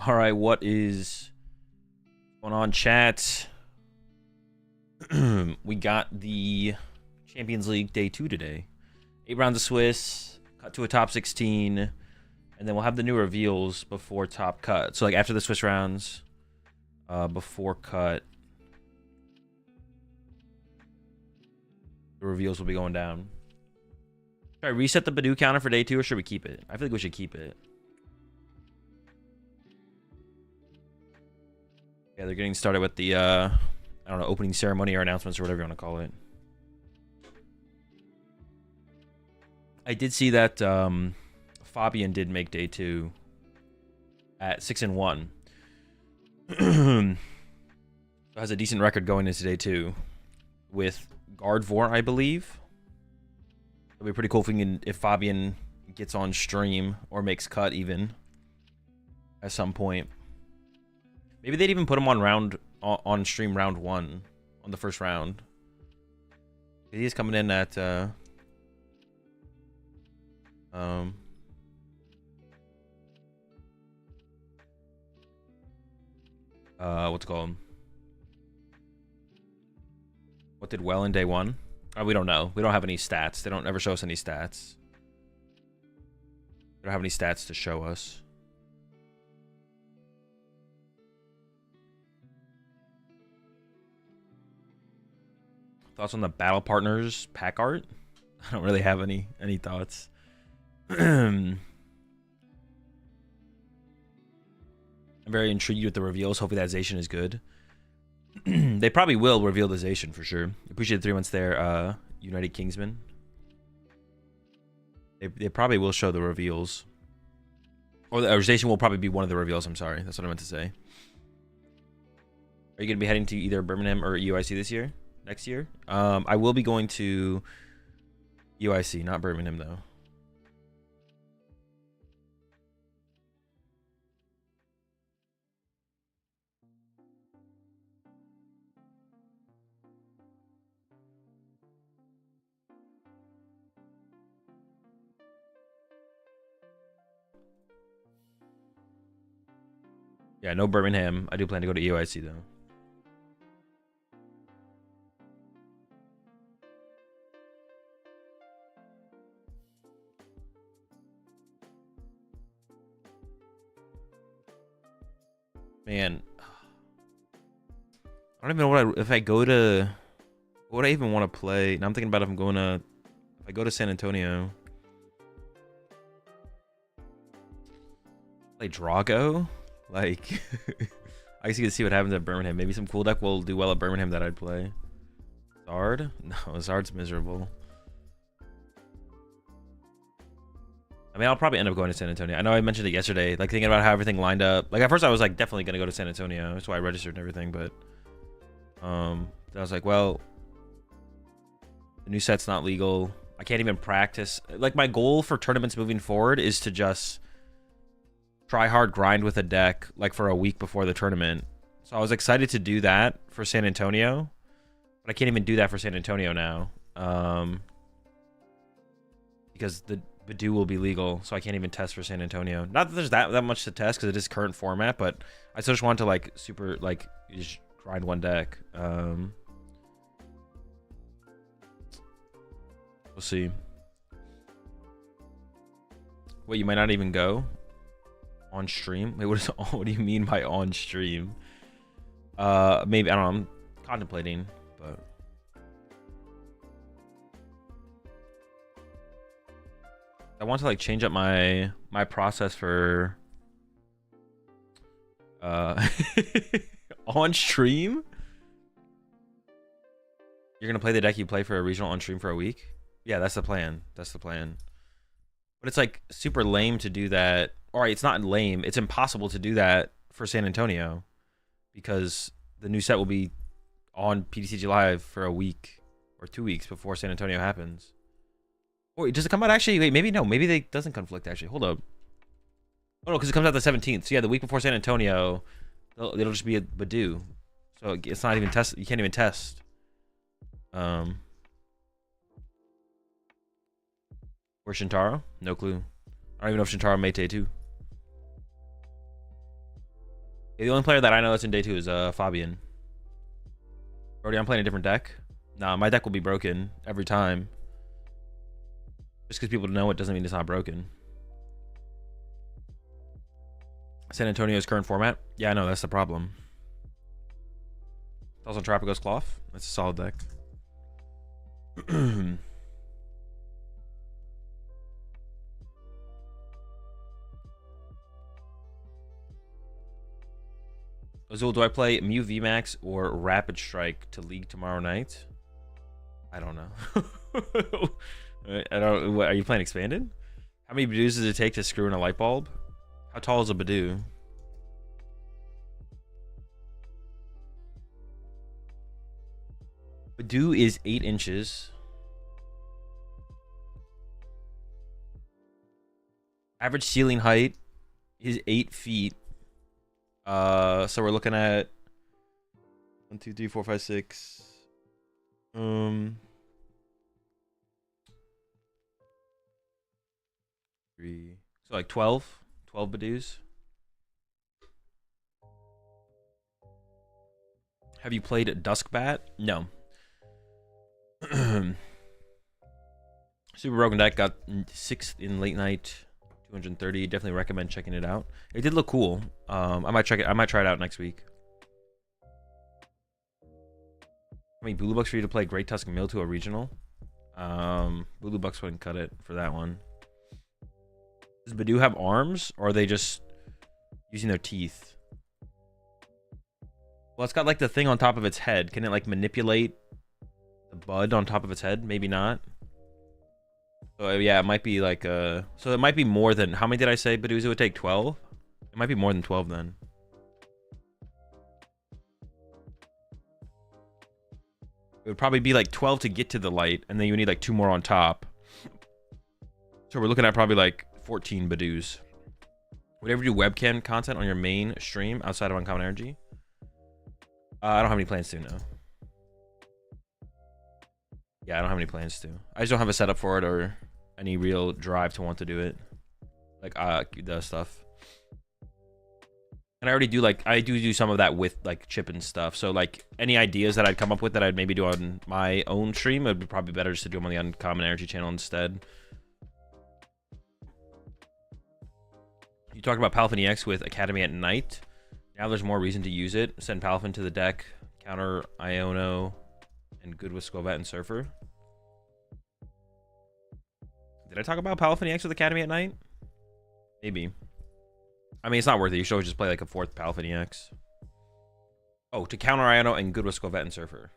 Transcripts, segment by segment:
All right, what is going on, chat? We got the Champions League Day 2 today. 8 rounds of Swiss, cut to a top 16, and then we'll have the new reveals before top cut. So, like, after the Swiss rounds, before cut, the reveals will be going down. Should I reset the Badoo counter for Day 2, or should we keep it? I feel like we should keep it. Yeah, they're getting started with the, I don't know, opening ceremony or announcements or whatever you want to call it. I did see that Fabian did make Day 2 at 6-1. Has a decent record going into Day 2 with Guard4, I believe. It'll be pretty cool if Fabian gets on stream or makes cut even at some point. Maybe they'd even put him on stream round 1 on the first round. He's coming in at what's it called? What did well in Day 1? We don't know. We don't have any stats. They don't ever show us any stats. They don't have any stats to show us. Thoughts on the Battle Partners pack art? I don't really have any thoughts. I'm very intrigued with the reveals. Hopefully that Zacian is good. They probably will reveal the Zacian for sure. Appreciate the 3 months there, United Kingsman. They probably will show the reveals. Or the Zacian will probably be one of the reveals, I'm sorry. That's what I meant to say. Are you going to be heading to either Birmingham or UIC this year? Next year? I will be going to UIC, not Birmingham though. Yeah, no Birmingham. I do plan to go to UIC though. Man, I don't even know what if I go to, what would I even want to play? Now I'm thinking about if I go to San Antonio, play Drago, like, I guess you can see what happens at Birmingham. Maybe some cool deck will do well at Birmingham that I'd play. Zard? No, Zard's miserable. I mean, I'll probably end up going to San Antonio. I know I mentioned it yesterday, like thinking about how everything lined up. Like at first I was like definitely gonna go to San Antonio. That's why I registered and everything, but I was like, well, the new set's not legal. I can't even practice. Like my goal for tournaments moving forward is to just try hard grind with a deck like for a week before the tournament. So I was excited to do that for San Antonio, but I can't even do that for San Antonio now. Because the Badoo will be legal, so I can't even test for San Antonio. Not that there's that much to test because it is current format, but I still just want to like super like just grind one deck. We'll see. Wait, you might not even go on stream? Wait, what do you mean by on stream? Maybe I don't know. I'm contemplating, but. I want to like change up my process for on stream. You're gonna play the deck you play for a regional on stream for a week? Yeah, that's the plan. That's the plan. But it's like super lame to do that. Alright, it's not lame. It's impossible to do that for San Antonio because the new set will be on PTCG Live for a week or 2 weeks before San Antonio happens. Wait, does it come out actually? Wait, maybe no. Maybe it doesn't conflict actually. Hold up. Oh no, because it comes out the 17th. So yeah, the week before San Antonio, it'll just be a Badoo. So it's not even test. You can't even test. Where's Shintaro? No clue. I don't even know if Shintaro made Day 2. The only player that I know that's in day 2 is Fabian. Brody, I'm playing a different deck. Nah, my deck will be broken every time. Just because people know it doesn't mean it's not broken. San Antonio's current format? Yeah, I know, that's the problem. Also Tropico's Cloth. That's a solid deck. Azul, do I play Mew VMAX or Rapid Strike to League tomorrow night? I don't know. I don't. What, are you playing Expanded? How many Badoos does it take to screw in a light bulb? How tall is a Badoo? Badoo is 8 inches. Average ceiling height is 8 feet. So we're looking at 1, 2, 3, 4, 5, 6. Three. So like 12 Badoos. Have you played Duskbat? No. Super Broken Deck got 6th in late night. 230. Definitely recommend checking it out. It did look cool. I might check it. I might try it out next week. How many Bulu Bucks for you to play Great Tusk Mill to a regional? Bulu Bucks wouldn't cut it for that one. Does Badoo have arms, or are they just using their teeth? Well, it's got like the thing on top of its head. Can it like manipulate the bud on top of its head? Maybe not. So yeah, it might be like so it might be more than, how many did I say Badoos it would take? 12? It might be more than 12 then. It would probably be like 12 to get to the light, and then you need like 2 more on top. So we're looking at probably like 14 Badoos. Would you ever do webcam content on your main stream outside of Uncommon Energy? I don't have any plans to, no. Yeah, I don't have any plans to. I just don't have a setup for it or any real drive to want to do it. Like, the stuff. And I already do, like, I do some of that with, like, chip and stuff. So, like, any ideas that I'd come up with that I'd maybe do on my own stream, it would be probably better just to do them on the Uncommon Energy channel instead. You talked about Palafin EX with Academy at night. Now there's more reason to use it. Send Palafin to the deck, counter Iono, and good with Skovat and Surfer. Did I talk about Palafin EX with Academy at night? Maybe. I mean, it's not worth it. You should always just play like a 4th Palafin EX. Oh, to counter Iono and good with Skovat and Surfer.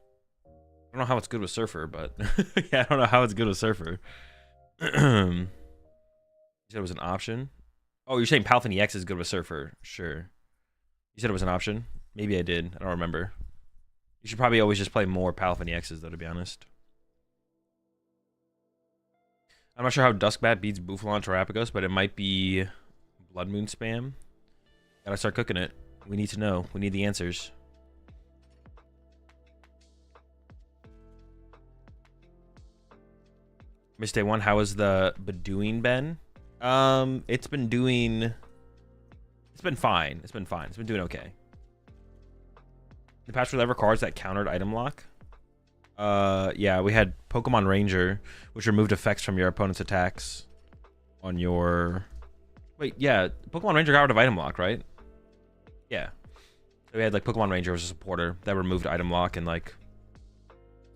I don't know how it's good with Surfer, but yeah, I don't know how it's good with Surfer. You said it was an option. Oh, you're saying Palafin EX is good with Surfer? Sure. You said it was an option? Maybe I did. I don't remember. You should probably always just play more Palafin EXs, though, to be honest. I'm not sure how Duskbat beats Bouffalon Terapagos, but it might be Blood Moon spam. Gotta start cooking it. We need to know. We need the answers. Missed Day 1, how is the Badooing been? It's been doing... It's been fine. It's been fine. It's been doing okay. The patch with ever cards that countered item lock? Yeah, we had Pokemon Ranger, which removed effects from your opponent's attacks on your... Wait, yeah, Pokemon Ranger got rid of item lock, right? Yeah. So we had, like, Pokemon Ranger was a supporter that removed item lock, and, like,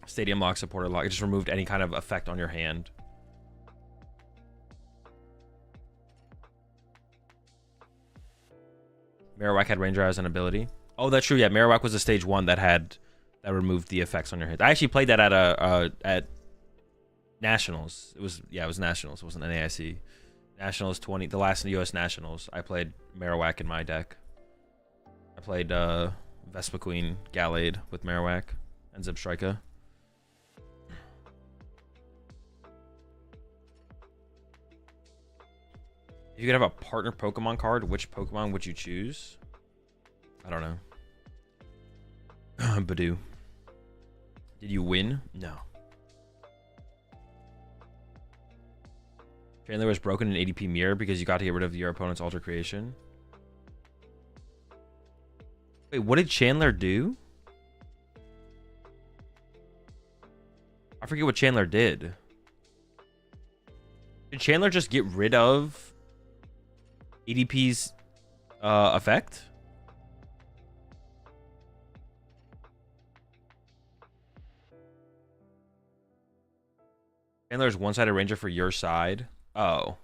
Stadium Lock, supporter lock. It just removed any kind of effect on your hand. Marowak had Ranger as an ability. Oh, that's true. Yeah, Marowak was a stage 1 that removed the effects on your hand. I actually played that at Nationals. It was Nationals. It wasn't NAIC. Nationals 20, the last US Nationals. I played Marowak in my deck. I played Vespa Queen Gallade with Marowak and Zebstrika. If you could have a partner Pokemon card, which Pokemon would you choose? I don't know. Badoo. Did you win? No. Chandler was broken in ADP mirror because you got to get rid of your opponent's alter creation. Wait, what did Chandler do? I forget what Chandler did. Did Chandler just get rid of ADP's effect? Chandler's one-sided ranger for your side. Oh.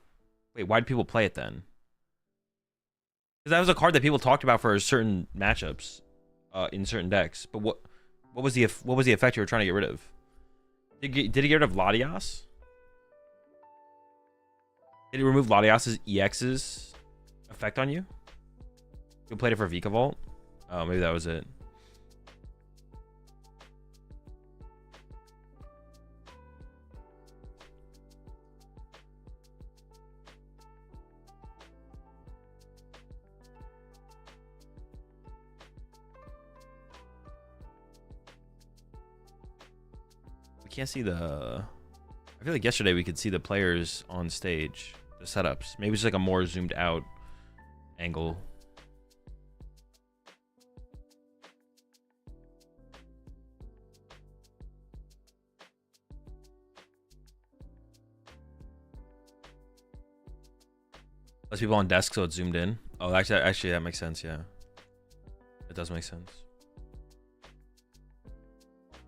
Wait, why did people play it then? Because that was a card that people talked about for certain matchups in certain decks. But what was the effect you were trying to get rid of? Did he get rid of Latias? Did he remove Latias's EX's effect on you? You played it for Vika Vault? Oh, maybe that was it. We can't see the... I feel like yesterday we could see the players on stage, the setups. Maybe it's like a more zoomed out angle. Less people on desk, so it's zoomed in. Oh, actually, that makes sense. Yeah, it does make sense.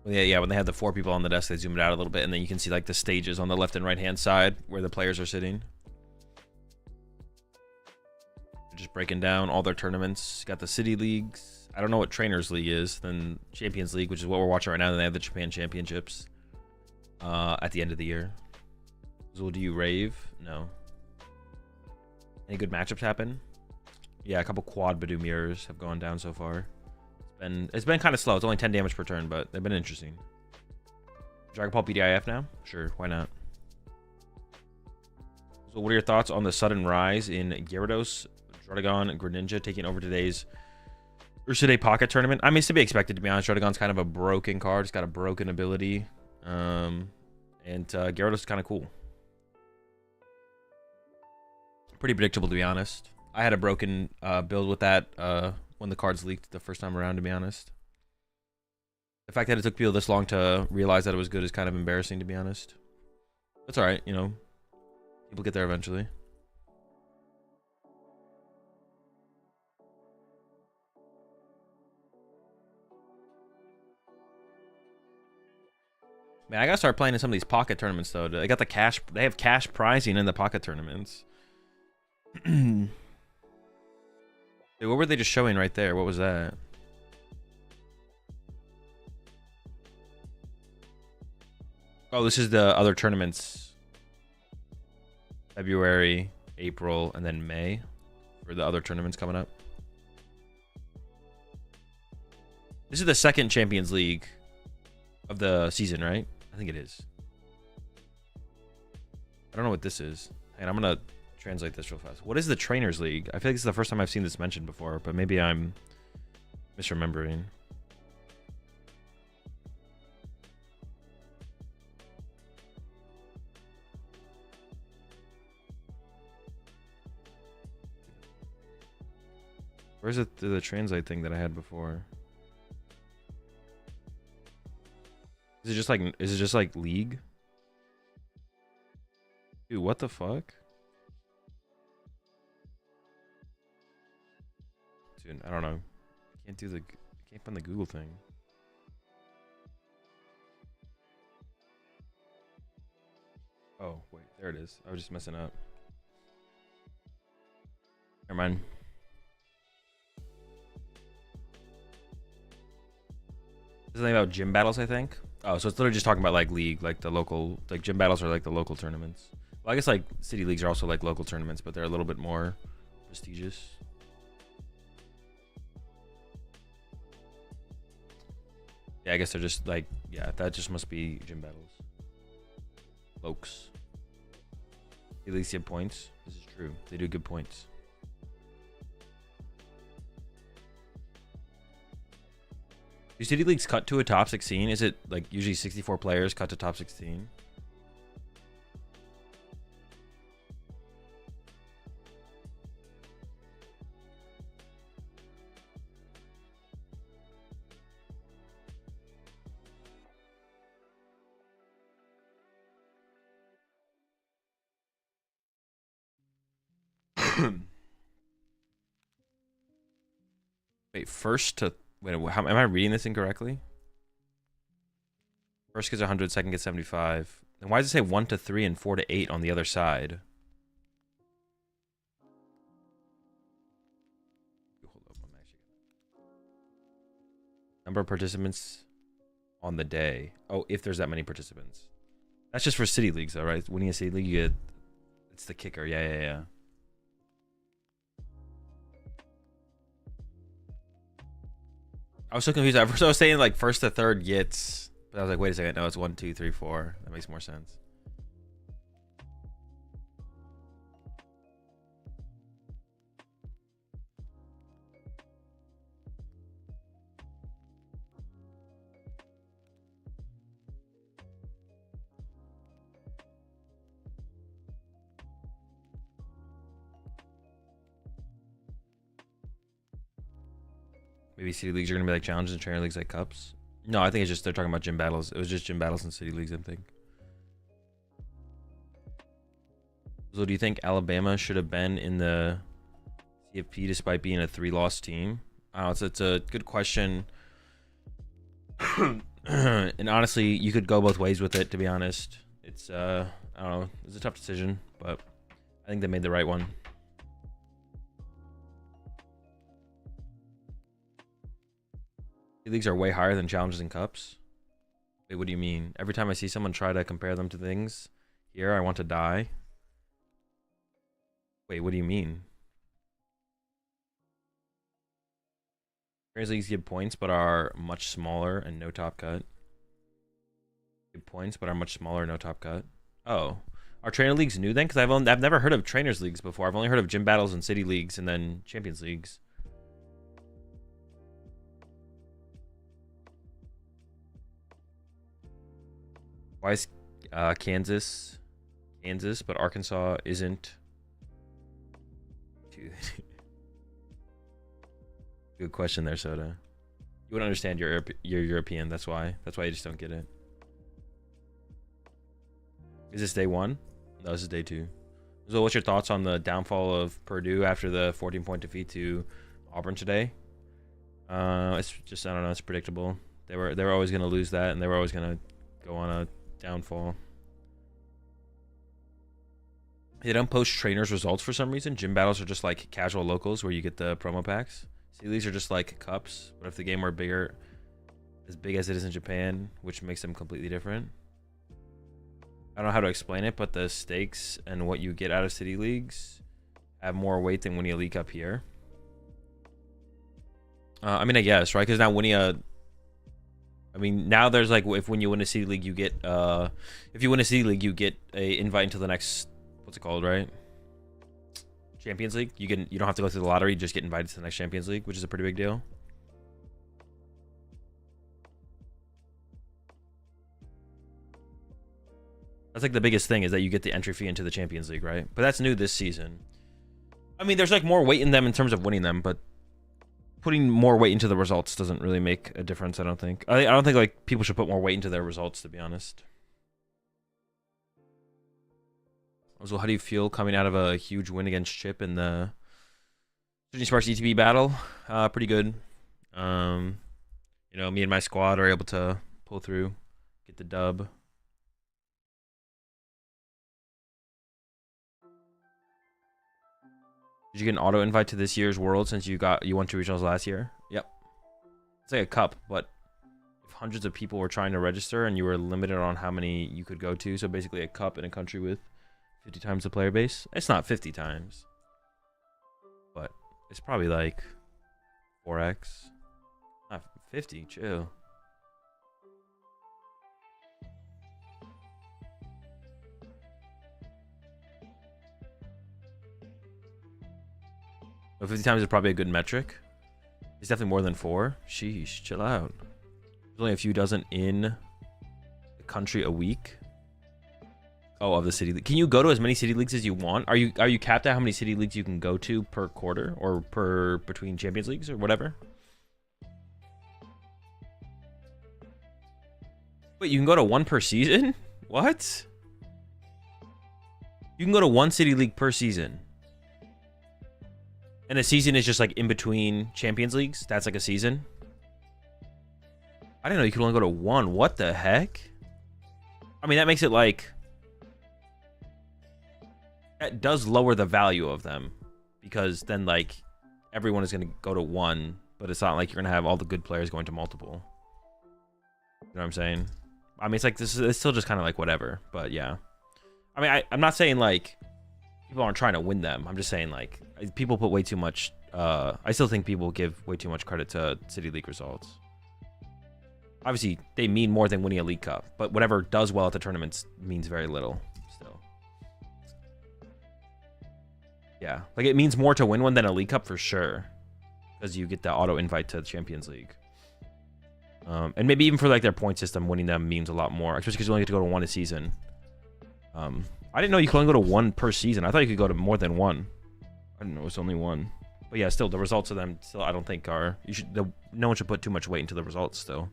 Well, yeah, when they had the 4 people on the desk, they zoomed it out a little bit, and then you can see like the stages on the left and right hand side where the players are sitting. They're just breaking down all their tournaments. Got the city leagues. I don't know what Trainers League is. Then Champions League, which is what we're watching right now. Then they have the Japan Championships at the end of the year. So do you rave? No. Any good matchups happen? Yeah, a couple quad Badoo mirrors have gone down so far. It's been kind of slow. It's only 10 damage per turn, but they've been interesting. Dragon Ball BDIF now? Sure, why not? So what are your thoughts on the sudden rise in Gyarados, Druddigon, and Greninja taking over today's Ursaday Pocket Tournament? I mean, it's to be expected, to be honest. Druddigon's kind of a broken card. It's got a broken ability. And Gyarados is kind of cool. Pretty predictable, to be honest. I had a broken build with that when the cards leaked the first time around, to be honest. The fact that it took people this long to realize that it was good is kind of embarrassing, to be honest. That's alright, you know. People get there eventually. Man, I gotta start playing in some of these pocket tournaments, though. They got the cash. They have cash prizing in the pocket tournaments. Dude, what were they just showing right there? What was that? Oh, this is the other tournaments. February, April, and then May for the other tournaments coming up. This is the second Champions League of the season, right? I think it is. I don't know what this is. And I'm going to translate this real fast. What is the Trainers League? I feel like this is the first time I've seen this mentioned before, but maybe I'm misremembering. Where's it the translate thing that I had before? Is it just like league? Dude, what the fuck? Dude, I don't know. Can't find the Google thing. Oh, wait, there it is. I was just messing up. Never mind. This is something about gym battles, I think. Oh, so it's literally just talking about like league, like the local, like gym battles are like the local tournaments. Well, I guess like city leagues are also like local tournaments, but they're a little bit more prestigious. Yeah, I guess they're just like, yeah, that just must be gym battles. Lokes. At least get points. This is true. They do good points. Do city leagues cut to a top 16? Is it like usually 64 players cut to top 16? Wait, first to wait. How, am I reading this incorrectly? First gets 100, second gets 75. Then why does it say 1 to 3 and 4 to 8 on the other side? Hold up, I'm actually... Number of participants on the day. Oh, if there's that many participants. That's just for city leagues, though, right? Winning a city league, you get... It's the kicker. Yeah. I was so confused. At first I was saying like first to third gets... But I was like, wait a second. No, it's 1, 2, 3, 4. That makes more sense. Maybe city leagues are going to be like challenges and trainer leagues like cups. No, I think it's just they're talking about gym battles. It was just gym battles and city leagues, I think. So do you think Alabama should have been in the CFP despite being a 3-loss team? It's a good question. And honestly, you could go both ways with it, to be honest. It's, I don't know. It's a tough decision, but I think they made the right one. Leagues are way higher than challenges and cups. Wait, what do you mean? Every time I see someone try to compare them to things here, I want to die. Wait, what do you mean? Trainers leagues give points but are much smaller and no top cut. Give points but are much smaller, no top cut. Oh, are trainer leagues new then? Because I've never heard of trainers leagues before. I've only heard of gym battles and city leagues and then champions leagues. Why is Kansas, but Arkansas isn't? Dude. Good question there, Soda. You wouldn't understand you're European. That's why you just don't get it. Is this day 1? No, this is day 2. So what's your thoughts on the downfall of Purdue after the 14-point defeat to Auburn today? It's just, I don't know, it's predictable. They were always going to lose that, and they were always going to go on a downfall. They don't post trainers results for some reason. Gym battles are just like casual locals where you get the promo packs. See, these are just like cups, but if the game were bigger, as big as it is in Japan, which makes them completely different. I don't know how to explain it, but the stakes and what you get out of city leagues have more weight than winning a league cup here. I mean, I guess, right? Because now winning a... I mean, now there's like, if when you win a city league, you get... if you win a city league, you get a invite into the next... What's it called, right? Champions League. You don't have to go through the lottery, you just get invited to the next Champions League, which is a pretty big deal. That's like the biggest thing, is that you get the entry fee into the Champions League, right? But that's new this season. I mean, there's like more weight in them in terms of winning them, but putting more weight into the results doesn't really make a difference, I don't think. I don't think like people should put more weight into their results, to be honest. So how do you feel coming out of a huge win against Chip in the Sydney Sparks ETB battle? Pretty good. You know, me and my squad are able to pull through, get the dub. Did you get an auto invite to this year's World since you won 2 regionals last year? Yep. It's like a cup, but if hundreds of people were trying to register and you were limited on how many you could go to, so basically a cup in a country with 50 times the player base. It's not 50 times, but it's probably like 4x. Not 50, chill. But 50 times is probably a good metric. It's definitely more than 4. Sheesh, chill out. There's only a few dozen in the country a week. Oh, of the city league. Can you go to as many city leagues as you want? Are you capped at how many city leagues you can go to per quarter or per between Champions Leagues or whatever? Wait, you can go to 1 per season? What? You can go to 1 city league per season. And a season is just like in between Champions Leagues. That's like a season. I didn't know you could only go to one. What the heck? I mean, that makes it like... That does lower the value of them. Because then, like, everyone is going to go to one. But it's not like you're going to have all the good players going to multiple. You know what I'm saying? I mean, it's like, it's still just kind of like whatever. But yeah. I mean, I'm not saying, like, people aren't trying to win them. I'm just saying, like, people put way too much... I still think people give way too much credit to City League results. Obviously, they mean more than winning a League Cup, but whatever does well at the tournaments means very little still. Yeah, like it means more to win one than a League Cup for sure, because you get the auto invite to the Champions League. And maybe even for like their point system, winning them means a lot more, especially because you only get to go to one a season. I didn't know you could only go to one per season. I thought you could go to more than one. I didn't know it was only one. But yeah, still the results of them still I don't think are no one should put too much weight into the results still.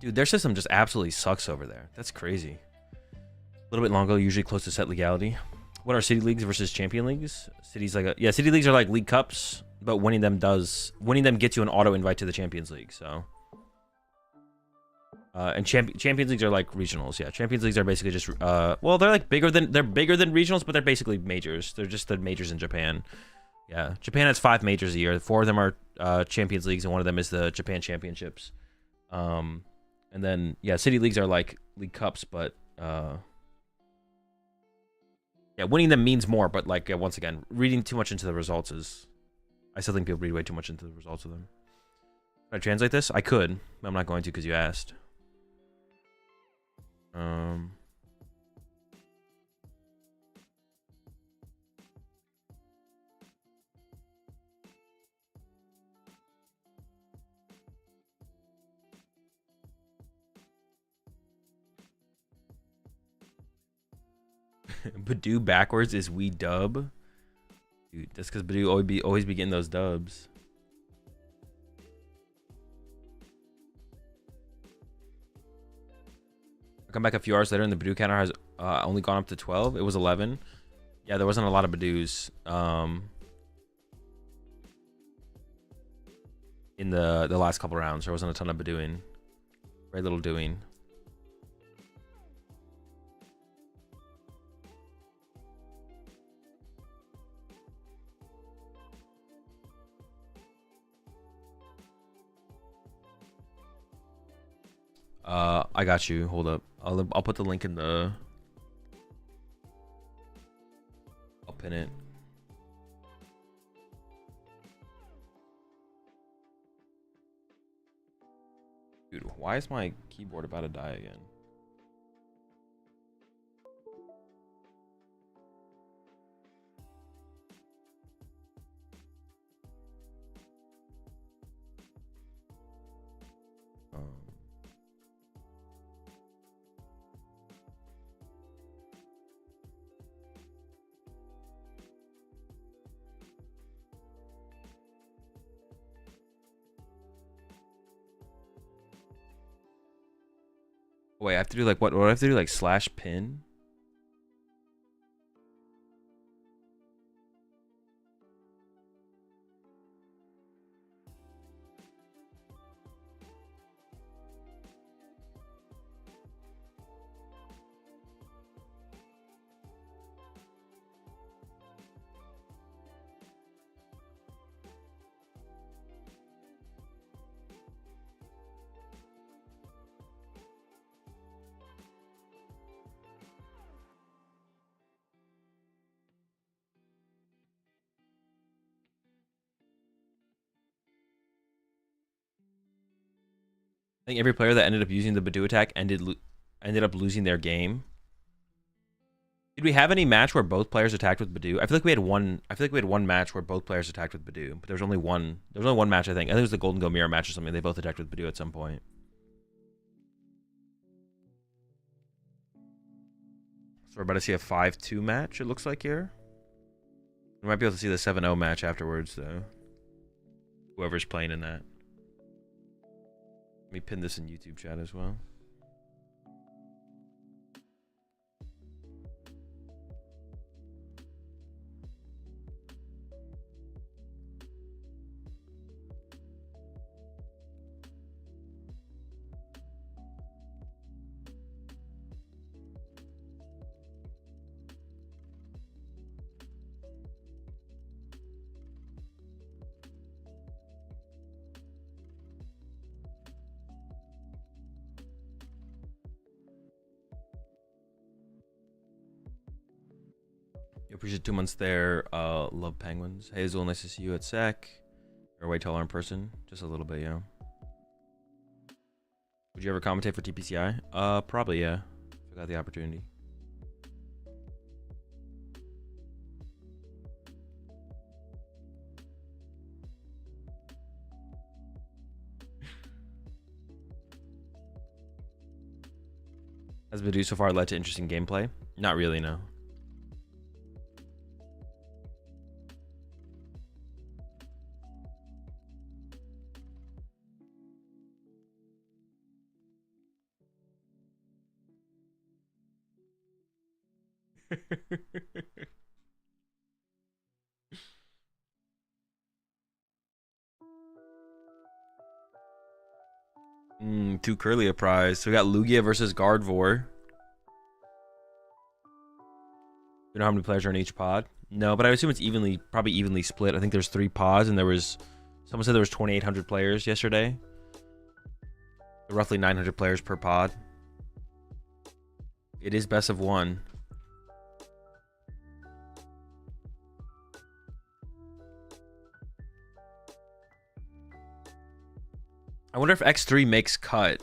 Dude, their system just absolutely sucks over there. That's crazy. A little bit longer, usually close to set legality. What are City Leagues versus Champion Leagues? Cities like yeah, City Leagues are like League Cups, but winning them gets you an auto invite to the Champions League. So, and Champions Leagues are like regionals. Yeah, Champions Leagues are basically just well, they're bigger than regionals, but they're basically majors. They're just the majors in Japan. Yeah, Japan has 5 majors a year. 4 of them are Champions Leagues, and one of them is the Japan Championships. And then, yeah, City Leagues are like League Cups, but, yeah, winning them means more, but, like, once again, reading too much into the results is... I still think people read way too much into the results of them. Can I translate this? I could, but I'm not going to because you asked. Badoo backwards is we dub. Dude, that's because Badoo always be getting those dubs. I come back a few hours later and the Badoo counter has only gone up to 12. It was 11. Yeah, there wasn't a lot of Badoos. In the last couple rounds, there wasn't a ton of Badooing. Very little doing. I got you. Hold up. I'll put the link in the... I'll pin it. Dude, why is my keyboard about to die again? Wait, I have to do like what? What do I have to do? Like slash pin? I think every player that ended up using the Badoo attack ended up losing their game. Did we have any match where both players attacked with Badoo? I feel like we had one. I feel like we had one match where both players attacked with Badoo, but there was only one. There was only one match. I think it was the Golden Go Mirror match or something. They both attacked with Badoo at some point. So we're about to see a 5-2 match. It looks like here. We might be able to see the 7-0 match afterwards, though. Whoever's playing in that. Let me pin this in YouTube chat as well. Appreciate 2 months there. Love penguins. Hey, Azul, nice to see you at SEC. You're way taller in person. Just a little bit, yeah. Would you ever commentate for TPCI? Probably, yeah. If I got the opportunity. Has Badu so far led to interesting gameplay? Not really, no. Too curly a prize. So we got Lugia versus Gardevoir. You know how many players are in each pod? No, but I assume it's probably evenly split. I think there's 3 pods, and someone said there was 2,800 players yesterday. So roughly 900 players per pod. It is best of 1. I wonder if X3 makes cut.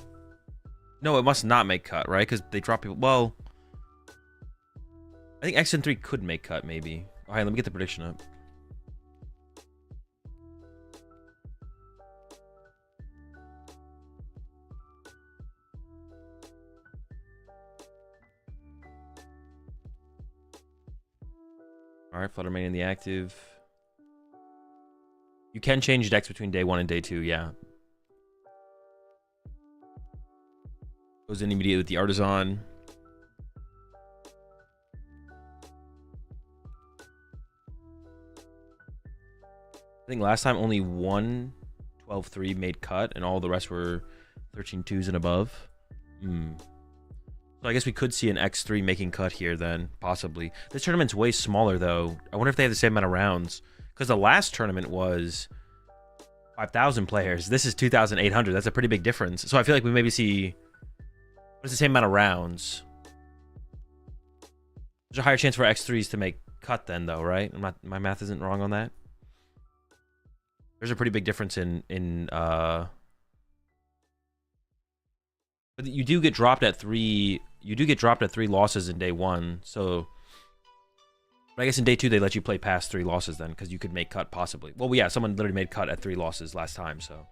No, it must not make cut, right? Because they drop people. Well, I think X and 3 could make cut, maybe. All right, let me get the prediction up. All right, Fluttermane in the active. You can change decks between day 1 and day 2, yeah. Goes in immediately with the Artisan. I think last time only one 12-3 made cut, and all the rest were 13-2s and above. So I guess we could see an X3 making cut here then, possibly. This tournament's way smaller, though. I wonder if they have the same amount of rounds. Because the last tournament was 5,000 players. This is 2,800. That's a pretty big difference. So I feel like we maybe see... It's the same amount of rounds. There's a higher chance for X3s to make cut then, though, right? My math isn't wrong on that. There's a pretty big difference in but you do get dropped at 3. You do get dropped at 3 losses in day 1. So, but I guess in day 2 they let you play past 3 losses then, because you could make cut possibly. Well, yeah, someone literally made cut at 3 losses last time. So.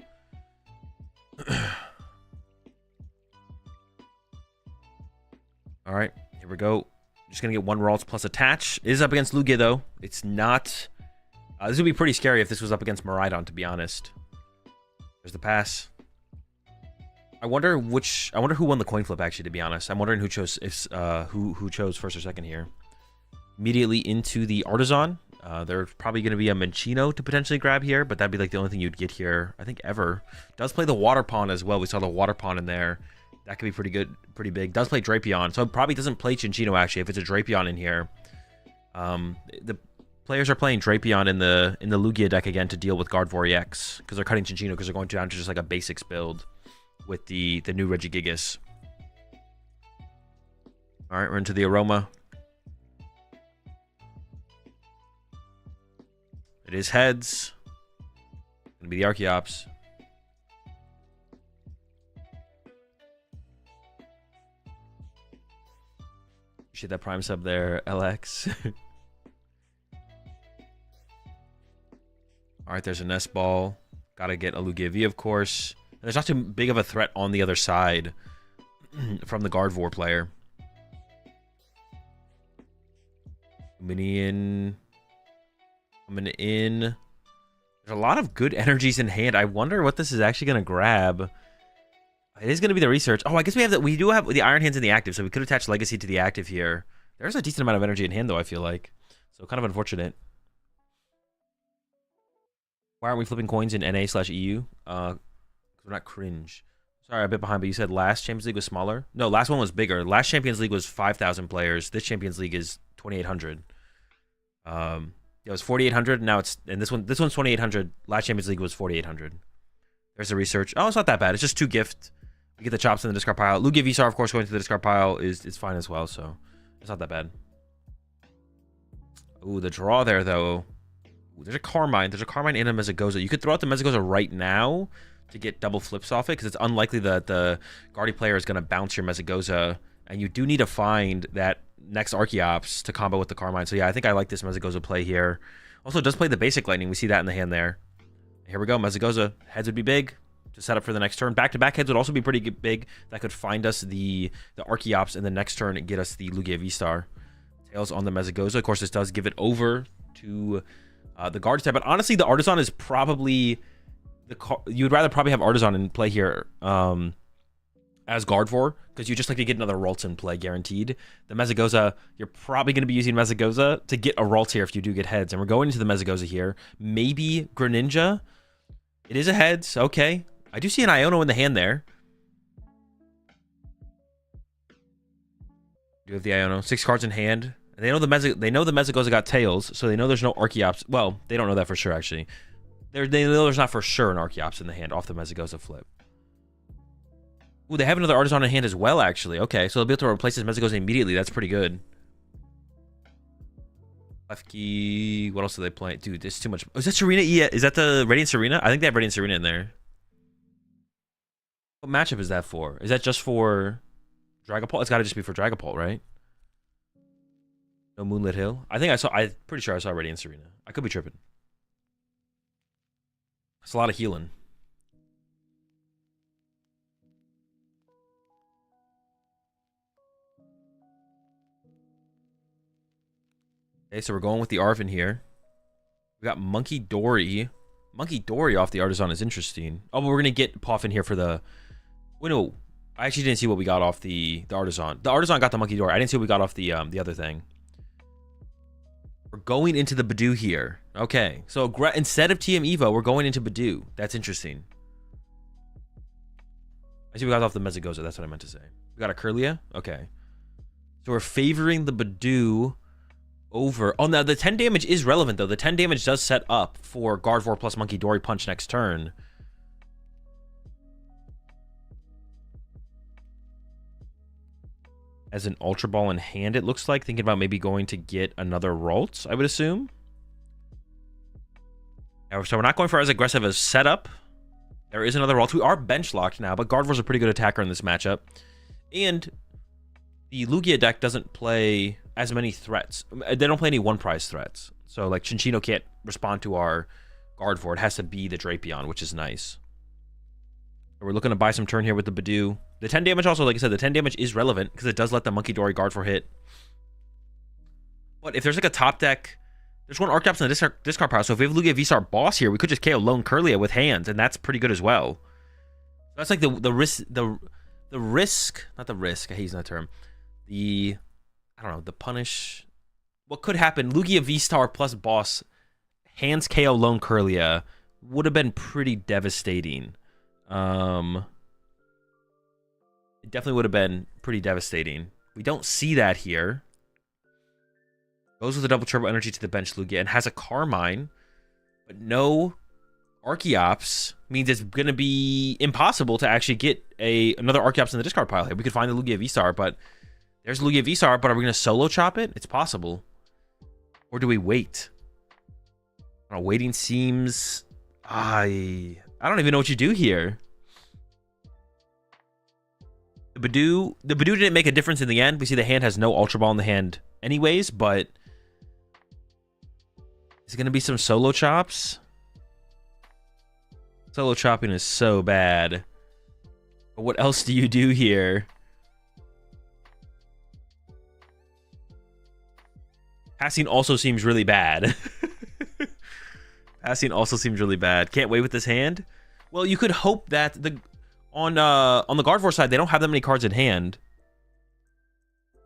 All right, here we go. Just gonna get 1 Ralts plus attach. It is up against Lugia though. It's not. This would be pretty scary if this was up against Miraidon, to be honest. There's the pass. I wonder who won the coin flip, actually, to be honest. I'm wondering who chose who chose first or second here. Immediately into the Artisan. There's probably going to be a Minccino to potentially grab here, but that'd be like the only thing you'd get here, I think, ever. Does play the Water Pond as well. We saw the Water Pond in there. That could be pretty good, pretty big. Does play Drapion, so it probably doesn't play Cinccino, actually, if it's a Drapion in here. The players are playing Drapion in the Lugia deck again to deal with Gardevoir EX, because they're cutting Cinccino because they're going down to just like a basics build with the new Regigigas. All right, we're into the Aroma. It is heads. Gonna be the Archeops. Appreciate that Prime sub there, LX. All right, there's a Nest Ball. Gotta get a Lugia V, of course. And there's not too big of a threat on the other side from the Gardevoir player. Coming in. There's a lot of good energies in hand. I wonder what this is actually going to grab. It is going to be the research. Oh, I guess we do have the Iron Hands in the active, so we could attach Legacy to the active here. There's a decent amount of energy in hand, though, I feel like. So kind of unfortunate. Why aren't we flipping coins in NA/EU? Because we're not cringe. Sorry, I'm a bit behind, but you said last Champions League was smaller? No, last one was bigger. Last Champions League was 5,000 players. This Champions League is 2,800. It was 4,800. Now it's, and this one's 2,800. Last Champions League was 4,800. There's the research. Oh, it's not that bad. It's just 2 gift. We get the chops in the discard pile. Lugia Vsar, of course, going to the discard pile is fine as well, so it's not that bad. Ooh, the draw there, though. Ooh, there's a Carmine. There's a Carmine and a Mezagoza. You could throw out the Mezagoza right now to get double flips off it, because it's unlikely that the Guardy player is going to bounce your Mezagoza, and you do need to find that next Archeops to combo with the Carmine. So yeah, I think I like this Mezagoza play here. Also, it does play the basic Lightning. We see that in the hand there. Here we go. Mezagoza. Heads would be big to set up for the next turn. Back-to-back heads would also be pretty big. That could find us the Archeops in the next turn and get us the Lugia V-Star. Tails on the Mezagoza. Of course, this does give it over to the guard type. But honestly, the Artisan is probably... you would rather probably have Artisan in play here as guard for, because you just like to get another Ralts in play, guaranteed. The Mezagoza, you're probably going to be using Mezagoza to get a Ralts here if you do get heads. And we're going into the Mezagoza here. Maybe Greninja. It is a heads. Okay. I do see an Iono in the hand there. Do have the Iono. 6 cards in hand. And they know the Mezagoza got tails, so they know there's no Archeops. Well, they don't know that for sure, actually. They know there's not for sure an Archeops in the hand off the Mezagoza flip. Ooh, they have another Artisan in hand as well, actually. Okay, so they'll be able to replace this Mezagoza immediately. That's pretty good. Left key. What else do they play? Dude, there's too much. Oh, is that Serena? Yeah, is that the Radiant Serena? I think they have Radiant Serena in there. What matchup is that for? Is that just for Dragapult? It's got to just be for Dragapult, right? No Moonlit Hill? I'm pretty sure I saw Radiant Serena. I could be tripping. It's a lot of healing. Okay, so we're going with the Arvin here. We got Monkey Dory. Monkey Dory off the Artisan is interesting. Oh, but we're going to get Puff in here for the... Wait, no. I actually didn't see what we got off the Artisan. The Artisan got the Monkey Dory. I didn't see what we got off the other thing. We're going into the Badoo here. Okay, so instead of TM Evo, we're going into Badoo. That's interesting. I see we got off the Mezagoza. That's what I meant to say. We got a Curlia? Okay. So we're favoring the Badoo over... Oh, now the 10 damage is relevant, though. The 10 damage does set up for Gardevoir plus Monkey Dory Punch next turn. As an Ultra Ball in hand, it looks like. Thinking about maybe going to get another Ralts, I would assume. So we're not going for as aggressive as setup. There is another Ralts. We are bench locked now, but Gardevoir's a pretty good attacker in this matchup. And the Lugia deck doesn't play as many threats. They don't play any one-prize threats. So, like, Chinchino can't respond to our Gardevoir. It has to be the Drapion, which is nice. So we're looking to buy some turn here with the Badoo. The 10 damage also, like I said, the 10 damage is relevant because it does let the Monkey Dory Gardevoir hit. But if there's like a top deck, there's one Archeops in the discard pile. So if we have Lugia V-Star Boss here, we could just KO Lone Curlia with hands, and that's pretty good as well. That's like the risk, not the risk, I hate using that term. I don't know, the punish. What could happen? Lugia V-Star plus Boss, hands KO Lone Curlia would have been pretty devastating. It definitely would have been pretty devastating. We don't see that here. Goes with a double turbo energy to the bench Lugia and has a Carmine, but no Archeops means it's going to be impossible to actually get another Archeops in the discard pile here. We could find the Lugia V-Star, but there's Lugia V-Star, but are we going to solo chop it? It's possible. Or do we wait? I don't know, waiting seems... I don't even know what you do here. The Badoo didn't make a difference in the end. We see the hand has no Ultra Ball in the hand anyways, but is it going to be some solo chops? Solo chopping is so bad. But what else do you do here? Passing also seems really bad. Passing also seems really bad. Can't wait with this hand? Well, you could hope that on the Gardevoir side, they don't have that many cards in hand.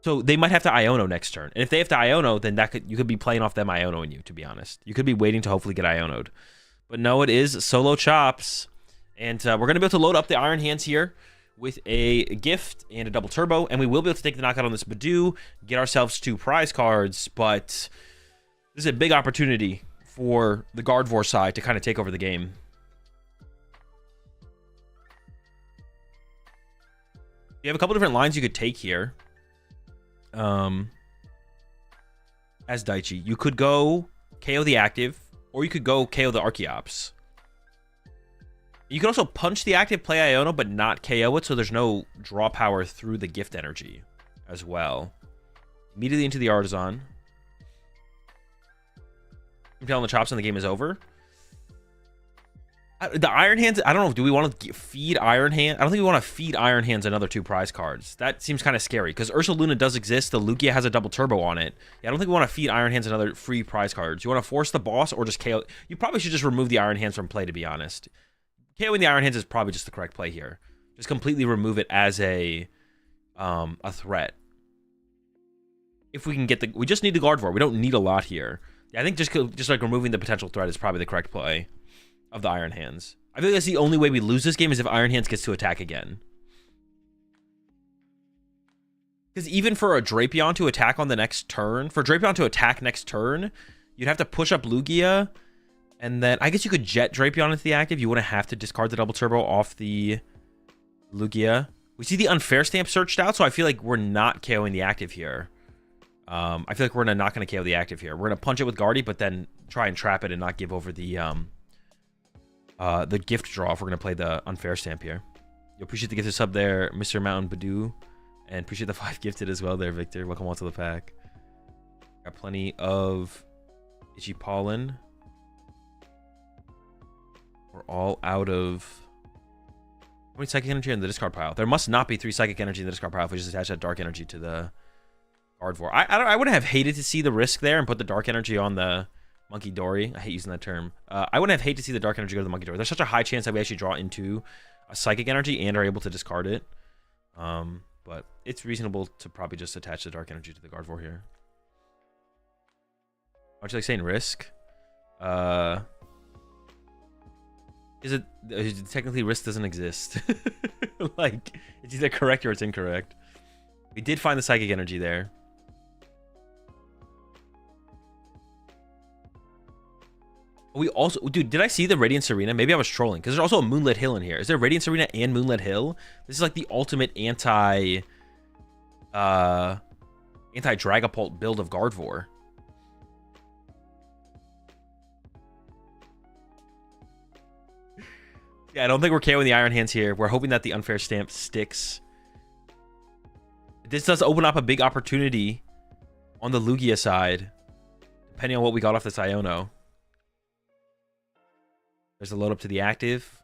So they might have to Iono next turn. And if they have to Iono, then you could be playing off them Ionoing you, to be honest. You could be waiting to hopefully get Ionoed. But no, it is solo chops. And we're going to be able to load up the Iron Hands here with a gift and a double turbo. And we will be able to take the knockout on this Badoo, get ourselves 2 prize cards. But this is a big opportunity for the Gardevoir side to kind of take over the game. You have a couple different lines you could take here. as Daichi. You could go KO the active, or you could go KO the Archeops. You can also punch the active, play Iono, but not KO it, so there's no draw power through the gift energy as well. Immediately into the Artisan. I'm telling the chops and the game is over. The Iron Hands, I don't know, do we want to feed Iron Hands? I don't think we want to feed Iron Hands another 2 prize cards. That seems kind of scary, because Ursaluna does exist. The Lugia has a double turbo on it. Yeah, I don't think we want to feed Iron Hands another free prize cards. You want to force the boss or just KO? You probably should just remove the Iron Hands from play, to be honest. KOing the Iron Hands is probably just the correct play here. Just completely remove it as a threat. If we can get the... We just need the Gardevoir. We don't need a lot here. Yeah, I think just like removing the potential threat is probably the correct play of the Iron Hands. I feel like that's the only way we lose this game is if Iron Hands gets to attack again. Because even for a Drapion to attack on the next turn, for Drapion to attack next turn, you'd have to push up Lugia, and then I guess you could jet Drapion into the active. You wouldn't have to discard the double turbo off the Lugia. We see the Unfair Stamp searched out, so I feel like we're not KOing the active here. I feel like we're not going to KO the active here. We're going to punch it with Guardy, but then try and trap it and not give over the gift draw if we're going to play the Unfair Stamp here. You appreciate the gifted sub there, Mr. Mountain Badoo. And appreciate the 5 gifted as well there, Victor. Welcome on to the pack. Got plenty of Itchy Pollen. We're all out of... How many Psychic Energy in the discard pile? There must not be 3 Psychic Energy in the discard pile if we just attach that Dark Energy to the Gardevoir. I would have hated to see the risk there and put the Dark Energy on the Monkey Dory. I hate using that term. I wouldn't have hated to see the Dark Energy go to the Monkey Dory. There's such a high chance that we actually draw into a Psychic Energy and are able to discard it. But it's reasonable to probably just attach the Dark Energy to the Gardevoir here. Aren't you like saying risk? Is it technically risk doesn't exist? Like, it's either correct or it's incorrect. We did find the Psychic Energy there. We also, dude, did I see the Radiant Serena? Maybe I was trolling, because there's also a Moonlit Hill in here. Is there Radiant Serena and Moonlit Hill? This is like the ultimate anti-Dragapult build of Gardevoir. Yeah, I don't think we're KOing the Iron Hands here. We're hoping that the Unfair Stamp sticks. This does open up a big opportunity on the Lugia side, depending on what we got off this Iono. There's a load up to the active.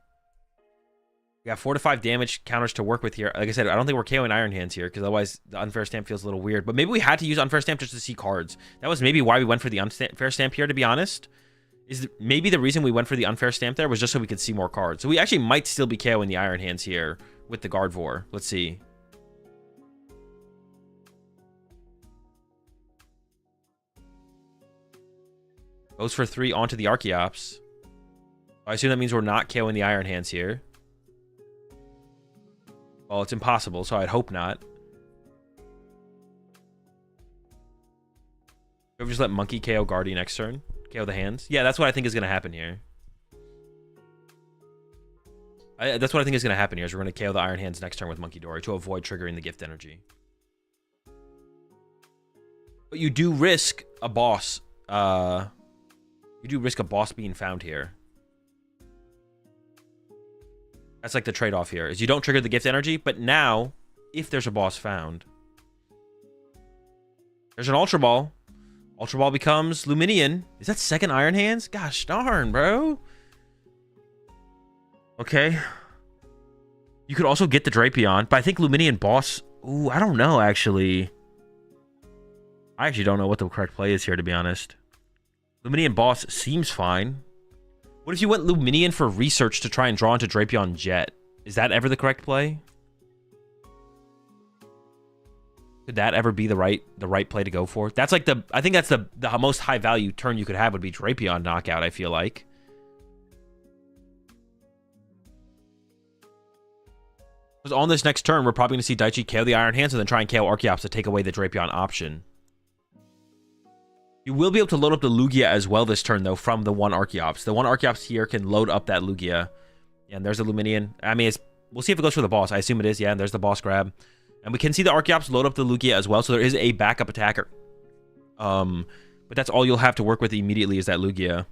We got 4 to 5 damage counters to work with here. Like I said, I don't think we're KOing Iron Hands here, because otherwise the Unfair Stamp feels a little weird. But maybe we had to use Unfair Stamp just to see cards. That was maybe why we went for the Unfair Stamp here, to be honest. Maybe the reason we went for the Unfair Stamp there was just so we could see more cards. So we actually might still be KOing the Iron Hands here with the Gardevoir. Let's see. Goes for 3 onto the Archeops. I assume that means we're not KOing the Iron Hands here. Well, it's impossible, so I'd hope not. Should we just let Monkey KO Guardian next turn? KO the hands? Yeah, that's what I think is going to happen here. That's what I think is going to happen here, is we're going to KO the Iron Hands next turn with Monkey Dory to avoid triggering the gift energy. But you do risk a boss. You do risk a boss being found here. That's like the trade-off here, is you don't trigger the gift energy, but now, if there's a boss found, there's an Ultra Ball. Ultra Ball becomes Luminion. Is that second Iron Hands? Gosh darn, bro. Okay. You could also get the Drapion, but I think Luminion boss... Ooh, I don't know, actually. I actually don't know what the correct play is here, to be honest. Luminion boss seems fine. What if you went Luminion for research to try and draw into Drapion Jet? Is that ever the correct play? Could that ever be the right play to go for? That's like I think that's the most high value turn you could have would be Drapion knockout, I feel like. Because on this next turn, we're probably going to see Daichi KO the Iron Hands and then try and KO Archeops to take away the Drapion option. You will be able to load up the Lugia as well this turn, though, from the one Archeops. The one Archeops here can load up that Lugia. And there's the Luminion. I mean, we'll see if it goes for the boss. I assume it is. Yeah, and there's the boss grab. And we can see the Archeops load up the Lugia as well, so there is a backup attacker. But that's all you'll have to work with immediately is that Lugia.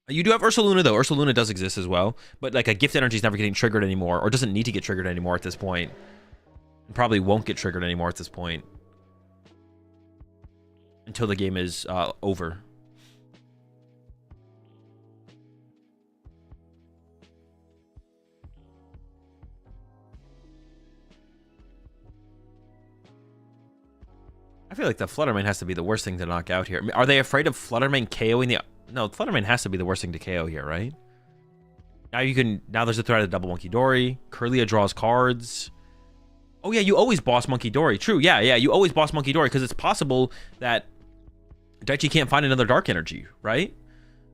You do have Ursaluna, though. Ursaluna does exist as well. But like a gift energy is never getting triggered anymore, or doesn't need to get triggered anymore at this point. And probably won't get triggered anymore at this point. Until the game is over. I feel like the Fluttermane has to be the worst thing to knock out here. I mean, are they afraid of Fluttermane KOing the... No, Fluttermane has to be the worst thing to KO here, right? Now you can... Now there's a threat of double Monkey Dory. Kirlia draws cards. Oh, yeah, you always boss Monkey Dory. True, yeah, you always boss Monkey Dory because it's possible that Daichi can't find another Dark Energy, right?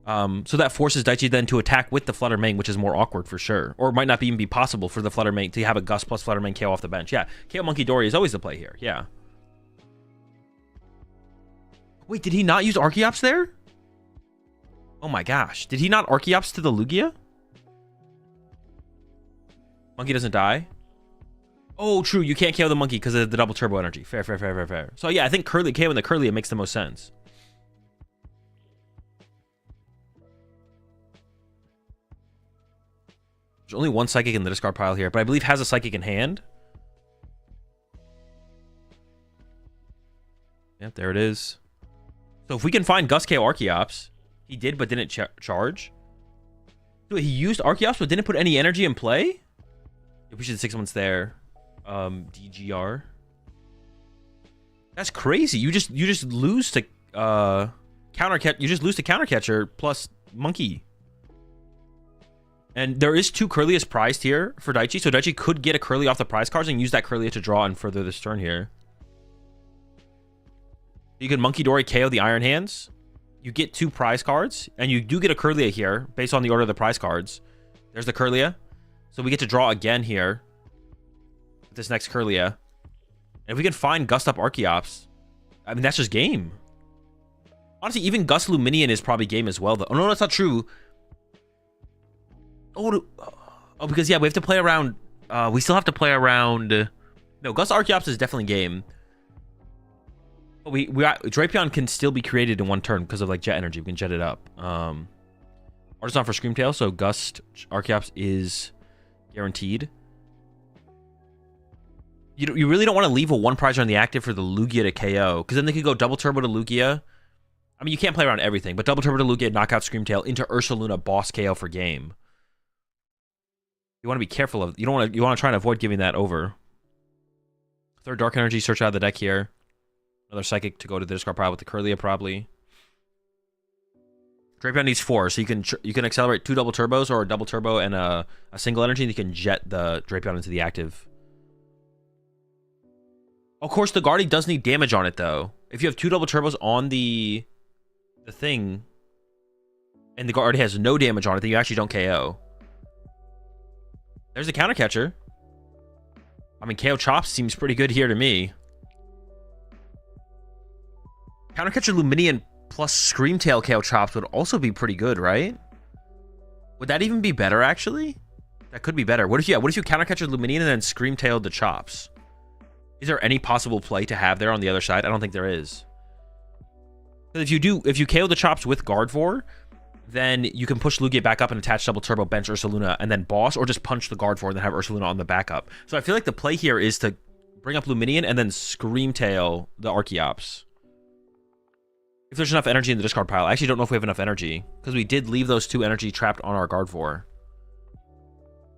So that forces Daichi then to attack with the Fluttermane, which is more awkward for sure. Or it might not even be possible for the Fluttermane to have a Gust plus Fluttermane KO off the bench. Yeah, KO Monkey Dory is always the play here, yeah. Wait, did he not use Archeops there? Oh my gosh. Did he not Archeops to the Lugia? Monkey doesn't die. Oh, true. You can't KO the monkey because of the double turbo energy. Fair, fair, fair, fair, fair. So yeah, I think KOing the Kirlia makes the most sense. There's only one Psychic in the discard pile here, but I believe has a Psychic in hand. Yep, there it is. So if we can find Gust KO Archeops, he did but didn't charge. So he used Archeops but didn't put any energy in play? Yeah, we should 6-1's there. DGR. That's crazy. You just lose to Countercatcher plus Monkey. And there is 2 Kirlias prized here for Daichi, so Daichi could get a Kirlia off the prize cards and use that Kirlia to draw and further this turn here. You can Monkey Dory KO the Iron Hands. You get 2 prize cards, and you do get a Kirlia here based on the order of the prize cards. There's the Kirlia. So we get to draw again here with this next Kirlia. And if we can find Gust up Archeops, I mean, that's just game. Honestly, even Gust Luminion is probably game as well, though. Oh, no, that's not true. Oh, because, yeah, we have to play around. We still have to play around. No, Gust Archeops is definitely game. But Drapion can still be created in one turn because of like jet energy. We can jet it up. Artisan for Screamtail, so Gust Archeops is guaranteed. You really don't want to leave a 1 prizer on the active for the Lugia to KO, because then they could go double turbo to Lugia. I mean, you can't play around everything, but double turbo to Lugia, knockout Screamtail into Ursaluna, boss KO for game. You want to be careful of. You want to try and avoid giving that over. 3rd Dark Energy, search out of the deck here. Another Psychic to go to the discard pile with the Kirlia, probably. Drapion needs 4, so you can accelerate 2 double turbos or a double turbo and a single energy, and you can jet the Drapion into the active. Of course, the Guardy does need damage on it, though. If you have 2 double turbos on the thing, and the Guardy has no damage on it, then you actually don't KO. There's a Countercatcher. I mean, KO Chops seems pretty good here to me. Countercatcher Luminion plus Screamtail KO Chops would also be pretty good, right? Would that even be better, actually? That could be better. What if you Countercatcher Luminion and then Screamtail the Chops? Is there any possible play to have there on the other side? I don't think there is. If you KO the Chops with Gardevoir, then you can push Lugia back up and attach double turbo, bench Ursaluna, and then boss, or just punch the Gardevoir and then have Ursaluna on the backup. So I feel like the play here is to bring up Luminion and then Screamtail the Archeops. If there's enough energy in the discard pile. I actually don't know if we have enough energy, because we did leave those 2 energy trapped on our Gardevoir.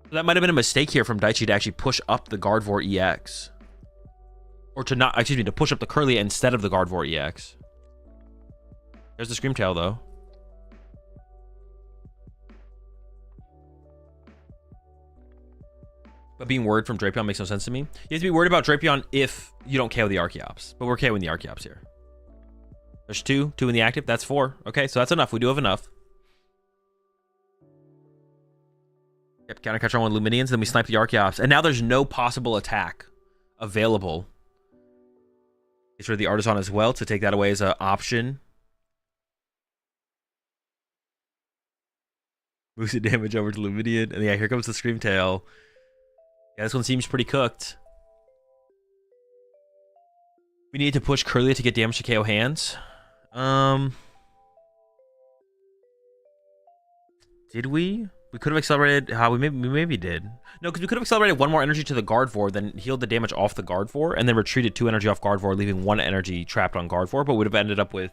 So that might have been a mistake here from Daichi to actually push up the Gardevoir EX. Or to push up the Kirlia instead of the Gardevoir EX. There's the Screamtail, though. But being worried from Drapion makes no sense to me. You have to be worried about Drapion if you don't KO the Archeops. But we're KOing the Archeops here. There's 2 in the active. That's 4. Okay, so that's enough. We do have enough. Yep, Countercatcher on Luminions. Then we snipe the Archeops. And now there's no possible attack available. It's for the Artisan as well to take that away as an option. Moves the damage over to Luminion. And yeah, here comes the Screamtail. Yeah, this one seems pretty cooked. We need to push Kirlia to get damage to KO hands. Did we? We could have accelerated. How we maybe did. No, because we could have accelerated one more energy to the Gardevoir, then healed the damage off the Gardevoir, and then retreated 2 energy off Gardevoir, leaving 1 energy trapped on Gardevoir, but would have ended up with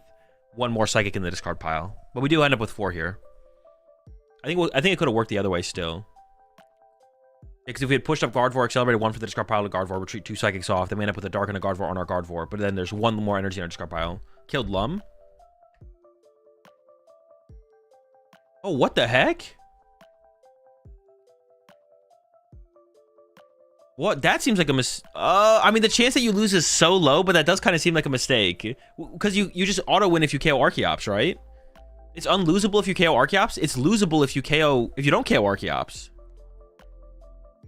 1 more Psychic in the discard pile. But we do end up with 4 here. I think it could have worked the other way still. Because if we had pushed up Gardevoir, accelerated 1 for the discard pile to Gardevoir, retreat 2 Psychics off, then we end up with a Dark and a Gardevoir on our Gardevoir. But then there's 1 more energy in our discard pile. Killed Lum. Oh, what the heck? What? That seems like a I mean, the chance that you lose is so low, but that does kind of seem like a mistake. Because you just auto-win if you KO Archeops, right? It's unlosable if you KO Archeops. It's losable if you don't KO Archeops.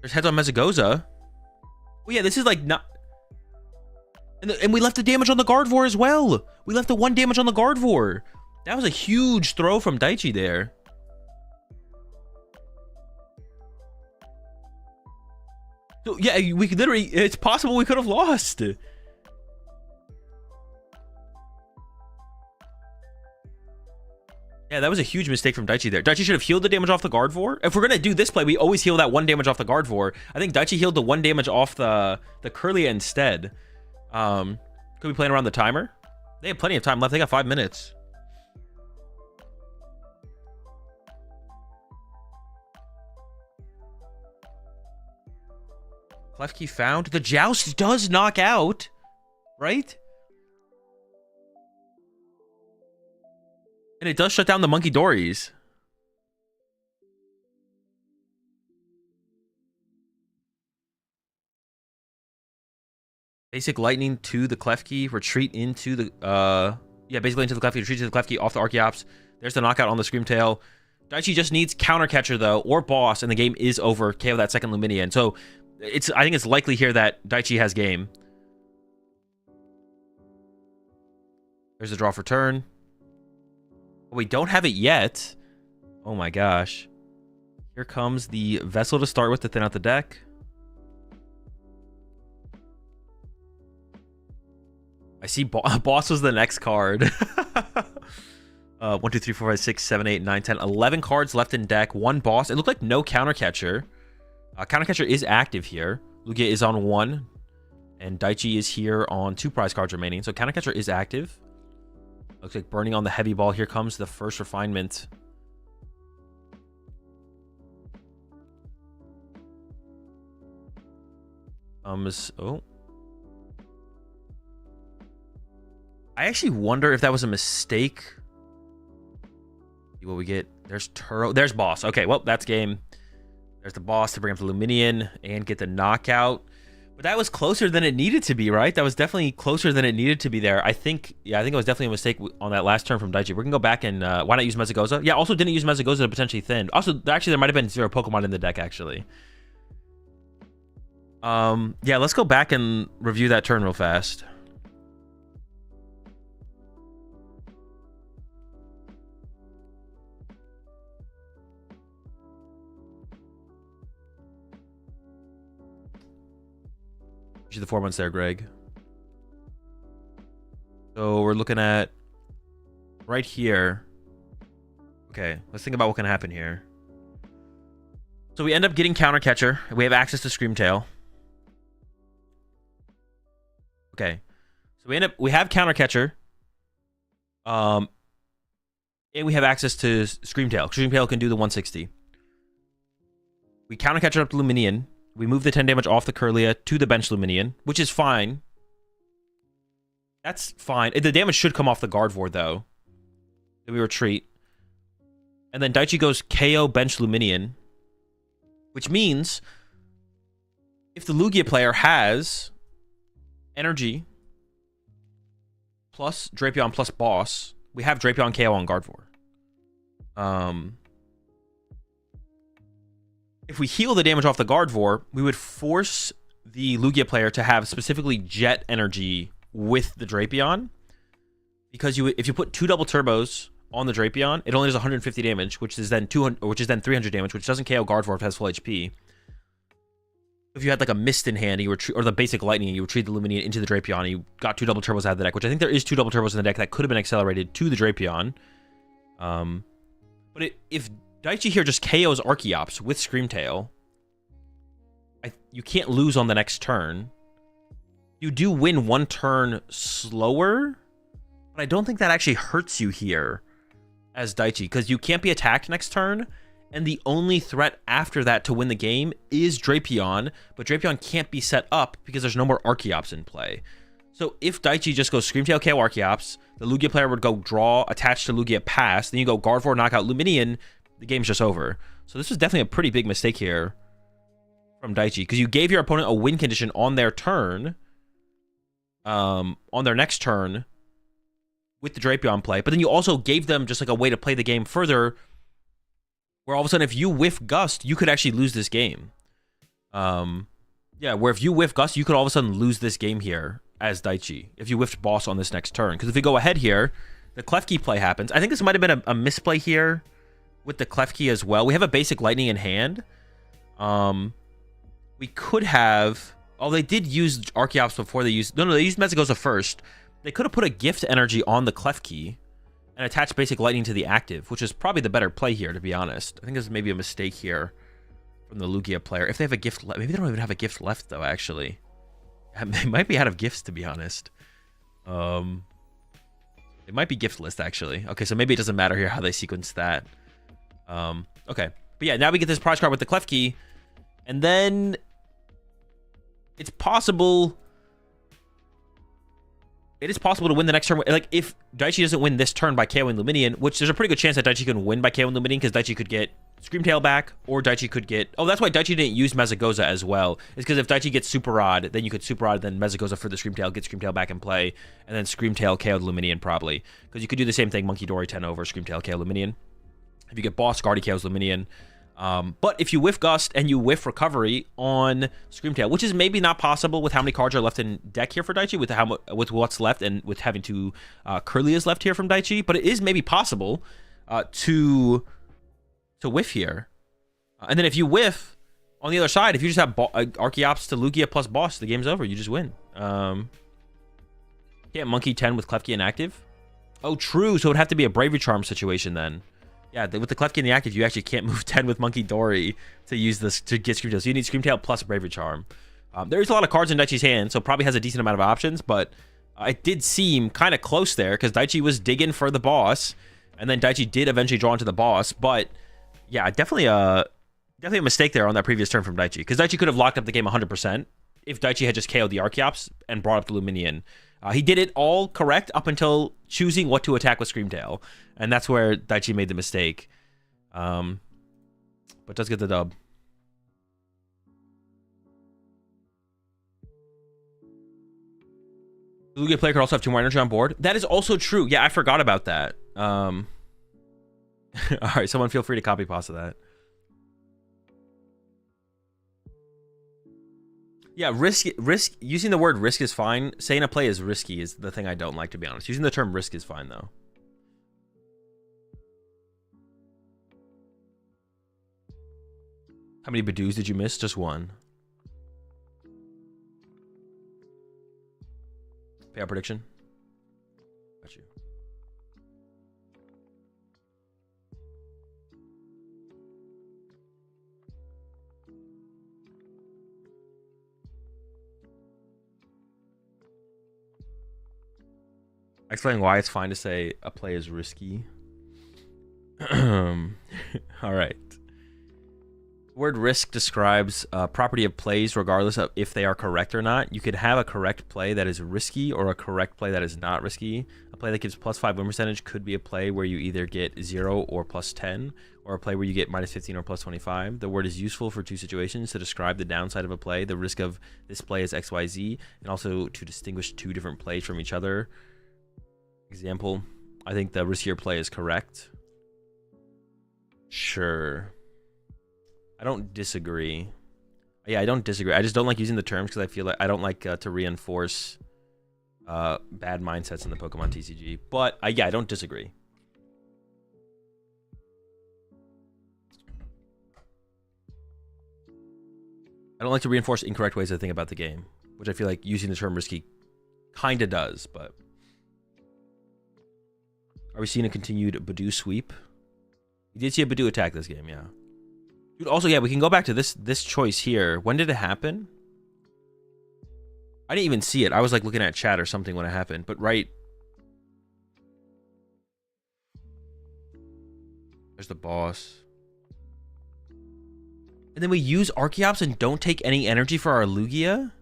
There's heads on Mesagoza. Well, yeah, this is like not... And we left the damage on the Gardevoir as well. We left the 1 damage on the Gardevoir. That was a huge throw from Daichi there. So, yeah, we could literally... It's possible we could have lost. Yeah, that was a huge mistake from Daichi there. Daichi should have healed the damage off the Gardevoir. If we're going to do this play, we always heal that 1 damage off the Gardevoir. I think Daichi healed the 1 damage off the Kirlia instead. Could we play around the timer? They have plenty of time left. They got 5 minutes. Klefki found. The Joust does knock out, right? And it does shut down the Monkey Dories. Basic Lightning to the Klefki. Retreat into the... Yeah, basically into the Klefki. Retreat to the Klefki off the Archeops. There's the knockout on the Screamtail. Daichi just needs Counter Catcher, though, or Boss, and the game is over. KO that second Luminian. So... I think it's likely here that Daichi has game. There's a draw for turn. We don't have it yet. Oh my gosh. Here comes the Vessel to start with to thin out the deck. I see Boss was the next card. 1, 2, 3, 4, 5, 6, 7, 8, 9, 10, 11 cards left in deck. 1 Boss. It looked like no Counter Catcher. Counter Catcher is active here. Lugia is on 1. And Daichi is here on 2 prize cards remaining. So Counter Catcher is active. Looks like burning on the heavy ball. Here comes the first refinement. Oh. I actually wonder if that was a mistake. See what we get. There's Turo. There's Boss. Okay, well, that's game. There's the Boss to bring up the Luminian and get the knockout. But that was closer than it needed to be, right? That was definitely closer than it needed to be there. I think it was definitely a mistake on that last turn from Daichi. We're going to go back and... why not use Mesagoza? Yeah, also didn't use Mesagoza to potentially thin. Also, actually, there might have been 0 Pokemon in the deck, actually. Yeah, let's go back and review that turn real fast. The 4 months there, Greg. So we're looking at right here. Okay, let's think about what can happen here. So we end up getting Counter Catcher. We have access to Screamtail. Okay, so we have Counter Catcher. And we have access to Screamtail. Screamtail can do the 160. We Counter Catcher up to Luminian. We move the 10 damage off the Kirlia to the bench Luminian, which is fine. That's fine. The damage should come off the Gardevoir, though. Then we retreat. And then Daichi goes KO bench Luminian, which means if the Lugia player has energy plus Drapion plus Boss, we have Drapion KO on Gardevoir. If we heal the damage off the Gardevoir, we would force the Lugia player to have specifically Jet energy with the Drapion. Because if you put 2 double turbos on the Drapion, it only does 150 damage, which is then 300 damage, which doesn't KO Gardevoir if it has full HP. if you had like a Mist in hand, and or the basic Lightning, and you retreat the Luminion into the Drapion, and you got 2 double turbos out of the deck, which I think there is 2 double turbos in the deck that could have been accelerated to the Drapion. But if Daichi here just KOs Archeops with Screamtail, you can't lose on the next turn. You do win 1 turn slower, but I don't think that actually hurts you here as Daichi, because you can't be attacked next turn, and the only threat after that to win the game is Drapion, but Drapion can't be set up because there's no more Archeops in play. So if Daichi just goes Screamtail, KO Archeops, the Lugia player would go draw, attach to Lugia, pass, then you go Gardevoir, knock out Luminion, the game's just over. So this was definitely a pretty big mistake here from Daichi, because you gave your opponent a win condition on their turn, on their next turn, with the Drapion play, but then you also gave them just like a way to play the game further, where all of a sudden if you whiff Gust, you could actually lose this game. Yeah, where if you whiff Gust, you could all of a sudden lose this game here as Daichi, if you whiffed Boss on this next turn. Because if we go ahead here, the Klefki play happens. I think this might have been a misplay here with the Klefki as well. We have a basic Lightning in hand. We could have... Oh, they did use Archeops before they used... No, they used Mezagoza first. They could have put a gift energy on the Klefki and attached basic Lightning to the active, which is probably the better play here, to be honest. I think there's maybe a mistake here from the Lugia player. If they have a gift left... Maybe they don't even have a gift left, though, actually. They might be out of gifts, to be honest. It might be giftless, actually. Okay, so maybe it doesn't matter here how they sequence that. Okay. But yeah, now we get this prize card with the Klefki. And then... It's possible... It is possible to win the next turn. Like, if Daichi doesn't win this turn by KOing Luminion, which there's a pretty good chance that Daichi can win by KOing Luminion, because Daichi could get Screamtail back, or Daichi could get... Oh, that's why Daichi didn't use Mezagoza as well. It's because if Daichi gets Super Rod, then you could Super Rod, then Mezagoza for the Screamtail, get Screamtail back in play, and then Screamtail KO'd Luminion, probably. Because you could do the same thing, Monkey Dory 10 over, Screamtail KO Luminion. If you get Boss, Guardy KOs Luminion. But if you whiff Gust and you whiff Recovery on Screamtail, which is maybe not possible with how many cards are left in deck here for Daichi, with what's left and with having 2 Curlias left here from Daichi, but it is maybe possible to whiff here. And then if you whiff on the other side, if you just have Archeops to Lugia plus Boss, the game's over. You just win. Can't Monkey 10 with Klefki inactive? Oh, true. So it would have to be a Bravery Charm situation then. Yeah, with the Klefki in the active, you actually can't move 10 with Monkey Dory to use this to get Screamtail. So you need Screamtail plus Bravery Charm. There's a lot of cards in Daichi's hand, so probably has a decent amount of options, but it did seem kind of close there, because Daichi was digging for the boss, and then Daichi did eventually draw into the boss, but yeah, definitely a mistake there on that previous turn from Daichi, because Daichi could have locked up the game 100% if Daichi had just KO'd the Archeops and brought up the Luminion. He did it all correct up until choosing what to attack with Screamtail. And that's where Daichi made the mistake. But does get the dub. The Lugia player could also have 2 more energy on board. That is also true. Yeah, I forgot about that. Alright, someone feel free to copy pasta that. Yeah, risk. Using the word risk is fine. Saying a play is risky is the thing I don't like, to be honest. Using the term risk is fine, though. How many Badoos did you miss? Just 1. Payout prediction? Got you. Explain why it's fine to say a play is risky. All right. Word risk describes a property of plays regardless of if they are correct or not. You could have a correct play that is risky or a correct play that is not risky. A play that gives +5 win percentage could be a play where you either get 0 or +10, or a play where you get -15 or +25. The word is useful for 2 situations: to describe the downside of a play, the risk of this play is XYZ, and also to distinguish 2 different plays from each other. Example, I think the riskier play is correct. Sure. I don't disagree. Yeah, I don't disagree. I just don't like using the terms because I feel like I don't like to reinforce bad mindsets in the Pokemon TCG. But yeah, I don't disagree. I don't like to reinforce incorrect ways to think about the game, which I feel like using the term risky kind of does, but... Are we seeing a continued Badoo sweep? We did see a Badoo attack this game, yeah. Dude, also, yeah, we can go back to this choice here. When did it happen? I didn't even see it. I was like looking at chat or something when it happened, but right... There's the boss. And then we use Archeops and don't take any energy for our Lugia?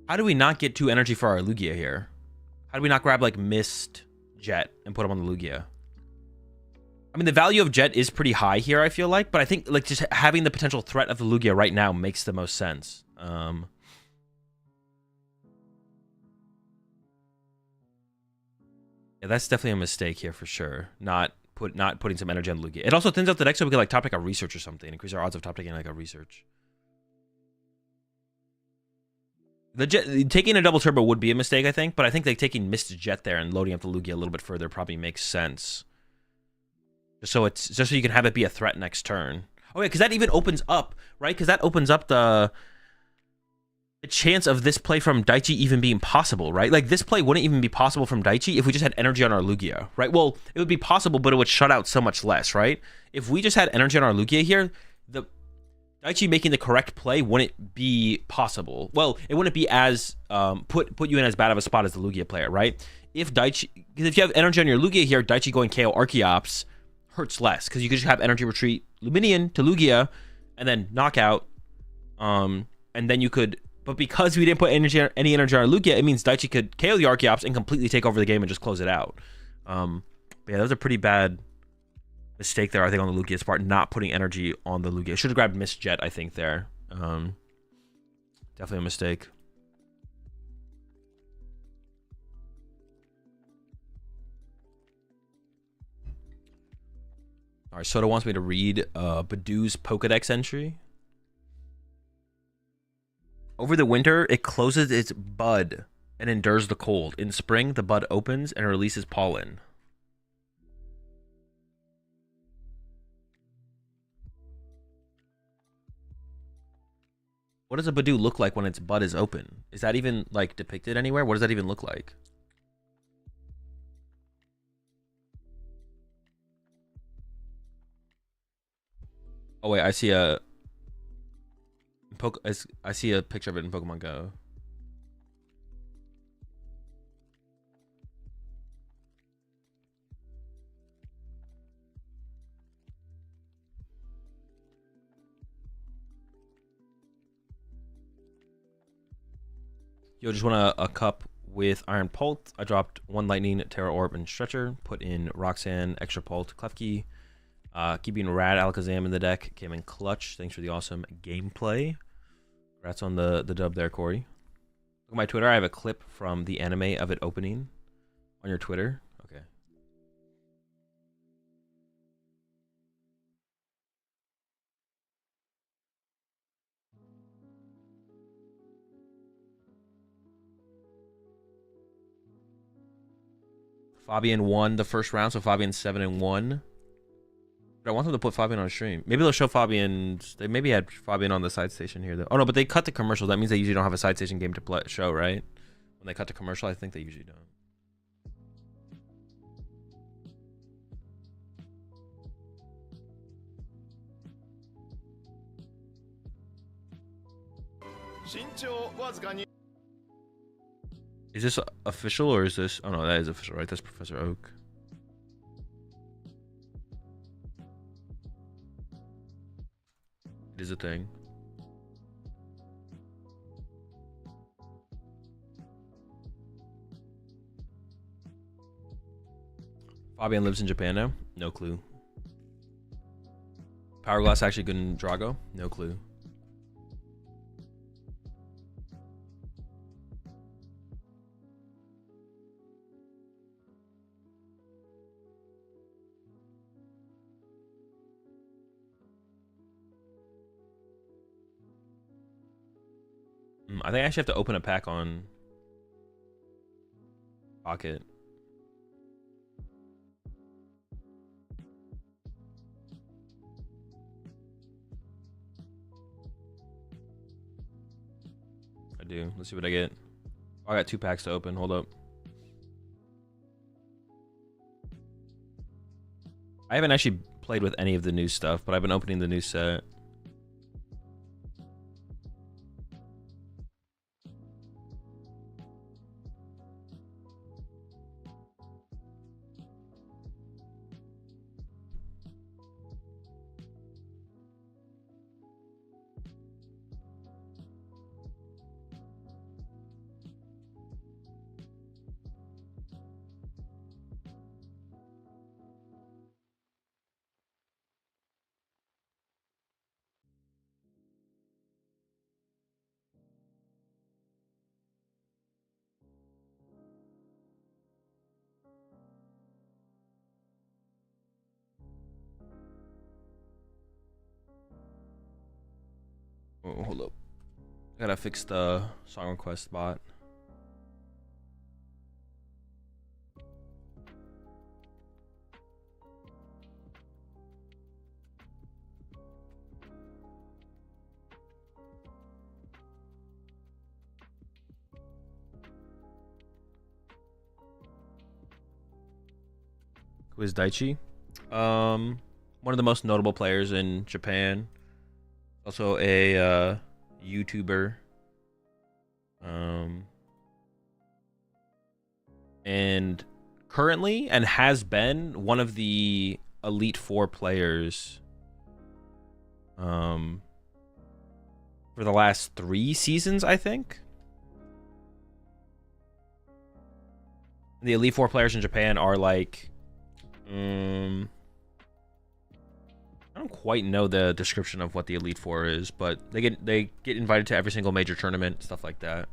How do we not get 2 energy for our Lugia here? How do we not grab, like, Mist, Jet, and put them on the Lugia? I mean, the value of Jet is pretty high here, I feel like, but I think, like, just having the potential threat of the Lugia right now makes the most sense. Yeah, that's definitely a mistake here for sure. Not putting some energy on the Lugia. It also thins out the deck so we can, like, top deck a research or something. Increase our odds of top decking, like, a research. The Jet, taking a double turbo would be a mistake, I think, but I think, like, taking Mist Jet there and loading up the Lugia a little bit further probably makes sense. Just so you can have it be a threat next turn. Oh yeah, because that even opens up, right? Because that opens up the chance of this play from Daichi even being possible, right? Like, this play wouldn't even be possible from Daichi if we just had energy on our Lugia, right? Well, it would be possible, but it would shut out so much less, right? If we just had energy on our Lugia here, the Daichi making the correct play wouldn't be possible. Well, it wouldn't be as put you in as bad of a spot as the Lugia player, right? If Daichi, because if you have energy on your Lugia here, Daichi going KO Archeops hurts less because you could just have energy retreat Luminion to Lugia and then knockout, and then you could. But because we didn't put any energy on our Lugia, it means Daichi could KO the Archeops and completely take over the game and just close it out. But yeah, that was a pretty bad mistake there, I think, on the Lugia's part, not putting energy on the Lugia. Should have grabbed Mist Jet, I think, there. Definitely a mistake. All right, Soda wants me to read Badoo's Pokedex entry. Over the winter, it closes its bud and endures the cold. In spring, the bud opens and releases pollen. What does a Badoo look like when its bud is open? Is that even, like, depicted anywhere? What does that even look like? Oh, wait, I see a picture of it in Pokemon Go. Yo, just want a cup with Iron Pult. I dropped 1 Lightning, Terra Orb, and Stretcher. Put in Roxanne, Extra Pult, Klefki. Keeping Rad Alakazam in the deck. Came in clutch. Thanks for the awesome gameplay. Congrats on the dub there, Corey. Look at my Twitter. I have a clip from the anime of it opening on your Twitter. Okay. Fabian won the first round, so Fabian's 7-1. But I want them to put Fabian on stream. Maybe they'll show Fabian. They maybe had Fabian on the side station here, though. Oh, no, but they cut the commercial. That means they usually don't have a side station game to show, right? When they cut the commercial, I think they usually don't. Is this official or is this... Oh, no, that is official, right? That's Professor Oak. It is a thing. Fabian lives in Japan now? No clue. Power Glass actually good in Drago? No clue. I think I actually have to open a pack on Pocket. do. Let's see what I get. Oh, I got 2 packs to open. Hold up. I haven't actually played with any of the new stuff, but I've been opening the new set. Oh, hold up. I gotta fix the song request bot. Who is Daichi? One of the most notable players in Japan. Also a YouTuber. And currently, and has been, one of the Elite Four players for the last 3 seasons, I think. The Elite Four players in Japan are like, I don't quite know the description of what the Elite Four is, but they get invited to every single major tournament, stuff like that.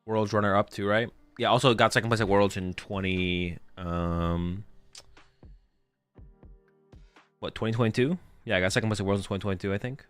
Worlds runner up too, right? Yeah, also got second place at Worlds in 2022? Yeah, I got second place at Worlds in 2022, I think.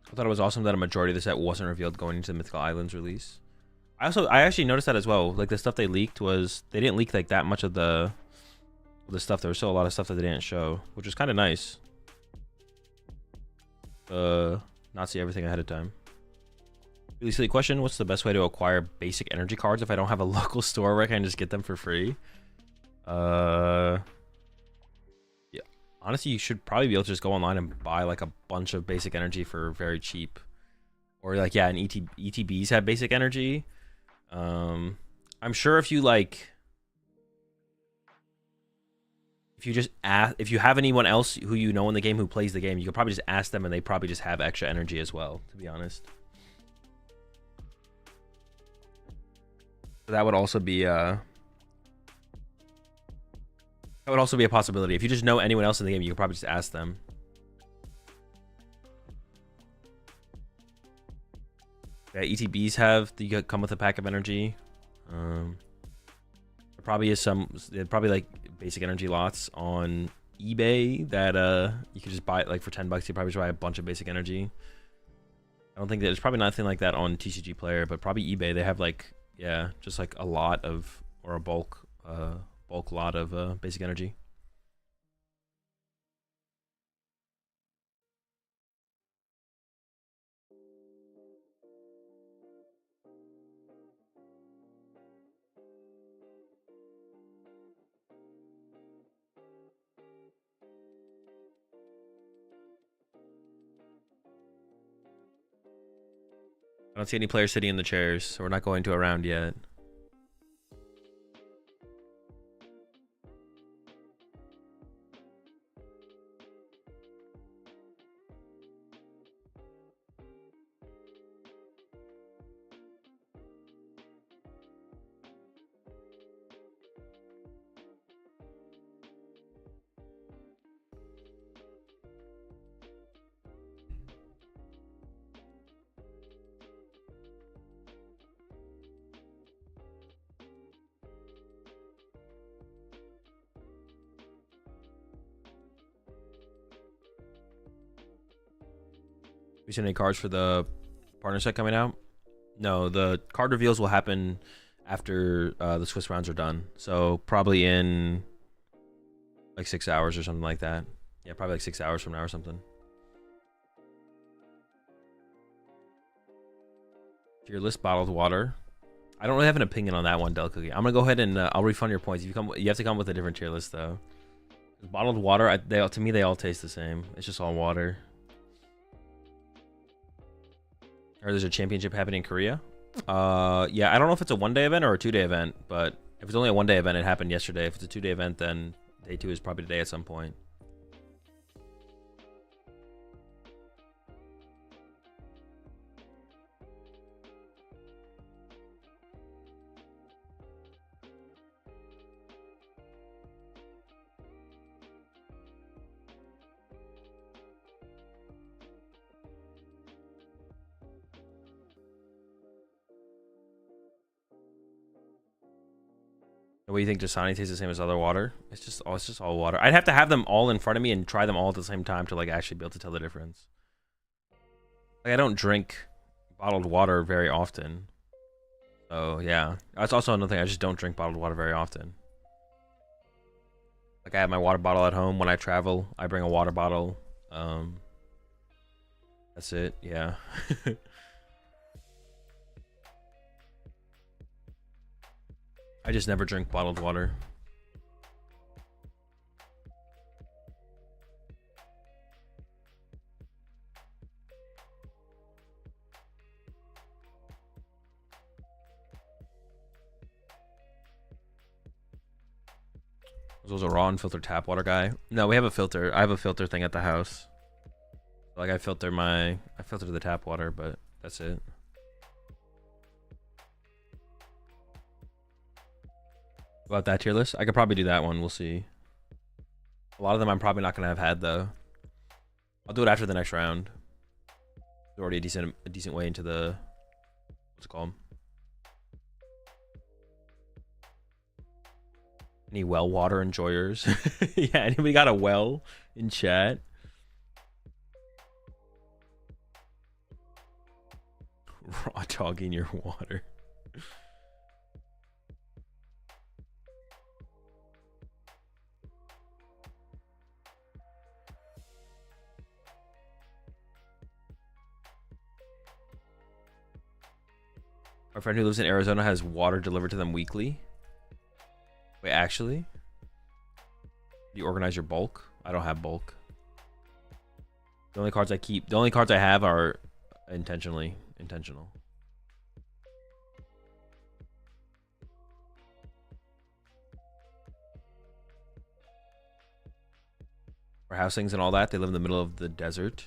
I thought it was awesome that a majority of the set wasn't revealed going into the Mythical Islands release. I actually noticed that as well. Like the stuff they leaked was, they didn't leak like that much of the stuff. There was still a lot of stuff that they didn't show, which was kind of nice. Not see everything ahead of time. Really silly question. What's the best way to acquire basic energy cards if I don't have a local store where I can just get them for free? Yeah. Honestly, you should probably be able to just go online and buy like a bunch of basic energy for very cheap. Or like, yeah, and ETBs have basic energy. I'm sure if you like, if you just ask, if you have anyone else who you know in the game who plays the game, you could probably just ask them and they probably just have extra energy as well, to be honest. So that would also be a possibility. If you just know anyone else in the game, you could probably just ask them. Yeah, ETBs you come with a pack of energy. There probably is probably like basic energy lots on eBay that you could just buy it like for $10. You probably just buy a bunch of basic energy. don't think there's probably nothing like that on TCG Player, but probably eBay. They have like, yeah, just like a lot of, or a bulk lot of basic energy. I don't see any players sitting in the chairs, so we're not going to a round yet. We seen any cards for the partner set coming out? No, the card reveals will happen after the Swiss rounds are done. So probably in like 6 hours or something like that. Yeah, probably like 6 hours from now or something. Tier list bottled water. I don't really have an opinion on that one, Del Cookie. I'm gonna go ahead and I'll refund your points. If you have to come with a different tier list though. Bottled water, to me they all taste the same. It's just all water. Or there's a championship happening in Korea. Yeah, I don't know if it's a 1-day event or a 2-day event, but if it's only a 1-day event, it happened yesterday. If it's a 2-day event, then day 2 is probably today at some point. What do you think? Dasani tastes the same as other water? It's just all water. I'd have to have them all in front of me and try them all at the same time to like actually be able to tell the difference. Like I don't drink bottled water very often. So yeah, that's also another thing. I just don't drink bottled water very often. Like I have my water bottle at home. When I travel, I bring a water bottle. That's it. Yeah. I just never drink bottled water. Was a raw unfiltered tap water guy. No, we have a filter. I have a filter thing at the house. Like I filter the tap water, but that's it. About that tier list, I could probably do that one. We'll see. A lot of them I'm probably not gonna have had though. I'll do it after the next round. It's already a decent way into the what's it called? Any well water enjoyers? Yeah, anybody got a well in chat? Raw dogging your water. My friend who lives in Arizona has water delivered to them weekly. Wait, actually? Do you organize your bulk? I don't have bulk. The only cards I have are intentional. For housings and all that, they live in the middle of the desert.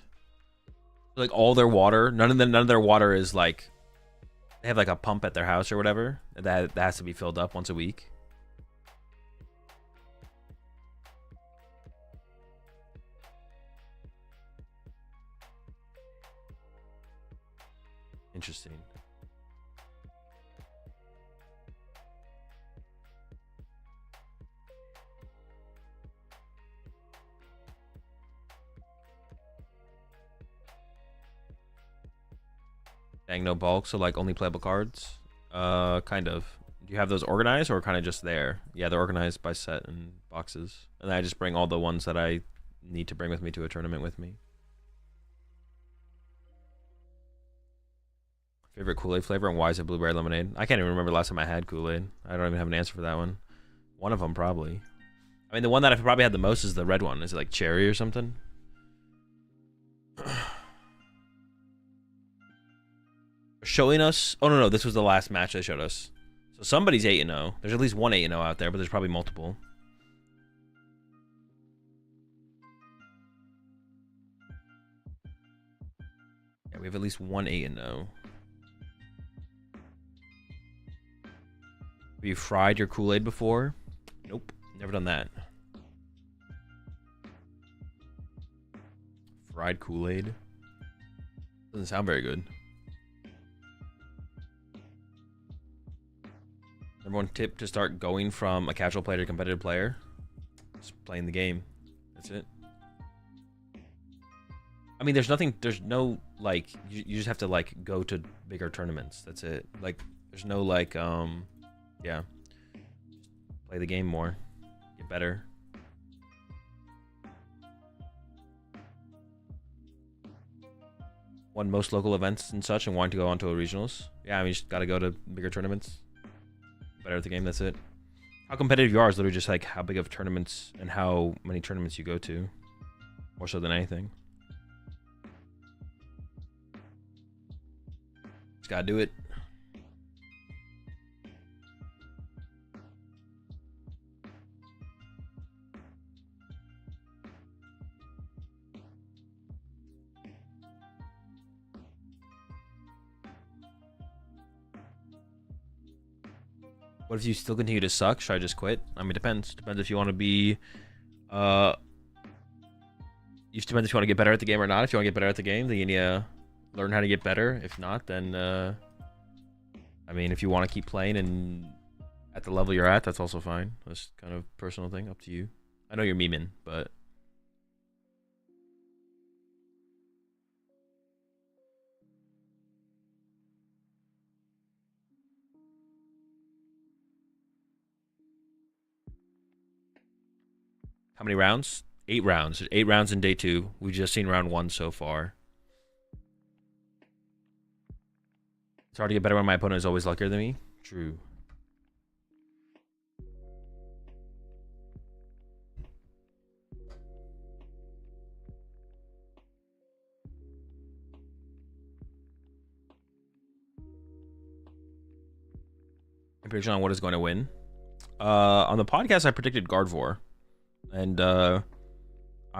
Like all their water, none of their water is like, they have like a pump at their house or whatever that has to be filled up once a week. Interesting. Dang, no bulk, so like only playable cards? Kind of. Do you have those organized or kind of just there? Yeah, they're organized by set and boxes. And then I just bring all the ones that I need to bring with me to a tournament with me. Favorite Kool-Aid flavor and why is it blueberry lemonade? I can't even remember the last time I had Kool-Aid. I don't even have an answer for that one. One of them probably. I mean, the one that I've probably had the most is the red one. Is it like cherry or something? Showing us. Oh no, this was the last match they showed us. So somebody's 8-0. There's at least one 8-0 out there, but there's probably multiple. Yeah, we have at least one 8-0. Have you fried your Kool-Aid before? Nope, never done that. Fried Kool-Aid? Doesn't sound very good. Number one tip to start going from a casual player to a competitive player? Just playing the game. That's it. I mean, there's no, like, you just have to, like, go to bigger tournaments. That's it. Like, there's no, like, yeah. Play the game more. Get better. Won most local events and such and wanting to go on to a regionals. Yeah, I mean, you just gotta go to bigger tournaments. Better at the game, that's it. How competitive you are is literally just like how big of tournaments and how many tournaments you go to. More so than anything. Just gotta do it. What if you still continue to suck? Should I just quit? I mean, it depends. Depends if you want to be, it depends if you want to get better at the game or not. If you want to get better at the game, then you need to learn how to get better. If not, then, I mean, if you want to keep playing and at the level you're at, that's also fine. That's kind of personal thing, up to you. I know you're memeing, but... How many rounds? 8 rounds. 8 rounds in day 2. We've just seen round 1 so far. It's hard to get better when my opponent is always luckier than me. True. Prediction on what is going to win. On the podcast, I predicted Gardevoir. And, I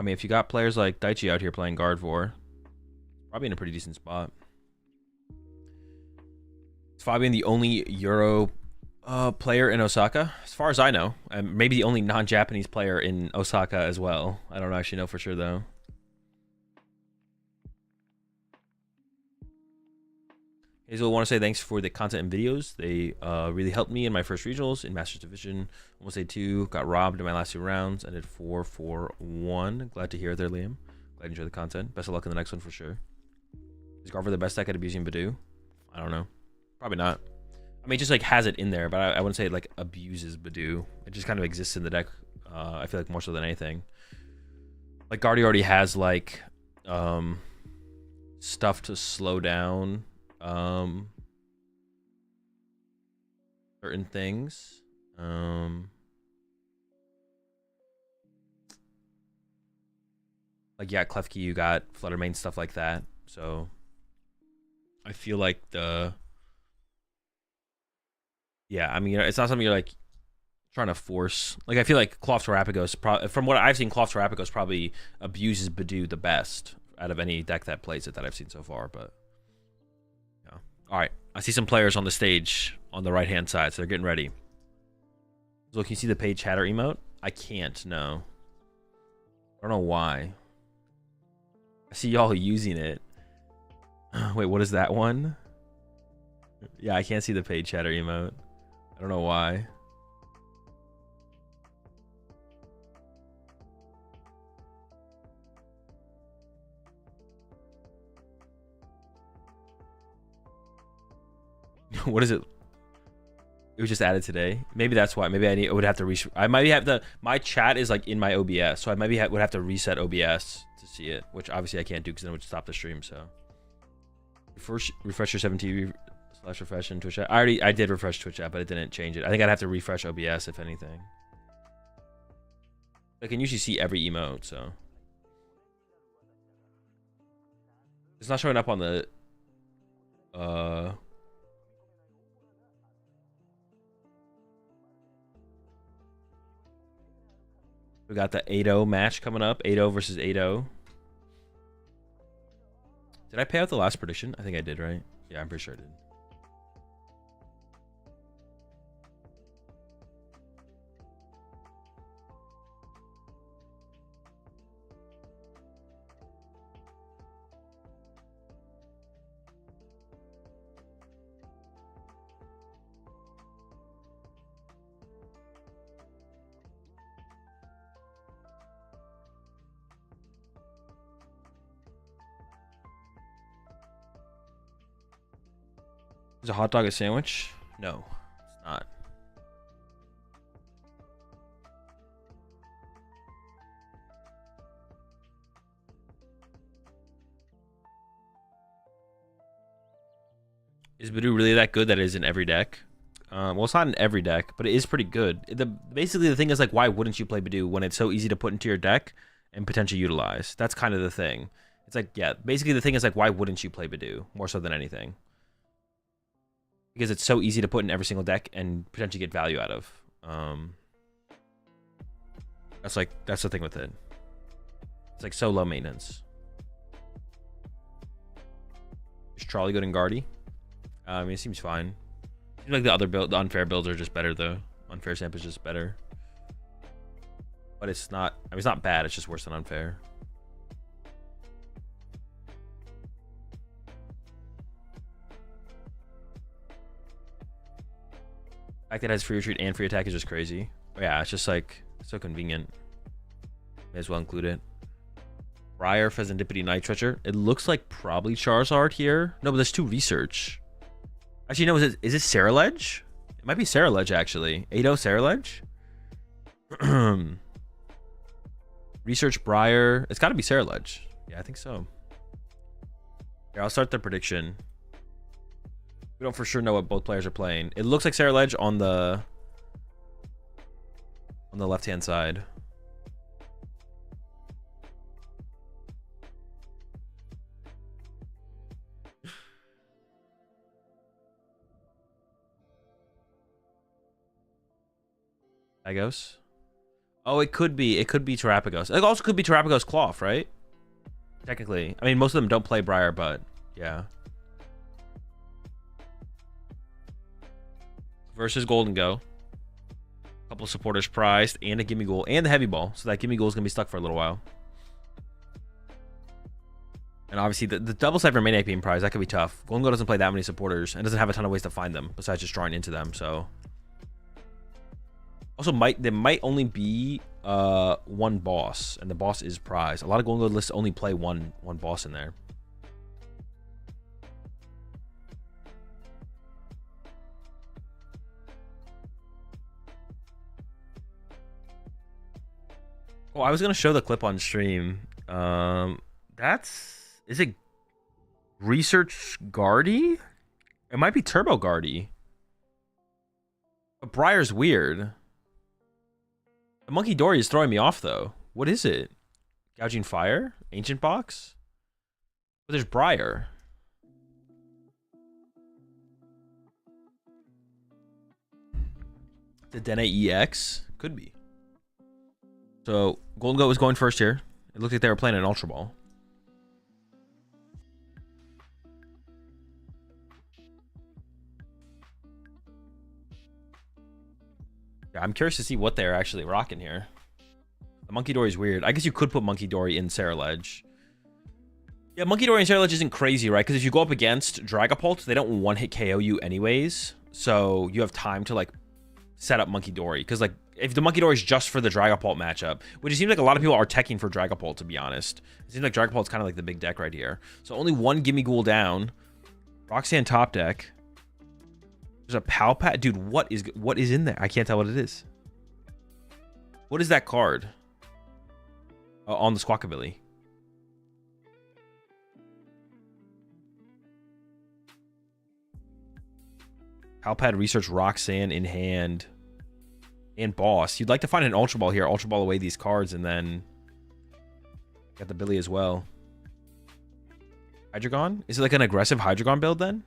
mean, if you got players like Daichi out here playing Gardevoir, probably in a pretty decent spot. Is Fabian the only Euro player in Osaka? As far as I know. And maybe the only non-Japanese player in Osaka as well. I don't actually know for sure, though. Hazel, I want to say thanks for the content and videos. They really helped me in my first regionals in Masters Division. Almost day 2. Got robbed in my last 2 rounds. Ended 4-4-1. Glad to hear it there, Liam. Glad you enjoyed the content. Best of luck in the next one for sure. Is Gardevoir the best deck at abusing Badoo? I don't know. Probably not. I mean, it just like has it in there, but I wouldn't say it like abuses Badoo. It just kind of exists in the deck. I feel like more so than anything. Like Guardy already has like stuff to slow down certain things. Like yeah, Klefki, you got Fluttermane, stuff like that. So I feel like yeah, I mean, it's not something you're like trying to force. Like I feel like Cloth Terrapagos, from what I've seen, Cloth Terrapagos probably abuses Badoo the best out of any deck that plays it that I've seen so far. But yeah, all right. I see some players on the stage on the right hand side, so they're getting ready. So can you see the paid chatter emote? I can't. No. I don't know why. I see y'all using it. Wait, what is that one? Yeah, I can't see the paid chatter emote. I don't know why. What is it? It was just added today. Maybe that's why. Maybe I would have to I might have to. My chat is like in my OBS, so I maybe would have to reset OBS to see it, which obviously I can't do because then it would stop the stream. So first refresh your 7TV/refresh in Twitch chat. I did refresh Twitch chat, but it didn't change it. I think I'd have to refresh OBS if anything. I can usually see every emote, so it's not showing up on the we got the 8-0 match coming up. 8-0 versus 8-0. Did I pay out the last prediction? I think I did, right? Yeah, I'm pretty sure I did. Is a hot dog a sandwich? No, it's not. Is Badoo really that good that it is in every deck? Well, it's not in every deck, but it is pretty good. Basically, the thing is, like, why wouldn't you play Badoo when it's so easy to put into your deck and potentially utilize? That's kind of the thing. It's like, yeah, basically the thing is, like, why wouldn't you play Badoo more so than anything? Because it's so easy to put in every single deck and potentially get value out of. That's the thing with it. It's like so low maintenance. Is Charlie good in Guardy? I mean, it seems fine. Seems like the other the unfair builds are just better though. Unfair Samp is just better. But it's not. I mean, it's not bad. It's just worse than unfair. The fact that it has free retreat and free attack is just crazy. Yeah, it's just like so convenient. May as well include it. Briar, Pheasantipity, Night Treacher. It looks like probably Charizard here. No, but there's 2 research. Actually, no, is it Saraledge? It might be Saraledge actually. 8-0 Saraledge. Research Briar. It's got to be Saraledge. Yeah, I think so. Here, I'll start the prediction. We don't for sure know what both players are playing. It looks like Saraledge on the left-hand side. Terapagos. Oh, it could be. It could be Terapagos. It also could be Terapagos Cloth, right? Technically. I mean, most of them don't play Briar, but yeah. Versus Golden Go. A couple of supporters prized and a Gimme Ghoul and the Heavy Ball. So that Gimme Ghoul is going to be stuck for a little while. And obviously the double Cypher Maniac being prized, that could be tough. Golden Go doesn't play that many supporters and doesn't have a ton of ways to find them besides just drawing into them. So also there might only be one boss, and the boss is prized. A lot of Golden Go lists only play one boss in there. Oh, I was gonna show the clip on stream. Is it Research Guardy? It might be Turbo Guardy. But Briar's weird. The Monkey Dory is throwing me off though. What is it? Gouging Fire? Ancient Box? But there's Briar. The Dene EX? Could be. So, Golden Goat was going first here. It looked like they were playing an Ultra Ball. Yeah, I'm curious to see what they're actually rocking here. The Monkey Dory is weird. I guess you could put Monkey Dory in Saraledge. Yeah, Monkey Dory and Saraledge isn't crazy, right? Because if you go up against Dragapult, they don't one-hit KO you anyways. So you have time to, like, set up Monkey Dory. Because, like, if the Monkey Dory is just for the Dragapult matchup, which it seems like a lot of people are teching for Dragapult, to be honest. It seems like Dragapult's kind of like the big deck right here. So only one Gimme Ghoul down. Roxanne top deck. There's a Palpat. Dude, what is in there? I can't tell what it is. What is that card? On the Squawkabilly. Palpad Research Roxanne in hand. And Boss. You'd like to find an Ultra Ball here. Ultra Ball away these cards and then... Got the Billy as well. Hydreigon? Is it like an aggressive Hydreigon build then?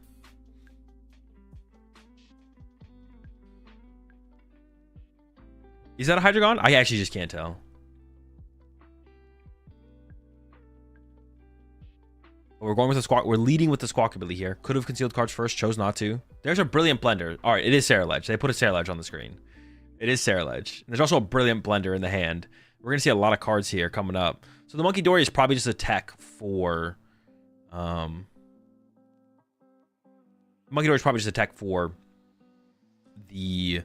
Is that a Hydreigon? I actually just can't tell. We're going with the Squawk. We're leading with the Squawkabilly here. Could have concealed cards first. Chose not to. There's a Brilliant Blender. All right, it is Ceruledge. They put a Ceruledge on the screen. It is Ceruledge. There's also a Brilliant Blender in the hand. We're going to see a lot of cards here coming up. So the Monkey Dory is probably just a tech for... Monkey Dory is probably just a tech for the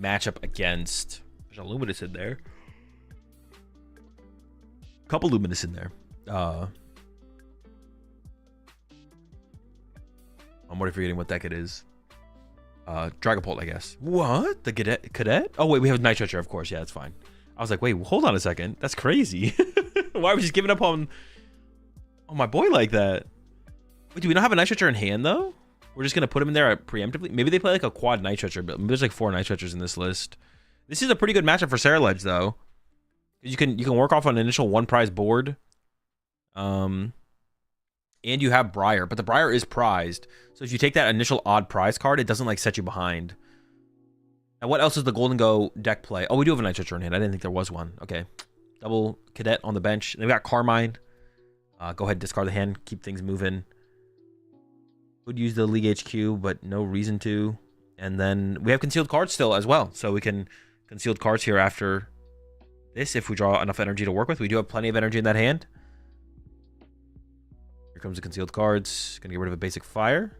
matchup against... There's a Luminous in there. A couple Luminous in there. I'm already forgetting what deck it is. Dragapult, I guess. What? The Cadet? Oh, wait, we have Nitrocher, of course. Yeah, that's fine. I was like, wait, hold on a second. That's crazy. Why are we just giving up on my boy like that? Wait, do we not have a Nitrocher in hand, though? We're just going to put him in there preemptively? Maybe they play like a quad Nitrocher, but there's like 4 Nitrochers in this list. This is a pretty good matchup for Ceruledge, though. You can work off an initial 1 prize board. And you have Briar, but the Briar is prized. So if you take that initial odd prize card, it doesn't like set you behind. Now, what else does the Golden Go deck play? Oh, we do have a Nitrocher in hand. I didn't think there was one. Okay. Double Cadet on the bench. And then we got Carmine. Go ahead, discard the hand. Keep things moving. Would use the League HQ, but no reason to. And then we have concealed cards still as well. So we can concealed cards here after this if we draw enough energy to work with. We do have plenty of energy in that hand. Here comes the concealed cards. Gonna get rid of a basic fire.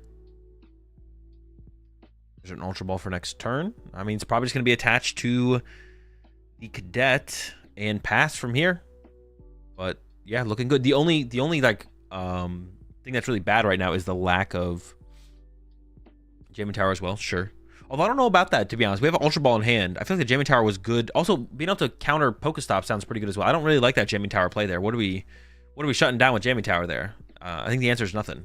There's an Ultra Ball for next turn. I mean, it's probably just gonna be attached to the Cadet and pass from here. But yeah, looking good. The only like thing that's really bad right now is the lack of Jamming Tower as well. Sure. Although I don't know about that, to be honest. We have an Ultra Ball in hand. I feel like the Jamming Tower was good. Also, being able to counter Pokestop sounds pretty good as well. I don't really like that Jamming Tower play there. What are we shutting down with Jamming Tower there? I think the answer is nothing.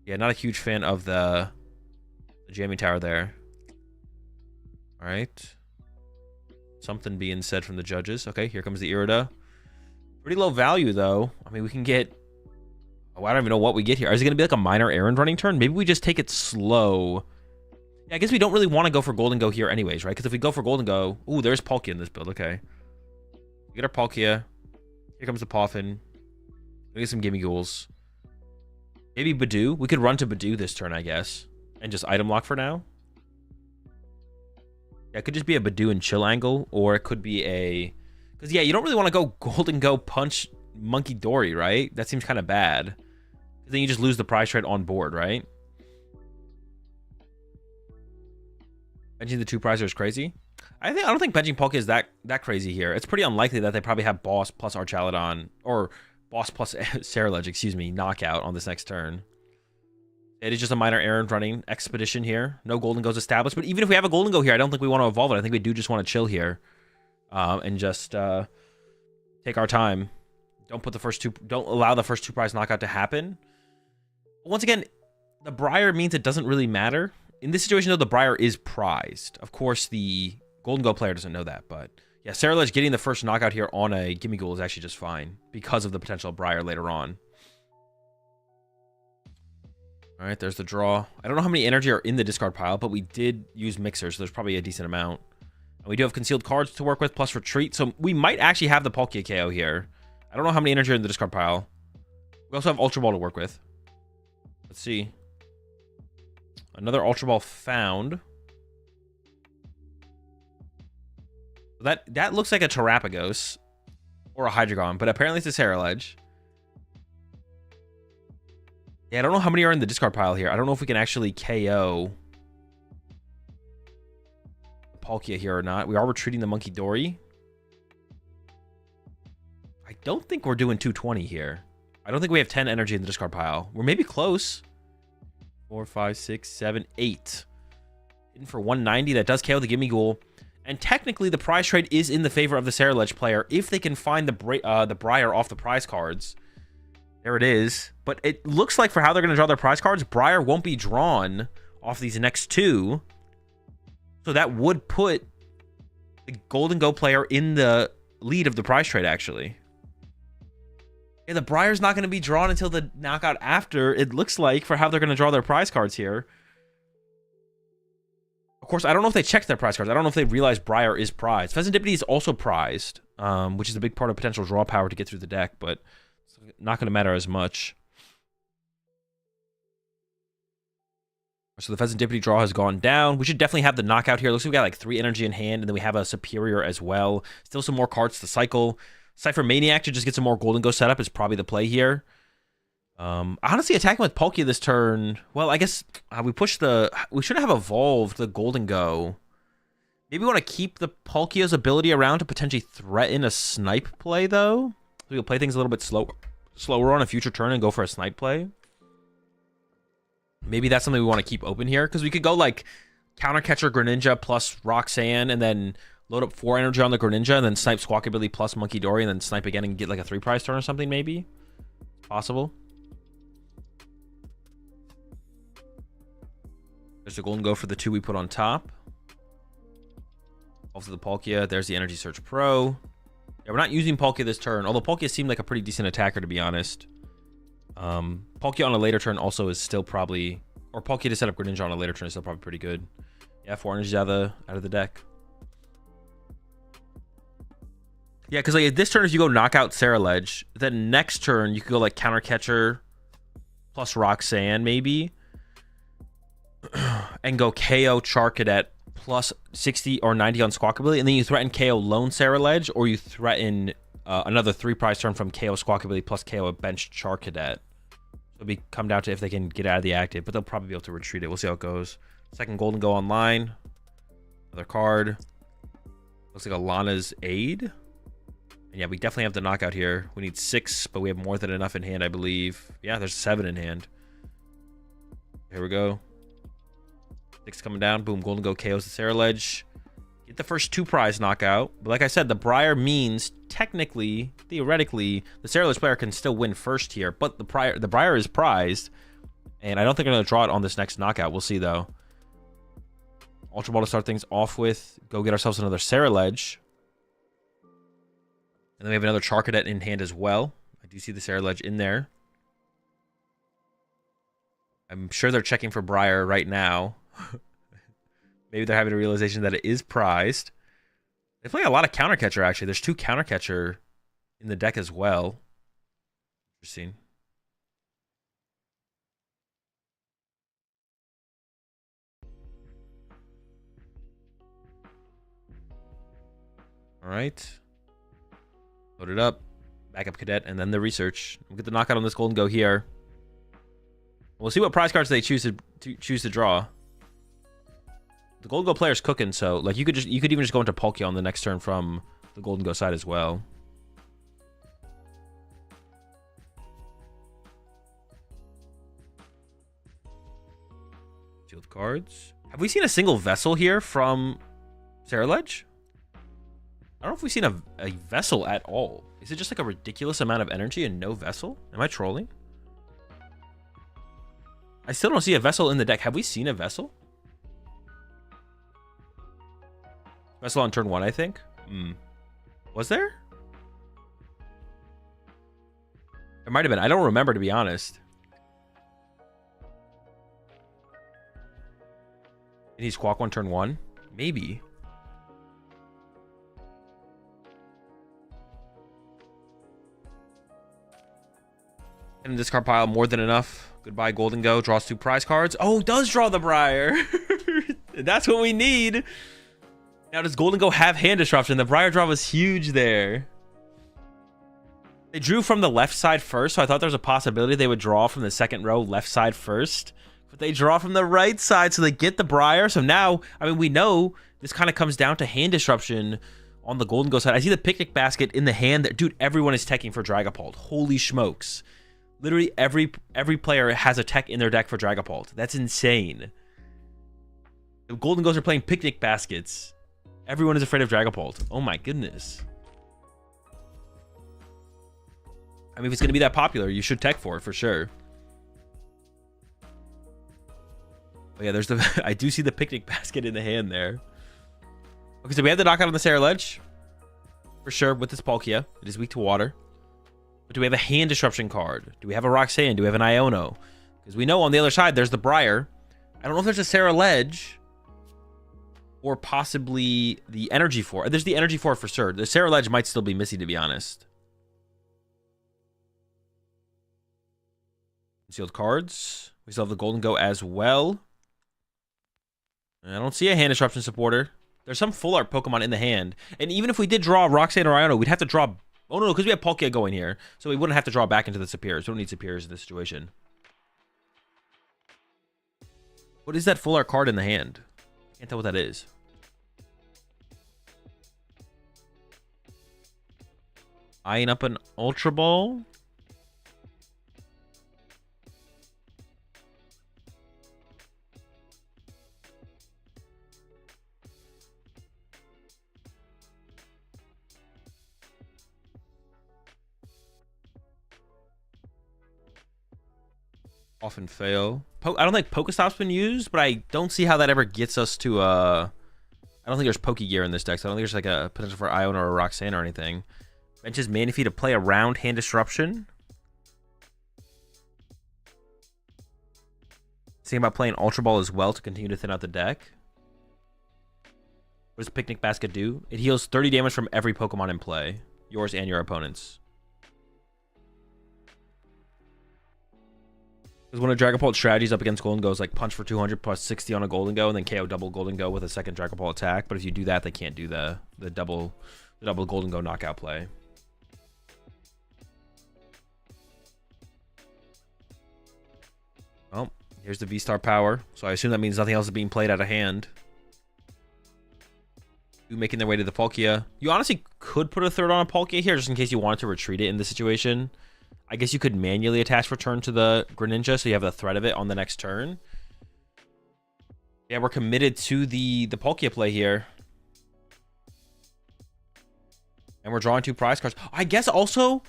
Yeah, not a huge fan of the Jamming Tower there. All right. Something being said from the judges. Okay, here comes the Irida. Pretty low value, though. I mean, we can get... Oh, I don't even know what we get here. Is it going to be like a minor errand running turn? Maybe we just take it slow. Yeah, I guess we don't really want to go for Golden Go here anyways, right? Because if we go for Golden Go... Ooh, there's Palkia in this build. Okay. We get our Palkia. Here comes the Poffin. We get some Gimme Ghouls. Maybe Badoo. We could run to Badoo this turn, I guess. And just item lock for now. Yeah, it could just be a Badoo and chill angle. Or it could be a... Because, yeah, you don't really want to go Golden Go punch Monkey Dory, right? That seems kind of bad. Then you just lose the prize trade on board, right? Benching the 2 prizer is crazy. I don't think benching Palkia is that crazy here. It's pretty unlikely that they probably have Boss plus Archaludon, or Boss plus Ceruledge, excuse me, knockout on this next turn. It is just a minor errand running expedition here. No Golden Go's established, but even if we have a Golden Go here, I don't think we want to evolve it. I think we do just want to chill here, and just take our time. Don't allow the first 2 prize knockout to happen. Once again, the Briar means it doesn't really matter. In this situation, though, the Briar is prized. Of course, the Golden Go player doesn't know that, but yeah, Ceruledge getting the first knockout here on a Gimme Ghoul is actually just fine because of the potential Briar later on. All right, there's the draw. I don't know how many energy are in the discard pile, but we did use Mixer, so there's probably a decent amount. And we do have concealed cards to work with, plus Retreat, so we might actually have the Palkia KO here. I don't know how many energy are in the discard pile. We also have Ultra Ball to work with. Let's see. Another Ultra Ball found. That looks like a Terapagos or a Hydreigon, but apparently it's a Ceruledge. Yeah, I don't know how many are in the discard pile here. I don't know if we can actually KO Palkia here or not. We are retreating the Monkey Dory. I don't think we're doing 220 here. I don't think we have 10 energy in the discard pile. We're maybe close. 4, 5, 6, 7, 8. In for 190. That does KO the Gimme Ghoul. And technically, the prize trade is in the favor of the Ceruledge player if they can find the Briar off the prize cards. There it is. But it looks like for how they're going to draw their prize cards, Briar won't be drawn off these next two. So that would put the Golden Go player in the lead of the prize trade, actually. Yeah, the Briar's not going to be drawn until the knockout after, it looks like, for how they're going to draw their prize cards here. Of course, I don't know if they checked their prize cards. I don't know if they realized Briar is prized. Pheasantipity is also prized, which is a big part of potential draw power to get through the deck, but it's not going to matter as much. So the Pheasantipity draw has gone down. We should definitely have the knockout here. Looks like we got like 3 energy in hand, and then we have a Superior as well. Still some more cards to cycle. Cypher Maniac to just get some more Golden Go setup is probably the play here. Honestly, attacking with Palkia this turn, well, I guess we should have evolved the Golden Go. Maybe we want to keep the Palkia's ability around to potentially threaten a snipe play, though. So we'll play things a little bit slower on a future turn and go for a snipe play. Maybe that's something we want to keep open here, because we could go like Countercatcher Greninja plus Roxanne, and then load up 4 energy on the Greninja, and then snipe Squawkabilly plus Monkey Dory, and then snipe again and get like a 3 prize turn or something, maybe. Possible. There's the Golden Go for the 2 we put on top. Also the Palkia. There's the Energy Search Pro. Yeah, we're not using Palkia this turn, although Palkia seemed like a pretty decent attacker, to be honest. Palkia on a later turn also is still probably... Or Palkia to set up Greninja on a later turn is still probably pretty good. Yeah, 4 energies out of the deck. Yeah, because like this turn, if you go knockout Ceruledge, then next turn you could go like Countercatcher plus Roxanne, maybe. And go KO Charcadet plus 60 or 90 on Squawkabilly, and then you threaten KO Lone Ceruledge, or you threaten another 3 prize turn from KO Squawkabilly plus KO a benched Charcadet. So it'll come down to if they can get out of the active, but they'll probably be able to retreat it. We'll see how it goes. Second Golden Go online. Another card. Looks like Alana's Aid. And yeah, we definitely have the knockout here. We need 6, but we have more than enough in hand, I believe. Yeah, there's 7 in hand. Here we go. 6 coming down. Boom. Golden Go KOs the Ceruledge. Get the first 2 prize knockout. But like I said, the Briar means technically, theoretically, the Ceruledge player can still win first here. But the Briar is prized. And I don't think I'm going to draw it on this next knockout. We'll see, though. Ultra Ball to start things off with. Go get ourselves another Ceruledge. And then we have another Charcadet in hand as well. I do see the Ceruledge in there. I'm sure they're checking for Briar right now. Maybe they're having a realization that it is prized. They play a lot of Countercatcher, actually. There's 2 Countercatcher in the deck as well. Interesting. All right. Load it up. Backup Cadet, and then the research. We'll get the knockout on this Golden Go here. We'll see what prize cards they choose to draw. The Golden Go player's cooking, so like you could even just go into Palkia on the next turn from the Golden Go side as well. Sealed cards. Have we seen a single vessel here from Ceruledge? I don't know if we've seen a vessel at all. Is it just like a ridiculous amount of energy and no vessel? Am I trolling? I still don't see a vessel in the deck. Have we seen a vessel? Vessel on turn 1, I think. Was there? There might have been. I don't remember, to be honest. Did he squawk on turn 1? Maybe. And discard pile, more than enough. Goodbye, Golden Go. Draws 2 prize cards. Oh, does draw the Briar. That's what we need. Now, does Golden Go have hand disruption? The Briar draw was huge there. They drew from the left side first, so I thought there was a possibility they would draw from the second row left side first. But they draw from the right side, so they get the Briar. So now, I mean, we know this kind of comes down to hand disruption on the Golden Go side. I see the picnic basket in the hand. Dude, everyone is teching for Dragapult. Holy smokes. Literally every player has a tech in their deck for Dragapult. That's insane. The Golden Ghosts are playing picnic baskets. Everyone is afraid of Dragapult. Oh my goodness. I mean, if it's going to be that popular, you should tech for it for sure. Oh yeah, there's the... I do see the picnic basket in the hand there. Okay, so we have the knockout on the Sarah Ledge. For sure, with this Palkia. It is weak to water. But do we have a hand disruption card? Do we have a Roxanne? Do we have an Iono? Because we know on the other side, there's the Briar. I don't know if there's a Sarah Ledge. Or possibly the Energy Force. There's the Energy Force for sure. The Sarah Ledge might still be missing, to be honest. Concealed cards. We still have the Golden Go as well. I don't see a hand disruption supporter. There's some full art Pokemon in the hand. And even if we did draw Roxanne or Iono, we'd have to draw... Oh, no, because we have Palkia going here. So we wouldn't have to draw back into the Superiors. We don't need Superiors in this situation. What is that full art card in the hand? Can't tell what that is. Eyeing up an Ultra Ball. Often fail. I don't think Pokestop's been used, but I don't see how that ever gets us to I don't think there's Poke Gear in this deck, so I don't think there's like a potential for Ion or a Roxanne or anything. Benches Manaphy to play around Hand Disruption. Thinking about playing Ultra Ball as well to continue to thin out the deck. What does Picnic Basket do? It heals 30 damage from every Pokemon in play. Yours and your opponent's. Because one of Dragapult's strategies up against Golden Go is like punch for 200 plus 60 on a Golden Go and then KO double Golden Go with a second Dragapult attack. But if you do that, they can't do the double Golden Go knockout play. Well, here's the V-Star power. So I assume that means nothing else is being played out of hand. You making their way to the Palkia. You honestly could put a third on a Palkia here just in case you wanted to retreat it in this situation. I guess you could manually attach return to the Greninja so you have the threat of it on the next turn. Yeah, we're committed to the Palkia play here. And we're drawing 2 prize cards. I guess also,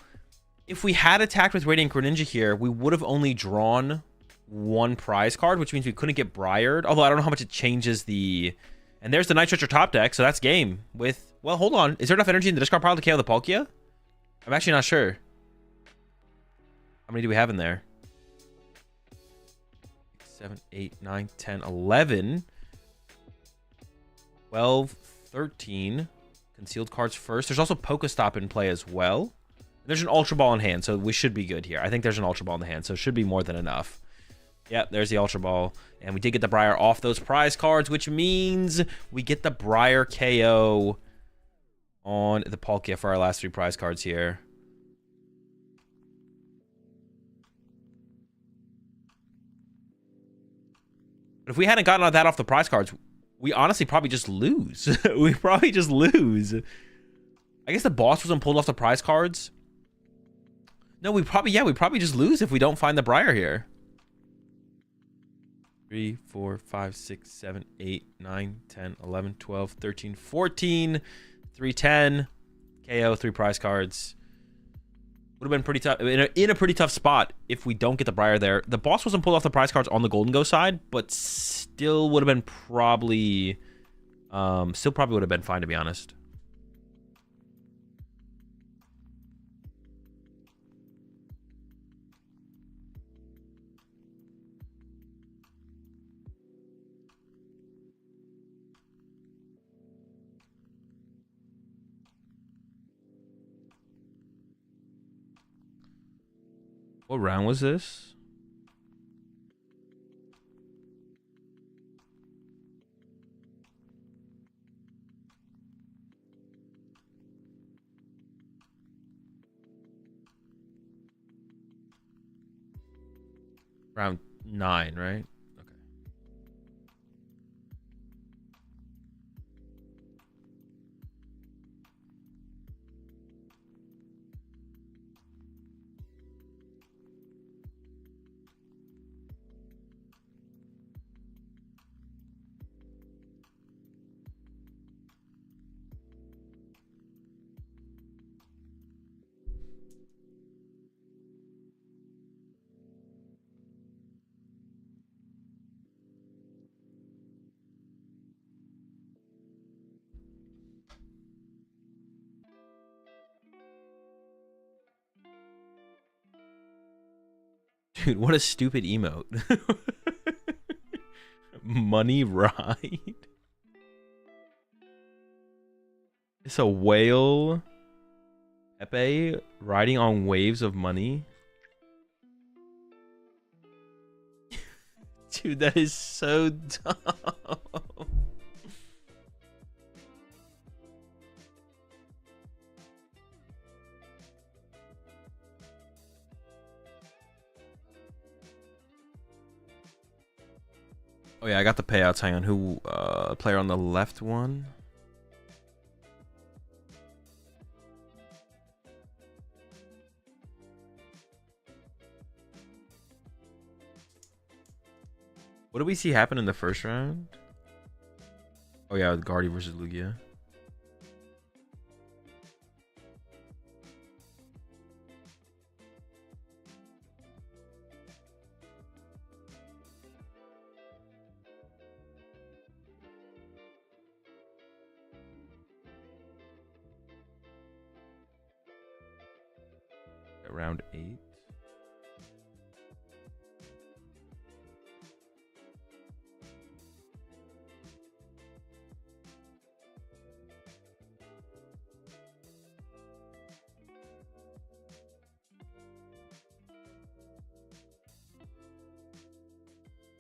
if we had attacked with Radiant Greninja here, we would have only drawn 1 prize card, which means we couldn't get Briared. Although I don't know how much it changes the... And there's the Night Stretcher top deck, so that's game. With... Well, hold on. Is there enough energy in the discard pile to KO the Palkia? I'm actually not sure. How many do we have in there? 7, 8, 9, 10, 11. 12, 13. Concealed cards first. There's also Pokestop in play as well. There's an Ultra Ball in hand, so we should be good here. I think there's an Ultra Ball in the hand, so it should be more than enough. Yeah, there's the Ultra Ball. And we did get the Briar off those prize cards, which means we get the Briar KO on the Palkia for our last 3 prize cards here. But if we hadn't gotten that off the prize cards, we honestly probably just lose. We probably just lose. I guess the boss wasn't pulled off the prize cards. No, we probably just lose if we don't find the Briar here. 3, 4, 5, 6, 7, 8, 9, 10, 11, 12, 13, 14, 3, 10. KO, 3 prize cards. Would have been pretty tough in a pretty tough spot if we don't get the Briar there. The boss wasn't pulled off the prize cards on the Golden Go side, but still would have been probably would have been fine, to be honest. What round was this? Round 9, right? Okay. Dude, what a stupid emote. Money ride. It's a whale. Pepe riding on waves of money. Dude, that is so dumb. Oh yeah, I got the payouts. Hang on, who player on the left one? What did we see happen in the first round? Oh yeah, Guardy versus Lugia. Round 8.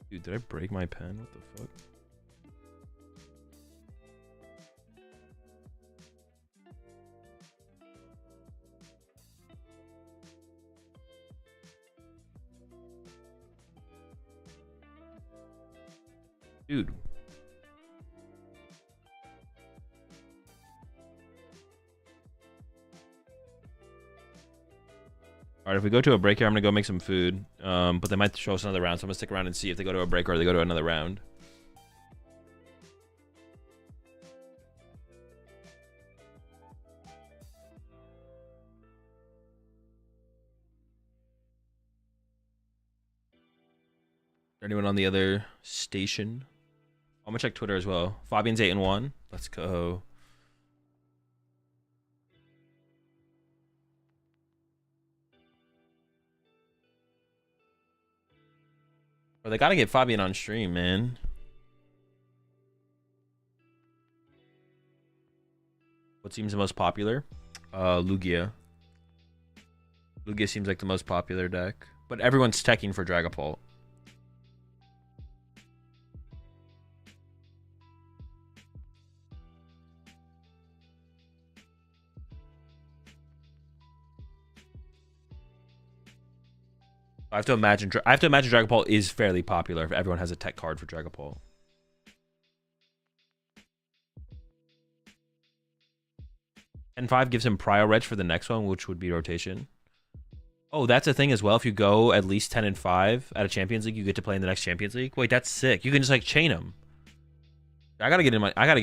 Dude, did I break my pen? What the fuck? Dude. Alright, if we go to a break here, I'm gonna go make some food. But they might show us another round, so I'm gonna stick around and see if they go to a break or they go to another round. Anyone on the other station? I'm gonna check Twitter as well. Fabian's 8-1. Let's go. Bro, they gotta get Fabian on stream, man. What seems the most popular? Lugia. Lugia seems like the most popular deck. But everyone's teching for Dragapult. I have to imagine Dragapult is fairly popular if everyone has a tech card for Dragapult. And 5 gives him Prio Reg for the next one, which would be rotation. Oh, that's a thing as well. If you go at least 10 and 5 at a Champions League, you get to play in the next Champions League. Wait, that's sick. You can just like chain them. I gotta get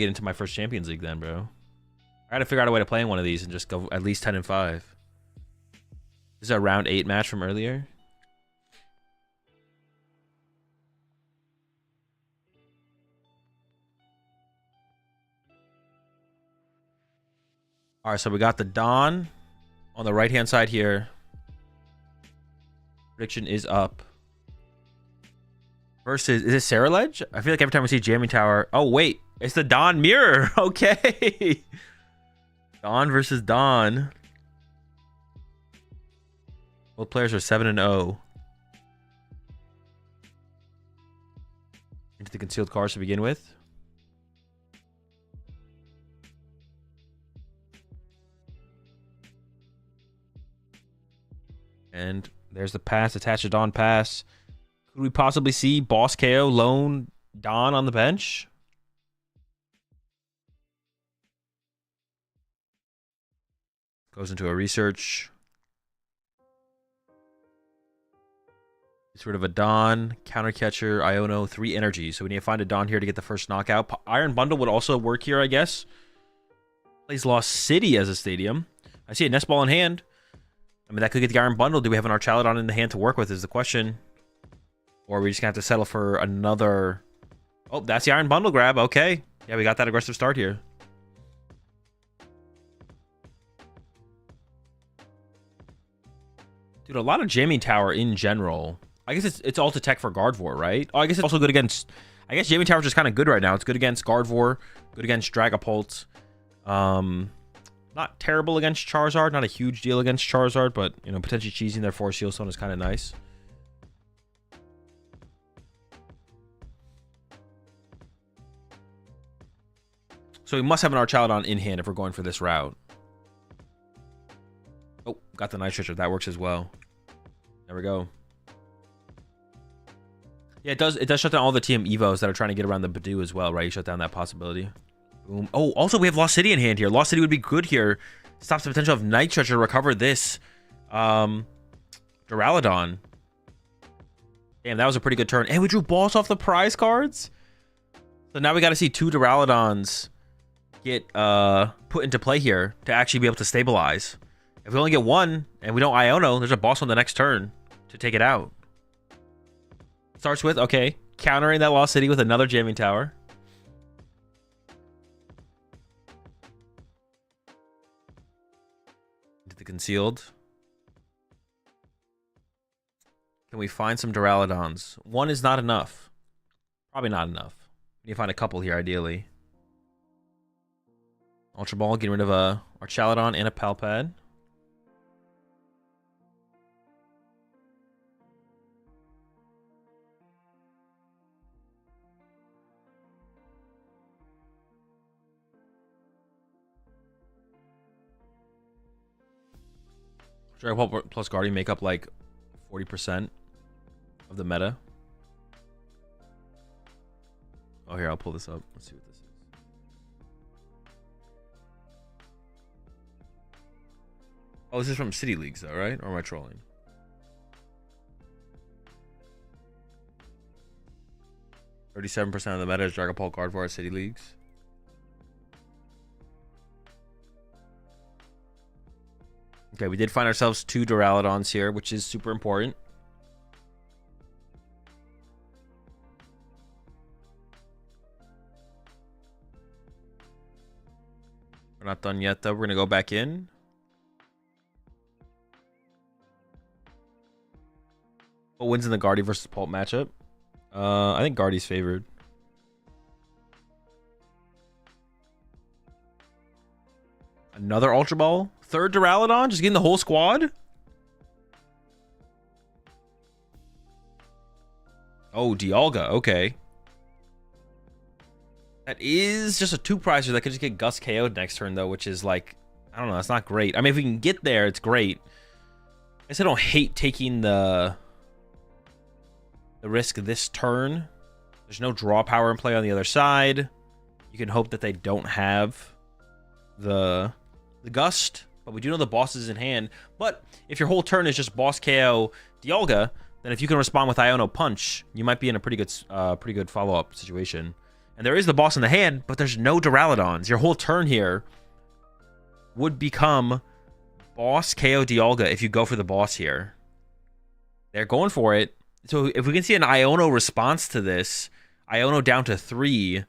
into my first Champions League then, bro. I gotta figure out a way to play in one of these and just go at least 10 and 5. This is a round 8 match from earlier. All right, so we got the Dawn on the right-hand side here. Prediction is up. Versus, is it Sarah Ledge? I feel like every time we see Jamming Tower. Oh, wait. It's the Dawn Mirror. Okay. Dawn versus Dawn. Both players are 7-0. Into the concealed cards to begin with. And there's the pass, attach a Dawn pass. Could we possibly see Boss KO lone Dawn on the bench? Goes into a research. It's sort of a Dawn, counter catcher, Iono, 3 energy. So we need to find a Dawn here to get the first knockout. Iron Bundle would also work here, I guess. Plays Lost City as a stadium. I see a Nest Ball in hand. I mean, that could get the Iron Bundle. Do we have an Archaladon in the hand to work with is the question. Or are we just going to have to settle for another... Oh, that's the Iron Bundle grab. Okay. Yeah, we got that aggressive start here. Dude, a lot of Jamming Tower in general. I guess it's alt attack for Gardevoir, right? Oh, I guess it's also good against... I guess Jamming Tower's just kind of good right now. It's good against Gardevoir, good against Dragapult. Not terrible against Charizard. Not a huge deal against Charizard, but, you know, potentially cheesing their Force Heal Stone is kind of nice. So we must have an Archaludon in hand if we're going for this route. Oh, got the Night Stretcher. That works as well. There we go. Yeah, it does shut down all the TM Evos that are trying to get around the Badoo as well, right? You shut down that possibility. Boom. Oh, also we have Lost City in hand here. Lost City would be good here. Stops the potential of Night Stretcher to recover this Duraludon. Damn, that was a pretty good turn. And we drew Boss off the prize cards. So now we got to see 2 Duraludons get put into play here to actually be able to stabilize. If we only get 1 and we don't Iono, there's a Boss on the next turn to take it out. Starts with, okay, countering that Lost City with another Jamming Tower. Into the Concealed. Can we find some Duraludons? 1 is not enough. Probably not enough. We need to find a couple here, ideally. Ultra Ball, getting rid of a Archaludon and a Palpad. Dragon Ball plus Guardian make up like 40% of the meta. Oh, here, I'll pull this up. Let's see what this is. Oh, this is from City Leagues, though, right? Or am I trolling? %37% of the meta is Dragon Ball Gardevoir at City Leagues. Okay, we did find ourselves 2 Duraludons here, which is super important. We're not done yet, though. We're going to go back in. What wins in the Guardy versus Pulp matchup? I think Guardy's favored. Another Ultra Ball? 3rd Duraludon? Just getting the whole squad? Oh, Dialga. Okay. That is just a 2-prizer that could just get Gus KO'd next turn, though, which is like... I don't know. That's not great. I mean, if we can get there, it's great. I guess I don't hate taking the risk this turn. There's no draw power in play on the other side. You can hope that they don't have the Gust, but we do know the boss is in hand. But if your whole turn is just boss KO Dialga, then if you can respond with Iono Punch, you might be in a pretty good follow-up situation. And there is the boss in the hand, but there's no Duraludons. Your whole turn here would become boss KO Dialga if you go for the boss here. They're going for it. So if we can see an Iono response to this, Iono down to 3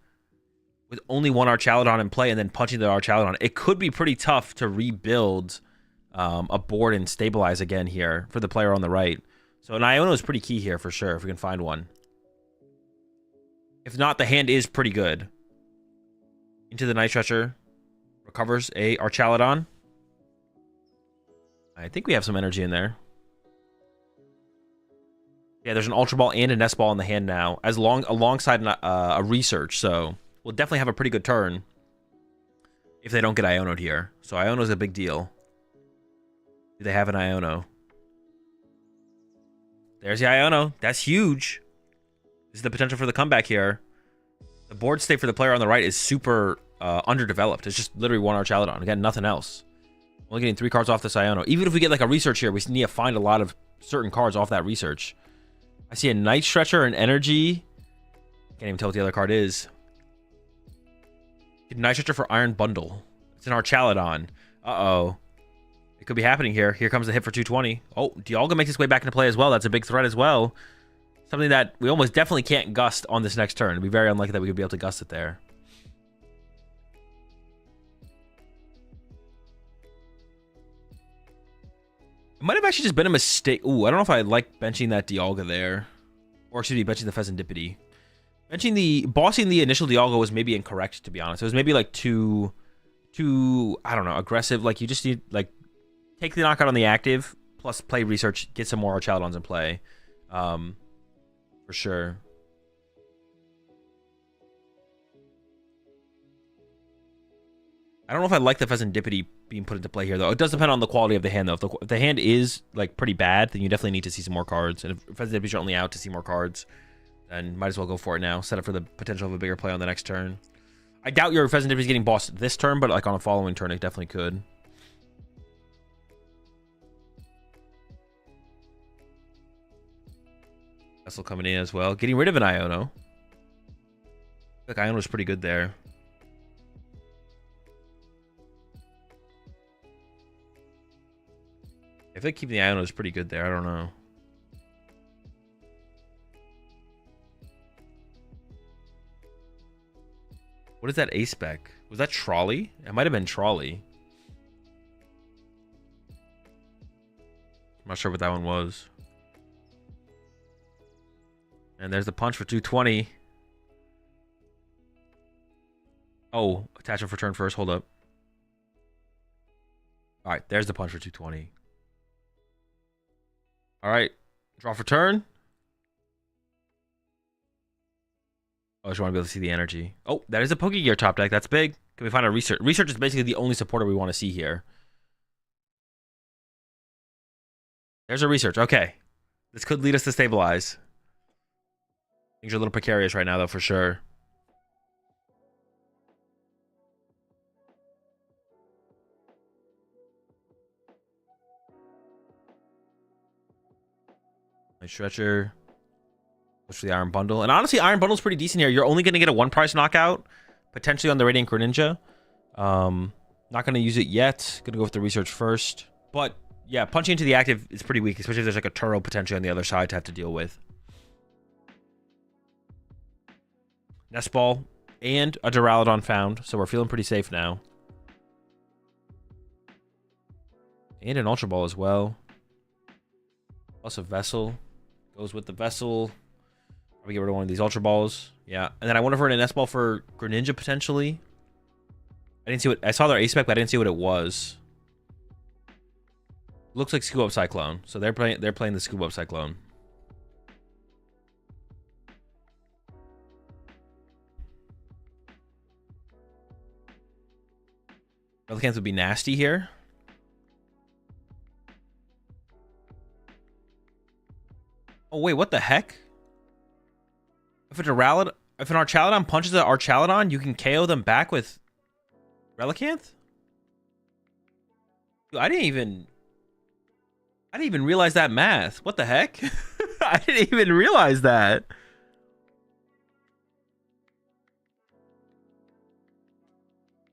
with only 1 Archaludon in play and then punching the Archaludon, it could be pretty tough to rebuild a board and stabilize again here for the player on the right. So an Iono is pretty key here for sure if we can find one. If not, the hand is pretty good. Into the Night Stretcher. Recovers a Archaludon. I think we have some energy in there. Yeah, there's an Ultra Ball and a Nest Ball in the hand now, alongside a Research. So we'll definitely have a pretty good turn if they don't get Iono'd here. So Iono's a big deal. Do they have an Iono? There's the Iono. That's huge. This is the potential for the comeback here. The board state for the player on the right is super underdeveloped. It's just literally 1 Archaludon. Again, nothing else. Only getting 3 cards off this Iono. Even if we get like a Research here, we need to find a lot of certain cards off that Research. I see a Night Stretcher and Energy. Can't even tell what the other card is. Night Stretcher for Iron Bundle. It's an Archaludon. Uh-oh. It could be happening here. Here comes the hit for 220. Oh, Dialga makes its way back into play as well. That's a big threat as well. Something that we almost definitely can't gust on this next turn. It'd be very unlikely that we could be able to gust it there. It might have actually just been a mistake. Ooh, I don't know if I like benching that Dialga there. Or should be benching the Pheasantipity. Bossing the initial Dialga was maybe incorrect, to be honest. It was maybe like too, I don't know, aggressive. Like you just need, like, take the knockout on the active, plus play research, get some more Archaladons in play. For sure. I don't know if I like the Pheasantipity being put into play here, though. It does depend on the quality of the hand, though. If the hand is, like, pretty bad, then you definitely need to see some more cards. And if Pheasantipity are only out to see more cards, then might as well go for it now. Set up for the potential of a bigger play on the next turn. I doubt your Pheasantipity is getting bossed this turn, but, like, on a following turn, it definitely could. Vessel coming in as well. Getting rid of an Iono. I think Iono's pretty good there. I feel like keeping the Iono is pretty good there. I don't know. What is that A-Spec? Was that Trolley? It might have been Trolley. I'm not sure what that one was. And there's the punch for 220. Oh, attachment for turn first. Hold up. All right, there's the punch for 220. All right, draw for turn. Oh, I just want to be able to see the energy. Oh, that is a Pokegear top deck. That's big. Can we find a research? Research is basically the only supporter we want to see here. There's a research. Okay. This could lead us to stabilize. Things are a little precarious right now, though, for sure. Nice stretcher. Push for the Iron Bundle. And honestly, Iron Bundle's pretty decent here. You're only going to get a one-price knockout, potentially on the Radiant Greninja. Not going to use it yet. Going to go with the research first. But, yeah, punching into the active is pretty weak, especially if there's like a Turo potentially on the other side to have to deal with. Nest Ball and a Duraludon found, so we're feeling pretty safe now. And an Ultra Ball as well. Plus a Vessel. Goes with the Vessel. Probably get rid of one of these Ultra Balls. Yeah. And then I wonder if we're in a Nest Ball for Greninja potentially. I didn't see what I saw their A-Spec, but I didn't see what it was. Looks like Scoop Up Cyclone. So they're playing the Scoop Up Cyclone. Relicanth would be nasty here. Oh wait, what the heck? If an Archaladon punches an Archaladon, you can KO them back with Relicanth? Dude, I didn't even realize that math. What the heck? I didn't even realize that.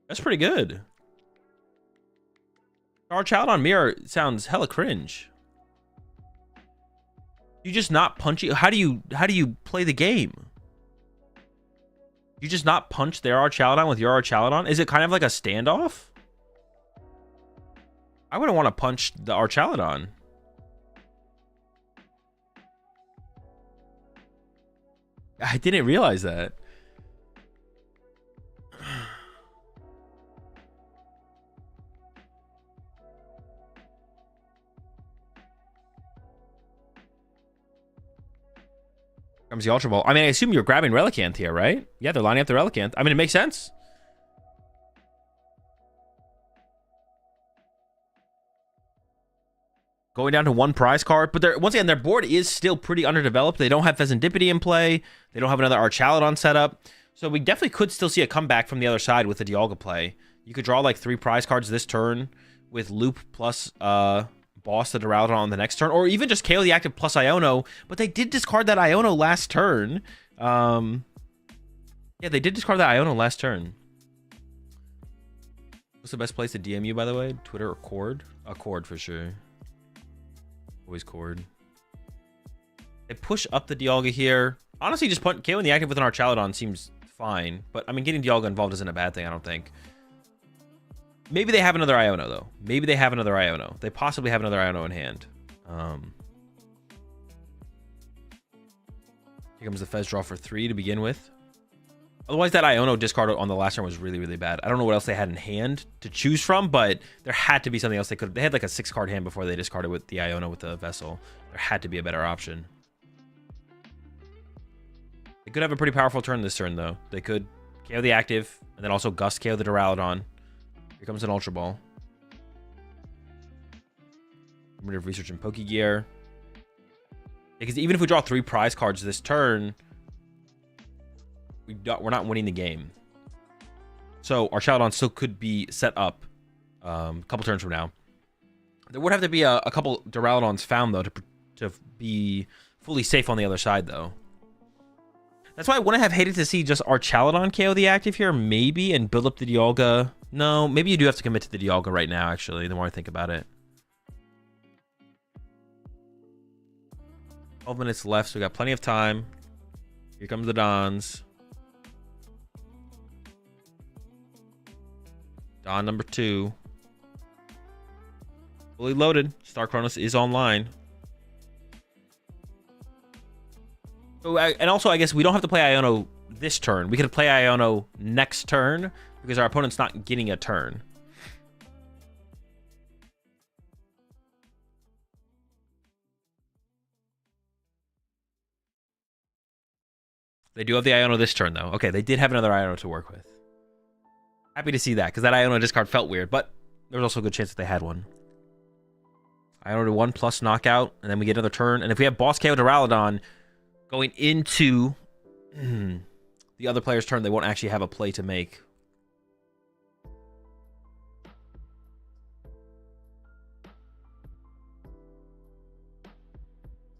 That's pretty good. Archaladon Mirror sounds hella cringe. You just not punch it. How do you play the game? You just not punch their Archaladon with your Archaladon? Is it kind of like a standoff? I wouldn't want to punch the Archaladon. I didn't realize that. Comes the Ultra Ball. I mean, I assume you're grabbing Relicanth here, right? Yeah, they're lining up the Relicanth. I mean, it makes sense. Going down to one prize card. But once again, their board is still pretty underdeveloped. They don't have Pheasantipity in play. They don't have another Archaladon set up. So we definitely could still see a comeback from the other side with the Dialga play. You could draw like 3 prize cards this turn with Loop plus boss the Duraludon on the next turn, or even just KO the active plus Iono. But they did discard that Iono last turn. Yeah, they did discard that Iono last turn. What's the best place to DM you, by the way? Twitter or Cord? Cord for sure. Always Cord. They push up the Dialga here. Honestly, just KOing the active with an Archaladon seems fine. But, I mean, getting Dialga involved isn't a bad thing, I don't think. Maybe they have another Iono, though. Maybe they have another Iono. They possibly have another Iono in hand. Here comes the Fez draw for 3 to begin with. Otherwise, that Iono discard on the last turn was really, really bad. I don't know what else they had in hand to choose from, but there had to be something else they could. They had like a 6-card hand before they discarded with the Iono with the Vessel. There had to be a better option. They could have a pretty powerful turn this turn, though. They could KO the active, and then also Gust KO the Duraludon. Here comes an Ultra Ball. Rid of Research and Pokegear. Because even if we draw 3 prize cards this turn, we're not winning the game. So our Charladon still could be set up a couple turns from now. There would have to be a couple Duraludons found, though, to be fully safe on the other side, though. That's why I wouldn't have hated to see just our Charladon KO the active here, maybe, and build up the Dialga. No, maybe you do have to commit to the Dialga right now, actually, the more I think about it. 12 minutes left, so we got plenty of time. Here comes the Dons. Don number 2. Fully loaded. Star Chronos is online. So, and also, I guess we don't have to play Iono this turn. We could play Iono next turn because our opponent's not getting a turn. They do have the Iono this turn, though. Okay, they did have another Iono to work with. Happy to see that, because that Iono discard felt weird, but there was also a good chance that they had one. Iono to 1 plus knockout, and then we get another turn. And if we have Boss KO Duraludon going into the other player's turn, they won't actually have a play to make.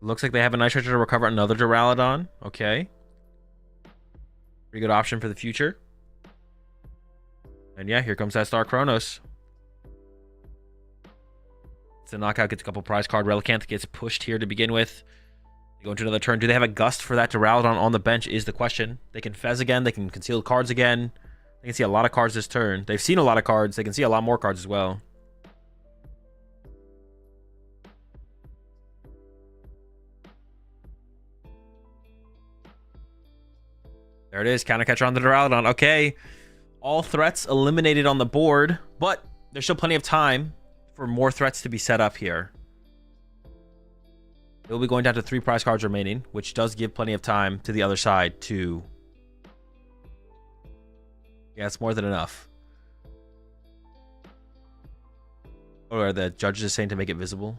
Looks like they have a nice treasure to recover another Duraludon. Okay. Pretty good option for the future. And yeah, here comes that Star Chronos. It's a knockout, gets a couple prize card. Relicanth gets pushed here to begin with. They go into another turn. Do they have a Gust for that Duraludon on the bench is the question. They can Fez again. They can conceal cards again. They can see a lot of cards this turn. They've seen a lot of cards. They can see a lot more cards as well. There it is. Counter catcher on the Duraludon. Okay. All threats eliminated on the board, but there's still plenty of time for more threats to be set up here. It will be going down to 3 prize cards remaining, which does give plenty of time to the other side to... Yeah, it's more than enough. Or are the judges just saying to make it visible?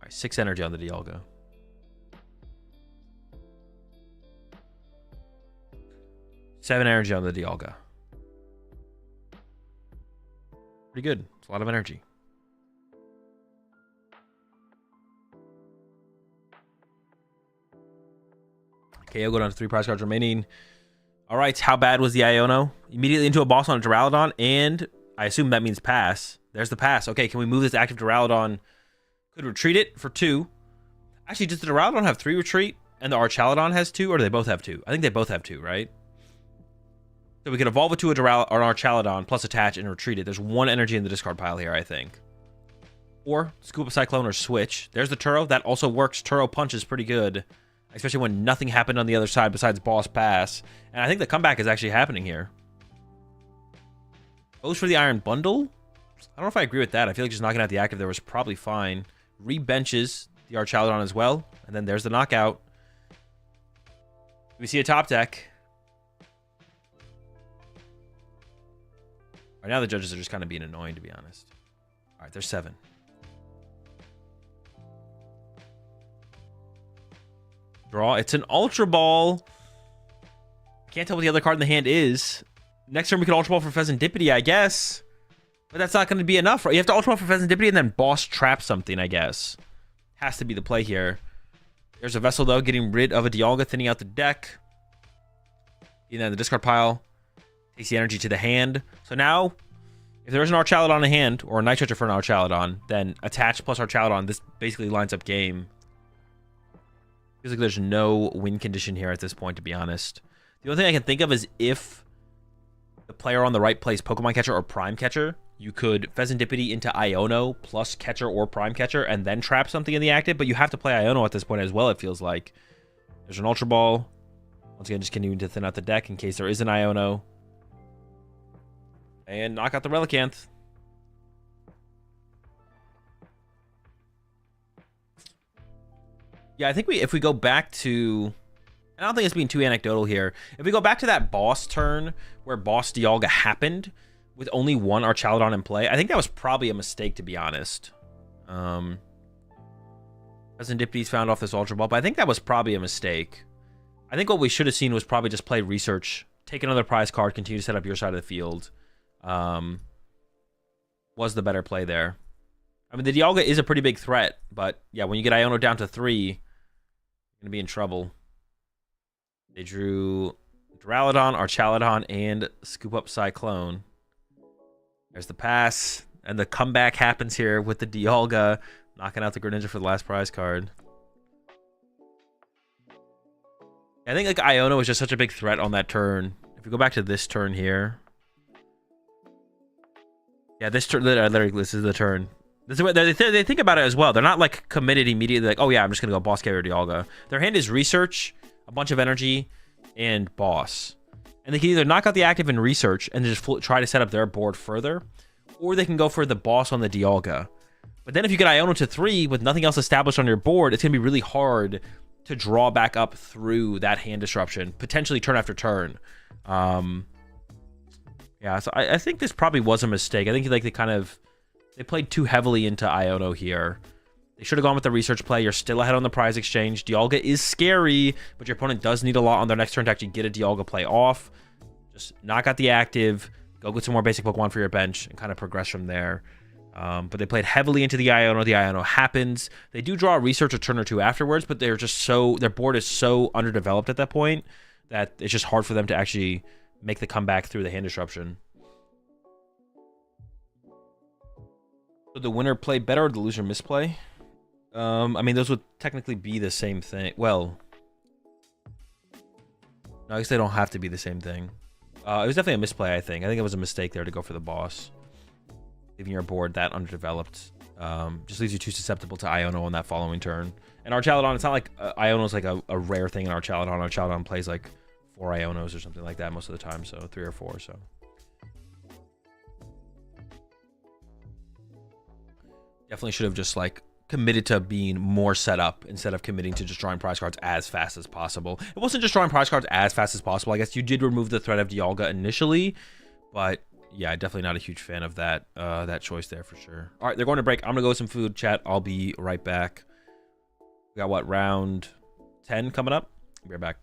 Alright, 6 energy on the Dialga. Seven energy on the Dialga. Pretty good. It's a lot of energy. KO go down to 3 prize cards remaining. All right, how bad was the Iono? Immediately into a boss on a Duraludon, and I assume that means pass. There's the pass. Okay, can we move this active Duraludon? Could retreat it for 2. Actually, does the Duraludon have 3 retreat, and the Archaludon has 2, or do they both have 2? I think they both have 2, right? So we could evolve it to a Duraludon or an Archaludon plus attach and retreat it. There's 1 energy in the discard pile here, I think. Or scoop a Cyclone or switch. There's the Turo. That also works. Turo Punch is pretty good, especially when nothing happened on the other side besides boss pass. And I think the comeback is actually happening here. Goes for the Iron Bundle. I don't know if I agree with that. I feel like just knocking out the active there was probably fine. Rebenches the Archaludon as well. And then there's the knockout. We see a top deck. Right now the judges are just kind of being annoying, to be honest. All right, there's 7. Draw. It's an Ultra Ball. Can't tell what the other card in the hand is. Next turn we could Ultra Ball for Pheasantipity, I guess. But that's not going to be enough, right? You have to Ultra Ball for Pheasantipity and then boss trap something, I guess. Has to be the play here. There's a Vessel, though, getting rid of a Dialga, thinning out the deck. And then the discard pile takes the energy to the hand. So now, if there is an Archaludon in hand, or a Night Treasure for an Archaludon, then attach plus Archaludon, this basically lines up game. Feels like there's no win condition here at this point, to be honest. The only thing I can think of is if the player on the right plays Pokemon Catcher or Prime Catcher, you could Pheasantipity into Iono plus Catcher or Prime Catcher and then trap something in the active, but you have to play Iono at this point as well, it feels like. There's an Ultra Ball. Once again, just continuing to thin out the deck in case there is an Iono. And knock out the Relicanth. Yeah, I think if we go back to... I don't think it's being too anecdotal here. If we go back to that boss turn where Boss Dialga happened with only one Archaludon in play, I think that was probably a mistake, to be honest. Pheasantipity's found off this Ultra Ball, but I think that was probably a mistake. I think what we should have seen was probably just play Research, take another prize card, continue to set up your side of the field. Was the better play there. I mean, the Dialga is a pretty big threat, but yeah, when you get Iono down to 3, you're going to be in trouble. They drew Duraludon, Archaludon, and Scoop Up Cyclone. There's the pass, and the comeback happens here with the Dialga knocking out the Greninja for the last prize card. I think like Iono was just such a big threat on that turn. If we go back to this turn here. Yeah, this turn, literally, this is the turn. This is what they think about it as well. They're not like committed immediately, like, oh yeah, I'm just going to go Boss Carrier Dialga. Their hand is Research, a bunch of energy, and Boss. And they can either knock out the active and Research and just try to set up their board further, or they can go for the Boss on the Dialga. But then if you get Iono to 3 with nothing else established on your board, it's going to be really hard to draw back up through that hand disruption, potentially turn after turn. Yeah, so I think this probably was a mistake. I think like they played too heavily into Iono here. They should have gone with the Research play. You're still ahead on the prize exchange. Dialga is scary, but your opponent does need a lot on their next turn to actually get a Dialga play off. Just knock out the active, go get some more basic Pokemon for your bench, and kind of progress from there. But they played heavily into the Iono. The Iono happens. They do draw a Research a turn or two afterwards, but they're just their board is so underdeveloped at that point that it's just hard for them to actually make the comeback through the hand disruption. So the winner play better or the loser misplay? I mean, those would technically be the same thing. Well, no, I guess they don't have to be the same thing. It was definitely a misplay, I think. I think it was a mistake there to go for the Boss. Leaving your board that underdeveloped just leaves you too susceptible to Iono on that following turn. And Archaludon, it's not like Iono's like a rare thing in Archaludon. Archaludon plays like 4 Ionos or something like that most of the time, so 3 or 4, so. Definitely should have just like committed to being more set up instead of committing to just drawing prize cards as fast as possible. It wasn't just drawing prize cards as fast as possible. I guess you did remove the threat of Dialga initially, but yeah, definitely not a huge fan of that that choice there for sure. All right, they're going to break. I'm gonna go with some food, chat. I'll be right back. We got what, round 10 coming up? Be right back.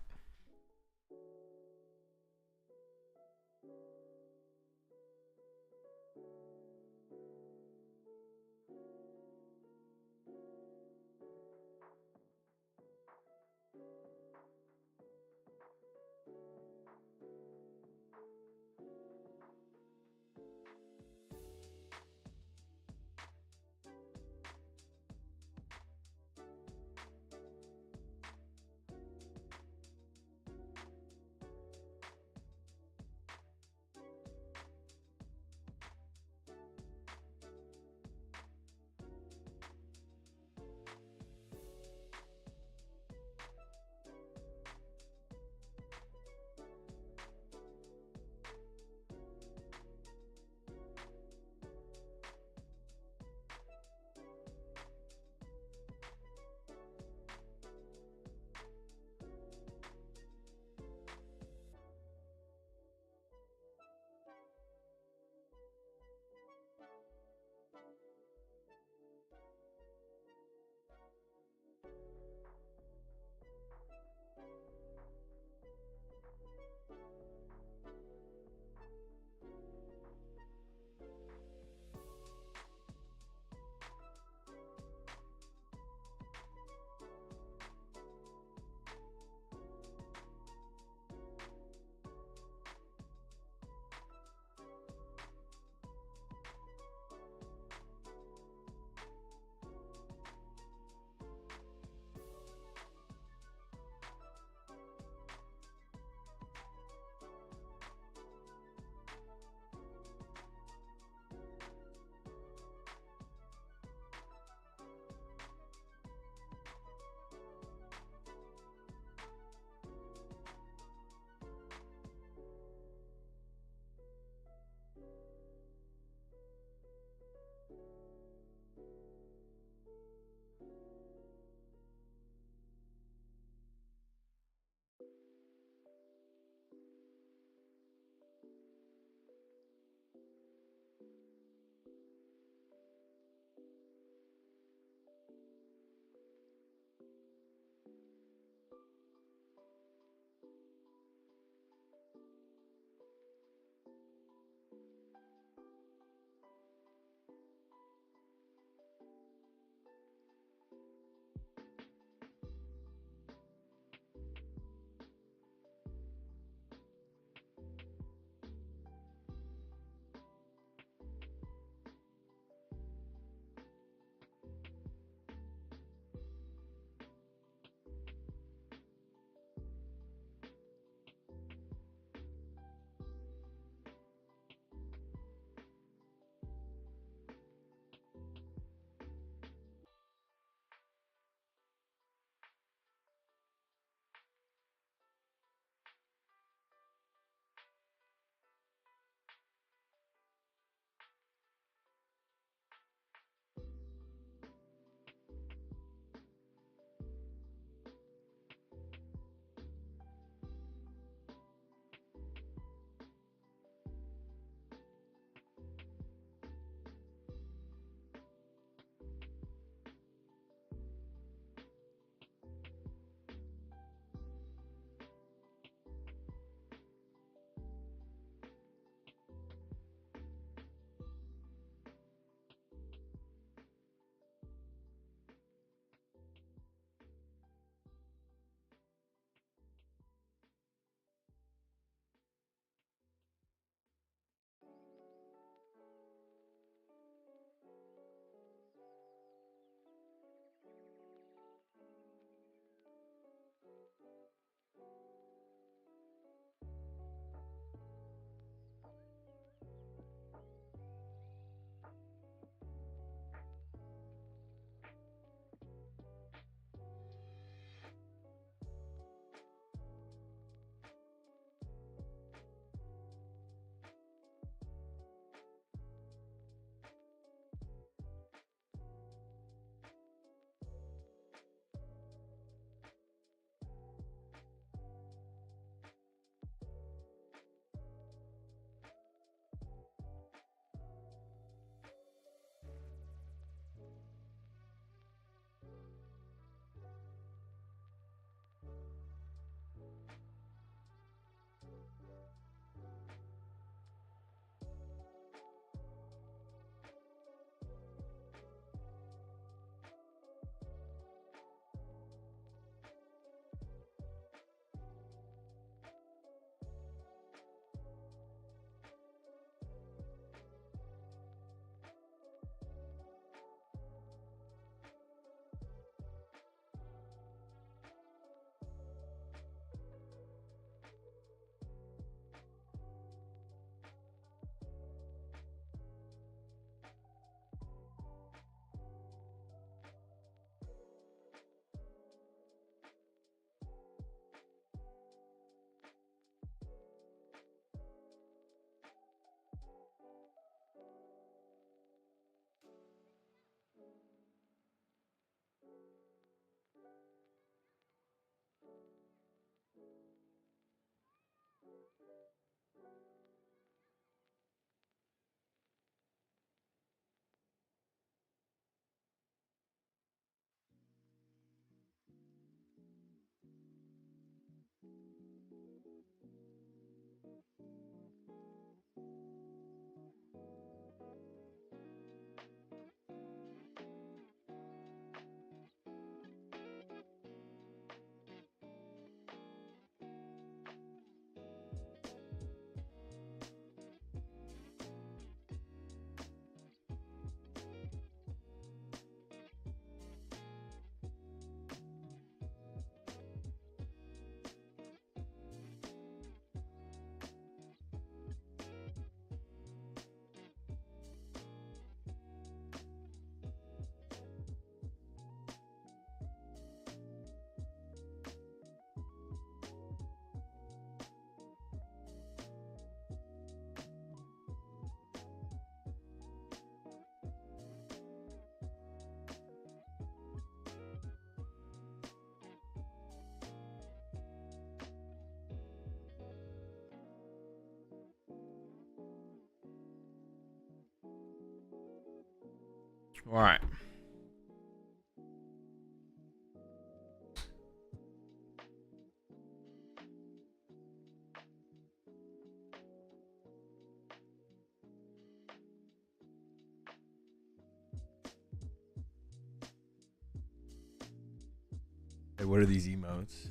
All right. Hey, what are these emotes?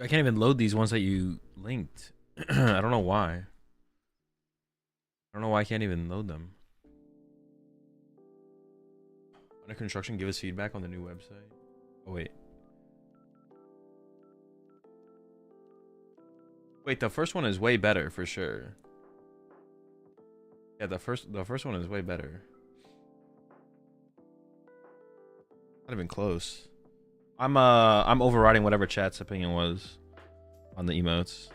I can't even load these ones that you linked. I don't know why. I don't know why I can't even load them. Under construction, give us feedback on the new website. Oh wait. Wait, the first one is way better for sure. Yeah, the first one is way better. Not even close. I'm overriding whatever chat's opinion was on the emotes.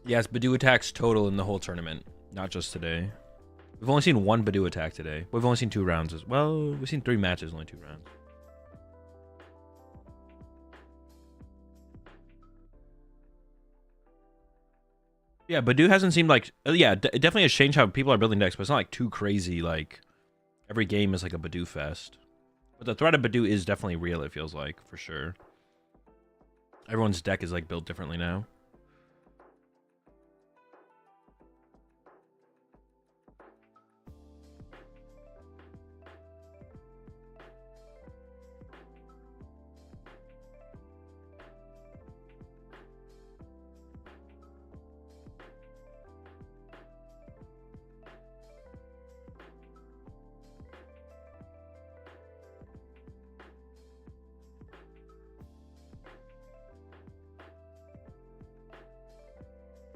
Yes, Badoo attacks total in the whole tournament, not just today. We've only seen one Badoo attack today. We've only seen 2 rounds as well. We've seen 3 matches, only 2 rounds. Yeah, Badoo hasn't seemed like... yeah, it definitely has changed how people are building decks, but it's not like too crazy. Like, every game is like a Badoo fest. But the threat of Badoo is definitely real, it feels like, for sure. Everyone's deck is like built differently now.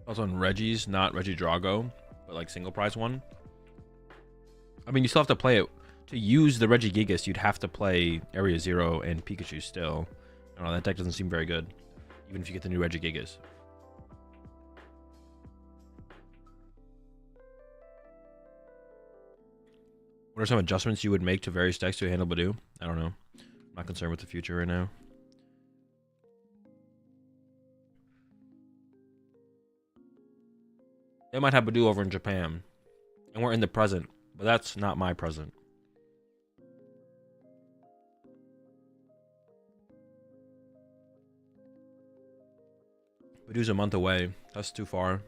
Also on Reggie's, not Reggie Drago, but like single prize one. I mean, you still have to play it. To use the Reggie Gigas, you'd have to play Area Zero and Pikachu still. I don't know, that deck doesn't seem very good, even if you get the new Reggie Gigas. What are some adjustments you would make to various decks to handle Badoo? I don't know. I'm not concerned with the future right now. They might have Badoo over in Japan. And we're in the present. But that's not my present. Badoo's a month away. That's too far.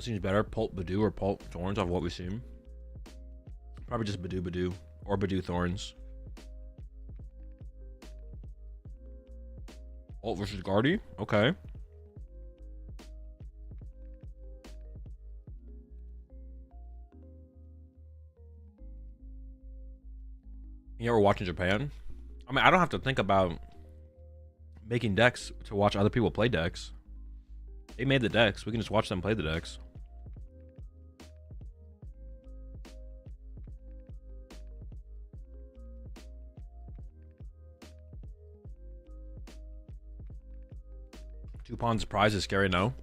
What seems better, Pulp Badoo or Pulp Thorns off what we've seen? Probably just Badoo Badoo or Badoo Thorns. Pulp versus Guardy? Okay. You ever watching Japan? I mean, I don't have to think about making decks to watch other people play decks. They made the decks. We can just watch them play the decks. Two Pawns Prize is scary, no?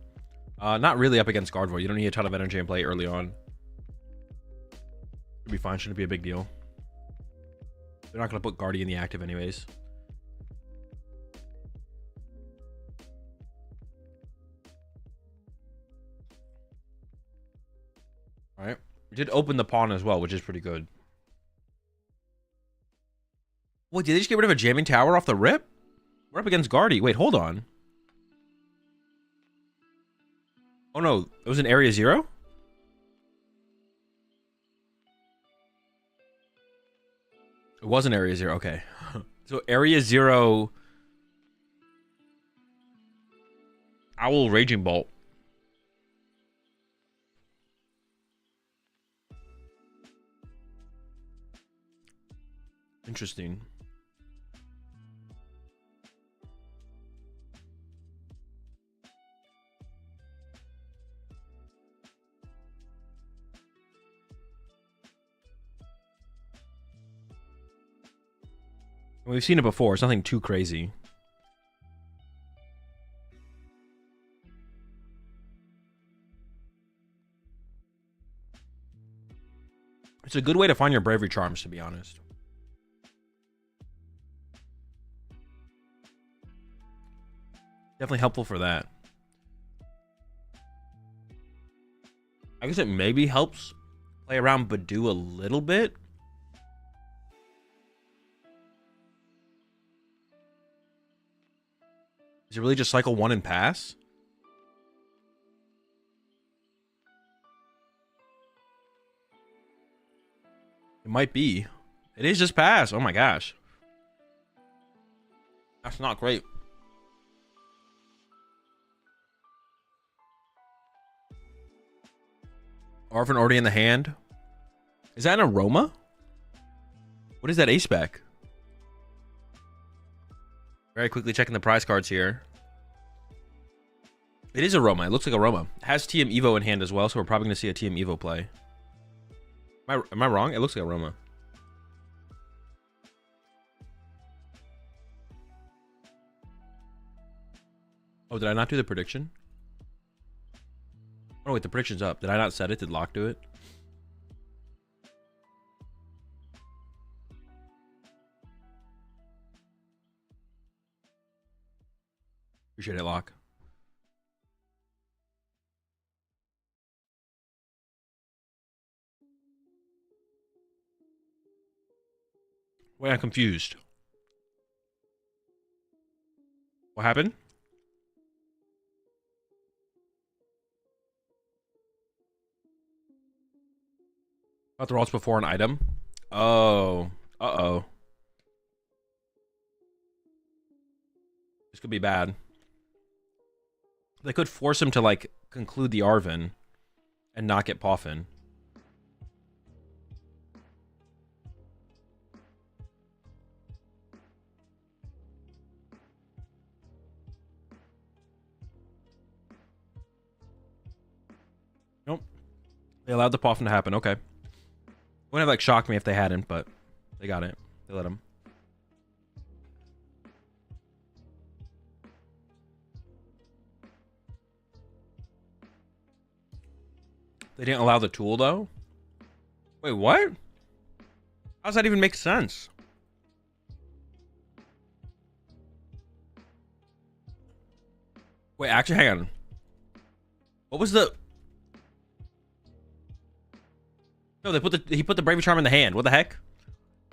Not really up against Gardevoir. You don't need a ton of energy and play early on. Should be fine. Shouldn't be a big deal. They're not going to put Guardy in the active anyways. Alright. We did open the pawn as well, which is pretty good. Wait, did they just get rid of a jamming tower off the rip? We're up against Guardy. Wait, hold on. Oh no, it was in Area 0? It was in Area 0, okay. So Area 0... Owl Raging Bolt. Interesting. We've seen it before. It's nothing too crazy. It's a good way to find your bravery charms, to be honest. Definitely helpful for that. I guess it maybe helps play around Badoo a little bit. Is it really just cycle 1 and pass? It might be. It is just pass. Oh my gosh. That's not great. Arvin already in the hand. Is that an aroma? What is that ace spec? Very quickly checking the prize cards here. It is aroma. It looks like aroma. It has TM Evo in hand as well, so we're probably going to see a TM Evo play. Am I wrong? It looks like aroma. Oh, did I not do the prediction? Oh, wait, the prediction's up. Did I not set it? Did Locke do it? Appreciate it, Locke. Wait, I'm confused. What happened? About the rolls before an item? Oh. Uh-oh. This could be bad. They could force him to, like, conclude the Arvin and not get Poffin. Nope. They allowed the Poffin to happen. Okay. Wouldn't have, like, shocked me if they hadn't, but they got it. They let him. They didn't allow the tool, though? Wait, what? How does that even make sense? Wait, actually, hang on. What was the... No, he put the Bravery Charm in the hand. What the heck?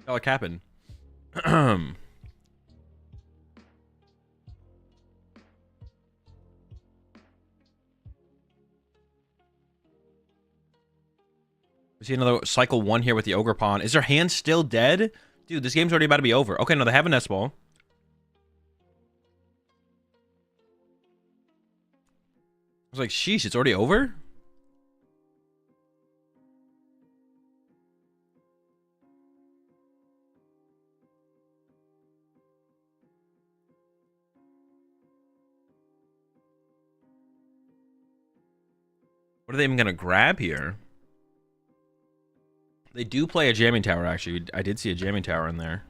Oh, what happened? see another cycle 1 here with the Ogre Pawn. Is their hand still dead? Dude, this game's already about to be over. Okay, no, they have a nest ball. I was like, sheesh, it's already over? What are they even going to grab here? They do play a jamming tower, actually. I did see a jamming tower in there.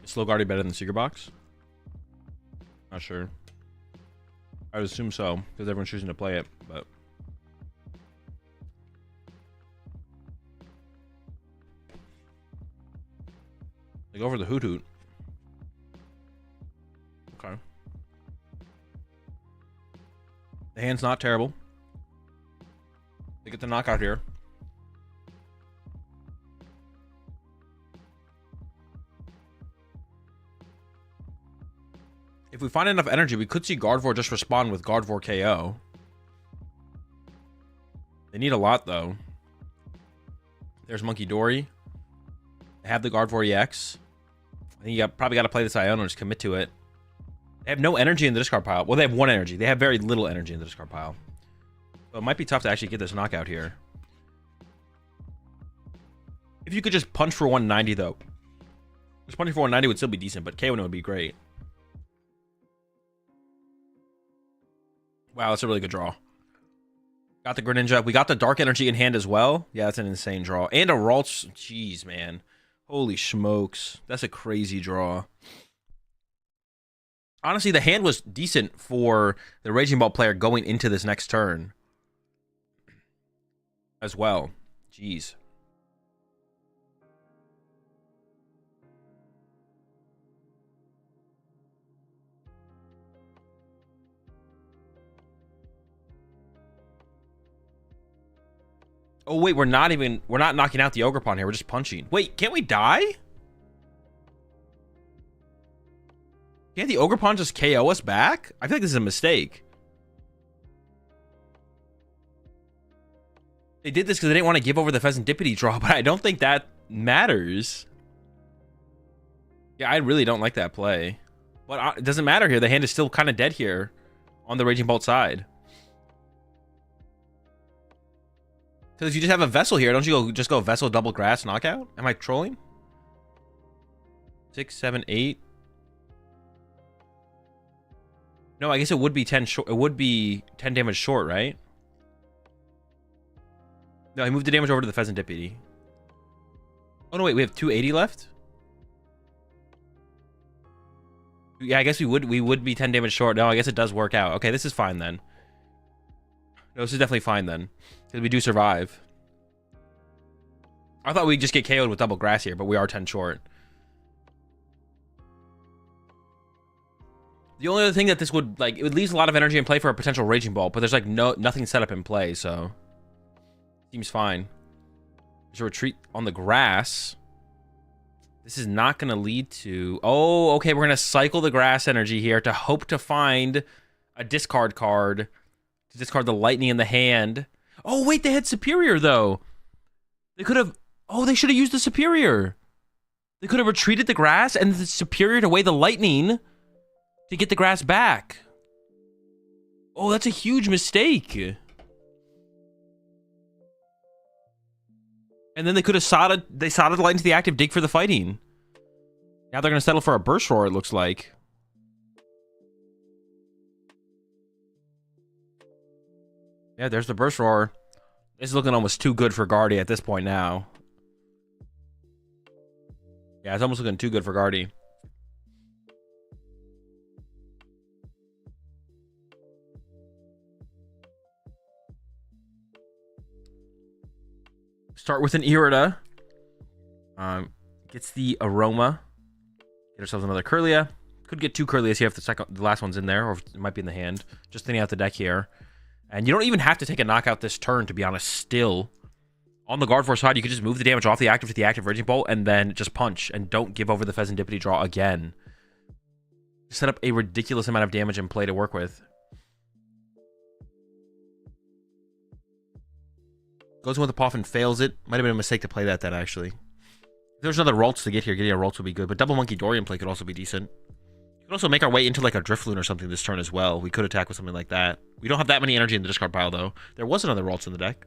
Is Slow Guardian better than Secret Box? Not sure. I would assume so, because everyone's choosing to play it, but... They go for the Hoot Hoot. Okay. The hand's not terrible. They get the knockout here. If we find enough energy, we could see Gardevoir just respond with Gardevoir KO. They need a lot, though. There's Monkey Dory. They have the Gardevoir EX. I think you probably got to play this Iono and just commit to it. They have no energy in the discard pile. Well, they have 1 energy. They have very little energy in the discard pile. So it might be tough to actually get this knockout here. If you could just punch for 190, though. Just punching for 190 would still be decent, but KO would be great. Wow, that's a really good draw. Got the Greninja. We got the Dark Energy in hand as well. Yeah, that's an insane draw. And a Ralts. Jeez, man. Holy smokes. That's a crazy draw. Honestly, the hand was decent for the Raging Ball player going into this next turn. As well. Jeez. Oh, wait, we're not knocking out the Ogre Pawn here. We're just punching. Wait, can't we die? Can't the Ogre Pawn just KO us back? I feel like this is a mistake. They did this because they didn't want to give over the Pheasant Dippity draw, but I don't think that matters. Yeah, I really don't like that play. But it doesn't matter here. The hand is still kind of dead here on the Raging Bolt side. Because if you just have a Vessel here, don't you just go Vessel double grass knockout? Am I trolling? 6, 7, 8. No, I guess it would be 10 short. It would be 10 damage short, right? No, I moved the damage over to the Pheasant Dippity. Oh no, wait, we have 280 left? Yeah, I guess we would be 10 damage short. No, I guess it does work out. Okay, this is fine then. No, this is definitely fine then. Because we do survive. I thought we'd just get KO'd with double grass here, but we are 10 short. The only other thing that this would, like, it would leave a lot of energy in play for a potential Raging Ball, but there's, like, nothing set up in play, so... Seems fine. There's a retreat on the grass. This is not going to lead to... Oh, okay, we're going to cycle the grass energy here to hope to find a discard card. To discard the Lightning in the hand. Oh, wait, they had Superior, though. They could have... Oh, they should have used the Superior. They could have retreated the grass and the Superior to weigh the Lightning to get the grass back. Oh, that's a huge mistake. And then they could have sodded the Lightning to the active, dig for the fighting. Now they're going to settle for a Burst Roar, it looks like. Yeah, there's the Burst Roar. This is looking almost too good for Guardy at this point now. Yeah, it's almost looking too good for Guardy. Start with an Irida. Gets the Aroma. Get ourselves another Kirlia. Could get 2 Curlias here if the last one's in there, or it might be in the hand. Just thinning out the deck here. And you don't even have to take a knockout this turn, to be honest, still. On the Gardevoir side, you could just move the damage off the active to the active Raging Bolt, and then just punch, and don't give over the Pheasantipity draw again. Set up a ridiculous amount of damage in play to work with. Goes in with the Puff and fails it. Might have been a mistake to play that actually. If there's another Ralts to get here, getting a Ralts would be good, but double Monkey Dorian play could also be decent. We could also make our way into like a Drifloon or something this turn as well. We could attack with something like that. We don't have that many energy in the discard pile though. There was another Ralts in the deck.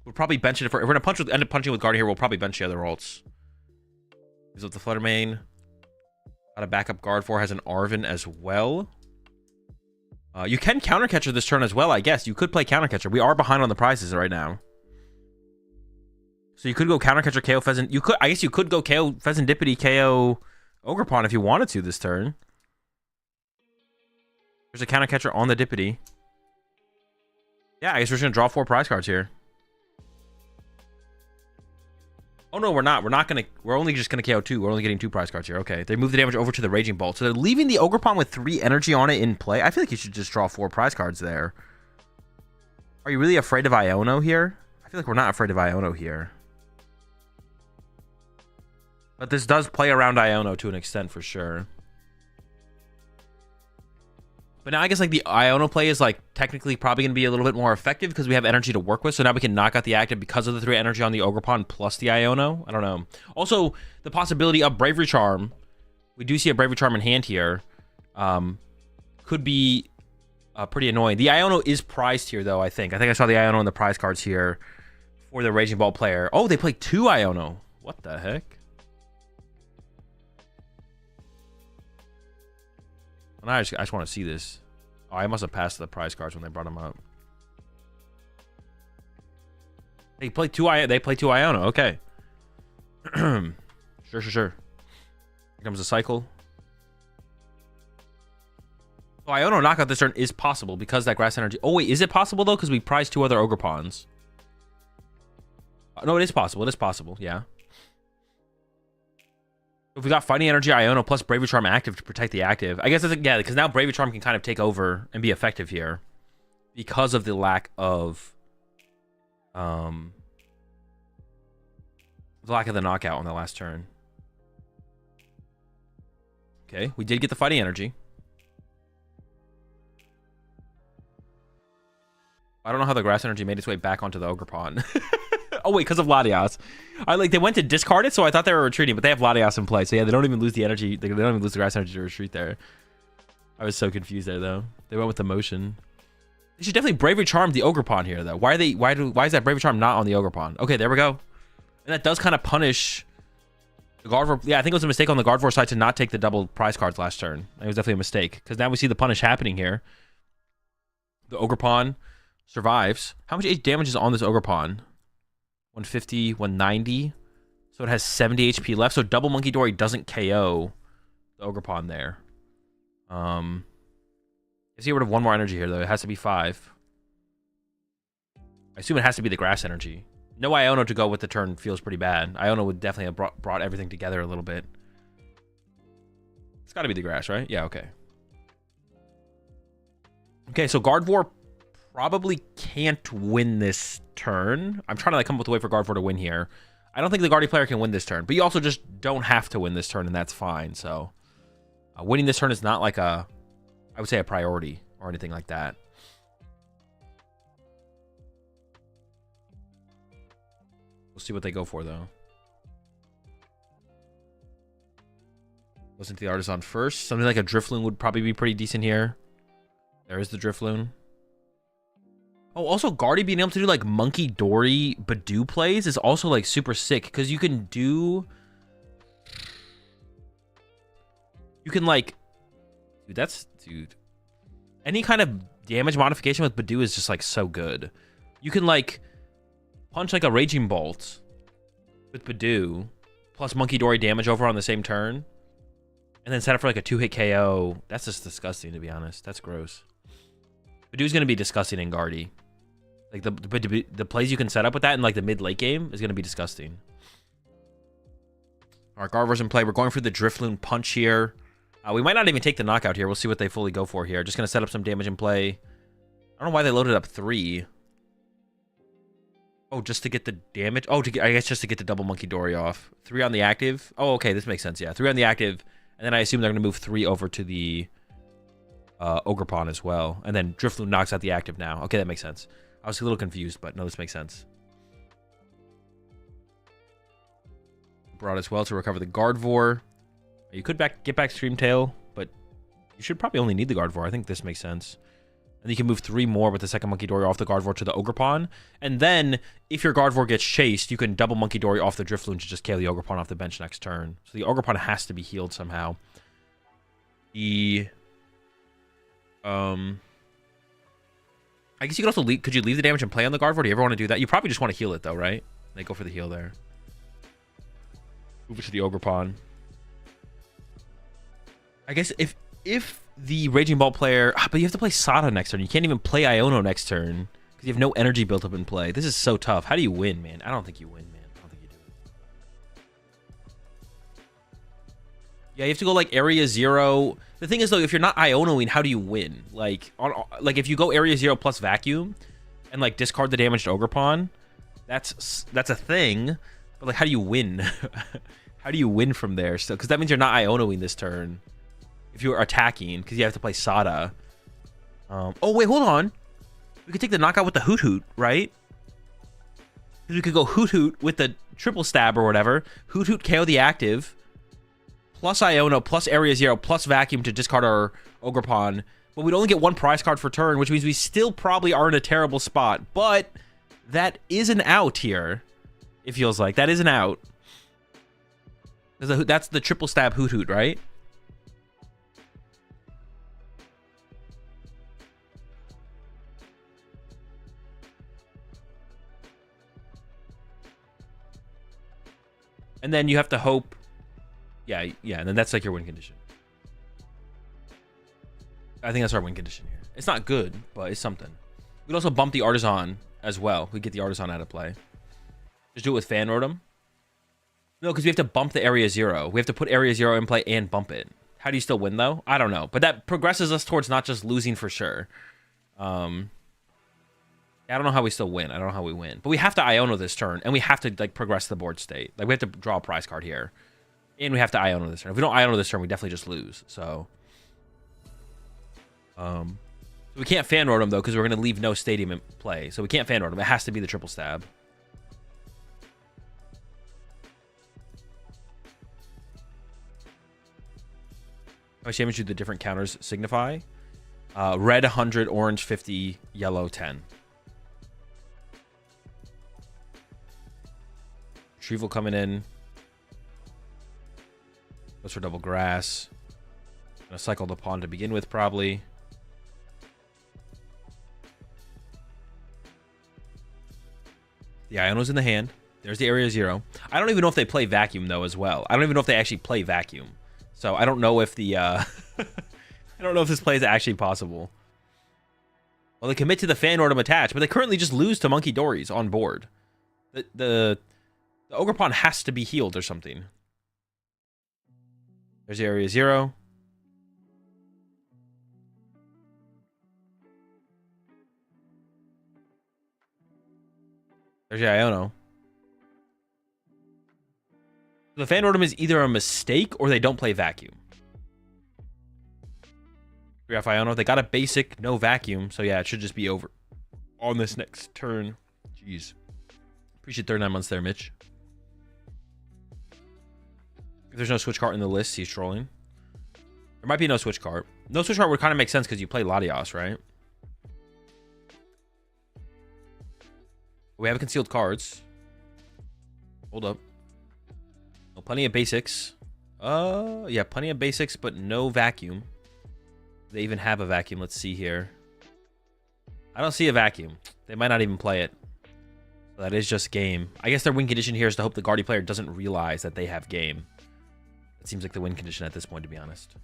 We'll probably bench it if we're gonna end up punching with Guard here. We'll probably bench the other Ralts. Use up the Flutter Mane. Got a backup Gardevoir, has an Arven as well. You can counter catcher this turn as well, I guess. You could play counter catcher. We are behind on the prizes right now. So you could go counter catcher, KO Pheasant. I guess you could go KO Pheasantipity, KO Ogerpon if you wanted to this turn. There's a counter catcher on the Dippity. Yeah, I guess we're just gonna draw 4 prize cards here. Oh no, we're not. We're only just gonna KO 2. We're only getting 2 prize cards here. Okay. They move the damage over to the Raging Bolt. So they're leaving the Ogerpon with 3 energy on it in play. I feel like you should just draw 4 prize cards there. Are you really afraid of Iono here? I feel like we're not afraid of Iono here. But this does play around Iono to an extent for sure. But now I guess like the Iono play is like technically probably going to be a little bit more effective because we have energy to work with. So now we can knock out the active because of the 3 energy on the Ogerpon plus the Iono. I don't know. Also, the possibility of Bravery Charm. We do see a Bravery Charm in hand here. Could be pretty annoying. The Iono is prized here though, I think. I saw the Iono in the prize cards here for the Raging Ball player. Oh, they play 2 Iono. What the heck? I just want to see this. Oh, I must have passed the prize cards when they brought them up. They play 2 Iono. Okay. Sure. Here comes the cycle. So Iono knockout this turn is possible because that grass energy. Oh wait, is it possible though? Because we prized 2 other Ogerpons. No, it is possible. It is possible. Yeah. If we got Fighting Energy, Iono, plus Bravery Charm active to protect the active. I guess that's, yeah, because now Bravery Charm can kind of take over and be effective here. Because of the lack of... the lack of the knockout on the last turn. Okay, we did get the Fighting Energy. I don't know how the Grass Energy made its way back onto the Ogerpon. Oh wait, because of Latias. They went to discard it, so I thought they were retreating, but they have Latias in play, so yeah, they don't even lose the energy. They don't even lose the Grass Energy to retreat there. I was so confused there though. They went with the motion. They should definitely Bravery Charm the Ogerpon here though. Why is that Bravery Charm not on the Ogerpon? Okay, there we go. And that does kind of punish the Gardevoir. Yeah, I think it was a mistake on the Gardevoir side to not take the double prize cards last turn. It was definitely a mistake because now we see the punish happening here. The Ogerpon survives. How much damage is on this Ogerpon? 150, 190. So it has 70 HP left. So double Monkey Dory doesn't KO the Ogerpon there. Let's get rid of 1 more energy here, though. It has to be 5. I assume it has to be the grass energy. No Iono to go with the turn feels pretty bad. Iono would definitely have brought everything together a little bit. It's got to be the grass, right? Yeah, okay. Okay, so Gardevoir probably can't win this turn. I'm trying to come up with a way for Gardevoir to win here. I don't think the Guardy player can win this turn, but you also just don't have to win this turn, and that's fine. So winning this turn is not like I would say a priority or anything like that. We'll see what they go for though. Listen to the Artisan first. Something like a Drifloon would probably be pretty decent here. There is the Drifloon. Oh, also Guardy being able to do like Monkey Dory Badoo plays is also like super sick because you can like, dude, any kind of damage modification with Badoo is just like so good. You can like punch like a Raging Bolt with Badoo plus Monkey Dory damage over on the same turn and then set up for like a 2-hit KO. That's just disgusting, to be honest. That's gross. Badoo's gonna be disgusting in Guardy. Like the plays you can set up with that in like the mid-late game is gonna be disgusting. Our Gardevoir's in play. We're going for the Drifloon Punch here. We might not even take the knockout here. We'll see what they fully go for here. Just going to set up some damage in play. I don't know why they loaded up 3. Oh, just to get the damage? Oh, I guess just to get the double Monkey Dory off. 3 on the active. Oh, okay, this makes sense. Yeah, 3 on the active. And then I assume they're going to move 3 over to the Ogerpon as well. And then Drifloon knocks out the active now. Okay, that makes sense. I was a little confused, but no, this makes sense. Brought as well to recover the Gardevoir. You could get back Streamtail, but you should probably only need the Gardevoir. I think this makes sense. And you can move 3 more with the second Monkey Dory off the Gardevoir to the Ogerpon. And then, if your Gardevoir gets chased, you can double Monkey Dory off the Drifloon to just KO the Ogerpon off the bench next turn. So the Ogerpon has to be healed somehow. I guess you could also leave. Could you leave the damage and play on the Gardevoir? Do you ever want to do that? You probably just want to heal it, though, right? They go for the heal there. Move it to the Ogerpon. I guess if the Raging Ball player... but you have to play Sada next turn. You can't even play Iono next turn because you have no energy built up in play. This is so tough. How do you win, man? I don't think you win, man. I don't think you do it. Yeah, you have to go like Area 0. The thing is, though, if you're not Ionoing, how do you win? Like if you go Area 0 plus Vacuum and like discard the damaged Ogerpon, that's a thing. But like, how do you win? How do you win from there? So, because that means you're not Ionoing this turn. If you're attacking, because you have to play Sada. Oh, wait, hold on. We could take the knockout with the Hoot Hoot, right? Because we could go Hoot Hoot with the triple stab or whatever. Hoot Hoot KO the active. Plus Iono, plus Area 0, plus Vacuum to discard our Ogerpon. But we'd only get 1 prize card for turn, which means we still probably are in a terrible spot. But that is an out here. It feels like. That is an out. That's the triple stab Hoot Hoot, right? And then you have to hope. Yeah, and then that's like your win condition. I think that's our win condition here. It's not good, but it's something. We could also bump the Artisan as well. We get the Artisan out of play. Just do it with Fan Rotom. No, because we have to bump the Area 0. We have to put Area 0 in play and bump it. How do you still win, though? I don't know. But that progresses us towards not just losing for sure. I don't know how we still win. I don't know how we win. But we have to Iono this turn, and we have to like progress the board state. Like, we have to draw a prize card here. And we have to Iono this turn. If we don't Iono this turn, we definitely just lose. So we can't Fan Rotom, though, because we're going to leave no Stadium in play. So we can't Fan Rotom. It has to be the triple stab. How much damage do the different counters signify? Red 100, orange 50, yellow 10. Retrieval coming in. Goes for double grass. Gonna cycle the pawn to begin with, probably. The Iono's in the hand. There's the Area 0. I don't even know if they play Vacuum, though, as well. I don't even know if they actually play Vacuum. So I don't know if the... I don't know if this play is actually possible. Well, they commit to the Fan Rotom attach, but they currently just lose to Monkey Dories on board. The Ogerpon has to be healed or something. There's the Area 0. There's the Iono. The Fan Rotom is either a mistake or they don't play Vacuum. 3-off Iono. They got a basic, no Vacuum. So yeah, it should just be over on this next turn. Jeez. Appreciate 39 months there, Mitch. If there's no switch card in the list, he's trolling. There might be no switch card. No switch card would kind of make sense because you play Latios, right? We have concealed cards. Hold up. Oh, plenty of basics. Yeah, plenty of basics, but no Vacuum. They even have a Vacuum. Let's see here. I don't see a Vacuum. They might not even play it. So that is just game. I guess their win condition here is to hope the Guardy player doesn't realize that they have game. It seems like the win condition at this point, to be honest.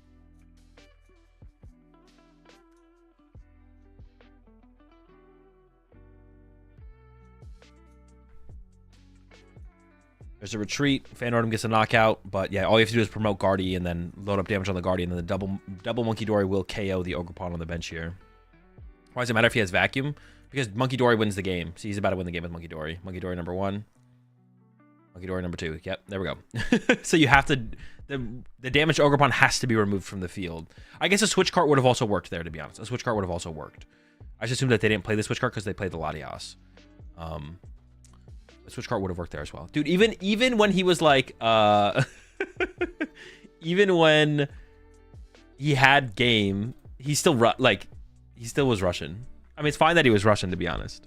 There's a retreat. Fan Rotom gets a knockout, but yeah, all you have to do is promote Guardy and then load up damage on the Guardy, and then the double Monkey Dory will KO the Ogerpon on the bench here. Why does it matter if he has Vacuum? Because Monkey Dory wins the game. So he's about to win the game with Monkey Dory. Monkey Dory number 1. Monkey Dory number 2. Yep, there we go. So you have to... The damage to Ogerpon has to be removed from the field. I guess a switch card would have also worked there, to be honest. A switch card would have also worked. I just assumed that they didn't play the switch card because they played the Latias. The switch card would have worked there as well. Dude, even when he was like... even when he had game, he still was Russian. I mean, it's fine that he was Russian, to be honest.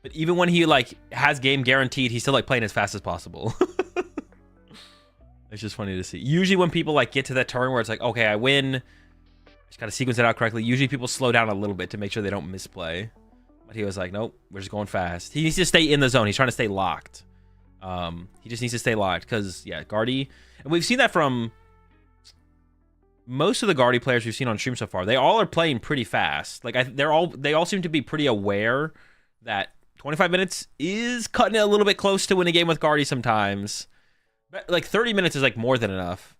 But even when he like has game guaranteed, he's still like playing as fast as possible. It's just funny to see. Usually when people like get to that turn where it's like, okay, I win, just gotta sequence it out correctly. Usually people slow down a little bit to make sure they don't misplay. But he was like, nope, we're just going fast. He needs to stay in the zone. He's trying to stay locked. He just needs to stay locked because yeah, Guardy, and we've seen that from most of the Guardy players we've seen on stream so far. They all are playing pretty fast. Like they all seem to be pretty aware that 25 minutes is cutting it a little bit close to win a game with Guardy sometimes. But like 30 minutes is like more than enough.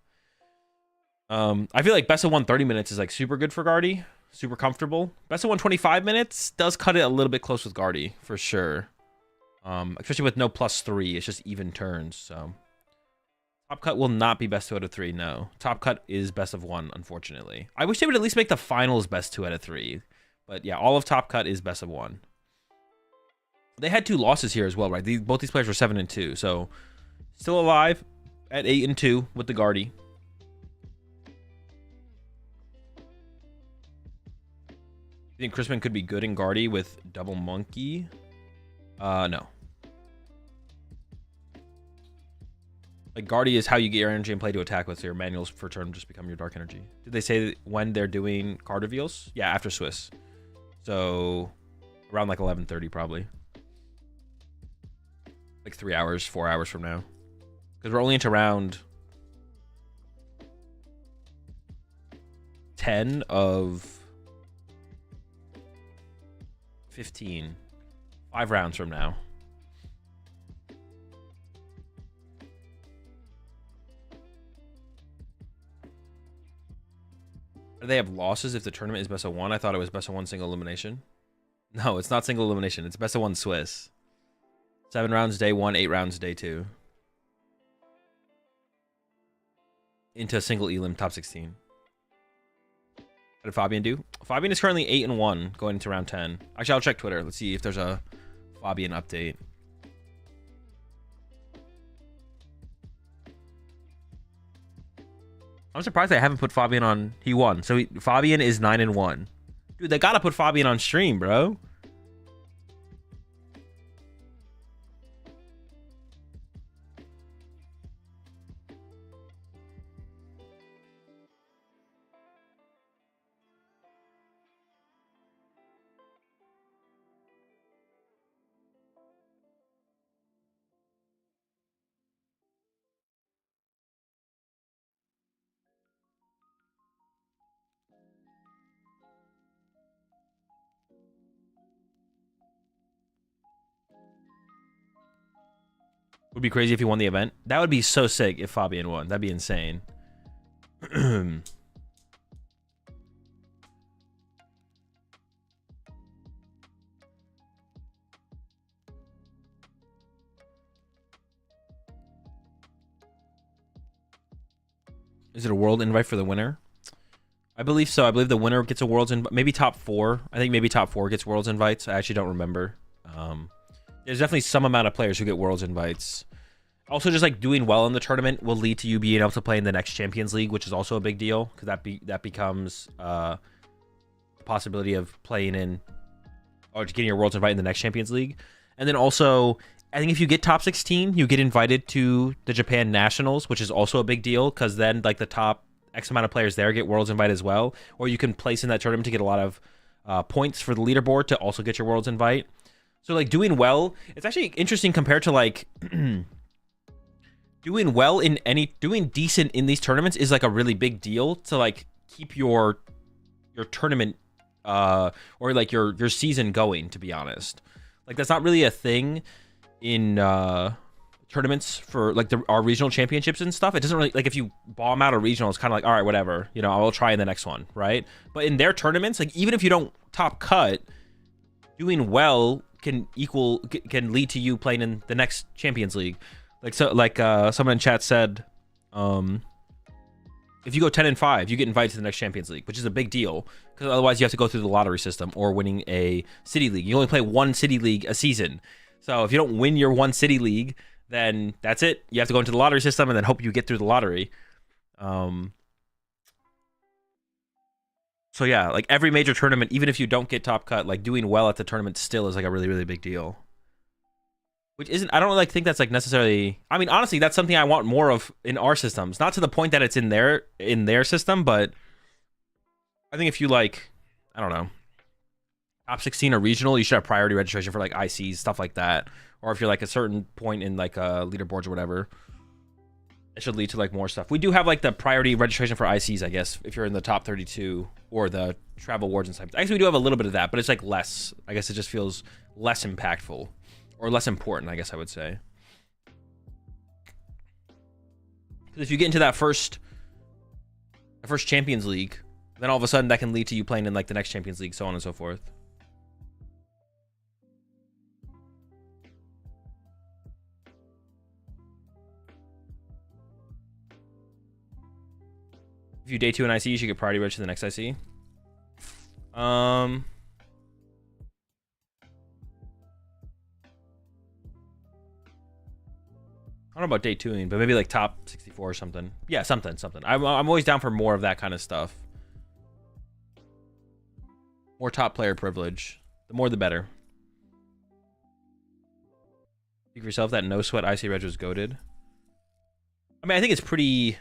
I feel like best of 1 30 minutes is like super good for Guardy. Super comfortable. Best of 1 25 minutes does cut it a little bit close with Guardy for sure. Especially with no +3, it's just even turns. So top cut will not be best 2 out of 3. No, top cut is best of 1. Unfortunately, I wish they would at least make the finals best 2 out of 3. But yeah, all of top cut is best of 1. They had 2 losses here as well, right? Both these players were 7-2, so still alive at 8-2 with the Guardy. You think Crispin could be good in Guardy with double Monkey? No. Like, Guardy is how you get your energy and play to attack with, so your manuals for turn just become your dark energy. Did they say when they're doing card reveals? Yeah, after Swiss. So, around like 11:30 probably. Like 3 hours, 4 hours from now. Because we're only into round 10 of 15. 5 rounds from now. Do they have losses if the tournament is best of 1? I thought it was best of 1 single elimination. No, it's not single elimination. It's best of 1 Swiss. 7 rounds day 1, 8 rounds day 2. Into a single elim top 16. What did Fabian do? Fabian is currently 8-1 going into round 10. Actually, I'll check Twitter. Let's see if there's a Fabian update. I'm surprised I haven't put Fabian on. He won. So Fabian is 9-1. Dude, they gotta put Fabian on stream, bro. Would be crazy if he won the event. That would be so sick if Fabian won. That'd be insane. Is it a world invite for the winner? I believe so. I believe the winner gets a world's invite. Maybe top 4. I think maybe top 4 gets world's invites. I actually don't remember. There's definitely some amount of players who get world's invites. Also, just like doing well in the tournament will lead to you being able to play in the next Champions League, which is also a big deal because that becomes the possibility of playing in or getting your world's invite in the next Champions League. And then also, I think if you get top 16, you get invited to the Japan Nationals, which is also a big deal because then like the top X amount of players there get world's invite as well. Or you can place in that tournament to get a lot of points for the leaderboard to also get your world's invite. So like doing well, it's actually interesting compared to like doing well doing decent in these tournaments is like a really big deal to like keep your your tournament or like your season going, to be honest. Like that's not really a thing in tournaments for like our regional championships and stuff. It doesn't really, like, if you bomb out a regional, it's kind of like, all right, whatever, you know, I will try in the next one, right? But in their tournaments, like, even if you don't top cut, doing well can lead to you playing in the next Champions League. Like, so like someone in chat said, if you go 10-5, you get invited to the next Champions League, which is a big deal, because otherwise you have to go through the lottery system or winning a city league. You only play one city league a season, so if you don't win your one city league, then that's it. You have to go into the lottery system and then hope you get through the lottery. So yeah, like every major tournament, even if you don't get top cut, like doing well at the tournament still is like a really, really big deal. Which isn't, I don't like think that's like necessarily, I mean, honestly, that's something I want more of in our systems. Not to the point that it's in their system, but I think if you like, I don't know, top 16 or regional, you should have priority registration for like ICs, stuff like that. Or if you're like a certain point in like leaderboards or whatever, it should lead to like more stuff. We do have like the priority registration for ICs, I guess, if you're in the top 32 or the travel awards and stuff. Actually, we do have a little bit of that, but it's like less. I guess it just feels less impactful or less important, I guess I would say. Because if you get into that first Champions League, then all of a sudden that can lead to you playing in like the next Champions League, so on and so forth. If you day 2 in IC, you should get priority register to the next IC. I don't know about day 2ing, but maybe like top 64 or something. Yeah, something. I'm always down for more of that kind of stuff. More top player privilege. The more the better. Speak for yourself, that no sweat IC reg was goated. I mean, I think it's pretty...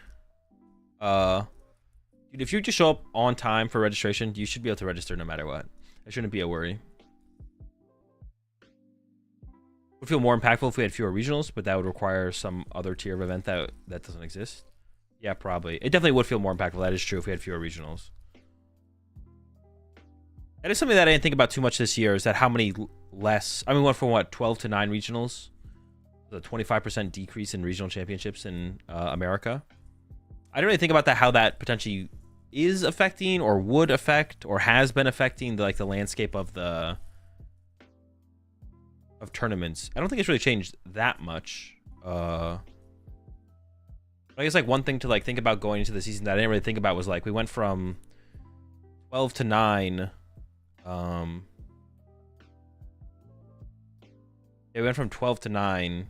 Dude, if you just show up on time for registration, you should be able to register no matter what. It shouldn't be a worry. Would feel more impactful if we had fewer regionals, but that would require some other tier of event that doesn't exist. Yeah, probably. It definitely would feel more impactful. That is true if we had fewer regionals. That is something that I didn't think about too much this year, is that how many less... I mean, we went from, what, 12 to 9 regionals? The 25% decrease in regional championships in America. I didn't really think about that, how that potentially is affecting or would affect or has been affecting the, like, the landscape of the... of tournaments. I don't think it's really changed that much. I guess like one thing to like think about going into the season that I didn't really think about was like we went from 12 to 9. Yeah, we went from 12 to 9.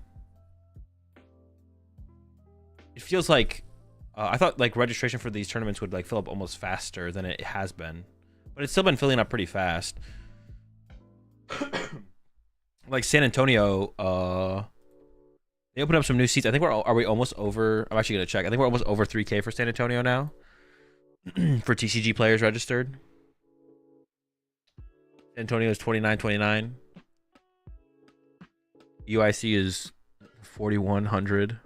It feels like I thought like registration for these tournaments would like fill up almost faster than it has been, but it's still been filling up pretty fast. Like San Antonio, they opened up some new seats. I think are we almost over? I'm actually gonna check. I think we're almost over 3K for San Antonio now for TCG players registered. San Antonio is 2929. UIC is 4100.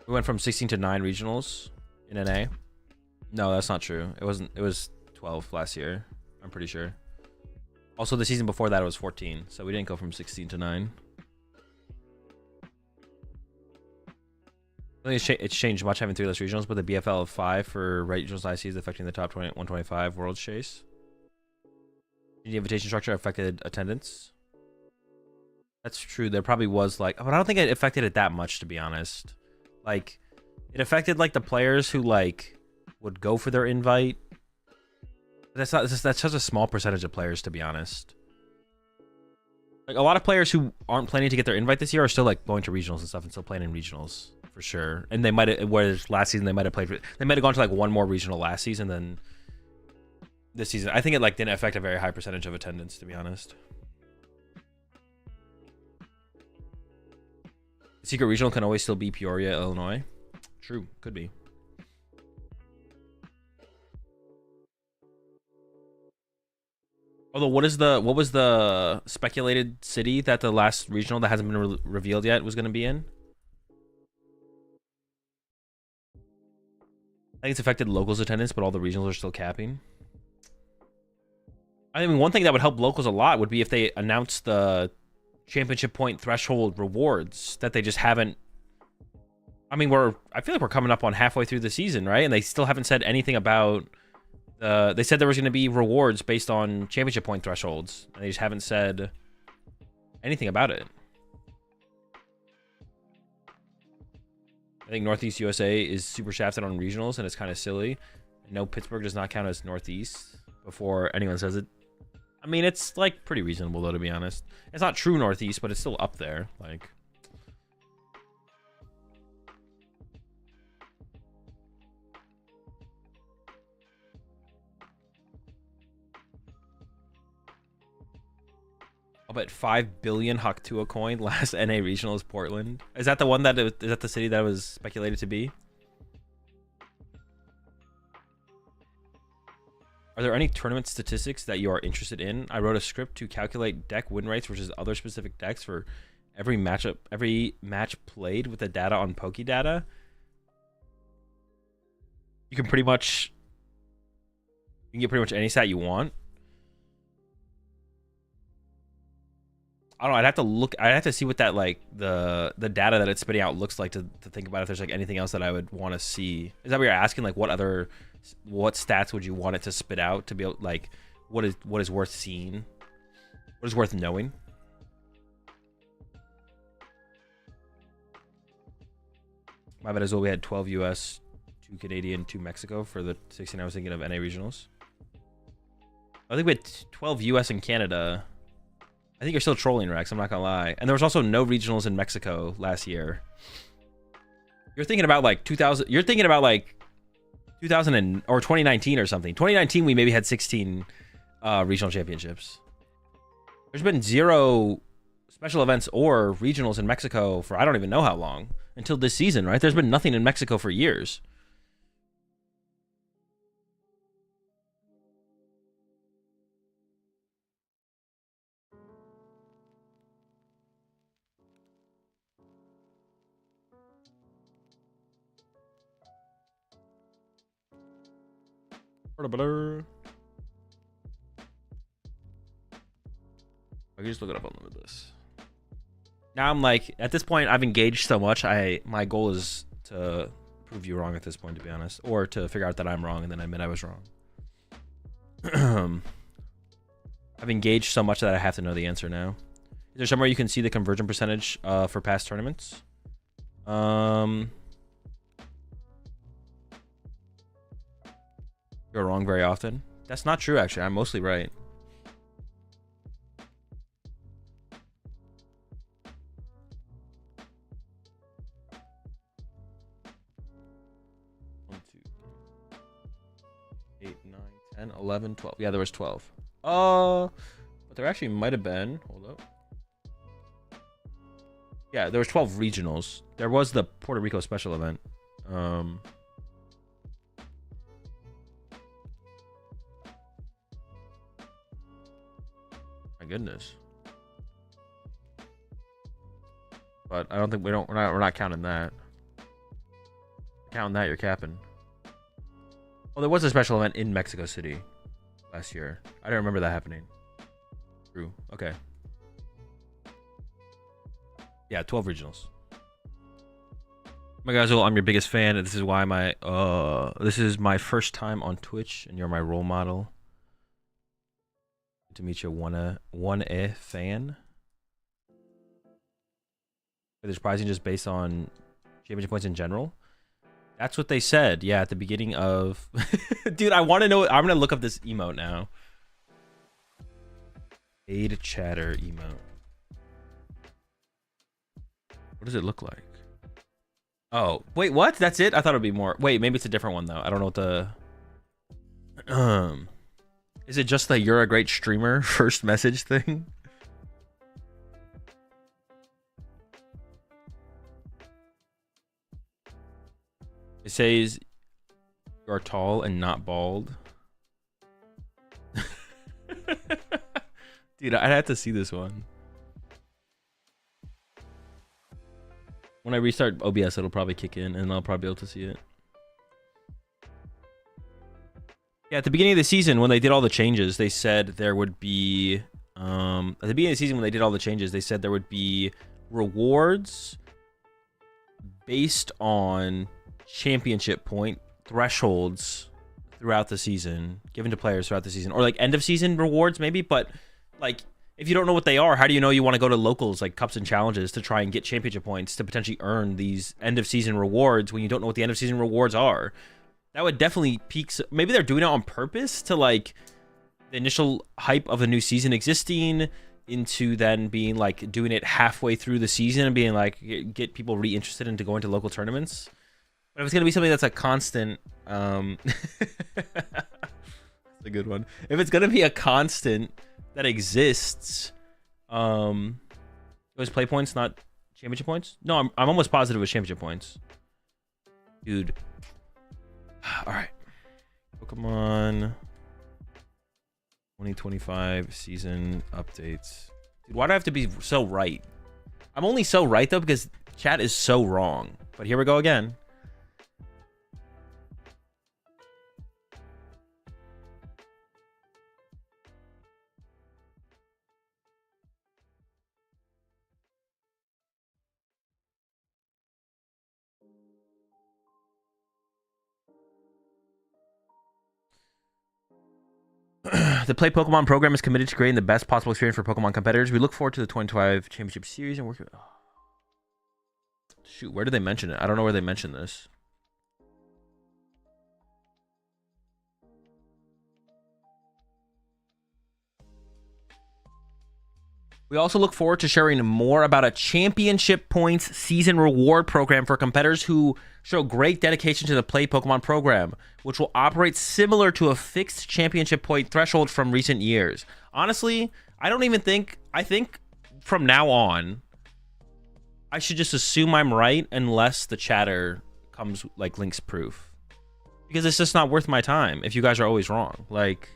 We went from 16 to 9 regionals in NA. No, that's not true. It wasn't. It was 12 last year. I'm pretty sure. Also, the season before that it was 14, so we didn't go from 16 to 9. I think it's changed much having 3 less regionals, but the BFL of 5 for regionals IC is affecting the top 125 World Chase. The invitation structure affected attendance. That's true. There probably was like, but I don't think it affected it that much, to be honest. Like, it affected like the players who like would go for their invite. That's such a small percentage of players, to be honest. Like a lot of players who aren't planning to get their invite this year are still like going to regionals and stuff and still playing in regionals for sure. And they might have, whereas last season they might have gone to like one more regional last season than this season. I think it like didn't affect a very high percentage of attendance, to be honest. Secret regional can always still be Peoria, Illinois. True, could be. Although, what was the speculated city that the last regional that hasn't been revealed yet was going to be in? I think it's affected locals attendance, but all the regionals are still capping. I mean, one thing that would help locals a lot would be if they announced the championship point threshold rewards that they just haven't. I mean, I feel like we're coming up on halfway through the season, right? And they still haven't said anything about they said there was going to be rewards based on championship point thresholds, and they just haven't said anything about it. I think Northeast USA is super shafted on regionals, and it's kind of silly. No, Pittsburgh does not count as Northeast before anyone says it. I mean, it's like pretty reasonable though, to be honest. It's not true Northeast, but it's still up there. Like, I'll bet 5 billion Haktua coin. Last NA regional is Portland. Is that the one that is that the city that was speculated to be? Are there any tournament statistics that you are interested in? I wrote a script to calculate deck win rates versus other specific decks for every match played with the data on PokeData. You can get pretty much any stat you want. I don't know. I'd have to see what that, like, the data that it's spitting out looks like to think about if there's like anything else that I would want to see. Is that what you're asking? Like, what stats would you want it to spit out to be able, like, what is worth seeing? What is worth knowing? My bad as well. We had 12 US, 2 Canadian, 2 Mexico for the 16 I was thinking of NA regionals. I think we had 12 US and Canada. I think you're still trolling, Rex. I'm not gonna lie. And there was also no regionals in Mexico last year. You're thinking about like 2000. You're thinking about like 2000 or 2019 or something. 2019 we maybe had 16 regional championships. There's been 0 special events or regionals in Mexico for I don't even know how long until this season, right? There's been nothing in Mexico for years. I can just look it up on this. Now I'm like, at this point, I've engaged so much. My goal is to prove you wrong at this point, to be honest, or to figure out that I'm wrong and then admit I was wrong. I've engaged so much that I have to know the answer now. Is there somewhere you can see the conversion percentage for past tournaments? You're wrong very often. That's not true, actually. I'm mostly right. One, 2, 3, 8, 9, 10, 11, 12. Yeah, there was 12. But there actually might have been. Hold up. Yeah, there was 12 regionals. There was the Puerto Rico special event. My goodness. But I don't think we're not counting that. Counting that, you're capping. Well, there was a special event in Mexico City last year. I don't remember that happening. True. Okay. Yeah, 12 regionals. My guys, I'm your biggest fan. This is why this is my first time on Twitch, and you're my role model. Good to meet you, 1A fan. They're surprising just based on championship points in general. That's what they said. Yeah, at the beginning of. Dude, I want to know. I'm gonna look up this emote now. Paid chatter emote. What does it look like? Oh, wait, what? That's it? I thought it'd be more. Wait, maybe it's a different one though. I don't know what the. Is it just the "you're a great streamer" first message thing? It says you are tall and not bald. Dude, I'd have to see this one. When I restart OBS, it'll probably kick in, and I'll probably be able to see it. Yeah, at the beginning of the season, when they did all the changes, they said there would be... at the beginning of the season, when they did all the changes, they said there would be rewards based on championship point thresholds throughout the season, given to players throughout the season. Or, like, end-of-season rewards, maybe, but, like... If you don't know what they are, how do you know you want to go to locals like Cups and Challenges to try and get championship points to potentially earn these end-of-season rewards when you don't know what the end-of-season rewards are? That would definitely peak. Maybe they're doing it on purpose to like the initial hype of a new season existing into then being like doing it halfway through the season and being like get people reinterested into going to local tournaments. But if it's going to be something that's a constant... That's a good one. If it's going to be a constant... that exists, it was play points, not championship points. No, I'm almost positive it was championship points, dude. All right, Pokemon 2025 season updates. Dude, why do I have to be so right? I'm only so right though because chat is so wrong. But here we go again. The Play Pokemon program is committed to creating the best possible experience for Pokemon competitors. We look forward to the 2025 Championship Series and work. Shoot, where did they mention it? I don't know where they mentioned this. We also look forward to sharing more about a championship points season reward program for competitors who show great dedication to the Play Pokemon program, which will operate similar to a fixed championship point threshold from recent years. Honestly, I think from now on, I should just assume I'm right unless the chatter comes like links proof. Because it's just not worth my time if you guys are always wrong. Like...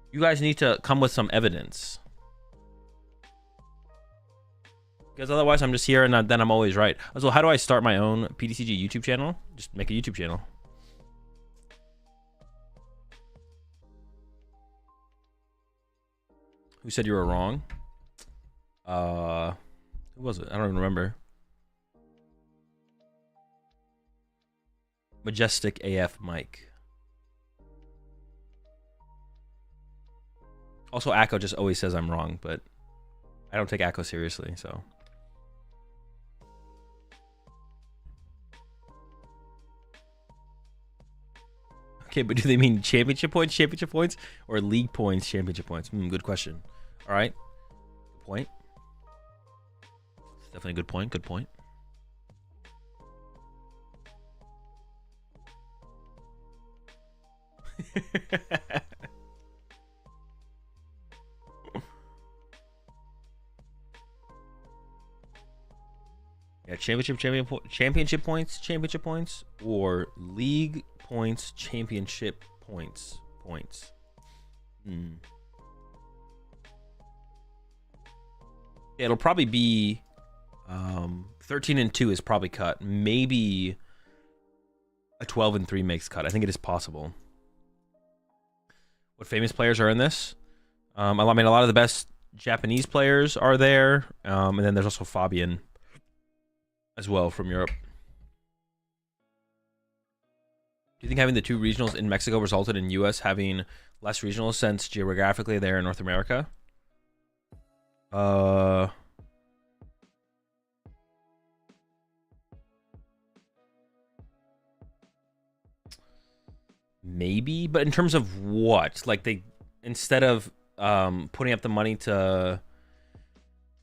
You guys need to come with some evidence. Because otherwise I'm just here and then I'm always right. So how do I start my own PTCG YouTube channel? Just make a YouTube channel. Who said you were wrong? Who was it? I don't even remember. Majestic AF Mike. Also, Akko just always says I'm wrong, but I don't take Akko seriously, so. Okay, but do they mean championship points, or league points, championship points? Good question. All right. Good point. It's definitely a good point. Good point. Yeah, championship points, or league points, championship points. Yeah, it'll probably be 13-2 is probably cut. Maybe a 12-3 makes cut. I think it is possible. What famous players are in this? I mean, a lot of the best Japanese players are there, and then there's also Fabian as well from Europe. Do you think having the two regionals in Mexico resulted in US having less regionals since geographically they're in North America? Maybe, but in terms of what? Like they, instead of putting up the money to...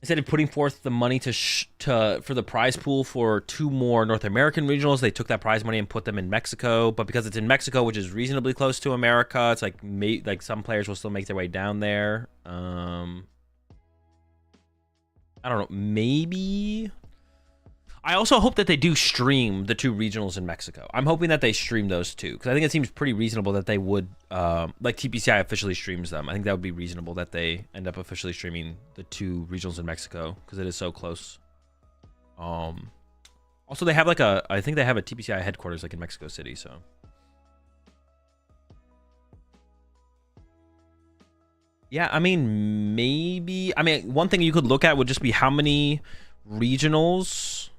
Instead of putting forth the money for the prize pool for 2 more North American regionals, they took that prize money and put them in Mexico. But because it's in Mexico, which is reasonably close to America, it's like some players will still make their way down there. I don't know. Maybe I also hope that they do stream the 2 regionals in Mexico. I'm hoping that they stream those 2 because I think it seems pretty reasonable that they would, like TPCI officially streams them. I think that would be reasonable that they end up officially streaming the 2 regionals in Mexico because it is so close. Also, they have like I think they have a TPCI headquarters like in Mexico City, so. Yeah, I mean, maybe. I mean, one thing you could look at would just be how many regionals.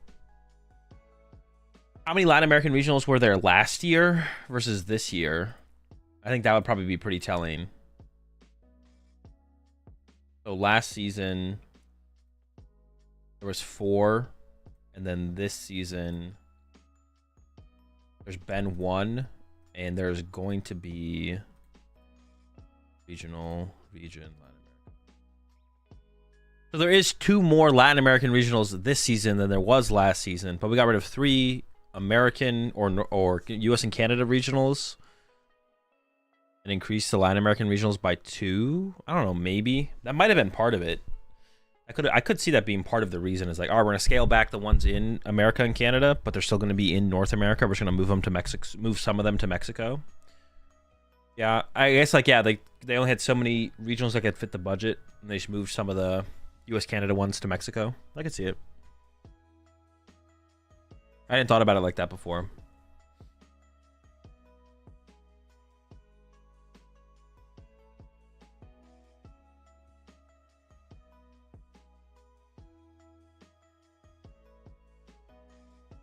How many Latin American regionals were there last year versus this year? I think that would probably be pretty telling. So last season, there was 4. And then this season, there's been 1. And there's going to be region, Latin America. So there is 2 more Latin American regionals this season than there was last season. But we got rid of 3 American or US and Canada regionals and increased the Latin American regionals by 2. I don't know, maybe that might have been part of it. I could see that being part of the reason is like, all right, we're gonna scale back the ones in America and Canada, but they're still gonna be in North America. We're just gonna move them to Mexico, move some of them to Mexico. Yeah, I guess like, yeah, they only had so many regionals that could fit the budget, and they just moved some of the US Canada ones to Mexico. I could see it. I hadn't thought about it like that before.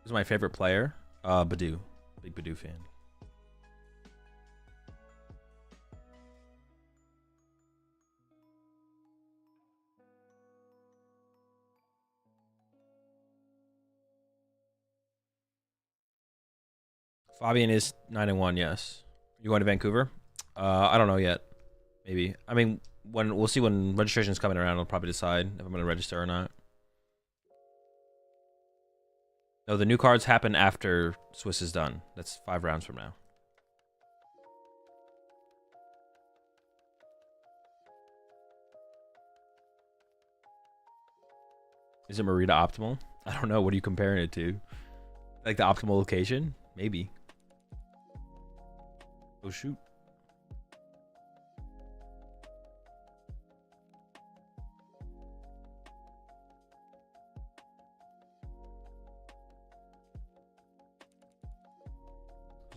Who's my favorite player? Badoo. Big Badoo fan. Fabian is 9-1, yes. You going to Vancouver? I don't know yet. Maybe. I mean, when we'll see when registration's coming around, I'll probably decide if I'm going to register or not. No, the new cards happen after Swiss is done. That's 5 rounds from now. Is it Merida optimal? I don't know. What are you comparing it to? Like the optimal location? Maybe. Oh, shoot.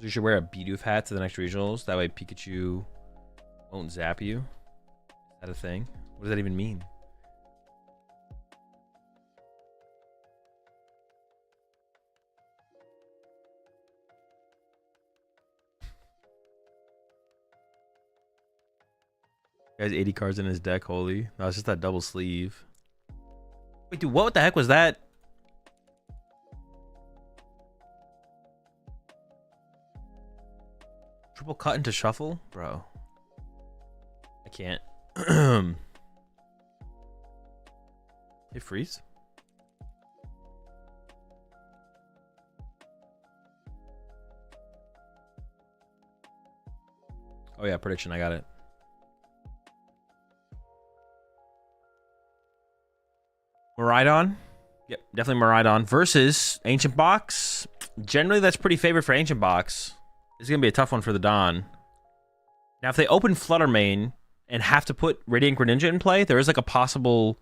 You should wear a Bidoof hat to the next regionals. That way Pikachu won't zap you. Is that a thing? What does that even mean? He has 80 cards in his deck, holy. No, it's just that double sleeve. Wait, dude, what the heck was that? Triple cut into shuffle? Bro. I can't. Hey, freeze? Oh yeah, prediction, I got it. Miraidon? Yep, definitely Miraidon versus Ancient Box. Generally, that's pretty favored for Ancient Box. This is going to be a tough one for the Don. Now, if they open Fluttermane and have to put Radiant Greninja in play, there is like a possible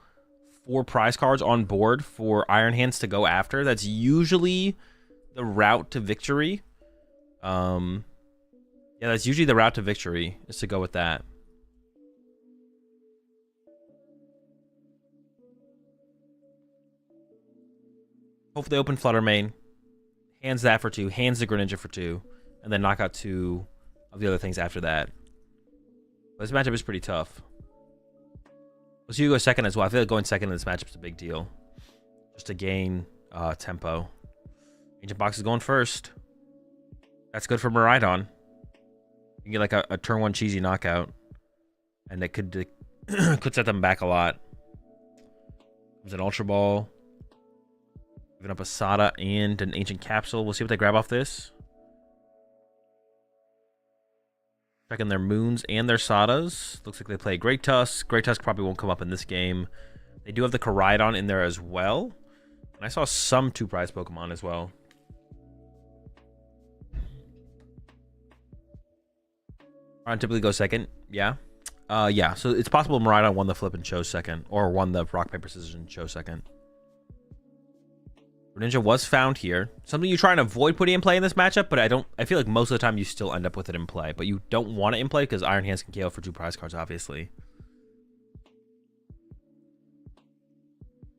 4 prize cards on board for Iron Hands to go after. That's usually the route to victory. Yeah, that's usually the route to victory, is to go with that. Hopefully they open Fluttermane, hands that for 2, hands the Greninja for 2, and then knock out 2 of the other things after that. But this matchup is pretty tough. Let's see you go second as well. I feel like going second in this matchup is a big deal. Just to gain tempo. Ancient Box is going first. That's good for Miraidon. You can get like a turn 1 cheesy knockout. And it could could set them back a lot. Comes an Ultra Ball. Giving up a Sada and an Ancient Capsule. We'll see what they grab off this. Checking their Moons and their Sadas. Looks like they play Great Tusk. Great Tusk probably won't come up in this game. They do have the Koraidon in there as well. I saw some 2-prize Pokemon as well. Miraidon typically goes second. Yeah. Yeah. So it's possible Miraidon won the flip and chose second, or won the rock paper scissors and chose second. Greninja was found here. Something you try and avoid putting in play in this matchup, but I feel like most of the time you still end up with it in play, but you don't want it in play because Iron Hands can KO for 2 prize cards, obviously.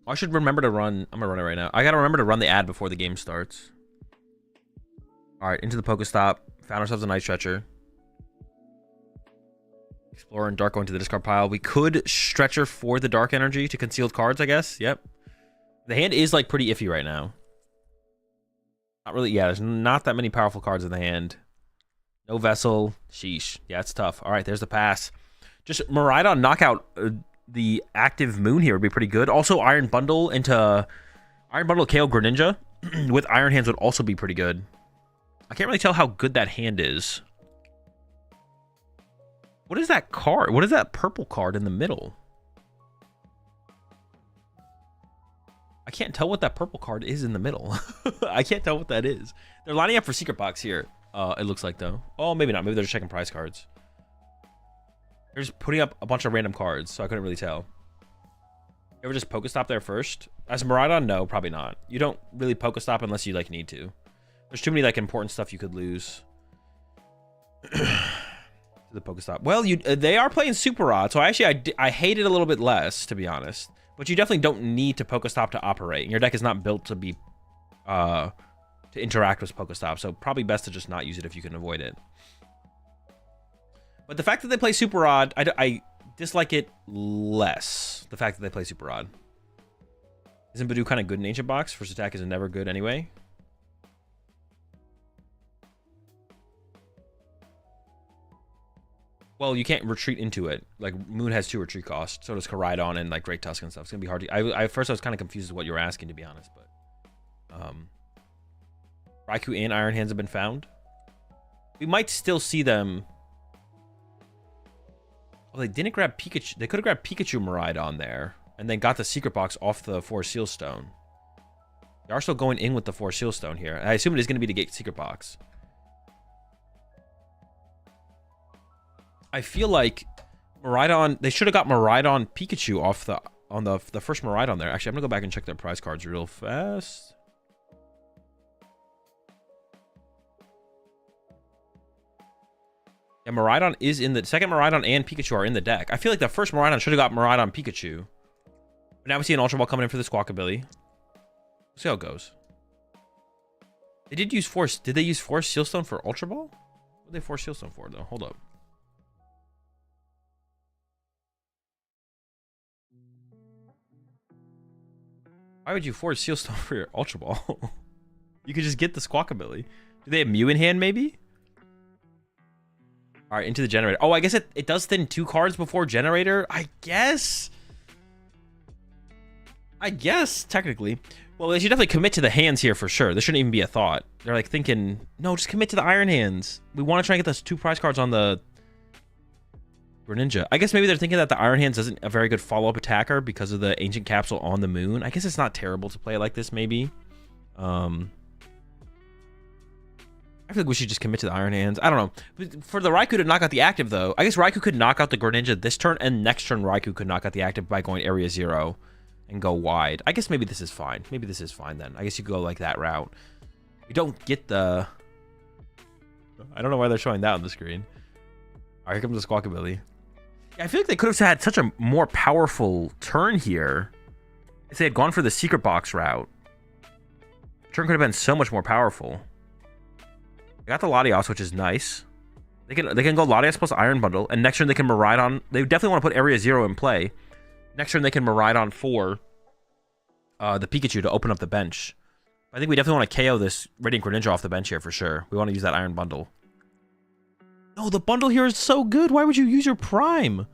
I should remember to run. I'm gonna run it right now. I gotta remember to run the ad before the game starts. All right, into the Pokestop. Found ourselves a Night Stretcher. Explorer and Dark going to the discard pile. We could Stretcher for the Dark Energy to concealed cards, I guess. Yep. The hand is like pretty iffy right now. Not really. Yeah, there's not that many powerful cards in the hand. No Vessel. Sheesh. Yeah, it's tough. All right, there's the pass. Just Miraidon knockout the active Moon here would be pretty good. Also, Iron Bundle into Iron Bundle KO Greninja with Iron Hands would also be pretty good. I can't really tell how good that hand is. What is that card? What is that purple card in the middle? I can't tell what that purple card is in the middle. I can't tell what that is. They're lining up for Secret Box here. It looks like, though. Oh, maybe not. Maybe they're just checking prize cards. They're just putting up a bunch of random cards, so I couldn't really tell. You ever just Pokestop there first? As Miraidon, no, probably not. You don't really Pokestop unless you, like, need to. There's too many, like, important stuff you could lose. The Pokestop. Well, they are playing Super Rod, so I hate it a little bit less, to be honest. But you definitely don't need to Pokestop to operate. Your deck is not built to be to interact with Pokestop, so probably best to just not use it if you can avoid it. But the fact that they play Super Rod, I dislike it less. The fact that they play Super Rod. Isn't Badoo kind of good in Ancient Box? First attack is never good anyway. Well, you can't retreat into it. Like, Moon has 2 retreat costs. So does Koraidon and, like, Great Tusk and stuff. It's going to be hard to... At first, I was kind of confused with what you were asking, to be honest. But, Raikou and Iron Hands have been found. We might still see them... Well, they didn't grab Pikachu. They could have grabbed Pikachu Miraidon there. And then got the Secret Box off the 4 Seal Stone. They are still going in with the 4 Seal Stone here. I assume it is going to be to get Secret Box. I feel like Miraidon, they should have got Miraidon Pikachu off on the first Miraidon there. Actually, I'm gonna go back and check their prize cards real fast. Yeah, Miraidon is in the second. Miraidon and Pikachu are in the deck. I feel like the first Miraidon should have got Miraidon Pikachu. But now we see an Ultra Ball coming in for the Squawkabilly. Let's see how it goes. They did use Force. Did they use Force Sealstone for Ultra Ball? What did they Force Sealstone for though? Hold up. Why would you force Sealstone for your Ultra Ball? You could just get the Squawkabilly. Do they have Mew in hand, maybe? All right, into the Generator. Oh, I guess it does thin 2 cards before Generator. I guess, technically. Well, they should definitely commit to the hands here for sure. This shouldn't even be a thought. They're like thinking, no, just commit to the Iron Hands. We want to try and get those 2 prize cards on the Greninja. I guess maybe they're thinking that the Iron Hands isn't a very good follow-up attacker because of the Ancient Capsule on the Moon. I guess it's not terrible to play like this, maybe. I feel like we should just commit to the Iron Hands. I don't know. For the Raikou to knock out the active, though, I guess Raikou could knock out the Greninja this turn, and next turn Raikou could knock out the active by going Area 0 and go wide. I guess maybe this is fine. Maybe this is fine, then. I guess you could go like that route. You don't get the... I don't know why they're showing that on the screen. All right, here comes the Squawkabilly. Yeah, I feel like they could have had such a more powerful turn here if they had gone for the Secret Box route. The turn could have been so much more powerful. They got the Latios, which is nice. They can go Latios plus Iron Bundle, and next turn they can Miraidon. They definitely want to put Area 0 in play. Next turn they can Miraidon for the Pikachu to open up the bench. I think we definitely want to KO this Radiant Greninja off the bench here for sure. We want to use that Iron Bundle. No, the bundle here is so good. Why would you use your Prime?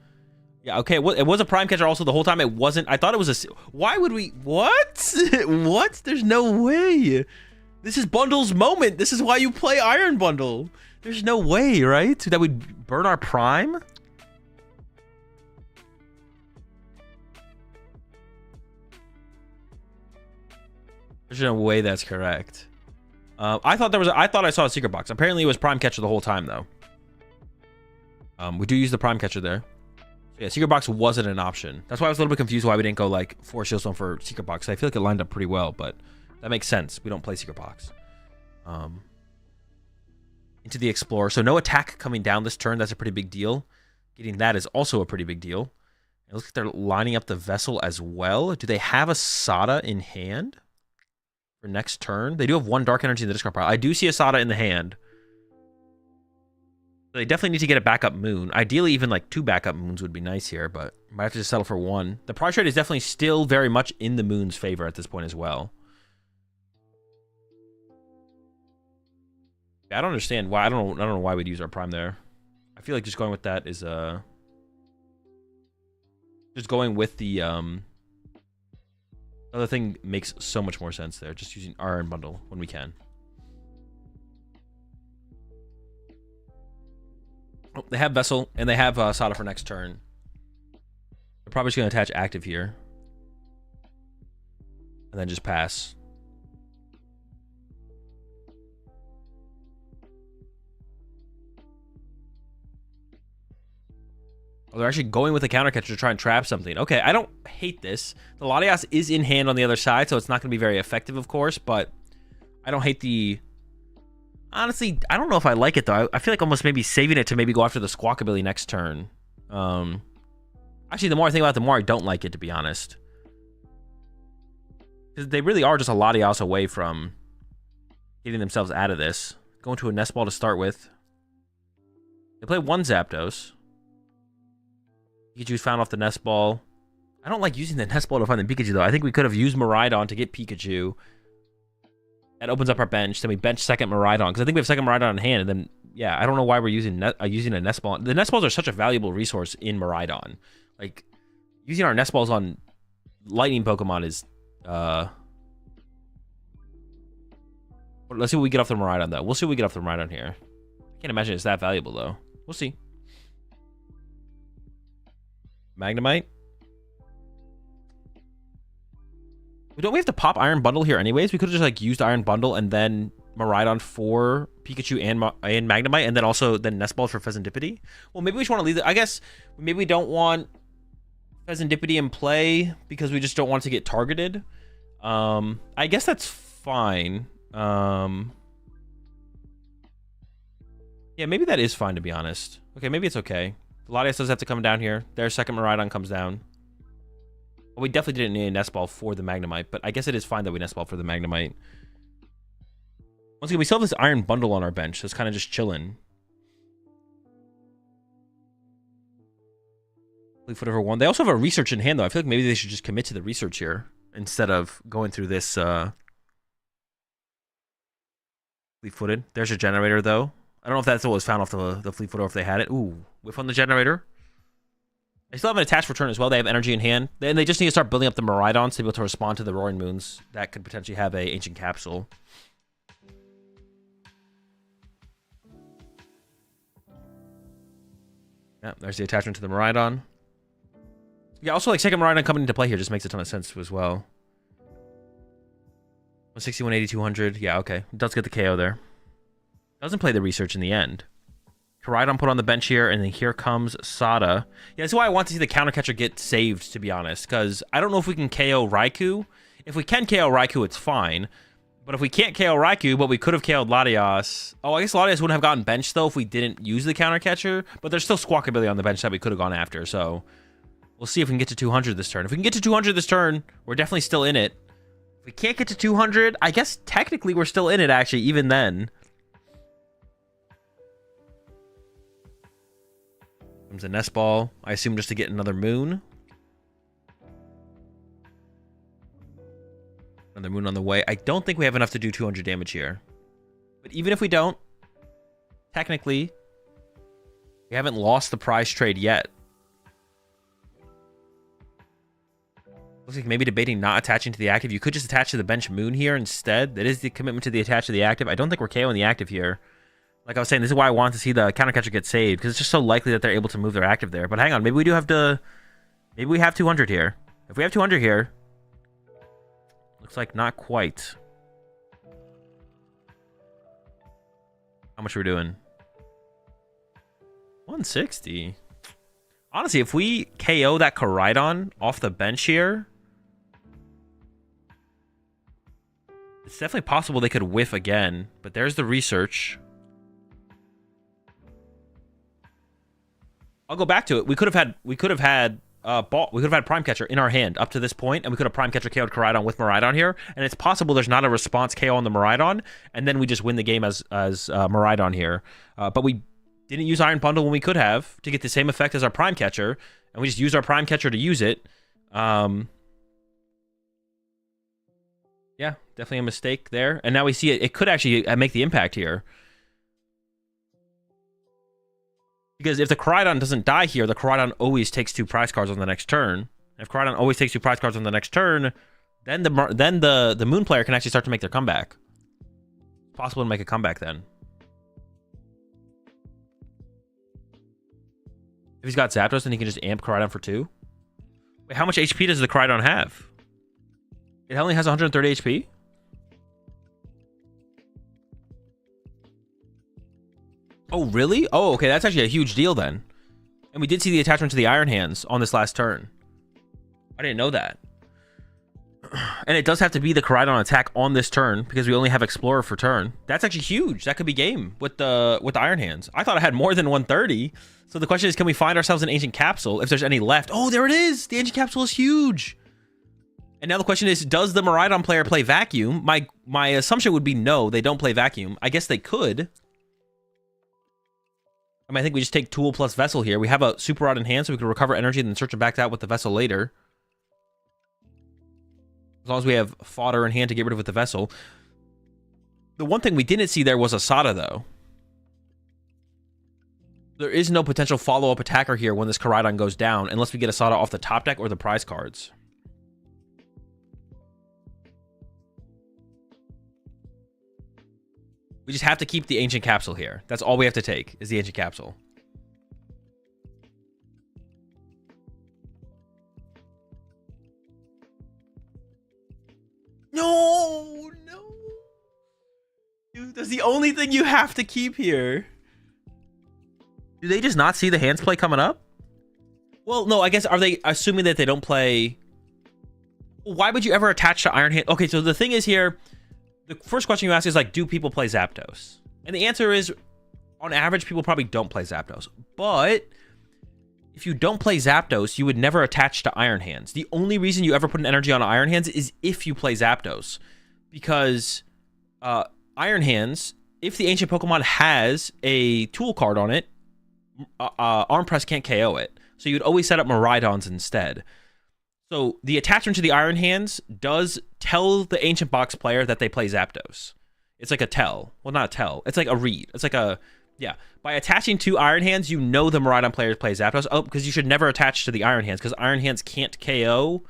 Yeah, okay. It was a Prime Catcher also the whole time. It wasn't. I thought it was a... Why would we... What? What? There's no way. This is Bundle's moment. This is why you play Iron Bundle. There's no way, right? That we'd burn our Prime? There's no way that's correct. I thought I saw a secret box. Apparently it was prime catcher the whole time though. We do use the prime catcher there. So yeah, secret box wasn't an option. That's why I was a little bit confused why we didn't go like 4 Shieldstone for secret box. I feel like it lined up pretty well, but that makes sense. We don't play secret box. Into the Explorer. So no attack coming down this turn. That's a pretty big deal. Getting that is also a pretty big deal. It looks like they're lining up the Vessel as well. Do they have a Sada in hand for next turn? They do have 1 Dark Energy in the discard pile. I do see a Sada in the hand. They definitely need to get a backup moon. Ideally, even like 2 backup moons would be nice here, but might have to just settle for 1. The prize trade is definitely still very much in the moon's favor at this point as well. I don't understand why. I don't know why we'd use our prime there. I feel like just going with that is just going with the other thing makes so much more sense there. Just using Iron Bundle when we can. Oh, they have Vessel and they have Sada for next turn. They're probably just going to attach active here and then just pass. Oh, they're actually going with a counter catcher to try and trap something. Okay, I don't hate this. The Latias is in hand on the other side, so it's not going to be very effective, of course, but I don't hate the... Honestly, I don't know if I like it, though. I feel like almost maybe saving it to maybe go after the Squawkabilly next turn. Actually, the more I think about it, the more I don't like it, to be honest. Because they really are just a Latias away from getting themselves out of this. Going to a Nest Ball to start with. They play 1 Zapdos. Pikachu's found off the Nest Ball. I don't like using the Nest Ball to find the Pikachu, though. I think we could have used Miraidon to get Pikachu. That opens up our bench. Then we bench second Miraidon, because I think we have second Miraidon in hand. And then, yeah, I don't know why we're using a Nest Ball. The Nest Balls are such a valuable resource in Miraidon. Like, using our Nest Balls on Lightning Pokemon is... Let's see what we get off the Miraidon, though. We'll see what we get off the Miraidon here. I can't imagine it's that valuable, though. We'll see. Magnemite. Don't we have to pop Iron Bundle here anyways? We could have just like used Iron Bundle and then Miraidon for Pikachu and Magnemite, and then also then Nest Balls for Pheasantipity. Well, maybe we just want to leave it. I guess maybe we don't want Pheasantipity in play because we just don't want it to get targeted. I guess that's fine. Yeah, maybe that is fine, to be honest. Okay, maybe it's okay. Latias does have to come down here. Their second Miraidon comes down. Well, we definitely didn't need a Nest Ball for the Magnemite, but I guess it is fine that we Nest Ball for the Magnemite. Once again, we still have this Iron Bundle on our bench, so it's kind of just chilling. Fleetfoot over 1. They also have a Research in hand, though. I feel like maybe they should just commit to the Research here instead of going through this Fleet-footed. There's a Generator, though. I don't know if that's what was found off the Fleet-foot or if they had it. Ooh, whiff on the Generator. They still have an attached return as well. They have energy in hand. And they just need to start building up the Miraidons to be able to respond to the Roaring Moons. That could potentially have a Ancient Capsule. Yeah, there's the attachment to the Miraidon. Yeah, also like second Miraidon coming into play here just makes a ton of sense as well. 160, 180, 200. Yeah, okay. It does get the KO there. Doesn't play the Research in the end. Koraidon put on the bench here, and then here comes Sada. Yeah, that's why I want to see the counter catcher get saved, to be honest, because I don't know if we can KO Raikou. If we can KO Raikou, it's fine. But if we can't KO Raikou, but we could have KO'd Latias. Oh, I guess Latias wouldn't have gotten benched, though, if we didn't use the counter catcher. But there's still Squawkabilly on the bench that we could have gone after, so we'll see if we can get to 200 this turn. If we can get to 200 this turn, we're definitely still in it. If we can't get to 200, I guess technically we're still in it, actually, even then. Comes a Nest Ball, I assume just to get another Moon. Another Moon on the way. I don't think we have enough to do 200 damage here. But even if we don't, technically, we haven't lost the prize trade yet. Looks like maybe debating not attaching to the active. You could just attach to the bench Moon here instead. That is the commitment to the attach to the active. I don't think we're KOing the active here. Like I was saying, this is why I want to see the counter catcher get saved, because it's just so likely that they're able to move their active there. But hang on, maybe we do have to... Maybe we have 200 here. If we have 200 here... Looks like not quite. How much are we doing? 160. Honestly, if we KO that Koraidon off the bench here, it's definitely possible they could whiff again. But there's the research. I'll go back to it. We could have had Prime Catcher in our hand up to this point, and we could have Prime Catcher KO'd Koraidon with Miraidon here, and it's possible there's not a response KO on the Miraidon, and then we just win the game as Miraidon here. But we didn't use Iron Bundle when we could have to get the same effect as our Prime Catcher, and we just used our Prime Catcher to use it. Yeah, definitely a mistake there. And now we see it could actually make the impact here. Because if the Koraidon doesn't die here, the Koraidon always takes 2 prize cards on the next turn. If Koraidon always takes 2 prize cards on the next turn, then the Moon player can actually start to make their comeback. It's possible to make a comeback then. If he's got Zapdos, then he can just amp Koraidon for 2. Wait, how much HP does the Koraidon have? It only has 130 HP? Oh, really? Oh, okay, that's actually a huge deal then. And we did see the attachment to the Iron Hands on this last turn. I didn't know that. And it does have to be the Koraidon attack on this turn because we only have Explorer for turn. That's actually huge. That could be game with the Iron Hands. I thought I had more than 130. So the question is, can we find ourselves an Ancient Capsule if there's any left? Oh, there it is. The Ancient Capsule is huge. And now the question is, does the Miraidon player play Vacuum? My assumption would be no, they don't play Vacuum. I guess they could. I mean, I think we just take Tool plus Vessel here. We have a Super Rod in hand, so we can recover energy and then search it back out with the Vessel later. As long as we have fodder in hand to get rid of with the Vessel. The one thing we didn't see there was Asada, though. There is no potential follow-up attacker here when this Koraidon goes down, unless we get Asada off the top deck or the prize cards. We just have to keep the Ancient Capsule here. That's all we have to take, is the Ancient Capsule. No! Dude, that's the only thing you have to keep here. Do they just not see the hands play coming up? Well, no, I guess, are they assuming that they don't play... Why would you ever attach to Iron Hand? Okay, so the thing is here... The first question you ask is, like, do people play Zapdos? And the answer is, on average, people probably don't play Zapdos. But if you don't play Zapdos, you would never attach to Iron Hands. The only reason you ever put an energy on Iron Hands is if you play Zapdos. Because Iron Hands, if the Ancient Pokemon has a Tool card on it, Arm Press can't KO it. So you'd always set up Miraidons instead. So the attachment to the Iron Hands does tell the Ancient Box player that they play Zapdos. It's like a tell. Well, not a tell. It's like a read. It's like a... Yeah. By attaching to Iron Hands, you know the Miraidon player plays Zapdos. Oh, because you should never attach to the Iron Hands, because Iron Hands can't KO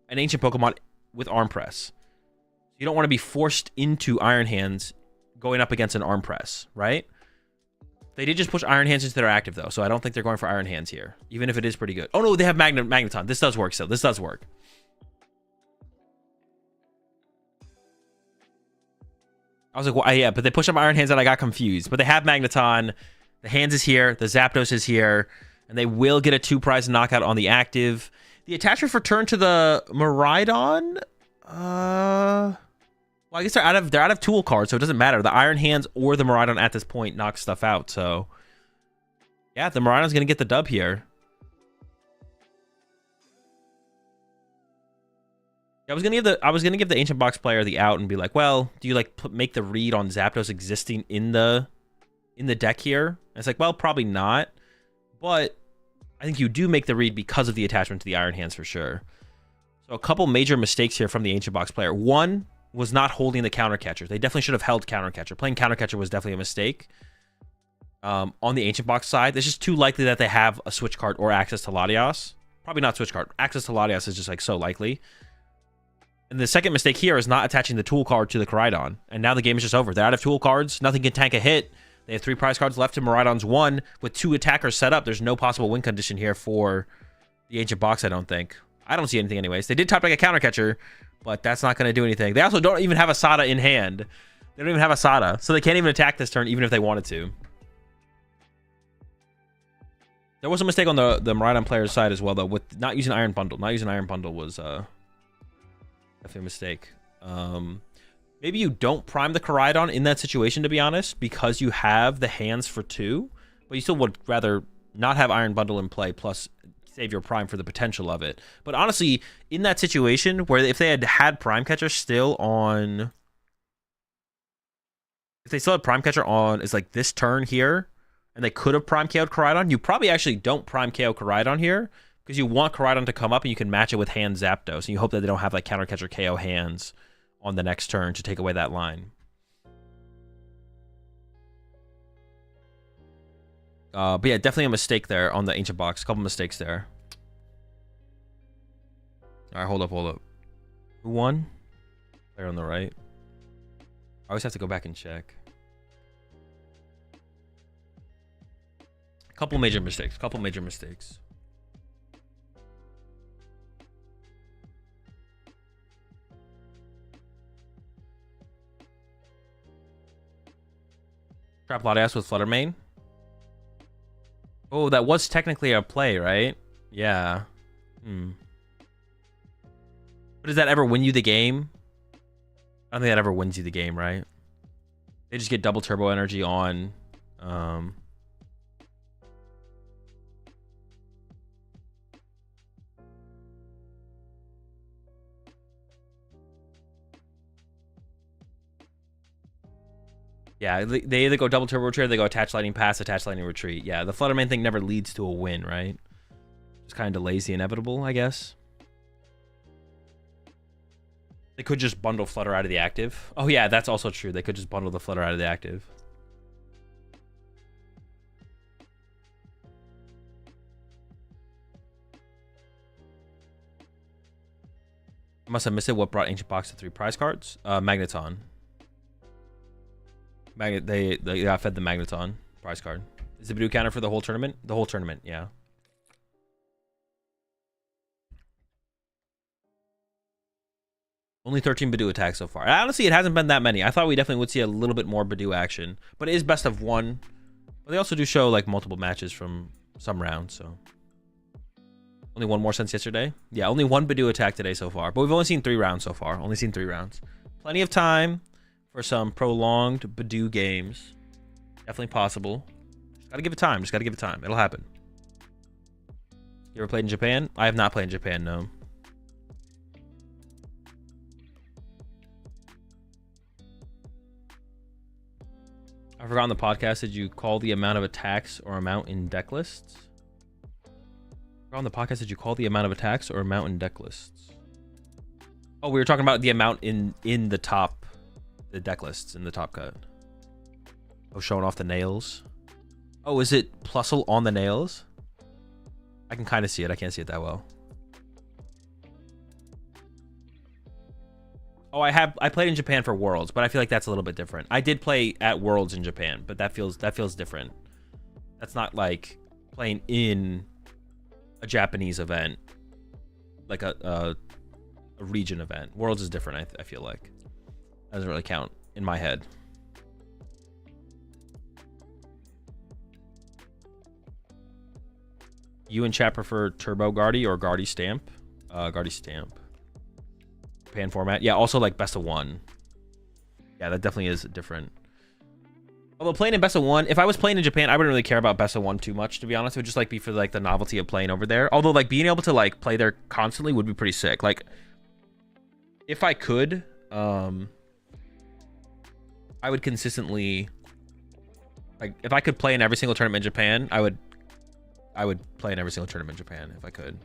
an Ancient Pokemon with Arm Press. You don't want to be forced into Iron Hands going up against an Arm Press, right? They did just push Iron Hands into their active, though, so I don't think they're going for Iron Hands here, even if it is pretty good. Oh, no, they have Magneton. This does work still. This does work. I was like, well, yeah, but they push up Iron Hands and I got confused. But they have Magneton. The Hands is here. The Zapdos is here. And they will get a 2-prize knockout on the active. The attachment for turn to the Miraidon? Well, I guess they're out of Tool cards, so it doesn't matter. The Iron Hands or the Miraidon at this point knock stuff out, so... Yeah, the Miraidon's going to get the dub here. I was gonna give the Ancient Box player the out and be like, well, do you like make the read on Zapdos existing in the deck here? And it's like, well, probably not, but I think you do make the read because of the attachment to the Iron Hands for sure. So a couple major mistakes here from the Ancient Box player. One was not holding the Counter Catcher. They definitely should have held Counter Catcher. Playing Counter Catcher was definitely a mistake. On the Ancient Box side, it's just too likely that they have a Switch card or access to Latias. Probably not Switch card. Access to Latias is just like so likely. And the second mistake here is not attaching the Tool card to the Koraidon. And now the game is just over. They're out of Tool cards. Nothing can tank a hit. They have 3 prize cards left to Miraidon's 1. With 2 attackers set up, there's no possible win condition here for the Ancient Box, I don't think. I don't see anything anyways. They did top deck a Counter Catcher, but that's not going to do anything. They also don't even have Asada in hand. They don't even have a Sada, so they can't even attack this turn, even if they wanted to. There was a mistake on the Miraidon player's side as well, though, with not using Iron Bundle. Not using Iron Bundle was definitely a mistake. Maybe you don't prime the Koraidon in that situation, to be honest, because you have the hands for 2, but you still would rather not have Iron Bundle in play, plus save your prime for the potential of it. But honestly, in that situation, where if they had Prime Catcher still on... If they still had Prime Catcher on, it's like this turn here, and they could have Prime KO'd Koraidon, you probably actually don't Prime KO Koraidon here, because you want Koraidon to come up and you can match it with hand Zapdos, and you hope that they don't have like Counter Catcher KO hands on the next turn to take away that line. But yeah, definitely a mistake there on the Ancient Box. A couple mistakes there. All right, hold up. Who won? Player on the right. I always have to go back and check. Couple major mistakes. Trap Latias with Flutter Mane. Oh, that was technically a play, right? Yeah. But does that ever win you the game? I don't think that ever wins you the game, right? They just get double turbo energy on... Yeah, they either go double turbo retreat or they go attach lightning pass, attach lightning retreat. Yeah, the Flutter Mane thing never leads to a win, right? Just kind of delays the inevitable, I guess. They could just bundle Flutter out of the active. Oh yeah, that's also true. They could just bundle the Flutter out of the active. I must have missed it. What brought Ancient Box to 3 prize cards? Magneton. They got fed the Magneton prize card. Is the Badoo counter for the whole tournament? The whole tournament, yeah. Only 13 Badoo attacks so far. Honestly, it hasn't been that many. I thought we definitely would see a little bit more Badoo action. But it is best of 1. But they also do show like multiple matches from some rounds, so. Only 1 more since yesterday? Yeah, only 1 Badoo attack today so far. But we've only seen 3 rounds so far. Only seen 3 rounds. Plenty of time for some prolonged Badoo games. Definitely possible. Just gotta give it time. It'll happen. You ever played in Japan? I have not played in Japan, no. I forgot on the podcast, did you call the amount of attacks or amount in deck lists? On the podcast, did you call the amount of attacks or amount in deck lists? Oh, we were talking about the amount in the top, the deck lists in the top cut. Oh, showing off the nails. Oh, is it Plusle on the nails? I can kind of see it. I can't see it that well. Oh, I played in Japan for Worlds, but I feel like that's a little bit different. I did play at Worlds in Japan, but that feels different. That's not like playing in a Japanese event, like a region event. Worlds is different. I feel like doesn't really count in my head. You and chat prefer Turbo Guardy or Guardy Stamp? Guardy Stamp. Japan format. Yeah, also like best of 1. Yeah, that definitely is different. Although playing in best of 1, if I was playing in Japan, I wouldn't really care about best of 1 too much, to be honest. It would just like be for like the novelty of playing over there. Although like being able to like play there constantly would be pretty sick. Like if I could, I would consistently, like if I could play in every single tournament in Japan, I would play in every single tournament in Japan if I could.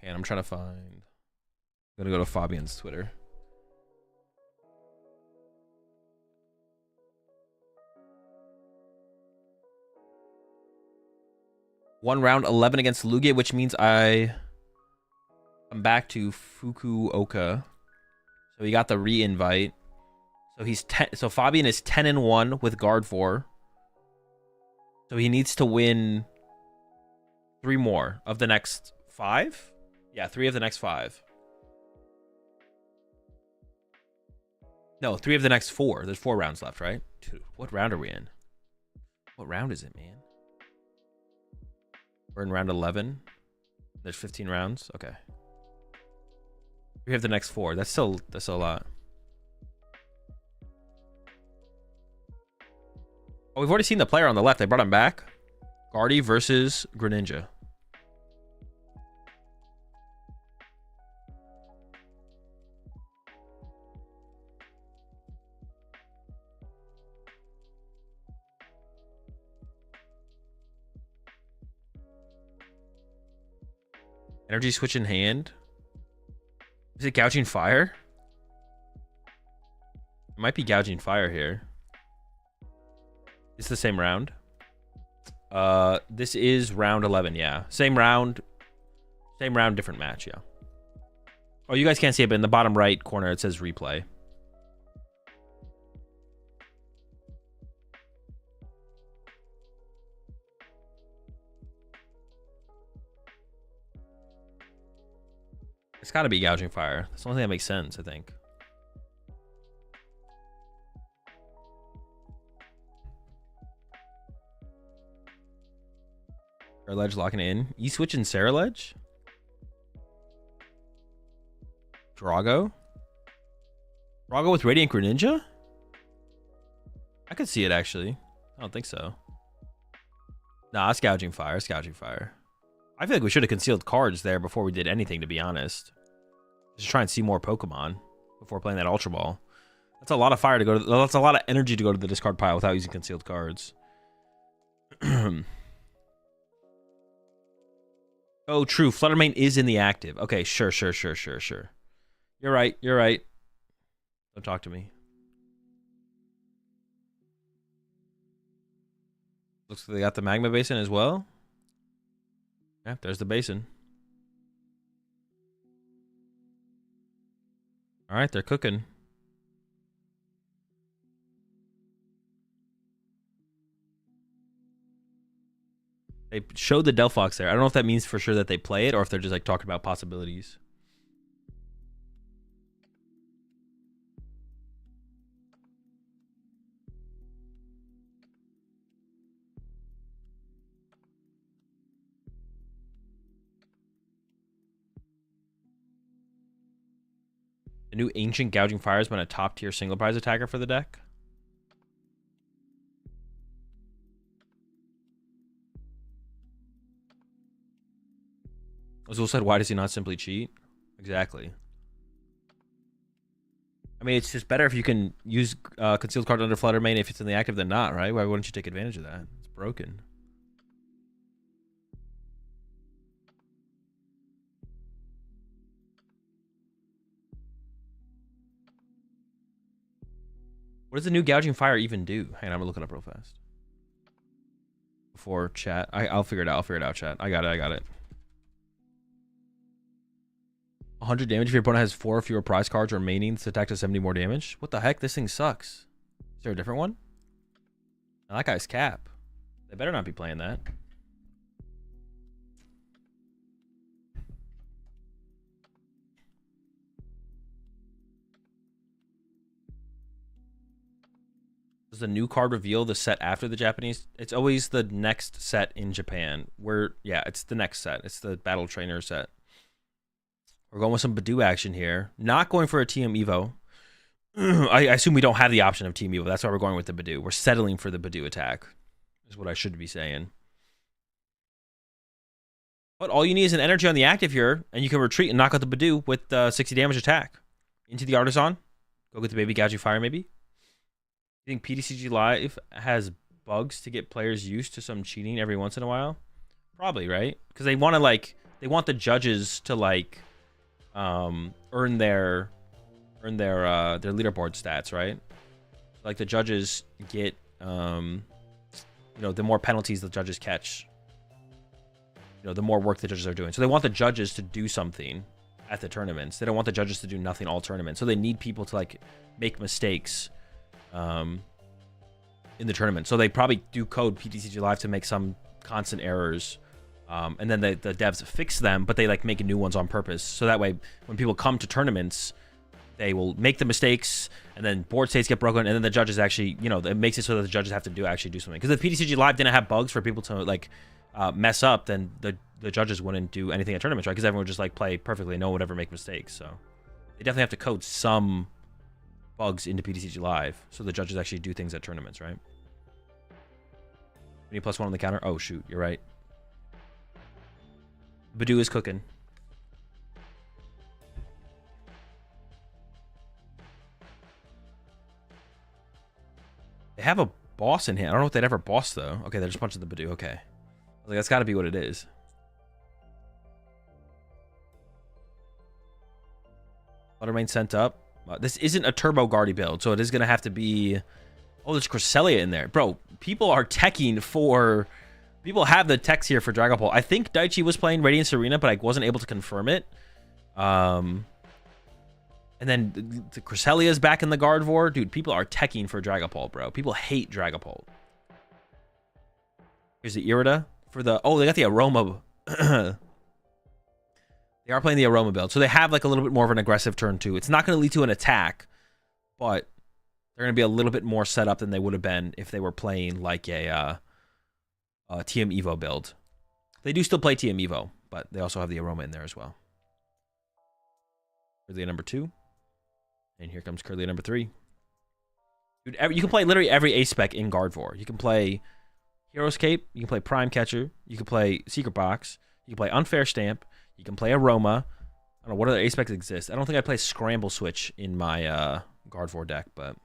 And I'm trying to find. I'm gonna go to Fabian's Twitter. One round 11 against Lugia, which means I'm back to Fukuoka. So he got the re-invite. So he's 10. So Fabian is 10-1 with Guard 4. So he needs to win 3 more of the next 5. Yeah, 3 of the next 5. No, 3 of the next 4. There's 4 rounds left, right? Dude, what round are we in? What round is it, man? We're in round 11. There's 15 rounds. Okay. 3 of the next 4. That's still a lot. Oh, we've already seen the player on the left. They brought him back. Guardy versus Greninja. Energy switch in hand. Is it gouging fire? It might be gouging fire here. It's the same round. This is round 11, yeah. Same round, different match, yeah. Oh, you guys can't see it, but in the bottom right corner it says replay. It's got to be gouging fire. That's the only thing that makes sense, I think. Ledge locking in. E-switch and Sarah Ledge? Drago? Drago with Radiant Greninja? I could see it, actually. I don't think so. Nah, it's gouging fire. It's gouging fire. I feel like we should have concealed cards there before we did anything, to be honest. Just try and see more Pokemon before playing that Ultra Ball. That's a lot of fire to go to. That's a lot of energy to go to the discard pile without using concealed cards. Oh, true. Fluttermane is in the active. Okay, sure. You're right. Don't talk to me. Looks like they got the Magma Basin as well. Yeah, there's the basin. All right, they're cooking. They showed the Delphox there. I don't know if that means for sure that they play it or if they're just like talking about possibilities. The new Ancient Gouging Fire has been a top tier single prize attacker for the deck. Azul said, why does he not simply cheat? Exactly. I mean, it's just better if you can use concealed card under Fluttermane if it's in the active than not, right? Why wouldn't you take advantage of that? It's broken. What does the new Gouging Fire even do? Hang on, I'm gonna look it up real fast. Before chat. I'll figure it out. I'll figure it out, chat. I got it. 100 damage if your opponent has 4 or fewer prize cards remaining. This attack does 70 more damage. What the heck? This thing sucks. Is there a different one? Now, that guy's cap. They better not be playing that. Does the new card reveal the set after the Japanese? It's always the next set in Japan. Yeah, it's the next set. It's the Battle Trainer set. We're going with some Badoo action here. Not going for a TM Evo. I assume we don't have the option of Team Evo. That's why we're going with the Badoo. We're settling for the Badoo attack, is what I should be saying. But all you need is an energy on the active here, and you can retreat and knock out the Badoo with 60 damage attack. Into the Artisan. Go get the Baby Gouging Fire, maybe. You think PTCG Live has bugs to get players used to some cheating every once in a while? Probably, right? Because they want to, like, they want the judges to, like, earn their leaderboard stats, right? Like the judges get you know, the more penalties the judges catch, you know, the more work the judges are doing. So they want the judges to do something at the tournaments. They don't want the judges to do nothing all tournament. So they need people to like make mistakes in the tournament. So they probably do code PTCG Live to make some constant errors. And then the devs fix them, but they like make new ones on purpose. So that way, when people come to tournaments, they will make the mistakes, and then board states get broken, and then the judges actually, you know, it makes it so that the judges have to actually do something. Because if PTCG Live didn't have bugs for people to like mess up, then the judges wouldn't do anything at tournaments, right? Because everyone would just like play perfectly, no one would ever make mistakes. So they definitely have to code some bugs into PTCG Live so the judges actually do things at tournaments, right? We need +1 on the counter. Oh shoot, you're right. Badoo is cooking. They have a boss in here. I don't know if they'd ever boss though. Okay, they're just punching the Badoo. Okay, like that's got to be what it is. Buttermain sent up. This isn't a Turbo Guardy build, so it is gonna have to be. Oh, there's Cresselia in there, bro. People are teching for. People have the techs here for Dragapult. I think Daichi was playing Radiant Serena, but I wasn't able to confirm it. And then the Cresselia back in the Gardevoir. Dude, people are teching for Dragapult, bro. People hate Dragapult. Here's the Irida for the... Oh, they got the Aroma. They are playing the Aroma build. So they have like a little bit more of an aggressive turn too. It's not going to lead to an attack, but they're going to be a little bit more set up than they would have been if they were playing like a... TM Evo build. They do still play TM Evo, but they also have the Aroma in there as well. Curly number 2. And here comes Curly number 3. Dude, you can play literally every ace spec in Gardevoir. You can play Hero's Cape, you can play Prime Catcher, you can play Secret Box, you can play Unfair Stamp, you can play Aroma. I don't know what other ace specs exist. I don't think I play Scramble Switch in my Gardevoir deck, but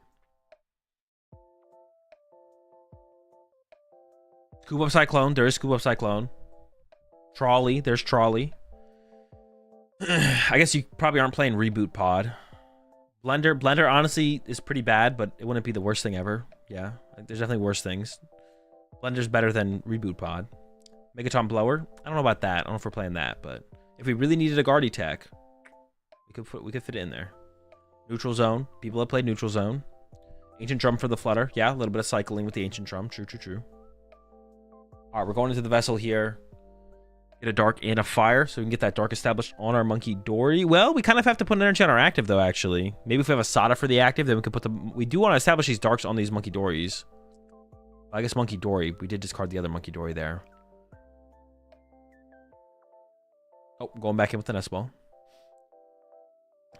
Scoop Up Cyclone. There is Scoop Up Cyclone. Trolley. There's Trolley. I guess you probably aren't playing Reboot Pod. Blender honestly is pretty bad, but it wouldn't be the worst thing ever. Yeah, there's definitely worse things. Blender's better than Reboot Pod. Megaton Blower. I don't know about that. I don't know if we're playing that, but if we really needed a Guardy tech, we could fit it in there. Neutral Zone. People have played Neutral Zone. Ancient Drum for the Flutter. Yeah, a little bit of cycling with the Ancient Drum. True. All right, we're going into the vessel here. Get a dark and a fire, so we can get that dark established on our Monkey Dory. Well, we kind of have to put an energy on our active, though, actually. Maybe if we have a Sada for the active, then we could put the... We do want to establish these darks on these Monkey Dories. I guess Monkey Dory. We did discard the other Monkey Dory there. Oh, going back in with the Nest Ball.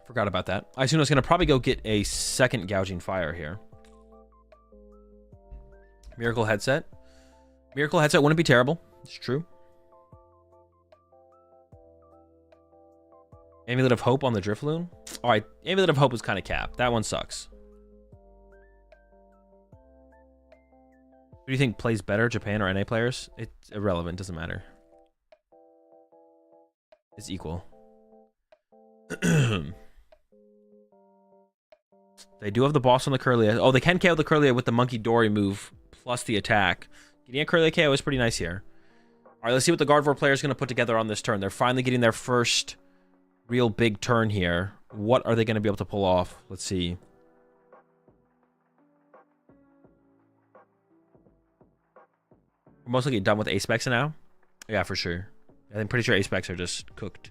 Forgot about that. I assume I was going to probably go get a second Gouging Fire here. Miracle Headset. Miracle Headset wouldn't be terrible. It's true. Amulet of Hope on the Drifloon. All right, Amulet of Hope was kind of capped. That one sucks. Who do you think plays better, Japan or NA players? It's irrelevant. Doesn't matter. It's equal. They do have the boss on the Curlia. Oh, they can KO the Curlia with the Monkey Dory move plus the attack. Getting a Curlia KO is pretty nice here. All right, let's see what the Gardevoir player is going to put together on this turn. They're finally getting their first real big turn here. What are they going to be able to pull off? Let's see. We're most likely done with ace specs now. Yeah, for sure. I'm pretty sure ace specs are just cooked.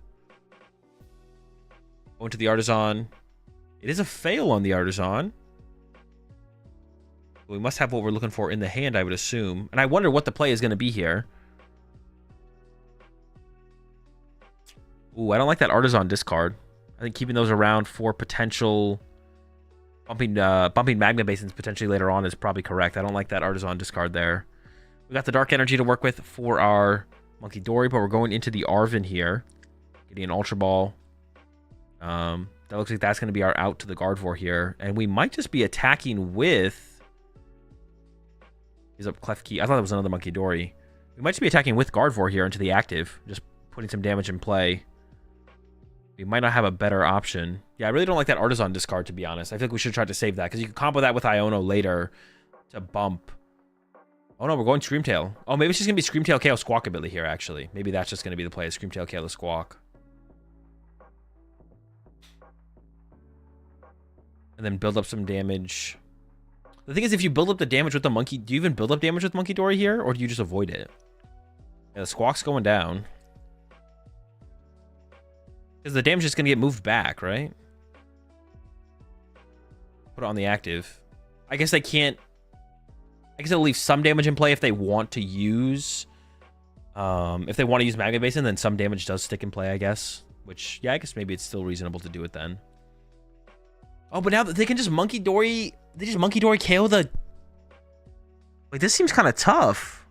Going to the Artisan. It is a fail on the Artisan. We must have what we're looking for in the hand, I would assume. And I wonder what the play is going to be here. Ooh, I don't like that Artisan discard. I think keeping those around for potential bumping Magma Basins potentially later on is probably correct. I don't like that Artisan discard there. We got the Dark Energy to work with for our Monkey Dory, but we're going into the Arven here. Getting an Ultra Ball. That looks like that's going to be our out to the Gardevoir here. And we might just be attacking with... He's up Clef Key. I thought that was another Monkey Dory. We might just be attacking with Gardevoir here into the active. Just putting some damage in play. We might not have a better option. Yeah, I really don't like that Artisan discard, to be honest. I feel like we should try to save that, because you can combo that with Iono later to bump. Oh no, we're going Screamtail. Oh, maybe it's just going to be Screamtail KO Squawk ability here, actually. Maybe that's just going to be the play, Screamtail KO the Squawk. And then build up some damage. The thing is, if you build up the damage with the monkey, do you even build up damage with Monkey Dory here, or do you just avoid it? Yeah, the Squawk's going down. Because the damage is going to get moved back, right? Put it on the active. I guess they can't... I guess they'll leave some damage in play if they want to use... if they want to use Magma Basin, then some damage does stick in play, I guess. Which, yeah, I guess maybe it's still reasonable to do it then. Oh, but now they can just Monkey Dory... They just Monkey Dory KO the... Like, this seems kind of tough.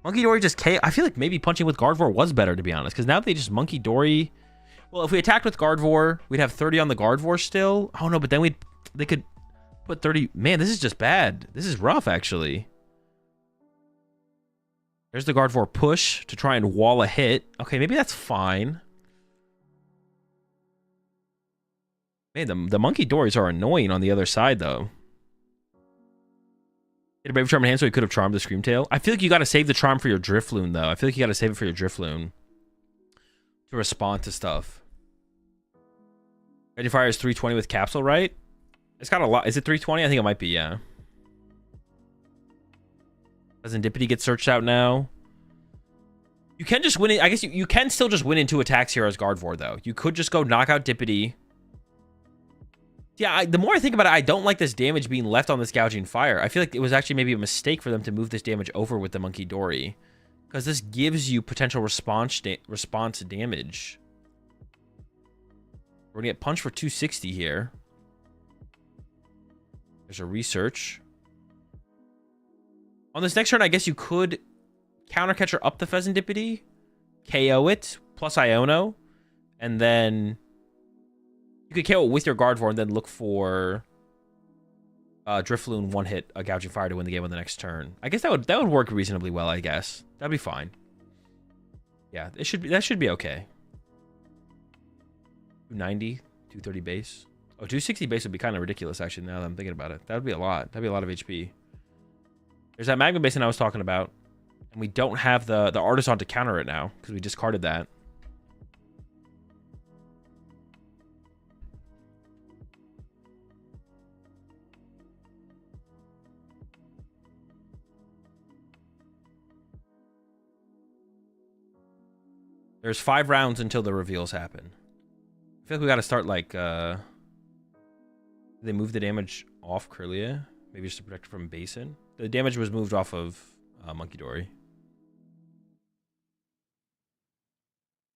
Monkey Dory just KO... I feel like maybe punching with Gardevoir was better, to be honest. Because now they just Monkey Dory... Well, if we attacked with Gardevoir, we'd have 30 on the Gardevoir still. Oh, no, but then they could put 30... Man, this is just bad. This is rough, actually. There's the Gardevoir push to try and wall a hit. Okay, maybe that's fine. Man, the Monkey Dories are annoying on the other side, though. Hit a Brave Charm in hand so he could have charmed the Screamtail. I feel like you got to save the charm for your Drifloon, though. I feel like you got to save it for your Drifloon to respond to stuff. Ready Fire is 320 with Capsule, right? It's got a lot. Is it 320? I think it might be, yeah. Doesn't Dippity get searched out now? You can just win it. I guess you can still just win in 2 attacks here as Gardevoir, though. You could just go knock out Dippity. Yeah, the more I think about it, I don't like this damage being left on this Gouging Fire. I feel like it was actually maybe a mistake for them to move this damage over with the Monkey Dory. Because this gives you potential response damage. We're going to get punched for 260 here. There's a research. On this next turn, I guess you could counter catcher up the Pheasantipity, KO it, plus Iono, and then you could KO it with your Gardevoir and then look for Drifloon one-hit a Gouging Fire to win the game on the next turn. I guess that would work reasonably well, I guess. That'd be fine. Yeah, that should be okay. 290, 230 base. Oh, 260 base would be kind of ridiculous, actually, now that I'm thinking about it. That would be a lot. That'd be a lot of HP. There's that Magma Basin I was talking about. And we don't have the Artisan to counter it now, because we discarded that. There's 5 rounds until the reveals happen. I feel like we got to start, like, they move the damage off Kirlia? Maybe just to protect it from Basin? The damage was moved off of Monkey Dory.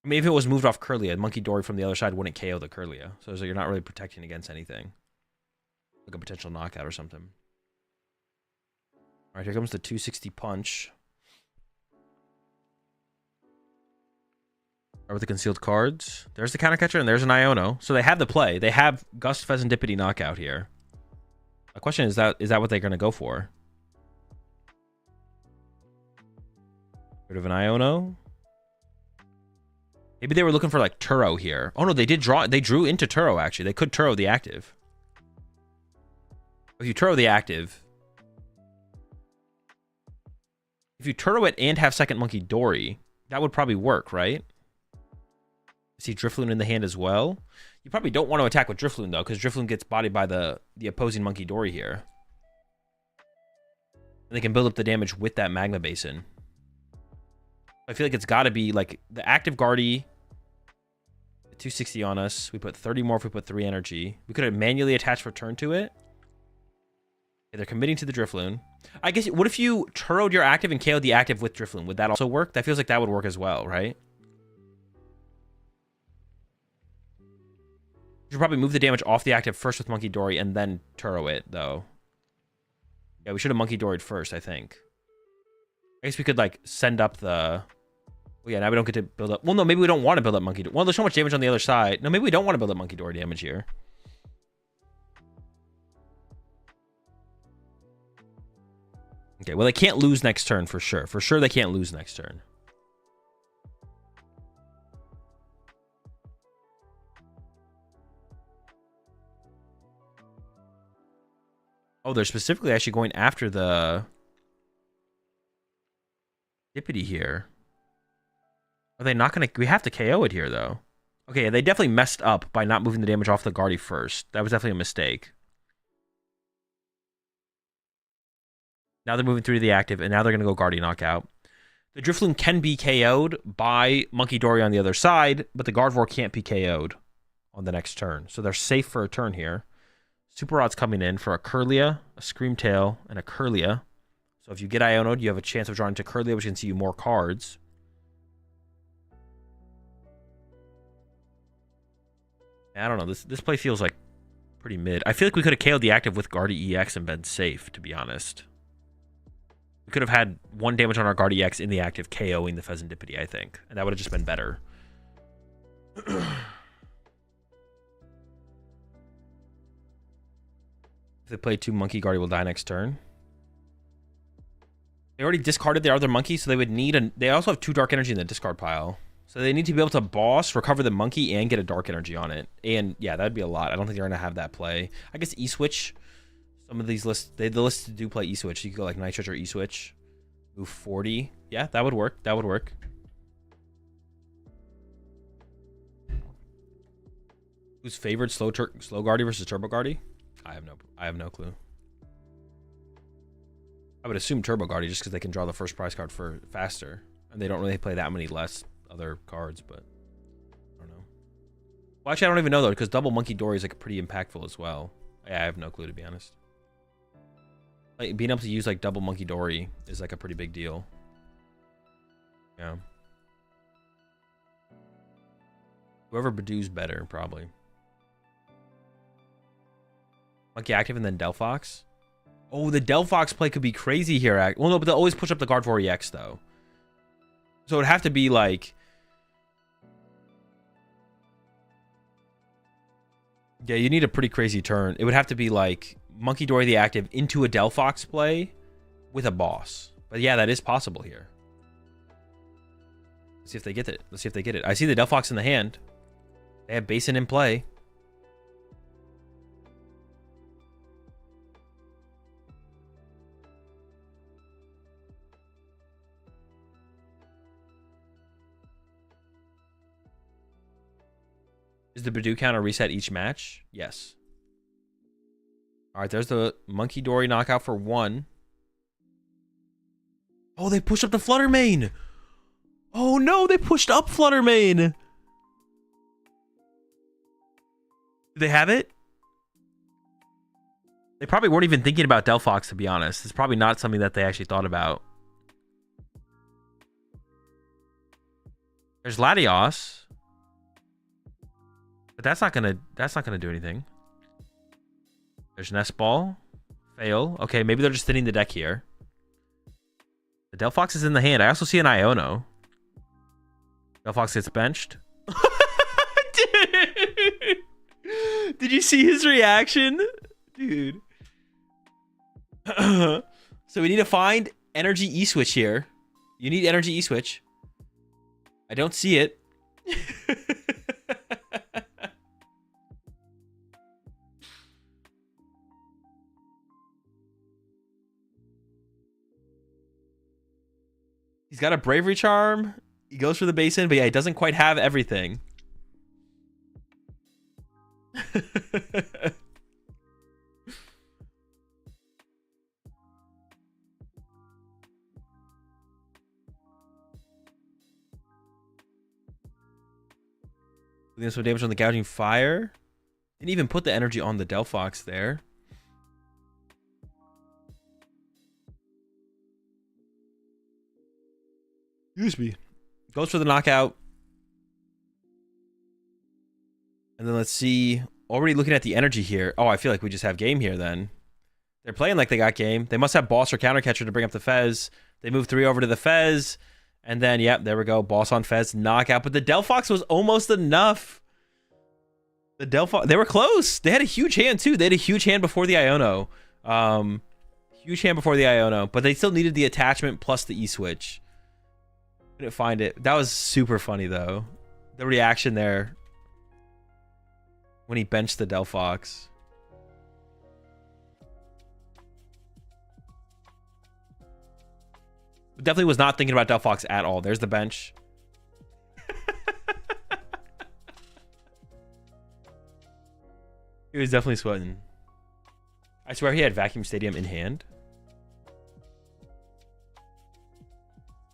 I mean, if it was moved off Kirlia, Monkey Dory from the other side wouldn't KO the Kirlia. So it's like you're not really protecting against anything. Like a potential knockout or something. Alright, here comes the 260 punch. With the concealed cards. There's the counter catcher and there's an Iono. So they have the play. They have Gust Pheasantipity knockout here. The question is that what they're going to go for? Rid of an Iono. Maybe they were looking for like Turo here. Oh no, they did draw. They drew into Turo actually. They could Turo the active. If you Turo the active, if you Turo it and have second Monkey Dory, that would probably work, right? See Drifloon in the hand as well. You probably don't want to attack with Drifloon though, because Drifloon gets bodied by the opposing Monkey Dory here. And they can build up the damage with that Magma Basin. I feel like it's got to be like the active Guardy. 260 on us. We put 30 more if we put 3 energy. We could have manually attached return to it. Okay, they're committing to the Drifloon. I guess, what if you Turoed your active and KO'd the active with Drifloon? Would that also work? That feels like that would work as well, right? You should probably move the damage off the active first with Monkey Dory and then Turo it, though. Yeah, we should have Monkey Doried first, I think. I guess we could, like, send up the... Well, yeah, now we don't get to build up... Well, no, maybe we don't want to build up Monkey Dory. Well, there's so much damage on the other side. No, maybe we don't want to build up Monkey Dory damage here. Okay, well, they can't lose next turn for sure. For sure, they can't lose next turn. Oh, they're specifically actually going after the Dippity here. Are they not going to... We have to KO it here, though. Okay, they definitely messed up by not moving the damage off the Guardy first. That was definitely a mistake. Now they're moving through to the active, and now they're going to go Guardian Knockout. The Drifloon can be KO'd by Monkey Dory on the other side, but the Gardevoir can't be KO'd on the next turn. So they're safe for a turn here. Super Rod's coming in for a Curlia, a Screamtail, and a Curlia. So if you get Iono'd, you have a chance of drawing into Curlia, which can see you more cards. I don't know. This play feels like pretty mid. I feel like we could have KO'd the active with Guardy EX and been safe, to be honest. We could have had 1 damage on our Guardy EX in the active, KOing the Pheasantipity, I think. And that would have just been better. If they play 2 Monkey, Guardy will die next turn. They already discarded their other Monkey, so they would need they also have 2 Dark Energy in the discard pile. So they need to be able to boss, recover the Monkey, and get a Dark Energy on it. And yeah, that'd be a lot. I don't think they're going to have that play. I guess E-Switch. Some of these lists, the lists do play E-Switch. You could go like Night Switch or E-Switch. Move 40. Yeah, that would work. That would work. Who's favored? Slow Guardy versus Turbo Guardy? I have no clue. I would assume Turbo Guardy just because they can draw the first prize card for faster. And they don't really play that many less other cards, but I don't know. Well, actually, I don't even know though, because double Monkey Dory is like pretty impactful as well. Yeah, I have no clue, to be honest. Like, being able to use like double Monkey Dory is like a pretty big deal. Yeah. Whoever Badoo's better, probably. Monkey active and then Delphox. Oh, the Delphox play could be crazy here. Well, no, but they'll always push up the Gardevoir EX though. So it would have to be like... Yeah, you need a pretty crazy turn. It would have to be like Monkey Dory the active into a Delphox play with a boss. But yeah, that is possible here. Let's see if they get it. Let's see if they get it. I see the Delphox in the hand. They have Basin in play. Is the Badoo counter reset each match? Yes. All right, there's the Monkey Dory knockout for 1. Oh, they pushed up the Fluttermane. Oh no, they pushed up Fluttermane. Do they have it? They probably weren't even thinking about Delphox, to be honest. It's probably not something that they actually thought about. There's Latios. But that's not gonna do anything. There's Nest Ball. Fail. Okay, maybe they're just thinning the deck here. The Delphox is in the hand. I also see an Iono. Delphox gets benched. Dude. Did you see his reaction? Dude. So we need to find Energy E-Switch here. You need Energy E-Switch. I don't see it. He's got a Bravery Charm. He goes for the Basin, but yeah, he doesn't quite have everything. Doing some damage on the Gouging Fire. Didn't even put the energy on the Delphox there. Excuse me. Goes for the knockout. And then let's see. Already looking at the energy here. Oh, I feel like we just have game here then. They're playing like they got game. They must have Boss or Counter Catcher to bring up the Fez. They move 3 over to the Fez. And then, yep, there we go. Boss on Fez, knockout. But the Delphox was almost enough. The Delphox, they were close. They had a huge hand too. They had a huge hand before the Iono. Huge hand before the Iono. But they still needed the attachment plus the E-Switch. Couldn't find it. That was super funny though. The reaction there when he benched the Delphox. Definitely was not thinking about Delphox at all. There's the bench. He was definitely sweating. I swear he had Vacuum Stadium in hand.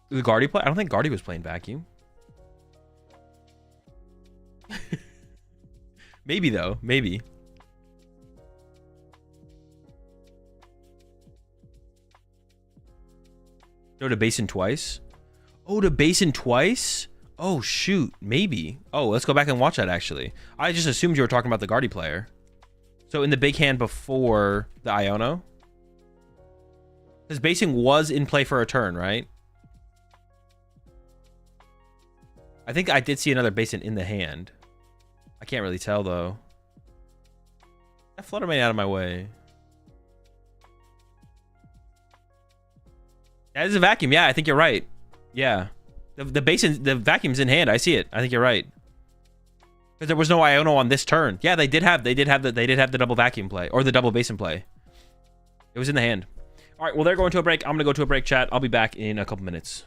The Guardy play? I don't think Guardy was playing vacuum. Maybe though. Maybe. Go to Basin twice. Oh, to Basin twice? Oh, shoot. Maybe. Oh, let's go back and watch that, actually. I just assumed you were talking about the Guardy player. So in the big hand before the Iono? Because Basing was in play for a turn, right? I think I did see another Basin in the hand. I can't really tell, though. That Flutter Mane out of my way. That is a vacuum. Yeah, I think you're right. Yeah. The Basin, the vacuum's in hand. I see it. I think you're right. Because there was no Iono on this turn. Yeah, they did have the double vacuum play. Or the double Basin play. It was in the hand. All right, well, they're going to a break. I'm going to go to a break, chat. I'll be back in a couple minutes.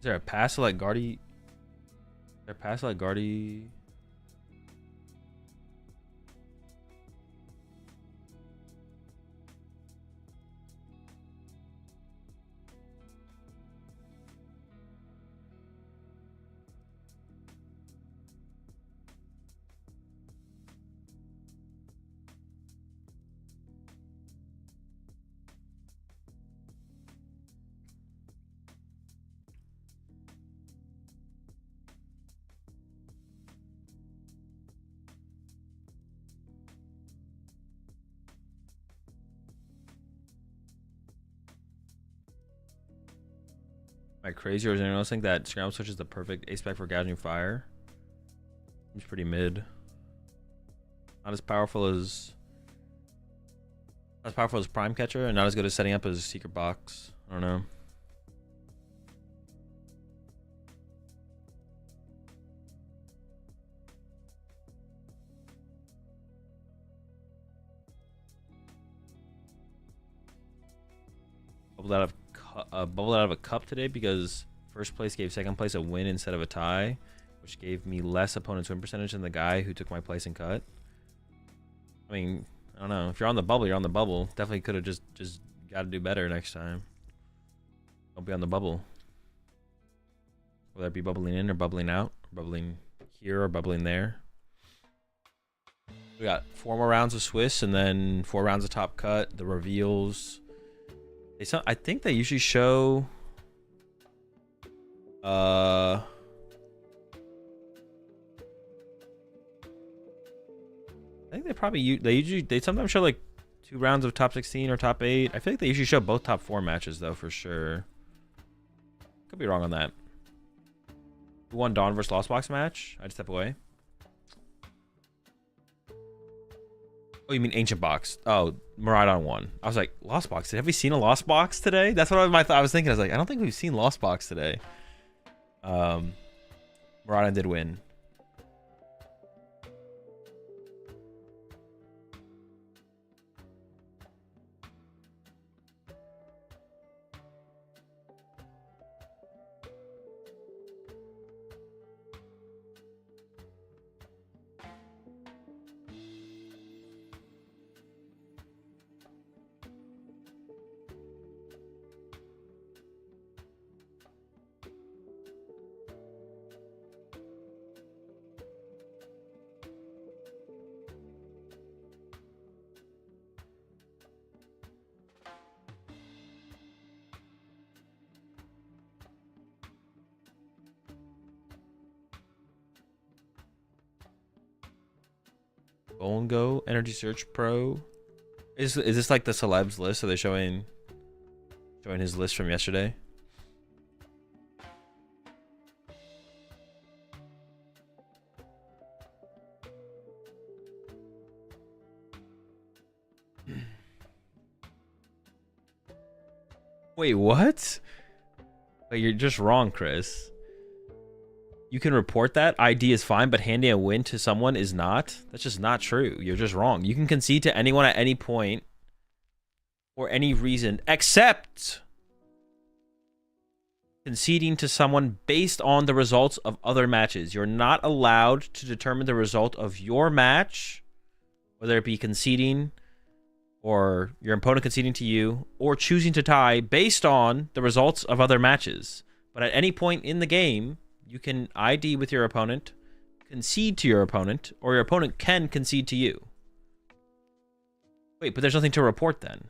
there a pass to like Guardy? Is there a pass to like Guardy? Am I crazy, or does anyone else think that Scramble Switch is the perfect ace spec for gouging fire? Seems pretty mid. Not as powerful as Prime Catcher, and not as good as setting up as Secret Box. I don't know. Bubbled out of a cup today because first place gave second place a win instead of a tie, which gave me less opponent's win percentage than the guy who took my place and cut. I mean, I don't know. If you're on the bubble, you're on the bubble. Definitely could have just got to do better next time. Don't be on the bubble. Whether it be bubbling in or bubbling out, or bubbling here or bubbling there. We got 4 more rounds of Swiss and then 4 rounds of Top Cut, the reveals. I think they usually show I think they sometimes show like 2 rounds of top 16 or top 8. I feel like they usually show both top 4 matches though, for sure. Could be wrong on that. Who won Dawn versus Lost Box match? I'd step away. Oh, you mean Ancient Box? Oh, Miraidon won. I was like, Lost Box. Have we seen a Lost Box today? That's what I was thinking. I was like, I don't think we've seen Lost Box today. Miraidon did win. Go Energy Search Pro. Is this like the celebs list? Are they showing his list from yesterday? Wait, what? Wait, you're just wrong, Chris. You can report that. ID is fine, but handing a win to someone is not. That's just not true. You're just wrong. You can concede to anyone at any point for any reason, except conceding to someone based on the results of other matches. You're not allowed to determine the result of your match, whether it be conceding or your opponent conceding to you, or choosing to tie based on the results of other matches. But at any point in the game, you can ID with your opponent, concede to your opponent, or your opponent can concede to you. Wait, but there's nothing to report then.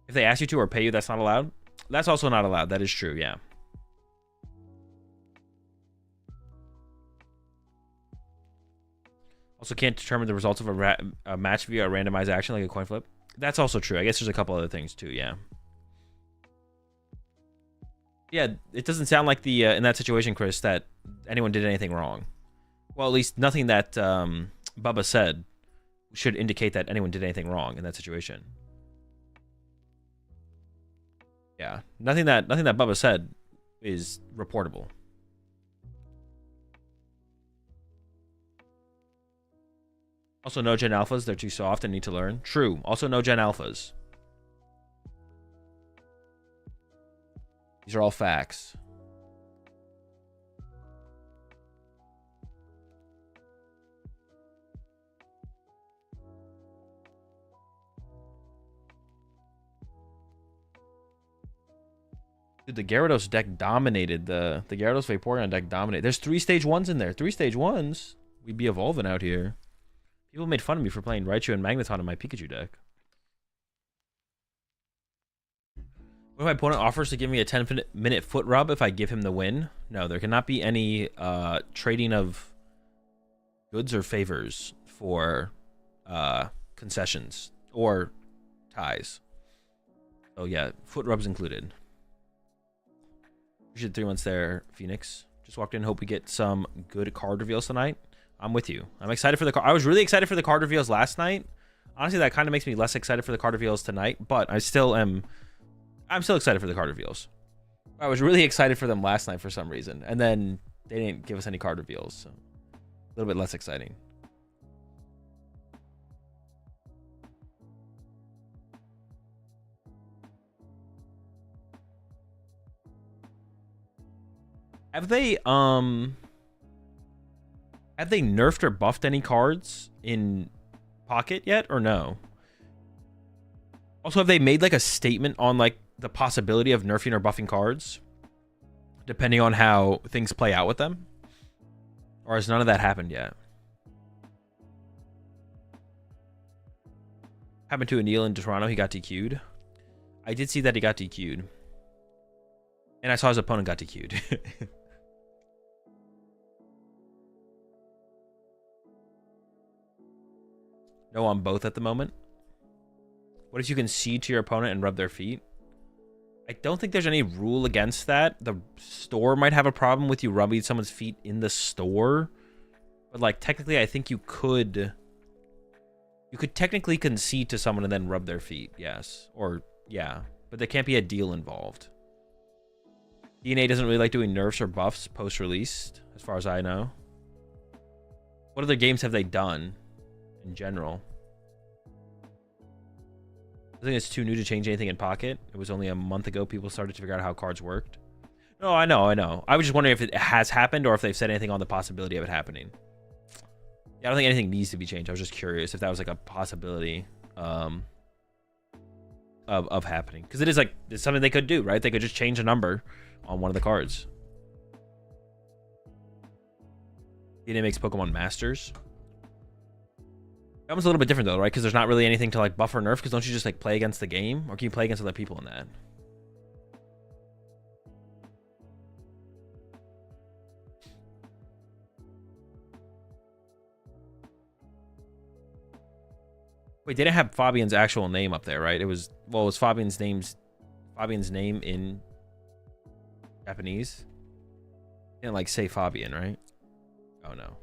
If they ask you to or pay you, that's not allowed? That's also not allowed. That is true, yeah. Also can't determine the results of a match via a randomized action like a coin flip. That's also true. I guess there's a couple other things too, yeah. Yeah, it doesn't sound like the in that situation, Chris, that anyone did anything wrong. Well, at least nothing that Bubba said should indicate that anyone did anything wrong in that situation. Yeah, nothing that Bubba said is reportable. Also, no gen alphas. They're too soft and need to learn. True. Also, no gen alphas. These are all facts. Dude, the Gyarados deck dominated. The Gyarados Vaporeon deck dominated. There's 3 stage 1s in there. 3 stage 1s? We'd be evolving out here. People made fun of me for playing Raichu and Magneton in my Pikachu deck. What if my opponent offers to give me a 10-minute foot rub if I give him the win? No, there cannot be any trading of goods or favors for concessions or ties. Oh yeah, foot rubs included. Appreciate 3 months there, Phoenix. Just walked in. Hope we get some good card reveals tonight. I'm with you. I'm excited for the card. I was really excited for the card reveals last night. Honestly, that kind of makes me less excited for the card reveals tonight, but I still am. I'm still excited for the card reveals. I was really excited for them last night for some reason, and then they didn't give us any card reveals, so a little bit less exciting. Have they nerfed or buffed any cards in Pocket yet, or no? Also, have they made like a statement on like the possibility of nerfing or buffing cards depending on how things play out with them? Or has none of that happened yet? Happened to Anil in Toronto, he got DQ'd. I did see that he got DQ'd. And I saw his opponent got DQ'd. No on both at the moment. What if you can cede to your opponent and rub their feet? I don't think there's any rule against that. The store might have a problem with you rubbing someone's feet in the store. But like technically I think you could technically concede to someone and then rub their feet, yes. Or yeah. But there can't be a deal involved. DNA doesn't really like doing nerfs or buffs post-released, as far as I know. What other games have they done in general? I think it's too new to change anything in Pocket. It was only a month ago people started to figure out how cards worked. No, I know. I was just wondering if it has happened or if they've said anything on the possibility of it happening. Yeah, I don't think anything needs to be changed. I was just curious if that was like a possibility of happening. Because it is like, it's something they could do, right? They could just change a number on one of the cards. DNA makes Pokemon Masters. That one's a little bit different though, right? Because there's not really anything to like buff or nerf. Because don't you just like play against the game, or can you play against other people in that? Wait, they didn't have Fabian's actual name up there, right? It was, well, it was Fabian's name in Japanese. Didn't like say Fabian, right? Oh no.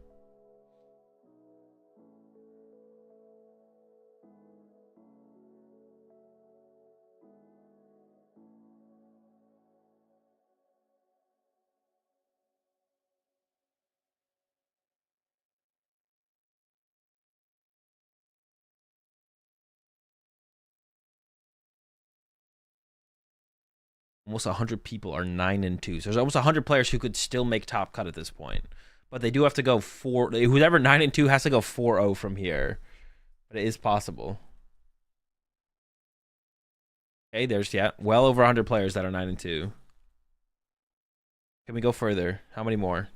Almost 100 people are 9-2. So there's almost 100 players who could still make top cut at this point. But they do have to go 4. Whoever 9-2 has to go 4-0 from here. But it is possible. Okay, there's, yeah, well over 100 players that are 9-2. Can we go further? How many more?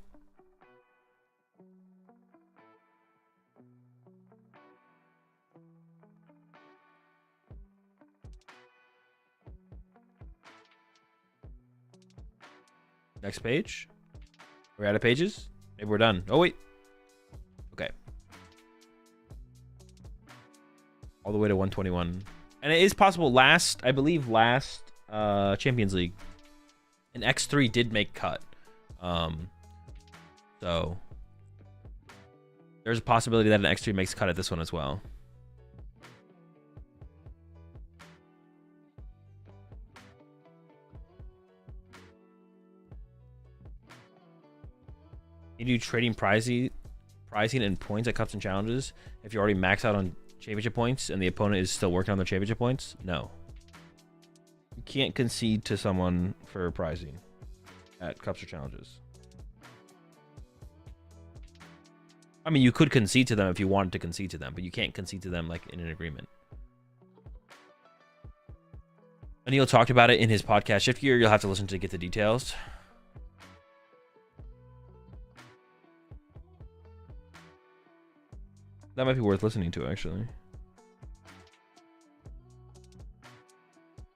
Next page. We're out of pages? Maybe we're done. Oh, wait. Okay. All the way to 121. And it is possible I believe last Champions League, an X3 did make cut. So there's a possibility that an X3 makes cut at this one as well. You do trading pricing and points at cups and challenges if you're already maxed out on championship points and the opponent is still working on their championship points? No. You can't concede to someone for pricing at cups or challenges. I mean, you could concede to them if you wanted to concede to them, but you can't concede to them like in an agreement. Anil talked about it in his podcast Shift Gear. You'll have to listen to get the details. That might be worth listening to, actually.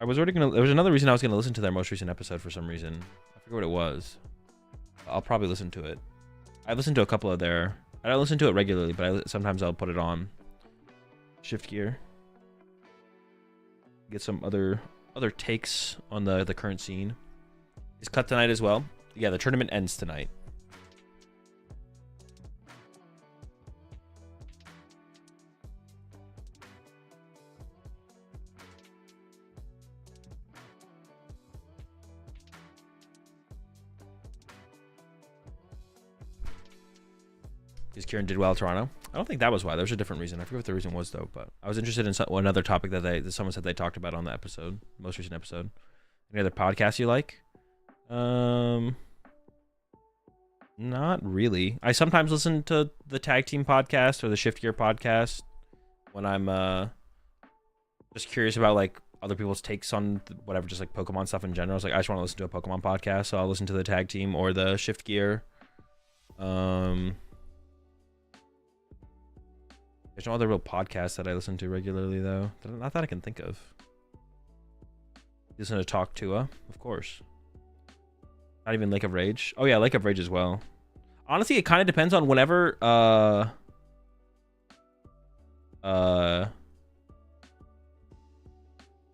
I was already gonna. There was another reason I was gonna listen to their most recent episode for some reason. I forget what it was. I'll probably listen to it. I've listened to a couple of their. I don't listen to it regularly, but sometimes I'll put it on Shift Gear. Get some other takes on the current scene. Is cut tonight as well. Yeah, the tournament ends tonight. Because Kieran did well at Toronto. I don't think that was why. There was a different reason. I forget what the reason was, though. But I was interested in another topic that someone said they talked about on the episode, most recent episode. Any other podcasts you like? Not really. I sometimes listen to the Tag Team podcast or the Shift Gear podcast when I'm just curious about like other people's takes on whatever, just like Pokemon stuff in general. It's like I just want to listen to a Pokemon podcast, so I'll listen to the Tag Team or the Shift Gear. There's no other real podcasts that I listen to regularly, though. Not that I can think of. You listen to Talk Tua, of course. Not even Lake of Rage. Oh, yeah, Lake of Rage as well. Honestly, it kind of depends on whenever...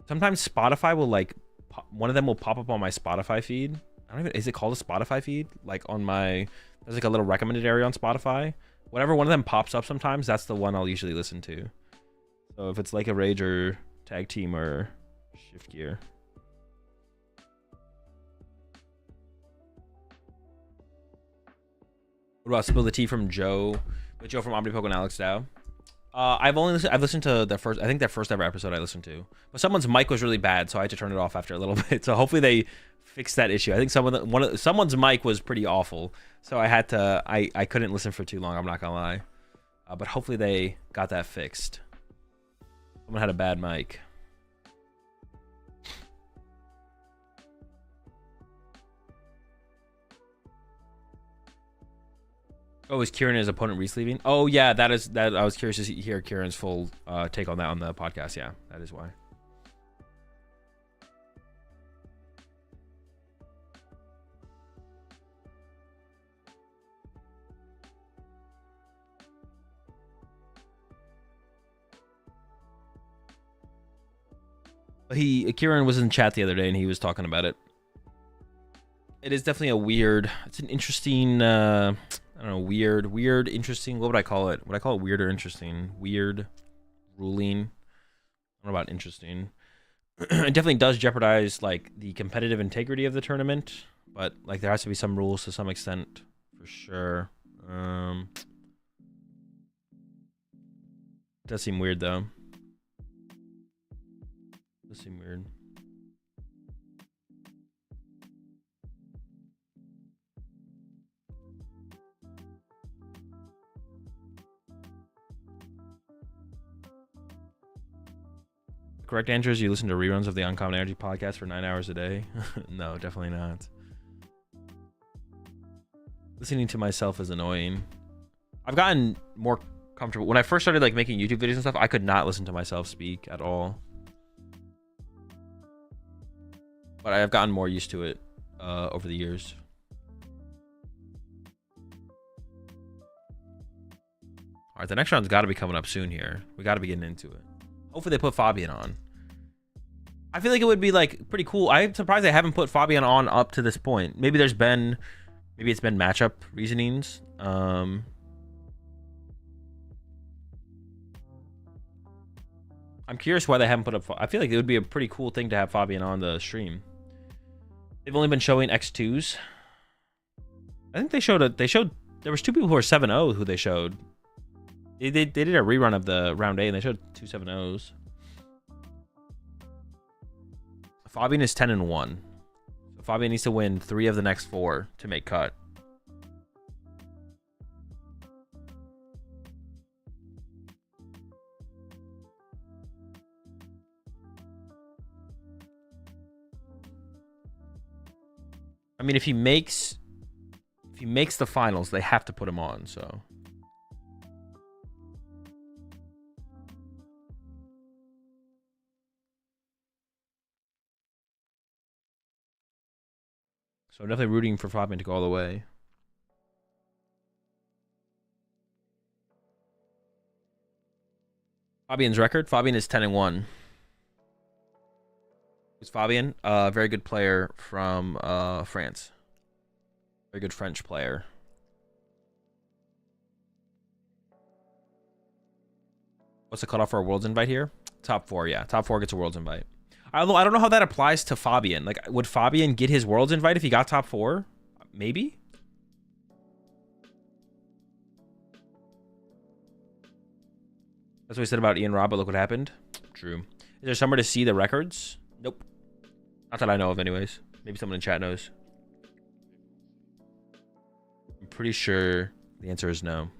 sometimes Spotify will, like... One of them will pop up on my Spotify feed. I don't even... Is it called a Spotify feed? Like, on my... There's, like, a little recommended area on Spotify. Whenever one of them pops up sometimes, that's the one I'll usually listen to. So if it's Lake of Rage or Tag Team or Shift Gear. What about Spill the Tea from Joe? With Joe from Omnipoko and Alex Dow. I've listened to their first ever episode I listened to. But someone's mic was really bad, so I had to turn it off after a little bit. So hopefully they fix that issue. I think someone's mic was pretty awful, so I couldn't listen for too long. I'm not gonna lie, but hopefully they got that fixed. Someone had a bad mic. Oh, is Kieran his opponent resleeving? Oh yeah, that. I was curious to hear Kieran's full take on that on the podcast. Yeah, that is why. Kieran was in chat the other day and he was talking about it. It is definitely it's an interesting, I don't know, weird, interesting. What would I call it? Would I call it weird or interesting? Weird ruling. I don't know about interesting. It definitely does jeopardize like the competitive integrity of the tournament, but like there has to be some rules to some extent for sure. It does seem weird though. Does seem weird. Correct answer is you listen to reruns of the Uncommon Energy podcast for 9 hours a day. No, definitely not. Listening to myself is annoying. I've gotten more comfortable. When I first started like making YouTube videos and stuff, I could not listen to myself speak at all. But I have gotten more used to it over the years. All right, the next round's got to be coming up soon here. We got to be getting into it. Hopefully they put Fabian on. I feel like it would be like pretty cool. I'm surprised they haven't put Fabian on up to this point. Maybe it's been matchup reasonings. I'm curious why they haven't put up. I feel like it would be a pretty cool thing to have Fabian on the stream. They've only been showing X2s. I think they showed there was 2 people who are 7-0 who they showed. They did a rerun of the round A and they showed 2 7-0s. Fabian is 10-1. So Fabian needs to win 3 of the next 4 to make cut. I mean, if he makes the finals, they have to put him on, so. So I'm definitely rooting for Fabian to go all the way. Fabian's record? Fabian is 10-1. Who's Fabian? Very good player from France. Very good French player. What's the cutoff for a Worlds invite here? Top 4, yeah. Top 4 gets a Worlds invite. I don't know how that applies to Fabian. Like, would Fabian get his Worlds invite if he got top 4? Maybe? That's what we said about Ian Robb, but look what happened. True. Is there somewhere to see the records? Nope. Not that I know of anyways. Maybe someone in chat knows. I'm pretty sure the answer is no.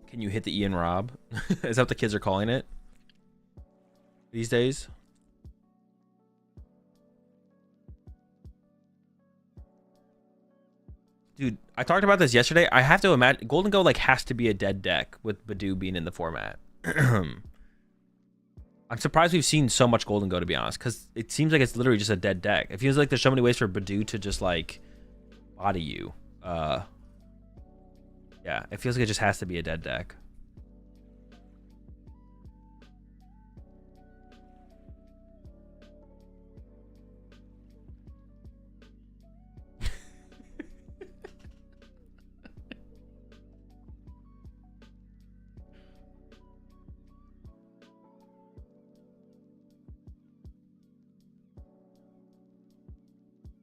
Can you hit the Ian Robb? Is that what the kids are calling it these days? Dude, I talked about this yesterday. I have to imagine Golden Go like has to be a dead deck with Badoo being in the format. I'm surprised we've seen so much Golden Go, to be honest, because it seems like it's literally just a dead deck. It feels like there's so many ways for Badoo to just like body you. Yeah, it feels like it just has to be a dead deck.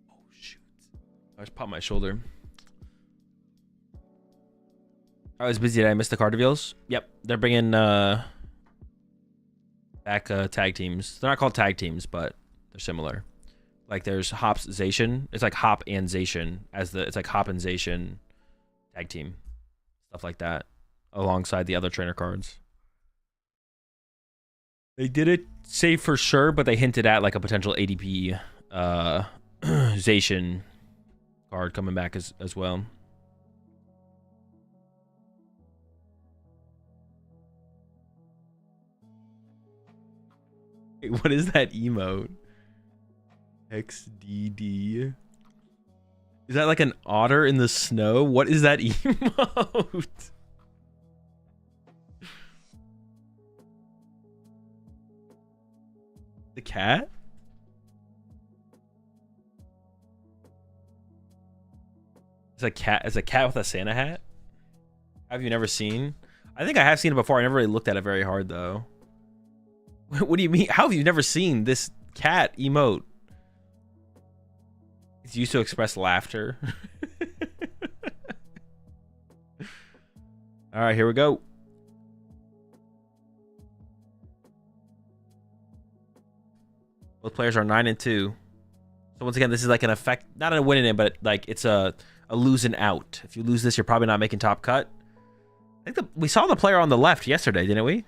Oh, shoot. I just popped my shoulder. I was busy today. I missed the card reveals. Yep, they're bringing back tag teams. They're not called tag teams, but they're similar. Like there's Hop's Zation. It's like Hop and Zation it's like Hop and Zation tag team, stuff like that, alongside the other trainer cards. They didn't say for sure, but they hinted at like a potential ADP Zation card coming back as well. What is that emote? XDD. Is that like an otter in the snow? What is that emote? The cat? It's a cat. It's a cat with a Santa hat. Have you never seen? I think I have seen it before. I never really looked at it very hard though. What do you mean? How have you never seen this cat emote? It's used to express laughter. All right, here we go. Both players are 9-2. So once again, this is like an effect, not a win in it, but like it's a losing out. If you lose this, you're probably not making top cut. I think we saw the player on the left yesterday, didn't we?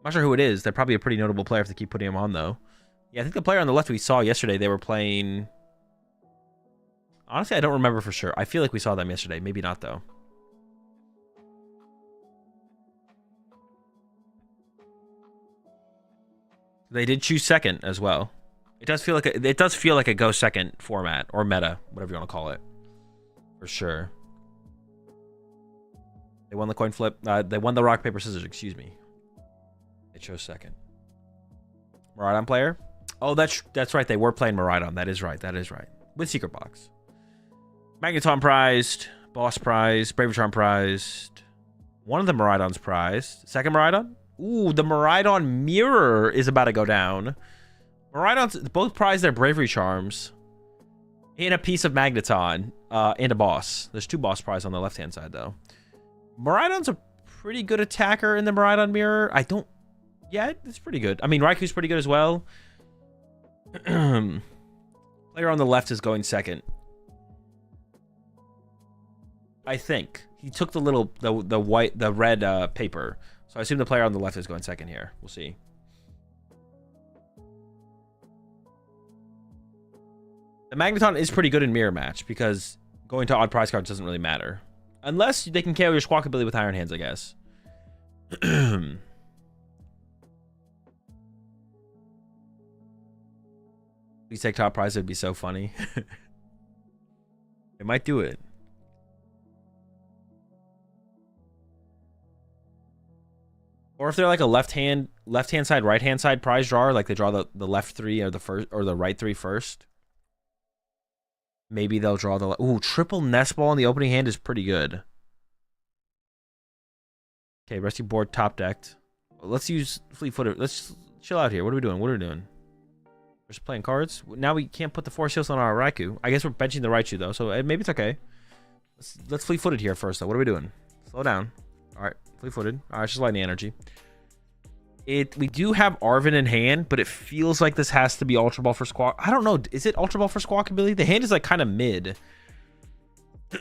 I'm not sure who it is. They're probably a pretty notable player if they keep putting him on, though. Yeah, I think the player on the left we saw yesterday, they were playing... Honestly, I don't remember for sure. I feel like we saw them yesterday. Maybe not, though. They did choose second as well. It does feel like a go second format, or meta, whatever you want to call it. For sure. They won the coin flip. They won the rock, paper, scissors, excuse me. They chose second. Miraidon player? Oh, that's right. They were playing Miraidon. That is right. That is right. With Secret Box. Magneton prized. Boss prized. Bravitron prized. One of the Miraidon's prized. Second Miraidon? Ooh, the Miraidon mirror is about to go down. Miraidon's both prize their bravery charms. And a piece of Magneton. And a boss. There's 2 boss prizes on the left-hand side, though. Miraidon's a pretty good attacker in the Miraidon mirror. I don't... Yeah, it's pretty good. I mean, Raikou's pretty good as well. Player on the left is going second. I think. He took the little... The red paper. So I assume the player on the left is going second here. We'll see. The Magneton is pretty good in Mirror Match because going to odd prize cards doesn't really matter. Unless they can KO your Squawk ability with Iron Hands, I guess. Please take top prize. It'd be so funny. They might do it. Or if they're like a left-hand side, right-hand side prize drawer, like they draw the left 3 or the first or the right 3 first. Maybe they'll draw the... Ooh, triple nest ball in the opening hand is pretty good. Okay, rescue board top decked. Let's use fleet footer. Let's chill out here. What are we doing? What are we doing? We're just playing cards. Now we can't put the Force Heals on our Raikou. I guess we're benching the Raichu though, so maybe it's okay. Let's fleet footed here first though. What are we doing? Slow down. All right, fleet footed. All right, just letting the energy. We do have Arven in hand, but it feels like this has to be Ultra Ball for Squawk. I don't know. Is it Ultra Ball for Squawk ability? The hand is like kind of mid.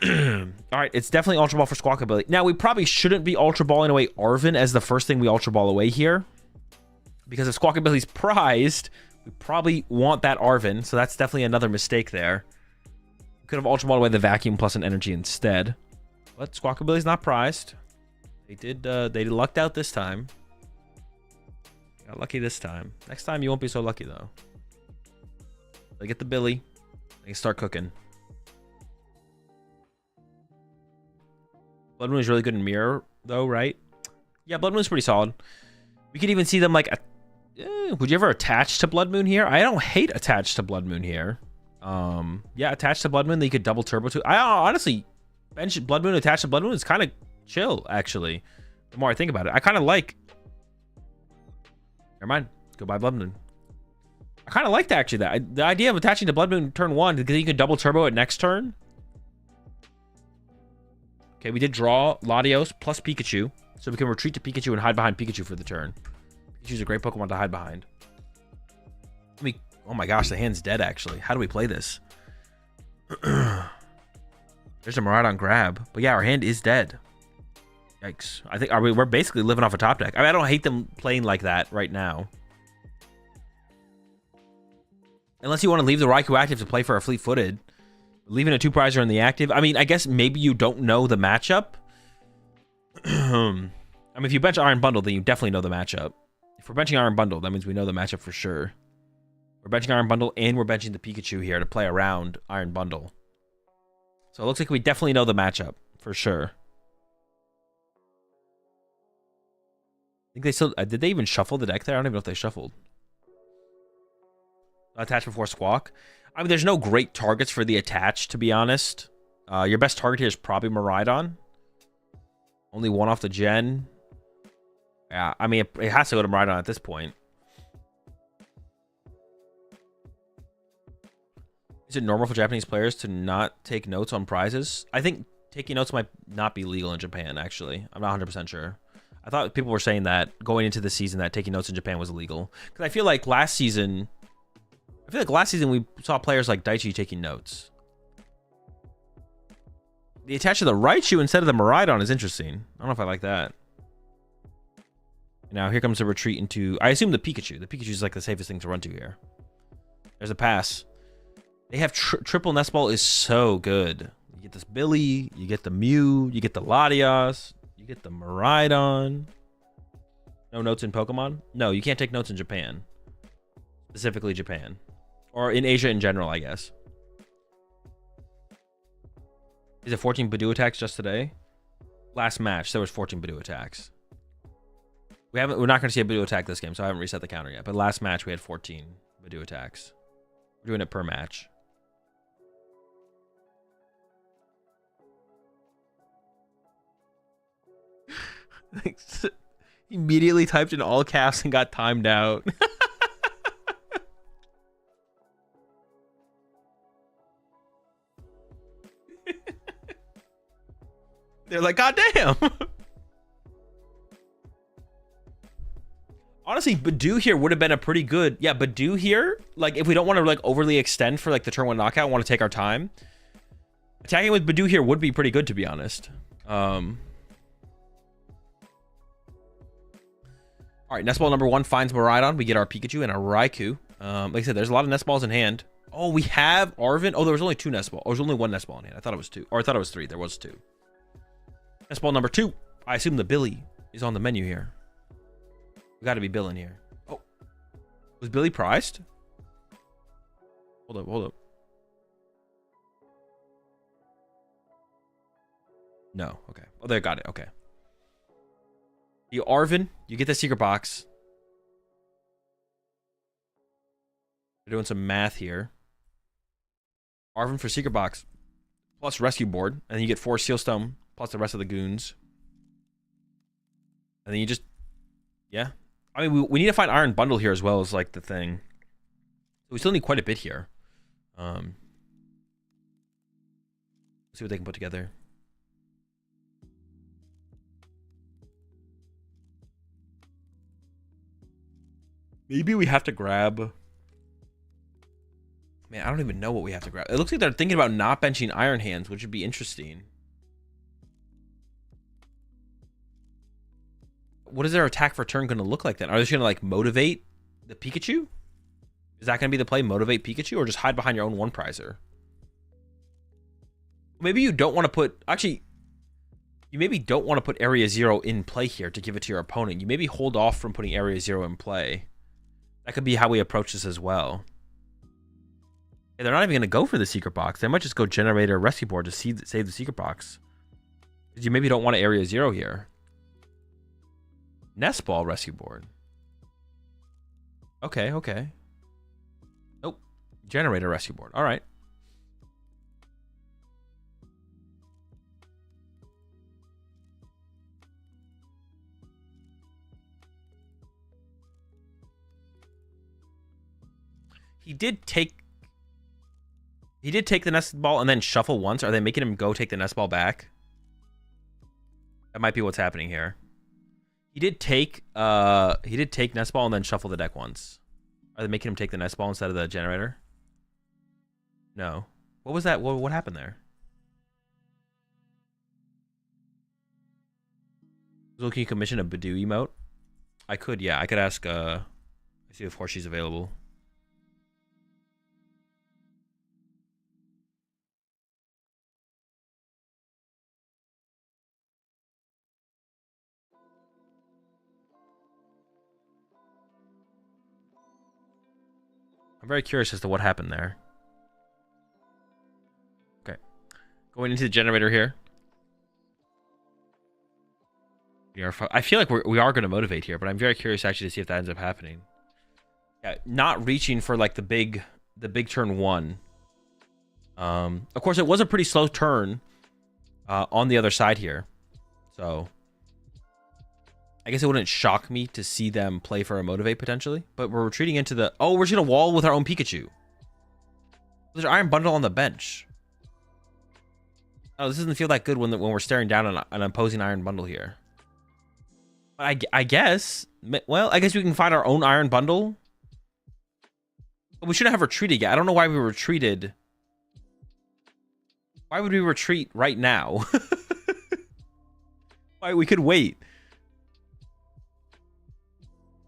All right, it's definitely Ultra Ball for Squawk ability. Now, we probably shouldn't be Ultra Balling away Arven as the first thing we Ultra Ball away here. Because if Squawk ability is prized, we probably want that Arven. So that's definitely another mistake there. We could have Ultra Balled away the Vacuum plus an energy instead. But Squawk ability is not prized. They lucked out this time. Got lucky this time. Next time you won't be so lucky though. They get the Billy. They can start cooking. Blood Moon is really good in Mirror though, right? Yeah, Blood Moon's pretty solid. We could even see them like... would you ever attach to Blood Moon here? I don't hate attached to Blood Moon here. Yeah, attached to Blood Moon that you could double turbo to. I honestly... bench Blood Moon attached to Blood Moon is kind of chill, actually. The more I think about it. I kind of like... Never mind. Go buy Blood Moon. I kind of liked actually that. The idea of attaching to Blood Moon turn 1 because you can double turbo it next turn. Okay, we did draw Latios plus Pikachu. So we can retreat to Pikachu and hide behind Pikachu for the turn. Pikachu's a great Pokemon to hide behind. Oh my gosh, the hand's dead actually. How do we play this? There's a Miraidon grab. But yeah, our hand is dead. Yikes. I think we're basically living off a top deck. I mean, I don't hate them playing like that right now. Unless you want to leave the Raikou active to play for a fleet-footed. Leaving a 2-prizer in the active. I mean, I guess maybe you don't know the matchup. I mean, if you bench Iron Bundle, then you definitely know the matchup. If we're benching Iron Bundle, that means we know the matchup for sure. We're benching Iron Bundle, and we're benching the Pikachu here to play around Iron Bundle. So it looks like we definitely know the matchup for sure. I think they still... did they even shuffle the deck there? I don't even know if they shuffled. Attach before Squawk. I mean, there's no great targets for the attach, to be honest. Your best target here is probably Miraidon. Only one off the gen. Yeah, I mean, it has to go to Miraidon at this point. Is it normal for Japanese players to not take notes on prizes? I think taking notes might not be legal in Japan, actually. I'm not 100% sure. I thought people were saying that going into the season that taking notes in Japan was illegal. Because I feel like last season we saw players like Daichi taking notes. The attach to the Raichu instead of the Miraidon is interesting. I don't know if I like that. Now here comes a retreat into... I assume the Pikachu. The Pikachu is like the safest thing to run to here. There's a pass. They have triple Nest Ball is so good. You get this Billy, you get the Mew, you get the Latios, you get the Miraidon. No notes in Pokemon? No, you can't take notes in Japan. Specifically Japan. Or in Asia in general, I guess. Is it 14 Badoo attacks just today? Last match, there was 14 Badoo attacks. We're not going to see a Badoo attack this game, so I haven't reset the counter yet. But last match, we had 14 Badoo attacks. We're doing it per match. Immediately typed in all caps and got timed out. They're like, God damn. Honestly, Badoo here would have been a pretty good... Yeah, Badoo here, like, if we don't want to, like, overly extend for, like, the turn 1 knockout, want to take our time, attacking with Badoo here would be pretty good, to be honest. All right, nest ball number 1 finds Miraidon. We get our Pikachu and our Raikou. Like I said, there's a lot of nest balls in hand. Oh, we have Arven. Oh, there was only 2 nest balls. Oh, there's only 1 nest ball in hand. I thought it was 2. Or I thought it was 3. There was 2. Nest ball number 2. I assume the Billy is on the menu here. We got to be Bill in here. Oh, was Billy prized? Hold up, hold up. No, okay. Oh, they got it. Okay. The Arven, you get the secret box. We're doing some math here. Arven for secret box plus rescue board, and then you get 4 Sealstone plus the rest of the goons. And then you just, yeah. I mean, we need to find Iron Bundle here as well as, like, the thing. We still need quite a bit here. Let's see what they can put together. Maybe we have to grab... Man, I don't even know what we have to grab. It looks like they're thinking about not benching Iron Hands, which would be interesting. What is their attack for turn going to look like then? Are they just going to, like, motivate the Pikachu? Is that going to be the play, motivate Pikachu, or just hide behind your own 1-prizer? Maybe you don't want to put... Actually, you maybe don't want to put Area 0 in play here to give it to your opponent. You maybe hold off from putting Area 0 in play. That could be how we approach this as well. Yeah, they're not even going to go for the secret box. They might just go generate a rescue board to save the secret box. Because you maybe don't want to Area 0 here. Nest ball rescue board. Okay, okay. Nope. Generate a rescue board. All right. He did take the nest ball and then shuffle once. Are they making him go take the nest ball back? That might be what's happening here. He did take nest ball and then shuffle the deck once. Are they making him take the nest ball instead of the generator? No. What was that? What happened there? So can you commission a Badoo emote? I could, yeah. I could ask see if Horsey's available. I'm very curious as to what happened there. Okay. Going into the generator here. I feel like we are going to motivate here, but I'm very curious actually to see if that ends up happening. Yeah, not reaching for, like, the big turn 1. Of course, it was a pretty slow turn on the other side here. So I guess it wouldn't shock me to see them play for a motivate potentially, but we're retreating into the... Oh, we're just going to wall with our own Pikachu. There's an Iron Bundle on the bench. Oh, this doesn't feel that good when we're staring down on an opposing Iron Bundle here. But I guess... Well, I guess we can find our own Iron Bundle. But we shouldn't have retreated yet. I don't know why we retreated. Why would we retreat right now? Why? We could wait.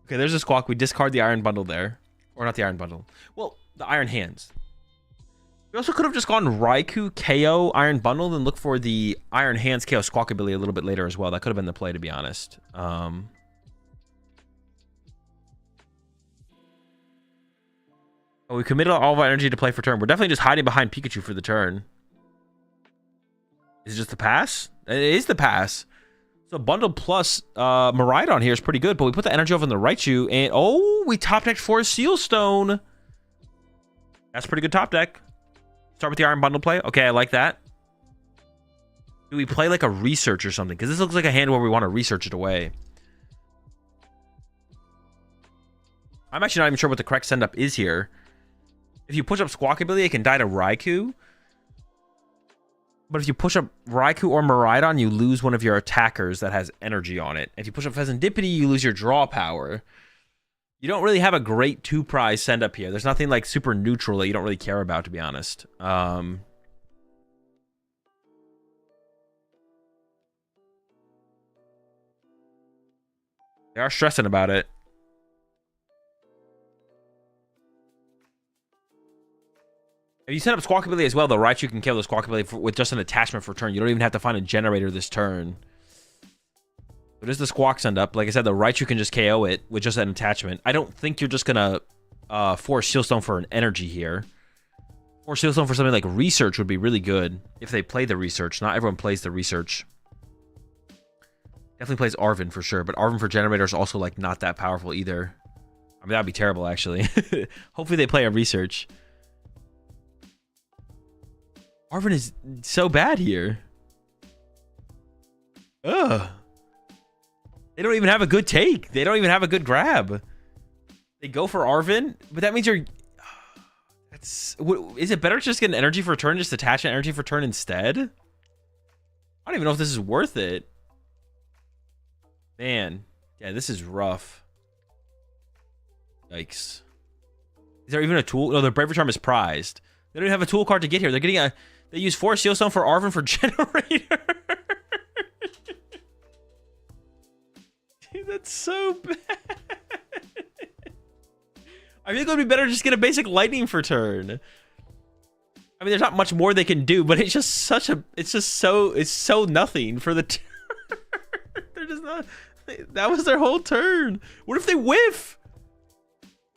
Okay, there's a Squawk. We discard the Iron Bundle there. Or not the Iron Bundle. Well, the Iron Hands. We also could have just gone Raikou, KO, Iron Bundle, then look for the Iron Hands, KO, Squawkabilly a little bit later as well. That could have been the play, to be honest. Oh, we committed all of our energy to play for turn. We're definitely just hiding behind Pikachu for the turn. Is it just the pass? It is the pass. So Bundle plus Miraidon here is pretty good, but we put the energy over on the Raichu, and oh, we top decked for a Sealstone. That's pretty good top deck. Start with the Iron Bundle play. Okay, I like that. Do we play like a research or something? Because this looks like a hand where we want to research it away. I'm actually not even sure what the correct send-up is here. If you push up Squawk ability, it can die to Raikou. But if you push up Raikou or Miraidon, you lose one of your attackers that has energy on it. If you push up Pheasantipity, you lose your draw power. You don't really have a great 2-prize send-up here. There's nothing like super neutral that you don't really care about, to be honest. They are stressing about it. If you set up Squawkabilly as well, the Raichu can kill the Squawkabilly with just an attachment for turn. You don't even have to find a generator this turn. But there's the Squawk send up. Like I said, the Raichu can just KO it with just an attachment. I don't think you're just gonna force Shieldstone for an energy here. Or Shieldstone for something like Research would be really good if they play the Research. Not everyone plays the Research. Definitely plays Arven for sure, but Arven for Generator is also like not that powerful either. I mean, that'd be terrible actually. Hopefully they play a Research. Arven is so bad here. Ugh. They don't even have a good take. They don't even have a good grab. They go for Arven, but that means you're... Is it better to just get an energy for a turn, just attach an energy for turn instead? I don't even know if this is worth it. Man. Yeah, this is rough. Yikes. Is there even a tool? No, the Bravery Charm is prized. They don't even have a tool card to get here. They're getting a... They use Force Shieldstone for Arven for Generator. Dude, that's so bad. I think it would be better to just get a basic Lightning for turn. I mean, there's not much more they can do, but it's just such a... It's just so... It's so nothing for the turn. They're just not... That was their whole turn. What if they whiff?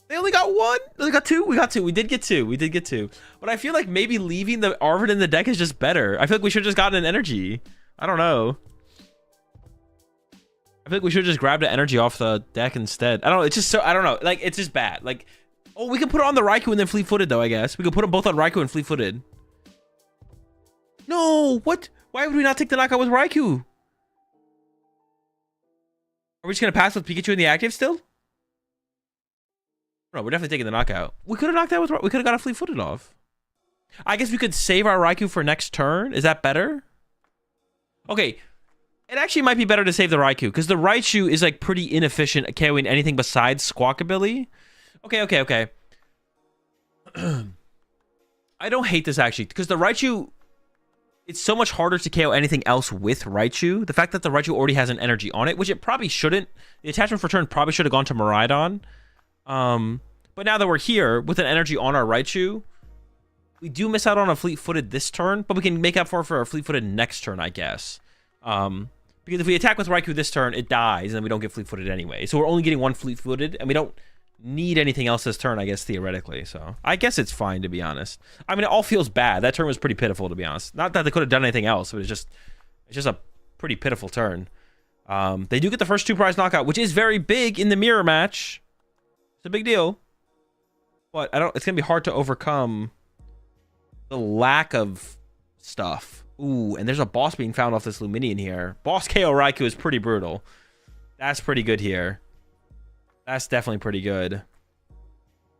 They only got one. They got two. We got two. We did get two. We did get two. But I feel like maybe leaving the Arven in the deck is just better. I feel like we should have just gotten an energy. I don't know. I feel like we should have just grabbed an energy off the deck instead. I don't know. It's just so... I don't know. Like, it's just bad. Like... Oh, we can put it on the Raikou and then Fleet-Footed, though, I guess. We could put them both on Raikou and Fleet-Footed. No! What? Why would we not take the knockout with Raikou? Are we just going to pass with Pikachu in the active still? No, we're definitely taking the knockout. We could have knocked out with... We could have got a Fleet-Footed off. I guess we could save our Raikou for next turn. Is that better? Okay. It actually might be better to save the Raikou, because the Raichu is, like, pretty inefficient at KOing anything besides Squawkabilly. Okay. I don't hate this, actually, because the Raichu... It's so much harder to KO anything else with Raichu. The fact that the Raichu already has an energy on it, which it probably shouldn't. The attachment for turn probably should have gone to Miraidon. But now that we're here with an energy on our Raichu, we do miss out on a Fleet-Footed this turn, but we can make up for a Fleet-Footed next turn, I guess. Because if we attack with Raikou this turn, it dies, and then we don't get Fleet-Footed anyway. So we're only getting one Fleet-Footed, and we don't need anything else this turn, I guess, theoretically. So I guess it's fine, to be honest. I mean, it all feels bad. That turn was pretty pitiful, to be honest. Not that they could have done anything else, but it's just a pretty pitiful turn. They do get the first 2-prize knockout, which is very big in the mirror match. It's a big deal. But it's gonna be hard to overcome the lack of stuff. Ooh, and there's a boss being found off this Luminion here. Boss KO Raikou is pretty brutal. That's pretty good here. That's definitely pretty good.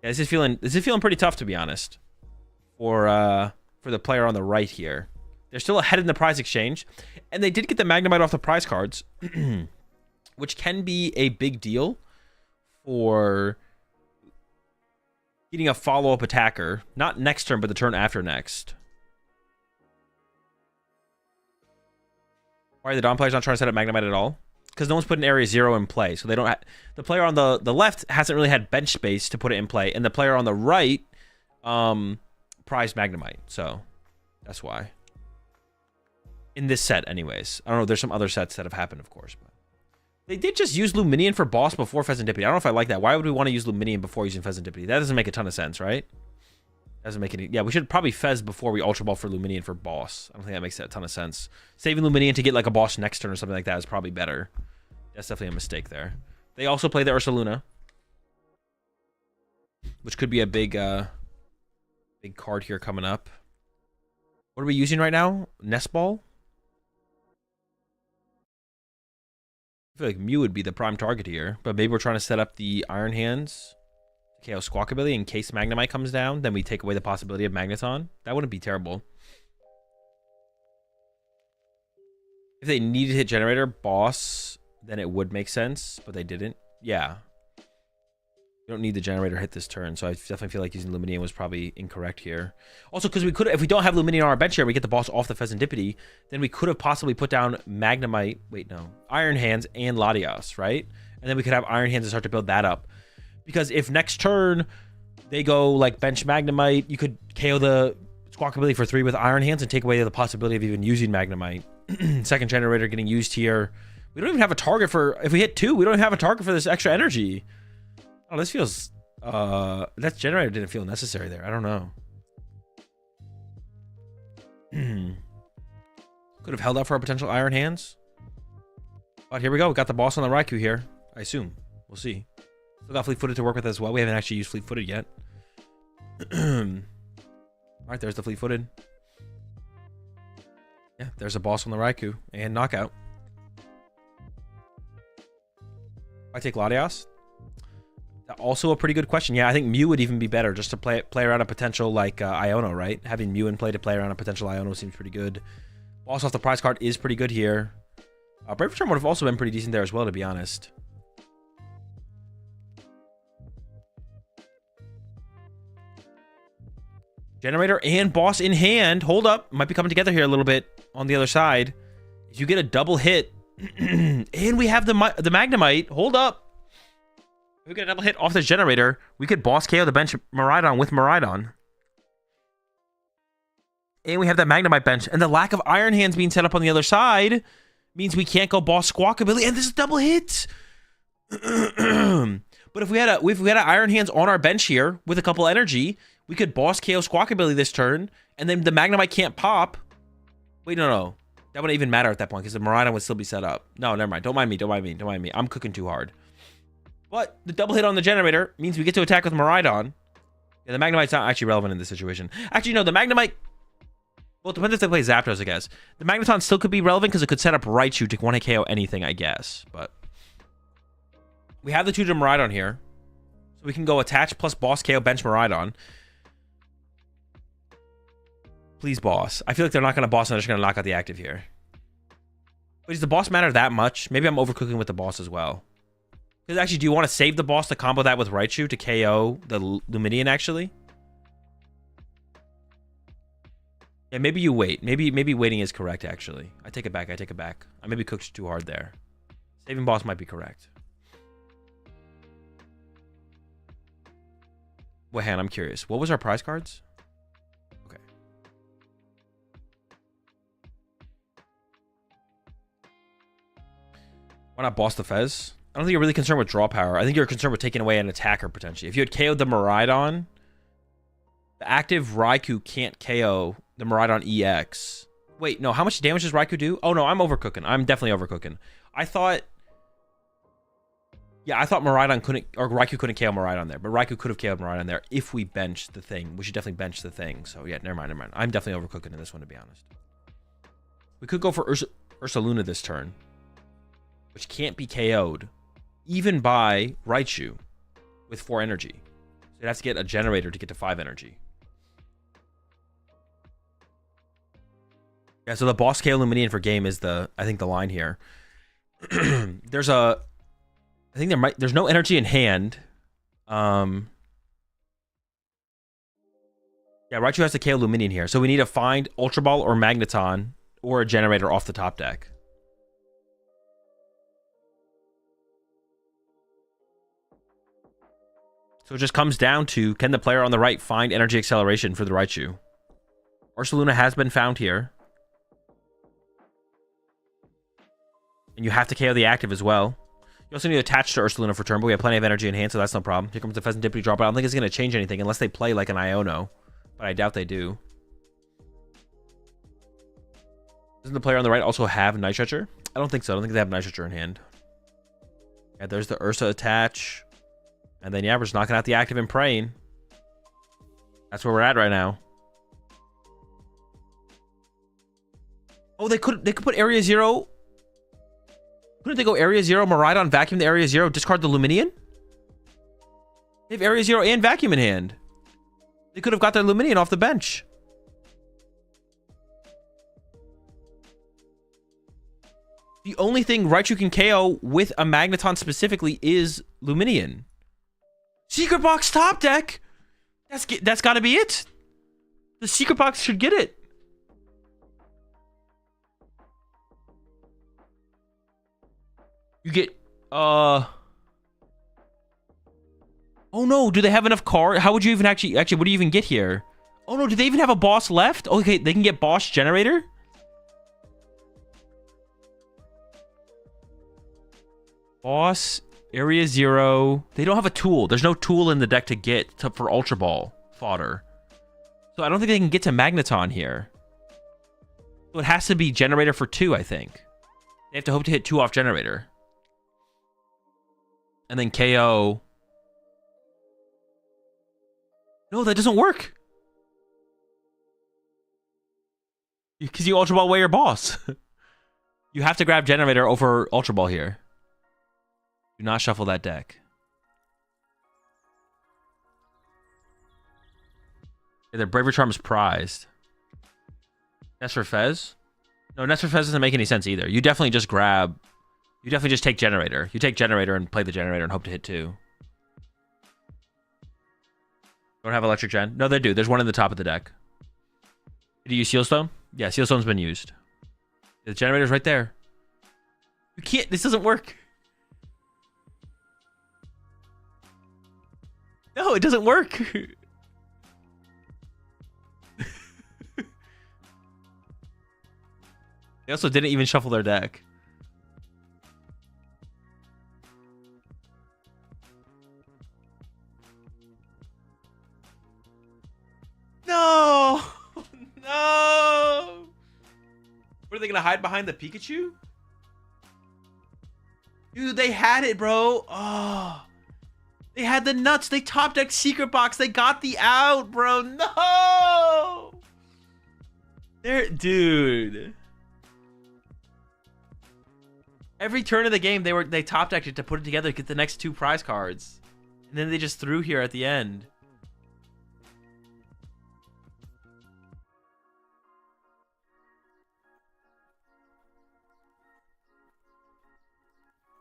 Yeah, this is feeling pretty tough, to be honest. For the player on the right here. They're still ahead in the prize exchange. And they did get the Magnemite off the prize cards. Which can be a big deal for getting a follow-up attacker. Not next turn, but the turn after next. Why are the Dawn players not trying to set up Magnemite at all? Because no one's put an Area 0 in play. So they don't the player on the left hasn't really had bench space to put it in play. And the player on the right prized Magnemite. So that's why. In this set, anyways. I don't know. There's some other sets that have happened, of course. But they did just use Luminion for boss before Pheasantipity. I don't know if I like that. Why would we want to use Luminion before using Pheasantipity? That doesn't make a ton of sense, right? Doesn't make any... Yeah, we should probably Fez before we Ultra Ball for Luminion for boss. I don't think that makes a ton of sense. Saving Luminion to get like a boss next turn or something like that is probably better. That's definitely a mistake there. They also play the Ursaluna, which could be a big big card here coming up. What are we using right now? Nest Ball? I feel like Mew would be the prime target here, but maybe we're trying to set up the Iron Hands to KO Squawkabilly in case Magnemite comes down. Then we take away the possibility of Magneton. That wouldn't be terrible. If they needed to hit Generator, Boss, then it would make sense, but they didn't. Yeah. We don't need the Generator hit this turn, so I definitely feel like using Lumineon was probably incorrect here. Also, because we could, if we don't have Lumineon on our bench here, we get the boss off the Pheasantipity, then we could have possibly put down Magnemite, wait, no, Iron Hands and Latias, right? And then we could have Iron Hands and start to build that up. Because if next turn they go like bench Magnemite, you could KO the Squawkabilly for 3 with Iron Hands and take away the possibility of even using Magnemite. Second Generator getting used here. We don't even have a target for, if we hit 2, we don't even have a target for this extra energy. Oh, this feels, that Generator didn't feel necessary there. I don't know. Could have held out for our potential Iron Hands. But here we go. We got the boss on the Raikou here. I assume. We'll see. Still got Fleet-Footed to work with as well. We haven't actually used Fleet-Footed yet. Alright, there's the Fleet-Footed. Yeah, there's a boss on the Raikou. And knockout. I take Latias. Also a pretty good question. Yeah, I think Mew would even be better just to play around a potential like Iono, right? Having Mew in play to play around a potential Iono seems pretty good. Boss off the prize card is pretty good here. Brave Return would have also been pretty decent there as well, to be honest. Generator and boss in hand. Hold up. Might be coming together here a little bit on the other side. If you get a double hit. And we have the Magnemite. Hold up. If we get a double hit off this Generator, we could boss KO the bench Miraidon with Miraidon. And we have that Magnemite bench. And the lack of Iron Hands being set up on the other side means we can't go boss Squawkabilly. And this is a double hit. But if we had an Iron Hands on our bench here with a couple energy, we could boss KO Squawkabilly this turn. And then the Magnemite can't pop. Wait, no. That wouldn't even matter at that point because the Miraidon would still be set up. No, never mind. Don't mind me. I'm cooking too hard. But the double hit on the Generator means we get to attack with Miraidon. Yeah, the Magnemite's not actually relevant in this situation. Actually, no, the Magnemite... Well, it depends if they play Zapdos, I guess. The Magneton still could be relevant because it could set up Raichu to 1-hit KO anything, I guess. But we have the 2 to Miraidon here. So we can go attach plus boss KO bench Miraidon. Please boss. I feel like they're not going to boss and they're just going to knock out the active here. But does the boss matter that much? Maybe I'm overcooking with the boss as well. Because actually, do you want to save the boss to combo that with Raichu to KO the Lumineon, actually? Yeah, maybe you wait. Maybe waiting is correct, actually. I take it back. I maybe cooked too hard there. Saving boss might be correct. Wait, Han, I'm curious. What was our prize cards? Okay. Why not boss the Fez? I don't think you're really concerned with draw power. I think you're concerned with taking away an attacker, potentially. If you had KO'd the Miraidon, the active Raikou can't KO the Miraidon EX. Wait, no. How much damage does Raikou do? Oh, no. I'm overcooking. I'm definitely overcooking. I thought Miraidon couldn't... Or Raikou couldn't KO Miraidon there. But Raikou could have KO'd Miraidon there if we benched the thing. We should definitely bench the thing. So, yeah. Never mind. I'm definitely overcooking in this one, to be honest. We could go for Ursaluna this turn. Which can't be KO'd. Even by Raichu with 4 energy. So you'd have to get a Generator to get to 5 energy. Yeah, so the boss KO Lumineon for game is I think the line here. There's no energy in hand. Yeah, Raichu has to KO Lumineon here. So we need to find Ultra Ball or Magneton or a Generator off the top deck. So it just comes down to, can the player on the right find energy acceleration for the Raichu? Ursaluna has been found here. And you have to KO the active as well. You also need to attach to Ursaluna for turn, but we have plenty of energy in hand, so that's no problem. Here comes the Pheasantipity drop. I don't think it's going to change anything unless they play like an Iono. But I doubt they do. Doesn't the player on the right also have Night Stretcher? I don't think so. I don't think they have Night Stretcher in hand. Yeah, there's the Ursa attach. And then, yeah, we're just knocking out the active and praying. That's where we're at right now. Oh, they could put Area 0. Put Couldn't they go Area 0, Miraidon, vacuum the Area 0, discard the Luminion? They have Area 0 and vacuum in hand. They could have got their Luminion off the bench. The only thing Raichu can KO with a Magneton specifically is Luminion. Secret Box top deck. That's got to be it. The Secret Box should get it. You get oh no, do they have enough cards? How would you even actually what do you even get here? Oh no, do they even have a boss left? Okay, they can get boss generator. Boss, Area 0. They don't have a tool. There's no tool in the deck to get for Ultra Ball fodder. So I don't think they can get to Magneton here. So it has to be generator for 2, I think. They have to hope to hit 2 off generator. And then KO. No, that doesn't work. Because you Ultra Ball away your boss. You have to grab generator over Ultra Ball here. Do not shuffle that deck. Yeah, their Braver Charm is prized. Nest for Fez? No, Nest for Fez doesn't make any sense either. You definitely just grab... You definitely just take generator. You take generator and play the generator and hope to hit 2. Don't have electric gen? No, they do. There's one in the top of the deck. Did you use Sealstone? Yeah, Sealstone's been used. The generator's right there. You can't... This doesn't work. No, it doesn't work. They also didn't even shuffle their deck. No! No! What, are they gonna hide behind the Pikachu? Dude, they had it, bro. Oh. They had the nuts. They top decked Secret Box. They got the out, bro. No! Dude. Every turn of the game, they top decked it to put it together to get the next 2 prize cards. And then they just threw here at the end.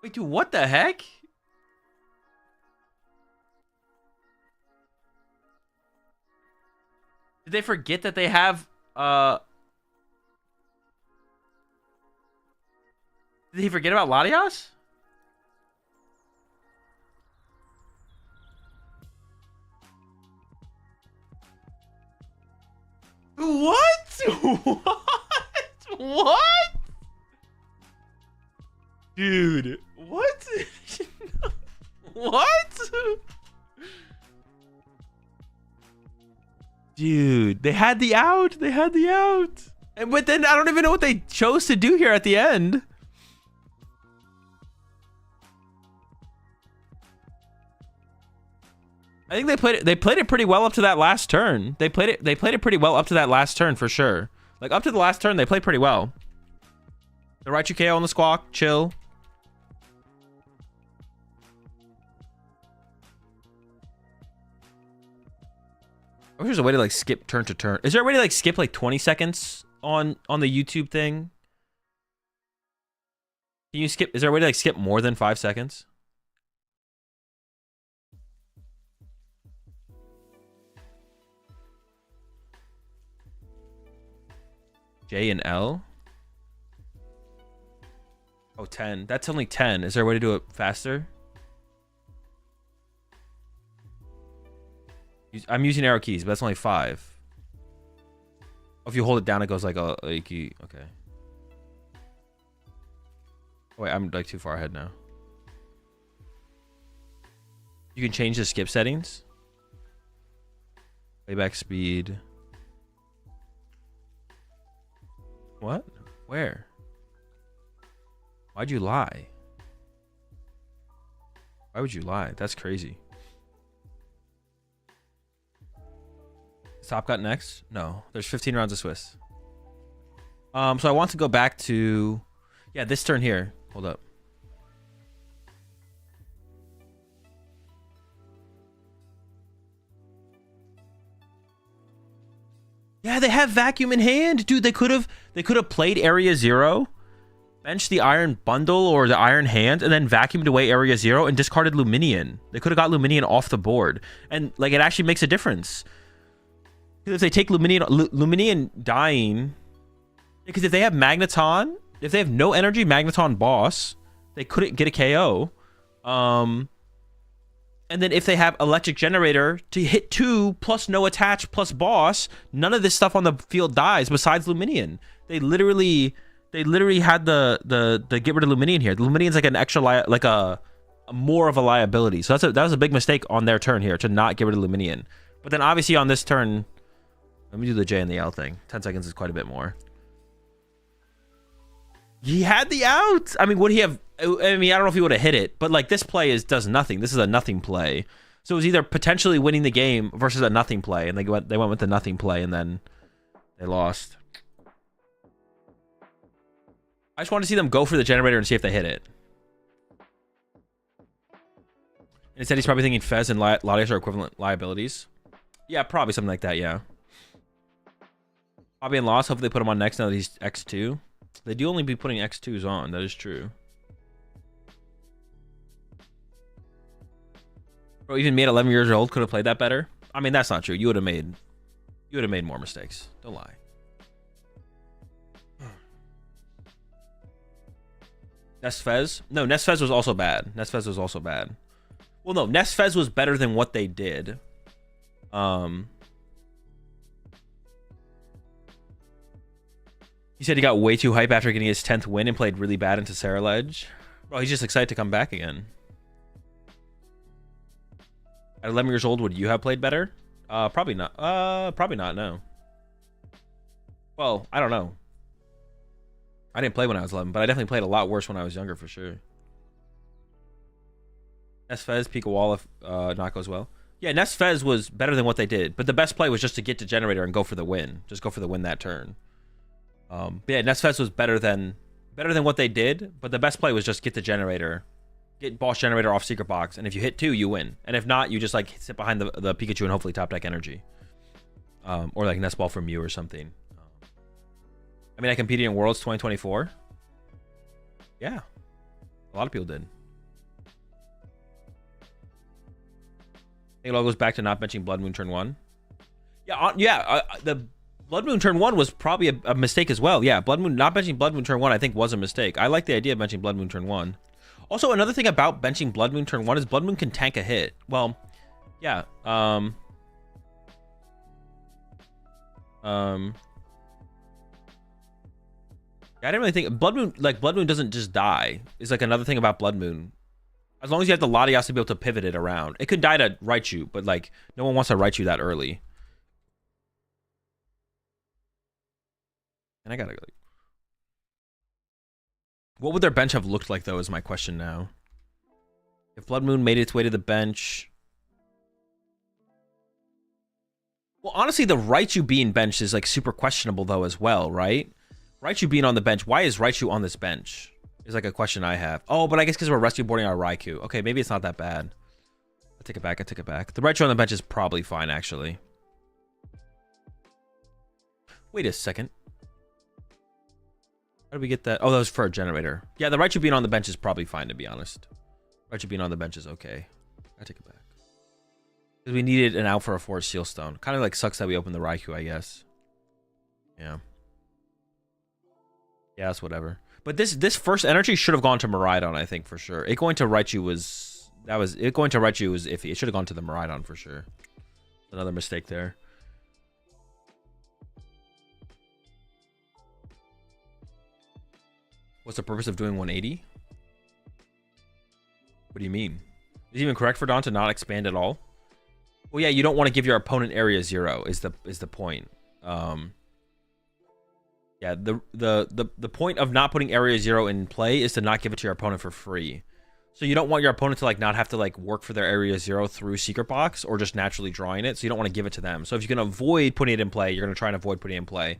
Wait, dude, what the heck? Did they forget that they have, Did he forget about Latias? What? What? What? Dude, what? What? Dude, they had the out. They had the out. But then I don't even know what they chose to do here at the end. I think they played it pretty well up to that last turn. They played it pretty well up to that last turn for sure. Like up to the last turn, they played pretty well. The Raichu KO on the Squawk, chill. I wish there's a way to like skip turn to turn. Is there a way to like skip like 20 seconds on the YouTube thing? Can you skip? Is there a way to like skip more than 5 seconds? J and L? Oh, 10. That's only 10. Is there a way to do it faster? I'm using arrow keys, but that's only 5. Oh, if you hold it down, it goes like a key. Okay. Oh, wait, I'm like too far ahead now. You can change the skip settings. Playback speed. What? Where? Why'd you lie? Why would you lie? That's crazy. Top got next? No. There's 15 rounds of Swiss. So I want to go back to... Yeah, this turn here. Hold up. Yeah, they have vacuum in hand, dude. They could have played Area 0, benched the Iron Bundle or the Iron Hand, and then vacuumed away Area 0 and discarded Luminion. They could have got Luminion off the board, and like it actually makes a difference. Because if they take Luminion dying, because if they have Magneton, if they have no energy Magneton boss, they couldn't get a KO. And then if they have Electric Generator to hit 2 plus no attach plus boss, none of this stuff on the field dies besides Luminion. They literally had the get rid of Luminion here. The Luminion's like an extra like a more of a liability. So that was a big mistake on their turn here to not get rid of Luminion. But then obviously on this turn, let me do the J and the L thing. 10 seconds is quite a bit more. He had the out. I mean, would he have? I mean, I don't know if he would have hit it, but like this play does nothing. This is a nothing play. So it was either potentially winning the game versus a nothing play, and they went with the nothing play, and then they lost. I just want to see them go for the generator and see if they hit it. And instead, he's probably thinking Fez and Latios are equivalent liabilities. Yeah, probably something like that. Yeah. Bobby and Lost. Hopefully, they put him on next now that he's X2. They do only be putting X2s on. That is true. Bro, even me at 11 years old could have played that better. I mean, that's not true. You would have made more mistakes. Don't lie. Nest Fez? No, Nest Fez was also bad. Nest Fez was also bad. Well, no, Nest Fez was better than what they did. He said he got way too hype after getting his 10th win and played really bad into Sarah Ledge. Bro, he's just excited to come back again. At 11 years old, would you have played better? Probably not. Probably not, no. Well, I don't know. I didn't play when I was 11, but I definitely played a lot worse when I was younger, for sure. Nest Fez, Pika Wall, if not goes well. Yeah, Nest Fez was better than what they did, but the best play was just to get to Generator and go for the win. Just go for the win that turn. But yeah, Nest Fez was better than what they did, but the best play was just get the Generator. Get Boss Generator off Secret Box, and if you hit 2, you win. And if not, you just like sit behind the Pikachu and hopefully top deck energy. Or like Nest Ball from you or something. I mean, I competed in Worlds 2024. Yeah. A lot of people did. I think it all goes back to not benching Blood Moon turn 1. Yeah, the Blood Moon turn 1 was probably a mistake as well. Yeah, not benching Blood Moon turn 1 I think was a mistake. I like the idea of benching Blood Moon turn 1. Also, another thing about benching Blood Moon turn 1 is Blood Moon can tank a hit. Well, yeah. I didn't really think Blood Moon doesn't just die. It's like another thing about Blood Moon. As long as you have the Latias to be able to pivot it around. It could die to Raichu, but like no one wants to Raichu that early. And I gotta go. What would their bench have looked like, though, is my question now. If Blood Moon made its way to the bench... Well, honestly, the Raichu being benched is, like, super questionable, though, as well, right? Raichu being on the bench. Why is Raichu on this bench? Is, like, a question I have. Oh, but I guess because we're rescue boarding our Raikou. Okay, maybe it's not that bad. I take it back. The Raichu on the bench is probably fine, actually. Wait a second. How did we get that? Oh, that was for a generator. Yeah, the Raichu being on the bench is probably fine, to be honest. Raichu being on the bench is okay. I take it back. Because we needed an out for a Forest Seal Stone. Kind of like sucks that we opened the Raikou, I guess. Yeah. Yeah, that's whatever. But this first energy should have gone to Miraidon, I think, for sure. It going to Raichu was... It going to Raichu was iffy. It should have gone to the Miraidon, for sure. Another mistake there. What's the purpose of doing 180? What do you mean? Is it even correct for Dawn to not expand at all? Well, yeah, you don't want to give your opponent area 0 is the point. Yeah, the point of not putting area 0 in play is to not give it to your opponent for free. So you don't want your opponent to like not have to like work for their area 0 through Secret Box or just naturally drawing it. So you don't want to give it to them. So if you can avoid putting it in play, you're going to try and avoid putting it in play.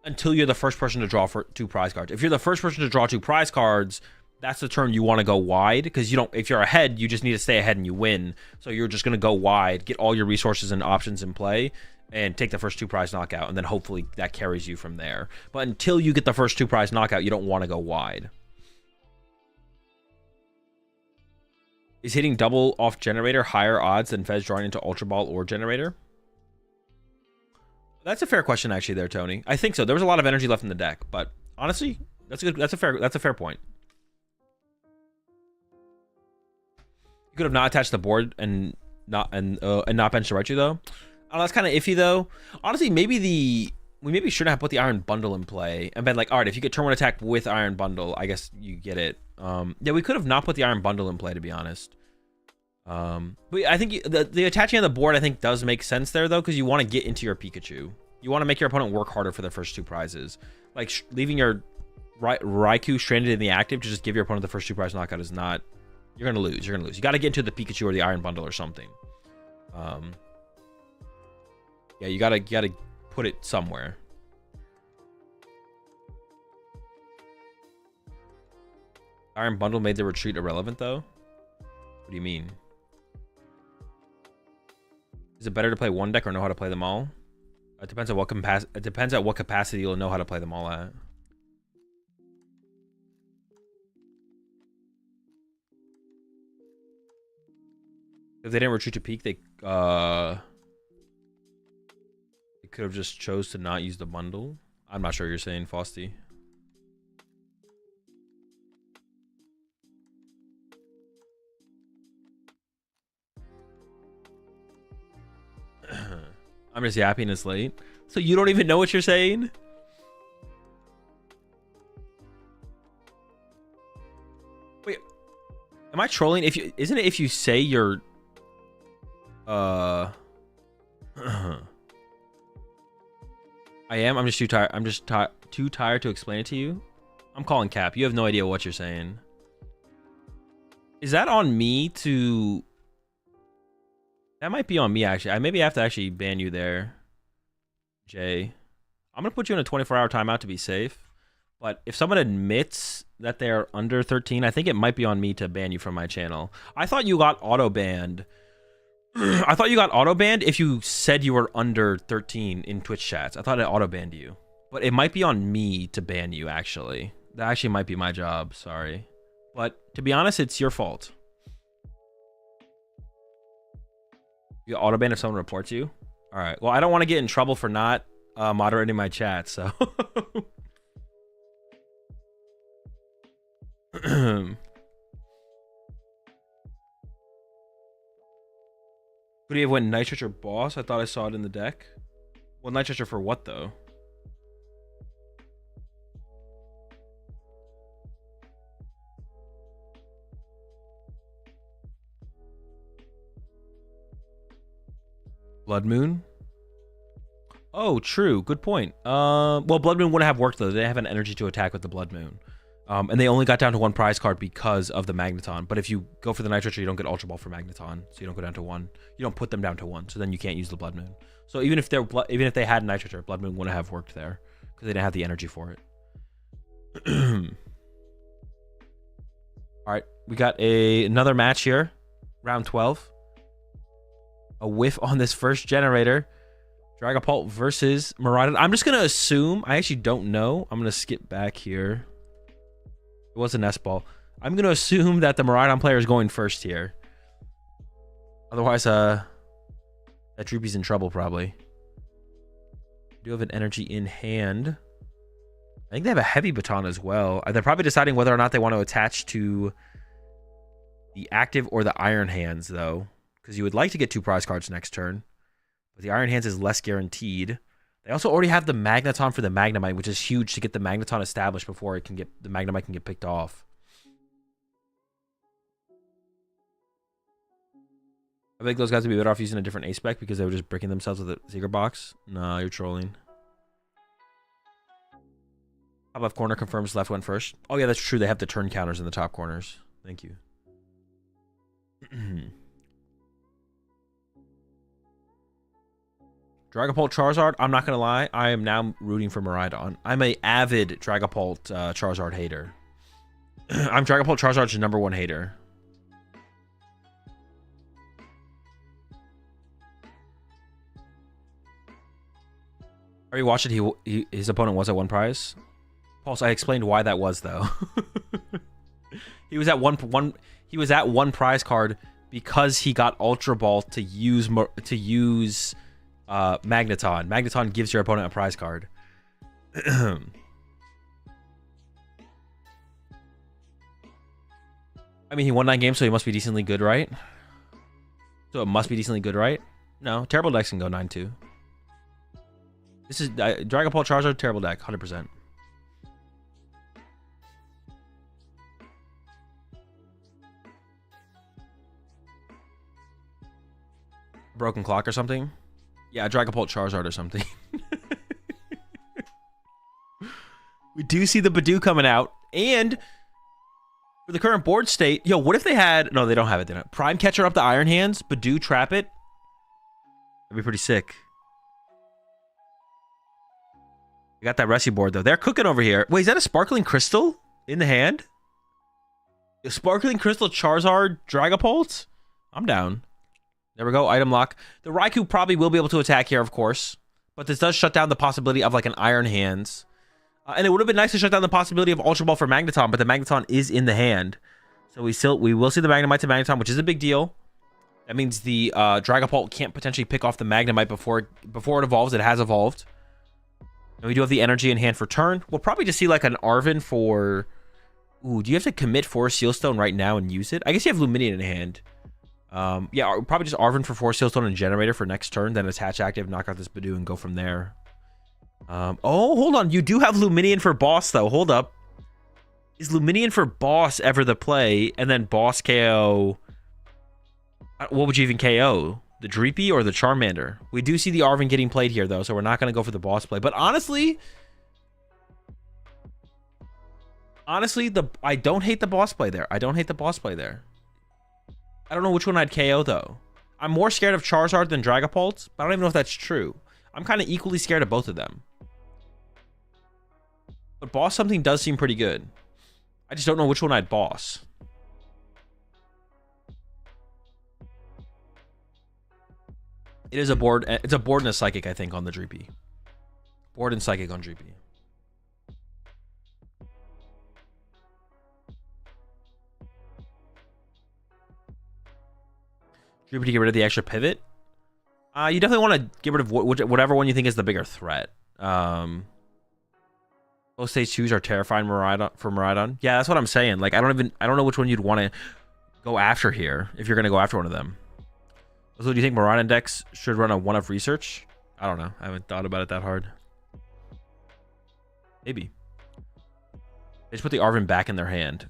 Until you're the first person to draw for 2 prize cards. If you're the first person to draw 2 prize cards, that's the turn you want to go wide, because you don't. If you're ahead, you just need to stay ahead and you win. So you're just going to go wide, get all your resources and options in play, and take the first 2 prize knockout, and then hopefully that carries you from there. But until you get the first 2 prize knockout, you don't want to go wide. Is hitting double off generator higher odds than Fez drawing into Ultra Ball or generator? That's a fair question, actually, there, Tony. I think so. There was a lot of energy left in the deck, but honestly, that's good. That's a fair point. You could have not attached the board and not bench the Raichu though. Oh, that's kind of iffy though. Honestly, we maybe shouldn't have put the Iron Bundle in play and been like, all right, if you get turn 1 attack with Iron Bundle, I guess you get it. Yeah, we could have not put the Iron Bundle in play, to be honest. But I think the attaching on the board, I think, does make sense there though, because you want to get into your Pikachu. You want to make your opponent work harder for the first 2 prizes. Like leaving your Raikou stranded in the active to just give your opponent the first 2 prize knockout is not. You're gonna lose. You're gonna lose. You got to get into the Pikachu or the Iron Bundle or something. Yeah, you gotta put it somewhere. Iron Bundle made the retreat irrelevant though. What do you mean? Is it better to play one deck or know how to play them all? It depends on what capacity you'll know how to play them all at. If they didn't retreat to peak, they could have just chose to not use the bundle. I'm not sure what you're saying, Fausty. I'm just yapping, it's late. So you don't even know what you're saying? Wait, am I trolling? Isn't it if you say you're I am. I'm just too tired. I'm just too tired to explain it to you. I'm calling cap. You have no idea what you're saying. Is that on me to? That might be on me actually. I maybe have to actually ban you there, Jay. I'm gonna put you in a 24-hour timeout to be safe. But if someone admits that they're under 13, I think it might be on me to ban you from my channel. I thought you got auto banned. I thought you got auto banned if you said you were under 13 in Twitch chats. I thought it auto banned you, but it might be on me to ban you. Actually, that actually might be my job. Sorry, but to be honest, it's your fault. You auto ban if someone reports you. All right. Well, I don't want to get in trouble for not moderating my chat, so. Could he have went Nitrate or Boss? I thought I saw it in the deck. Well, Nitrate for what though? Blood Moon? Oh, true. Good point. Well, Blood Moon wouldn't have worked though. They didn't have an energy to attack with the Blood Moon. And they only got down to 1 prize card because of the Magneton. But if you go for the Nitrate, you don't get Ultra Ball for Magneton, so you don't go down to 1. You don't put them down to 1, so then you can't use the Blood Moon. So even if they had Nitrate, Blood Moon wouldn't have worked there because they didn't have the energy for it. All right, we got another match here, round 12. A whiff on this first generator. Dragapult versus Miraidon. I'm just gonna assume. I actually don't know. I'm gonna skip back here. It was an S-ball. I'm going to assume that the Miraidon player is going first here. Otherwise, that Droopy's in trouble, probably. Do have an energy in hand. I think they have a heavy baton as well. They're probably deciding whether or not they want to attach to the active or the Iron Hands, though. Because you would like to get 2 prize cards next turn. But the Iron Hands is less guaranteed. They also already have the Magneton for the Magnemite, which is huge to get the Magneton established before it can get the Magnemite can get picked off. I think those guys would be better off using a different ace spec because they were just bricking themselves with a secret box. No, you're trolling. Top left corner confirms left went first. Oh yeah, that's true. They have the turn counters in the top corners. Thank you. Dragapult Charizard, I'm not going to lie. I am now rooting for Miraidon. I'm an avid Dragapult Charizard hater. I'm Dragapult Charizard's #1 hater. Are you watching? His opponent was at 1 prize. Pulse, I explained why that was though. He was at he was at 1 prize card because he got Ultra Ball to use Magneton. Magneton gives your opponent a prize card. I mean, he won 9 games, so he must be decently good, right? So it must be decently good, right? No, terrible decks can go 9-2. This is Dragon Ball Charizard, terrible deck, 100%. Broken clock or something? Yeah, Dragon Ball Charizard or something. We do see the Badoo coming out, and for the current board state, yo, what if they had... No, they don't have it. They don't. Prime Catcher up the Iron Hands, Badoo trap it. That'd be pretty sick. I got that Resi board, though. They're cooking over here. Wait, is that a Sparkling Crystal in the hand? A Sparkling Crystal Charizard Dragapult? I'm down. There we go. Item lock. The Raikou probably will be able to attack here, of course. But this does shut down the possibility of, like, an Iron Hands. And it would have been nice to shut down the possibility of Ultra Ball for Magneton, but the Magneton is in the hand. So we will see the Magnemite to Magneton, which is a big deal. That means the Dragapult can't potentially pick off the Magnemite before it evolves. It has evolved. And we do have the energy in hand for turn. We'll probably just see like an Arven for... Ooh, do you have to commit 4 Sealstone right now and use it? I guess you have Luminion in hand. Yeah, probably just Arven for 4 Sealstone and Generator for next turn. Then attach active, knock out this Badoo, and go from there. Oh, hold on. You do have Luminion for boss, though. Hold up. Is Luminion for boss ever the play? And then boss KO... What would you even KO? The Dreepy or the Charmander? We do see the Arven getting played here, though, so we're not going to go for the boss play. But honestly, I don't hate the boss play there. I don't hate the boss play there. I don't know which one I'd KO, though. I'm more scared of Charizard than Dragapult, but I don't even know if that's true. I'm kind of equally scared of both of them. But boss something does seem pretty good. I just don't know which one I'd boss. It is a board. It's a board and a Psychic, I think, on the Dreepy. Board and Psychic on Dreepy. Dreepy to get rid of the extra pivot. You definitely want to get rid of whatever one you think is the bigger threat. Both stage 2s are terrifying for Miraidon. Yeah, that's what I'm saying. Like, I don't know which one you'd want to go after here if you're going to go after one of them. So do you think Miraidon decks should run a 1-of research? I don't know. I haven't thought about it that hard. Maybe. They just put the Arven back in their hand.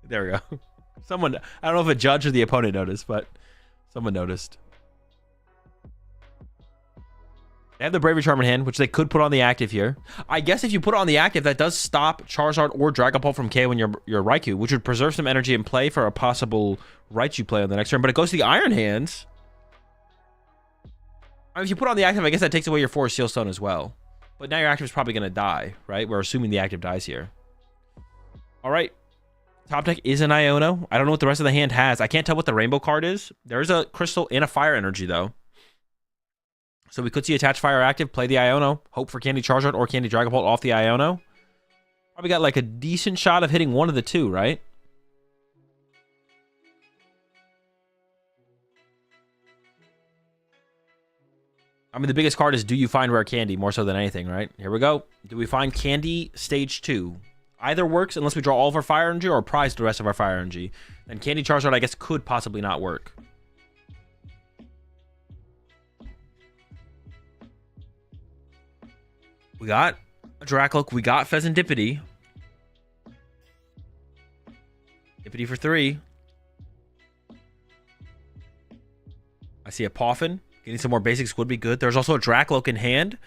There we go. Someone, I don't know if a judge or the opponent noticed, but someone noticed. They have the Bravery Charm in hand, which they could put on the active here. I guess if you put it on the active, that does stop Charizard or Dragapult from KOing your Raikou, which would preserve some energy in play for a possible Raichu play on the next turn. But it goes to the Iron Hands. I mean, if you put on the active, I guess that takes away your 4 Sealstone as well. But now your active is probably going to die, right? We're assuming the active dies here. All right. Top deck is an Iono. I don't know what the rest of the hand has. I can't tell what the rainbow card is. There's a Crystal and a Fire Energy, though. So we could see Attach Fire active, play the Iono, hope for Candy Charizard or Candy Dragapult off the Iono. Probably got like a decent shot of hitting one of the two, right? I mean, the biggest card is do you find rare candy more so than anything, right? Here we go. Do we find candy stage 2? Either works unless we draw all of our Fire Energy or prize the rest of our Fire Energy. Then Candy Charizard, I guess, could possibly not work. We got a Dracloak. We got Pheasantipity. Dippity for 3. I see a Poffin. Getting some more basics would be good. There's also a Dracloak in hand.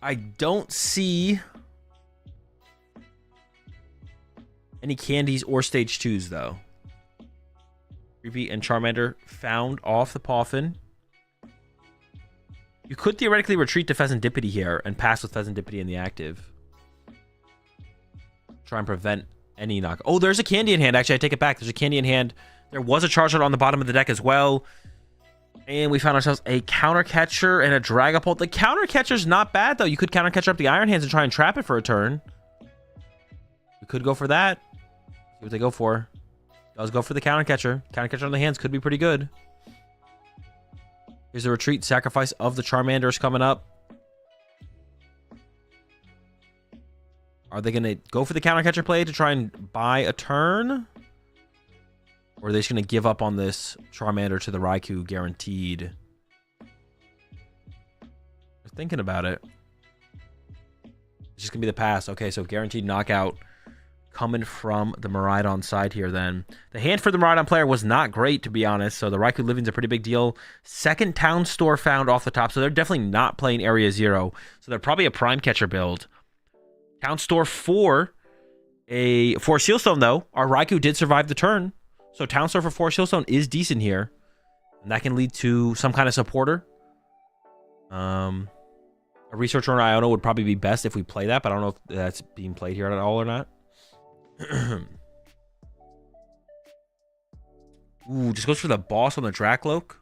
I don't see any candies or stage 2s, though. Creepy and Charmander found off the Poffin. You could theoretically retreat to Pheasantipity here and pass with Pheasantipity in the active. Try and prevent any knock. Oh, there's a candy in hand. Actually, I take it back. There's a candy in hand. There was a Charizard on the bottom of the deck as well. And we found ourselves a counter catcher and a Dragapult. The counter catcher's not bad, though. You could counter catcher up the Iron Hands and try and trap it for a turn. We could go for that. See what they go for. Does go for the counter catcher. Counter catcher on the hands could be pretty good. Here's the retreat. Sacrifice of the Charmander's coming up. Are they going to go for the counter catcher play to try and buy a turn? Or are they just going to give up on this Charmander to the Raikou guaranteed? They're thinking about it. It's just going to be the pass. Okay, so guaranteed knockout coming from the Miraidon side here then. The hand for the Miraidon player was not great, to be honest. So the Raikou Living's a pretty big deal. Second Town Store found off the top. So they're definitely not playing Area 0. So they're probably a Prime Catcher build. Town Store for Sealstone, though. Our Raikou did survive the turn. So Town Store for 4 Sealstone is decent here. And that can lead to some kind of supporter. A Researcher on Iono would probably be best if we play that, but I don't know if that's being played here at all or not. Ooh, just goes for the boss on the Dracloak.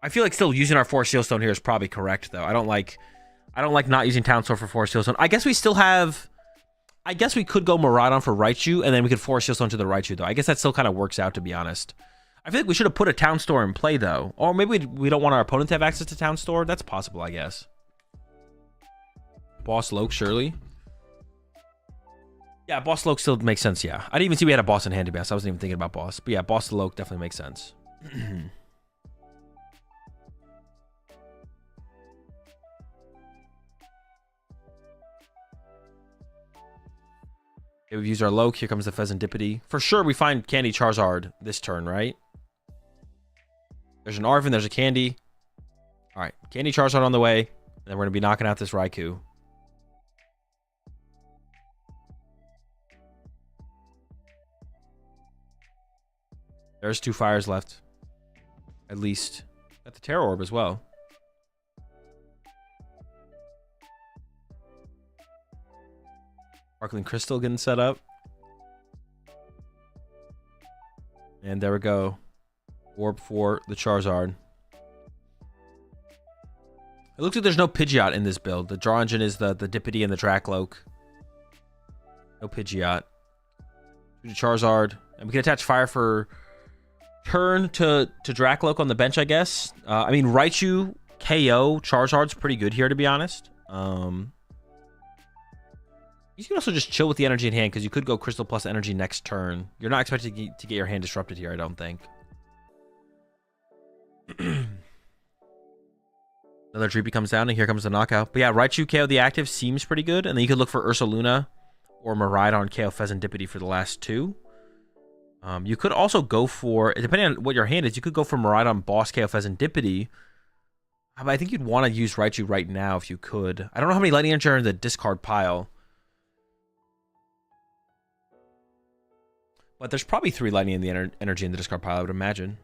I feel like still using our 4 Sealstone here is probably correct, though. I don't like not using Town Store for 4 Sealstone. I guess we still have... I guess we could go Miraidon for Raichu, and then we could 4 Sealstone to the Raichu, though. I guess that still kind of works out, to be honest. I feel like we should have put a Town Store in play, though. Or maybe we don't want our opponent to have access to Town Store. That's possible, I guess. Boss Loke, surely. Yeah, Boss Loke still makes sense, yeah. I didn't even see we had a boss in hand, to be honest. I wasn't even thinking about boss. But yeah, Boss Loke definitely makes sense. Okay, we've used our Loke. Here comes the Pheasantipity. For sure, we find Candy Charizard this turn, right? There's an Arven. There's a Candy. All right, Candy Charizard on the way. And then we're going to be knocking out this Raikou. There's 2 fires left. At least. Got the Terror Orb as well. Sparkling Crystal getting set up. And there we go. Orb for the Charizard. It looks like there's no Pidgeot in this build. The draw engine is the Dippity and the Dracloak. No Pidgeot. Charizard. And we can attach fire for turn to Dracloak on the bench, I guess. I mean, Raichu KO Charizard's pretty good here, to be honest. You can also just chill with the energy in hand because you could go Crystal plus energy next turn. You're not expected to get your hand disrupted here, I don't think. Another Dreepy comes down, and here comes the knockout. But yeah, Raichu KO the active seems pretty good. And then you could look for Ursaluna or Miraidon KO Pheasantipity for the last 2. You could also go for, depending on what your hand is, you could go for Miraidon Boss KO Pheasantipity. I think you'd want to use Raichu right now if you could. I don't know how many Lightning Energy are in the discard pile. But there's probably 3 Lightning in the energy in the discard pile, I would imagine.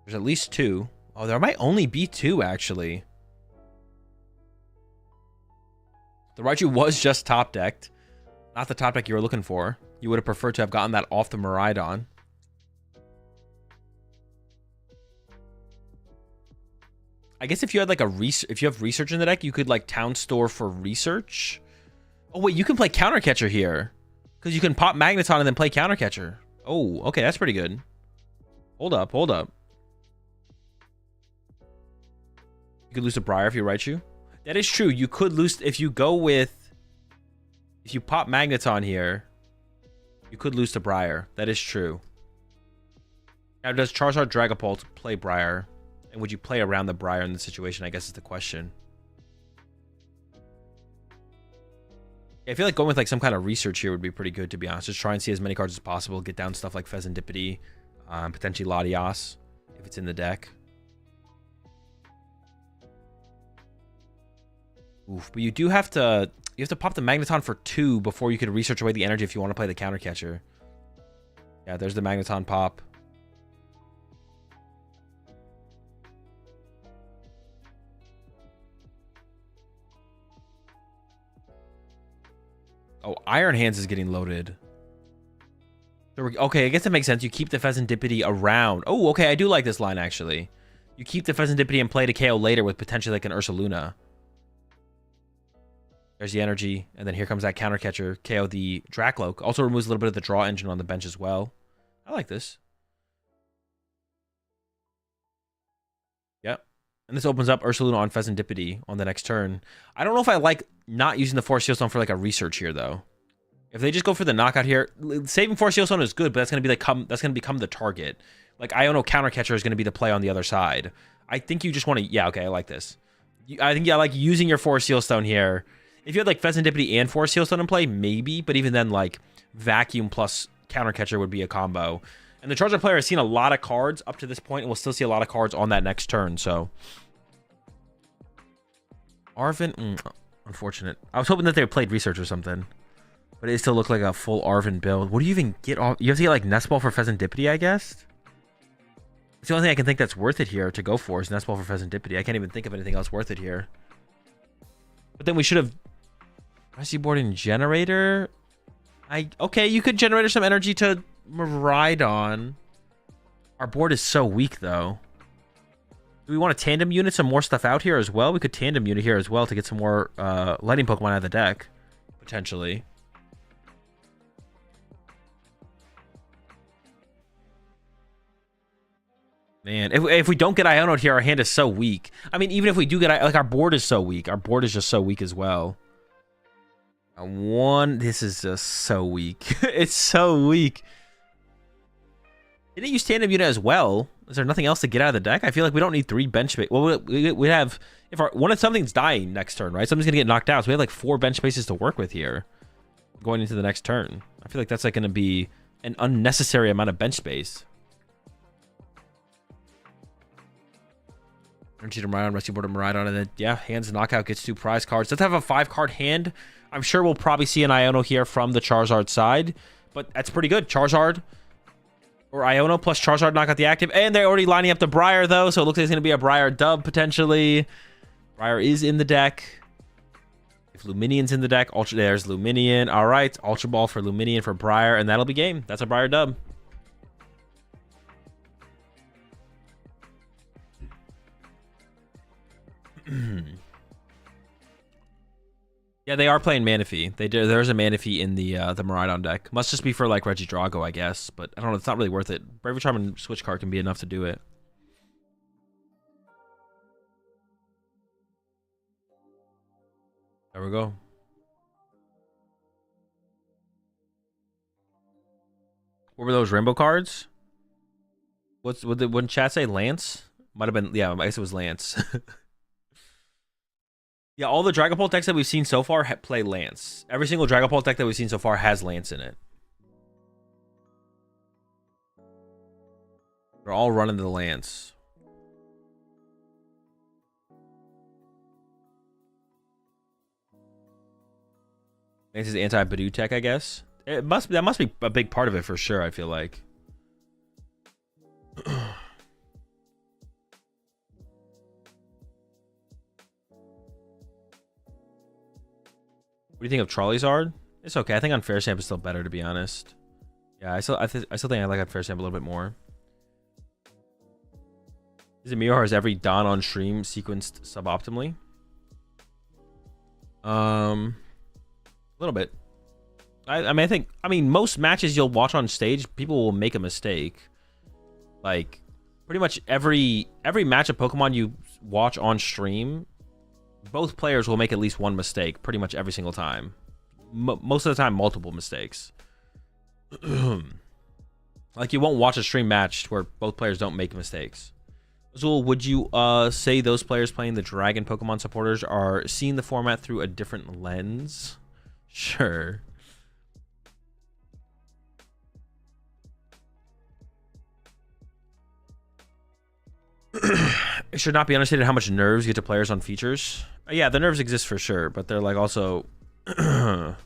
There's at least 2. Oh, there might only be 2, actually. The Raichu was just top-decked. Not the top deck you were looking for. You would have preferred to have gotten that off the Miraidon. I guess if you had like if you have research in the deck, you could like Town Store for research. Oh wait, you can play Counter Catcher here. Because you can pop Magneton and then play Counter Catcher. Oh, okay, that's pretty good. Hold up, hold up. You could lose to Briar if you Raichu. That is true. You could lose if you go with... If you pop Magneton here, you could lose to Briar. That is true. Now, does Charizard Dragapult play Briar? And would you play around the Briar in this situation, I guess is the question. Yeah, I feel like going with like some kind of research here would be pretty good, to be honest. Just try and see as many cards as possible. Get down stuff like Pheasantipity, potentially Latias, if it's in the deck. Oof, but you do have to... You have to pop the Magneton for 2 before you could research away the energy if you want to play the Counter Catcher. Yeah, there's the Magneton pop. Oh, Iron Hands is getting loaded. Okay, I guess that makes sense. You keep the Pheasantipity around. Oh, okay, I do like this line, actually. You keep the Pheasantipity in play to KO later with potentially like an Ursaluna. There's the energy, and then here comes that counter catcher. KO the Dracloak. Also removes a little bit of the draw engine on the bench as well. I like this. Yep. And this opens up Ursaluna on Pheasantipity on the next turn. I don't know if I like not using the Force Seal Stone for like a research here, though. If they just go for the knockout here, saving Force Seal Stone is good, but that's gonna be like that's gonna become the target. Like Iono counter catcher is gonna be the play on the other side. I think you just want to. Yeah, okay, I like this. I think I like using your Force Seal Stone here. If you had like Pheasantipity and Force Seal Stone in play, maybe, but even then, like Vacuum plus counter catcher would be a combo. And the Charizard player has seen a lot of cards up to this point, and will still see a lot of cards on that next turn. So Arven, unfortunate. I was hoping that they played research or something. But it still looked like a full Arven build. What do you even get off? You have to get like Nest Ball for Pheasantipity, I guess? It's the only thing I can think that's worth it here to go for is Nest Ball for Pheasantipity. I can't even think of anything else worth it here. But then we should have Rescue Board and Generator. Okay, you could Generator some energy to Miraidon. Our board is so weak, though. Do we want to Tandem Unit some more stuff out here as well? We could Tandem Unit here as well to get some more Lightning Pokemon out of the deck, potentially. Man, if we don't get Iono here, our hand is so weak. I mean, even if we do get, like, our board is so weak. Our board is just so weak as well. This is just so weak. It's so weak. Didn't use Tandem Unit as well? Is there nothing else to get out of the deck? I feel like we don't need 3 bench space. Well, we have, if one of something's dying next turn, right? Something's gonna get knocked out, so we have like 4 bench spaces to work with here, going into the next turn. I feel like that's like gonna be an unnecessary amount of bench space. Energy to Miraidon, Rescue Board to Miraidon, and then, yeah, hands knockout gets 2 prize cards. Does have a 5-card hand. I'm sure we'll probably see an Iono here from the Charizard side, but that's pretty good. Charizard or Iono plus Charizard knock out the active, and they're already lining up the Briar, though, so it looks like it's going to be a Briar dub, potentially. Briar is in the deck. If Luminion's in the deck, there's Luminion. All right, Ultra Ball for Luminion for Briar, and that'll be game. That's a Briar dub. Yeah, they are playing Manaphy. There's a Manaphy in the Miraidon deck. Must just be for like Regidrago, I guess. But I don't know. It's not really worth it. Bravery Charm and Switch card can be enough to do it. There we go. What were those rainbow cards? Wouldn't chat say Lance? Might have been. Yeah, I guess it was Lance. Yeah, all the Dragon Ball decks that we've seen so far play Lance. Every single Dragon Ball deck that we've seen so far has Lance in it. They're all running the Lance. Lance is anti-Badoo tech, I guess. That must be a big part of it for sure, I feel like. What do you think of Trolleyzard? It's okay. I think Unfair Stamp is still better, to be honest. Yeah, I still think I like Unfair Stamp a little bit more. Is it me or has every Don on stream sequenced suboptimally? A little bit. I mean, most matches you'll watch on stage, people will make a mistake. Like, pretty much every match of Pokemon you watch on stream, both players will make at least one mistake pretty much every single time. Most of the time, multiple mistakes. Like, you won't watch a stream match where both players don't make mistakes. Azul, would you say those players playing the Dragon Pokemon supporters are seeing the format through a different lens? Sure. It should not be understated how much nerves get to players on features. Yeah, the nerves exist for sure, but they're like also not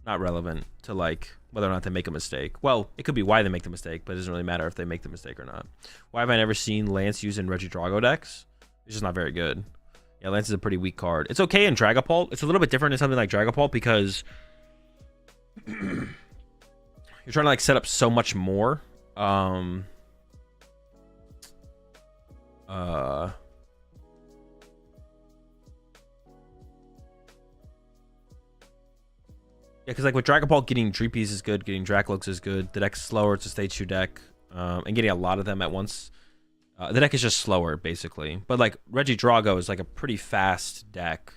relevant to like whether or not they make a mistake. Well, it could be why they make the mistake, but it doesn't really matter if they make the mistake or not. Why have I never seen Lance used in Regidrago decks? It's just not very good. Yeah, Lance is a pretty weak card. It's okay in Dragapult. It's a little bit different in something like Dragapult because you're trying to like set up so much more. Yeah, because like with Dragon Ball, getting Dreepies is good, getting Dracloaks is good. The deck's slower, it's a stage 2 deck, and getting a lot of them at once. The deck is just slower, basically. But like Regidrago is like a pretty fast deck,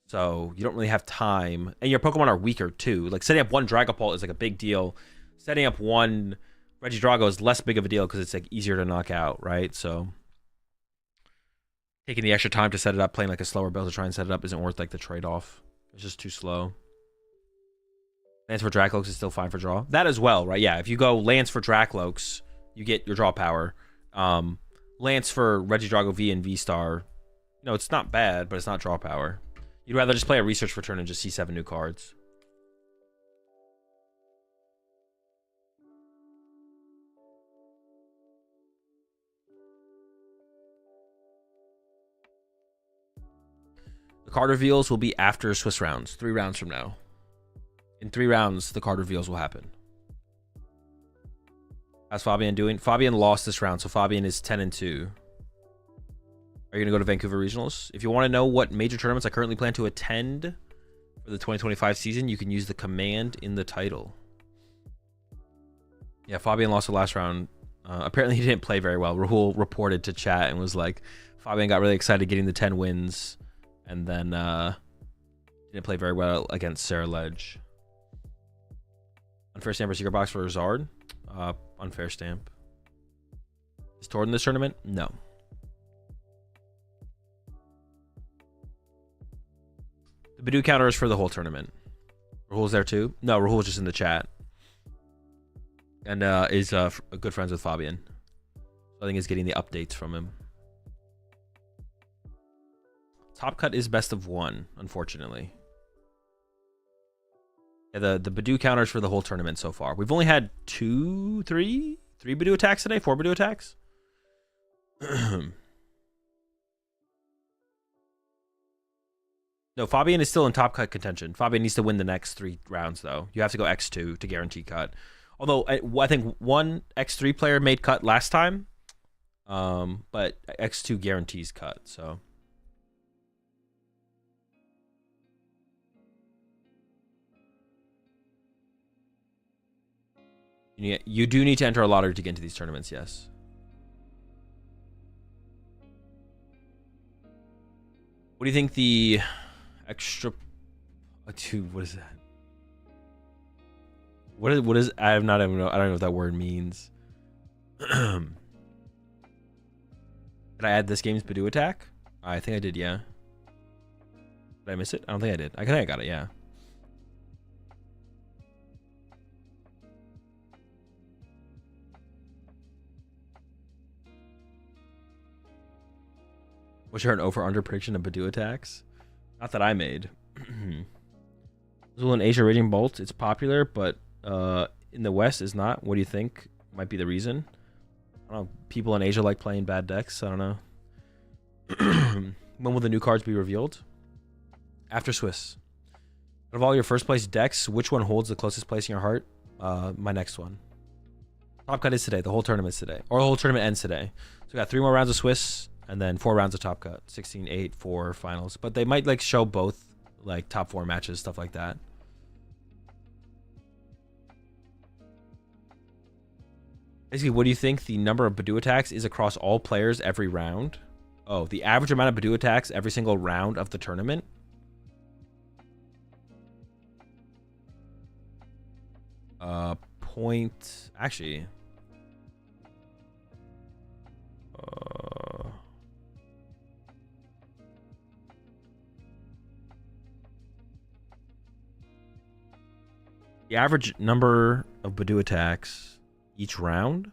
so you don't really have time. And your Pokemon are weaker too. Like setting up one Dragapult is like a big deal. Setting up one Regidrago is less big of a deal because it's like easier to knock out, right? So taking the extra time to set it up, playing like a slower build to try and set it up isn't worth like the trade-off. It's just too slow. Lance for Dracloaks is still fine for draw. That as well, right? Yeah, if you go Lance for Dracloaks, you get your draw power. Lance for Regidrago V and V-Star, no, it's not bad, but it's not draw power. You'd rather just play a Research for turn and just see 7 new cards. The card reveals will be after Swiss rounds, 3 rounds from now. In 3 rounds, the card reveals will happen. How's Fabian doing? Fabian lost this round, so Fabian is 10-2. Are you going to go to Vancouver Regionals? If you want to know what major tournaments I currently plan to attend for the 2025 season, you can use the command in the title. Yeah, Fabian lost the last round. Apparently he didn't play very well. Rahul reported to chat and was like, Fabian got really excited getting the 10 wins, and then didn't play very well against Sarah Ledge. Unfair stamp or secret box for Zard? Unfair stamp. Is Tord in this tournament? No. The Badoo counter is for the whole tournament. Rahul's there too? No, Rahul's just in the chat. And is good friends with Fabian. I think he's getting the updates from him. Top cut is best of 1, unfortunately. Yeah, the Badoo counters for the whole tournament so far. We've only had 3 Badoo attacks today, 4 Badoo attacks. No, Fabian is still in top cut contention. Fabian needs to win the next 3 rounds, though. You have to go X2 to guarantee cut. Although I think one X3 player made cut last time, but X2 guarantees cut. So. You do need to enter a lottery to get into these tournaments, yes. What do you think the extra... Dude, what is that? What is... I don't know what that word means. Did I add this game's Badoo attack? I think I did, yeah. Did I miss it? I don't think I did. I think I got it, yeah. Was there an over-under prediction of Badoo attacks? Not that I made. Azul in Asia Raging Bolt, it's popular, but in the West is not. What do you think might be the reason? I don't know. People in Asia like playing bad decks. I don't know. When will the new cards be revealed? After Swiss. Out of all your first place decks, which one holds the closest place in your heart? My next one. Top cut is today. The whole tournament is today. Or the whole tournament ends today. So we got 3 more rounds of Swiss. And then 4 rounds of top cut, 16, 8, 4 finals. But they might like show both like top 4 matches, stuff like that. Basically, what do you think the number of Badoo attacks is across all players every round? Oh, the average amount of Badoo attacks every single round of the tournament? Actually. The average number of Badoo attacks each round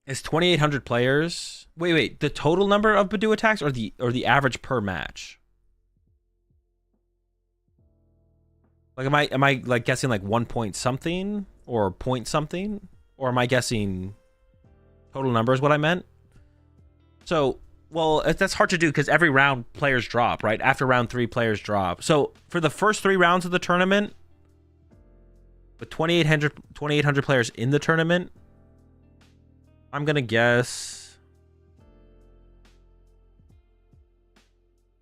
is 2,800 players. Wait, the total number of Badoo attacks or the average per match? Like, am I like guessing like 1 point something or point something, or am I guessing total number is what I meant? So Well, that's hard to do because every round players drop, right? After round 3, players drop. So for the first 3 rounds of the tournament, with 2,800 players in the tournament, I'm gonna guess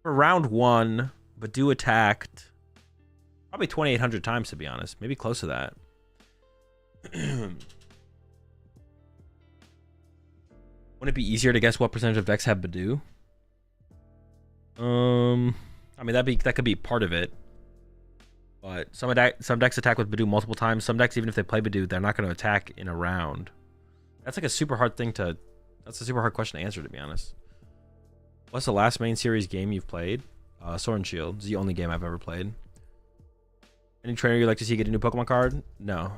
for round 1, Badoo attacked probably 2,800 times, to be honest. Maybe close to that. Wouldn't it be easier to guess what percentage of decks have Badoo? I mean that could be part of it. But some decks attack with Badoo multiple times. Some decks, even if they play Badoo, they're not going to attack in a round. That's like a super hard thing to... That's a super hard question to answer, to be honest. What's the last main series game you've played? Sword and Shield. It's the only game I've ever played. Any trainer you'd like to see get a new Pokemon card? No.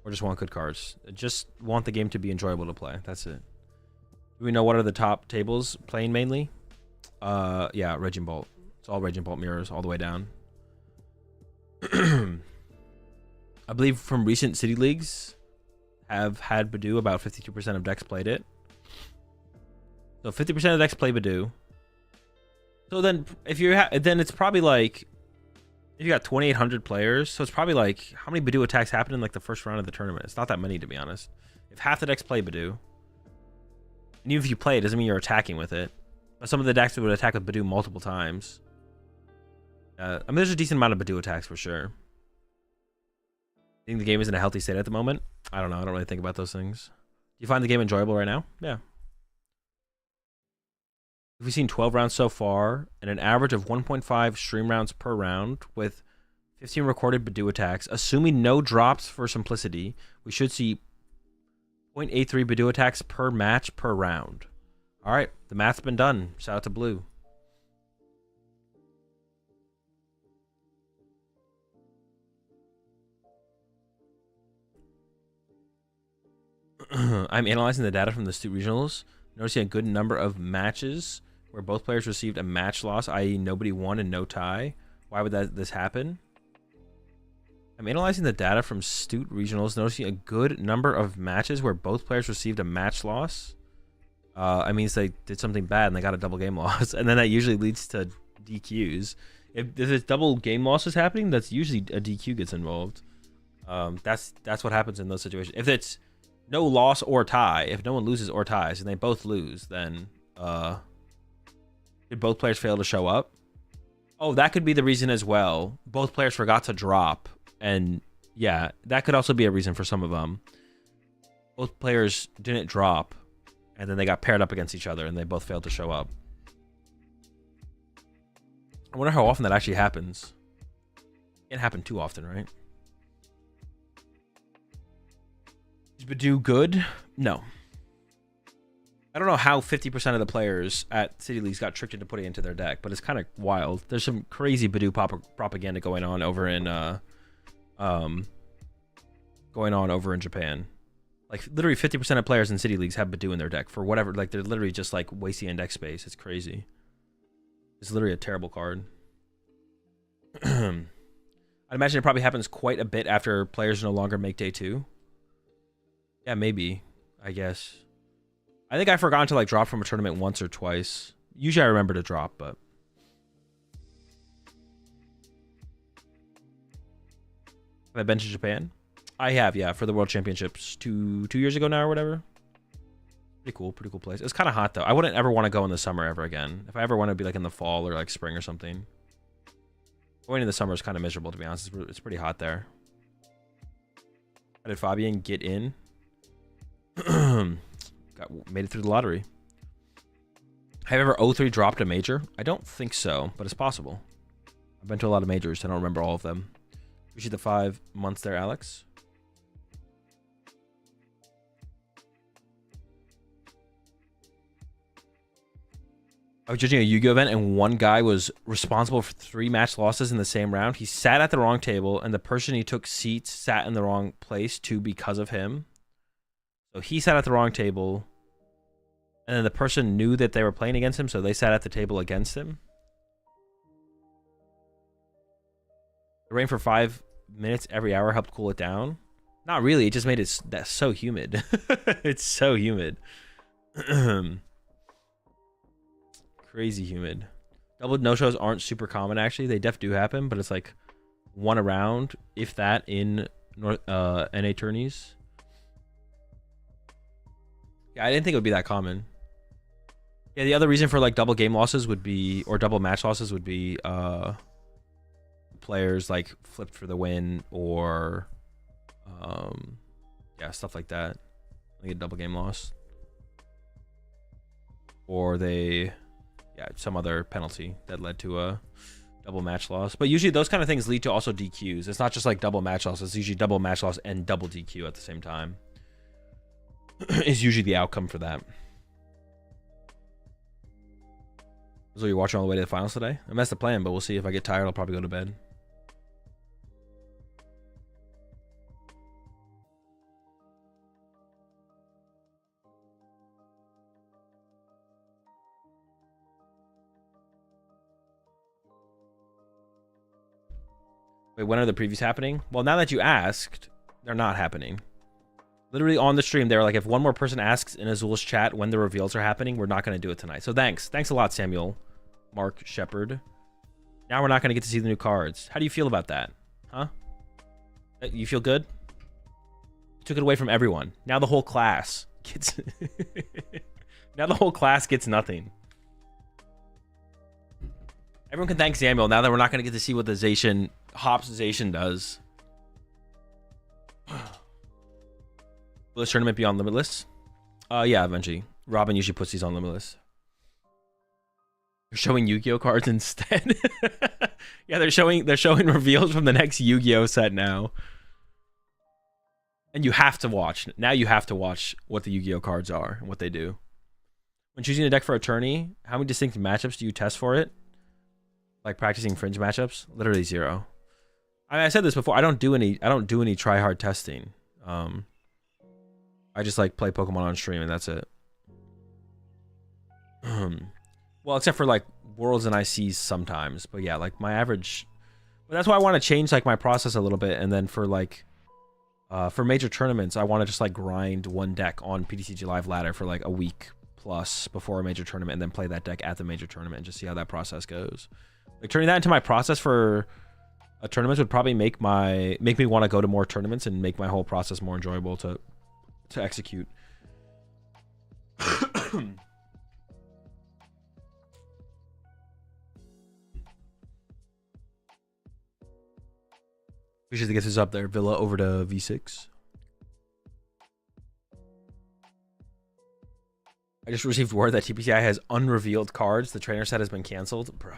Or just want good cards. Just want the game to be enjoyable to play. That's it. Do we know what are the top tables playing mainly? Yeah, Raging Bolt. It's all Raging Bolt mirrors all the way down. I believe from recent City Leagues have had Badoo. About 52% of decks played it. So 50% of decks play Badoo. So then if you then it's probably like if you got 2,800 players, so it's probably like how many Badoo attacks happen in like the first round of the tournament? It's not that many, to be honest. If half the decks play Badoo, and even if you play it, doesn't mean you're attacking with it. But some of the decks would attack with Badoo multiple times. I mean, there's a decent amount of Badoo attacks for sure. I think the game is in a healthy state at the moment. I don't know. I don't really think about those things. Do you find the game enjoyable right now? Yeah. We've seen 12 rounds so far, and an average of 1.5 stream rounds per round with 15 recorded Badoo attacks. Assuming no drops for simplicity, we should see 0.83 Badoo attacks per match per round. All right, the math's been done. Shout out to Blue. I'm analyzing the data from the Astute Regionals, noticing a good number of matches where both players received a match loss, i.e. nobody won and no tie. Why would this happen? I'm analyzing the data from Astute Regionals, noticing a good number of matches where both players received a match loss. I mean, they did something bad and they got a double game loss, and then that usually leads to DQs. If it's double game losses happening, that's usually a DQ gets involved. That's what happens in those situations. If it's no loss or tie, if no one loses or ties, and they both lose, then did both players fail to show up? Oh, that could be the reason as well. Both players forgot to drop, and yeah, that could also be a reason for some of them. Both players didn't drop, and then they got paired up against each other, and they both failed to show up. I wonder how often that actually happens. It can't happen too often, right? Is Badoo good? No. I don't know how 50% of the players at City Leagues got tricked into putting it into their deck, but it's kind of wild. There's some crazy Badoo propaganda going on over in Japan. Like literally 50% of players in City Leagues have Badoo in their deck for whatever. Like they're literally just like wasting index space. It's crazy. It's literally a terrible card. I'd imagine it probably happens quite a bit after players no longer make day 2. Yeah, maybe. I guess. I think I forgot to like drop from a tournament once or twice. Usually I remember to drop, but have I been to Japan? I have, yeah, for the World Championships 2 years ago now or whatever. Pretty cool place. It's kind of hot though. I wouldn't ever want to go in the summer ever again. If I ever want to be like in the fall or like spring or something. Going in the summer is kind of miserable, to be honest. It's pretty hot there. How did Fabian get in? Made it through the lottery. Have you ever 0-3 dropped a major? I don't think so, but it's possible. I've been to a lot of majors. I don't remember all of them. Appreciate the 5 months there, Alex. I was judging a Yu-Gi-Oh event and one guy was responsible for 3 match losses in the same round. He sat at the wrong table and the person he took seats sat in the wrong place too because of him. So he sat at the wrong table and then the person knew that they were playing against him, so they sat at the table against him. The rain for 5 minutes every hour helped cool it down. Not really. It just made it so humid. It's so humid. Crazy humid. Double no-shows aren't super common, actually. They def do happen, but it's like one around, if that, in NA tourneys. Yeah, I didn't think it would be that common. Yeah, the other reason for like double game losses would be, or double match losses would be, players like flipped for the win, or yeah, stuff like that. Like a double game loss, or they, yeah, some other penalty that led to a double match loss. But usually those kind of things lead to also DQs. It's not just like double match loss. It's usually double match loss and double DQ at the same time. Is usually the outcome for that. So you're watching all the way to the finals today? I messed the plan, but we'll see. If I get tired, I'll probably go to bed. Wait, when are the previews happening? Well, now that you asked, they're not happening. Literally on the stream, they were like, if one more person asks in Azul's chat when the reveals are happening, we're not going to do it tonight. So thanks. Thanks a lot, Samuel. Mark Shepard. Now we're not going to get to see the new cards. How do you feel about that? Huh? You feel good? You took it away from everyone. Now the whole class gets... now the whole class gets nothing. Everyone can thank Samuel now that we're not going to get to see what the Zacian, Hops Zacian does. Will this tournament be on Limitless? Yeah, eventually. Robin usually puts these on Limitless. They're showing Yu-Gi-Oh cards instead. Yeah, they're showing reveals from the next Yu-Gi-Oh set now. And you have to watch. Now you have to watch what the Yu-Gi-Oh cards are and what they do. When choosing a deck for a tourney, how many distinct matchups do you test for it? Like practicing fringe matchups? Literally 0. I said this before. I don't do any try hard testing. I just like play Pokemon on stream and that's it. Well, except for like Worlds and ICs sometimes, but yeah, like my average. But that's why I want to change like my process a little bit, and then for like, for major tournaments, I want to just like grind one deck on PTCG Live Ladder for like a week plus before a major tournament, and then play that deck at the major tournament and just see how that process goes. Like turning that into my process for a tournament would probably make me want to go to more tournaments and make my whole process more enjoyable to execute. We should get this up there. Villa over to V6. I just received word that TPCI has unrevealed cards. The trainer set has been canceled. Bro.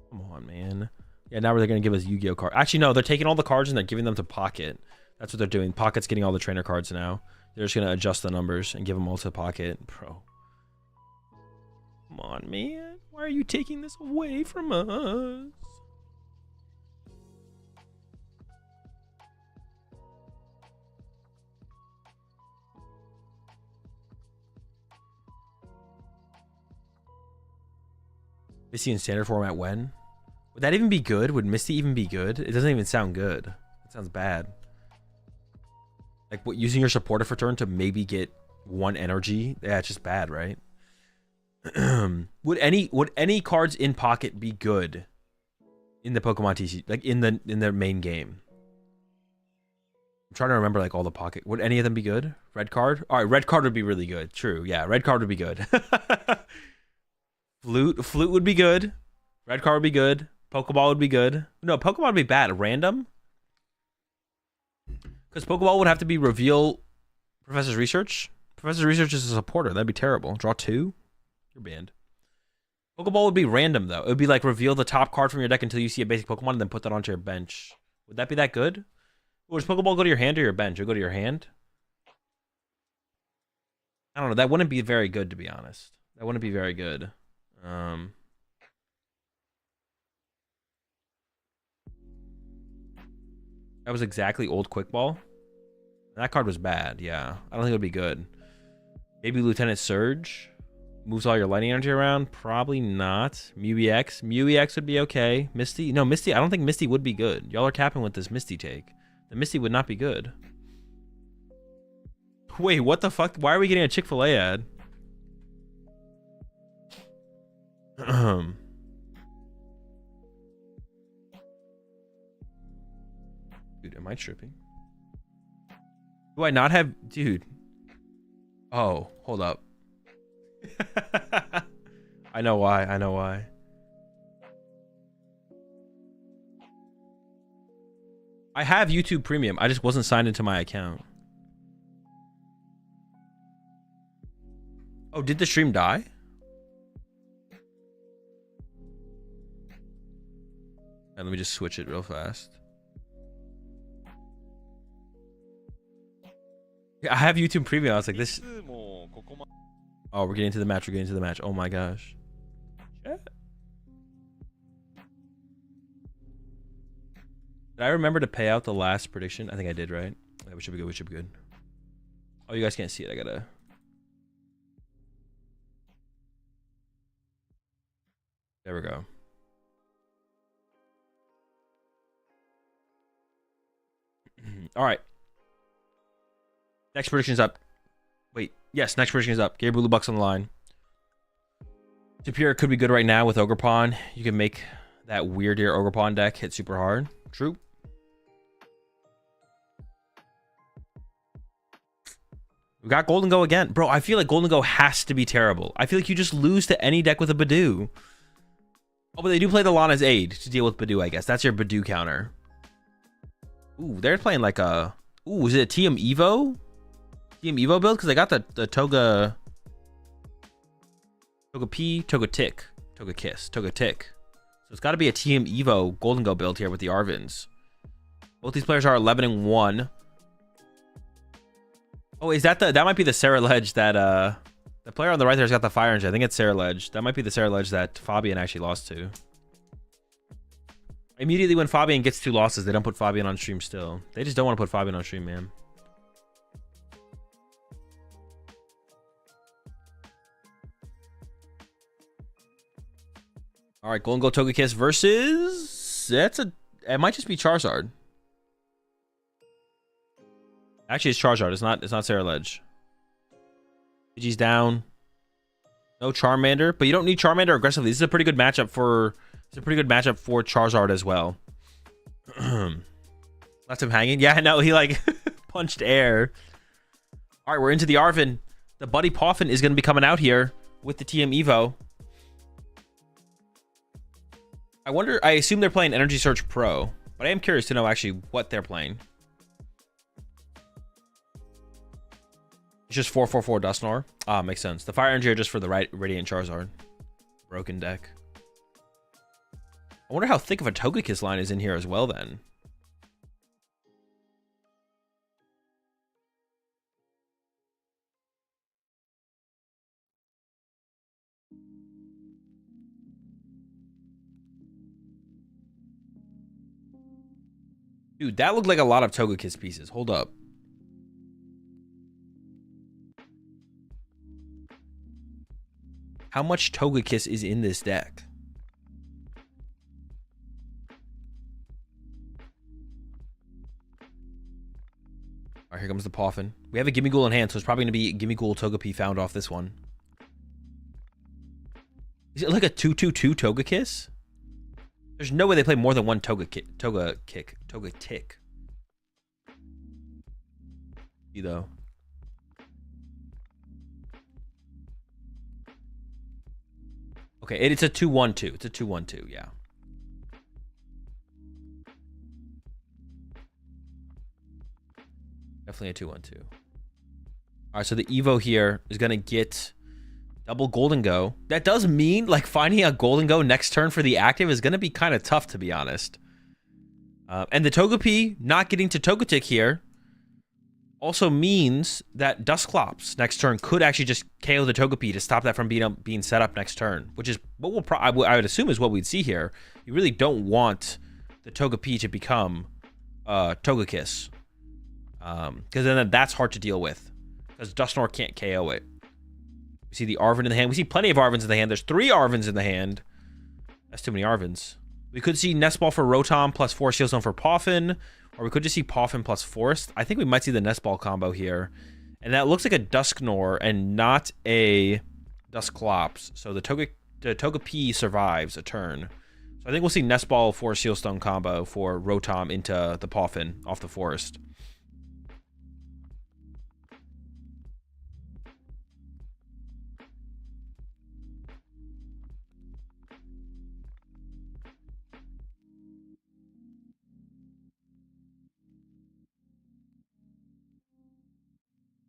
Come on, man. Yeah, now they're going to give us Yu-Gi-Oh cards. Actually, no. They're taking all the cards and they're giving them to Pocket. That's what they're doing. Pocket's getting all the trainer cards now. They're just going to adjust the numbers and give them all to Pocket. Bro. Come on, man. Why are you taking this away from us? Misty in standard format when? Would that even be good? Would Misty even be good? It doesn't even sound good. It sounds bad. Like what, using your supporter for turn to maybe get 1 energy? Yeah, it's just bad, right? Would any cards in Pocket be good in the PokemonTCG, like in their main game? I'm trying to remember like all the Pocket. Would any of them be good? Red card? All right, red card would be really good. True. Yeah, red card would be good. Flute would be good. Red card would be good. Pokeball would be good. No, Pokeball would be bad. Random? Because Pokeball would have to be reveal Professor's Research. Professor's Research is a supporter. That'd be terrible. Draw 2? You're banned. Pokeball would be random, though. It would be like reveal the top card from your deck until you see a basic Pokemon and then put that onto your bench. Would that be that good? Or does Pokeball go to your hand or your bench? It would go to your hand? I don't know. That wouldn't be very good, to be honest. That wouldn't be very good. That was exactly old Quickball. That card was bad, yeah. I don't think it would be good. Maybe Lieutenant Surge. Moves all your lightning energy around. Probably not. Mew-EX. Mew-EX would be okay. Misty. No, Misty. I don't think Misty would be good. Y'all are capping with this Misty take. The Misty would not be good. Wait, what the fuck? Why are we getting a Chick-fil-A ad? Dude, am I tripping? Do I not have... Dude. Oh, hold up. I know why. I know why. I have YouTube Premium. I just wasn't signed into my account. Oh, did the stream die? Let me just switch it real fast. Yeah, I have YouTube Premium. I was like, this... Oh, we're getting to the match. We're getting to the match. Oh my gosh. Did I remember to pay out the last prediction? I think I did, right? Yeah, we should be good. We should be good. Oh, you guys can't see it. I gotta... There we go. All right. Next prediction is up. Wait, yes, next prediction is up. Gabriel Bucks on the line. Superior could be good right now with Ogerpon. You can make that weird deer Ogerpon deck hit super hard. True. We got Golden Go again. Bro, I feel like Golden Go has to be terrible. I feel like you just lose to any deck with a Badoo. Oh, but they do play the Lana's Aid to deal with Badoo, I guess. That's your Badoo counter. Ooh, they're playing like a... Ooh, is it a TM Evo? TM Evo build? Because they got the Toga... Toga P, Toga Tick, Toga Kiss, Toga Tick. So it's got to be a TM Evo Golden Go build here with the Arvins. Both these players are 11 and 1. Oh, is that the... That might be the Sarah Ledge that... The player on the right there's got the Fire Engine. I think it's Sarah Ledge. That might be the Sarah Ledge that Fabian actually lost to. Immediately when Fabian gets 2 losses, they don't put Fabian on stream still. They just don't want to put Fabian on stream, man. All right, Golden Go Togekiss versus... That's a... It might just be Charizard. Actually, it's Charizard. It's not Sarah Ledge. Pidgey's down. No Charmander, but you don't need Charmander aggressively. This is a pretty good matchup for... It's a pretty good matchup for Charizard as well. Left him hanging. Yeah, no, he like punched air. All right, we're into the Arvin. The Buddy Poffin is going to be coming out here with the TM Evo. I wonder, I assume they're playing Energy Search Pro, but I am curious to know actually what they're playing. It's just 4/4/4 Dusknoir. Ah, makes sense. The Fire Energy are just for the Radiant Charizard. Broken deck. I wonder how thick of a Togekiss line is in here as well then. Dude, that looked like a lot of Togekiss pieces. Hold up. How much Togekiss is in this deck? All right, here comes the Poffin. We have a Gimmighoul in hand, so it's probably going to be Gimmighoul Togepi found off this one. Is it like a 2/2/2 Togekiss? There's no way they play more than one Togetic. See though. Okay, it's a 2/1/2. It's a 2/1/2, yeah. Definitely a 2/1/2. All right, so the Evo here is going to get double Golden Go. That does mean, like, finding a Golden Go next turn for the active is going to be kind of tough, to be honest. And the Togepi not getting to Togetic here also means that Dusclops next turn could actually just KO the Togepi to stop that from being set up next turn, which is what we'll I would assume is what we'd see here. You really don't want the Togepi to become Togekiss. Because then that's hard to deal with. Because Dusknoir can't KO it. We see the Arvin in the hand. We see plenty of Arvins in the hand. There's 3 Arvins in the hand. That's too many Arvins. We could see Nest Ball for Rotom plus Forest Shield Zone for Poffin. Or we could just see Poffin plus Forest. I think we might see the Nest Ball combo here. And that looks like a Dusknor and not a Dusclops. So the Togepi survives a turn. So I think we'll see Nest Ball for Sealstone combo for Rotom into the Poffin off the forest.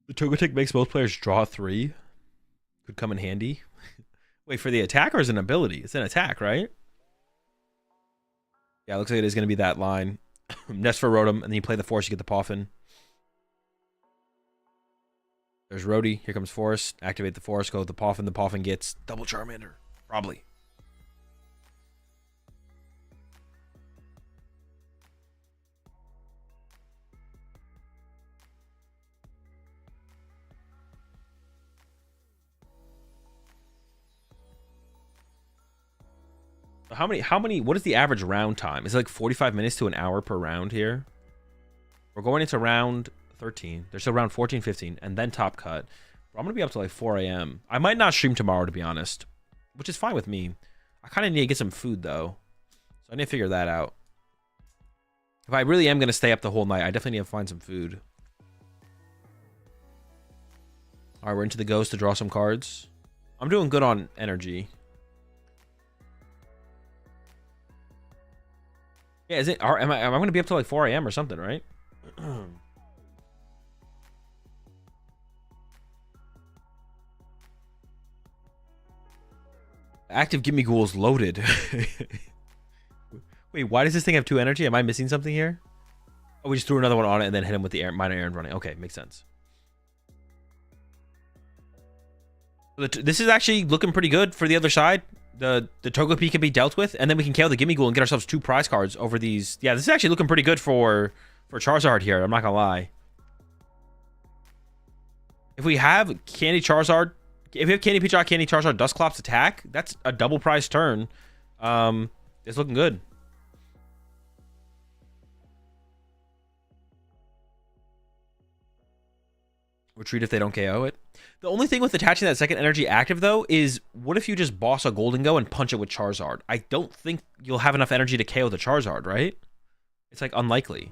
The Togetic makes most players draw 3. Could come in handy. Wait, for the attack or is it an ability? It's an attack, right? Yeah, it looks like it is going to be that line. Nest for Rotom, and then you play the Forest, you get the Poffin. There's Rhodey. Here comes Forest. Activate the Forest, go with the Poffin. The Poffin gets double Charmander. Probably. How many, what is the average round time? Is it like 45 minutes to an hour per round here? We're going into round 13. There's still round 14, 15, and then top cut. I'm going to be up to like 4 a.m. I might not stream tomorrow, to be honest, which is fine with me. I kind of need to get some food, though. So I need to figure that out. If I really am going to stay up the whole night, I definitely need to find some food. All right, we're into the ghost to draw some cards. I'm doing good on energy. Yeah, is it? Am I going to be up till like 4 a.m. or something, right? Active Gimme Ghoul's loaded. Wait, why does this thing have 2 energy? Am I missing something here? Oh, we just threw another one on it and then hit him with the minor errand running. Okay, makes sense. This is actually looking pretty good for the other side. The Togepi can be dealt with, and then we can KO the Gimme Ghoul and get ourselves 2 prize cards over these. Yeah, this is actually looking pretty good for Charizard here. I'm not gonna lie. If we have Candy Charizard, if we have Candy Peach, Candy Charizard, Dusclops attack, that's a double prize turn. It's looking good. Retreat if they don't KO it. The only thing with attaching that second energy active, though, is what if you just boss a Golden Go and punch it with Charizard? I don't think you'll have enough energy to KO the Charizard, right? It's, like, unlikely.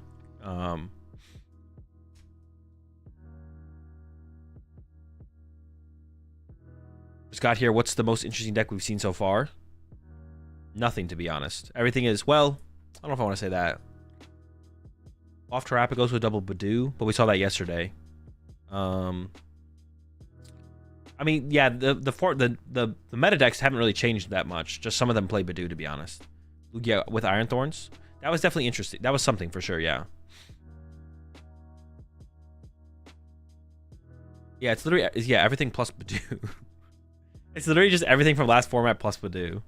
Just got here. What's the most interesting deck we've seen so far? Nothing, to be honest. Everything is, well, I don't know if I want to say that. Off Terrapagos with double Badoo, but we saw that yesterday. I mean, yeah, the meta decks haven't really changed that much. Just some of them play Badoo, to be honest. Yeah, with Iron Thorns. That was definitely interesting. That was something for sure, yeah. Yeah, it's literally, yeah, everything plus Badoo. It's literally just everything from last format plus Badoo.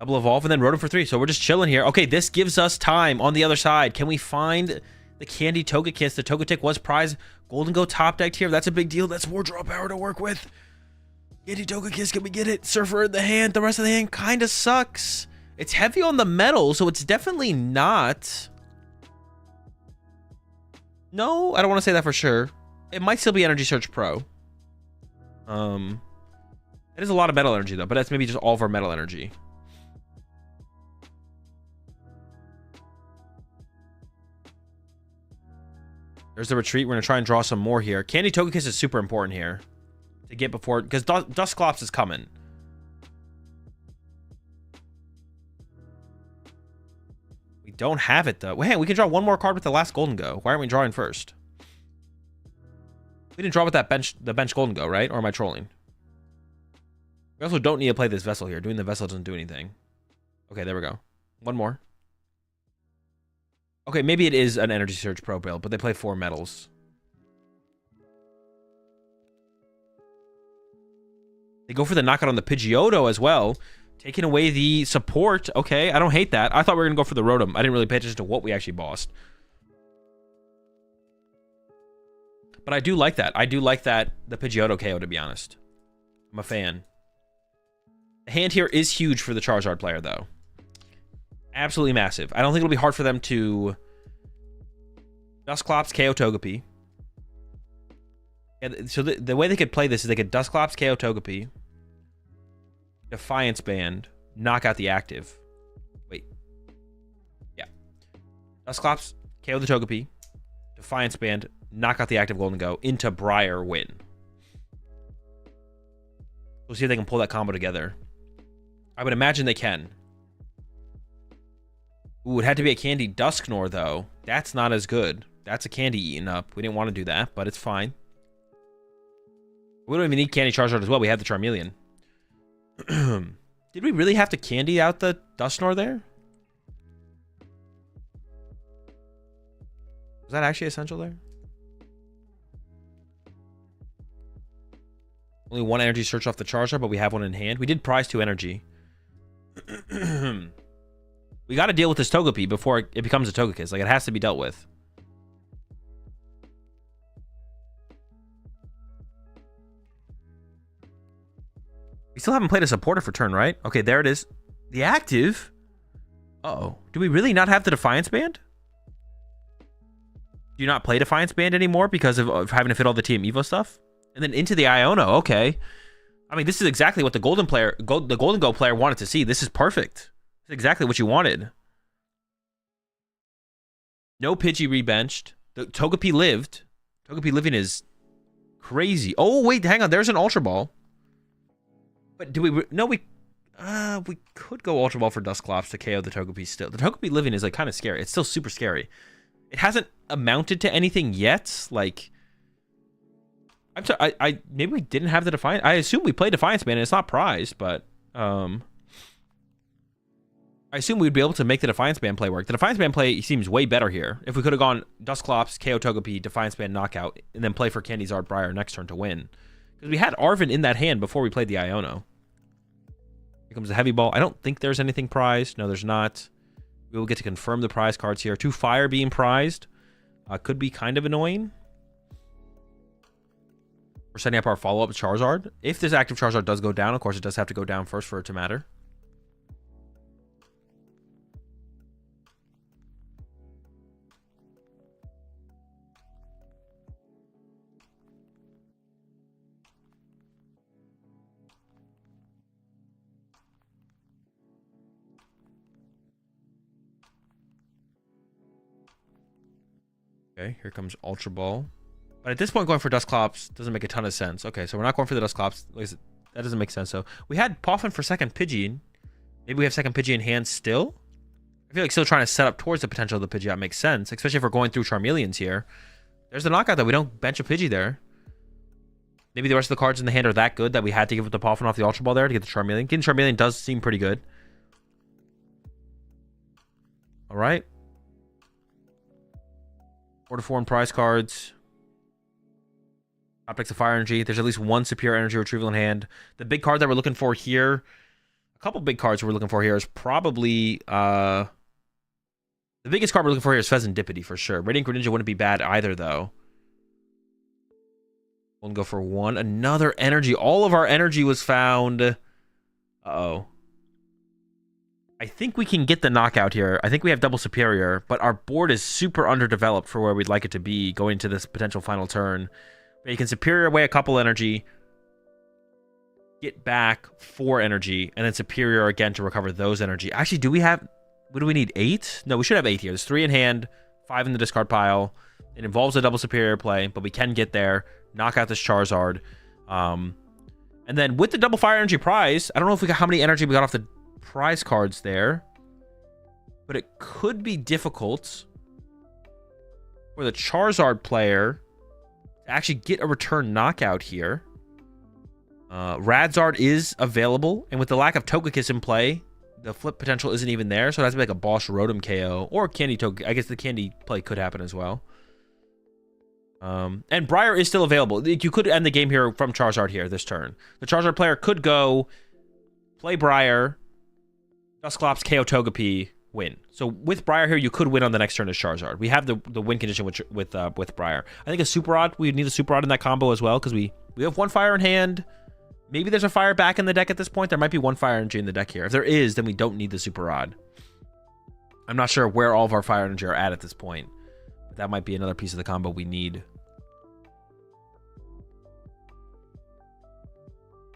Double Evolve and then Rotom for 3. So we're just chilling here. Okay, this gives us time on the other side. Can we find the Candy Togekiss? The Togetic was prize. Golden Go top decked here. That's a big deal. That's more draw power to work with. Candy Togekiss, can we get it? Surfer in the hand. The rest of the hand kind of sucks. It's heavy on the metal, so it's definitely not. No, I don't want to say that for sure. It might still be Energy Search Pro. It is a lot of metal energy, though, but that's maybe just all of our metal energy. There's the retreat. We're going to try and draw some more here. Candy Togekiss is super important here to get before, because Dusclops is coming. We don't have it, though. Hey, we can draw one more card with the last Golden Go. Why aren't we drawing first? We didn't draw with that the bench Golden Go, right? Or am I trolling? We also don't need to play this Vessel here. Doing the Vessel doesn't do anything. Okay, there we go. One more. Okay, maybe it is an Energy Surge Pro build, but they play 4 metals. They go for the knockout on the Pidgeotto as well, taking away the support. Okay, I don't hate that. I thought we were going to go for the Rotom. I didn't really pay attention to what we actually bossed. But I do like that. I do like that, the Pidgeotto KO, to be honest. I'm a fan. The hand here is huge for the Charizard player, though. Absolutely massive. I don't think it'll be hard for them to Dusclops, KO Togepi. And so the way they could play this is they could Dusclops, KO Togepi, Defiance Band, knock out the active. Wait. Yeah. Dusclops, KO the Togepi, Defiance Band, knock out the active Golden Go, into Briar, win. We'll see if they can pull that combo together. I would imagine they can. Ooh, it had to be a Candy Dusknoir, though. That's not as good. That's a Candy eaten up. We didn't want to do that, but it's fine. We don't even need Candy Charizard as well. We have the Charmeleon. Did we really have to Candy out the Dusknoir there? Was that actually essential there? Only one energy search off the Charizard, but we have one in hand. We did prize 2 energy. We got to deal with this Togepi before it becomes a Togekiss. Like, it has to be dealt with. We still haven't played a supporter for turn, right? Okay, there it is. The active? Uh-oh. Do we really not have the Defiance Band? Do you not play Defiance Band anymore because of having to fit all the Team Evo stuff? And then into the Iono, okay. I mean, this is exactly what the Golden Go player wanted to see. This is perfect. This is exactly what you wanted. No Pidgey rebenched. The Togepi lived. Togepi living is crazy. Oh, wait, hang on. There's an Ultra Ball. But do we... No, we could go Ultra Ball for Dusclops to KO the Togepi still. The Togepi living is, like, kind of scary. It's still super scary. It hasn't amounted to anything yet. Like... I'm sorry, maybe we didn't have the Defiance. I assume we played Defiance Band and it's not prized, but I assume we'd be able to make the Defiance Band play work. The Defiance Band play seems way better here. If we could have gone Dusclops, KO Togepi, Defiance Band knockout, and then play for Candy Zard Briar next turn to win. Because we had Arven in that hand before we played the Iono. Here comes the Heavy Ball. I don't think there's anything prized. No, there's not. We will get to confirm the prize cards here. 2 Fire being prized could be kind of annoying. We're setting up our follow-up Charizard. If this active Charizard does go down, of course, it does have to go down first for it to matter. Okay, here comes Ultra Ball. But at this point, going for Dusclops doesn't make a ton of sense. Okay, so we're not going for the Dusclops. That doesn't make sense. So we had Poffin for second Pidgey. Maybe we have second Pidgey in hand still. I feel like still trying to set up towards the potential of the Pidgeot makes sense, especially if we're going through Charmeleons here. There's the knockout, though. We don't bench a Pidgey there. Maybe the rest of the cards in the hand are that good that we had to give up the Poffin off the Ultra Ball there to get the Charmeleon. Getting Charmeleon does seem pretty good. All right. 4 to 4 in prize cards. Top deck's a Fire Energy. There's at least one Superior Energy Retrieval in hand. The big card that we're looking for here, a couple big cards we're looking for here is probably, the biggest card we're looking for here is Pheasantipity for sure. Radiant Greninja wouldn't be bad either, though. We'll go for 1. Another energy. All of our energy was found. Uh-oh. I think we can get the knockout here. I think we have double Superior, but our board is super underdeveloped for where we'd like it to be going into this potential final turn. You can Superior away a couple energy, get back 4 energy, and then Superior again to recover those energy. Actually, do we have... What do we need? 8? No, we should have 8 here. There's 3 in hand, 5 in the discard pile. It involves a double Superior play, but we can get there, knock out this Charizard. And then with the double Fire Energy prize, I don't know if we got how many energy we got off the prize cards there, but it could be difficult for the Charizard player to actually get a return knockout here. Radzard is available, and with the lack of Togekiss in play, the flip potential isn't even there, so it has to be like a Bosch Rotom KO or Candy Togekiss. I guess the Candy play could happen as well. And Briar is still available. You could end the game here from Charizard here this turn. The Charizard player could go play Briar, Dusclops, KO Togepi, win. So with Briar here, you could win on the next turn as Charizard. We have the win condition with Briar. I think a Super Rod, we need a Super Rod in that combo as well, because we have 1 Fire in hand. Maybe there's a Fire back in the deck at this point. There might be 1 Fire Energy in the deck here. If there is, then we don't need the Super Rod. I'm not sure where all of our Fire Energy are at this point. That might be another piece of the combo we need.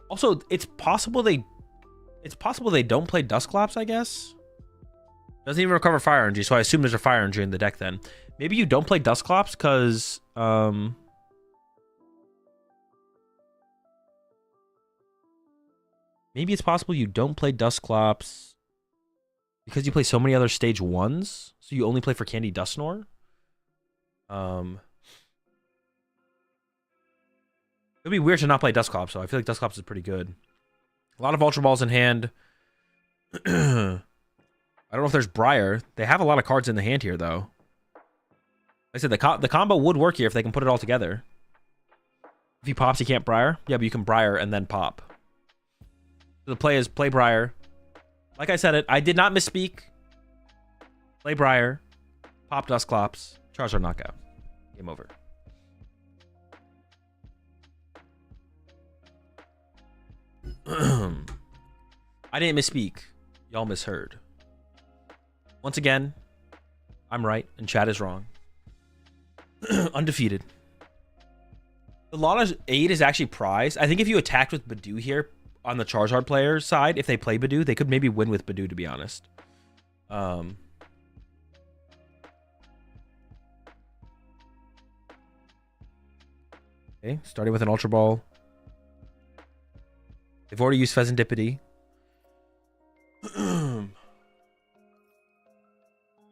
Also, it's possible they don't play Dusclops, I guess. Doesn't even recover fire energy, so I assume there's a fire energy in the deck then. Maybe you don't play Dusclops because maybe it's possible you don't play Dusclops because you play so many other stage 1s, so you only play for Candy Dusknoir. It'd be weird to not play Dusclops, so I feel like Dusclops is pretty good. A lot of Ultra Balls in hand. I don't know if there's Briar. They have a lot of cards in the hand here, though. Like I said, the combo would work here if they can put it all together. If he pops, he can't Briar. Yeah, but you can Briar and then pop. So the play is play Briar. Like I said it, I did not misspeak. Play Briar. Pop Dusclops. Charizard knockout. Game over. I didn't misspeak. Y'all misheard. Once again, I'm right and Chad is wrong. Undefeated. The Lana's aid is actually prized. I think if you attacked with Badoo here on the Charizard player's side, if they play Badoo, they could maybe win with Badoo, to be honest. Okay, starting with an Ultra Ball. They've already used Pheasantipity.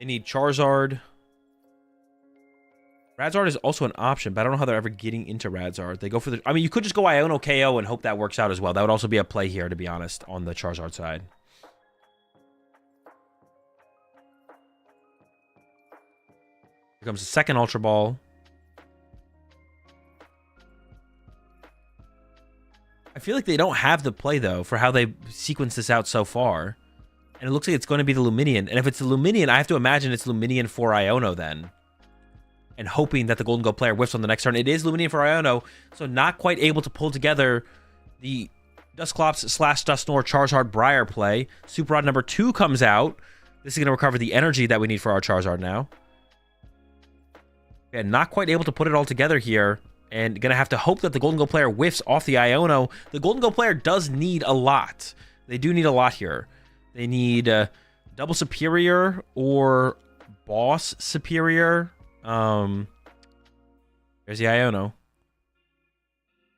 They need Charizard. Radzard is also an option, but I don't know how they're ever getting into Radzard. They go for the... I mean, you could just go Iono KO and hope that works out as well. That would also be a play here, to be honest, on the Charizard side. Here comes the second Ultra Ball. I feel like they don't have the play, though, for how they sequence this out so far. And it looks like it's going to be the Luminion. And if it's the Luminion, I have to imagine it's Luminion for Iono then. And hoping that the Golden Go player whiffs on the next turn. It is Luminion for Iono, so not quite able to pull together the Dusclops / Dusknoir Charizard Briar play. Super Rod number 2 comes out. This is going to recover the energy that we need for our Charizard now. Yeah, not quite able to put it all together here. And going to have to hope that the Golden Go player whiffs off the Iono. The Golden Go player does need a lot. They do need a lot here. They need Double Superior or Boss Superior. There's the Iono.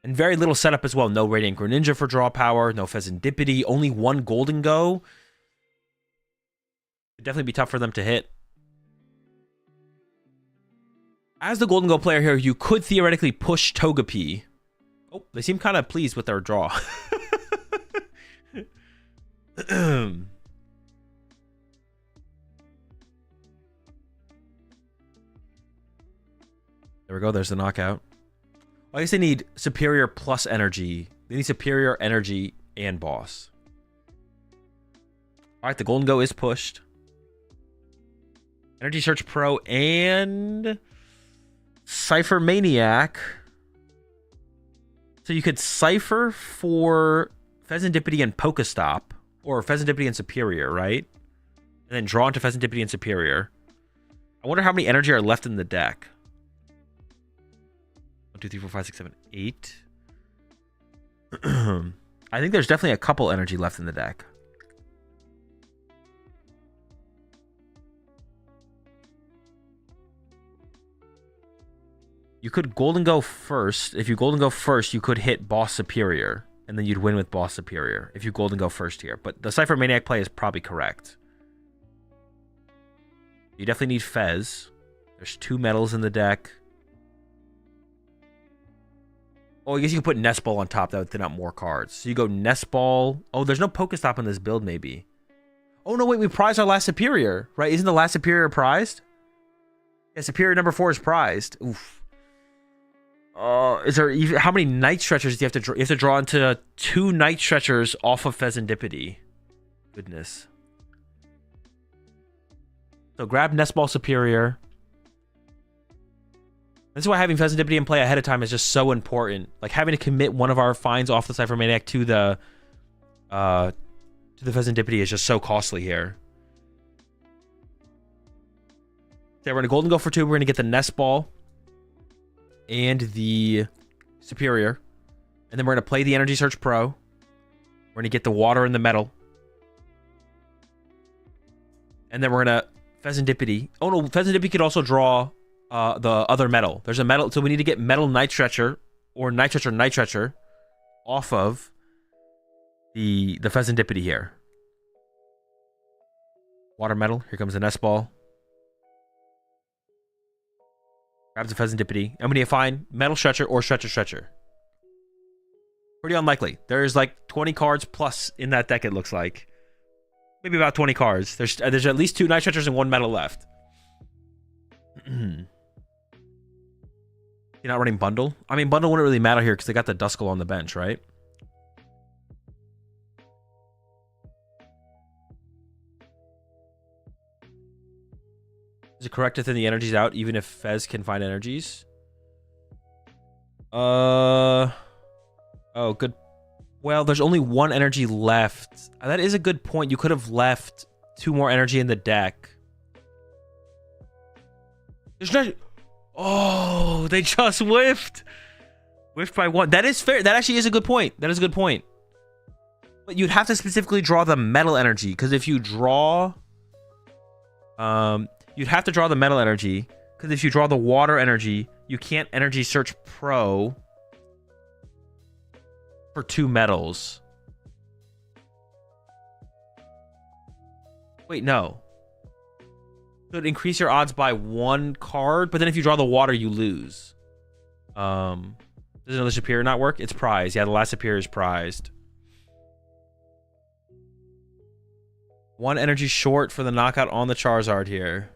And very little setup as well. No Radiant Greninja for draw power. No Pheasantipity. Only one Golden Go. It'd definitely be tough for them to hit. As the Golden Go player here, you could theoretically push Togepi. Oh, they seem kind of pleased with their draw. There we go. There's the knockout. I guess they need Superior plus Energy. They need Superior, Energy, and Boss. All right, the Golden Go is pushed. Energy Search Pro and Cypher Maniac. So you could Cypher for Pheasantipity and Pokestop, or Pheasantipity and Superior, right? And then draw into Pheasantipity and Superior. I wonder how many energy are left in the deck. 1, 2, 3, 4, 5, 6, 7, 8. I think there's definitely a couple energy left in the deck. You could Golden Go first. If you Golden Go first, you could hit Boss Superior. And then you'd win with Boss Superior if you Golden Go first here. But the Cypher Maniac play is probably correct. You definitely need Fez. There's 2 metals in the deck. Oh, I guess you can put Nest Ball on top. That would thin out more cards. So you go Nest Ball. Oh, there's no Pokestop in this build, maybe. Oh, no, wait. We prized our last Superior, right? Isn't the last Superior prized? Yeah, Superior number 4 is prized. Oof. Is there even... How many Night Stretchers do you have to draw? You have to draw into 2 Night Stretchers off of Pheasantipity. Goodness. So grab Nest Ball Superior. This is why having Pheasantipity in play ahead of time is just so important. Like having to commit one of our finds off the Cypher Maniac to the Pheasantipity is just so costly here. Okay, we're gonna golden go for 2. We're gonna get the Nest Ball and the Superior, and then we're gonna play the Energy Search Pro. We're gonna get the Water and the Metal, and then we're gonna Pheasantipity. Oh no, Pheasantipity could also draw the other metal. There's a metal, so we need to get Metal Night Stretcher or Night Stretcher off of the Pheasantipity here. Water Metal. Here comes the Nest Ball. Grabs the Pheasantipity. And we need to find Metal Stretcher or Stretcher. Pretty unlikely. There's like 20 cards plus in that deck, it looks like. Maybe about 20 cards. There's at least 2 Night Stretchers and 1 Metal left. You're not running Bundle? I mean, Bundle wouldn't really matter here because they got the Duskull on the bench, right? Is it correct to thin the energies out even if Fez can find energies? Oh, good. Well, there's only 1 energy left. That is a good point. You could have left 2 more energy in the deck. There's not... Oh, they just whiffed. Whiffed by 1. That is fair. That actually is a good point. That is a good point. But you'd have to specifically draw the metal energy. Because if you draw... You'd have to draw the metal energy. Because if you draw the water energy, you can't energy search pro for 2 metals. Wait, no. So it increase your odds by 1 card, but then if you draw the water, you lose. Does another Superior not work? It's prized. Yeah, the last Superior is prized. 1 energy short for the knockout on the Charizard here.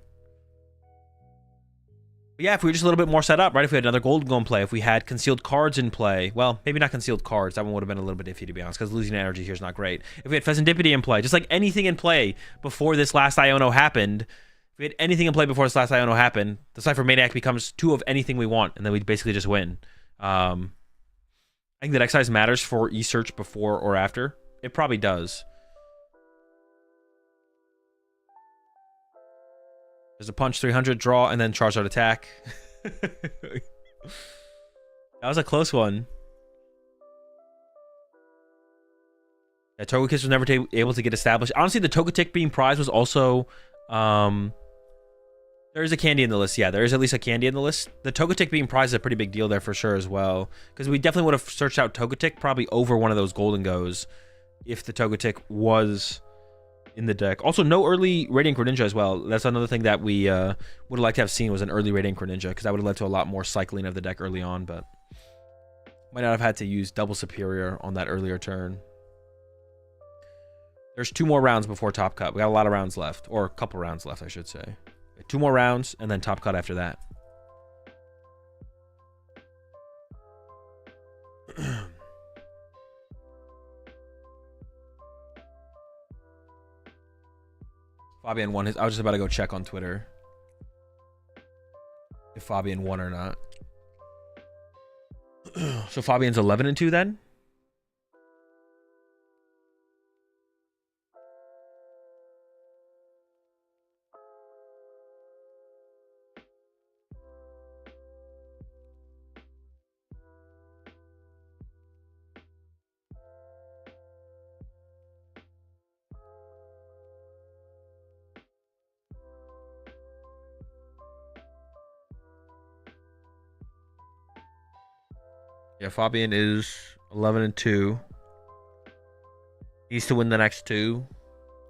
But yeah, if we were just a little bit more set up, right? If we had another Golden Go in play, if we had concealed cards in play, well, maybe not concealed cards. That one would have been a little bit iffy, to be honest, because losing energy here is not great. If we had Pheasantipity in play, just like anything in play before this last Iono happened, if we had anything in play before this last Iono happened, the Cypher Maniac becomes 2 of anything we want, and then we basically just win. I think the deck size matters for E-Search before or after. It probably does. There's a punch, 300, draw, and then Charizard attack. That was a close one. Yeah, Togekiss was never able to get established. Honestly, the Togetic being prized was also... there is a candy in the list. Yeah, there is at least a candy in the list. The Togetic being prized is a pretty big deal there for sure as well. Because we definitely would have searched out Togetic probably over one of those Golden Goes if the Togetic was... in the deck. Also, no early Radiant Greninja as well. That's another thing that we would have liked to have seen was an early Radiant Greninja, because that would have led to a lot more cycling of the deck early on, but might not have had to use double Superior on that earlier turn. There's 2 more rounds before Top Cut. We got a lot of rounds left, or a couple rounds left, I should say. 2 more rounds, and then Top Cut after that. Fabian won his... I was just about to go check on Twitter if Fabian won or not. So Fabian's 11-2 then? Yeah, Fabian is 11-2. He needs to win the next 2.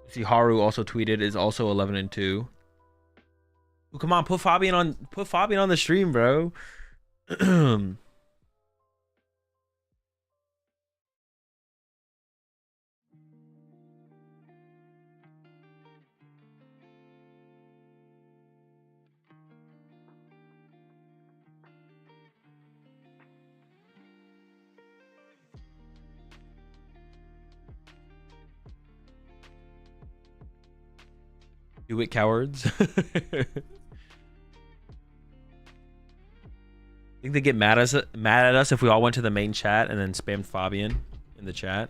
See, Haru also tweeted is also 11-2. Oh, come on, put Fabian on the stream, bro. Do it, cowards. Think they get mad at us if we all went to the main chat and then spammed Fabian in the chat?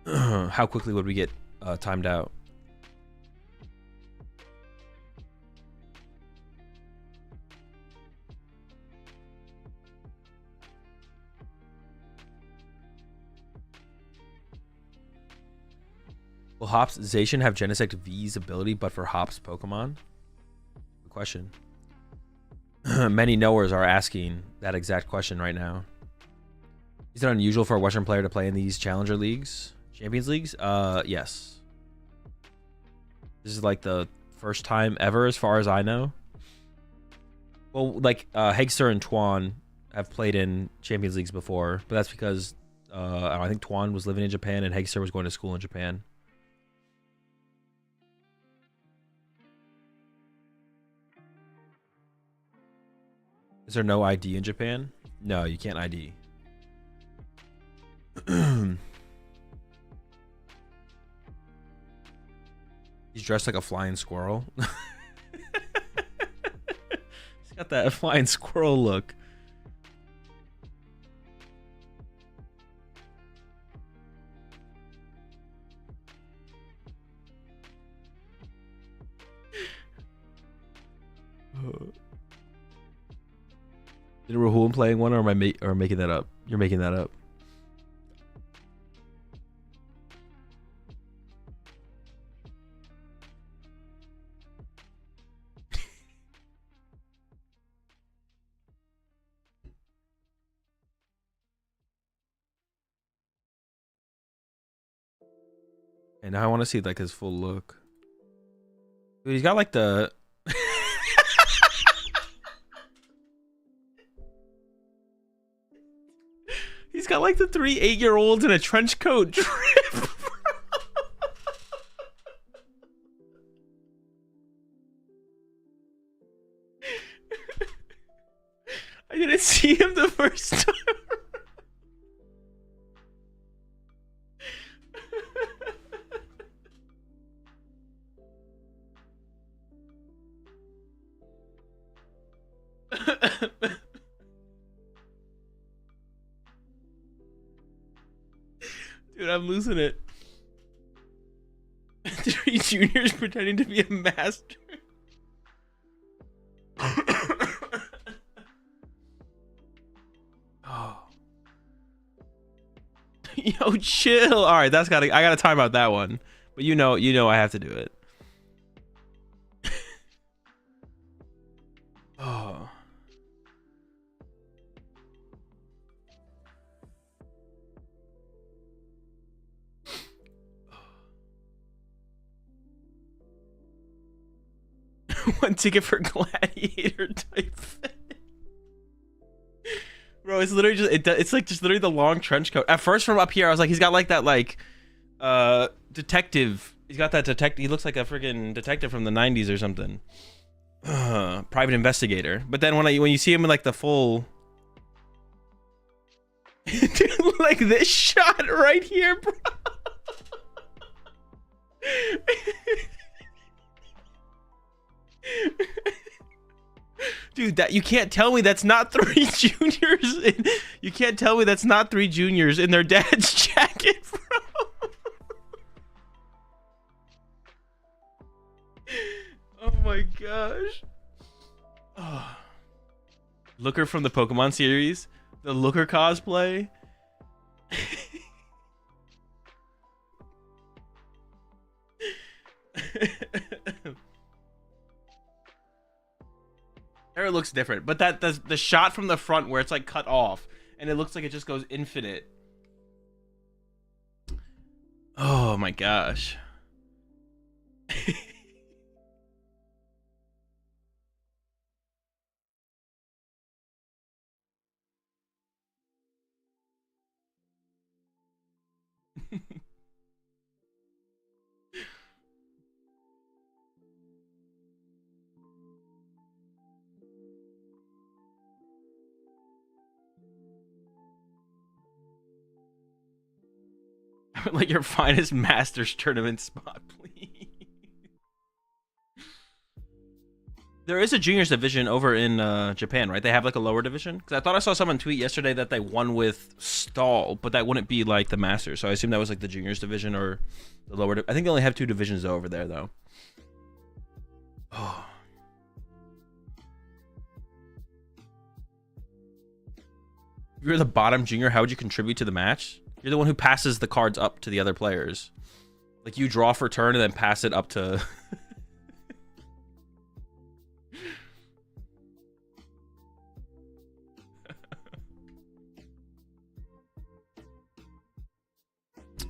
How quickly would we get timed out? Hopsation have Genesect V's ability, but for Hops Pokemon? Good question. Many knowers are asking that exact question right now. Is it unusual for a Western player to play in these Challenger Leagues? Champions Leagues? Yes. This is like the first time ever, as far as I know. Well, like, Hegster and Twan have played in Champions Leagues before, but that's because I think Twan was living in Japan and Hegster was going to school in Japan. Is there no ID in Japan? No, you can't ID. He's dressed like a flying squirrel. He's got that flying squirrel look. Did Rahul playing one, or am I making that up? You're making that up. And now I want to see like his full look. Dude, he's got like the he's got like the 3 8-year-olds in a trench coat drip. I didn't see him the first time. Dude, I'm losing it. 3 juniors pretending to be a master. Oh. Yo, chill. All right, I gotta time out that one. But you know I have to do it. Oh. One ticket for gladiator type thing. Bro, it's literally just it's like just literally the long trench coat. At first from up here I was like, he's got like that like detective. He's got that detective. He looks like a freaking detective from the 90s or something. Private investigator. But then when you see him in like the full dude, like this shot right here, bro. Dude, that you can't tell me that's not 3 juniors. You can't tell me that's not 3 juniors in their dad's jacket, bro. Oh my gosh. Oh. Looker from the Pokemon series, the Looker cosplay. There it looks different, but the shot from the front where it's like cut off and it looks like it just goes infinite. Oh my gosh. Like your finest Masters tournament spot, please. There is a juniors division over in Japan, right? They have like a lower division? Because I thought I saw someone tweet yesterday that they won with Stall, but that wouldn't be like the Masters. So I assume that was like the juniors division or the lower. I think they only have 2 divisions over there, though. Oh. If you're the bottom junior, how would you contribute to the match? You're the one who passes the cards up to the other players. Like you draw for turn and then pass it up to.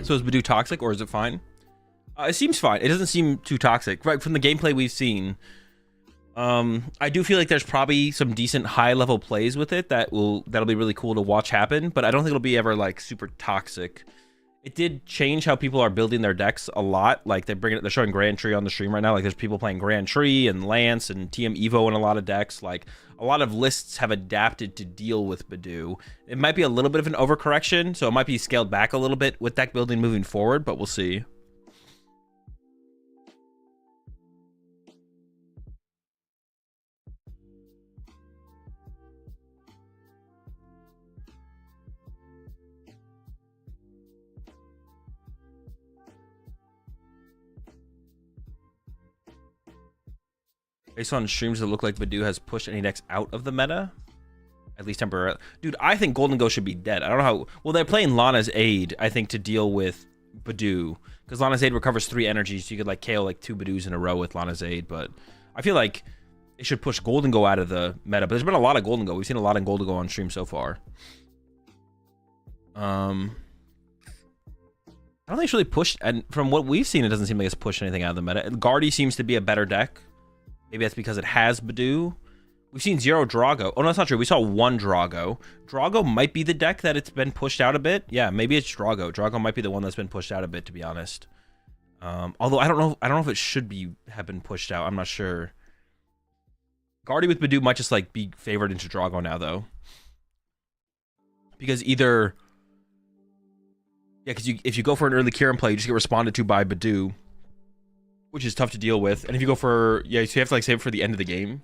So is Badoo toxic or is it fine? It seems fine. It doesn't seem too toxic, right? From the gameplay we've seen, I do feel like there's probably some decent high-level plays with it that'll be really cool to watch happen. But I don't think it'll be ever like super toxic. It did change how people are building their decks a lot. Like they're showing Grand Tree on the stream right now. Like there's people playing Grand Tree and Lance and TM Evo in a lot of decks. Like a lot of lists have adapted to deal with Badoo. It might be a little bit of an overcorrection, so it might be scaled back a little bit with deck building moving forward, but we'll see. Based on streams that look like Badoo has pushed any decks out of the meta, at least temporarily. Dude, I think Golden Ghost should be dead. I don't know how. Well, they're playing Lana's Aid, I think, to deal with Badoo, because Lana's Aid recovers 3 energies, so you could like KO like 2 Badoos in a row with Lana's Aid. But I feel like it should push Golden Go out of the meta. But there's been a lot of Golden Go. We've seen a lot of Golden Go on stream so far. I don't think it's really pushed, and from what we've seen, it doesn't seem like it's pushed anything out of the meta. Guardy seems to be a better deck. Maybe that's because it has Badoo. We've seen 0 Drago. Oh, no, that's not true. We saw 1 Drago. Drago might be the deck that it's been pushed out a bit. Yeah, maybe it's Drago. Drago might be the one that's been pushed out a bit, to be honest. Although I don't know if it should have been pushed out. I'm not sure. Guardy with Badoo might just like be favored into Drago now, though. Because either, yeah, because if you go for an early Kieran play, you just get responded to by Badoo, which is tough to deal with. And if you go for, yeah, so you have to like save it for the end of the game.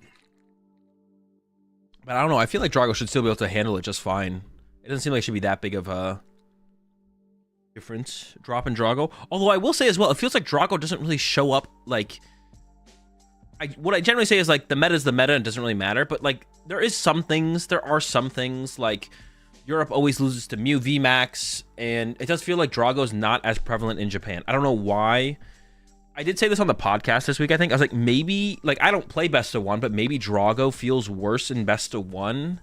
But I don't know. I feel like Drago should still be able to handle it just fine. It doesn't seem like it should be that big of a difference. Drop in Drago. Although I will say as well, it feels like Drago doesn't really show up like... what I generally say is like the meta is the meta and it doesn't really matter. But like there are some things like Europe always loses to Mew VMAX. And it does feel like Drago's not as prevalent in Japan. I don't know why. I did say this on the podcast this week, I think. I was like, maybe, like, I don't play best of 1, but maybe Drago feels worse in best of 1.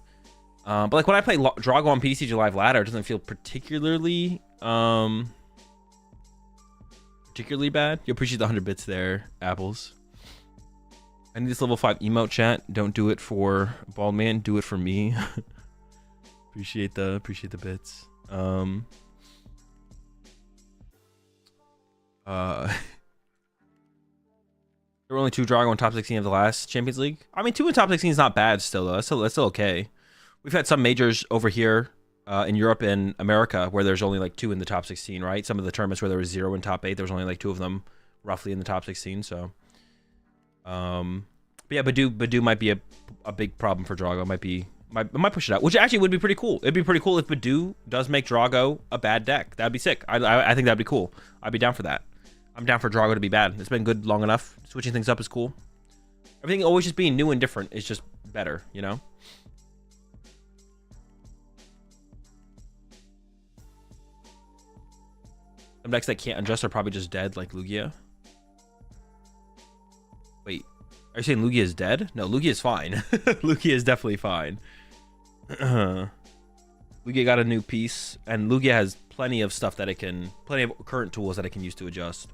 But, like, when I play Drago on PTCG Live Ladder, it doesn't feel particularly bad. You appreciate the 100 bits there, Apples. I need this level 5 emote chat. Don't do it for Bald Man. Do it for me. appreciate the bits. There were only 2 Drago in top 16 of the last Champions League. I mean, 2 in top 16 is not bad still, though. That's still okay. We've had some majors over here in Europe and America where there's only like 2 in the top 16, right? Some of the tournaments where there was 0 in top 8, there was only like 2 of them roughly in the top 16. So, but yeah, Badoo might be a big problem for Drago. It might push it out, which actually would be pretty cool. It'd be pretty cool if Badoo does make Drago a bad deck. That'd be sick. I think that'd be cool. I'd be down for that. I'm down for Drago to be bad. It's been good long enough. Switching things up is cool. Everything always just being new and different is just better, you know? Some decks that can't adjust are probably just dead, like Lugia. Wait, are you saying Lugia is dead? No, Lugia is fine. Lugia is definitely fine. Lugia got a new piece, and Lugia has plenty of stuff that plenty of current tools that it can use to adjust.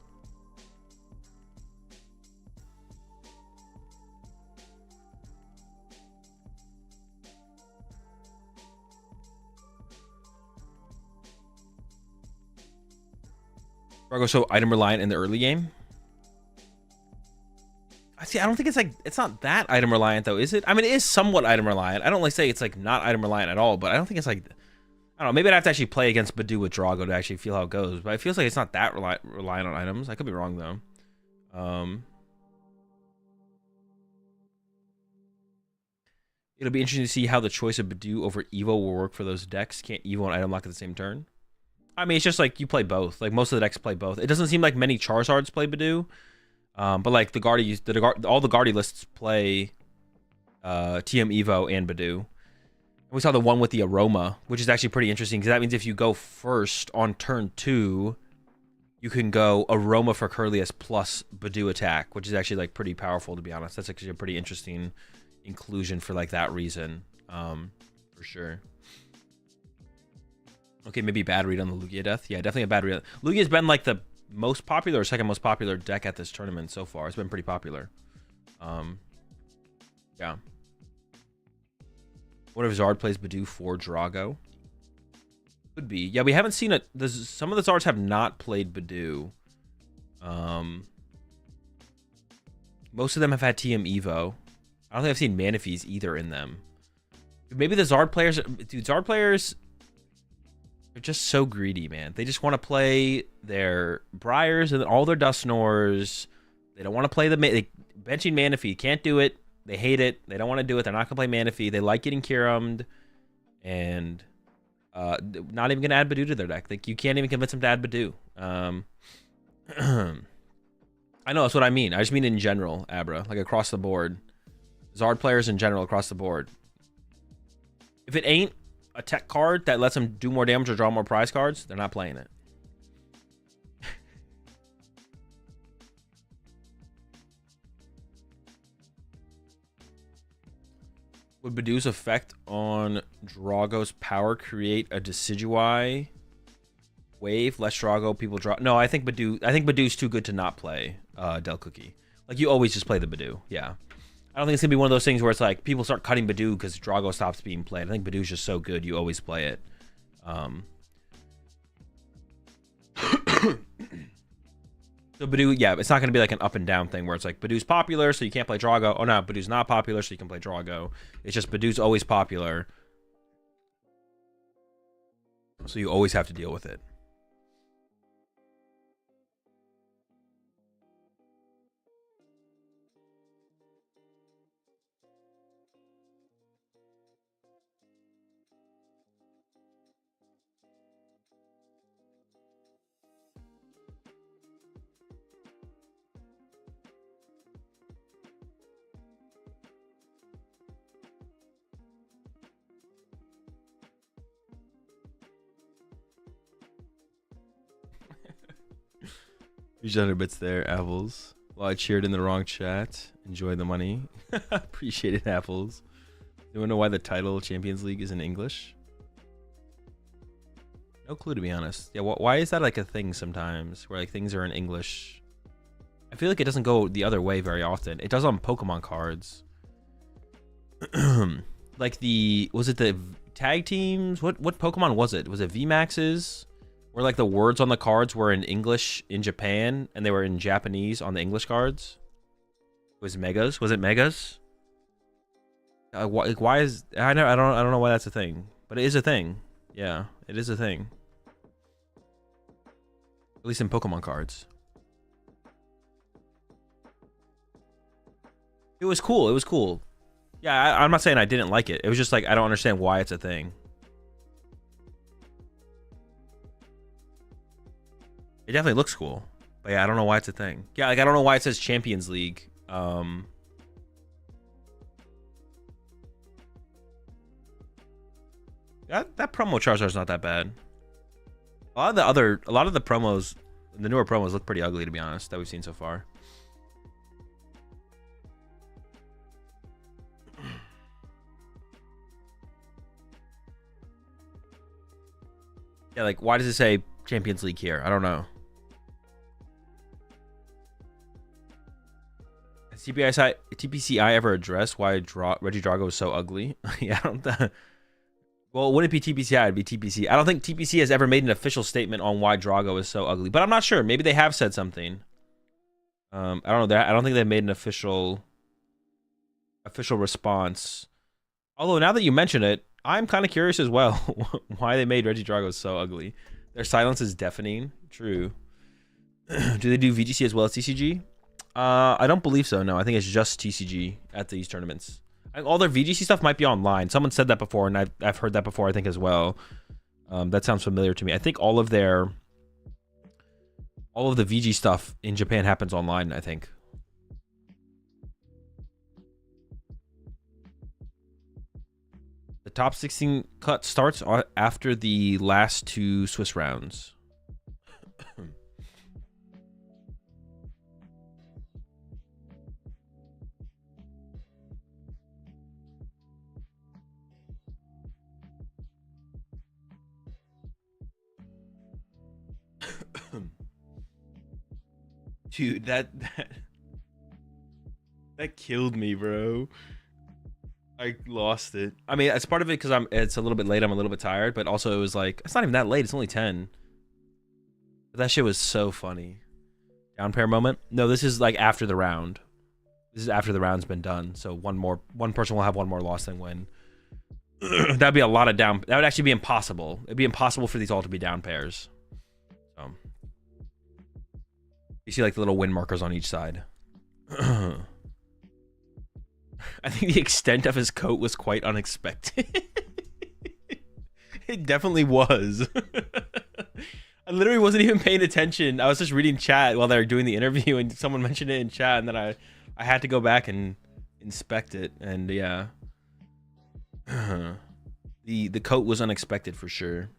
Drago so item reliant in the early game. I don't think it's not that item reliant though, is it? I mean, it is somewhat item reliant. I don't like say it's like not item reliant at all, but I don't think it's like, I don't know, maybe I'd have to actually play against Badoo with Drago to actually feel how it goes, but it feels like it's not that reliant on items. I could be wrong though. It'll be interesting to see how the choice of Badoo over Evo will work for those decks. Can't Evo and item lock at the same turn? I mean, it's just like you play both. Like most of the decks play both. It doesn't seem like many Charizards play Badoo, but like all the Guardy lists play TM Evo and Badoo. And we saw the one with the Aroma, which is actually pretty interesting because that means if you go first on turn 2, you can go Aroma for Curlius plus Badoo attack, which is actually like pretty powerful, to be honest. That's actually a pretty interesting inclusion for like that reason, for sure. Okay, maybe bad read on the Lugia death. Yeah, definitely a bad read. Lugia's been like the most popular or second most popular deck at this tournament so far. It's been pretty popular. Yeah. What if Zard plays Badoo for Drago? Could be. Yeah, we haven't seen it. Some of the Zards have not played Badoo. Most of them have had TM Evo. I don't think I've seen Manaphy's either in them. Maybe the Zard players... Dude, Zard players... They're just so greedy, man. They just want to play their Briars and all their Dusknors. They don't want to play the... benching Manaphy. Can't do it. They hate it. They don't want to do it. They're not going to play Manaphy. They like getting Kyurem'd. And... not even gonna add Badoo to their deck. Like, you can't even convince them to add Badoo. I know, that's what I mean. I just mean in general, Abra, like across the board. Zard players in general across the board. If it ain't a tech card that lets them do more damage or draw more prize cards, they're not playing it. Would Badoo's effect on Drago's power create a Decidueye wave? Less Drago, people draw. No, I think Badoo's too good to not play Del Cookie. Like, you always just play the Badoo. Yeah. I don't think it's gonna be one of those things where it's like people start cutting Badoo because Drago stops being played. I think Badoo's just so good you always play it. So Badoo, yeah, it's not going to be like an up and down thing where it's like Badoo's popular, so you can't play Drago. Oh, no, Badoo's not popular, so you can play Drago. It's just Badoo's always popular, so you always have to deal with it. Huge 100 bits there, Apples. Well, I cheered in the wrong chat. Enjoy the money. Appreciate it, Apples. You want to know why the title Champions League is in English? No clue, to be honest. Yeah, why is that like a thing sometimes, where like things are in English? I feel like it doesn't go the other way very often. It does on Pokemon cards. Like was it the tag teams? What Pokemon was it? Was it VMAXs? Where like the words on the cards were in English in Japan and they were in Japanese on the English cards? Was Megas? Was it Megas? Why is I don't know why that's a thing, but it is a thing. Yeah, it is a thing. At least in Pokemon cards. It was cool. It was cool. Yeah, I'm not saying I didn't like it. It was just like I don't understand why it's a thing. It definitely looks cool, but yeah, I don't know why it's a thing. Yeah, like I don't know why it says Champions League. That promo Charizard's not that bad. A lot of the promos, the newer promos look pretty ugly, to be honest, that we've seen so far. Yeah, like why does it say Champions League here? I don't know. Has TPCI ever addressed why Reggie Drago is so ugly? Yeah, I don't. Well, it wouldn't be TPCI, it'd be TPC. I don't think TPC has ever made an official statement on why Drago is so ugly, but I'm not sure. Maybe they have said something. I don't know. I don't think they've made an official response. Although now that you mention it, I'm kind of curious as well why they made Reggie Drago so ugly. Their silence is deafening. True. Do they do VGC as well as TCG? I don't believe so. No, I think it's just TCG at these tournaments. All their VGC stuff might be online. Someone said that before, and I've heard that before, I think, as well. That sounds familiar to me. I think all of the VG stuff in Japan happens online, I think. The top 16 cut starts after the last two Swiss rounds. Dude, that killed me, bro. I lost it. I mean, it's part of it because it's a little bit late. I'm a little bit tired, but also it was like it's not even that late. It's only 10. But that shit was so funny. Down pair moment. No, this is like after the round. This is after the round's been done. So one person will have one more loss than win. That'd be a lot of down. That would actually be impossible. It'd be impossible for these all to be down pairs. So you see like the little win markers on each side. I think the extent of his coat was quite unexpected. It definitely was. I literally wasn't even paying attention. I was just reading chat while they were doing the interview, and someone mentioned it in chat, and then I had to go back and inspect it, and yeah. The coat was unexpected for sure.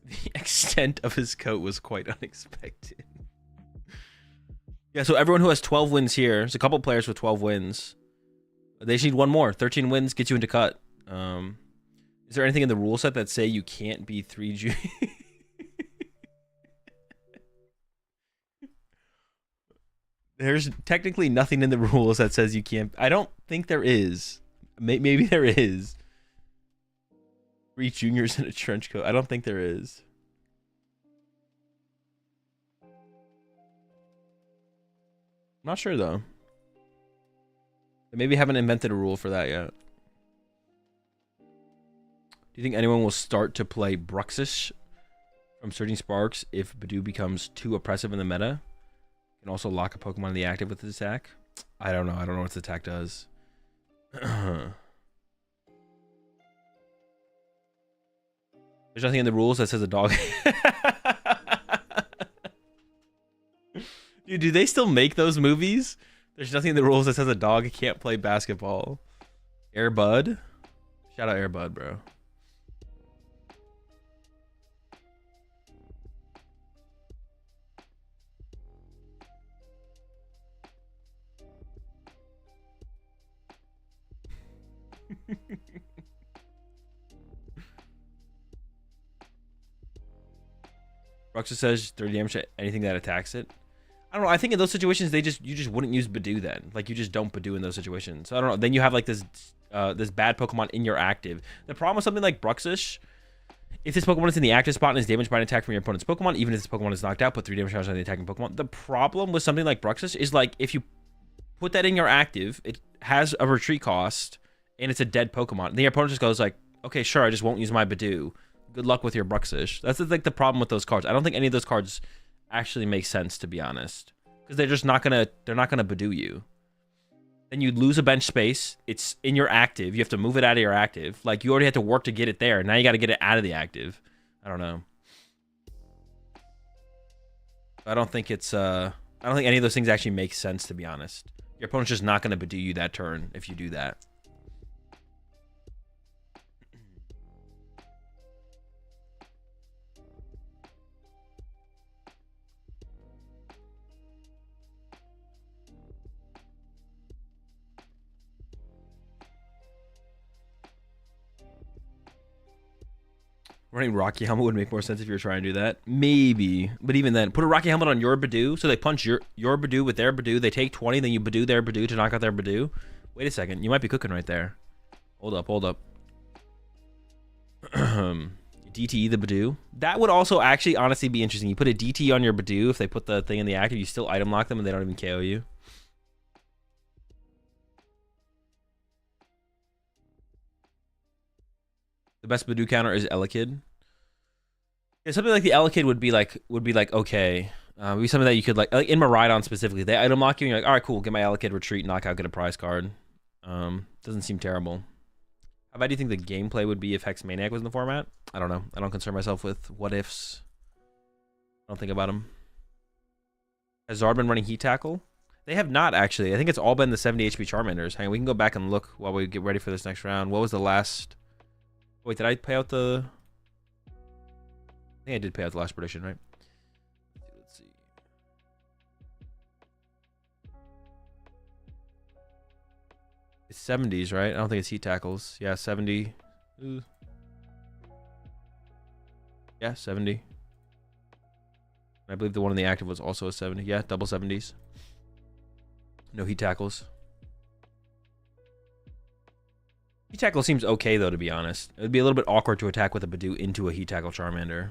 The extent of his coat was quite unexpected. Yeah, so everyone who has 12 wins here, there's a couple players with 12 wins. They just need one more. 13 wins gets you into cut. Is there anything in the rule set that say you can't be 3G? There's technically nothing in the rules that says you can't. I don't think there is. Maybe there is. 3 juniors in a trench coat. I don't think there is. I'm not sure though. They maybe haven't invented a rule for that yet. Do you think anyone will start to play Bruxish from Surging Sparks if Badoo becomes too oppressive in the meta? Can also lock a Pokemon in the active with his attack? I don't know. I don't know what this attack does. There's nothing in the rules that says a dog. Dude, do they still make those movies? There's nothing in the rules that says a dog can't play basketball. Air Bud? Shout out Air Bud, bro. Bruxa says 30 damage to anything that attacks it. I don't know. I think in those situations, you just wouldn't use Badoo then. Like, you just don't Badoo in those situations. So I don't know. Then you have like this bad Pokemon in your active. The problem with something like Bruxish, if this Pokemon is in the active spot and is damaged by an attack from your opponent's Pokemon, even if this Pokemon is knocked out, put 3 damage on the attacking Pokemon. The problem with something like Bruxish is like if you put that in your active, it has a retreat cost and it's a dead Pokemon. And the opponent just goes like, okay, sure, I just won't use my Badoo. Good luck with your Bruxish. That's like the problem with those cards. I don't think any of those cards actually make sense, to be honest, because they're just not gonna Badoo you. Then you lose a bench space. It's in your active. You have to move it out of your active. Like, you already had to work to get it there. Now you got to get it out of the active. I don't know. I don't think it's I don't think any of those things actually make sense, to be honest. Your opponent's just not gonna Badoo you that turn if you do that. Running Rocky Helmet would make more sense if you were trying to do that. Maybe. But even then, put a Rocky Helmet on your Badoo, so they punch your Badoo with their Badoo. They take 20, then you Badoo their Badoo to knock out their Badoo. Wait a second. You might be cooking right there. Hold up, hold up. DTE the Badoo. That would also actually honestly be interesting. You put a DT on your Badoo. If they put the thing in the active, you still item lock them and they don't even KO you. The best Badoo counter is Elekid. Yeah, something like the Elekid would be like okay. Would be something that you could like in Miraidon specifically. They item lock you and you're like, all right, cool, get my Elekid, retreat, knock out, get a prize card. Doesn't seem terrible. How bad do you think the gameplay would be if Hex Maniac was in the format? I don't know. I don't concern myself with what ifs. I don't think about them. Has Zard been running Heat Tackle? They have not, actually. I think it's all been the 70 HP Charmanders. Hang on, we can go back and look while we get ready for this next round. What was the last... Wait, did I pay out the... I think I did pay out the last prediction, right? Let's see. It's 70s, right? I don't think it's Heat Tackles. Yeah, 70. Ooh. Yeah, 70. I believe the one in the active was also a 70. Yeah, double 70s. No heat tackles. Heat tackle seems okay, though, to be honest. It would be a little bit awkward to attack with a Badoo into a heat tackle Charmander.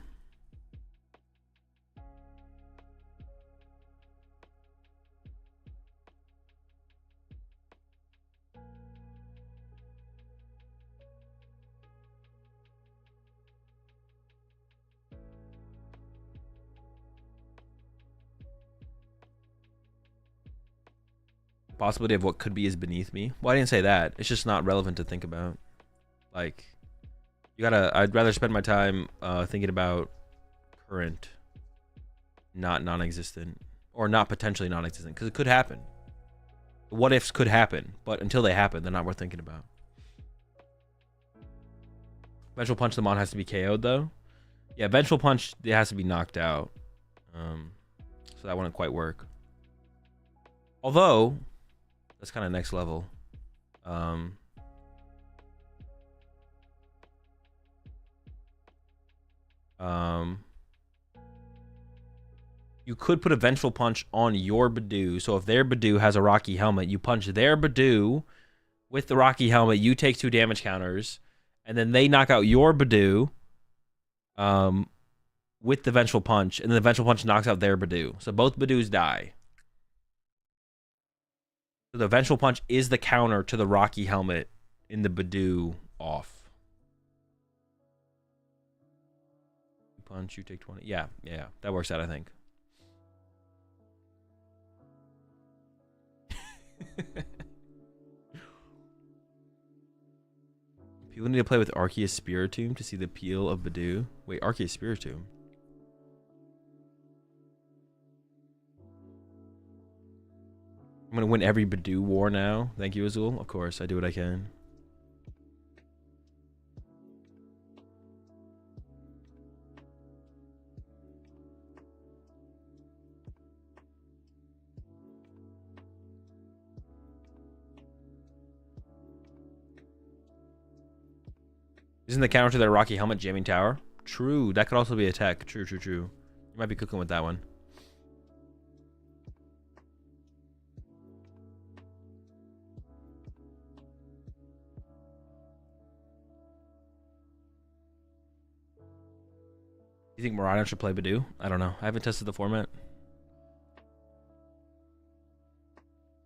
Possibility of what could be is beneath me. Well, I didn't say that. It's just not relevant to think about. Like, you gotta. I'd rather spend my time thinking about current, not non-existent, or not potentially non-existent, because it could happen. What ifs could happen, but until they happen, they're not worth thinking about. Vengeful Punch the Mon has to be KO'd though. Yeah, Vengeful Punch, it has to be knocked out. So that wouldn't quite work. Although, that's kind of next level. You could put a Vengeful Punch on your Badoo. So if their Badoo has a Rocky Helmet, you punch their Badoo with the Rocky Helmet. You take 2 damage counters, and then they knock out your Badoo with the Vengeful Punch, and then the Vengeful Punch knocks out their Badoo. So both Badoos die. So the Vengeful Punch is the counter to the Rocky Helmet in the Badoo off. Punch, you take 20. Yeah, that works out, I think. People need to play with Arceus Spiritomb to see the appeal of Badoo. Wait, Arceus Spiritomb? I'm gonna win every Badoo war now. Thank you, Azul. Of course, I do what I can. Isn't the counter to their Rocky Helmet Jamming Tower? True, that could also be a tech. True. You might be cooking with that one. You think Miraidon should play Badoo? I don't know. I haven't tested the format.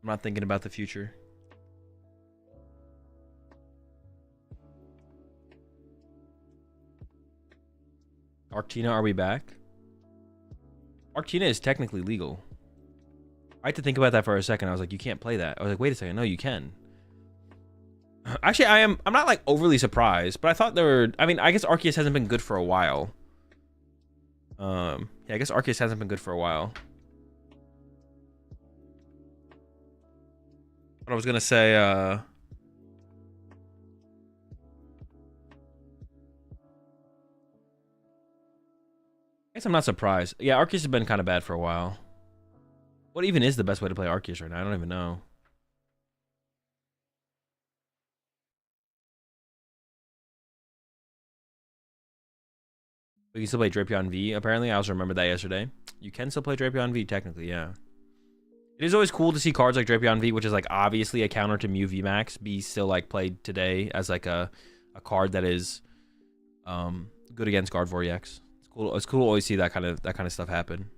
I'm not thinking about the future. Arctina, are we back? Arctina is technically legal. I had to think about that for a second. I was like, you can't play that. I was like, wait a second. No, you can. Actually, I'm not like overly surprised, but I thought there were... I mean, I guess Arceus hasn't been good for a while. Yeah, I guess Arceus hasn't been good for a while. But I was gonna say, I guess I'm not surprised. Yeah, Arceus has been kind of bad for a while. What even is the best way to play Arceus right now? I don't even know. You can still play Drapion V, apparently. I also remembered that yesterday. You can still play Drapion V, technically, yeah. It is always cool to see cards like Drapion V, which is like obviously a counter to Mew VMAX, be still like played today as like a card that is good against Gardevoir EX. It's cool to always see that kind of stuff happen.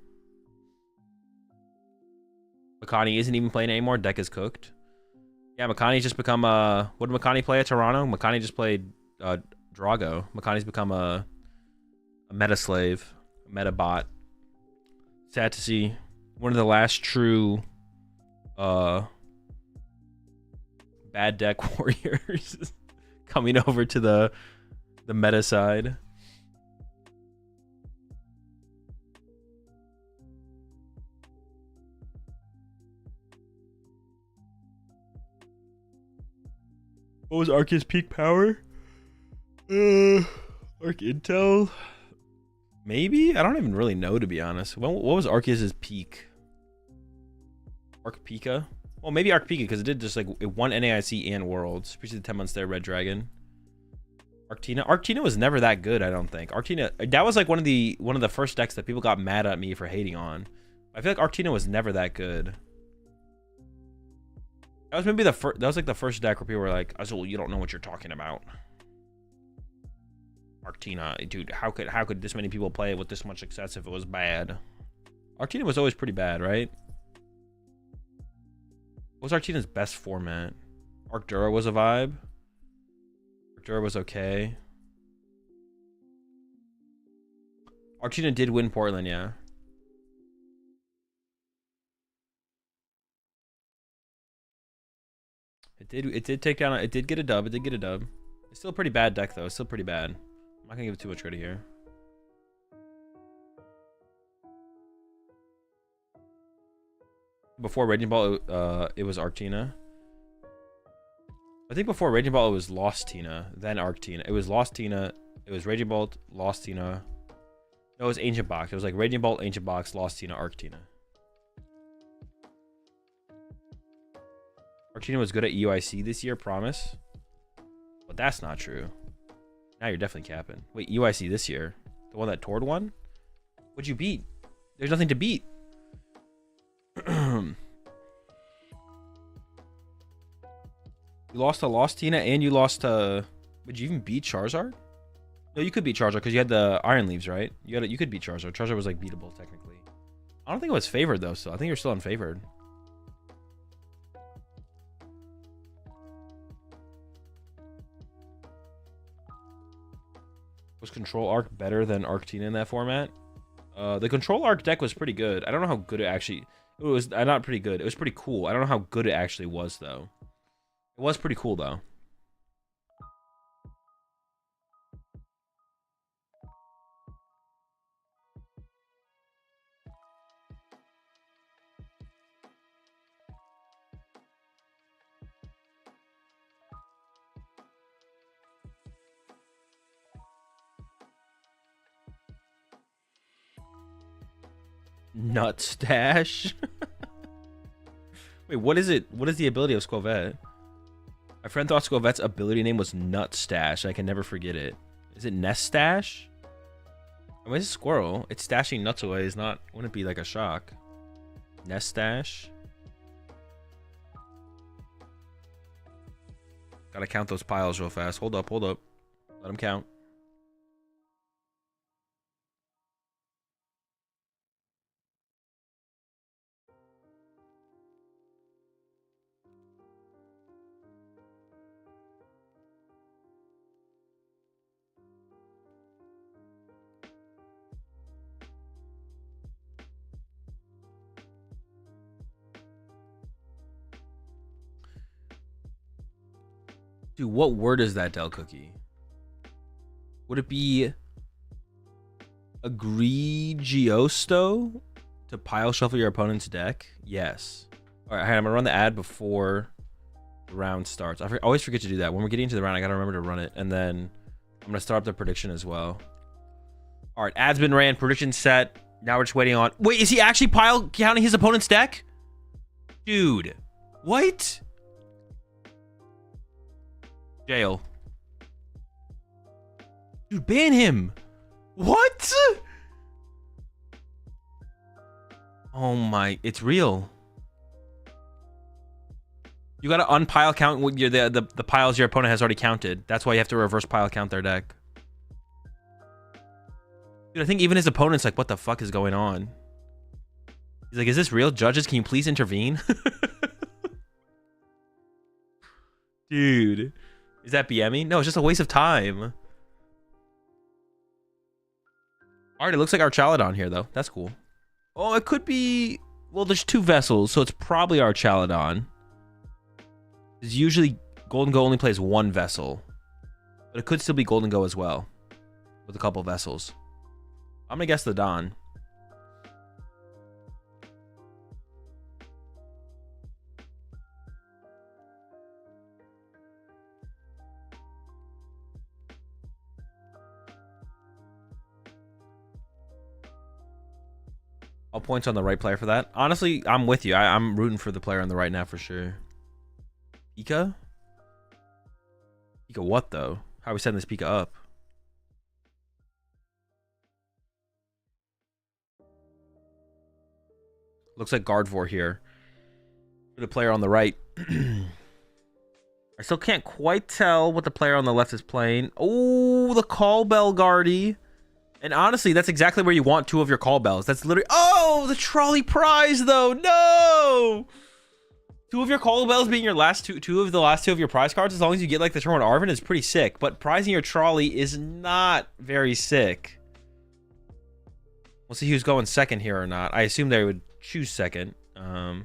Makani isn't even playing anymore. Deck is cooked. Yeah, Makani's just become what did Makani play at Toronto? Makani just played Drago. Makani's become a meta slave, a meta bot. Sad to see. One of the last true bad deck warriors coming over to the meta side. What was Arceus peak power? Arc Intel? Maybe? I don't even really know, to be honest. What was Arceus's peak? Arc Pika? Well, maybe Arc Pika, because it did just like it won NAIC and Worlds. Appreciate the 10 months there, Red Dragon. Arctina was never that good, I don't think. Arctina, that was like one of the first decks that people got mad at me for hating on. I feel like Arctina was never that good. That was maybe that was like the first deck where people were like, Azul, you don't know what you're talking about. Arctina, dude, how could this many people play it with this much success if it was bad? Arctina was always pretty bad, right? What was Arctina's best format? Arcdura was a vibe. Arcdura was okay. Arctina did win Portland, yeah. It did take down, it did get a dub, It's still a pretty bad deck though, it's still pretty bad. I'm not gonna give it too much credit here. Before Raging Ball, it was Arctina. I think before Raging Ball, it was Lost Tina, then Arctina. It was Lost Tina, it was Raging Ball, Lost Tina. No, it was Ancient Box. It was like Raging Ball, Ancient Box, Lost Tina, Arctina. Arctina was good at UIC this year, promise. But that's not true. Now you're definitely capping. Wait, UIC this year? The one that Tord won? What'd you beat? There's nothing to beat. You lost to Lost Tina and you lost to... Would you even beat Charizard? No, you could beat Charizard because you had the Iron Leaves, right? You could beat Charizard. Charizard was like beatable technically. I don't think it was favored though, so I think you're still unfavored. Was Control Arc better than Arctina in that format? The Control Arc deck was pretty good. I don't know how good it actually... It was not pretty good. It was pretty cool. I don't know how good it actually was, though. It was pretty cool, though. Nut Stash? Wait, what is it? What is the ability of Squavette? My friend thought Squavette's ability name was Nut Stash. I can never forget it. Is it Nest Stash? I mean, it's a squirrel. It's stashing nuts away. Is not... Wouldn't it be like a shock? Nest Stash? Gotta count those piles real fast. Hold up, hold up. Let them count. Dude, what word is that, Del Cookie? Would it be Egregiosto to pile shuffle your opponent's deck? Yes. All right, I'm gonna run the ad before the round starts. I always forget to do that. When we're getting into the round, I gotta remember to run it, and then I'm gonna start up the prediction as well. All right, ad's been ran, prediction set. Now we're just waiting on. Wait, is he actually pile counting his opponent's deck? Dude, what? Jail. Dude, ban him. What? Oh my, it's real. You gotta unpile count what the piles your opponent has already counted. That's why you have to reverse pile count their deck. Dude, I think even his opponent's like, what the fuck is going on? He's like, is this real? Judges, can you please intervene? Dude. Is that BMing? No, it's just a waste of time. Alright, it looks like Archaladon here, though. That's cool. Oh, it could be... Well, there's two vessels, so it's probably Archaladon. Because usually Golden Go only plays one vessel. But it could still be Golden Go as well. With a couple vessels. I'm going to guess the Don. All points on the right player for that. Honestly, I'm with you. I'm rooting for the player on the right now for sure. Ika? Ika what, though? How are we setting this Pika up? Looks like Gardevoir here. For the player on the right. I still can't quite tell what the player on the left is playing. Oh, the Call Bell Guardy. And honestly, that's exactly where you want two of your Call Bells. That's literally... Oh, the Trolley prize, though. No! Two of your Call Bells being your last two of your prize cards, as long as you get like the turn one Arvin, is pretty sick. But prizing your Trolley is not very sick. We'll see who's going second here or not. I assume they would choose second. All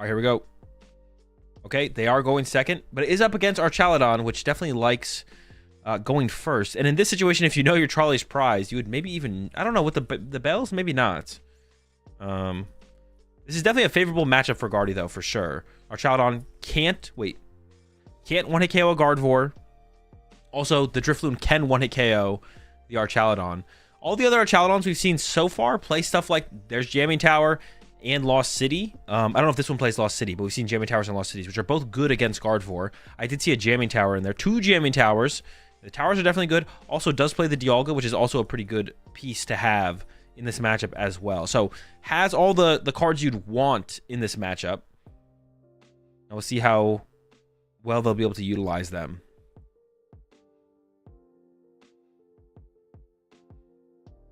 right, here we go. Okay, they are going second, but it is up against Archaladon, which definitely likes going first. And in this situation, if you know your Trolley's prized, you would maybe even... I don't know, with the bells, maybe not. This is definitely a favorable matchup for Guardy, though, for sure. Archaladon can't... Wait. Can't one-hit KO a Gardevoir. Also, the Drifloon can one-hit KO the Archaladon. All the other Archaladons we've seen so far play stuff like... There's Jamming Tower and Lost City. I don't know if this one plays Lost City, but we've seen Jamming Towers and Lost Cities, which are both good against Gardevoir. I did see a Jamming Tower in there. 2 Jamming Towers. The towers are definitely good. Also does play the Dialga, which is also a pretty good piece to have in this matchup as well. So has all the cards you'd want in this matchup. Now we'll see how well they'll be able to utilize them.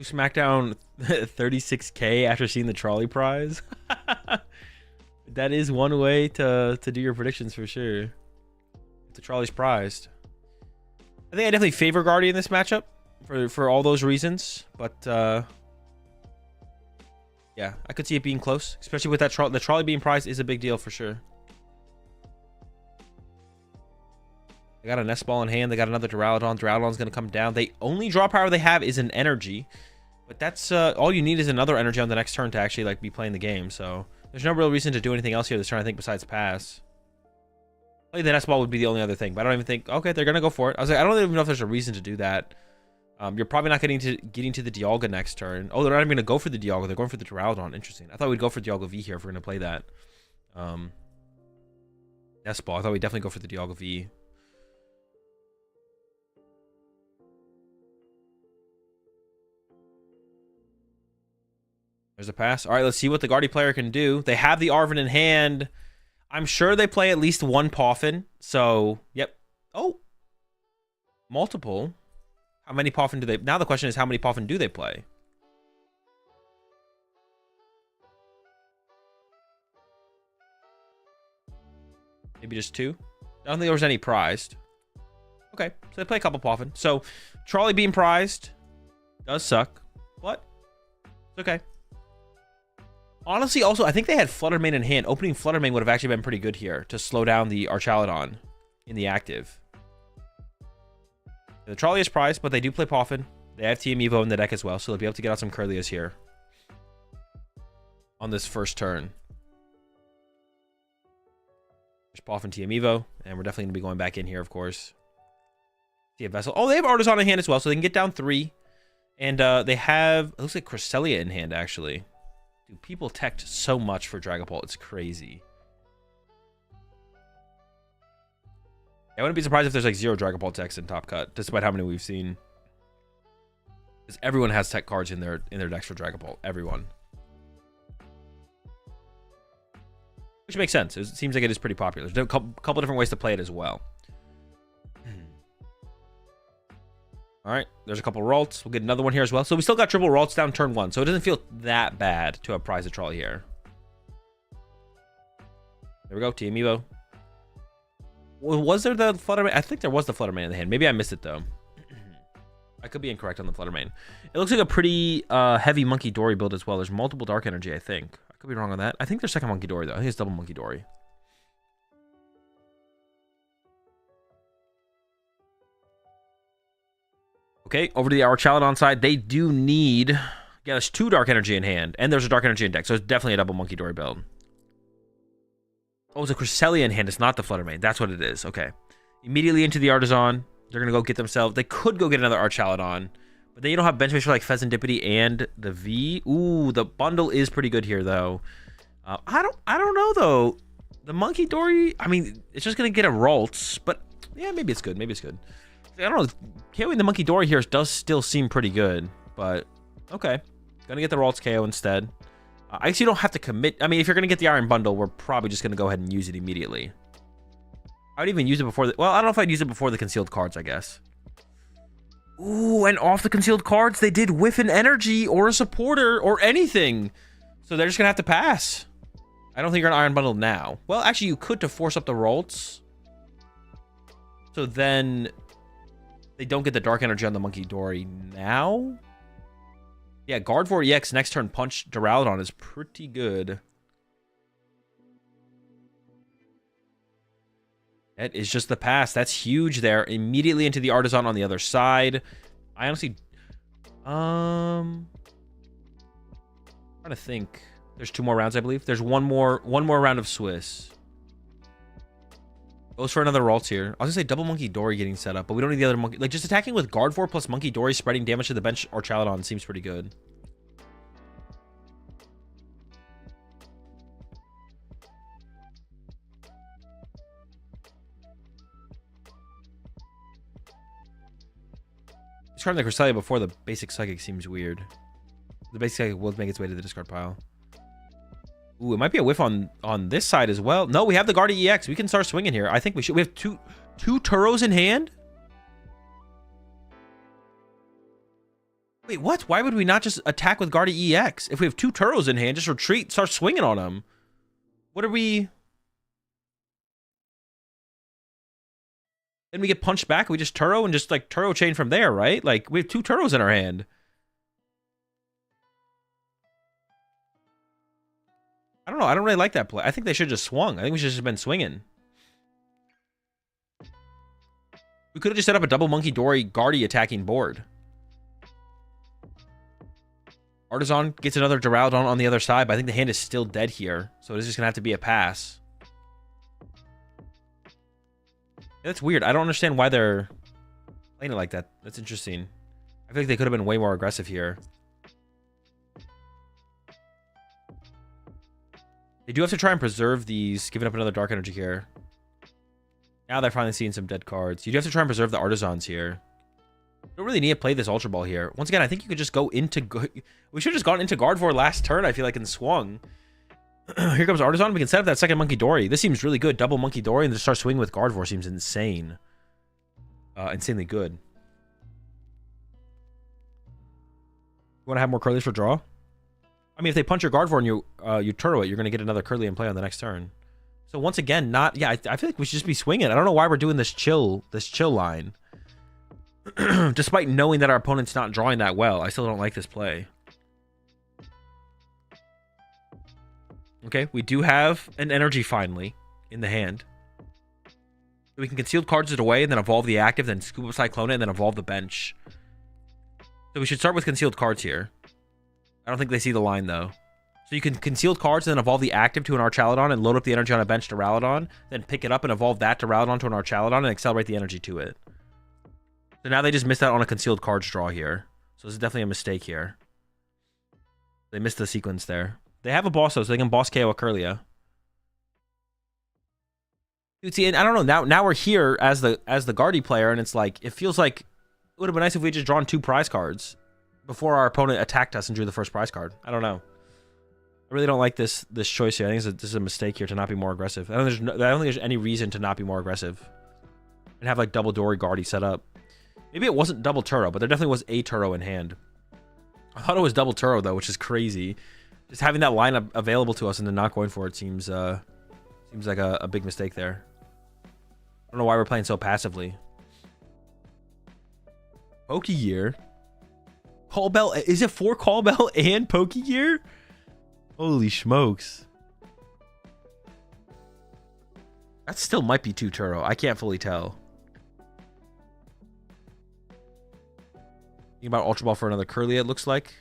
SmackDown 36K after seeing the Trolley prize. That is one way to do your predictions for sure. If the Trolley's prized. I think I definitely favor Guardy in this matchup for all those reasons. But yeah, I could see it being close, especially with that the Trolley being prized is a big deal for sure. They got a Nest Ball in hand. They got another Duraludon. Duraludon's going to come down. They only draw power they have is an energy. But that's all you need is another energy on the next turn to actually like be playing the game. So there's no real reason to do anything else here this turn, I think, besides pass. Play the Nest Ball would be the only other thing. But I don't even think... Okay, they're going to go for it. I was like, I don't even know if there's a reason to do that. You're probably not getting to the Dialga next turn. Oh, they're not even going to go for the Dialga. They're going for the Duraludon. Interesting. I thought we'd go for Dialga V here if we're going to play that. Nest Ball. I thought we'd definitely go for the Dialga V. There's a pass. All right, let's see what the Guardy player can do. They have the Arvin in hand. I'm sure they play at least one Poffin. So, yep. Oh. Multiple. How many Poffin do they... Now the question is, how many Poffin do they play? Maybe just 2? I don't think there was any prized. Okay, so they play a couple Poffin. So, Trolley being prized does suck. But, it's okay. Honestly, also, I think they had Flutter Mane in hand. Opening Flutter Mane would have actually been pretty good here to slow down the Archaladon in the active. The Trolley is prized, but they do play Poffin. They have TM Evo in the deck as well, so they'll be able to get out some Curlias here on this first turn. There's Poffin, TM Evo, and we're definitely going to be going back in here, of course. See a Vessel. Oh, they have Artisan in hand as well, so they can get down 3. And they have, it looks like Cresselia in hand, actually. Dude, people teched so much for Dragapult. It's crazy. I wouldn't be surprised if there's like 0 Dragapult techs in Top Cut, despite how many we've seen. Because everyone has tech cards in their decks for Dragapult. Everyone. Which makes sense. It seems like it is pretty popular. There's a couple different ways to play it as well. All right, there's a couple Ralts. We'll get another one here as well. So we still got triple Ralts down turn 1, so it doesn't feel that bad to have prize a Trolley here. There we go, Team Evo. Well, was there the Flutter Mane? I think there was the Flutter Mane in the hand. Maybe I missed it, though. I could be incorrect on the Flutter Mane. It looks like a pretty heavy Monkey Dory build as well. There's multiple Dark Energy, I think. I could be wrong on that. I think there's second Monkey Dory, though. I think it's double Monkey Dory. Okay, over to the Archaladon side. They do need... Yeah, there's 2 Dark Energy in hand, and there's a Dark Energy in deck, so it's definitely a double Monkey Dory build. Oh, it's a Cresselia in hand. It's not the Flutter Mane. That's what it is. Okay. Immediately into the Artisan. They're going to go get themselves... They could go get another Archaladon, But then you don't have bench space for like Pheasantipity and the V. Ooh, the bundle is pretty good here though. I don't know though. The Monkey Dory, I mean, it's just gonna get a Ralts, but yeah, maybe it's good. Maybe it's good. I don't know. KOing the Monkey Dory here does still seem pretty good, but okay. Gonna get the Ralts KO instead. I guess you don't have to commit. I mean, if you're gonna get the Iron Bundle, we're probably just gonna go ahead and use it immediately. I would even use it before the, well, I don't know if I'd use it before the concealed cards, I guess. Ooh, and off the concealed cards, they did whiff an energy or a supporter or anything. So they're just gonna have to pass. I don't think you're an Iron Bundle now. Well, actually, you could to force up the Ralts. So then they don't get the Dark Energy on the Monkey Dory now. Yeah, Guard 4 EX next turn punch Duraludon is pretty good. That is just the pass. That's huge there. Immediately into the Artisan on the other side. I honestly... trying to think. There's 2 more rounds, I believe. There's one more round of Swiss. Goes for another Ralts here. I was gonna say double Monkey Dory getting set up, but we don't need the other Monkey. Like, just attacking with Guard 4 plus Monkey Dory spreading damage to the bench or Chaladon seems pretty good. Discarding the Cresselia before the basic Psychic seems weird. The basic Psychic will make its way to the discard pile. Ooh, it might be a whiff on this side as well. No, we have the Guardia EX. We can start swinging here. I think we should. We have two Turos in hand. Wait, what? Why would we not just attack with Guardia EX? If we have 2 Turos in hand, just retreat, start swinging on them. What are we... Then we get punched back. We just Turo and just like Turo chain from there, right? Like, we have 2 Turos in our hand. I don't know. I don't really like that play. I think they should have just swung. I think we should have just been swinging. We could have just set up a double Monkey Dory Guardy attacking board. Artisan gets another Duraludon on the other side, but I think the hand is still dead here. So it's just going to have to be a pass. Yeah, that's weird. I don't understand why they're playing it like that. That's interesting. I feel like they could have been way more aggressive here. They do have to try and preserve these, giving up another Dark Energy here. Now they're finally seeing some dead cards. You do have to try and preserve the Artisans here. You don't really need to play this Ultra Ball here. Once again, I think you could just go into... We should have just gone into Guard 4 last turn, I feel like, and swung. Here comes Artisan. We can set up that second Monkey Dory. This seems really good. Double Monkey Dory and just start swinging with Guard 4 seems insane. Insanely good. You want to have more Curlies for draw? I mean, if they punch your Guard 4 and you Turo it, you're going to get another Curly in play on the next turn. So once again, not... Yeah, I feel like we should just be swinging. I don't know why we're doing this chill line. Despite knowing that our opponent's not drawing that well, I still don't like this play. Okay, we do have an energy finally in the hand. We can conceal cards it away and then evolve the active, then scoop up Cyclone and then evolve the bench. So we should start with concealed cards here. I don't think they see the line though. So you can concealed cards and then evolve the active to an Archaladon and load up the energy on a bench to Duraludon, then pick it up and evolve that to Duraludon to an Archaladon and accelerate the energy to it. So now they just missed out on a concealed cards draw here. So this is definitely a mistake here. They missed the sequence there. They have a boss though, so they can boss KO a Curlia. Dude, see, and I don't know, now we're here as the Guardy player, and it's like, it feels like it would have been nice if we had just drawn 2 prize cards before our opponent attacked us and drew the first prize card. I don't know. I really don't like this choice here. I think this is a mistake here to not be more aggressive. I don't think there's any reason to not be more aggressive and have like double Dory Guardy set up. Maybe it wasn't double Turo, but there definitely was a Turo in hand. I thought it was double Turo though, which is crazy. Just having that lineup available to us and then not going for it seems like a big mistake there. I don't know why we're playing so passively. Pokegear. Call Bell. Is it 4 Call Bell and Pokegear? Holy smokes. That still might be 2 Turo. I can't fully tell. Thinking about Ultra Ball for another Curly, it looks like.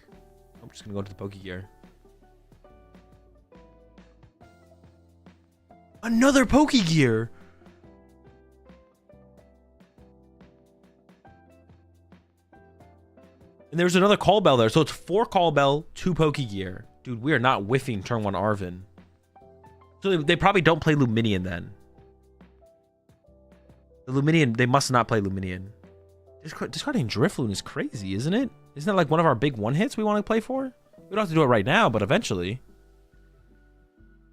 I'm just going to go to the Pokegear. Another Pokegear! And there's another Call Bell there. So it's 4 Call Bell, 2 Pokegear. Dude, we are not whiffing turn 1 Arven. So they probably don't play Luminion then. The Luminion, they must not play Luminion. Discarding Drifloon is crazy, isn't it? Isn't that like one of our big one-hits we want to play for? We don't have to do it right now, but eventually.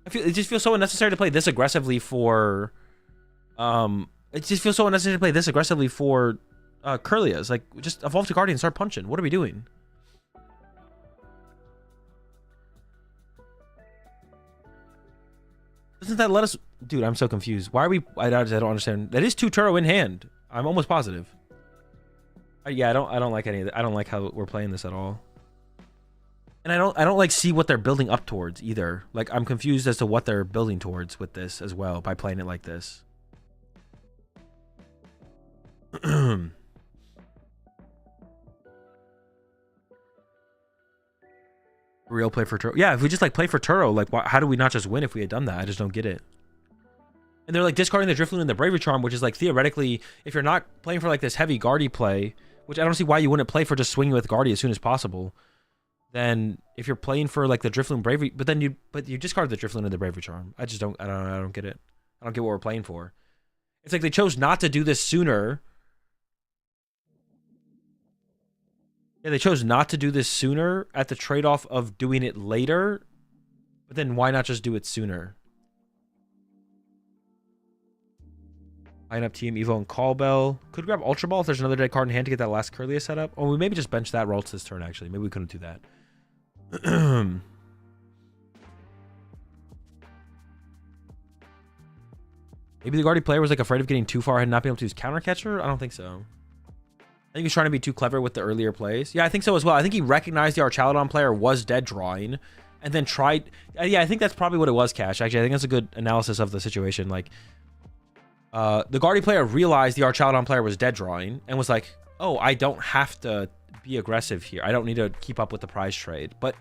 It just feels so unnecessary to play this aggressively for... It just feels so unnecessary to play this aggressively for Kirlias. Like, just evolve to Guardian and start punching. What are we doing? Doesn't that let us... Dude, I'm so confused. Why are we... I don't understand. That is 2 Turo in hand. I'm almost positive. Yeah, I don't like any of that. I don't like how we're playing this at all. And I don't like see what they're building up towards either. Like, I'm confused as to what they're building towards with this as well by playing it like this. Real play for Turo. Yeah, if we just like play for Turo, like how do we not just win if we had done that? I just don't get it. And they're like discarding the Drifloon and the Bravery Charm, which is like theoretically, if you're not playing for like this heavy Guardy play, which I don't see why you wouldn't play for just swinging with Guardy as soon as possible. Then if you're playing for like the Drifloon Bravery, but you discard the Drifloon and the Bravery Charm. I don't get it. I don't get what we're playing for. It's like they chose not to do this sooner. Yeah, they chose not to do this sooner at the trade-off of doing it later. But then why not just do it sooner? Line up Team Evo and Call Bell. Could grab Ultra Ball if there's another dead card in hand to get that last Kirlia set up. Or we maybe just bench that Ralts this turn, actually. Maybe we couldn't do that. Maybe the Guardy player was like afraid of getting too far ahead and not being able to use Counter Catcher? I don't think so. I think he's trying to be too clever with the earlier plays. Yeah, I think so as well. I think he recognized the Archaludon player was dead drawing and then tried... Yeah, I think that's probably what it was, Cash. Actually, I think that's a good analysis of the situation. Like, the Guardy player realized the Archaludon player was dead drawing and was like, oh, I don't have to be aggressive here. I don't need to keep up with the prize trade. But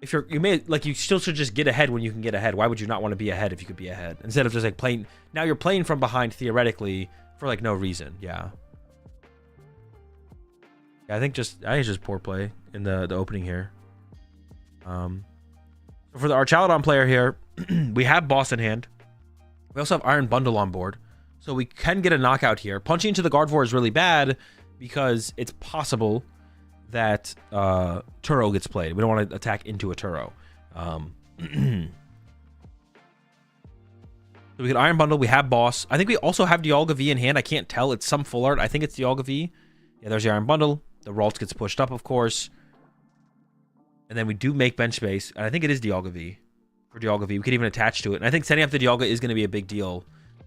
if you still should just get ahead when you can get ahead. Why would you not want to be ahead if you could be ahead? Instead of just like playing... Now you're playing from behind theoretically... For like no reason, yeah. I think it's just poor play in the opening here. So for the Archaludon player here, we have Boss in hand. We also have Iron Bundle on board, so we can get a knockout here. Punching into the Gardevoir is really bad because it's possible that Turo gets played. We don't want to attack into a Turo. So we get Iron Bundle, we have Boss. I think we also have Dialga V in hand. I can't tell. It's some full art. I think it's Dialga V. Yeah, there's the Iron Bundle. The Ralts gets pushed up, of course. And then we do make bench space. And I think it is Dialga V. For Dialga V. We could even attach to it. And I think setting up the Dialga is going to be a big deal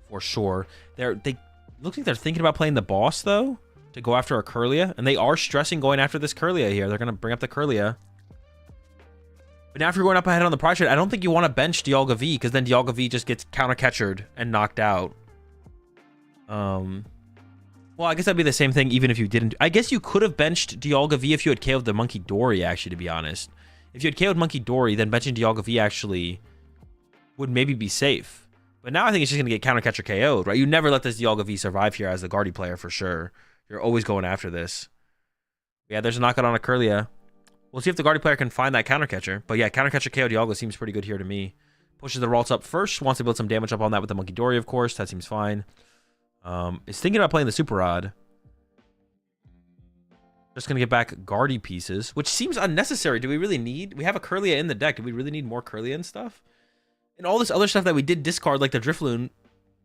for sure. They looks like they're thinking about playing the Boss, though, to go after a Kirlia. And they are stressing going after this Kirlia here. They're going to bring up the Kirlia. But now if you're going up ahead on the prize trade, I don't think you want to bench Dialga V, because then Dialga V just gets counter-catchered and knocked out. Well, I guess that'd be the same thing even if you didn't. I guess you could have benched Dialga V if you had KO'd the Monkey Dory, actually, to be honest. If you had KO'd Monkey Dory, then benching Dialga V actually would maybe be safe. But now I think it's just going to get counter-catcher KO'd, right? You never let this Dialga V survive here as the Guardy player for sure. You're always going after this. Yeah, there's a knockout on a Kirlia. We'll see if the Guardy player can find that counter catcher. But yeah, counter catcher KO Dialga seems pretty good here to me. Pushes the Ralts up first. Wants to build some damage up on that with the Monkey Dory, of course. That seems fine. Is thinking about playing the Super Rod. Just going to get back Guardy pieces, which seems unnecessary. Do we really need... We have a Kirlia in the deck. Do we really need more Kirlia and stuff? And all this other stuff that we did discard, like the Drifloon,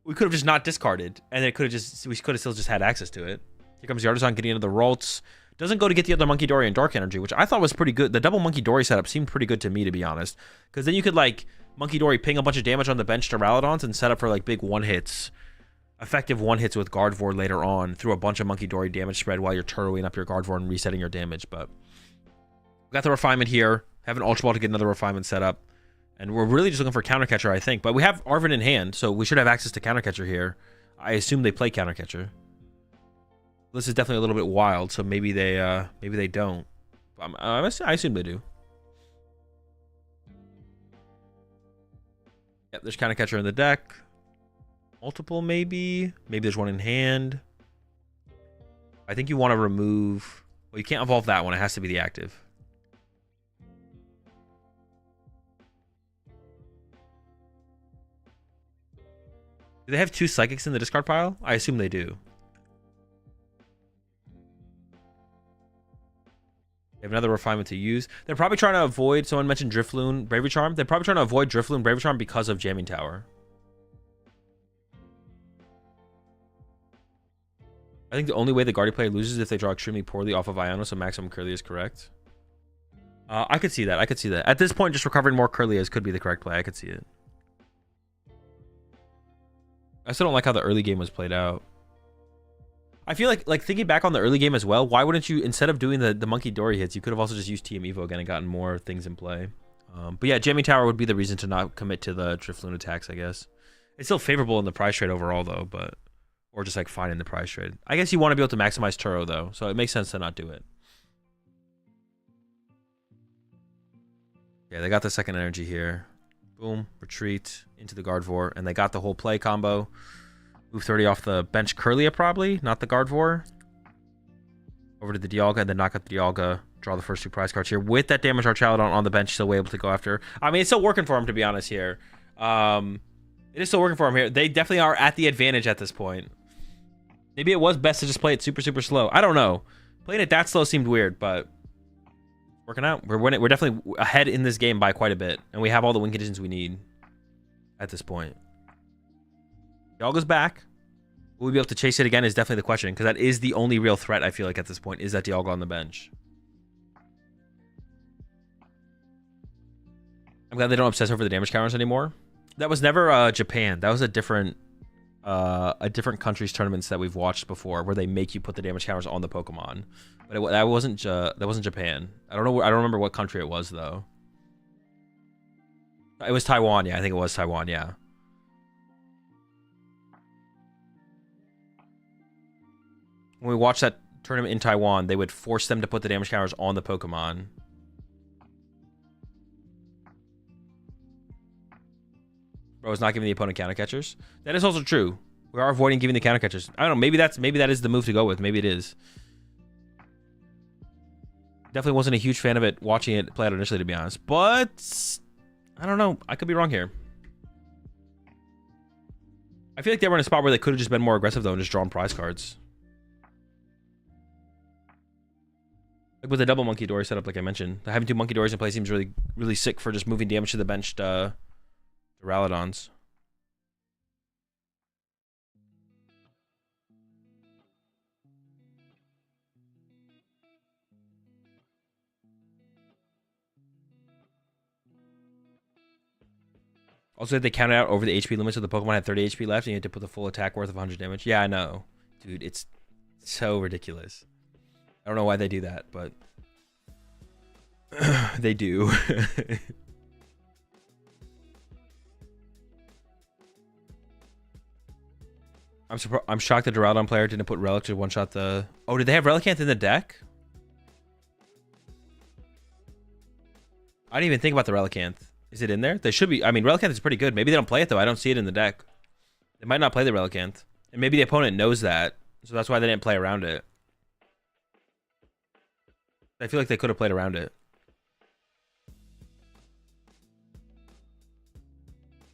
we could have just not discarded. And it could have just... We could have still just had access to it. Here comes the Artisan getting into the Ralts. Doesn't go to get the other Monkey Dory and Dark Energy, which I thought was pretty good. The double Monkey Dory setup seemed pretty good to me, to be honest. Because then you could, like, Monkey Dory ping a bunch of damage on the bench to Ralladons and set up for, like, big one-hits. Effective one-hits with Gardevoir later on through a bunch of Monkey Dory damage spread while you're turtling up your Gardevoir and resetting your damage. But we got the Refinement here. Have an Ultra Ball to get another Refinement set up. And we're really just looking for Counter Catcher, I think. But we have Arven in hand, so we should have access to Counter Catcher here. I assume they play Counter Catcher. This is definitely a little bit wild, so maybe they don't. I assume they do. Yep, there's Counter Catcher in the deck. Multiple, maybe. Maybe there's one in hand. I think you want to remove... Well, you can't evolve that one. It has to be the active. Do they have 2 psychics in the discard pile? I assume they do. They have another refinement to use. They're probably trying to avoid... Someone mentioned Drifloon, Bravery Charm. They're probably trying to avoid Drifloon, Bravery Charm because of Jamming Tower. I think the only way the Guardian player loses is if they draw extremely poorly off of Iono, so maximum Curly is correct. I could see that. I could see that. At this point, just recovering more Curlias could be the correct play. I could see it. I still don't like how the early game was played out. I feel like thinking back on the early game as well, why wouldn't you, instead of doing the Monkey Dory hits, you could have also just used TM Evo again and gotten more things in play. But yeah, Jamming Tower would be the reason to not commit to the Drifloon attacks, I guess. It's still favorable in the prize trade overall, though, but... Or just like fine in the prize trade. I guess you want to be able to maximize Turo, though, so it makes sense to not do it. Yeah, they got the second energy here. Boom, retreat into the Gardevoir, and they got the whole play combo. Move 30 off the bench Curlia, probably, not the Gardevoir. Over to the Dialga, and then knock out the Dialga. Draw the first 2 prize cards here. With that Damage Archilodon on the bench, still able to go after. I mean, it's still working for him, to be honest, here. It is still working for him here. They definitely are at the advantage at this point. Maybe it was best to just play it super, super slow. I don't know. Playing it that slow seemed weird, but working out. We're winning. We're definitely ahead in this game by quite a bit, and we have all the win conditions we need at this point. Dialga's back. Will we be able to chase it again is definitely the question, because that is the only real threat, I feel like, at this point, is that Dialga on the bench. I'm glad they don't obsess over the damage counters anymore. That was never Japan. That was a different country's tournaments that we've watched before, where they make you put the damage counters on the Pokemon. But that wasn't Japan. I don't know. I don't remember what country it was though. It was Taiwan. Yeah, I think it was Taiwan. Yeah. When we watched that tournament in Taiwan, they would force them to put the damage counters on the Pokemon. Bro, it's not giving the opponent counter catchers. That is also true. We are avoiding giving the counter catchers. I don't know. Maybe that is the move to go with. Maybe it is. Definitely wasn't a huge fan of it watching it play out initially, to be honest. But I don't know. I could be wrong here. I feel like they were in a spot where they could have just been more aggressive though and just drawn prize cards. Like with the double Monkey Dory setup, like I mentioned, having 2 Monkey Dories in play seems really, really sick for just moving damage to the benched Duraludons. Also, they counted out over the HP limit, so the Pokemon had 30 HP left, and you had to put the full attack worth of 100 damage. Yeah, I know. Dude, it's so ridiculous. I don't know why they do that, but they do. I'm shocked the Duraludon player didn't put Relic to one-shot the... Oh, did they have Relicanth in the deck? I didn't even think about the Relicanth. Is it in there? They should be. I mean, Relicanth is pretty good. Maybe they don't play it, though. I don't see it in the deck. They might not play the Relicanth. And maybe the opponent knows that. So that's why they didn't play around it. I feel like they could have played around it.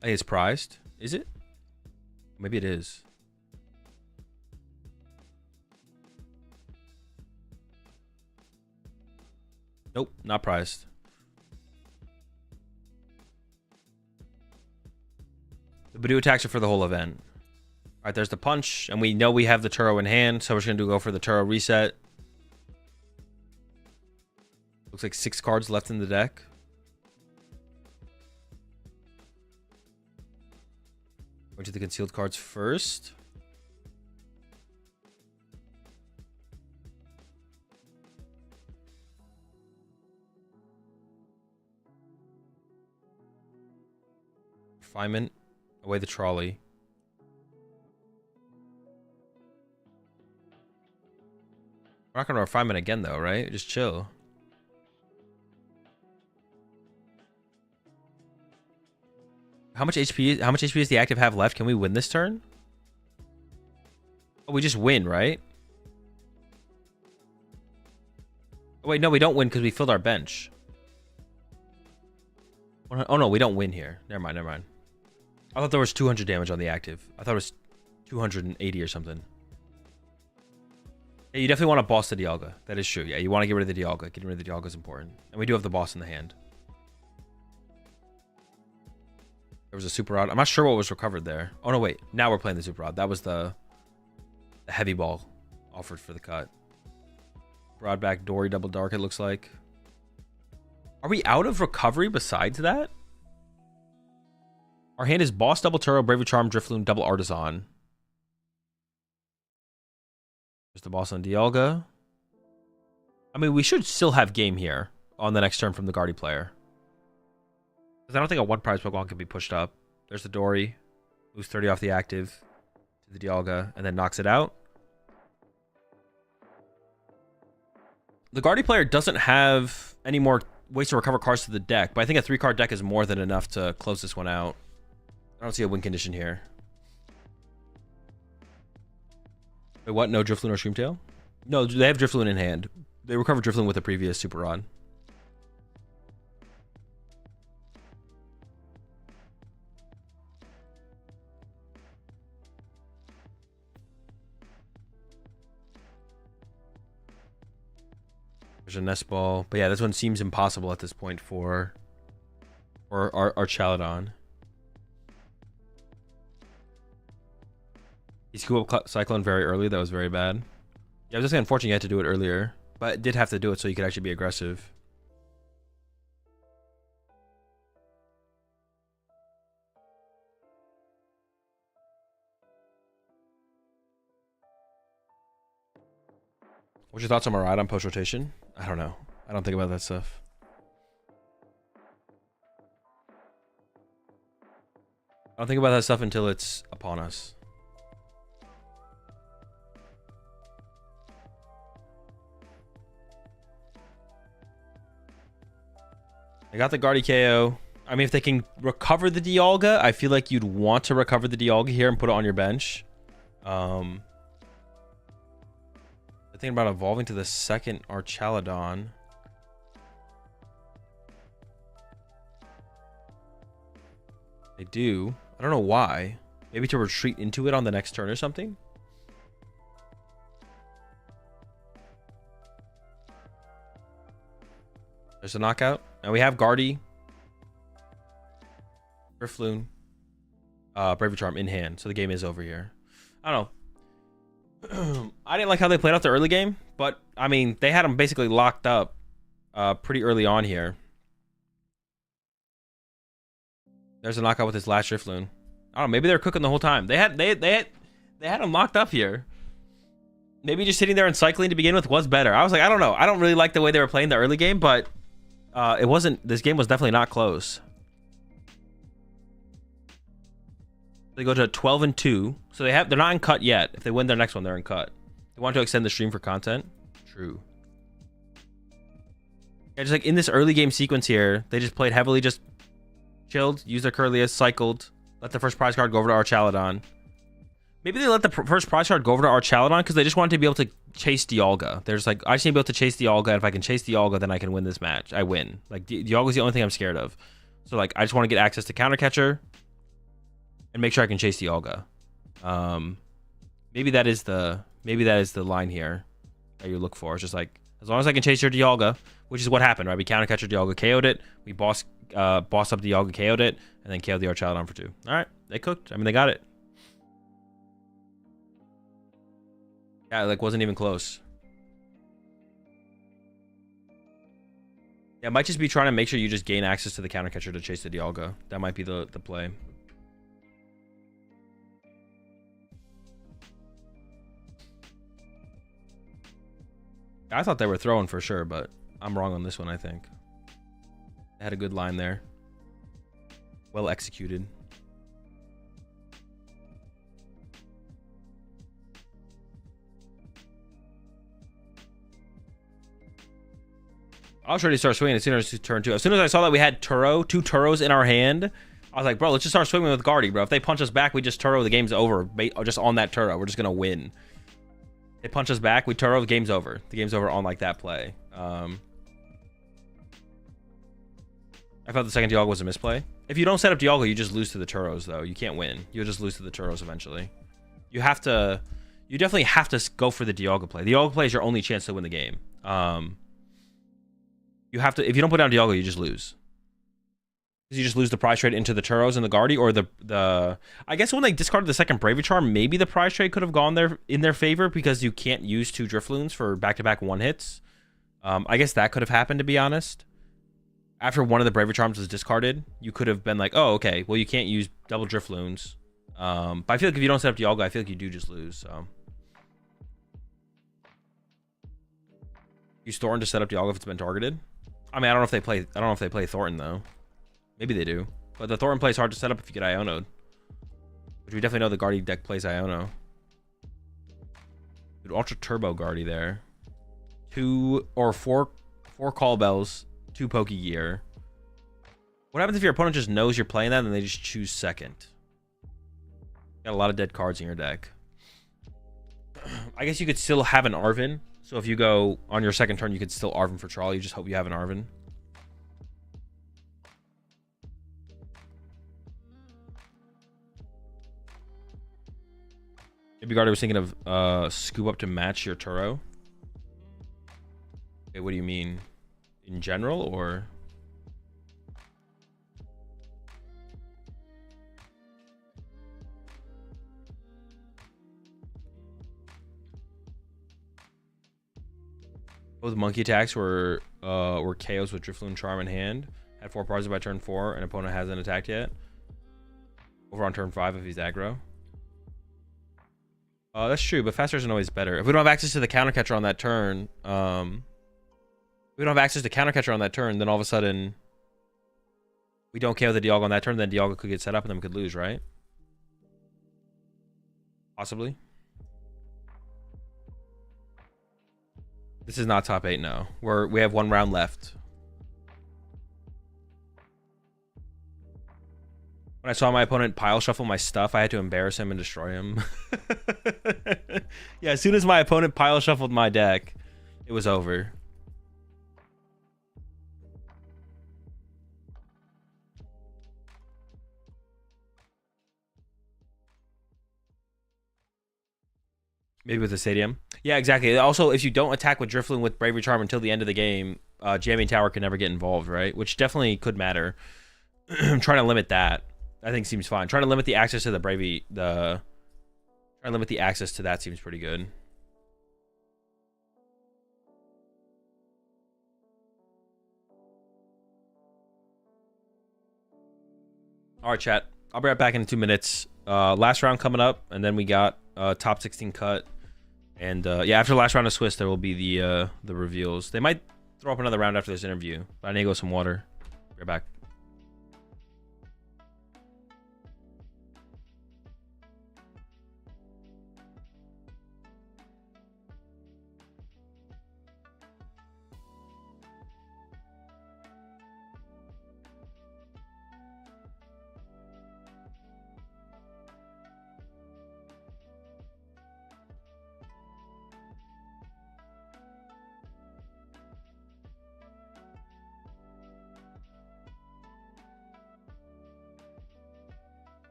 I think it's prized. Is it? Maybe it is. Nope, not prized. The Badoo attacks are for the whole event. All right, there's the punch, and we know we have the Turo in hand, so we're just gonna go for the Turo reset. Looks like 6 cards left in the deck. Going to the concealed cards first. Refinement. Away the trolley. We're not going to refinement again, though, right? Just chill. How much HP does the active have left? Can we win this turn? Oh, we just win, right? Oh, wait, no, we don't win because we filled our bench. Oh, no, we don't win here. Never mind, never mind. I thought there was 200 damage on the active. I thought it was 280 or something. Yeah, you definitely want to boss the Dialga. That is true. Yeah, you want to get rid of the Dialga. Getting rid of the Dialga is important. And we do have the boss in the hand. There was a Super Rod. I'm not sure what was recovered there. Oh, no, wait. Now we're playing the Super Rod. That was the heavy ball offered for the cut. Rod back, Dory, double dark, it looks like. Are we out of recovery besides that? Our hand is Boss, double Turo, Bravery Charm, Drifloon, double Artisan. There's the boss on Dialga. I mean, we should still have game here on the next turn from the Guardy player. Because I don't think a one prize Pokemon can be pushed up. There's the Dory. Moves 30 off the active to the Dialga and then knocks it out. The Guardy player doesn't have any more ways to recover cards to the deck, but I think a 3-card deck is more than enough to close this one out. I don't see a win condition here. Wait, what? No Drifloon or Shroomtail? No, they have Drifloon in hand. They recovered Drifloon with the previous Super Rod. There's a Nest Ball. But yeah, this one seems impossible at this point for our Chaladon. He scooped up Cyclone very early. That was very bad. Yeah, it was just unfortunate you had to do it earlier. But it did have to do it so you could actually be aggressive. What's your thoughts on Maraudon post rotation? I don't know. I don't think about that stuff. I don't think about that stuff until it's upon us. I got the Guardy KO. I mean, if they can recover the Dialga, I feel like you'd want to recover the Dialga here and put it on your bench. Thinking about evolving to the second Archaladon. They do. I don't know why. Maybe to retreat into it on the next turn or something. There's a knockout. And we have Guardy, Drifloon, Bravery Charm in hand. So the game is over here. I don't know. I didn't like how they played out the early game, but I mean, they had them basically locked up pretty early on here. There's a knockout with his last Drifloon. I don't know, maybe they're cooking the whole time. They had them locked up here. Maybe just sitting there and cycling to begin with was better. I was like, I don't know. I don't really like the way they were playing the early game, but this game was definitely not close. They go to 12-2, so they're not in cut yet. If they win their next one, they're in cut. They want to extend the stream for content. True. Yeah, just like in this early game sequence here, they just played heavily, just chilled, used their Curlius, cycled, let the first prize card go over to Archaladon. Maybe they let the first prize card go over to Archaladon because they just wanted to be able to chase Dialga. There's like, I just need to be able to chase Dialga, and if I can chase Dialga, then I can win this match. I win. Like Dialga's the only thing I'm scared of. So like, I just want to get access to Counter Catcher and make sure I can chase Dialga. Maybe that is the line here that you look for. It's just like, as long as I can chase your Dialga, which is what happened, right? We Counter Catcher Dialga, KO'd it. We boss up Dialga, KO'd it, and then KO'd the Archaladon for 2. All right, they cooked. I mean, they got it. Yeah, like wasn't even close. Yeah, it might just be trying to make sure you just gain access to the Counter Catcher to chase the Dialga. That might be the play. I thought they were throwing for sure, but I'm wrong on this one, I think. They had a good line there. Well executed. I was ready to start swinging as soon as turn 2. As soon as I saw that we had two Turos in our hand, I was like, bro, let's just start swinging with Guardy, bro. If they punch us back, we just Turo, the game's over. Just on that Turo, we're just going to win. They punch us back, we Turo, the game's over. The game's over on like that play. I felt the second Dialga was a misplay. If you don't set up Dialga, you just lose to the Turos, though. You can't win. You'll just lose to the Turos eventually. You definitely have to go for the Dialga play. The Dialga play is your only chance to win the game. You have to, if you don't put down Dialga, you just lose. You just lose the prize trade into the Turos and the Guardy, or the I guess when they discarded the second Bravery Charm, maybe the prize trade could have gone there in their favor because you can't use 2 Drifloons for back-to-back one hits. I guess that could have happened, to be honest. After one of the Bravery Charms was discarded, you could have been like, oh, okay, well, you can't use double Drifloons. But I feel like if you don't set up Dialga, I feel like you do just lose. So use Thornton to set up Dialga if it's been targeted. I mean, I don't know if they play Thornton though. Maybe they do. But the Thornton play is hard to set up if you get Iono'd. Which we definitely know the Guardy deck plays Iono. Dude, Ultra Turbo Guardy there. 4 Call Bells, 2 Pokegear. What happens if your opponent just knows you're playing that and they just choose second? Got a lot of dead cards in your deck. I guess you could still have an Arven. So if you go on your second turn, you could still Arven for Troll. You just hope you have an Arven. Maybe Guardy was thinking of scoop up to match your Turo. Okay, what do you mean? In general, or? Both monkey attacks were KOs with Drifloon Charm in hand. Had 4 prizes by turn 4, and opponent hasn't attacked yet. Over on turn 5 if he's aggro. That's true, but faster isn't always better. If we don't have access to the counter catcher on that turn, then all of a sudden we don't KO the Dialga on that turn, then Dialga could get set up and then we could lose, right? Possibly. This is not top 8 now. We have 1 round left. When I saw my opponent pile shuffle my stuff, I had to embarrass him and destroy him. Yeah, as soon as my opponent pile shuffled my deck, it was over. Maybe with the stadium. Yeah, exactly. Also, if you don't attack with Drifloon with Bravery Charm until the end of the game, Jamming Tower can never get involved, right? Which definitely could matter. Trying to limit that, I think, seems fine. Trying to limit the access to the Trying to limit the access to that seems pretty good. All right, chat. I'll be right back in 2 minutes. Last round coming up, and then we got top 16 cut. And yeah, after the last round of Swiss, there will be the reveals. They might throw up another round after this interview, but I need to go some water. Be right back.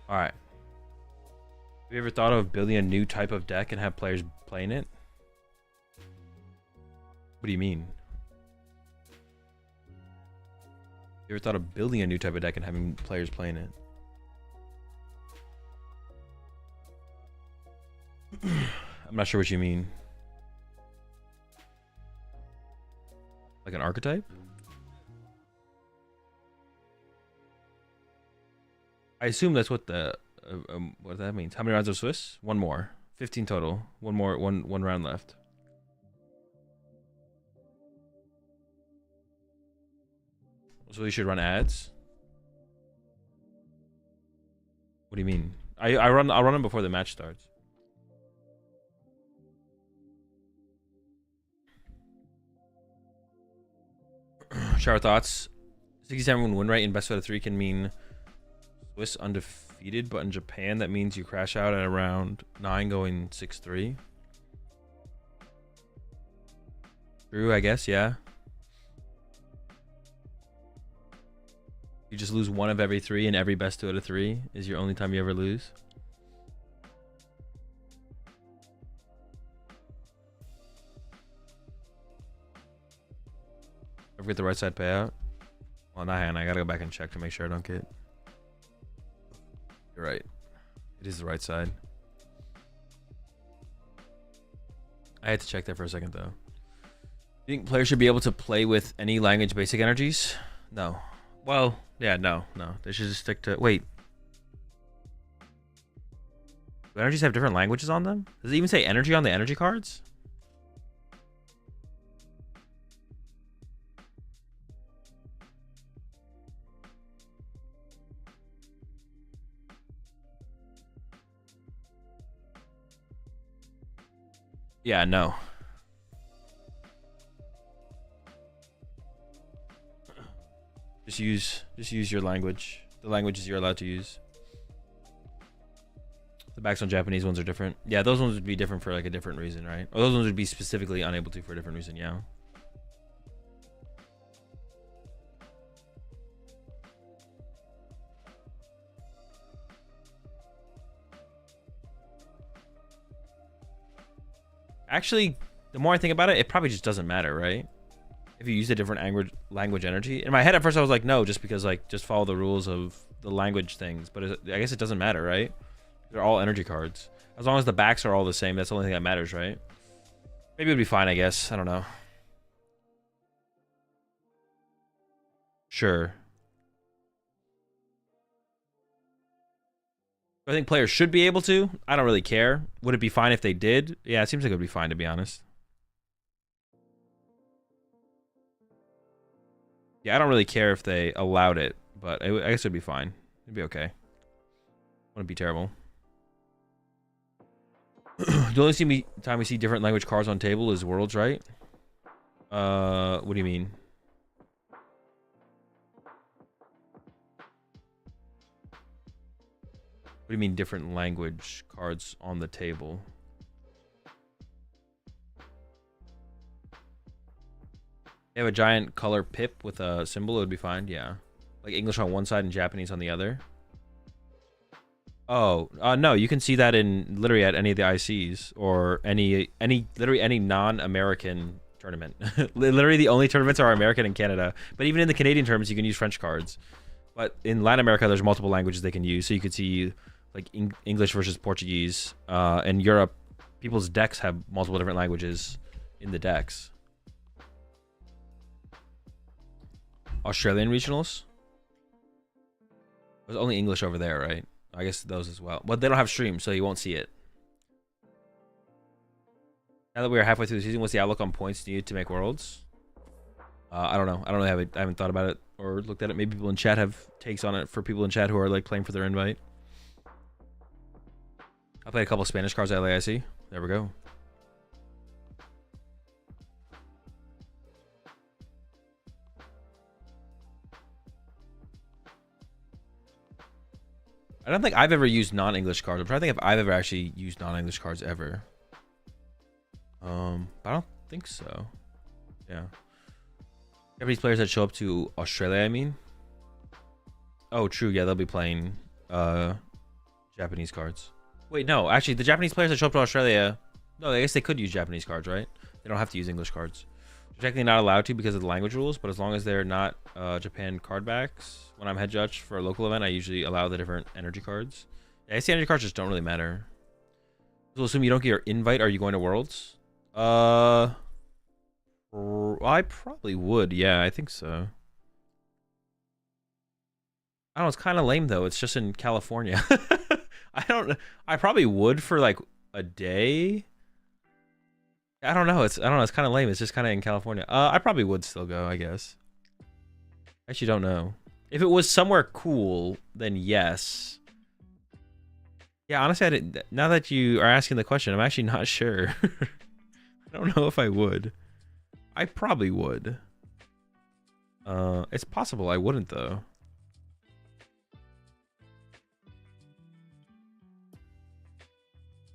All right. Have you ever thought of building a new type of deck and have players playing it? What do you mean? You ever thought of building a new type of deck and having players playing it? I'm not sure what you mean. Like an archetype? I assume that's what the what that means. How many rounds of Swiss? One more. 15 total. One more. One round left. So we should run ads. What do you mean? I'll run them before the match starts. Shower thoughts. 67 win rate in best out of 3 can mean Swiss undefeated, but in Japan that means you crash out at around 9 going 6-3. True, I guess, yeah. You just lose 1 of every 3 and every best 2 out of 3 is your only time you ever lose. Ever get the right side payout? Well, not hand. I gotta go back and check to make sure I don't get. You're right. It is the right side. I had to check that for a second though. You think players should be able to play with any language basic energies? No. Well, yeah, no. They should just stick to. Wait. Do energies have different languages on them? Does it even say energy on the energy cards? Yeah, no. Just use your language. The languages you're allowed to use. The backs on Japanese ones are different. Yeah, those ones would be different for like a different reason, right? Or those ones would be specifically unable to for a different reason, yeah. Actually, the more I think about it, it probably just doesn't matter, right? If you use a different language energy. In my head at first I was like, no, just because like just follow the rules of the language things. But I guess it doesn't matter, right? They're all energy cards. As long as the backs are all the same, that's the only thing that matters, right? Maybe it would be fine, I guess. I don't know. Sure. I think players should be able to. I don't really care. Would it be fine if they did? Yeah, it seems like it would be fine, to be honest. Yeah, I don't really care if they allowed it, but I guess it'd be fine. It'd be okay. Wouldn't be terrible. The only time we see different language cards on table is Worlds, right? What do you mean? What do you mean different language cards on the table? You have a giant color pip with a symbol, it would be fine, yeah. Like English on one side and Japanese on the other. Oh, no, you can see that in literally at any of the ICs or literally any non-American tournament. Literally the only tournaments are American and Canada. But even in the Canadian tournaments, you can use French cards. But in Latin America, there's multiple languages they can use. So you could see like English versus Portuguese. In Europe, people's decks have multiple different languages in the decks. Australian regionals? There's only English over there, right? I guess those as well. But they don't have streams, so you won't see it. Now that we are halfway through the season, what's the outlook on points needed to make Worlds? I don't know. I haven't thought about it or looked at it. Maybe people in chat have takes on it for people in chat who are like playing for their invite. I played a couple Spanish cards at LAIC. There we go. I don't think I've ever used non-English cards. I'm trying to think if I've ever actually used non-English cards ever. But I don't think so. Yeah. Japanese players that show up to Australia, I mean. Oh, true. Yeah, they'll be playing Japanese cards. Wait, no. Actually, the Japanese players that show up to Australia, no, I guess they could use Japanese cards, right? They don't have to use English cards. They're technically not allowed to because of the language rules, but as long as they're not Japan card backs, when I'm head judge for a local event, I usually allow the different energy cards. Yeah, I see energy cards just don't really matter. So assume you don't get your invite. Are you going to Worlds? I probably would. Yeah, I think so. I don't know. It's kind of lame though. It's just in California. I probably would for like a day. I don't know. It's kind of lame. It's just kind of in California. I probably would still go, I guess. I actually don't know. If it was somewhere cool, then yes. Yeah, honestly, I didn't, now that you are asking the question, I'm actually not sure. I don't know if I would. I probably would. It's possible I wouldn't though.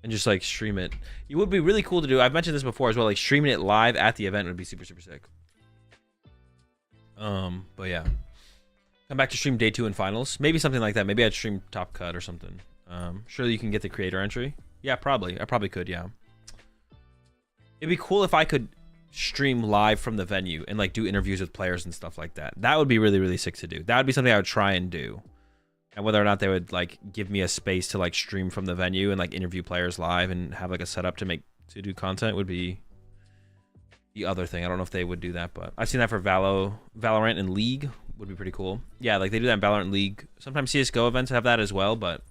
And just like stream it. It would be really cool to do. I've mentioned this before as well. Like streaming it live at the event would be super, super sick. But yeah. Come back to stream day 2 and finals. Maybe something like that. Maybe I'd stream Top Cut or something. Surely you can get the creator entry. Yeah, probably. I probably could, yeah. It'd be cool if I could stream live from the venue and like do interviews with players and stuff like that. That would be really, really sick to do. That would be something I would try and do. And whether or not they would like give me a space to like stream from the venue and like interview players live and have like a setup to do content would be the other thing. I don't know if they would do that, but I've seen that for Valorant and League would be pretty cool. Yeah, like they do that in Valorant and League. Sometimes CSGO events have that as well, but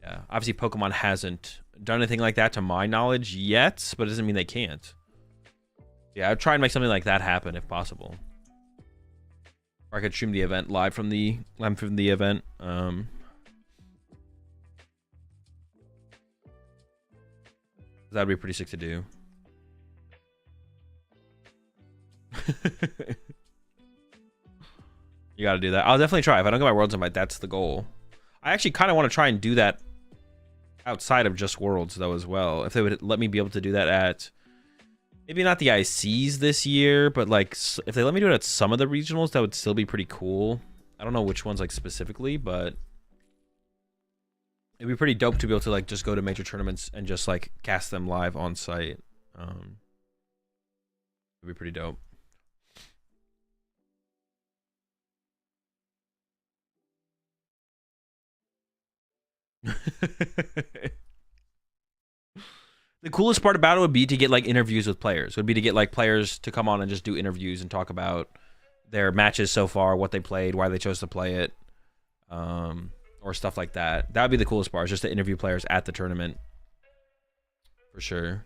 yeah, obviously Pokemon hasn't done anything like that to my knowledge yet, but it doesn't mean they can't. Yeah, I'd try and make something like that happen if possible. Or I could stream the event live from the event. That'd be pretty sick to do. You got to do that. I'll definitely try. If I don't get my Worlds invite, that's the goal. I actually kind of want to try and do that outside of just Worlds though as well. If they would let me be able to do that at maybe not the ICs this year, but like if they let me do it at some of the regionals, that would still be pretty cool. I don't know which ones like specifically, but it'd be pretty dope to be able to like just go to major tournaments and just like cast them live on site. It'd be pretty dope. The coolest part about it would be to get like interviews with players. It would be to get like players to come on and just do interviews and talk about their matches so far, what they played, why they chose to play it, or stuff like that. That would be the coolest part, just to interview players at the tournament, for sure.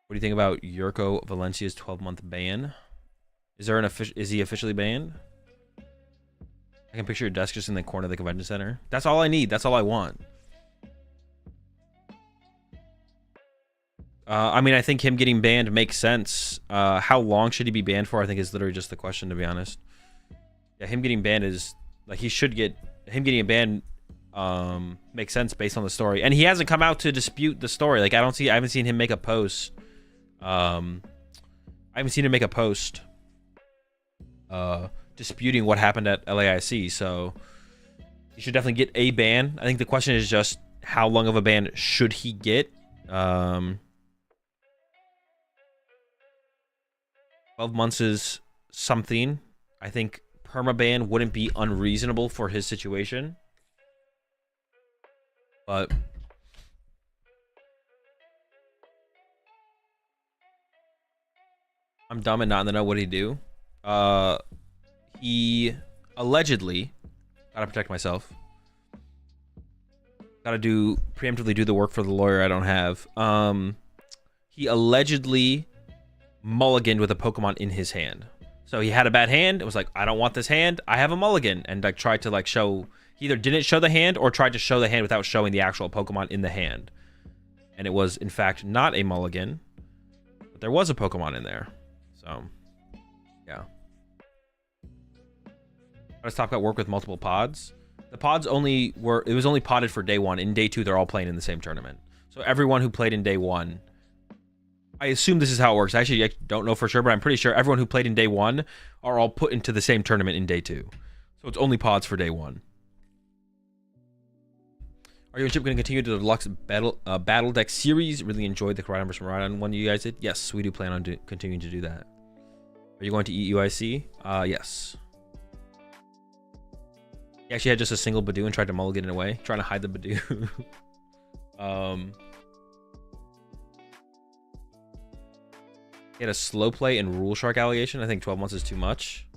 What do you think about Yurko Valencia's 12-month ban? Is there is he officially banned? I can picture your desk just in the corner of the convention center. That's all I need. That's all I want. I mean, I think him getting banned makes sense. How long should he be banned for? I think is literally just the question, to be honest. Yeah, him getting banned is like he should get. Him getting banned makes sense based on the story, and he hasn't come out to dispute the story. Like I haven't seen him make a post. I haven't seen him make a post. Disputing what happened at LAIC, so he should definitely get a ban. I think the question is just how long of a ban should he get. 12 months is something. I think permaban wouldn't be unreasonable for his situation, but I'm dumb and not in the know. What did he do? He allegedly, gotta protect myself, gotta preemptively do the work for the lawyer I don't have. He allegedly mulliganed with a Pokemon in his hand. So he had a bad hand. It was like, I don't want this hand. I have a mulligan, and like tried to like show. He either didn't show the hand or tried to show the hand without showing the actual Pokemon in the hand. And it was in fact not a mulligan, but there was a Pokemon in there. So yeah. How does Top Cut work with multiple pods? The pods it was only podded for day 1. In day 2, they're all playing in the same tournament. So everyone who played in day 1, I assume this is how it works. Actually, I don't know for sure, but I'm pretty sure everyone who played in day 1 are all put into the same tournament in day 2. So it's only pods for day 1. Are you and Chip going to continue the deluxe battle deck series? Really enjoyed the Koraidon vs. Miraidon one you guys did. Yes, we do plan on continuing to do that. Are you going to eat UIC? Yes. He actually had just a single Badoo and tried to mulligan it away, trying to hide the Badoo. He had a slow play and Rule Shark allegation. I think 12 months is too much.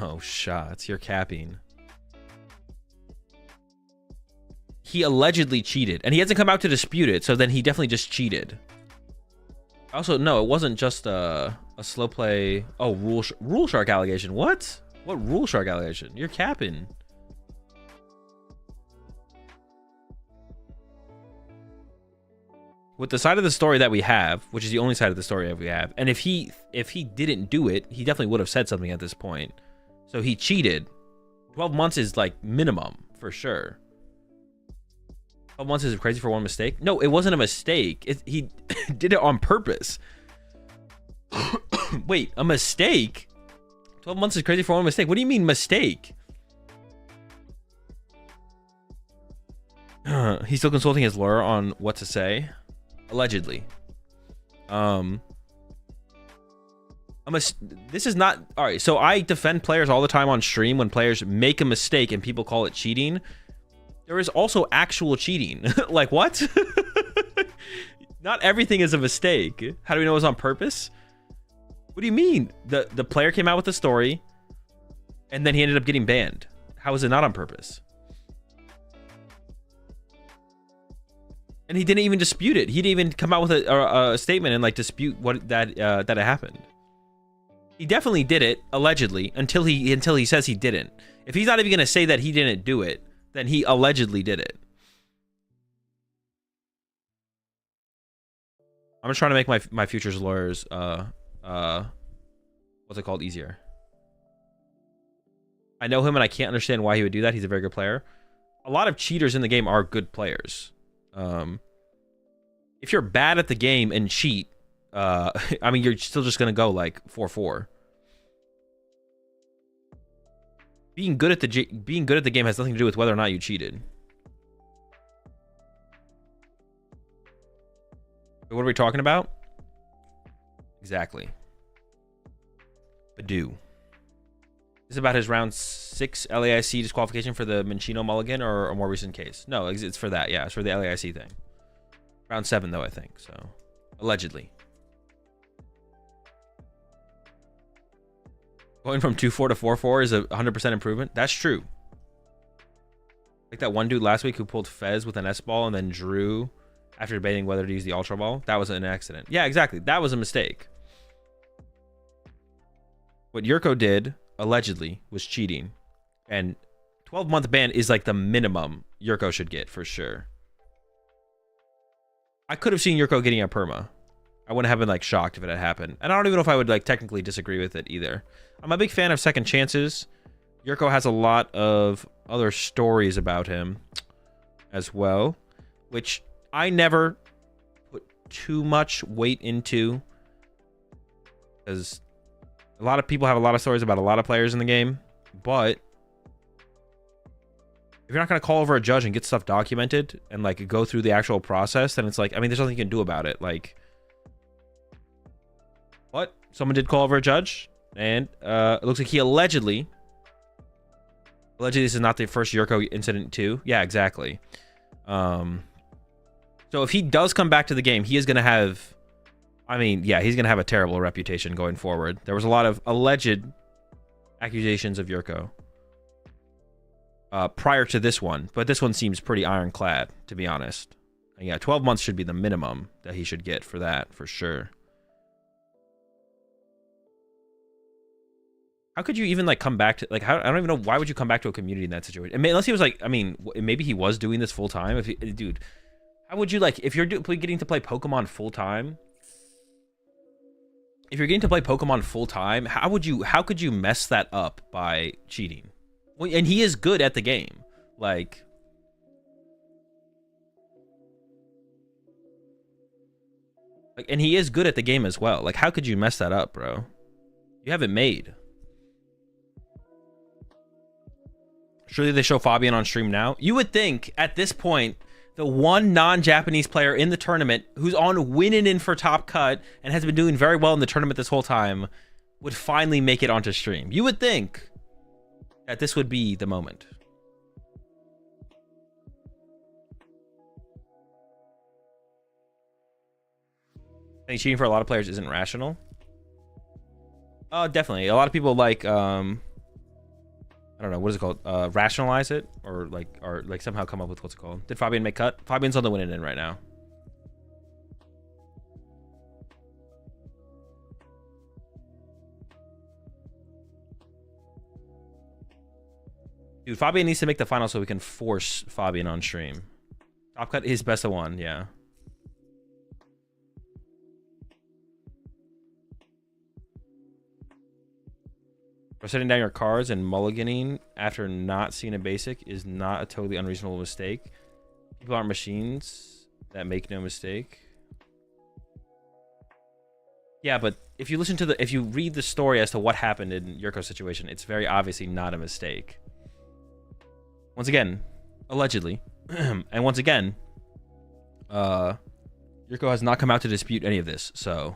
Oh, shots. You're capping. He allegedly cheated, and he hasn't come out to dispute it, so then he definitely just cheated. Also, no, it wasn't just a slow play. Oh, Rule Shark allegation. What? What Rule Shark allegation? You're capping. With the side of the story that we have, which is the only side of the story that we have, and if he didn't do it, he definitely would have said something at this point. So he cheated. 12 months is like minimum for sure. 12 months is crazy for one mistake. No, it wasn't a mistake. He did it on purpose. Wait, a mistake? 12 months is crazy for one mistake. What do you mean mistake? He's still consulting his lawyer on what to say. Allegedly. This is not all right. So I defend players all the time on stream when players make a mistake and people call it cheating. There is also actual cheating. Like what? Not everything is a mistake. How do we know it was on purpose? What do you mean? The player came out with the story and then he ended up getting banned. How is it not on purpose? And he didn't even dispute it. He didn't even come out with a statement and like dispute what that it happened. He definitely did it allegedly until he says he didn't. If he's not even gonna say that he didn't do it, then he allegedly did it. I'm just trying to make my futures lawyers what's it called, easier. I know him and I can't understand why he would do that. He's a very good player. A lot of cheaters in the game are good players. If you're bad at the game and cheat, I mean, you're still just gonna go like 4-4. Being good at the game has nothing to do with whether or not you cheated. What are we talking about? Exactly. Badoo. Is this about his round 6 LAIC disqualification for the Minchino mulligan or a more recent case? No, it's for that. Yeah, it's for the LAIC thing. Round 7 though, I think. So, allegedly. Going from 2-4 to 4-4 is a 100% improvement. That's true. Like that one dude last week who pulled Fez with an S ball and then drew after debating whether to use the Ultra Ball. That was an accident. Yeah, exactly. That was a mistake. What Yurko did, allegedly, was cheating. And 12-month ban is like the minimum Yurko should get for sure. I could have seen Yurko getting a perma. I wouldn't have been like shocked if it had happened. And I don't even know if I would like technically disagree with it either. I'm a big fan of second chances. Yurko has a lot of other stories about him as well, which I never put too much weight into, because a lot of people have a lot of stories about a lot of players in the game. But if you're not going to call over a judge and get stuff documented and like go through the actual process, then it's like, I mean, there's nothing you can do about it. Like, what? Someone did call over a judge, and it looks like he allegedly this is not the first Yurko incident too. Yeah, exactly. So if he does come back to the game, he is going to have, I mean, yeah, he's going to have a terrible reputation going forward. There was a lot of alleged accusations of Yurko prior to this one, but this one seems pretty ironclad, to be honest. And yeah, 12 months should be the minimum that he should get for that, for sure. How could you even like come back to like, I don't even know, why would you come back to a community in that situation? I mean, unless he was like, I mean, maybe he was doing this full time. If he, dude, how would you like, if you're getting to play Pokemon full time? If you're getting to play Pokemon full time, how could you mess that up by cheating? Well, and he is good at the game, like. And he is good at the game as well. Like, how could you mess that up, bro? You have it made. Surely they show Fabian on stream now. You would think at this point, the one non-Japanese player in the tournament who's on winning in for top cut and has been doing very well in the tournament this whole time would finally make it onto stream. You would think that this would be the moment. I think cheating for a lot of players isn't rational. Definitely. A lot of people like, I don't know, what is it called? Rationalize it or like somehow come up with what's it called. Did Fabian make cut? Fabian's on the winning end right now. Dude, Fabian needs to make the final so we can force Fabian on stream. Top cut is best of one, yeah. For setting down your cards and mulliganing after not seeing a basic is not a totally unreasonable mistake. People aren't machines that make no mistake. Yeah, but if you listen to if you read the story as to what happened in Yurko's situation, it's very obviously not a mistake. Once again, allegedly, and once again, Yurko has not come out to dispute any of this, so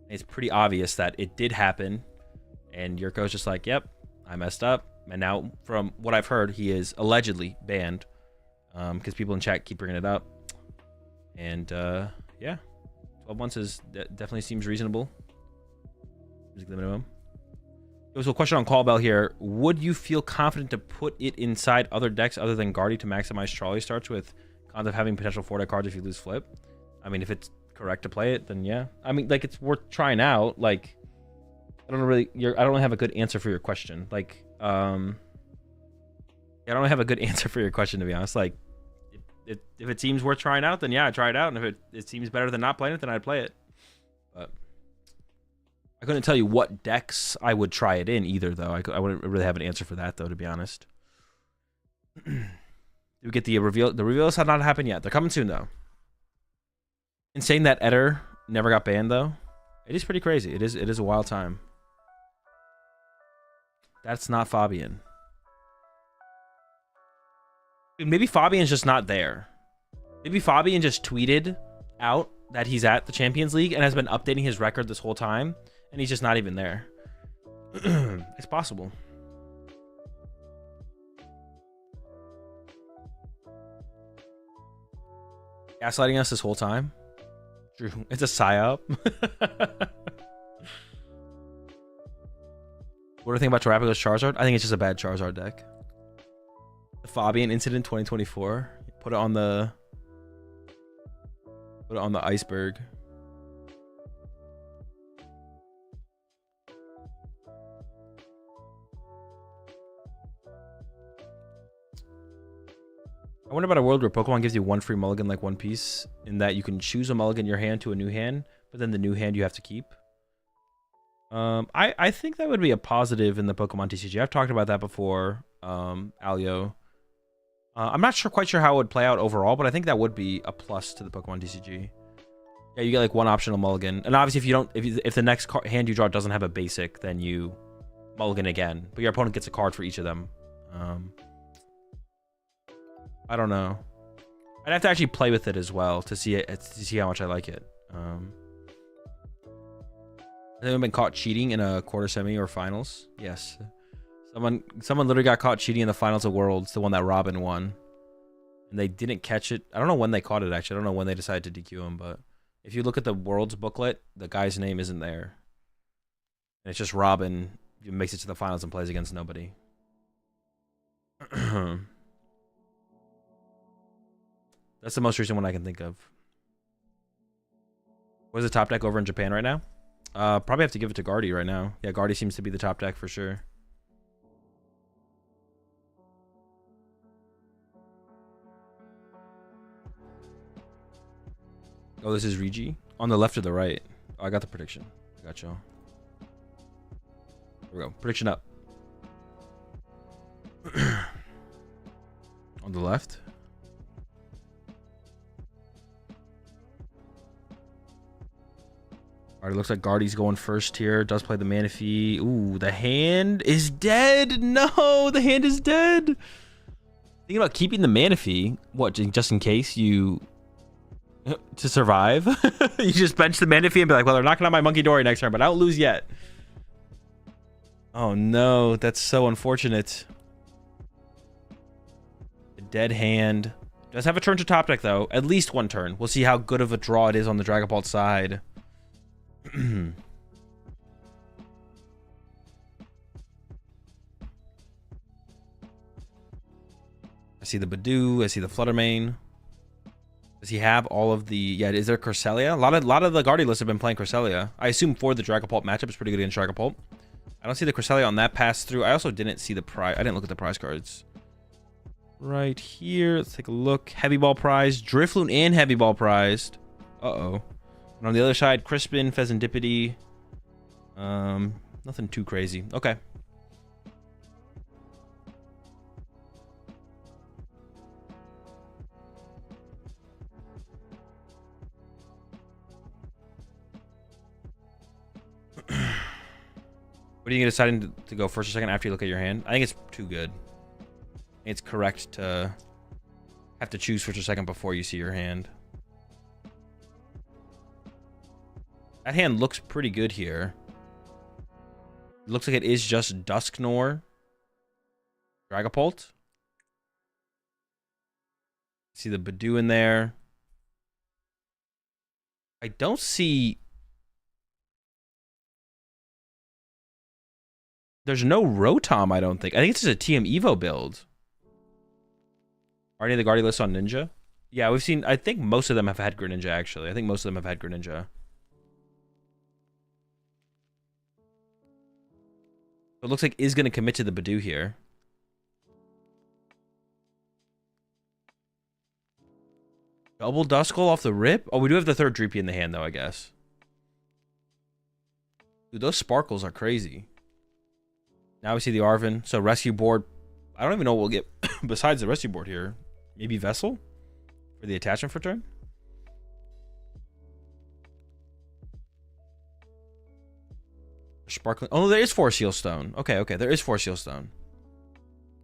it's pretty obvious that it did happen. And Yurko's just like, yep, I messed up. And now, from what I've heard, he is allegedly banned. Because people in chat keep bringing it up. And, yeah. 12 months definitely seems reasonable. Seems like the minimum. There was a question on Callbell here. Would you feel confident to put it inside other decks other than Guardy to maximize Trolley starts with cons of having potential 4-deck cards if you lose flip? I mean, if it's correct to play it, then yeah. I mean, like, it's worth trying out. Like, I don't really have a good answer for your question. Like, I don't have a good answer for your question, to be honest. Like, if it seems worth trying out, then yeah, I try it out. And if it seems better than not playing it, then I'd play it. But I couldn't tell you what decks I would try it in either, though. I wouldn't really have an answer for that, though, to be honest. Did we get the reveal? The reveals have not happened yet. They're coming soon, though. In saying that Eder never got banned, though, it is pretty crazy. It is a wild time. That's not Fabian. Maybe Fabian's just not there. Maybe Fabian just tweeted out that he's at the Champions League and has been updating his record this whole time, and he's just not even there. It's possible. Gaslighting us this whole time? True. It's a psyop. What do you think about Terrapico's Charizard? I think it's just a bad Charizard deck. The Fabian incident 2024. Put it on the iceberg. I wonder about a world where Pokemon gives you one free mulligan like One Piece, in that you can choose a mulligan in your hand to a new hand, but then the new hand you have to keep. I think that would be a positive in the Pokemon TCG. I've talked about that before, Alio. I'm not quite sure how it would play out overall, but I think that would be a plus to the Pokemon TCG. Yeah, you get like one optional mulligan, and obviously if the next hand you draw doesn't have a basic, then you mulligan again. But your opponent gets a card for each of them. I don't know. I'd have to actually play with it as well to see how much I like it. Has anyone been caught cheating in a quarter semi or finals? Yes. Someone literally got caught cheating in the finals of Worlds, the one that Robin won. And they didn't catch it. I don't know when they caught it, actually. I don't know when they decided to DQ him, but if you look at the Worlds booklet, the guy's name isn't there. And it's just Robin who makes it to the finals and plays against nobody. That's the most recent one I can think of. What is the top deck over in Japan right now? Probably have to give it to Guardy right now. Yeah, Guardy seems to be the top deck for sure. Oh, this is Regi? On the left or the right? Oh, I got the prediction. I got y'all. Here we go. Prediction up. On the left? All right, it looks like Guardy's going first here. Does play the Manaphy. Ooh, the hand is dead. No, the hand is dead. Thinking about keeping the Manaphy. What, just in case you... to survive? You just bench the Manaphy and be like, well, they're knocking out my Monkey Dory next turn, but I don't lose yet. Oh, no. That's so unfortunate. A dead hand. Does have a turn to top deck, though. At least one turn. We'll see how good of a draw it is on the Dragapult side. I see the Badoo. I see the Fluttermane. Does he have all of the... Yeah, is there Cresselia? A lot of the Guardy lists have been playing Cresselia. I assume for the Dragapult matchup is pretty good against Dragapult. I don't see the Cresselia on that pass through. I also didn't see the prize. I didn't look at the prize cards. Right here. Let's take a look. Heavy Ball prize. Drifloon and Heavy Ball prized. Uh-oh. And on the other side, Crispin, Pheasantipity. Nothing too crazy. Okay. What are you deciding to go first or second after you look at your hand? I think it's too good. It's correct to have to choose first or second before you see your hand. That hand looks pretty good here. It looks like it is just Dusknoir. Dragapult. See the Badoo in there. I don't see... There's no Rotom, I don't think. I think it's just a TM Evo build. Are any of the Guardy lists on Ninja? Yeah, we've seen... I think most of them have had Greninja, actually. I think most of them have had Greninja. It looks like is going to commit to the Badoo here. Double Duskull off the rip? Oh, we do have the third Dreepy in the hand, though, I guess. Dude, those sparkles are crazy. Now we see the Arven. So rescue board. I don't even know what we'll get besides the rescue board here. Maybe Vessel for the attachment for turn. Sparkling. Oh, there is Force Seal Stone. Okay, okay. There is Force Seal Stone.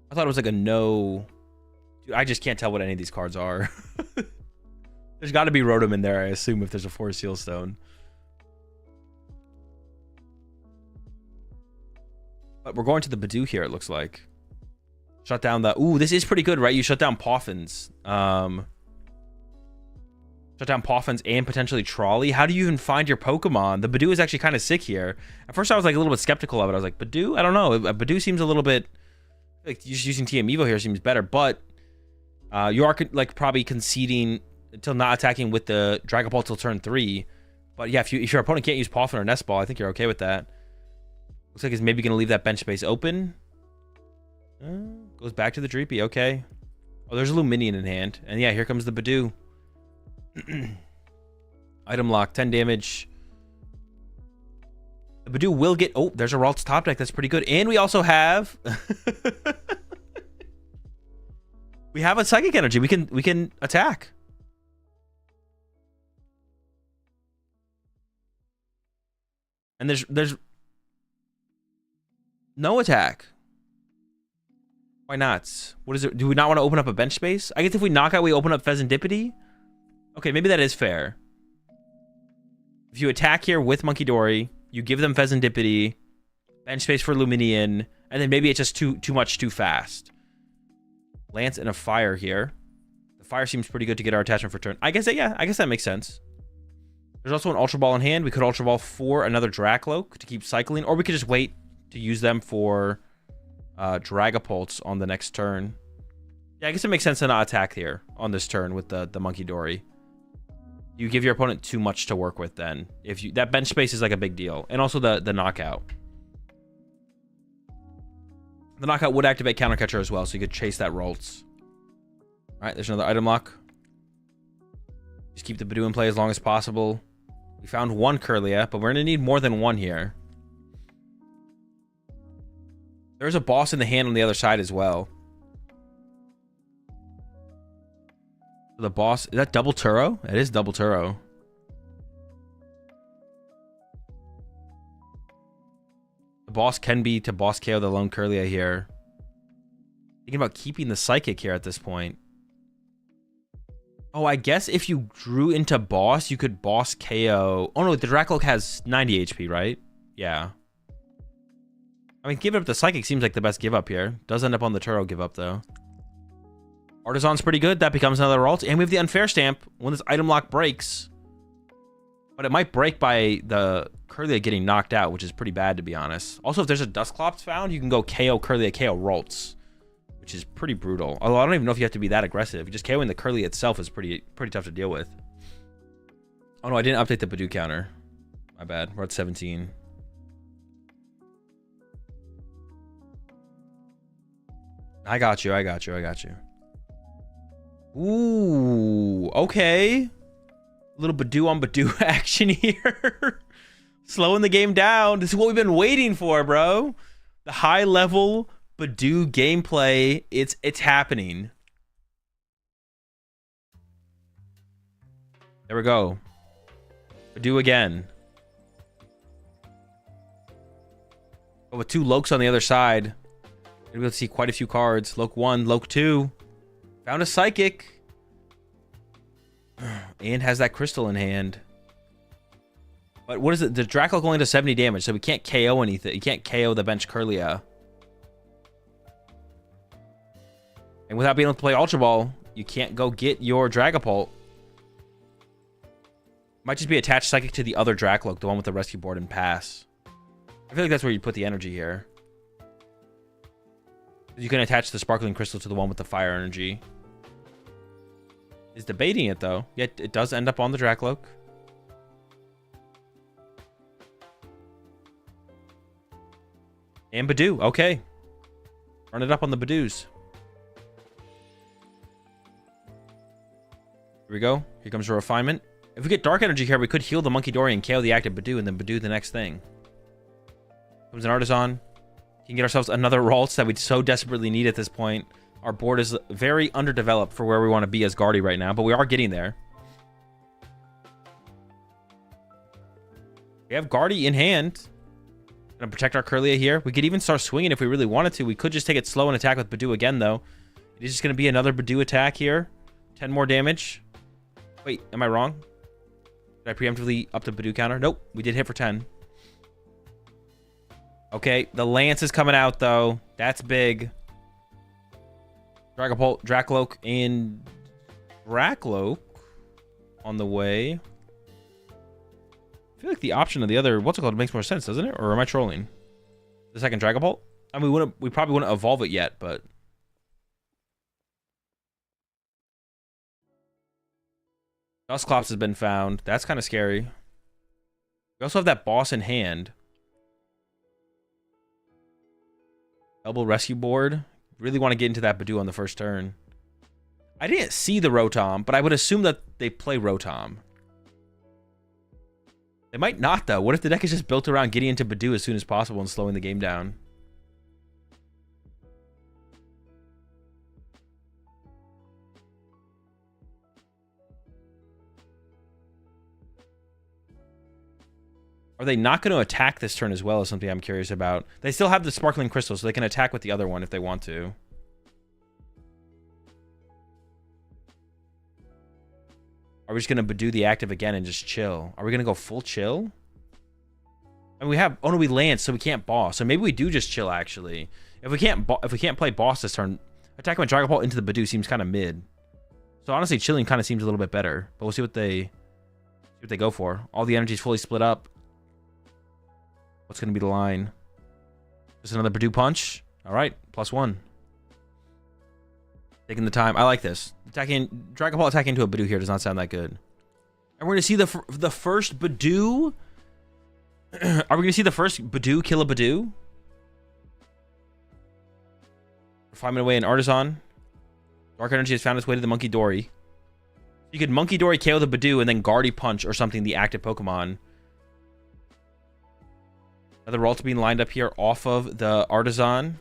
I thought it was like a no. Dude, I just can't tell what any of these cards are. There's got to be Rotom in there, I assume, if there's a Force Seal Stone. But we're going to the Badoo here, it looks like. Shut down the... Ooh, this is pretty good, right? You shut down Poffins. Shut down Poffins and potentially Trolley. How do you even find your Pokemon? The Badoo is actually kind of sick here. At first, I was like a little bit skeptical of it. I was like, Badoo? I don't know. Badoo seems a little bit... Like, just using TM Evo here seems better. But you are like probably conceding until not attacking with the Dragapult till turn 3. But yeah, if your opponent can't use Poffin or Nest Ball, I think you're okay with that. Looks like he's maybe going to leave that bench space open. Goes back to the Dreepy. Okay. Oh, there's a Luminion in hand. And yeah, here comes the Badoo. Item lock, 10 damage. The Badoo will get... Oh, there's a Ralts top deck. That's pretty good. And we also have... we have a Psychic Energy. We can attack. And there's no attack. Why not? What is it? Do we not want to open up a bench space? I guess if we knock out, we open up Pheasantipity. Okay, maybe that is fair. If you attack here with Monkey Dory, you give them Pheasantipity, bench space for Luminion, and then maybe it's just too much too fast. Lance and a Fire here. The Fire seems pretty good to get our attachment for turn. I guess that makes sense. There's also an Ultra Ball in hand. We could Ultra Ball for another Dracloak to keep cycling, or we could just wait to use them for Dragapults on the next turn. Yeah, I guess it makes sense to not attack here on this turn with the Monkey Dory. You give your opponent too much to work with then. If you that bench space is like a big deal. And also the knockout. The knockout would activate Counter Catcher as well, so you could chase that Ralts. Alright, there's another item lock. Just keep the Badoo in play as long as possible. We found one Kirlia, but we're going to need more than one here. There's a boss in the hand on the other side as well. The boss... Is that double Turo? It is double Turo. The boss can be to boss KO the lone Kirlia here. Thinking about keeping the Psychic here at this point. Oh, I guess if you drew into boss, you could boss KO. Oh no, the Dracloak has 90 HP, right? Yeah. I mean, give up the Psychic seems like the best give up here. Does end up on the Turo give up though. Artisan's pretty good. That becomes another alt. And we have the Unfair Stamp when this item lock breaks. But it might break by the Kirlia getting knocked out, which is pretty bad to be honest. Also, if there's a Dusclops found, you can go KO Kirlia, KO Rolts, which is pretty brutal. Although I don't even know if you have to be that aggressive. Just KOing the Kirlia itself is pretty tough to deal with. Oh no, I didn't update the Badoo counter. My bad. We're at 17. I got you. Ooh, okay. A little Badoo on Badoo action here. Slowing the game down. This is what we've been waiting for, bro. The high level Badoo gameplay. It's happening. There we go. Badoo again. But with 2 Lokes on the other side, we'll be able to see quite a few cards. Loke 1, Loke 2. Found a Psychic. And has that crystal in hand. But what is it? The Dracloak only does 70 damage, so we can't KO anything. You can't KO the bench Kirlia. And without being able to play Ultra Ball, you can't go get your Dragapult. Might just be attached Psychic to the other Dracloak, the one with the rescue board, and pass. I feel like that's where you put the energy here. You can attach the Sparkling Crystal to the one with the fire energy. Is debating it though. Yet it does end up on the Dracloak. And Badoo. Okay. Run it up on the Badoos. Here we go. Here comes a refinement. If we get Dark Energy here, we could heal the Monkey Dory and KO the active Badoo and then Badoo the next thing. Comes an Artisan. Can get ourselves another Ralts that we so desperately need at this point. Our board is very underdeveloped for where we want to be as Guardy right now, but we are getting there. We have Guardy in hand. Gonna protect our Kirlia here. We could even start swinging if we really wanted to. We could just take it slow and attack with Badoo again, though. It is just gonna be another Badoo attack here. 10 more damage. Wait, am I wrong? Did I preemptively up the Badoo counter? Nope, we did hit for 10. Okay, the Lance is coming out, though. That's big. Dragapult, Dracloak, and Dracloak on the way. I feel like the option of the other, what's it called, makes more sense, doesn't it? Or am I trolling? The second Dragapult? I mean, we probably wouldn't evolve it yet, but... Dusclops has been found. That's kind of scary. We also have that boss in hand. Double rescue board. Really want to get into that Badoo on the first turn. I didn't see the Rotom, but I would assume that they play Rotom. They might not, though. What if the deck is just built around getting into Badoo as soon as possible and slowing the game down? Are they not going to attack this turn as well is something I'm curious about. They still have the Sparkling Crystal, so they can attack with the other one if they want to. Are we just going to Badoo the active again and just chill? Are we going to go full chill? And we have... Oh, no, we Lance, so we can't boss. So maybe we do just chill, actually. If we can't play boss this turn, attacking with Dragapult into the Badoo seems kind of mid. So honestly, chilling kind of seems a little bit better. But we'll see what they go for. All the energy's fully split up. What's going to be the line? Just another Badoo punch. All right, +1. Taking the time. I like this. Dragapult attacking into a Badoo here does not sound that good. And we're going to see the first Badoo. Are we going to see the first Badoo kill a Badoo? Refinement away an Artisan. Dark Energy has found its way to the Monkey Dory. You could Monkey Dory KO the Badoo and then Guardy Punch or something the active Pokemon. Another Ralts being lined up here off of the Artisan.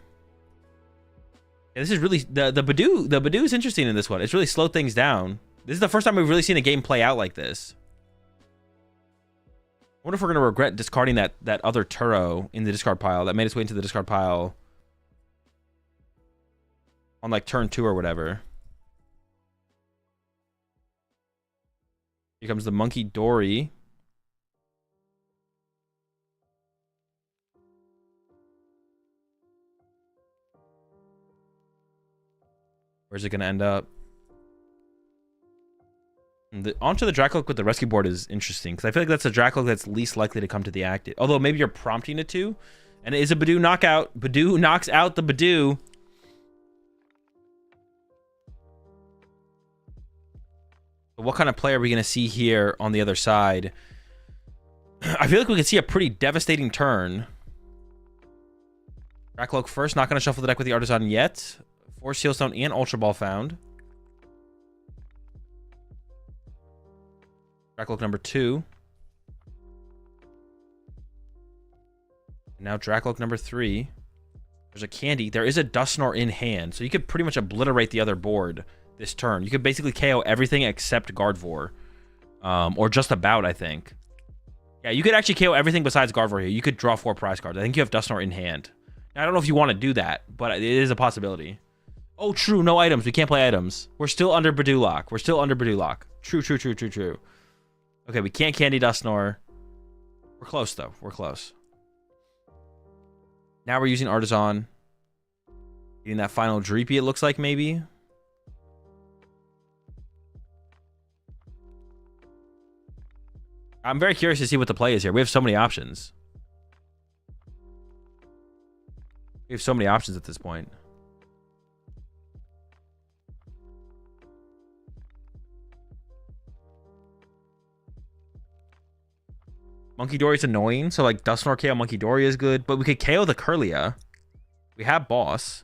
Yeah, this is really the Badoo. The Badoo is interesting in this one. It's really slowed things down. This is the first time we've really seen a game play out like this. wonder if we're going to regret discarding that other Turo in the discard pile that made its way into the discard pile on like turn 2 or whatever. Here comes the Monkey Dory. Where's it going to end up? Onto the Dracloak with the rescue board is interesting, because I feel like that's a Dracloak that's least likely to come to the active. Although maybe you're prompting it to, and it is a Badoo knockout. Badoo knocks out the Badoo. But what kind of play are we going to see here on the other side? I feel like we could see a pretty devastating turn. Dracloak first, not going to shuffle the deck with the Artisan yet. 4 Sealstone and Ultra Ball found. Dracloak number 2. And now Dracloak number 3. There's a Candy. There is a Dusknoir in hand, so you could pretty much obliterate the other board this turn. You could basically KO everything except Gardevoir. Or just about, I think. Yeah, you could actually KO everything besides Gardevoir here. You could draw 4 prize cards. I think you have Dusknoir in hand. Now, I don't know if you want to do that, but it is a possibility. Oh, true. No items. We can't play items. We're still under Badoo lock. We're still under Badoo lock. True. Okay, we can't Candy Dusknoir. We're close, though. We're close. Now we're using Artisan. Getting that final Dreepy, it looks like, maybe. I'm very curious to see what the play is here. We have so many options. We have so many options at this point. Monkey Dory is annoying, so like Dusknoir KO Monkey Dory is good, but we could KO the Kirlia. We have Boss.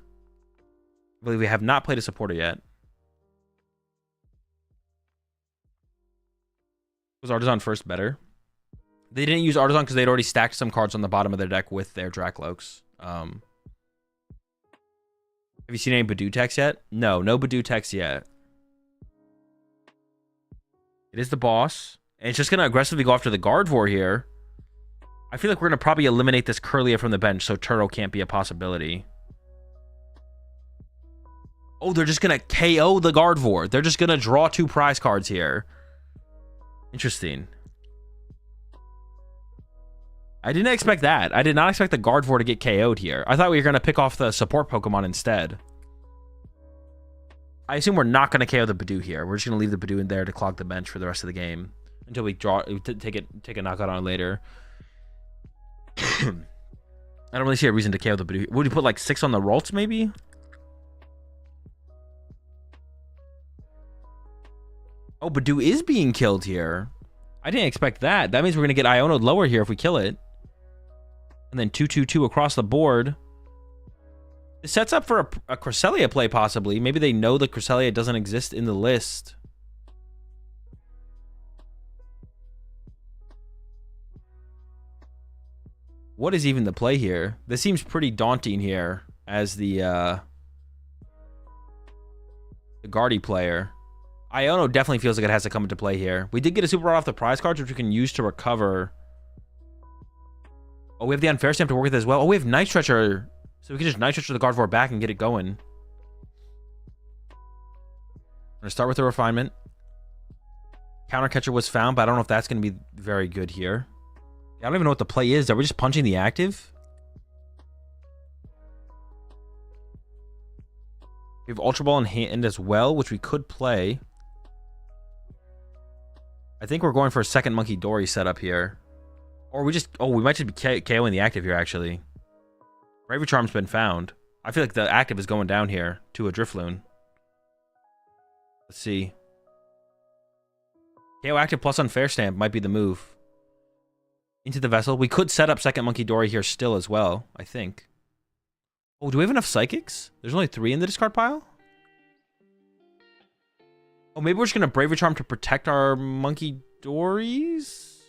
I believe we have not played a supporter yet. Was Artisan first better? They didn't use Artisan because they'd already stacked some cards on the bottom of their deck with their Dracloaks. Have you seen any Badoo text yet? No Badoo text yet. It is the Boss. And it's just going to aggressively go after the Gardevoir here. I feel like we're going to probably eliminate this Kirlia from the bench, so Turo can't be a possibility. Oh, they're just going to KO the Gardevoir. They're just going to draw 2 prize cards here. Interesting. I didn't expect that. I did not expect the Gardevoir to get KO'd here. I thought we were going to pick off the support Pokemon instead. I assume we're not going to KO the Badoo here. We're just going to leave the Badoo in there to clog the bench for the rest of the game. Until we take a knockout on later. I don't really see a reason to KO the Badoo. Would you put like 6 on the Ralts maybe? Oh, Badoo is being killed here. I didn't expect that. That means we're going to get Iono'd lower here if we kill it. And then 2/2/2 across the board. This sets up for a Cresselia play possibly. Maybe they know the Cresselia doesn't exist in the list. What is even the play here? This seems pretty daunting here as the Guardy player. Iono definitely feels like it has to come into play here. We did get a super rod off the prize cards, which we can use to recover. Oh, we have the Unfair Stamp to work with as well. Oh, we have Night Stretcher. So we can just Night Stretcher the Gardevoir back and get it going. I'm going to start with the Refinement. Counter Catcher was found, but I don't know if that's going to be very good here. I don't even know what the play is. Are we just punching the active? We have Ultra Ball in hand as well, which we could play. I think we're going for a second Monkey Dory setup here. Or we just... Oh, we might just be KOing the active here, actually. Bravery Charm's been found. I feel like the active is going down here to a Drifloon. Let's see. KO active plus Unfair Stamp might be the move. Into the Vessel. We could set up second Monkey Dory here still as well, I think. Oh, do we have enough Psychics? There's only 3 in the discard pile? Oh, maybe we're just going to Bravery Charm to protect our Monkey Dories?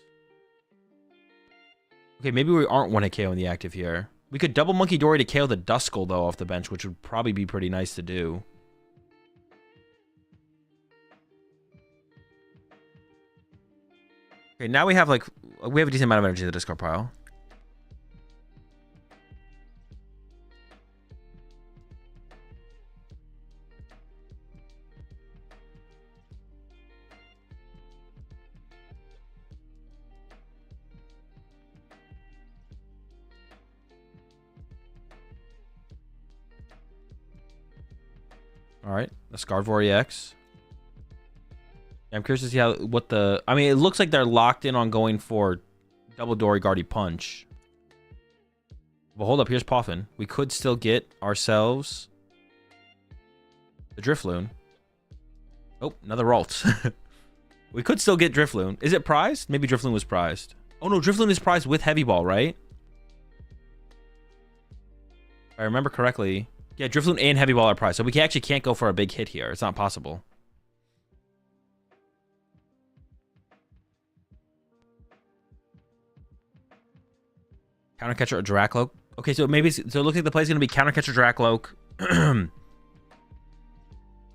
Okay, maybe we aren't one to KO in the active here. We could double Monkey Dory to KO the Duskull, though, off the bench, which would probably be pretty nice to do. Okay, now we have, like, We have a decent amount of energy in the discard pile. All right, let's Gardevoir EX. I'm curious to see what the... I mean, it looks like they're locked in on going for double Dory Guardy Punch. Well, hold up. Here's Poffin. We could still get ourselves the Drifloon. Oh, another Ralts. We could still get Drifloon. Is it prized? Maybe Drifloon was prized. Oh, no. Drifloon is prized with Heavy Ball, right? If I remember correctly. Yeah, Drifloon and Heavy Ball are prized. So we actually can't go for a big hit here. It's not possible. Countercatcher or Dracloak. Okay, so maybe so it looks like the play is going to be Countercatcher Dracloak,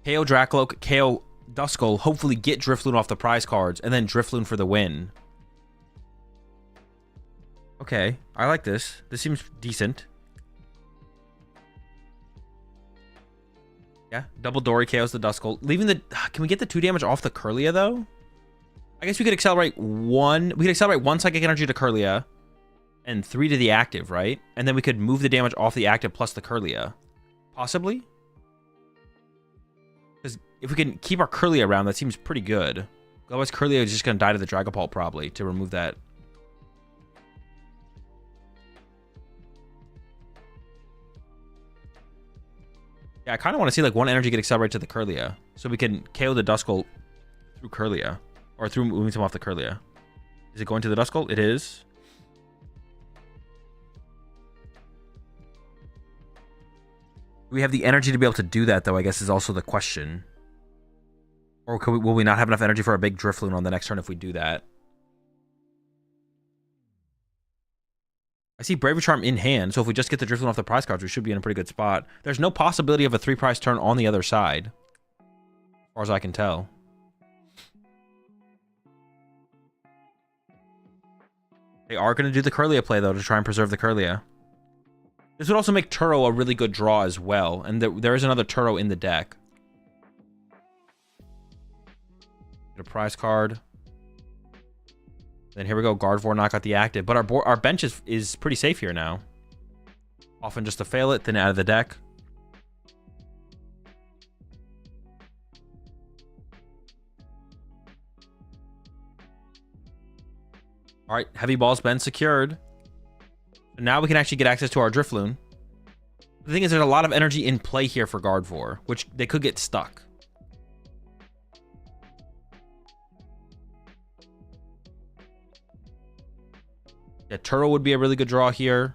KO Dracloak, KO Duskull, hopefully get Drifloon off the prize cards, and then Drifloon for the win. Okay, I like this. This seems decent. Yeah, double Dory KOs the Duskull. Leaving the... Can we get the 2 damage off the Kirlia, though? I guess we could accelerate one... We could accelerate 1 Psychic Energy to Kirlia. And 3 to the active, right? And then we could move the damage off the active plus the Kirlia. Possibly? Because if we can keep our Kirlia around, that seems pretty good. Otherwise, Kirlia is just going to die to the Dragapult, probably, to remove that. Yeah, I kind of want to see, like, 1 energy get accelerated to the Kirlia. So we can KO the Duskull through Kirlia. Or through moving him off the Kirlia. Is it going to the Duskull? It is. We have the energy to be able to do that, though, I guess is also the question. Or will we not have enough energy for a big Drifloon on the next turn if we do that? I see Bravery Charm in hand, so if we just get the Drifloon off the prize cards, we should be in a pretty good spot. There's no possibility of a 3-prize turn on the other side, as far as I can tell. They are going to do the Kirlia play, though, to try and preserve the Kirlia. This would also make Turo a really good draw as well. And there is another Turo in the deck. Get a prize card. Then here we go. Gardevoir knock out the active. But our bench is pretty safe here now. Often just to fail it, then out of the deck. All right, Heavy Ball's been secured. Now we can actually get access to our Drifloon. The thing is, there's a lot of energy in play here for Gardevoir, which they could get stuck. Yeah, Turo would be a really good draw here.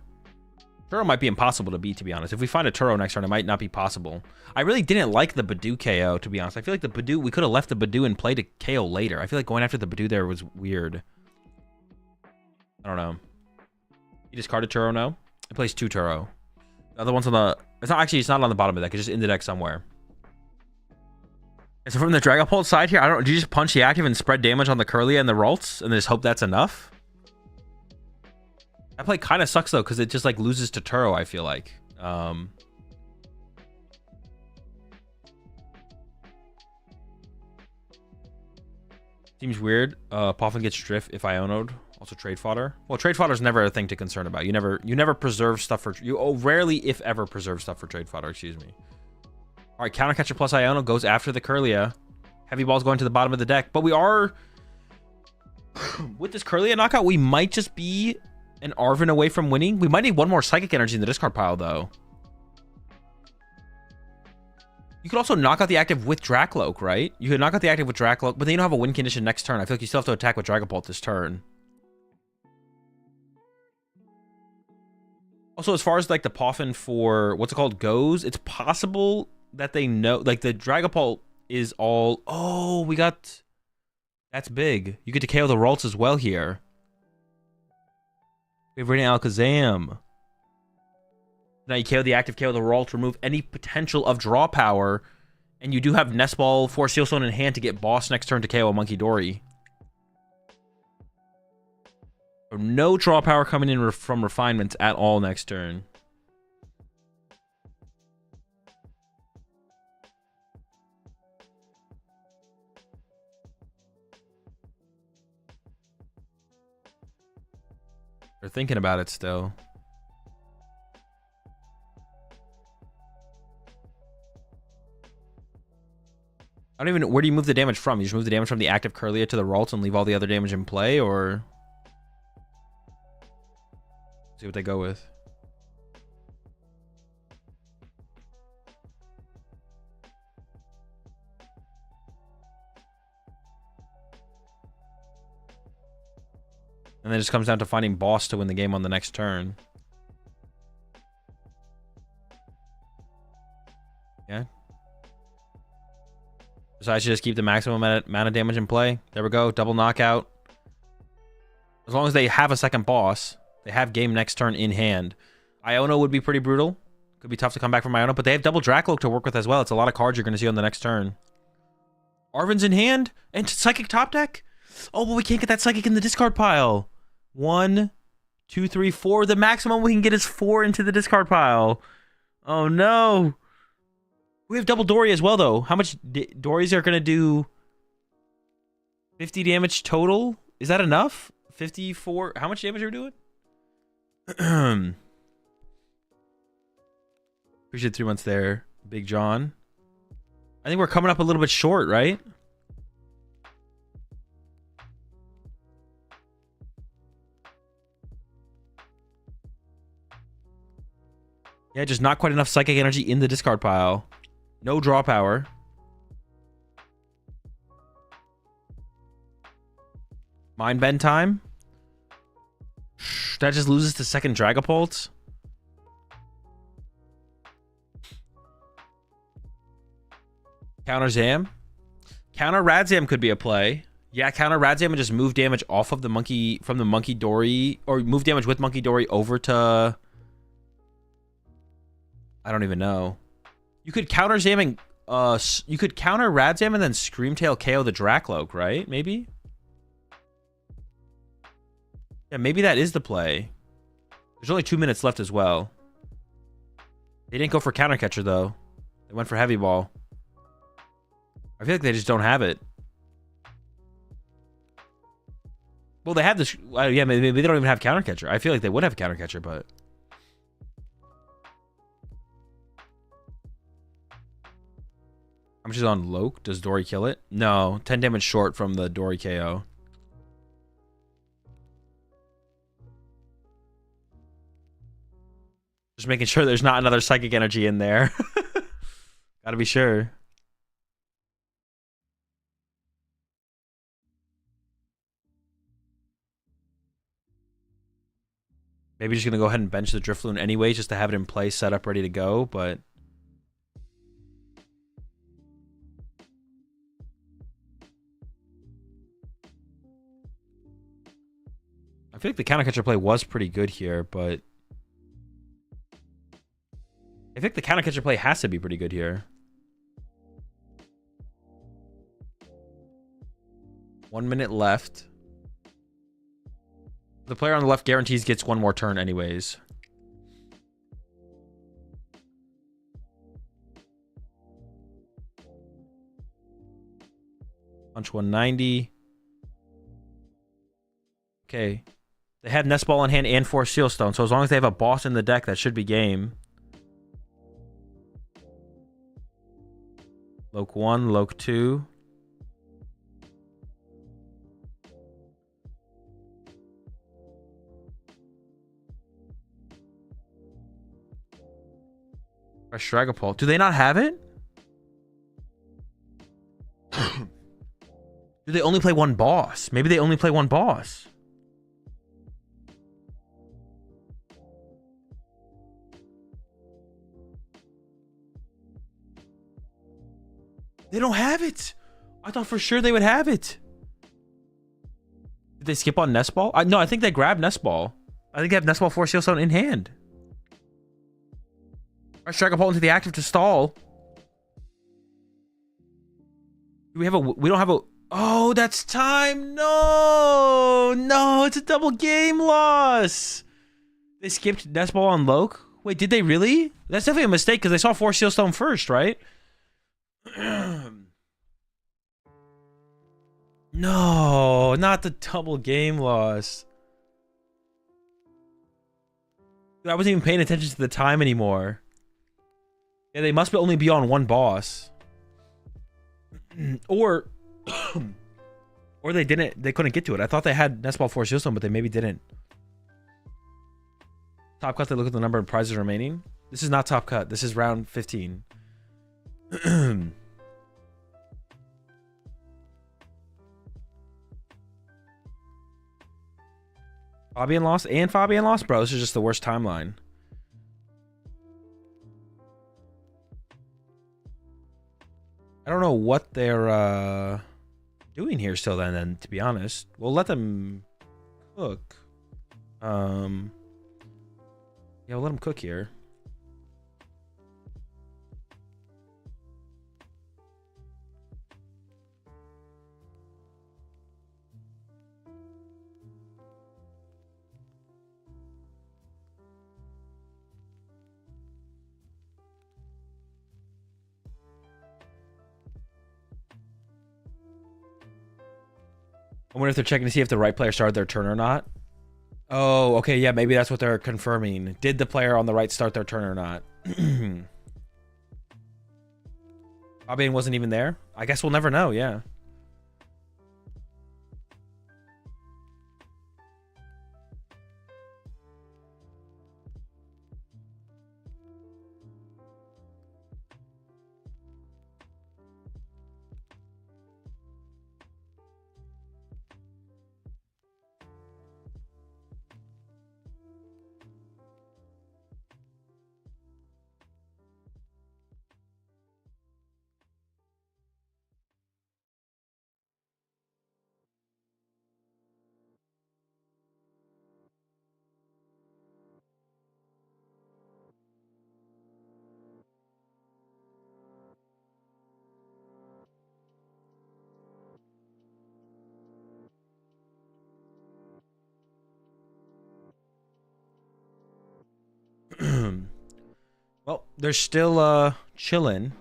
Turo might be impossible to beat, to be honest. If we find a Turo next turn, it might not be possible. I really didn't like the Badoo KO, to be honest. I feel like the Badoo, we could have left the Badoo in play to KO later. I feel like going after the Badoo there was weird. I don't know. You discarded Turo now? It plays 2 Turo. The other one's on the... It's not on the bottom of the deck. It's just in the deck somewhere. And so from the Dragapult side here, I don't... Do you just punch the active and spread damage on the Kirlia and the Ralts and just hope that's enough? That play kind of sucks, though, because it just, like, loses to Turo, I feel like. Seems weird. Poffin gets Drift if Iono'd. Also trade fodder. Well, trade fodder is never a thing to concern about. You never preserve stuff for... rarely, if ever, preserve stuff for trade fodder. Excuse me. All right, Countercatcher plus Iono goes after the Kirlia. Heavy Ball's going to the bottom of the deck. But we are... with this Kirlia knockout, we might just be an Arven away from winning. We might need 1 more Psychic Energy in the discard pile, though. You could also knock out the active with Dracloak, right? You could knock out the active with Dracloak, but then you don't have a win condition next turn. I feel like you still have to attack with Dragapult this turn. Also, as far as, like, the Poffin for, what's it called, goes, it's possible that they know, like, the Dragapult is all... Oh, we got... That's big. You get to KO the Ralts as well here. We have Radiant Alakazam. Now you KO the active, KO the Ralts, remove any potential of draw power, and you do have Nest Ball, Force Sealstone in hand to get boss next turn to KO a Monkey Dory. No draw power coming in from refinements at all next turn. They're thinking about it still. I don't even know. Where do you move the damage from? You just move the damage from the active Curlia to the Ralt and leave all the other damage in play, or... See what they go with. And then it just comes down to finding boss to win the game on the next turn. Yeah. So I should just keep the maximum amount of damage in play. There we go. Double knockout. As long as they have a second boss, they have game next turn in hand. Iono would be pretty brutal. Could be tough to come back from Iono, but they have double Dracloak to work with as well. It's a lot of cards you're going to see on the next turn. Arven's in hand and Psychic top deck. Oh, but we can't get that Psychic in the discard pile. 1, 2, 3, 4. The maximum we can get is 4 into the discard pile. Oh, no. We have double Dory as well, though. How much Dories are going to do? 50 damage total? Is that enough? 54. How much damage are we doing? Appreciate 3 months there, Big John. I think we're coming up a little bit short, right? Yeah, just not quite enough psychic energy in the discard pile. No draw power. Mind Bend time. That just loses to second Dragapult. Counter Zam. Counter Radzam could be a play. Yeah, counter Radzam and just move damage off of the monkey, from the Monkey Dory, or move damage with Monkey Dory over to... I don't even know. You could counter Zam and you could counter Radzam and then Screamtail KO the Dracloak, right? Maybe. Yeah, maybe that is the play. There's only 2 minutes left as well. They didn't go for Counter Catcher though. They went for Heavy Ball. I feel like they just don't have it. Well, they have this. Yeah, maybe they don't even have Counter Catcher. I feel like they would have Counter Catcher, but. How much is on Loke? Does Dory kill it? No. 10 damage short from the Dory KO. Just making sure there's not another Psychic Energy in there. Gotta be sure. Maybe just gonna go ahead and bench the Drifloon anyway, just to have it in place, set up, ready to go, but... I feel like the Counter Catcher play was pretty good here, but... I think the Counter Catcher play has to be pretty good here. 1 minute left. The player on the left guarantees gets one more turn anyways. Punch 190. Okay. They have Nest Ball in hand and 4 Sealstone, so as long as they have a boss in the deck, that should be game. Loke 1, Loke 2. Fresh Dragapult. Do they not have it? Do they only play one boss? Maybe they only play one boss. They don't have it. I thought for sure they would have it. Did they skip on Nest Ball? No, I think they grabbed Nest Ball. I think they have Nest Ball 4 Sealstone in hand. Dragapult into the active to stall. Do we have a... We don't have a... Oh, that's time. No, no, it's a double game loss. They skipped Nest Ball on Loke. Wait, did they really? That's definitely a mistake because they saw 4 Seal Stone first, right? No, not the double game loss. Dude, I wasn't even paying attention to the time anymore. Yeah, they must only be on one boss. Or or they couldn't get to it. I thought they had Nest Ball 4 Seal Stone, but they maybe didn't. Top cut, they look at the number of prizes remaining. This is not top cut. This is round 15. Fabian lost and Fabian lost? Bro, this is just the worst timeline. I don't know what they're doing here still then, to be honest. We'll let them cook. Yeah, we'll let them cook here. I wonder if they're checking to see if the right player started their turn or not. Oh, okay, yeah, maybe that's what they're confirming. Did the player on the right start their turn or not? Fabian wasn't even there? I guess we'll never know, yeah. Well, they're still chilling.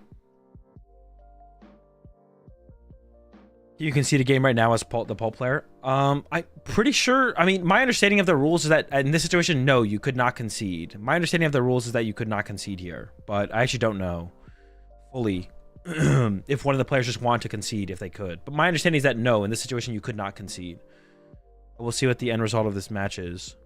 You can see the game right now as the Pulp player. I'm pretty sure. I mean, my understanding of the rules is that in this situation, no, you could not concede. My understanding of the rules is that you could not concede here, but I actually don't know fully if one of the players just wanted to concede if they could. But my understanding is that no, in this situation, you could not concede. But we'll see what the end result of this match is.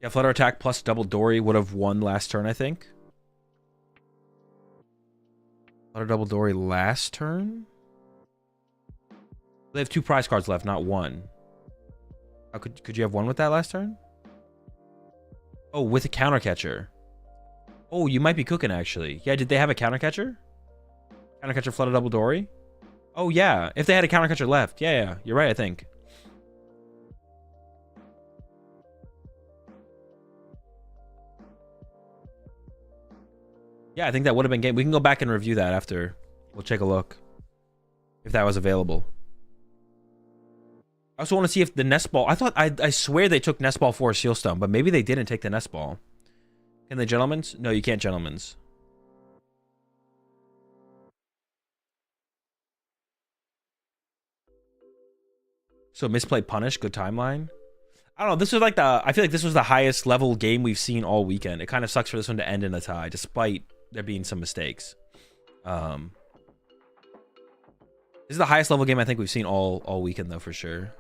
Yeah, Flutter Attack plus Double Dory would have won last turn, I think. Flutter Double Dory last turn? They have 2 prize cards left, not 1. How could you have 1 with that last turn? Oh, with a counter catcher. Oh, you might be cooking, actually. Yeah, did they have a counter catcher? Counter catcher Flutter Double Dory? Oh, yeah. If they had a counter catcher left. Yeah, you're right, I think. Yeah, I think that would have been game. We can go back and review that after. We'll take a look. If that was available. I also want to see if the Nest Ball... I swear they took Nest Ball for a Seal Stone, but maybe they didn't take the Nest Ball. Can they Gentlemen's? No, you can't Gentlemen's. So Misplay Punish, good timeline. I don't know, this was like I feel like this was the highest level game we've seen all weekend. It kind of sucks for this one to end in a tie, despite there being some mistakes. This is the highest level game I think we've seen all weekend, though, for sure.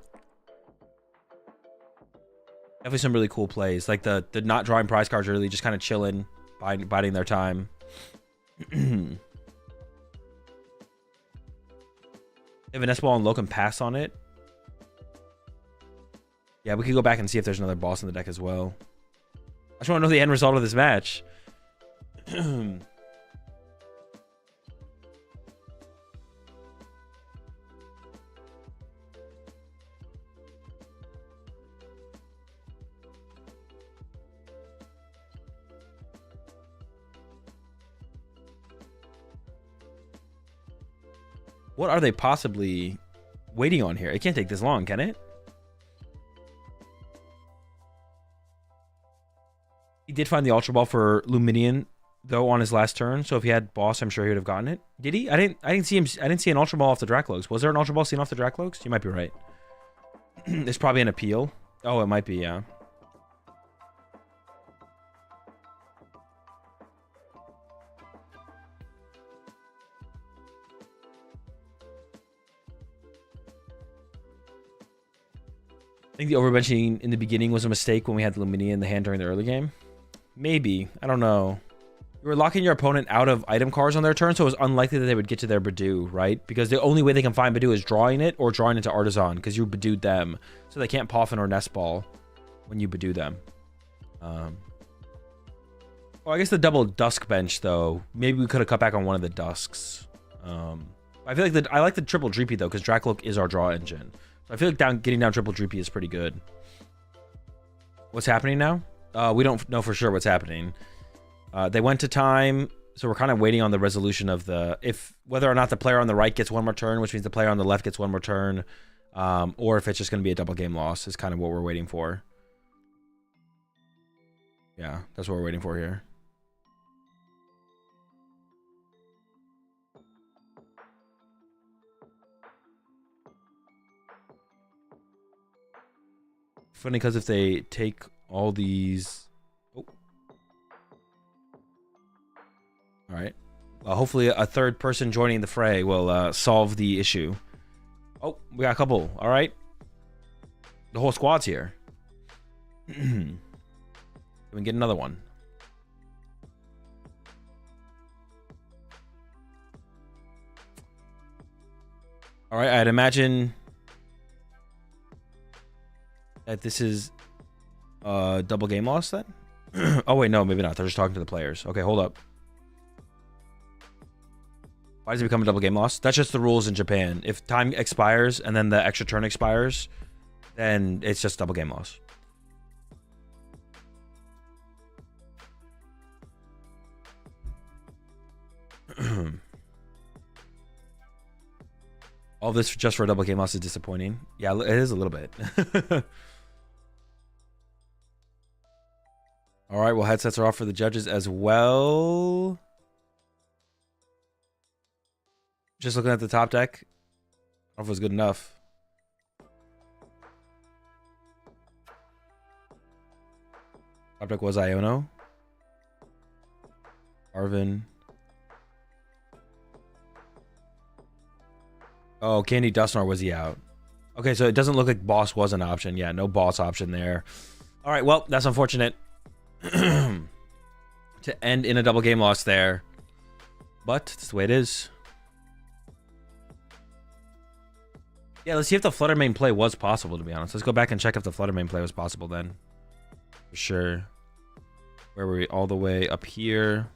Definitely some really cool plays. Like the not drawing prize cards early, just kind of chilling, biding their time. If an S-Ball and Locum pass on it. Yeah, we could go back and see if there's another boss in the deck as well. I just want to know the end result of this match. What are they possibly waiting on here? It can't take this long, can it? He did find the Ultra Ball for Luminion though on his last turn, so if he had boss, I'm sure he would have gotten it. Did he? I didn't see him. I didn't see an Ultra Ball off the Dracloaks. Was there an Ultra Ball seen off the Dracloaks? You might be right. It's probably an appeal. Oh, it might be, yeah. I think the overbenching in the beginning was a mistake when we had the Luminia in the hand during the early game. Maybe. I don't know. You were locking your opponent out of item cards on their turn, so it was unlikely that they would get to their Badoo, right? Because the only way they can find Badoo is drawing it or drawing into Artisan, because you Badooed them. So they can't Poffin or Nest Ball when you Badoo them. Well, I guess the double Dusk bench, though. Maybe we could have cut back on one of the Dusks. I feel like I like the triple Dreepy, though, because Dracloak is our draw engine. So I feel like getting down triple Dreepy is pretty good. What's happening now? We don't know for sure what's happening. They went to time, so we're kind of waiting on the resolution of whether or not the player on the right gets one more turn, which means the player on the left gets one more turn, or if it's just going to be a double game loss is kind of what we're waiting for. Yeah, that's what we're waiting for here. Funny because if they take all these... Oh. All right. Hopefully a third person joining the fray will solve the issue. Oh, we got a couple. All right. The whole squad's here. Can we get another one? All right, I'd imagine that this is double game loss then? Oh wait, no, maybe not. They're just talking to the players. Okay, hold up. Why does it become a double game loss? That's just the rules in Japan. If time expires and then the extra turn expires, then it's just double game loss. All this just for a double game loss is disappointing. Yeah, it is a little bit. All right, well, headsets are off for the judges as well. Just looking at the top deck. I don't know if it was good enough. Top deck was Iono. Arvin. Oh, Candy Dusknar, was he out? Okay, so it doesn't look like boss was an option. Yeah, no boss option there. All right, well, that's unfortunate. To end in a double game loss there. But that's the way it is. Yeah, let's see if the Flutter main play was possible, to be honest. Let's go back and check if the Flutter main play was possible then. For sure. Where were we? All the way up here.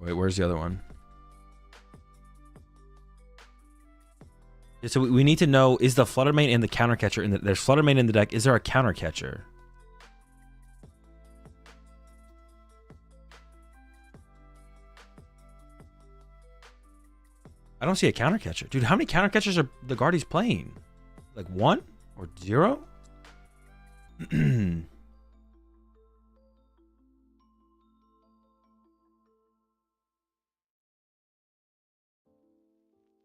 Wait, where's the other one? Yeah, so we need to know, is the Flutter main and the counter catcher in the... There's Flutter main in the deck. Is there a counter catcher? I don't see a counter catcher. Dude, how many counter catchers are the Guardies playing? Like 1 or 0?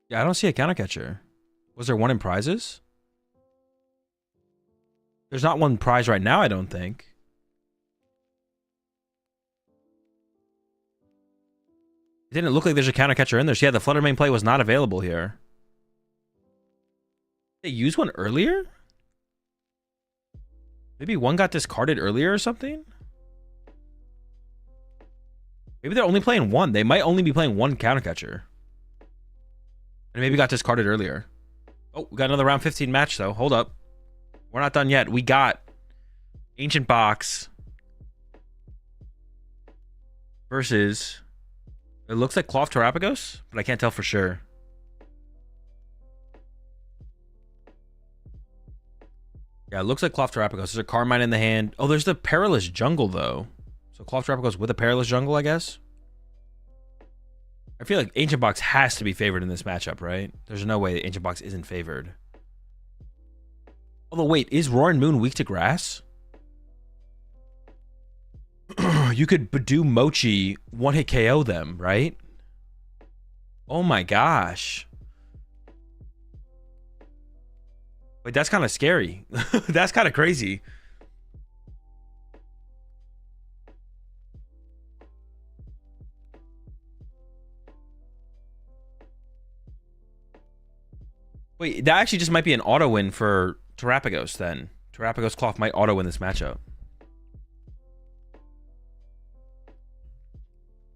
Yeah, I don't see a counter catcher. Was there one in prizes? There's not one prize right now, I don't think. It didn't look like there's a counter catcher in there. So yeah, the Flutter main play was not available here. They used one earlier? Maybe one got discarded earlier or something? Maybe they're only playing one. They might only be playing one counter catcher. And maybe got discarded earlier. Oh, we got another round 15 match, though. Hold up. We're not done yet. We got Ancient Box versus... It looks like Cloth Terapagos, but I can't tell for sure. Yeah, it looks like Cloth Terapagos. There's a Carmine in the hand. Oh, there's the Perilous Jungle, though. So Cloth Terapagos with a Perilous Jungle, I guess. I feel like Ancient Box has to be favored in this matchup, right? There's no way Ancient Box isn't favored. Although, wait, is Roaring Moon weak to grass? You could Badoo Mochi one-hit KO them, right? Oh my gosh. Wait, that's kind of scary. That's kind of crazy. Wait, that actually just might be an auto win for Terapagos then. Terapagos Cloth might auto win this matchup.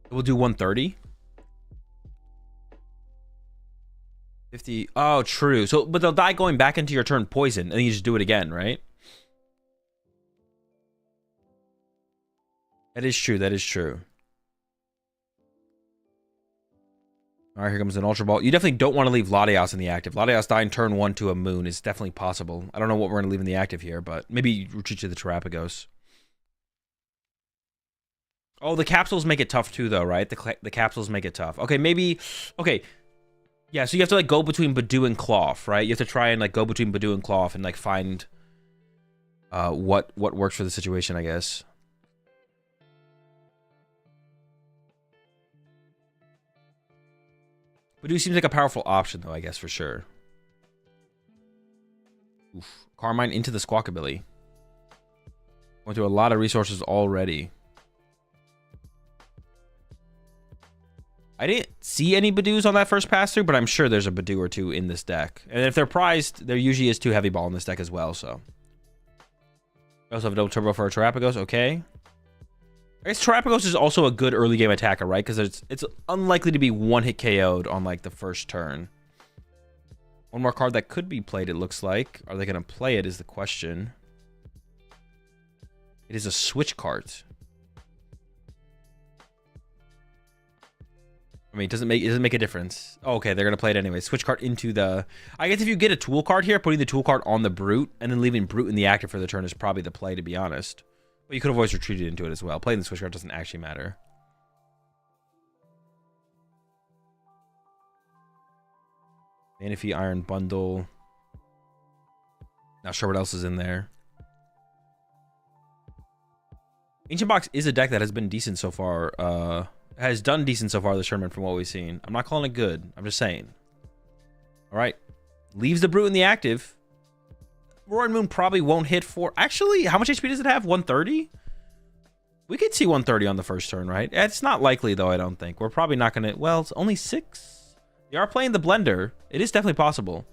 It will do 130. 50. Oh, true. So, but they'll die going back into your turn poison, and then you just do it again, right? That is true. That is true. All right, here comes an Ultra Ball. You definitely don't want to leave Latias in the active. Latias dying turn 1 to a Moon is definitely possible. I don't know what we're going to leave in the active here, but maybe retreat to the Terapagos. Oh, the capsules make it tough too, though, right? The capsules make it tough. Okay, maybe... Okay. Yeah, so you have to, like, go between Badoo and Cloth, right? You have to try and, like, go between Badoo and Cloth and, like, find what works for the situation, I guess. Badoo seems like a powerful option, though, I guess, for sure. Oof. Carmine into the Squawkabilly. Went through a lot of resources already. I didn't see any Badoos on that first pass through, but I'm sure there's a Badoo or two in this deck. And if they're prized, there usually is 2 Heavy Ball in this deck as well, so. I also have a double turbo for a Terapagos, okay. I guess Terapagos is also a good early game attacker, right? Because it's unlikely to be one-hit KO'd on, like, the first turn. One more card that could be played, it looks like. Are they going to play it is the question. It is a switch cart. I mean, it doesn't make a difference. Oh, okay, they're going to play it anyway. Switch card into the... I guess if you get a tool card here, putting the tool card on the Brute and then leaving Brute in the active for the turn is probably the play, to be honest. But you could have always retreated into it as well. Playing the switch card doesn't actually matter. Manaphy Iron Bundle. Not sure what else is in there. Ancient Box is a deck that has been decent so far. Has done decent so far this tournament from what we've seen. I'm not calling it good. I'm just saying. All right. Leaves the Brute in the active. Roaring Moon probably won't hit for... Actually, how much HP does it have? 130? We could see 130 on the first turn, right? It's not likely, though, I don't think. We're probably not going to... Well, it's only 6. They are playing the Blender. It is definitely possible.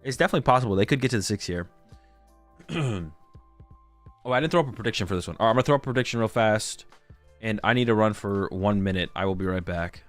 It's definitely possible. They could get to the 6 here. Oh, I didn't throw up a prediction for this one. All right, I'm going to throw up a prediction real fast. And I need to run for 1 minute. I will be right back.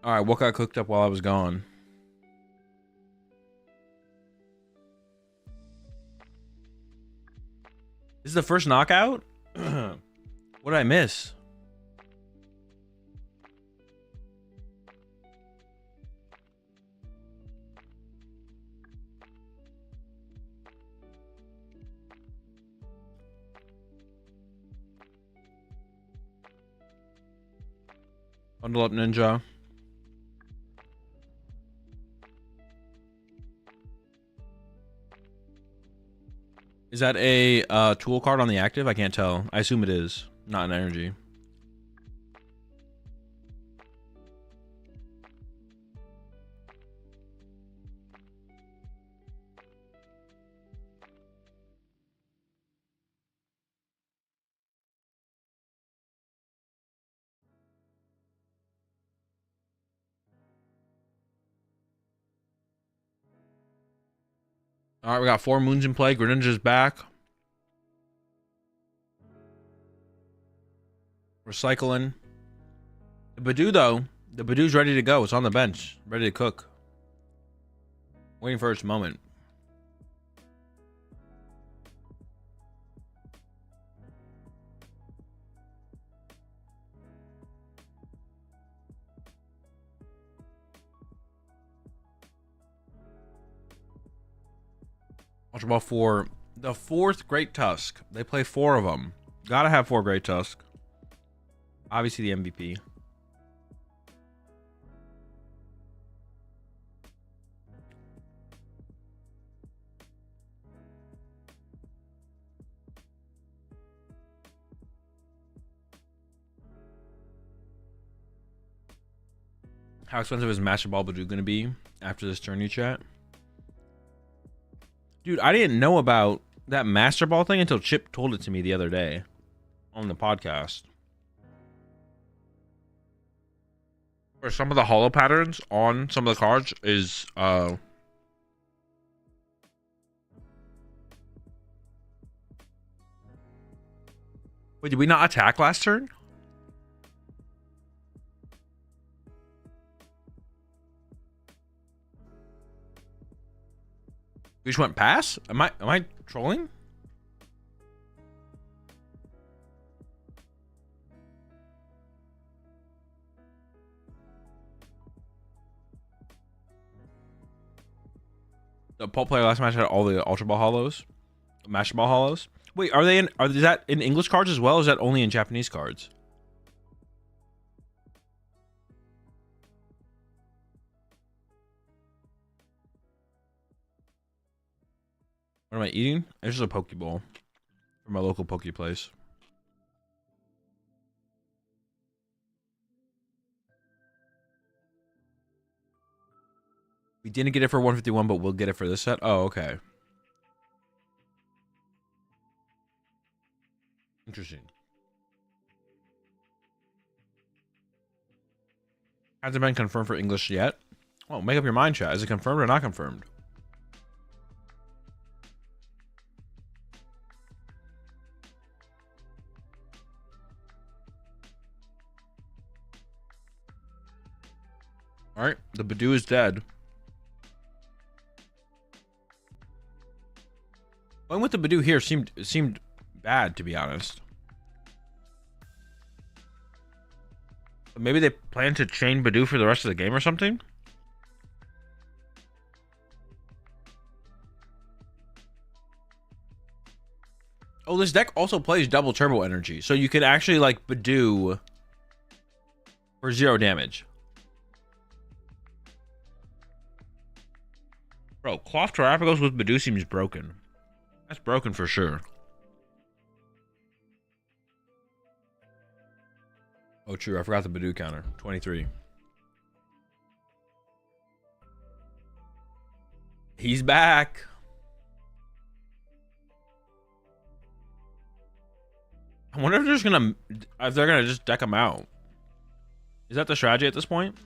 All right, what got cooked up while I was gone? This is the first knockout? What did I miss? Bundle up, Ninja. Is that a tool card on the active? I can't tell. I assume it is. Not an energy. All right, we got 4 moons in play. Greninja's back. Recycling. The Badoo, though. The Badoo's ready to go. It's on the bench. Ready to cook. Waiting for its moment. Ultra Ball 4. The 4th Great Tusk. They play 4 of them. Gotta have 4 Great Tusk. Obviously the MVP. How expensive is Master Ball Badoo gonna be after this turn, you chat? Dude, I didn't know about that Master Ball thing until Chip told it to me the other day on the podcast. For some of the holo patterns on some of the cards is Wait, did we not attack last turn? We just went pass? Am I trolling? The Pulp player last match had all the Ultra Ball Hollows, Master Ball Hollows. Wait, are they in? Is that in English cards as well? Or is that only in Japanese cards? What am I eating? It's just a Pokeball from my local Poke place. We didn't get it for 151, but we'll get it for this set. Oh, okay. Interesting. Hasn't been confirmed for English yet. Well, make up your mind, chat. Is it confirmed or not confirmed? All right, the Badoo is dead. Going with the Badoo here seemed bad, to be honest. But maybe they plan to chain Badoo for the rest of the game or something? Oh, this deck also plays double turbo energy, so you can actually like Badoo for 0 damage. Bro, Cloth Terrapagos with Badoo seems broken. That's broken for sure. Oh, true. I forgot the Badoo counter. 23. He's back. I wonder if they're gonna just deck him out. Is that the strategy at this point?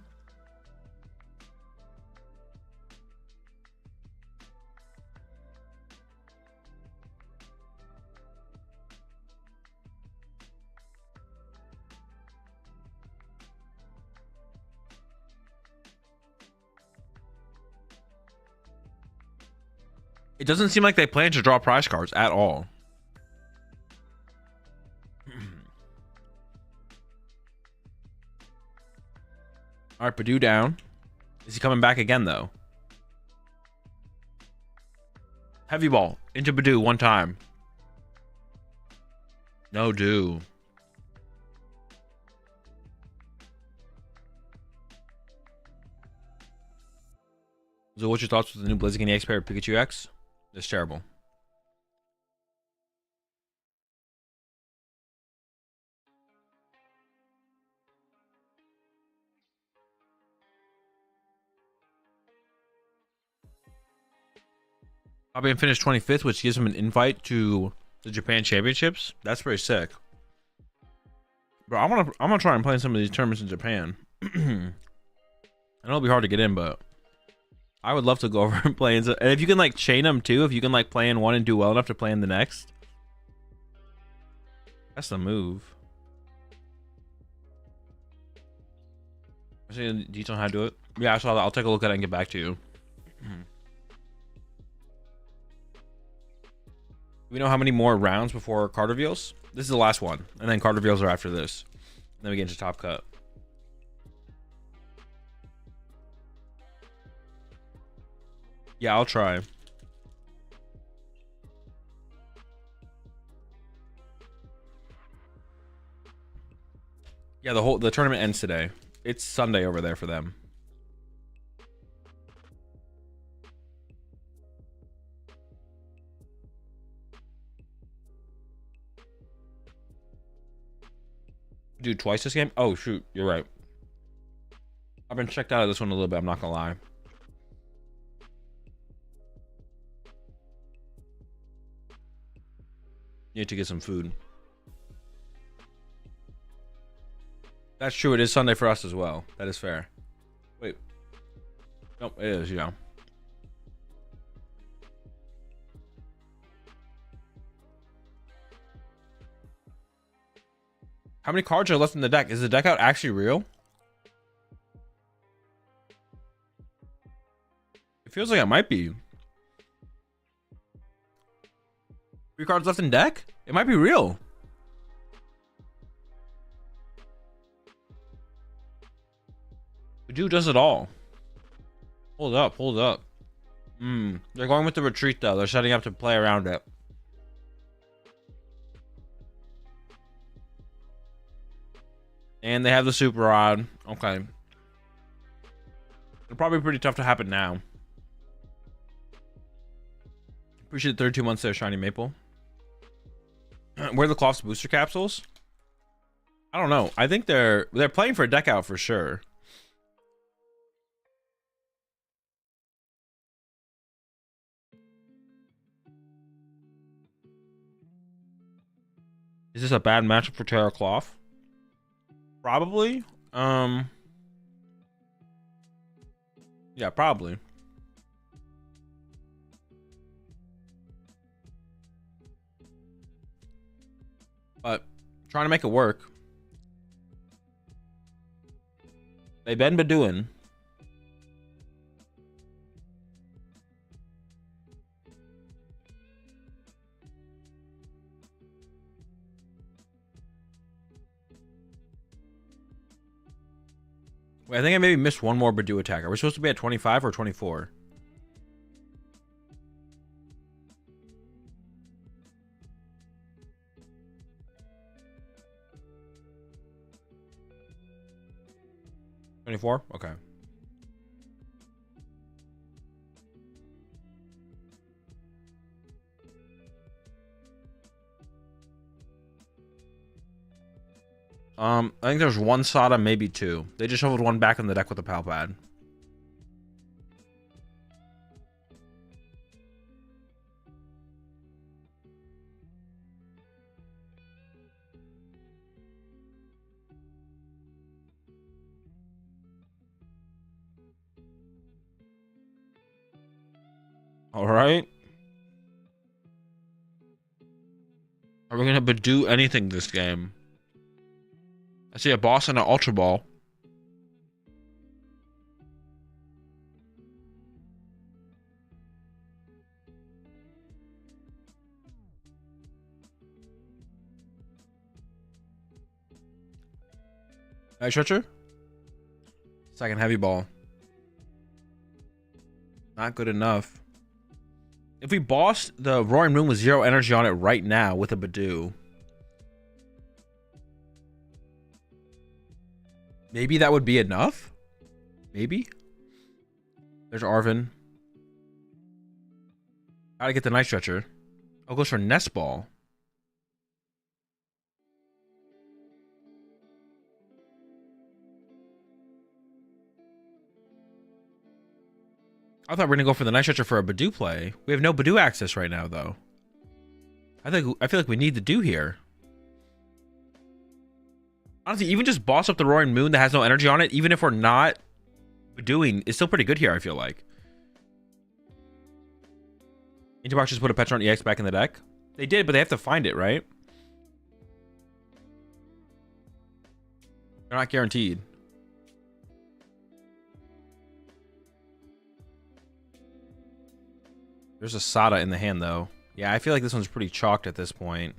It doesn't seem like they plan to draw prize cards at all. All right, Purdue down. Is he coming back again, though? Heavy ball into Purdue one time. No do. So what's your thoughts with the new Blaziken EX pair of Pikachu X? It's terrible. Fabian finished 25th, which gives him an invite to the Japan Championships. That's pretty sick. Bro, I'm gonna try and play in some of these tournaments in Japan. I know it'll be hard to get in, but I would love to go over and play in. And if you can like chain them too, if you can like play in one and do well enough to play in the next, that's the move. I see the detail on how to do it. Yeah, I saw that. I'll take a look at it and get back to you. We know how many more rounds before card reveals? This is the last one, and then card reveals are after this. And then we get into Top Cut. Yeah, I'll try. Yeah, the tournament ends today. It's Sunday over there for them. Do twice this game? Oh shoot, you're right. I've been checked out of this one a little bit, I'm not gonna lie. Need to get some food. That's true, it is Sunday for us as well. That is fair. Wait. Nope, it is, yeah. How many cards are left in the deck? Is the deck out actually real? It feels like it might be. 3 cards left in deck? It might be real. Purdue does it all. Hold up, hold up. They're going with the retreat though. They're setting up to play around it. And they have the super rod. Okay. They're probably pretty tough to happen now. Appreciate the 32 months there, Shiny Maple. Where are the Cloth's booster capsules? I don't know. I think they're playing for a deck out for sure. Is this a bad matchup for Terra Cloth? Probably. Yeah, probably. But trying to make it work. They've been doing. Wait, I think I maybe missed one more Badoo attack. Are we supposed to be at 25 or 24? $24? Okay. I think there's one Sada, maybe 2. They just shuffled one back in the deck with a pal pad. All right. Are we gonna Badoo anything this game? I see a boss and an Ultra Ball. Night Stretcher? Second heavy ball. Not good enough. If we bossed the Roaring Moon with 0 energy on it right now with a Badoo, maybe that would be enough? Maybe? There's Arvin. Gotta get the Night Stretcher. Oh, goes for Nest Ball. I thought we were gonna go for the Night Stretcher for a Badoo play. We have no Badoo access right now, though. I feel like we need the do here. Honestly, even just boss up the Roaring Moon that has no energy on it, even if we're not Badooing, is still pretty good here, I feel like. Interbox just put a Petron EX back in the deck. They did, but they have to find it, right? They're not guaranteed. There's a Sada in the hand, though. Yeah, I feel like this one's pretty chalked at this point.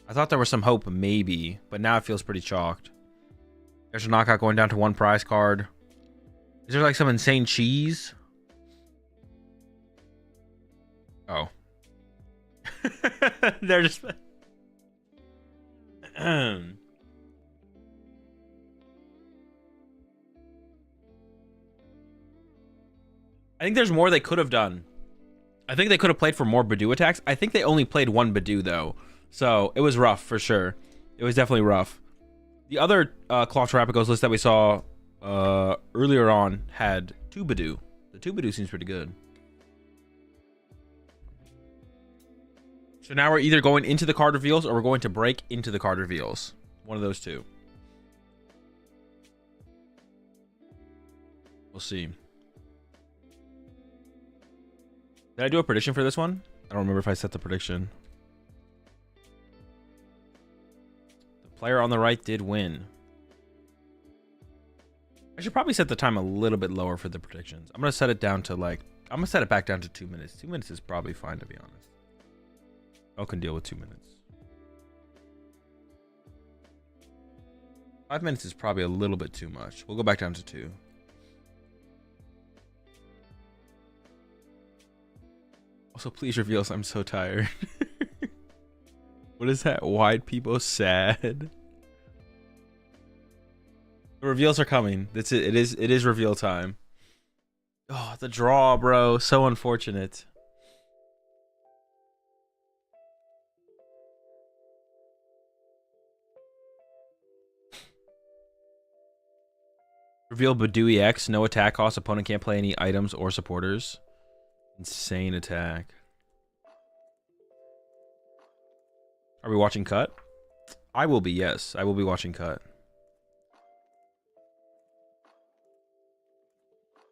I thought there was some hope, maybe, but now it feels pretty chalked. There's a knockout going down to 1 prize card. Is there like some insane cheese? Oh. They're just... I think there's more they could have done. I think they could have played for more Badoo attacks. I think they only played 1 Badoo, though. So, it was rough, for sure. It was definitely rough. The other Cloth Terrapagos list that we saw earlier on had 2 Badoo. The 2 Badoo seems pretty good. So now we're either going into the card reveals or we're going to break into the card reveals. One of those two. We'll see. Did I do a prediction for this one? I don't remember if I set the prediction. The player on the right did win. I should probably set the time a little bit lower for the predictions. I'm going to set it down to like... I'm going to set it back down to 2 minutes. 2 minutes is probably fine, to be honest. I can deal with 2 minutes. 5 minutes is probably a little bit too much. We'll go back down to 2. Also, please reveal. I'm so tired. What is that? Wide people sad. The reveals are coming. That's it. It is reveal time. Oh, the draw, bro. So unfortunate. Reveal Badoo EX. No attack cost. Opponent can't play any items or supporters. Insane attack. Are we watching cut? I will be, yes. I will be watching cut.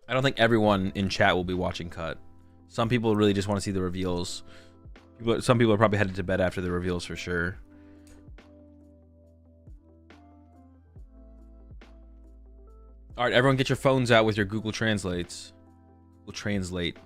I don't think everyone in chat will be watching cut. Some people really just want to see the reveals. Some people are probably headed to bed after the reveals for sure. All right, everyone get your phones out with your Google Translates. Google Translate.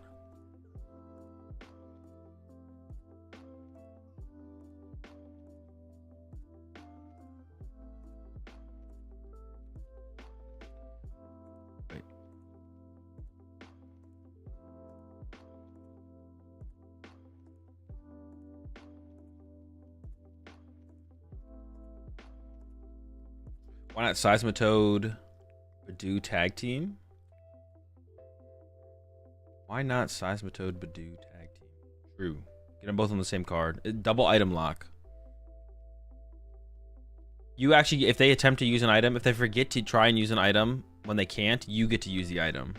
Why not Seismitoad, Badoo tag team? Why not Seismitoad, Badoo tag team? True. Get them both on the same card. Double item lock. You actually, if they attempt to use an item, if they forget to try and use an item when they can't, you get to use the item.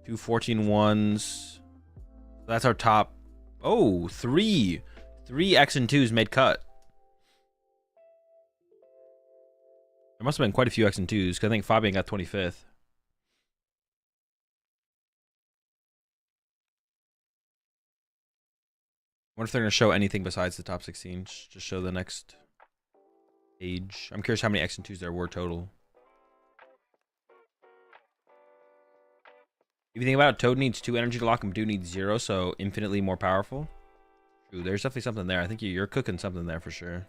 Two 14-1s. That's our top. Oh, three X and 2s made cut. There must have been quite a few X and 2s because I think Fabian got 25th. I wonder if they're going to show anything besides the top 16. Just show the next. Age. I'm curious how many X and 2s there were total. If you think about it, Toad needs 2 energy to lock and Badoo needs 0, so infinitely more powerful. True, there's definitely something there. I think you're cooking something there for sure.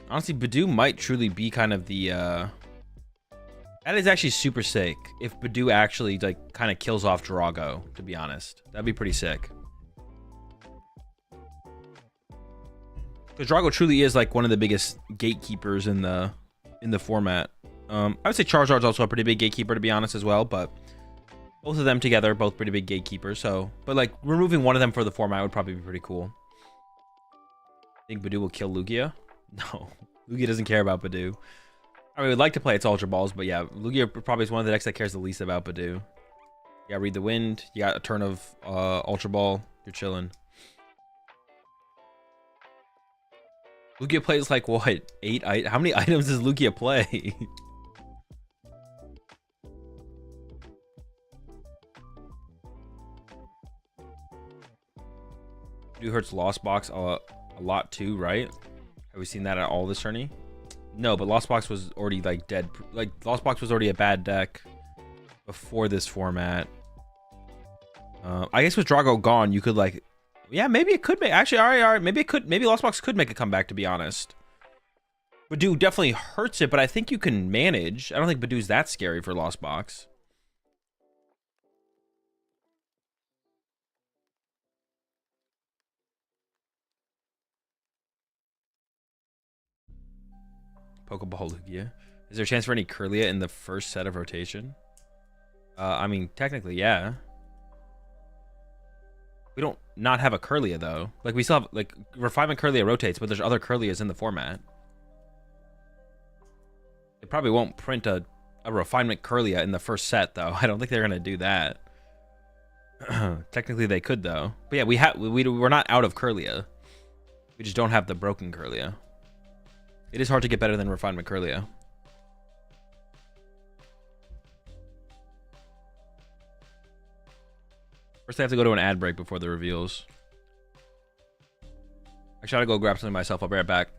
Honestly, Badoo might truly be kind of the that is actually super sick if Badoo actually like kind of kills off Drago, to be honest. That'd be pretty sick. Because Drago truly is like one of the biggest gatekeepers in the format. I would say Charizard's also a pretty big gatekeeper, to be honest, as well, but both of them together, both pretty big gatekeepers. So, but like removing one of them for the format would probably be pretty cool. Think Badoo will kill Lugia? No, Lugia doesn't care about Badoo. I mean, would like to play its Ultra Balls, but yeah, Lugia probably is one of the decks that cares the least about Badoo. You got Read the Wind. You got a turn of Ultra Ball. You're chilling. Lugia plays like what? 8? How many items does Lugia play? Badoo hurts Lost Box a lot too, right? Have we seen that at all this tourney? No, but Lost Box was already like dead. Like Lost Box was already a bad deck before this format. I guess with Drago gone, you could like, yeah, maybe it could make actually. All right. Maybe it could. Maybe Lost Box could make a comeback. To be honest, Badoo definitely hurts it, but I think you can manage. I don't think Badoo's that scary for Lost Box. Pokeball Lugia. Is there a chance for any Kirlia in the first set of rotation? I mean, technically, yeah. We don't not have a Kirlia, though. Like, we still have, like, Refinement Kirlia rotates, but there's other Kirlias in the format. They probably won't print a Refinement Kirlia in the first set, though. I don't think they're going to do that. Technically, they could, though. But yeah, we're not out of Kirlia. We just don't have the broken Kirlia. It is hard to get better than Refinement Kirlia. First, I have to go to an ad break before the reveals. Actually, I gotta go grab something myself. I'll be right back.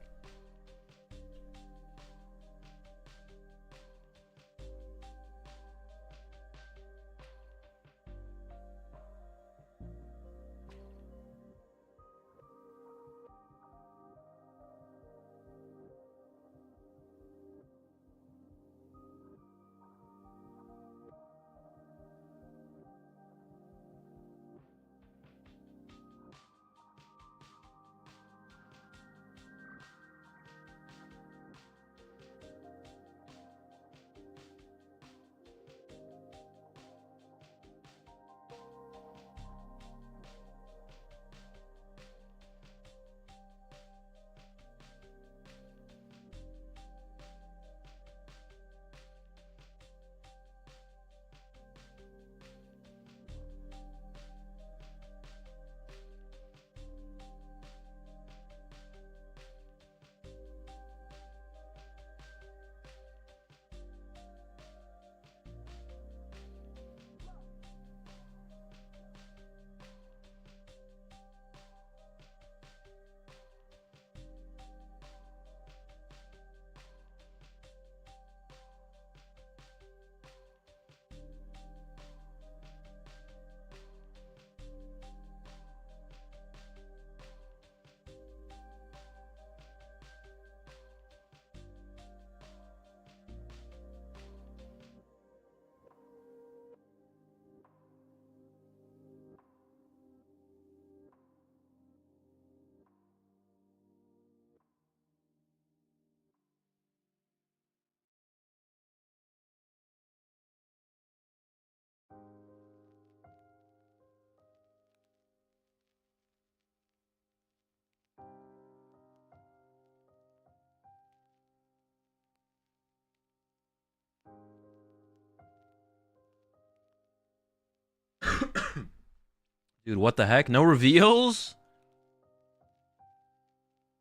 Dude, what the heck? No reveals?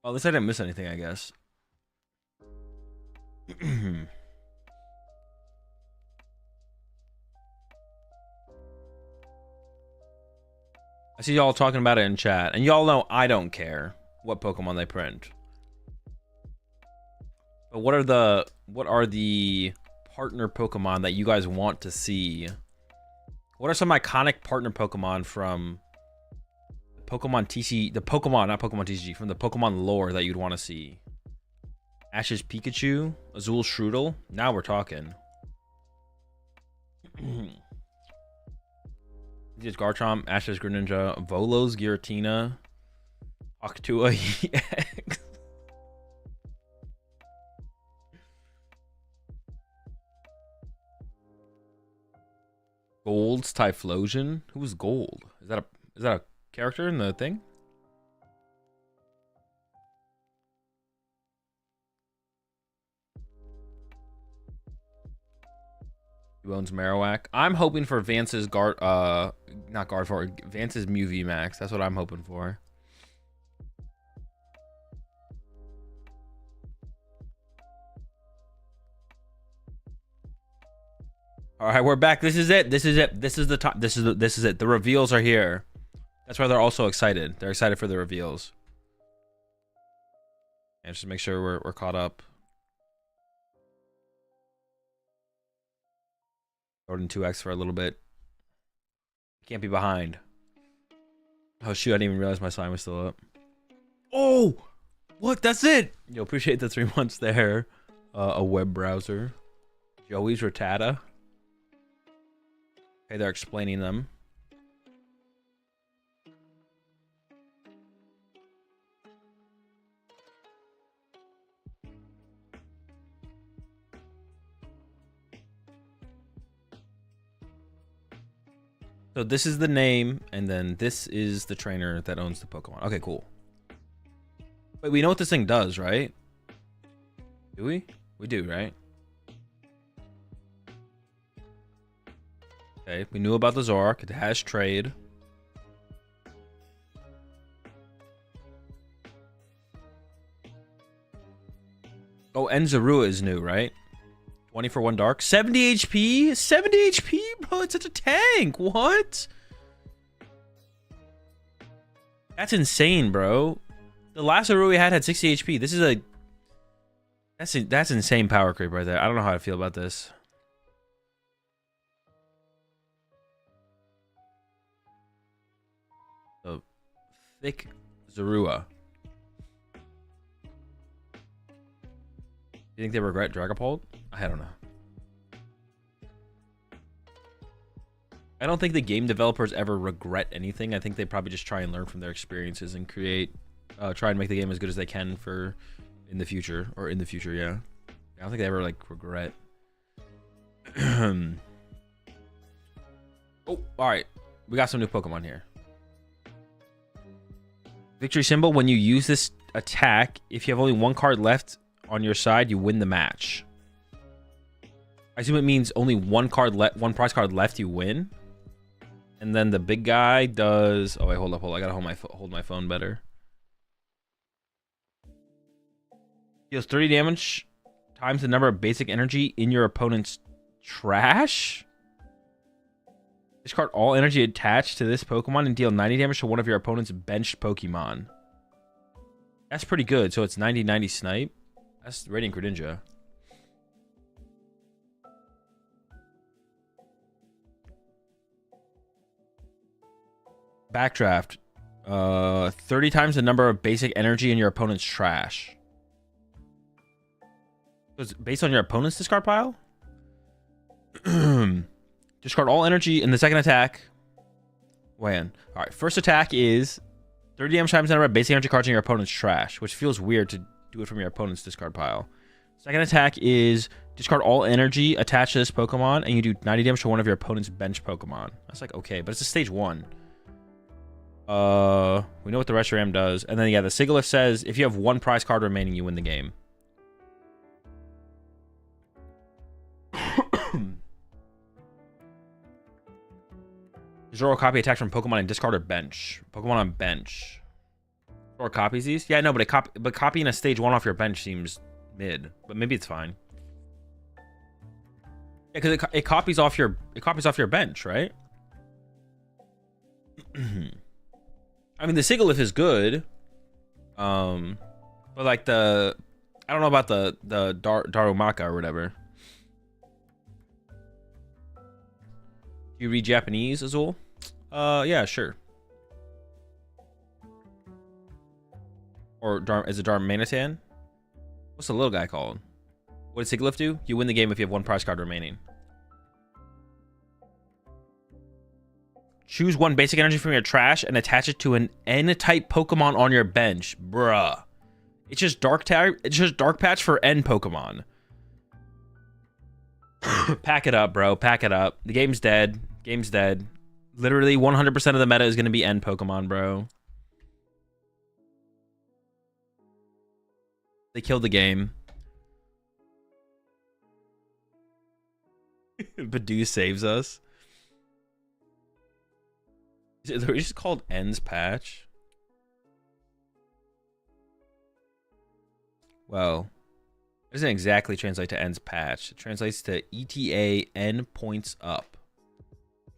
Well, at least I didn't miss anything, I guess. I see y'all talking about it in chat, and y'all know I don't care what Pokemon they print. But what are the partner Pokemon that you guys want to see? What are some iconic partner Pokemon from Pokemon TCG, not Pokemon TCG, from the Pokemon lore that you'd want to see? Ash's Pikachu, Azul Strudel. Now we're talking. Just Garchomp, Ash's Greninja, Volo's Giratina, Octua EX. Gold's Typhlosion. Who's Gold? Is that a character in the thing? Who owns Marowak? I'm hoping for Vance's not Gardevoir, Vance's Mew VMAX. That's what I'm hoping for. All right, we're back. This is it. This is it. This is the top. This is it. The reveals are here. That's why they're also excited. They're excited for the reveals. And just to make sure we're caught up. Jordan 2x for a little bit. Can't be behind. Oh shoot, I didn't even realize my sign was still up. Oh! What? That's it! Yo, appreciate the 3 months there. A web browser. Joey's Rattata. Okay, they're explaining them. So this is the name, and then this is the trainer that owns the Pokemon. Okay, cool. Wait, we know what this thing does, right? Do we? We do, right? Okay, we knew about the Zoroark. It has trade. Oh, and Zorua is new, right? 20 for 1 dark. 70 HP? 70 HP? Bro, it's such a tank. What? That's insane, bro. The last Zorua we had 60 HP. This is a... That's insane power creep right there. I don't know how I feel about this. So, thick Zorua. Do you think they regret Dragapult? I don't know. I don't think the game developers ever regret anything. I think they probably just try and learn from their experiences and try and make the game as good as they can for in the future, yeah. I don't think they ever like regret. Oh, all right. We got some new Pokemon here. Victory symbol. When you use this attack, if you have only 1 card left on your side, you win the match. I assume it means only 1 prize card left, you win. And then the big guy does... Oh, wait, hold up. I gotta hold my phone better. Deals 30 damage times the number of basic energy in your opponent's trash. Discard all energy attached to this Pokemon and deal 90 damage to one of your opponent's benched Pokemon. That's pretty good. So it's 90-90 snipe. That's Radiant Greninja. Backdraft. 30 times the number of basic energy in your opponent's trash. So it's based on your opponent's discard pile? Discard all energy in the second attack. When? Alright, first attack is 30 damage times the number of basic energy cards in your opponent's trash, which feels weird to do it from your opponent's discard pile. Second attack is discard all energy attached to this Pokemon, and you do 90 damage to one of your opponent's bench Pokemon. That's like, okay, but it's a stage 1. We know what the Reshiram does. And then, yeah, the Sigilyph says, if you have 1 prize card remaining, you win the game. Draw a copy attack from Pokemon and discard or bench. Pokemon on bench. Or copies these? Yeah, no, but copying a stage 1 off your bench seems mid. But maybe it's fine. Yeah, because it copies off your bench, right? I mean, the Sigilyph is good. But like I don't know about the Darumaka or whatever. You read Japanese, Azul? Yeah, sure. Or is it Darmanitan? What's the little guy called? What does Sigilyph do? You win the game if you have 1 prize card remaining. Choose 1 basic energy from your trash and attach it to an N-type Pokemon on your bench. Bruh. It's just Dark Patch for N Pokemon. Pack it up, bro. Pack it up. The game's dead. Game's dead. Literally 100% of the meta is going to be N Pokemon, bro. They killed the game. Badu saves us. Is it just called N's patch? Well, it doesn't exactly translate to N's patch. It translates to ETA N points up.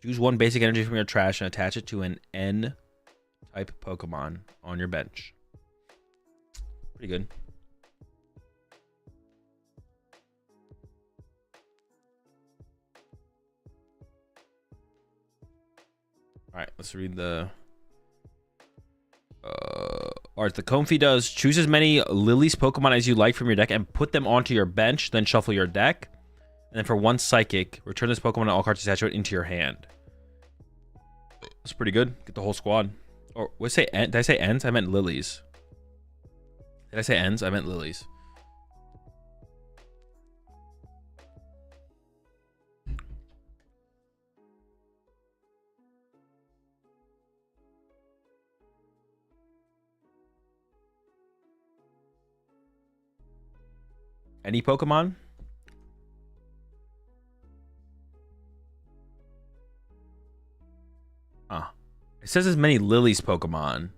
Choose 1 basic energy from your trash and attach it to an N-type Pokemon on your bench. Pretty good. All right, let's read the... all right, the Comfy does choose as many Lily's Pokemon as you like from your deck and put them onto your bench, then shuffle your deck. And then for 1 Psychic, return this Pokemon and all cards attached to it into your hand. That's pretty good. Get the whole squad. Or what did I say? Did I say ends? I meant lilies. Did I say ends? I meant lilies. Any Pokemon? Huh. It says as many Lily's Pokemon,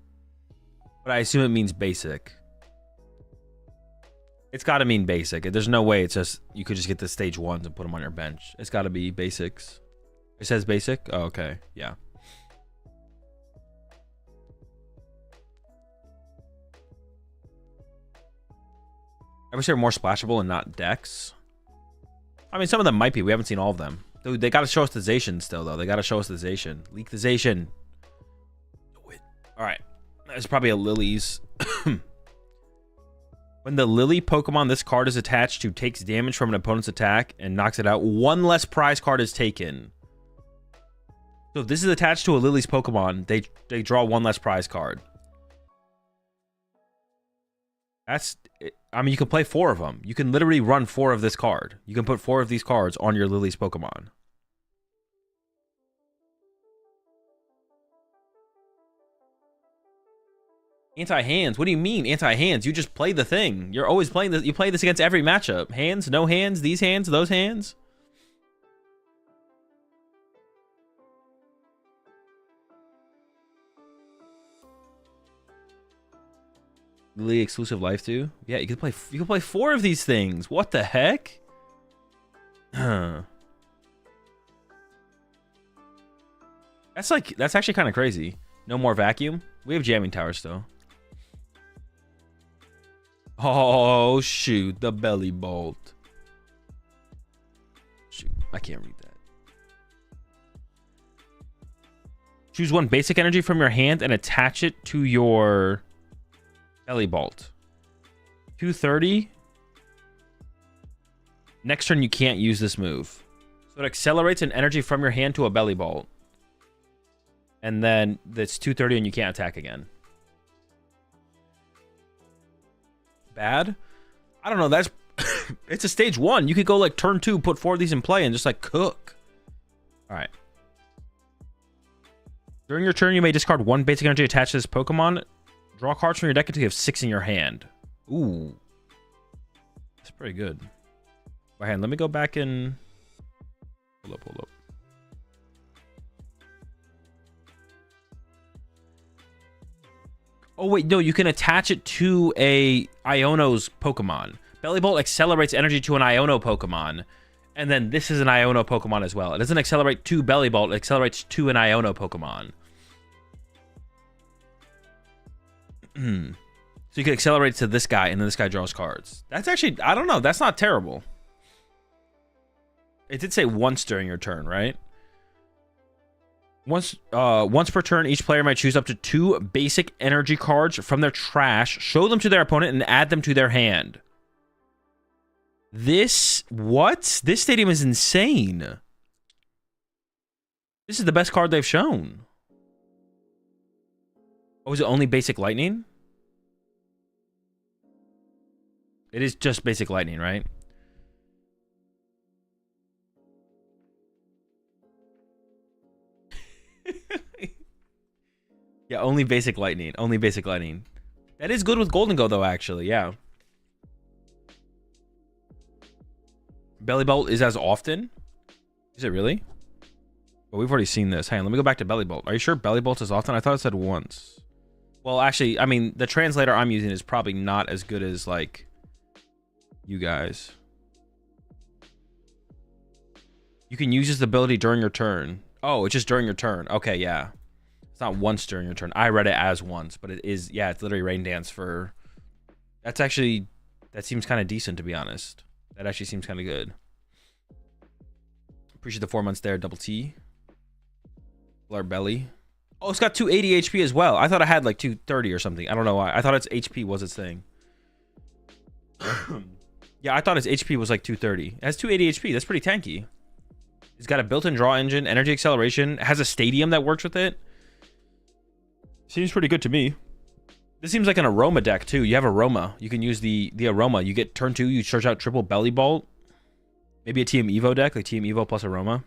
but I assume it means basic. It's got to mean basic. There's no way it's just you could just get the stage 1s and put them on your bench. It's got to be basics. It says basic? Oh, okay. Yeah. I wish they were more splashable and not decks. I mean, some of them might be. We haven't seen all of them. Dude, they got to show us the Zacian still, though. They got to show us the Zacian. Leak the Zacian. All right. There's probably a Lily's. When the Lily Pokemon this card is attached to takes damage from an opponent's attack and knocks it out, 1 less prize card is taken. So if this is attached to a Lily's Pokemon, they draw 1 less prize card. That's... I mean, you can play 4 of them. You can literally run 4 of this card. You can put 4 of these cards on your Lily's Pokemon. Anti-hands? What do you mean, anti-hands? You just play the thing. You're always playing this. You play this against every matchup. Hands, no hands, these hands, those hands. Lily exclusive life too? Yeah, you can play 4 of these things. What the heck? That's actually kind of crazy. No more vacuum. We have jamming tower still. Oh shoot, the belly bolt. Shoot, I can't read that. Choose 1 basic energy from your hand and attach it to your belly bolt. 230. Next turn, you can't use this move. So it accelerates an energy from your hand to a belly bolt. And then it's 230 and you can't attack again. Bad? I don't know. That's it's a stage 1. You could go like turn 2, put 4 of these in play and just like cook. All right. During your turn, you may discard 1 basic energy attached to this Pokemon. Draw cards from your deck until you have 6 in your hand. Ooh. That's pretty good. By hand, let me go back and... Hold up. Oh, wait, no, you can attach it to a Iono's Pokemon. Belly Bolt accelerates energy to an Iono Pokemon. And then this is an Iono Pokemon as well. It doesn't accelerate to Belly Bolt, it accelerates to an Iono Pokemon. So you can accelerate to this guy, and then this guy draws cards. That's actually, I don't know, that's not terrible. It did say once during your turn, right? Once per turn, each player might choose up to 2 basic energy cards from their trash, show them to their opponent, and add them to their hand. What? This stadium is insane. This is the best card they've shown. Oh, is it only basic lightning? It is just basic lightning, right? Yeah, only basic lightning. Only basic lightning. That is good with Golden Go, though, actually. Yeah. Belly Bolt is as often? Is it really? Well, we've already seen this. Hang on, let me go back to Belly Bolt. Are you sure Belly Bolt is often? I thought it said once. Well, actually, I mean, the translator I'm using is probably not as good as, like, you guys. You can use this ability during your turn. Oh, it's just during your turn. Okay, yeah. It's not once during your turn. I read it as once, but it is, yeah, it's literally Rain Dance for... That's actually... That seems kind of decent, to be honest. That actually seems kind of good. Appreciate the 4 months there, Double T. Our belly. Oh, it's got 280 HP as well. I thought I had like 230 or something. I don't know why. I thought its HP was its thing. Yeah, I thought its HP was like 230. It has 280 HP. That's pretty tanky. It's got a built-in draw engine, energy acceleration. It has a stadium that works with it. Seems pretty good to me. This seems like an Aroma deck, too. You have Aroma. You can use the Aroma. You get turn 2, you search out triple Belly Bolt. Maybe a Team Evo deck, like Team Evo plus Aroma.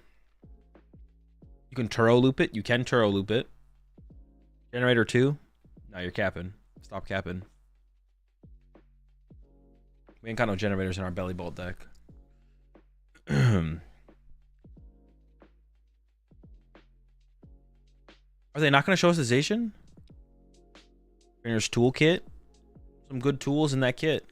You can Turo Loop it. You can Turo Loop it. Generator 2. No, you're capping. Stop capping. We ain't got no generators in our Belly Bolt deck. Are they not going to show us the Zacian? Trainer's toolkit. Some good tools in that kit.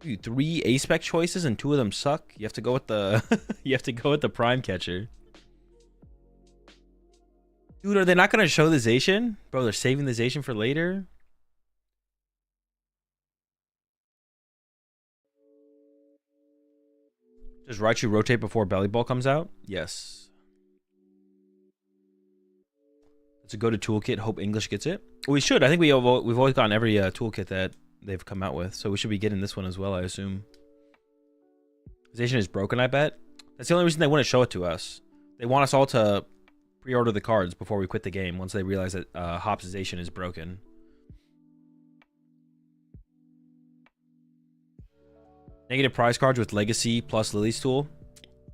Dude, 3 A-spec choices and 2 of them suck. You have to go with the you have to go with the prime catcher. Dude, are they not gonna show the Zacian? Bro, they're saving the Zacian for later. Does Raichu rotate before Belly Ball comes out? Yes. It's a go-to toolkit. Hope English gets it. We should. I think we've always gotten every toolkit that they've come out with, so we should be getting this one as well, I assume. Zacian is broken, I bet. That's the only reason they wouldn't show it to us. They want us all to pre-order the cards before we quit the game once they realize that Hop's Zacian is broken. Negative prize cards with Legacy plus Lily's Tool.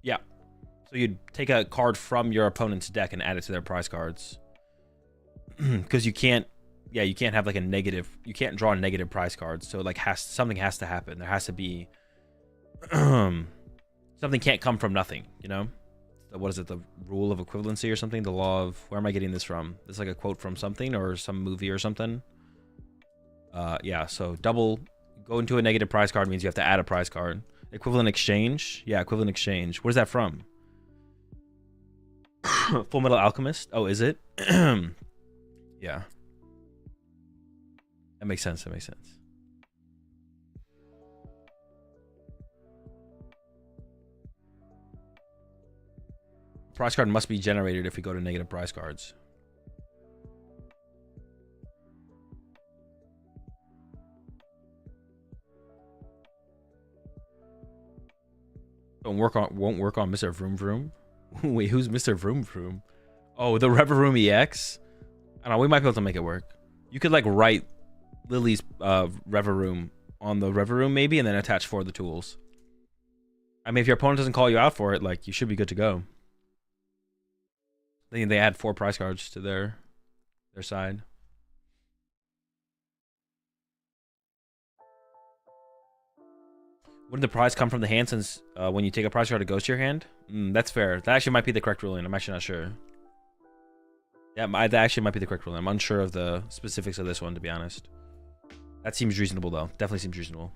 Yeah. So you'd take a card from your opponent's deck and add it to their prize cards. Because you can't, yeah, you can't have like a negative, you can't draw negative prize cards. So like something has to happen. There has to be, something can't come from nothing, you know? What is it? The rule of equivalency or something? The law of, where am I getting this from? This is like a quote from something or some movie or something. Yeah, so double, go into a negative prize card means you have to add a prize card. Equivalent exchange. Yeah, equivalent exchange. Where's that from? Full Metal Alchemist. Oh, is it? Yeah. That makes sense. That makes sense. Prize card must be generated if we go to negative prize cards. Won't work on Mr. Vroom Vroom. Wait, who's Mr. Vroom Vroom? Oh, the Revavroom EX? I don't know, we might be able to make it work. You could like write Lily's Revavroom on the Revavroom maybe and then attach 4 of the tools. I mean, if your opponent doesn't call you out for it, like you should be good to go. I think they add 4 prize cards to their side. Wouldn't the prize come from the hand since when you take a prize card, it goes to your hand? That's fair. That actually might be the correct ruling. I'm actually not sure. Yeah, that actually might be the correct ruling. I'm unsure of the specifics of this one, to be honest. That seems reasonable, though. Definitely seems reasonable.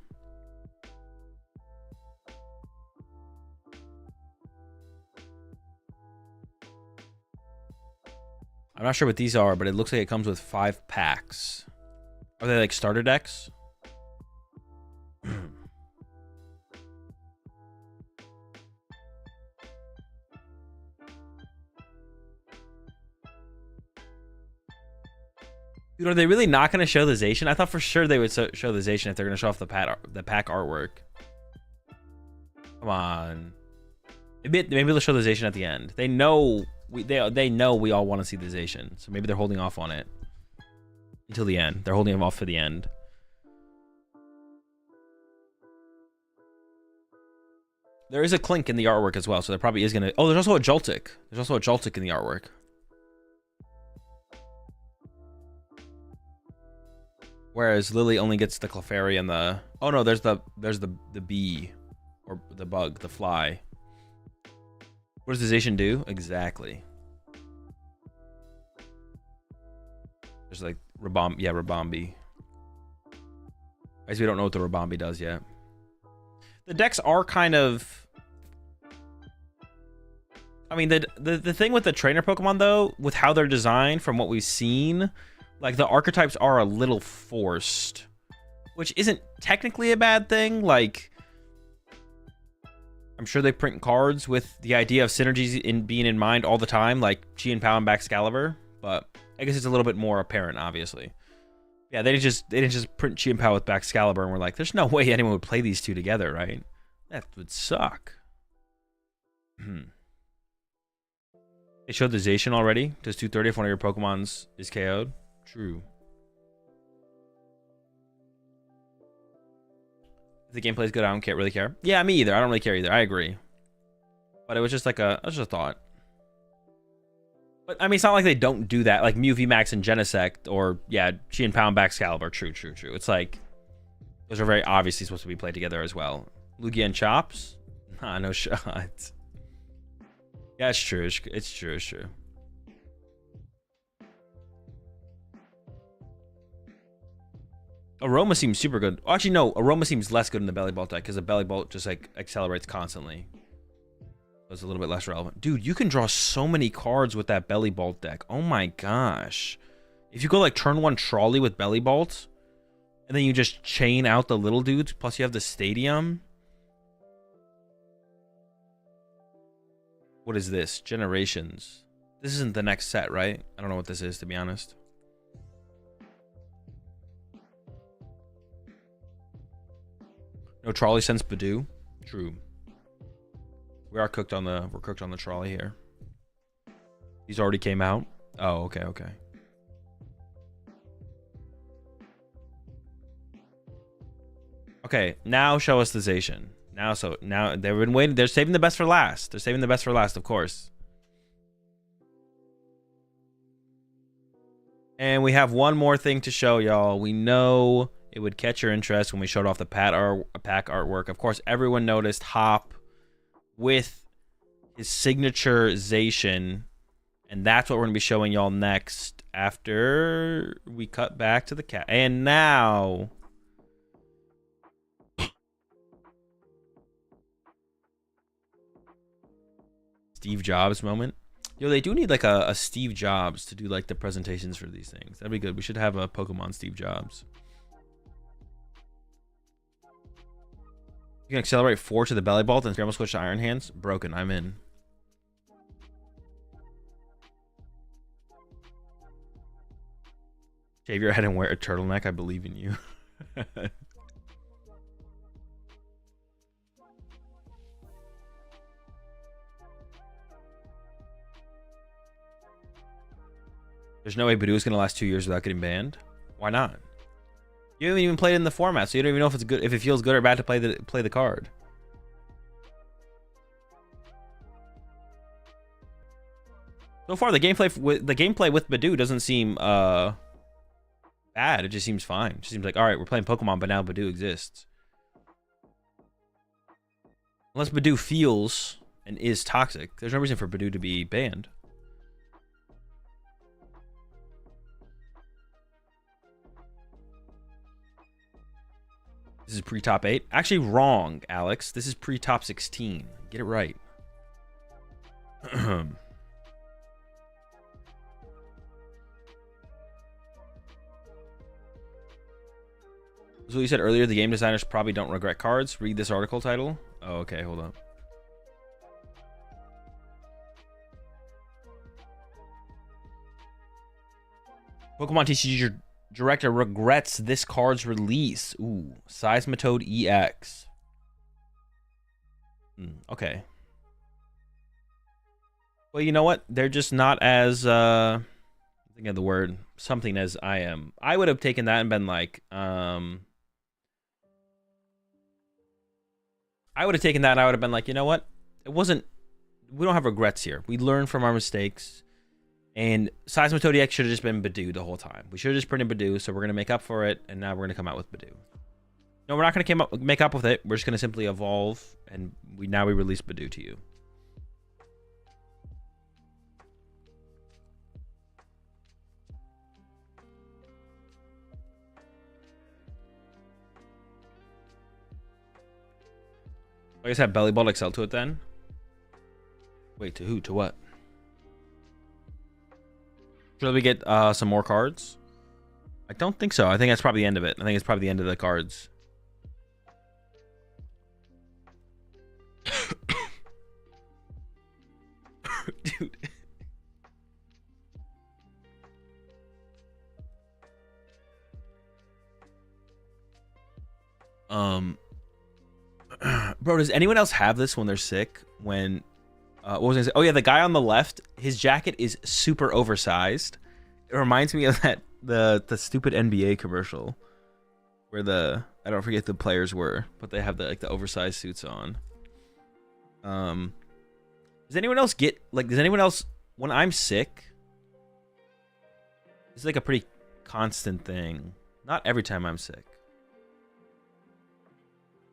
I'm not sure what these are, but it looks like it comes with 5 packs. Are they like starter decks? Dude, are they really not going to show the Zacian? I thought for sure they would show the Zacian if they're going to show off the pack artwork. Come on. Maybe they'll show the Zacian at the end. They know they know we all want to see the Zacian, so maybe they're holding off on it until the end. They're holding him off for the end. There is a Clink in the artwork as well, so there probably is going to... Oh, there's also a Joltik. There's also a Joltik in the artwork. Whereas Lily only gets the Clefairy and the... Oh no, there's the bee. Or the bug, the fly. What does the Zacian do? Exactly. There's like Rabombi. I guess we don't know what the Rabombi does yet. The decks are kind of... I mean, the thing with the trainer Pokemon, though, with how they're designed from what we've seen, like, the archetypes are a little forced. Which isn't technically a bad thing. Like, I'm sure they print cards with the idea of synergies being in mind all the time, like Chi and Pao and Baxcalibur. But I guess it's a little bit more apparent, obviously. Yeah, they didn't just print Chi and Pao with Baxcalibur and we're like, there's no way anyone would play these two together, right? That would suck. They showed the Zacian already. Does 230 if one of your Pokemons is KO'd? True. If the gameplay is good, I don't really care. Yeah, me either. I don't really care either. I agree. But it was just like it was just a thought. But I mean, it's not like they don't do that. Like Mew VMAX and Genesect, or yeah, Chi and Pao and Baxcalibur. True. It's like those are very obviously supposed to be played together as well. Lugia and Chops? Nah, no shot. Yeah, it's true. It's true. Aroma seems super good. Actually, no. Aroma seems less good in the Belly Bolt deck because the Belly Bolt just like accelerates constantly. So it's a little bit less relevant. Dude, you can draw so many cards with that Belly Bolt deck. Oh my gosh. If you go like turn 1 Trolley with Belly Bolt, and then you just chain out the little dudes, plus you have the Stadium. What is this? Generations. This isn't the next set, right? I don't know what this is, to be honest. No Trolley since Badoo. True. We're cooked on the Trolley here. These already came out. Oh, okay. Okay, now show us the Zacian. Now they've been waiting. They're saving the best for last. Of course. And we have one more thing to show y'all. We know it would catch your interest when we showed off the pack artwork. Of course, everyone noticed Hop with his signature Zacian, and that's what we're gonna be showing y'all next after we cut back to the cat. And now, Steve Jobs moment. Yo, they do need like a Steve Jobs to do like the presentations for these things. That'd be good. We should have a Pokemon Steve Jobs. You can accelerate 4 to the Belly Bolt and Scramble Switch to Iron Hands. Broken. I'm in. Shave your head and wear a turtleneck. I believe in you. There's no way Badoo is going to last 2 years without getting banned. Why not? You haven't even played it in the format, so you don't even know if it's good, if it feels good or bad to play the card. So far, the gameplay with Badoo doesn't seem bad. It just seems fine. It just seems like, all right, we're playing Pokemon, but now Badoo exists. Unless Badoo feels and is toxic, there's no reason for Badoo to be banned. This is pre-top 8. Actually, wrong, Alex. This is pre-top 16. Get it right. So you said earlier, the game designers probably don't regret cards. Read this article title. Oh, okay, hold on. PokemonTCG director regrets this card's release. Ooh, Seismitoad EX. Okay. Well, you know what? They're just not as I think of the word something as I am. I would have taken that and been like, I would have taken that and I would have been like, you know what? It wasn't, we don't have regrets here. We learned from our mistakes. And Seismitoad EX should have just been Badoo the whole time. We should have just printed Badoo, so we're going to make up for it, and now we're going to come out with Badoo. No, we're not going to make up with it. We're just going to simply evolve, and now we release Badoo to you. I guess have Belly Ball Excel to it then? Wait, to who? To what? Should we get some more cards? I don't think so. I think that's probably the end of it. I think it's probably the end of the cards. Dude. Bro, does anyone else have this when they're sick? When what was I gonna say? Oh yeah, the guy on the left, his jacket is super oversized. It reminds me of that the stupid NBA commercial where I don't forget the players were, but they have the oversized suits on. Does anyone else get does anyone else when I'm sick? It's like a pretty constant thing. Not every time I'm sick,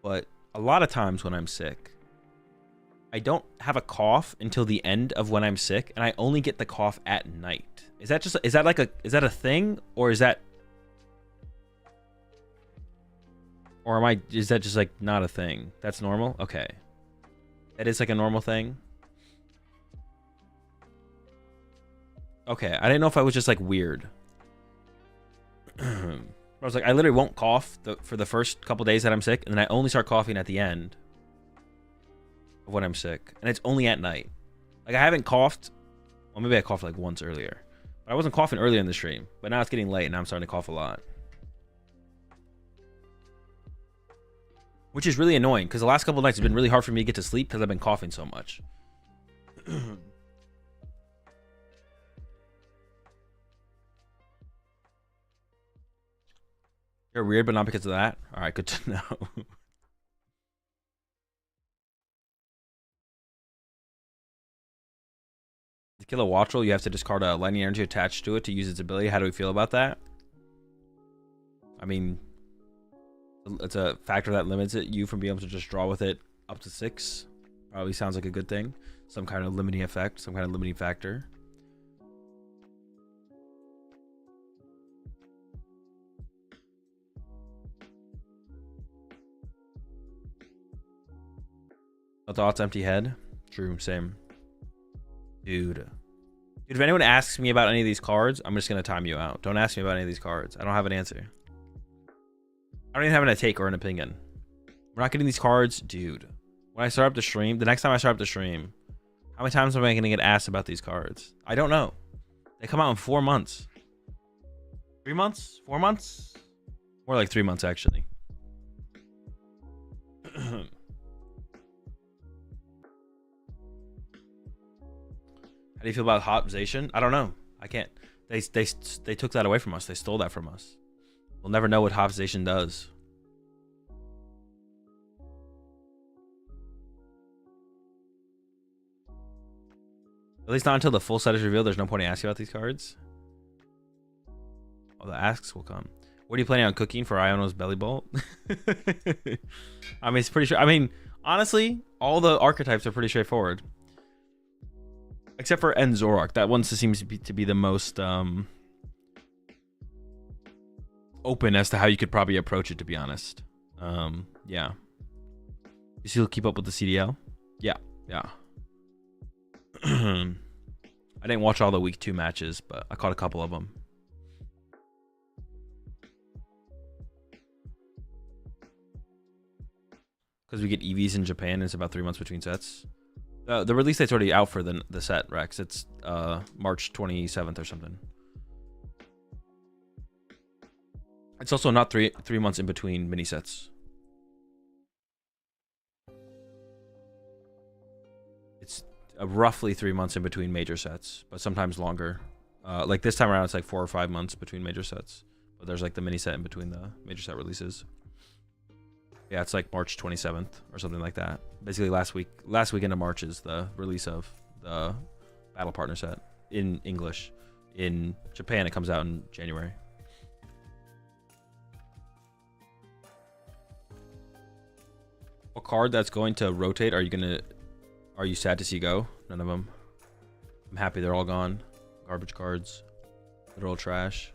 but a lot of times when I'm sick, I don't have a cough until the end of when I'm sick, and I only get the cough at night. Is that a thing, or is that just like not a thing? That's normal? Okay. That is like a normal thing. Okay, I didn't know if I was just like weird. I was like, I literally won't cough for the first couple days that I'm sick, and then I only start coughing at the end of when I'm sick, and it's only at night. Like I haven't coughed. Well, maybe I coughed like once earlier, but I wasn't coughing earlier in the stream. But now it's getting late, and I'm starting to cough a lot, which is really annoying because the last couple of nights have been really hard for me to get to sleep because I've been coughing so much. You're weird, but not because of that. All right, good to know. To kill a Wattrel, you have to discard a lightning energy attached to it to use its ability. How do we feel about that? I mean, it's a factor that limits you from being able to just draw with it up to 6. Probably sounds like a good thing. Some kind of limiting effect, some kind of limiting factor. No thoughts, empty head. True, same. Dude, if anyone asks me about any of these cards, I'm just going to time you out. Don't ask me about any of these cards. I don't have an answer. I don't even have a take or an opinion. We're not getting these cards. Dude, when I start up the stream, the next time I start up the stream, how many times am I going to get asked about these cards? I don't know. They come out in 4 months. 3 months? 4 months? More like 3 months, actually. How do you feel about Hopzation? I don't know. I can't. They took that away from us. They stole that from us. We'll never know what Hopzation does. At least not until the full set is revealed. There's no point in asking about these cards. Oh, the asks will come. What are you planning on cooking for Iono's belly bowl? I mean, it's pretty sure. I mean, Honestly, all the archetypes are pretty straightforward. Except for Enzorok. That one seems to be the most open as to how you could probably approach it, to be honest. Yeah. You still keep up with the CDL? Yeah. I didn't watch all the week 2 matches, but I caught a couple of them. Because we get EVs in Japan, and it's about 3 months between sets. The release date's already out for the set, Rex. It's March 27th or something. It's also not three months in between mini sets. It's roughly 3 months in between major sets, but sometimes longer. Like this time around, it's like 4 or 5 months between major sets. But there's like the mini set in between the major set releases. Yeah, it's like March 27th or something like that. Basically, last weekend of March is the release of the Battle Partner set in English. In Japan, it comes out in January. What card that's going to rotate are you sad to see go? None of them. I'm happy they're all gone. Garbage cards. Literal trash.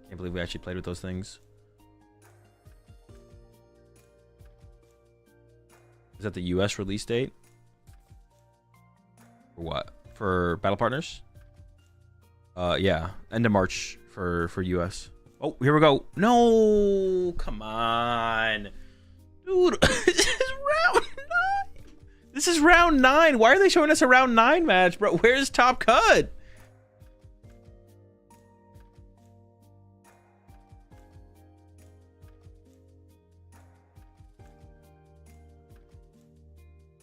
Can't believe we actually played with those things. Is that the US release date? For what? For Battle Partners? Yeah. End of March for US. Oh, here we go. No! Come on. Dude, this is round 9. This is round 9. Why are they showing us a round 9 match, bro? Where's Top Cut?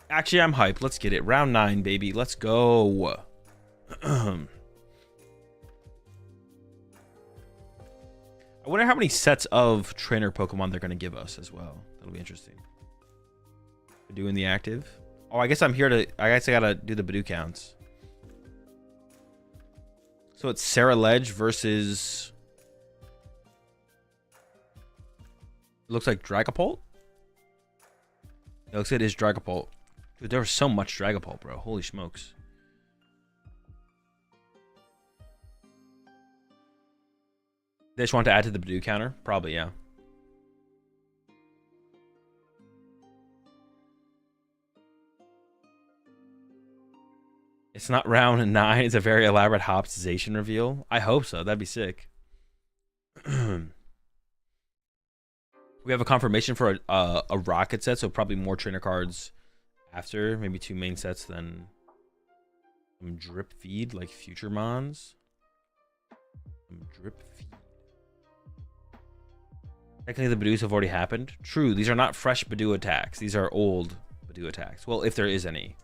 Actually, I'm hyped. Let's get it. Round 9, baby. Let's go. I wonder how many sets of trainer Pokemon they're going to give us as well. That'll be interesting. Doing the active. Oh, I guess I'm here to... I guess I got to do the Badoo counts. So it's Sarah Ledge versus... It looks like Dragapult? It looks like it is Dragapult. Dude, there was so much Dragapult, bro. Holy smokes. They just want to add to the Badoo counter? Probably, yeah. It's not round 9. It's a very elaborate Hopsization reveal. I hope so. That'd be sick. We have a confirmation for a rocket set, so probably more trainer cards after. Maybe 2 main sets, then some drip feed like Future Mons. Some drip feed. Technically, the Badoos have already happened. True, these are not fresh Badoo attacks. These are old Badoo attacks. Well, if there is any.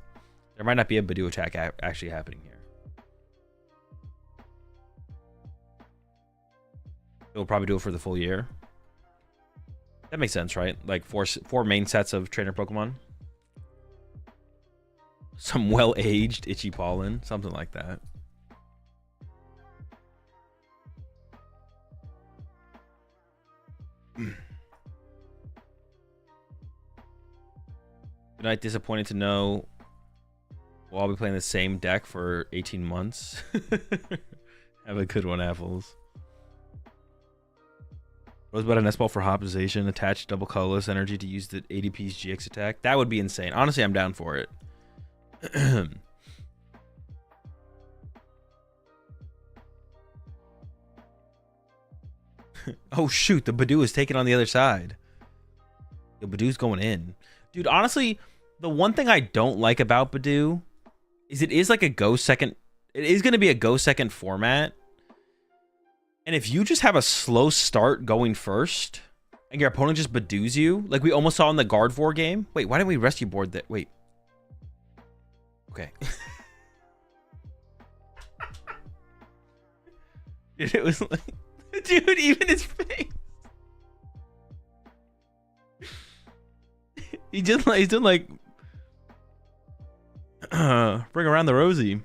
There might not be a Badoo attack actually happening here. We'll probably do it for the full year. That makes sense, right? Like four main sets of trainer Pokemon. Some well-aged Itchy Pollen. Something like that. Good night. Disappointed to know we'll all be playing the same deck for 18 months. Have a good one, Apples. Rosebud and S-Ball for Hopsization. Attach double colorless energy to use the ADP's GX attack. That would be insane. Honestly, I'm down for it. Oh, shoot. The Badoo is taken on the other side. The Badoo's going in. Dude, honestly, the one thing I don't like about Badoo is it is like a go second. It is going to be a go second format. And if you just have a slow start going first and your opponent just Badoos you, like we almost saw in the Gardevoir game. Wait, why didn't we rescue board that? Wait. Okay. Dude, it was like... Dude, even his face. He's doing like bring around the Rosie.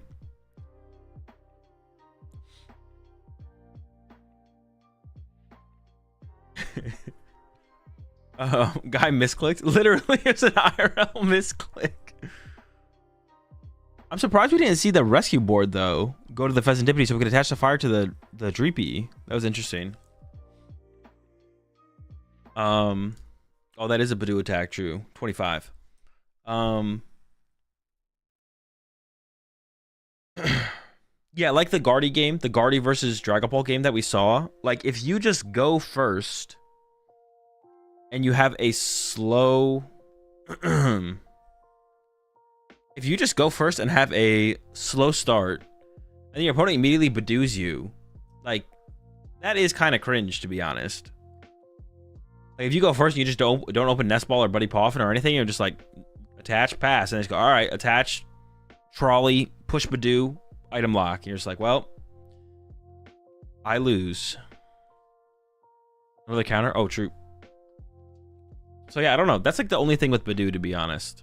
Guy misclicked. Literally, it's an IRL misclick. I'm surprised we didn't see the rescue board though. Go to the Pheasantipity so we could attach the fire to the Dreepy. That was interesting. Oh, that is a Badoo attack. True. 25. Yeah, like the Guardy game, the Guardy versus Dragapult game that we saw. Like, if you just go first and you have a slow... if you just go first and have a slow start, and your opponent immediately Badoos you, like, that is kind of cringe, to be honest. Like, if you go first and you just don't open Nest Ball or Buddy Poffin or anything, you're just like, attach, pass, and just go, all right, attach, trolley, push Badoo, item lock. And you're just like, well, I lose. Another counter? Oh, true. So yeah, I don't know. That's like the only thing with Badoo, to be honest.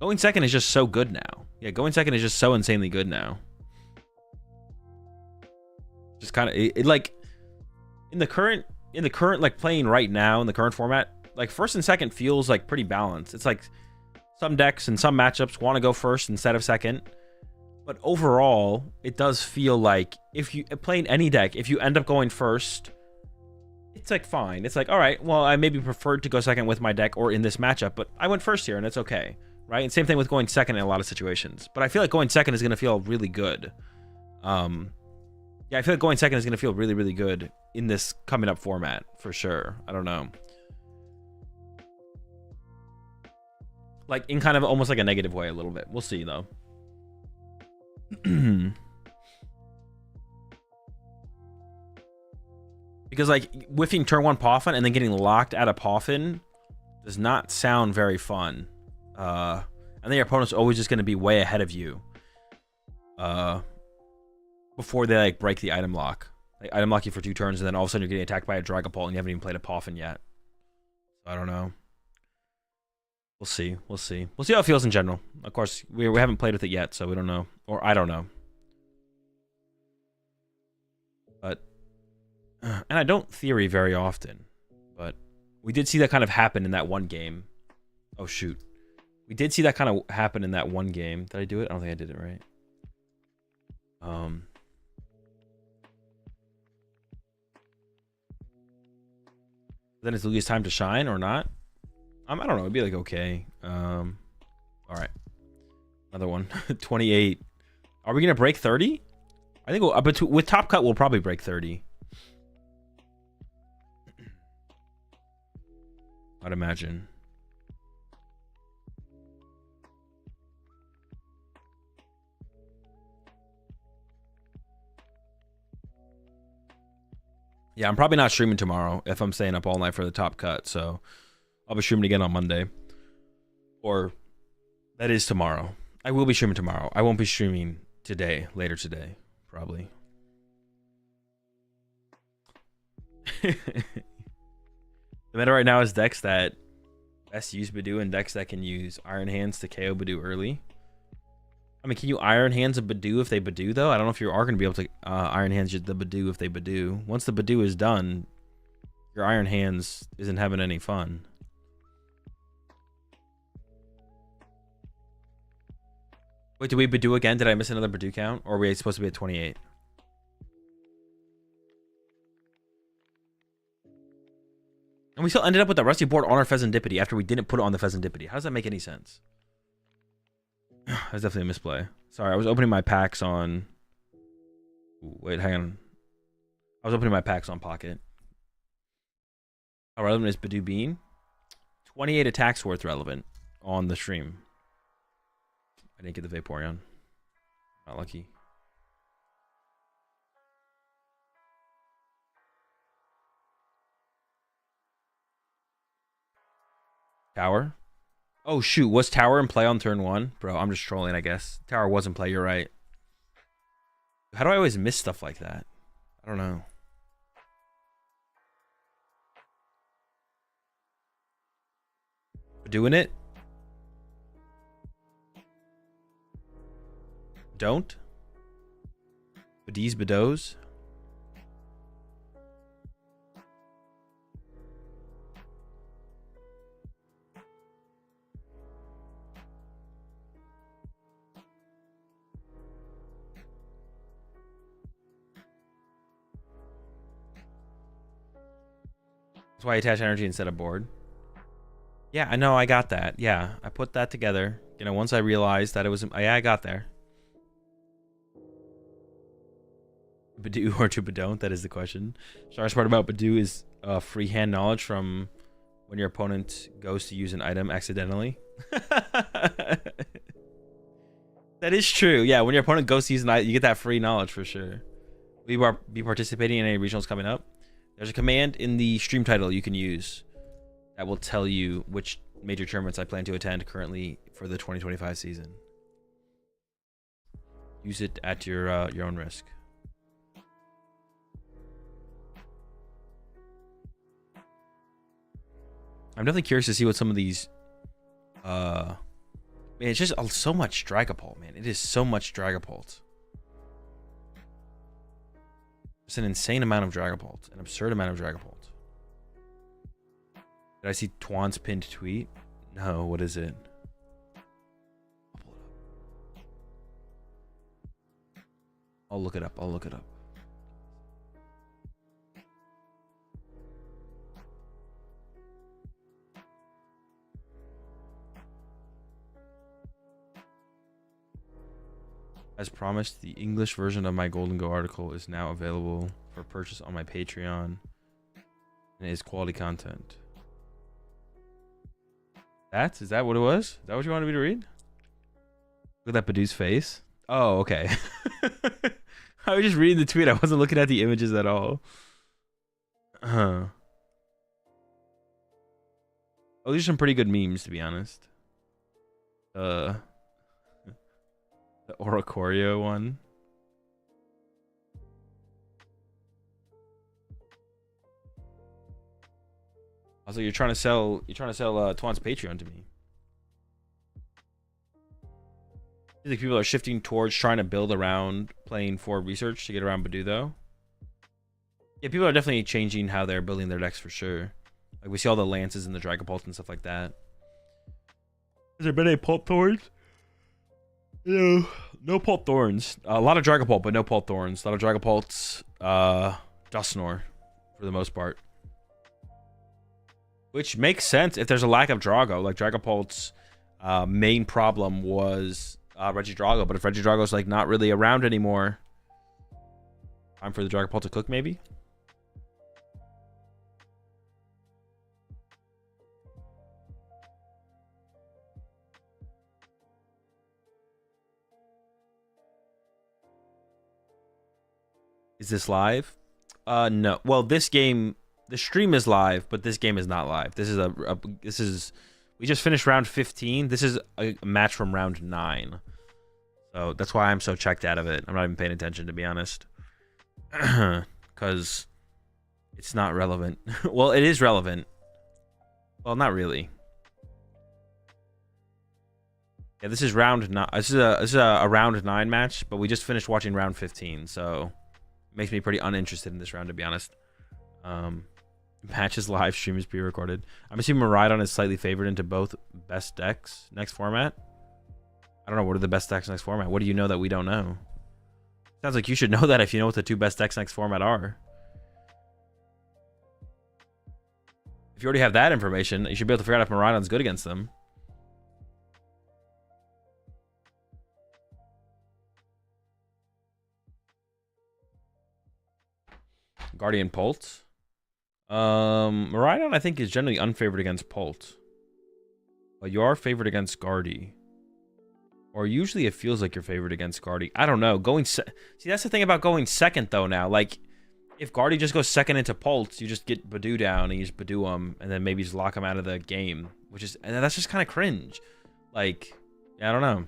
Going second is just so good now. Yeah, going second is just so insanely good now. Just kind of it like in the current like playing right now in the current format, like first and second feels like pretty balanced. It's like some decks and some matchups want to go first instead of second. But overall, it does feel like if you playing any deck, if you end up going first, it's like fine. It's like, all right, well, I maybe preferred to go second with my deck or in this matchup, but I went first here and it's okay. Right? And same thing with going second in a lot of situations. But I feel like going second is going to feel really good. Yeah, I feel like going second is going to feel really, really good in this coming up format for sure. I don't know. Like in kind of almost like a negative way a little bit. We'll see though. Because like whiffing turn one Poffin and then getting locked at a Poffin does not sound very fun. And then your opponent's always just going to be way ahead of you. Before they like break the item lock. Like item lock you for 2 turns and then all of a sudden you're getting attacked by a Dragapult and you haven't even played a Poffin yet. I don't know. We'll see. We'll see. We'll see how it feels in general. Of course, we haven't played with it yet, so we don't know. Or I don't know. But, and I don't theory very often, but we did see that kind of happen in that one game. Oh, shoot. We did see that kind of happen in that one game. Did I do it? I don't think I did it right. Then it's Lugia's time to shine or not? I don't know. It'd be like okay. All right. Another one. 28. Are we gonna break 30? I think we'll, with Top Cut we'll probably break 30. I'd imagine. Yeah, I'm probably not streaming tomorrow if I'm staying up all night for the Top Cut, so I'll be streaming again on Monday. Or that is tomorrow. I will be streaming tomorrow. I won't be streaming today, later today, probably. The meta right now is decks that best use Badoo and decks that can use Iron Hands to KO Badoo early. I mean, can you Iron Hands a Badoo if they Badoo, though? I don't know if you are going to be able to Iron Hands the Badoo if they Badoo. Once the Badoo is done, your Iron Hands isn't having any fun. Wait, did we Badoo again? Did I miss another Badoo count? Or are we supposed to be at 28? And we still ended up with the Rusty board on our Pheasantipity after we didn't put it on the Pheasantipity. How does that make any sense? That's definitely a misplay. Sorry, I was opening my packs on... Ooh, wait, hang on. I was opening my packs on Pocket. How relevant is Badoo Bean? 28 attacks worth relevant on the stream. I didn't get the Vaporeon. Not lucky. Tower? Oh, shoot. Was Tower in play on turn 1? Bro, I'm just trolling, I guess. Tower was in play. You're right. How do I always miss stuff like that? I don't know. Doing it? Don't? Badis, Bados? That's why I attach energy instead of board. Yeah, I know. I got that. Yeah, I put that together. You know, once I realized that it was... Yeah, I got there. Badoo or to Badon't? That is the question. The hardest part about Badoo is freehand knowledge from when your opponent goes to use an item accidentally. That is true. Yeah, when your opponent goes to use an item, you get that free knowledge for sure. We will be participating in any regionals coming up. There's a command in the stream title you can use that will tell you which major tournaments I plan to attend currently for the 2025 season. Use it at your own risk. I'm definitely curious to see what some of these man, it's just so much Dragapult, man. It is so much Dragapult. It's an insane amount of Dragapult. An absurd amount of Dragapult. Did I see Twan's pinned tweet? No, what is it? I'll look it up. I'll look it up. As promised, the English version of my Golden Go article is now available for purchase on my Patreon, and it is quality content. Is that what it was? Is that what you wanted me to read? Look at that Badoo's face. Oh, okay. I was just reading the tweet. I wasn't looking at the images at all. Oh, these are some pretty good memes, to be honest. The Oricorio one. Also, you're trying to sell Twan's Patreon to me. I think people are shifting towards trying to build around playing for research to get around Badoo, though. Yeah, people are definitely changing how they're building their decks for sure. Like, we see all the lances and the Dragapult and stuff like that. Has there been any Pult Thorns? No. No Pult Thorns. A lot of Dragapult, but no Pult Thorns. A lot of Dragapults, Dusknoir, for the most part. Which makes sense if there's a lack of Drago. Like, Dragapult's main problem was Regidrago, but if Regidrago's like not really around anymore, time for the Dragapult to cook, maybe. Is this live? No. Well, this game, the stream is live, but this game is not live. This is we just finished round 15. This is a match from round 9. So that's why I'm so checked out of it. I'm not even paying attention, to be honest. Because it's not relevant. Well, it is relevant. Well, not really. Yeah, this is round 9. This is a round 9 match, but we just finished watching round 15, so it makes me pretty uninterested in this round, to be honest. Match is live, stream is pre-recorded. I'm assuming Miraidon is slightly favored into both best decks next format. I don't know. What are the best decks next format? What do you know that we don't know? Sounds like you should know that if you know what the 2 best decks next format are. If you already have that information, you should be able to figure out if Miraidon's good against them. Guardian Pult. Miraidon, I think, is generally unfavored against Pult. But you are favored against Guardy. Or usually it feels like you're favored against Guardy. I don't know. See, that's the thing about going second, though, now. Like, if Guardy just goes second into Pult, you just get Badoo down and you just Badoo him, and then maybe just lock him out of the game. And that's just kind of cringe. Like, yeah, I don't know.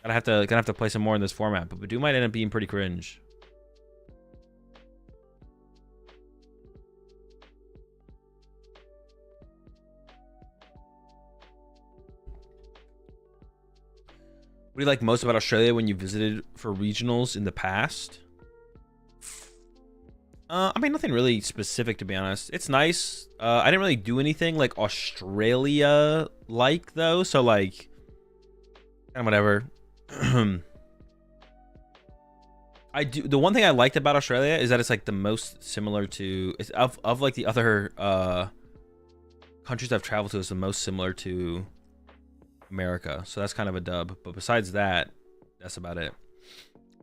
Gonna have to play some more in this format, but Badoo might end up being pretty cringe. What do you like most about Australia when you visited for regionals in the past? I mean, nothing really specific, to be honest. It's nice. I didn't really do anything like Australia-like, though. So, like, kind of whatever. I do. The one thing I liked about Australia is that it's like the most similar to it's of like the other countries I've traveled to, is the most similar to America. So that's kind of a dub. But besides that, that's about it.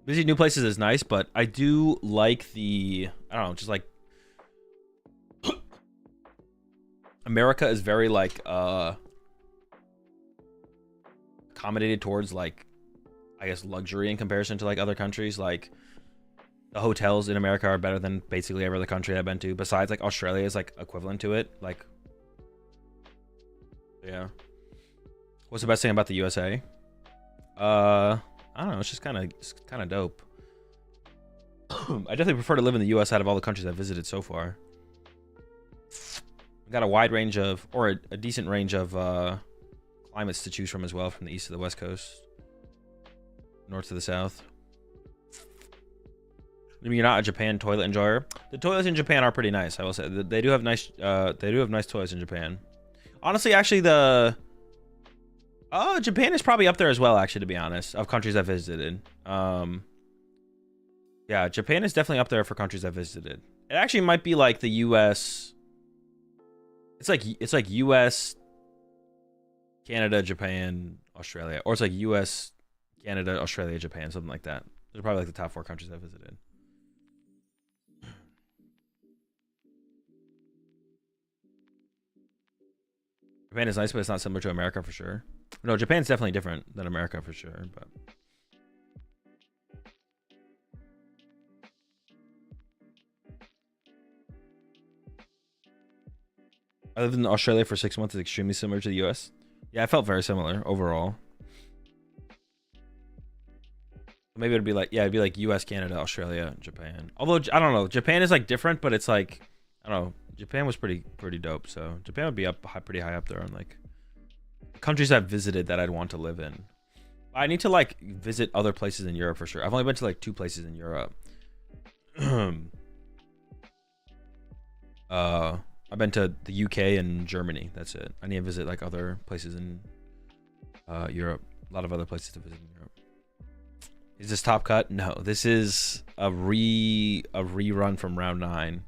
Visiting new places is nice, but I do like the, I don't know, just like America is very like accommodated towards like, I guess, luxury in comparison to like other countries. Like the hotels in America are better than basically every other country I've been to. Besides like Australia is like equivalent to it. Like, yeah. What's the best thing about the USA? I don't know. It's just kind of dope. I definitely prefer to live in the US out of all the countries I've visited so far. I got a wide range of, or a decent range of climates to choose from as well, from the east to the west coast, north to the south. I mean, you're not a Japan toilet enjoyer. The toilets in Japan are pretty nice, I will say. They do have nice toilets in Japan. Honestly, actually, Japan is probably up there as well, actually, to be honest, of countries I've visited. Yeah, Japan is definitely up there for countries I've visited. It actually might be like the US. It's like US, Canada, Japan, Australia, or it's like US, Canada, Australia, Japan, something like that. Those are probably like the top 4 countries I've visited. Japan is nice, but it's not similar to America for sure. No, Japan's definitely different than America for sure, but I lived in Australia for 6 months. It's extremely similar to the US. Yeah, I felt very similar overall. Maybe it'd be like, yeah, it'd be like US, Canada, Australia, Japan. Although I don't know, Japan is like different, but it's like, I don't know, Japan was pretty dope. So Japan would be up pretty high up there on like countries I've visited that I'd want to live in. I need to like visit other places in Europe for sure. I've only been to like 2 places in Europe. I've been to the UK and Germany. That's it. I need to visit like other places in Europe. A lot of other places to visit in Europe. Is this Top Cut? No, this is a rerun from round 9.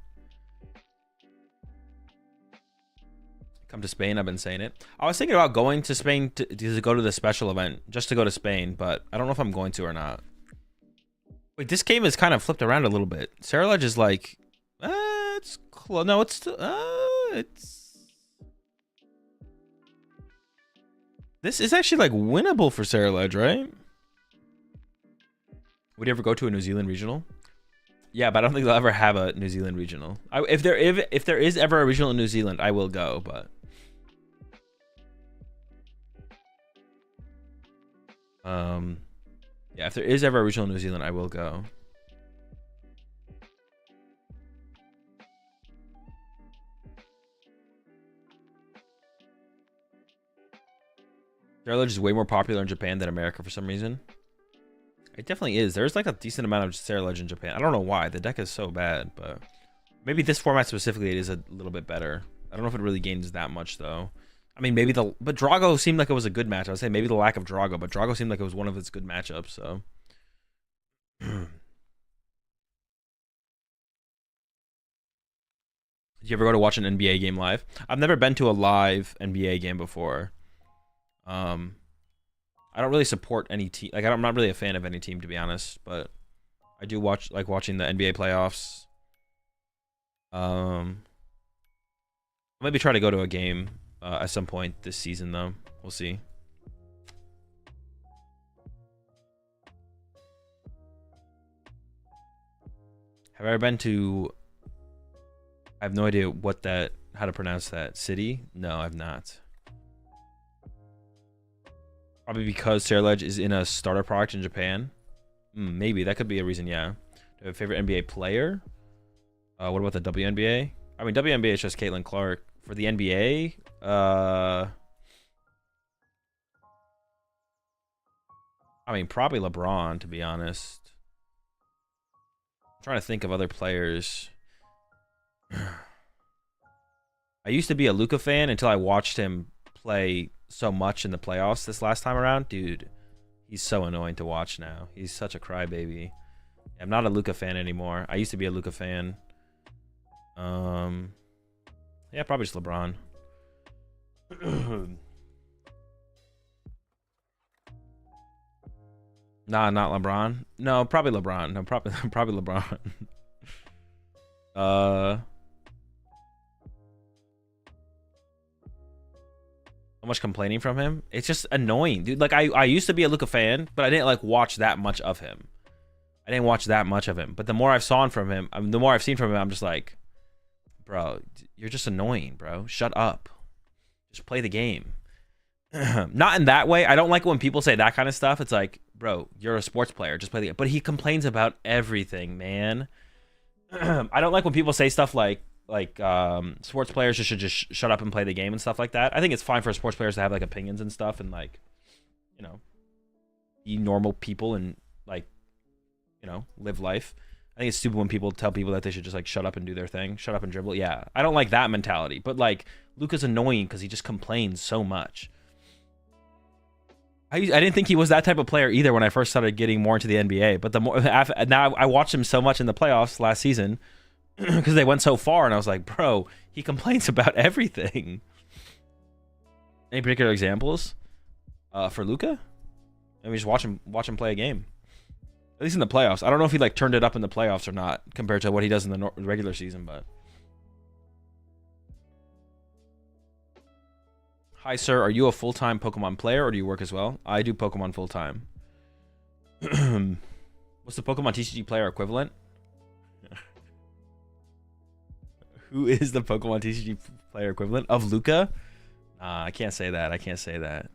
Come to Spain. I've been saying it. I was thinking about going to Spain to go to the special event, just to go to Spain, but I don't know if I'm going to or not. Wait, this game is kind of flipped around a little bit. Sarah Ledge is like, it's close. No, it's this is actually like winnable for Sarah Ledge, right? Would you ever go to a New Zealand regional? Yeah, but I don't think they'll ever have a New Zealand regional. If there is ever a regional in New Zealand, I will go, but yeah, if there is ever a regional in New Zealand, I will go. Sarah Ledge is way more popular in Japan than America for some reason. It definitely is. There's like a decent amount of Sarah Ledge in Japan. I don't know why. The deck is so bad, but maybe this format specifically it is a little bit better. I don't know if it really gains that much though. I mean, maybe but Drago seemed like it was a good match. I would say maybe the lack of Drago, but Drago seemed like it was one of its good matchups. So, did you ever go to watch an NBA game live? I've never been to a live NBA game before. I don't really support any team. Like, I'm not really a fan of any team, to be honest. But I do like watching the NBA playoffs. I'll maybe try to go to a game at some point this season, though. We'll see. Have I ever been to? I have no idea how to pronounce that city. No, I've not. Probably because Sarah Ledge is in a starter product in Japan. Maybe that could be a reason. Yeah. Do you have a favorite NBA player? What about the WNBA? I mean, WNBA is just Caitlin Clark. For the NBA, I mean, probably LeBron, to be honest. I'm trying to think of other players. I used to be a Luka fan until I watched him play so much in the playoffs this last time around. Dude, he's so annoying to watch now. He's such a crybaby. I'm not a Luka fan anymore. I used to be a Luka fan. Yeah, probably just LeBron. Nah, not LeBron. No, probably LeBron. No, probably LeBron. So much complaining from him. It's just annoying, dude. Like I used to be a Luka fan, but I didn't like watch that much of him. I didn't watch that much of him. But the more I've seen from him, the more I've seen from him, I'm just like, bro, you're just annoying, bro. Shut up. Just play the game. Not in that way. I don't like when people say that kind of stuff. It's like, bro, you're a sports player. Just play the game. But he complains about everything, man. I don't like when people say stuff like sports players should just shut up and play the game and stuff like that. I think it's fine for sports players to have like opinions and stuff and like, you know, be normal people and like, you know, live life. I think it's stupid when people tell people that they should just like shut up and do their thing, shut up and dribble. Yeah, I don't like that mentality. But like Luka's annoying because he just complains so much. I didn't think he was that type of player either when I first started getting more into the NBA. But the more now I watched him so much in the playoffs last season because they went so far, and I was like, bro, he complains about everything. Any particular examples for Luka? Maybe just watch him play a game. At least in the playoffs. I don't know if he like turned it up in the playoffs or not compared to what he does in the regular season, but. Hi, sir. Are you a full-time Pokemon player or do you work as well? I do Pokemon full-time. What's the Pokemon TCG player equivalent? Who is the Pokemon TCG player equivalent of Luka? I can't say that. I can't say that.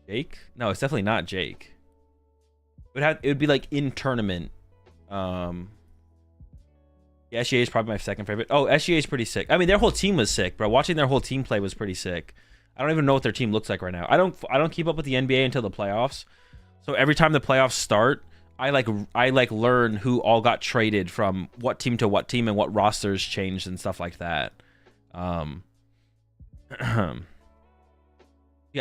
Jake? No, it's definitely not Jake. It would be like in tournament. Yeah, SGA is probably my second favorite. Oh, SGA is pretty sick. I mean, their whole team was sick, bro. Watching their whole team play was pretty sick. I don't even know what their team looks like right now. I don't keep up with the NBA until the playoffs. So every time the playoffs start, I learn who all got traded from what team to what team and what rosters changed and stuff like that. Yeah,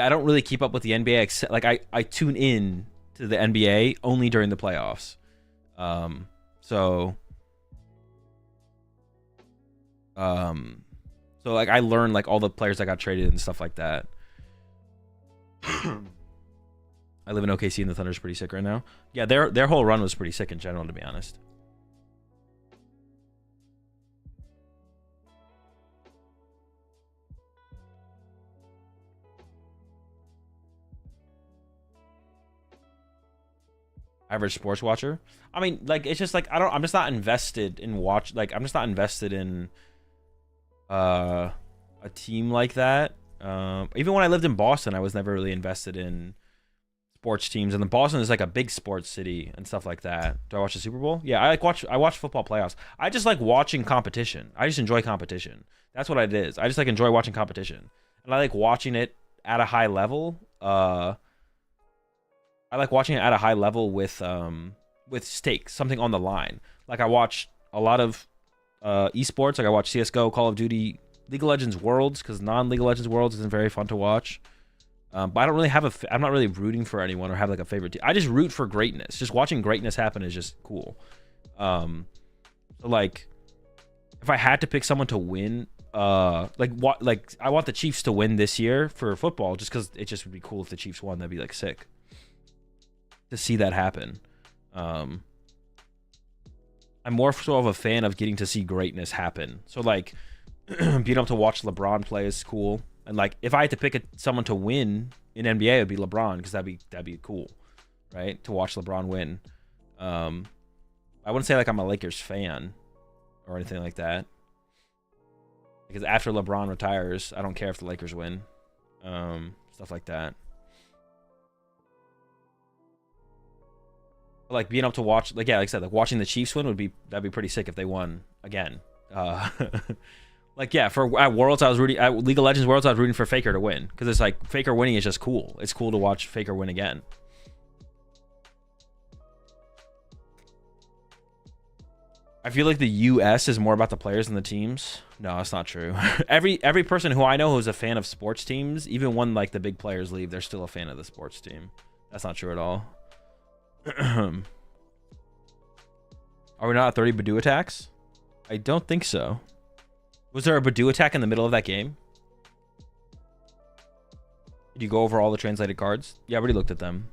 I don't really keep up with the NBA except like I tune in to the NBA only during the playoffs. So like I learned like all the players that got traded and stuff like that. I live in OKC and the Thunder's pretty sick right now. Yeah, their whole run was pretty sick in general, to be honest. Average sports watcher. I mean, like it's just like I'm just not invested in I'm just not invested in a team like that. Even when I lived in Boston, I was never really invested in sports teams, and then Boston is like a big sports city and stuff like that. Do I watch the Super Bowl? Yeah, I watch football playoffs. I just like watching competition. I just enjoy competition. That's what it is. I just like enjoy watching competition, and I like watching it at a high level. I like watching it at a high level with stakes, something on the line. Like I watch a lot of esports. Like I watch CS:GO, Call of Duty, League of Legends Worlds, because non-League of Legends Worlds isn't very fun to watch. But I don't really have I'm not really rooting for anyone or have like a favorite team. I just root for greatness. Just watching greatness happen is just cool. So like, if I had to pick someone to win, like I want the Chiefs to win this year for football, just because it just would be cool if the Chiefs won. That'd be like sick to see that happen. I'm more so of a fan of getting to see greatness happen. So like being able to watch LeBron play is cool. And like if I had to pick someone to win in NBA, it'd be LeBron, because that'd be cool, right? To watch LeBron win. I wouldn't say like I'm a Lakers fan or anything like that, because after LeBron retires, I don't care if the Lakers win. Stuff like that. Like being able to watch, like yeah, like I said, like watching the Chiefs win that'd be pretty sick if they won again. Like yeah, at Worlds I was rooting, at League of Legends Worlds I was rooting for Faker to win, because it's like Faker winning is just cool. It's cool to watch Faker win again. I feel like the US is more about the players than the teams. No, that's not true. Every person who I know who's a fan of sports teams, even when like the big players leave, they're still a fan of the sports team. That's not true at all. Are we not at 30 Badoo attacks? I don't think so. Was there a Badoo attack in the middle of that game? Did you go over all the translated cards? Yeah, I already looked at them.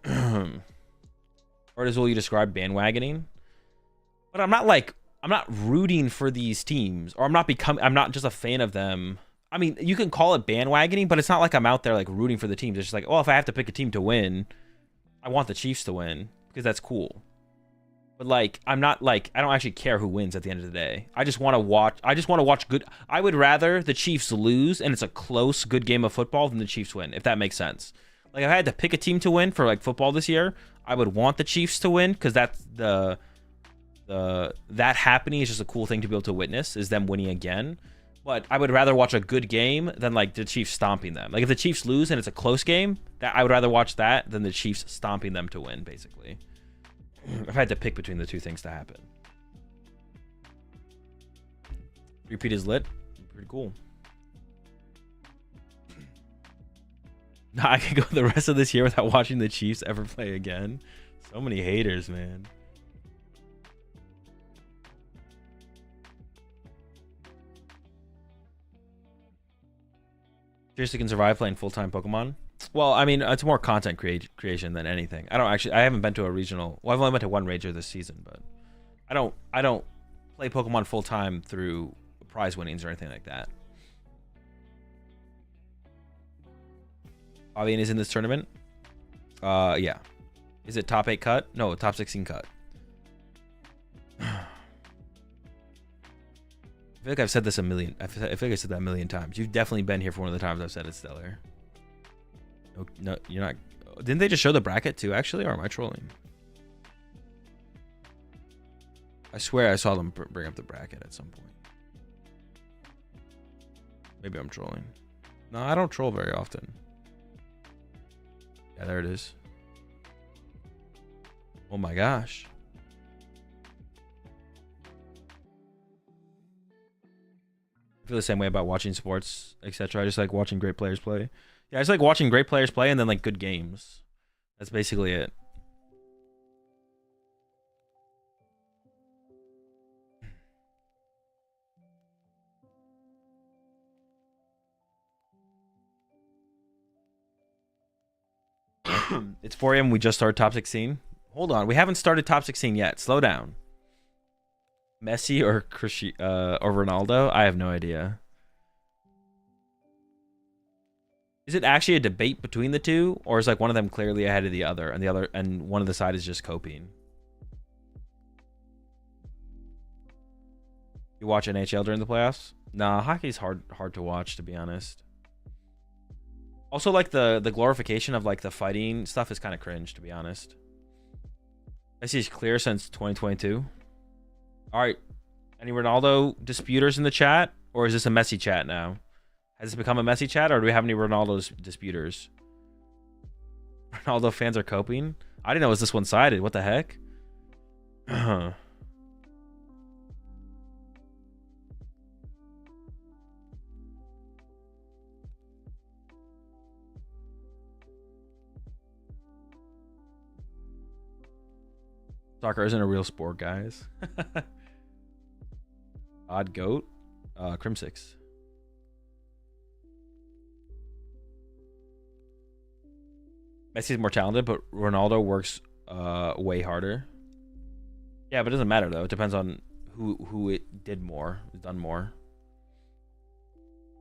Or as well you describe bandwagoning. But I'm not rooting for these teams, or I'm not just a fan of them. I mean, you can call it bandwagoning, but it's not like I'm out there like rooting for the teams. It's just like, oh, if I have to pick a team to win, I want the Chiefs to win because that's cool. But like, I'm not like, I don't actually care who wins at the end of the day. I just want to watch good. I would rather the Chiefs lose and it's a close, good game of football than the Chiefs win, if that makes sense. Like, if I had to pick a team to win for like football this year, I would want the Chiefs to win because that's that happening is just a cool thing to be able to witness, is them winning again. But I would rather watch a good game than like the Chiefs stomping them. Like, if the Chiefs lose and it's a close game, that I would rather watch that than the Chiefs stomping them to win, basically. If I had to pick between the two things to happen. Repeat is lit. Pretty cool. Nah, I could go the rest of this year without watching the Chiefs ever play again. So many haters, man. Seriously can survive playing full-time Pokemon? Well, I mean, it's more content creation than anything. I haven't been to a regional. Well, I've only been to one Rager this season, but I don't play Pokemon full-time through prize winnings or anything like that. Fabian is in this tournament? Yeah. Is it top 8 cut? No, top 16 cut. I feel like I've said this I feel like I said that a million times. You've definitely been here for one of the times I've said it's stellar. No, you're not. Didn't they just show the bracket too, actually? Or am I trolling? I swear I saw them bring up the bracket at some point. Maybe I'm trolling. No, I don't troll very often. Yeah, there it is. Oh my gosh. I feel the same way about watching sports, etc. I just like watching great players play. Yeah, I just like watching great players play and then like good games. That's basically it. It's 4 a.m. We just started top 16. Hold on, we haven't started top 16 yet. Slow down. Messi or Ronaldo? I have no idea. Is it actually a debate between the two, or is like one of them clearly ahead of the other, and one of the side is just coping? You watch NHL during the playoffs? Nah, hockey's hard to watch, to be honest. Also, like the glorification of like the fighting stuff is kind of cringe, to be honest. Messi's clear since 2022. All right, any Ronaldo disputers in the chat, or is this a Messi chat now? Has this become a Messi chat, or do we have any Ronaldo disputers? Ronaldo fans are coping? I didn't know it was this one-sided. What the heck? Soccer isn't a real sport, guys. Odd goat. Crimsix. Messi's more talented, but Ronaldo works way harder. Yeah, but it doesn't matter though. It depends on who it did more, done more.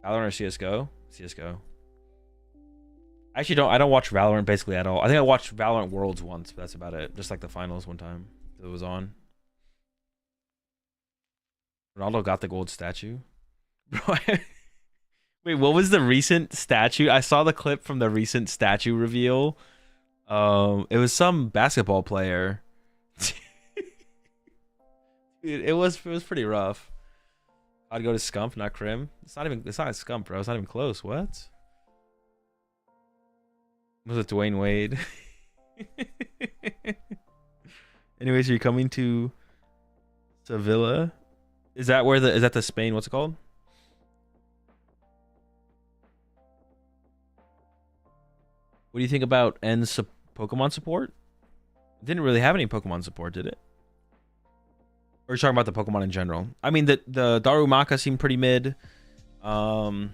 Valorant or CS:GO? CS:GO. I don't watch Valorant basically at all. I think I watched Valorant Worlds once, but that's about it. Just like the finals one time it was on. Ronaldo got the gold statue. Bro, wait, what was the recent statue? I saw the clip from the recent statue reveal. It was some basketball player. Dude, it was pretty rough. I'd go to Scump, not Crim. It's not a Scump, bro. It's not even close. What? Was it Dwayne Wade? Anyways, you're coming to Sevilla? Is that the Spain? What's it called? What do you think about N's Pokemon support? It didn't really have any Pokemon support, did it? Or you're talking about the Pokemon in general? I mean, the Darumaka seemed pretty mid. But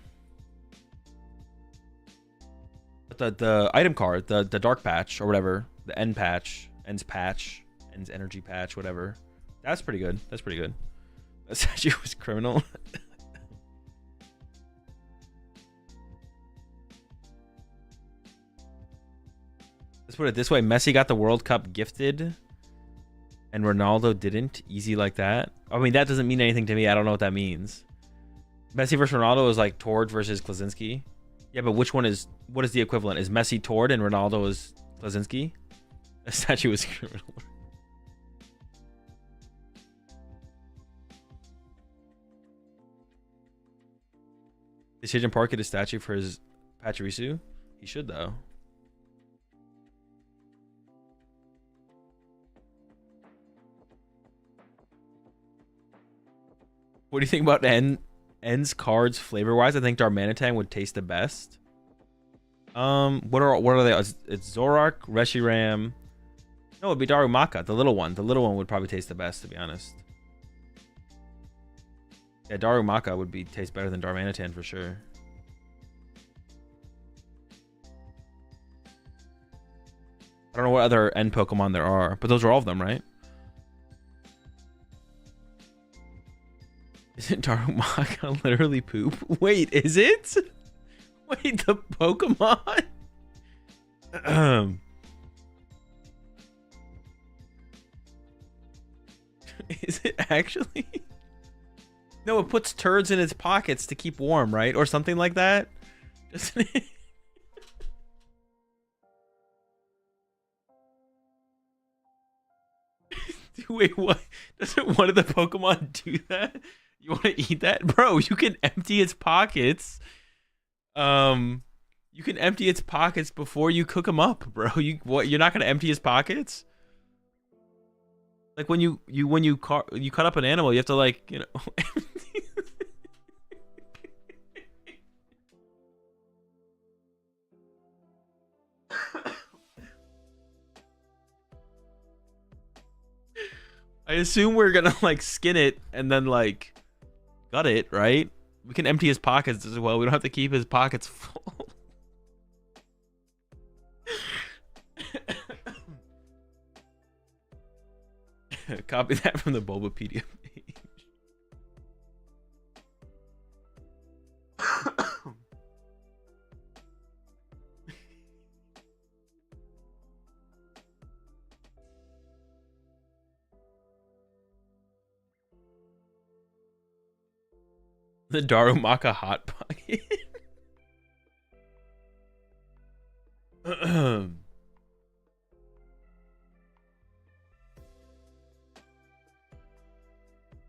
the item card, the dark patch or whatever, the end patch, end's energy patch, whatever. That's pretty good. That's pretty good. That statue was criminal. Let's put it this way: Messi got the World Cup gifted, and Ronaldo didn't. Easy like that. I mean, that doesn't mean anything to me. I don't know what that means. Messi versus Ronaldo is like Tord versus Klaczynski. Yeah, but which one is... What is the equivalent? Is Messi Tord and Ronaldo is Klaczynski? That statue was criminal. Is Hyjin Park get a statue for his Pachirisu? He should, though. What do you think about N's cards flavor-wise? I think Darmanitan would taste the best. What are they? It's Zorak, Reshiram. No, it'd be Darumaka, the little one. The little one would probably taste the best, to be honest. Yeah, Darumaka would taste better than Darmanitan for sure. I don't know what other N Pokemon there are, but those are all of them, right? Isn't Darumaka literally poop? Wait, is it? Wait, the Pokemon? Is it actually? No, it puts turds in its pockets to keep warm, right? Or something like that? Doesn't it? Wait, what? Doesn't one of the Pokemon do that? You want to eat that? Bro, you can empty its pockets. You can empty its pockets before you cook them up, bro. You're not going to empty his pockets? Like when you cut up an animal, you have to, like, you know, I assume we're gonna like skin it and then like gut it, right? We can empty his pockets as well. We don't have to keep his pockets full. Copy that from the Bulbapedia page. The Darumaka Hot Pocket.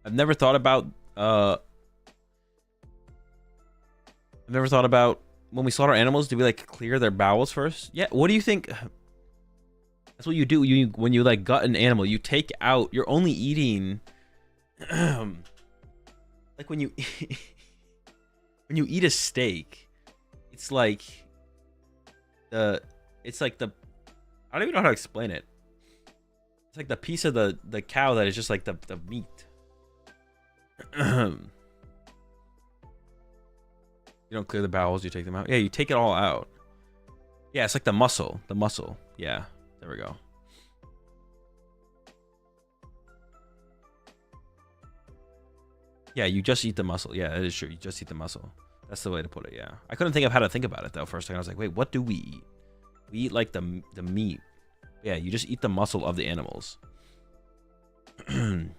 I've never thought about when we slaughter animals, do we like clear their bowels first? Yeah, what do you think? That's what you do. When you like gut an animal, you take out, you're only eating like when you when you eat a steak, it's like the I don't even know how to explain it. It's like the piece of the cow that is just like the meat. You don't clear the bowels, you take them out. Yeah, you take it all out. Yeah, it's like the muscle. The muscle. Yeah, there we go. Yeah, you just eat the muscle. Yeah, that is true. You just eat the muscle. That's the way to put it, yeah. I couldn't think of how to think about it, though, for a second. I was like, wait, what do we eat? We eat, like, the meat. Yeah, you just eat the muscle of the animals. And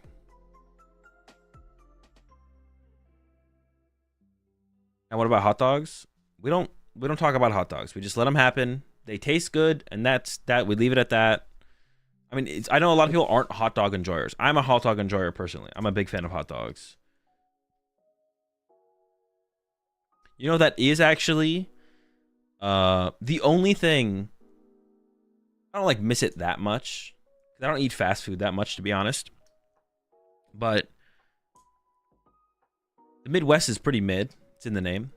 what about hot dogs? We don't talk about hot dogs. We just let them happen. They taste good, and that's that. We leave it at that. I mean, I know a lot of people aren't hot dog enjoyers. I'm a hot dog enjoyer personally. I'm a big fan of hot dogs. You know, that is actually the only thing. I don't like miss it that much. I don't eat fast food that much, to be honest. But the Midwest is pretty mid. It's in the name.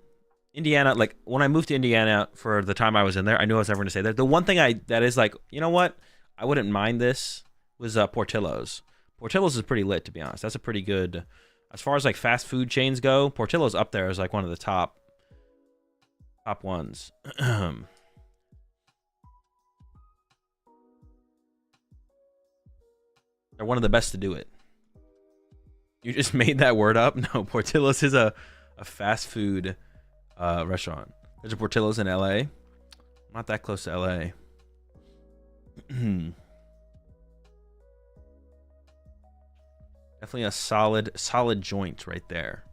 Indiana, like when I moved to Indiana for the time I was in there, I knew I was never going to stay there. The one thing that is like, you know what? I wouldn't mind this was Portillo's. Portillo's is pretty lit, to be honest. That's a pretty good, as far as like fast food chains go, Portillo's up there as like one of the top ones. They're one of the best to do it. You just made that word up? No, Portillo's is a fast food restaurant. There's a Portillo's in LA. I'm not that close to LA. Definitely a solid joint right there.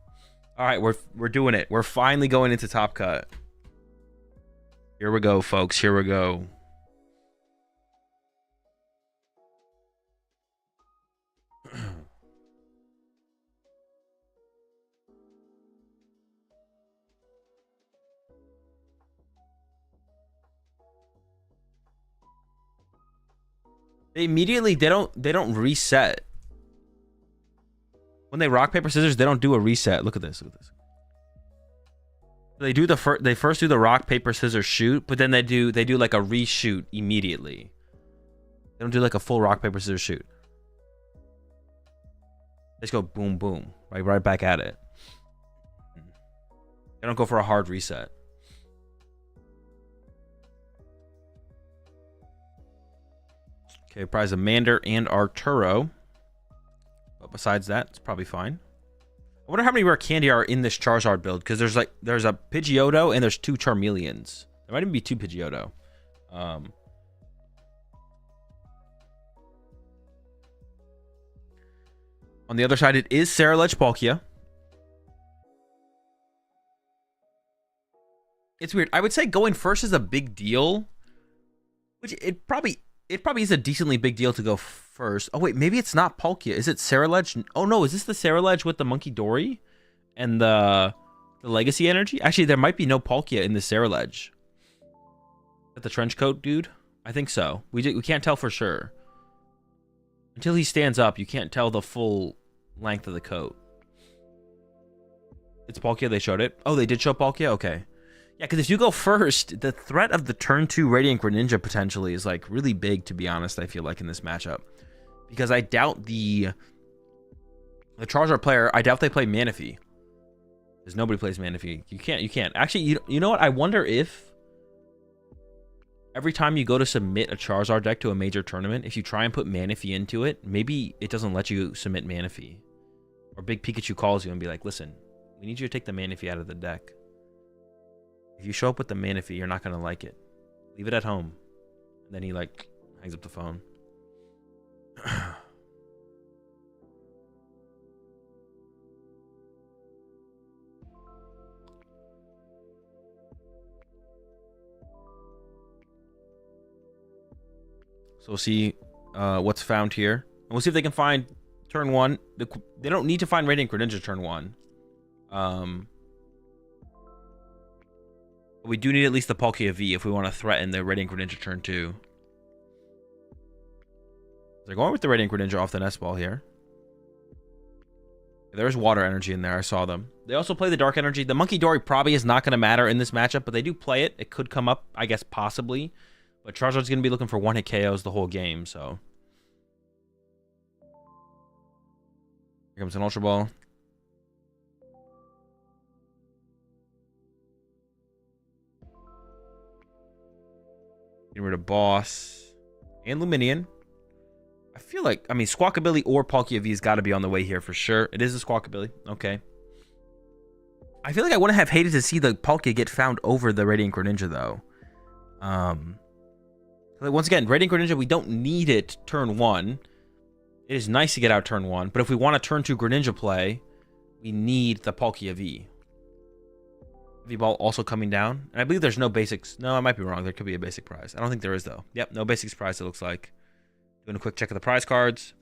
All right, we're doing it. We're finally going into Top Cut. Here we go, folks. Here we go. They don't reset. When they rock paper scissors, they don't do a reset. Look at this. Look at this. They first do the rock paper scissors shoot, but then they do like a reshoot immediately. They don't do like a full rock paper scissors shoot. They just go boom boom, right back at it. They don't go for a hard reset. Okay, prize Amander and Arturo. But besides that, it's probably fine. I wonder how many rare candy are in this Charizard build, because there's a Pidgeotto and there's 2 Charmeleons. There might even be 2 Pidgeotto. On the other side, it is Ceruledge Palkia. It's weird. I would say going first is a big deal, which it probably is a decently big deal to go first. Oh wait, maybe it's not Palkia. Is it Ceruledge? Oh no, is this the Ceruledge with the Monkey Dory and the Legacy Energy? Actually, there might be no Palkia in the Ceruledge. Is that the trench coat dude? I think so. We can't tell for sure. Until he stands up, you can't tell the full length of the coat. It's Palkia, they showed it. Oh, they did show Palkia? Okay. Yeah, because if you go first, the threat of the turn 2 Radiant Greninja potentially is like really big, to be honest, I feel like in this matchup. Because I doubt the Charizard player, I doubt they play Manaphy. Because nobody plays Manaphy. You can't. Actually, you know what? I wonder if every time you go to submit a Charizard deck to a major tournament, if you try and put Manaphy into it, maybe it doesn't let you submit Manaphy. Or Big Pikachu calls you and be like, listen, we need you to take the Manaphy out of the deck. If you show up with the Manaphy, you're not going to like it. Leave it at home. And then he, like, hangs up the phone. So we'll see what's found here. And we'll see if they can find turn 1. They don't need to find Radiant Greninja turn 1. We do need at least the Palkia V if we want to threaten the Radiant Greninja turn 2. They're going with the Radiant Greninja off the nest ball here. There's water energy in there. I saw them. They also play the dark energy. The Monkey Dory probably is not going to matter in this matchup, but they do play it. It could come up, I guess, possibly. But Charizard's going to be looking for one-hit KOs the whole game, so. Here comes an Ultra Ball. Getting rid of Boss and Luminion. I feel like, I mean, Squawkabilly or Palkia V's got to be on the way here for sure. It is a Squawkabilly. Okay. I feel like I wouldn't have hated to see the Palkia get found over the Radiant Greninja, though. Once again, Radiant Greninja, we don't need it turn 1. It is nice to get out turn 1, but if we want to turn 2 Greninja play, we need the Palkia V. V-Ball also coming down. And I believe there's no basics. No, I might be wrong. There could be a basic prize. I don't think there is, though. Yep, no basics prize, it looks like. Doing a quick check of the prize cards.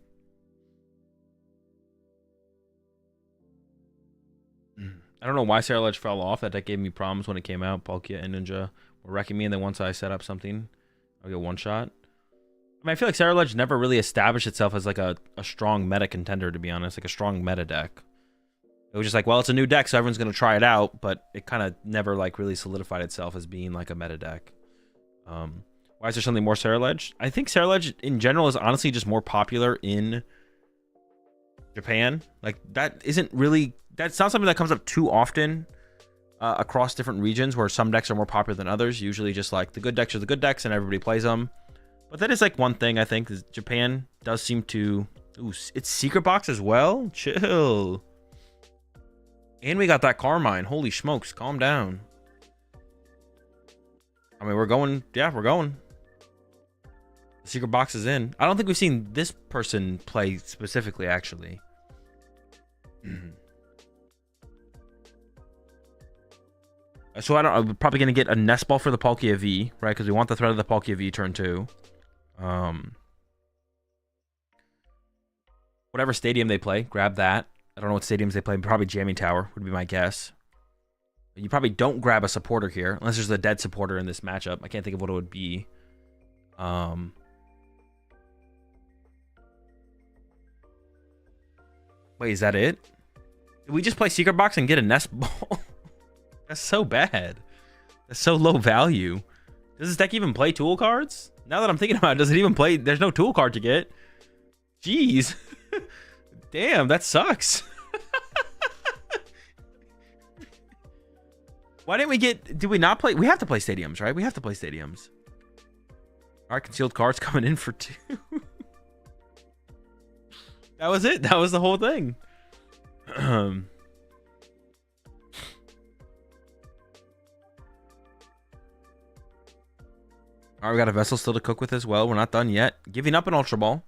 I don't know why Ceruledge fell off. That deck gave me problems when it came out. Palkia and Ninja were wrecking me, and then once I set up something, I'll get one shot. I mean, I feel like Ceruledge never really established itself as like a strong meta contender, to be honest. Like a strong meta deck. It was just like, well, it's a new deck, so everyone's going to try it out, but it kind of never like really solidified itself as being like a meta deck. Why is there something more Ceruledge? I think Ceruledge in general is honestly just more popular in Japan. Like, that isn't really... That's not something that comes up too often across different regions where some decks are more popular than others. Usually just like the good decks are the good decks and everybody plays them. But that is like one thing I think is Japan does seem to... Ooh, it's Secret Box as well? Chill. And we got that Carmine. Holy smokes, calm down. I mean, we're going... Yeah, we're going. The Secret Box is in. I don't think we've seen this person play specifically, actually. So I'm probably going to get a Nest Ball for the Palkia V, right? Because we want the threat of the Palkia V turn 2. Whatever stadium they play, grab that. I don't know what stadiums they play. Probably Jamming Tower would be my guess. You probably don't grab a supporter here, unless there's a dead supporter in this matchup. I can't think of what it would be. Wait, is that it? Did we just play Secret Box and get a Nest Ball? That's so bad. That's so low value. Does this deck even play tool cards? Now that I'm thinking about it, does it even play? There's no tool card to get. Jeez. Damn, that sucks. Why didn't we get... Did we not play? We have to play stadiums, right? We have to play stadiums. All right, concealed cards coming in for 2. That was it. That was the whole thing. All right, we got a Vessel still to cook with as well. We're not done yet. Giving up an Ultra Ball.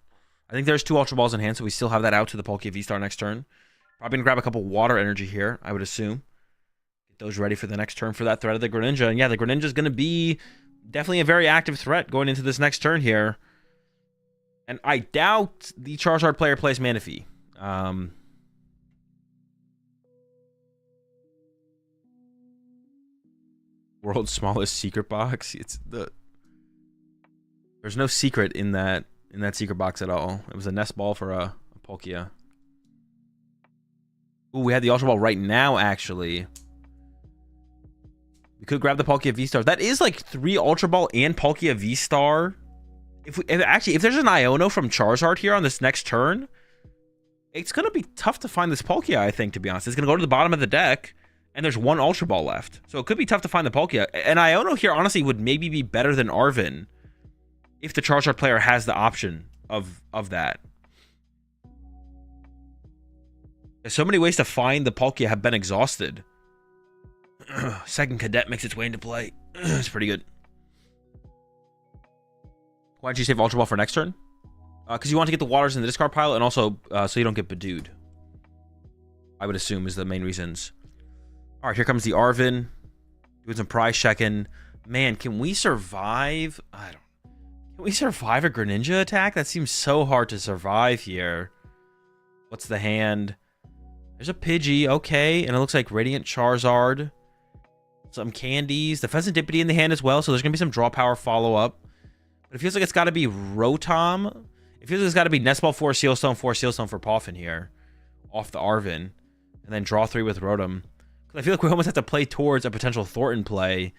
I think there's 2 Ultra Balls in hand, so we still have that out to the Palkia V-Star next turn. Probably going to grab a couple Water Energy here, I would assume. Get those ready for the next turn for that threat of the Greninja. And yeah, the Greninja is going to be definitely a very active threat going into this next turn here. And I doubt the Charizard player plays Manaphy. World's smallest secret box. It's the... There's no secret in that secret box at all. It was a Nest Ball for a Palkia. Ooh, we had the Ultra Ball right now, actually. We could grab the Palkia V-Star. That is like 3 Ultra Ball and Palkia V-Star. If there's an Iono from Charizard here on this next turn, it's going to be tough to find this Palkia, I think, to be honest. It's going to go to the bottom of the deck, and there's 1 Ultra Ball left. So it could be tough to find the Palkia. An Iono here, honestly, would maybe be better than Arven if the Charizard player has the option of that. There's so many ways to find the Palkia have been exhausted. Second Cadet makes its way into play. It's pretty good. Why did you save Ultra Ball for next turn? Because you want to get the waters in the discard pile, and also so you don't get Bedewed. I would assume is the main reasons. All right, here comes the Arven. Doing some prize checking. Man, can we survive? Can we survive a Greninja attack? That seems so hard to survive here. What's the hand? There's a Pidgey, okay. And it looks like Radiant Charizard. Some candies. The Pheasantipity in the hand as well, so there's going to be some draw power follow-up. But it feels like it's got to be Rotom. It feels like it's got to be Nest Ball 4 Sealstone, 4 Sealstone for Poffin here. Off the Arven. And then draw 3 with Rotom. Because I feel like we almost have to play towards a potential Thornton play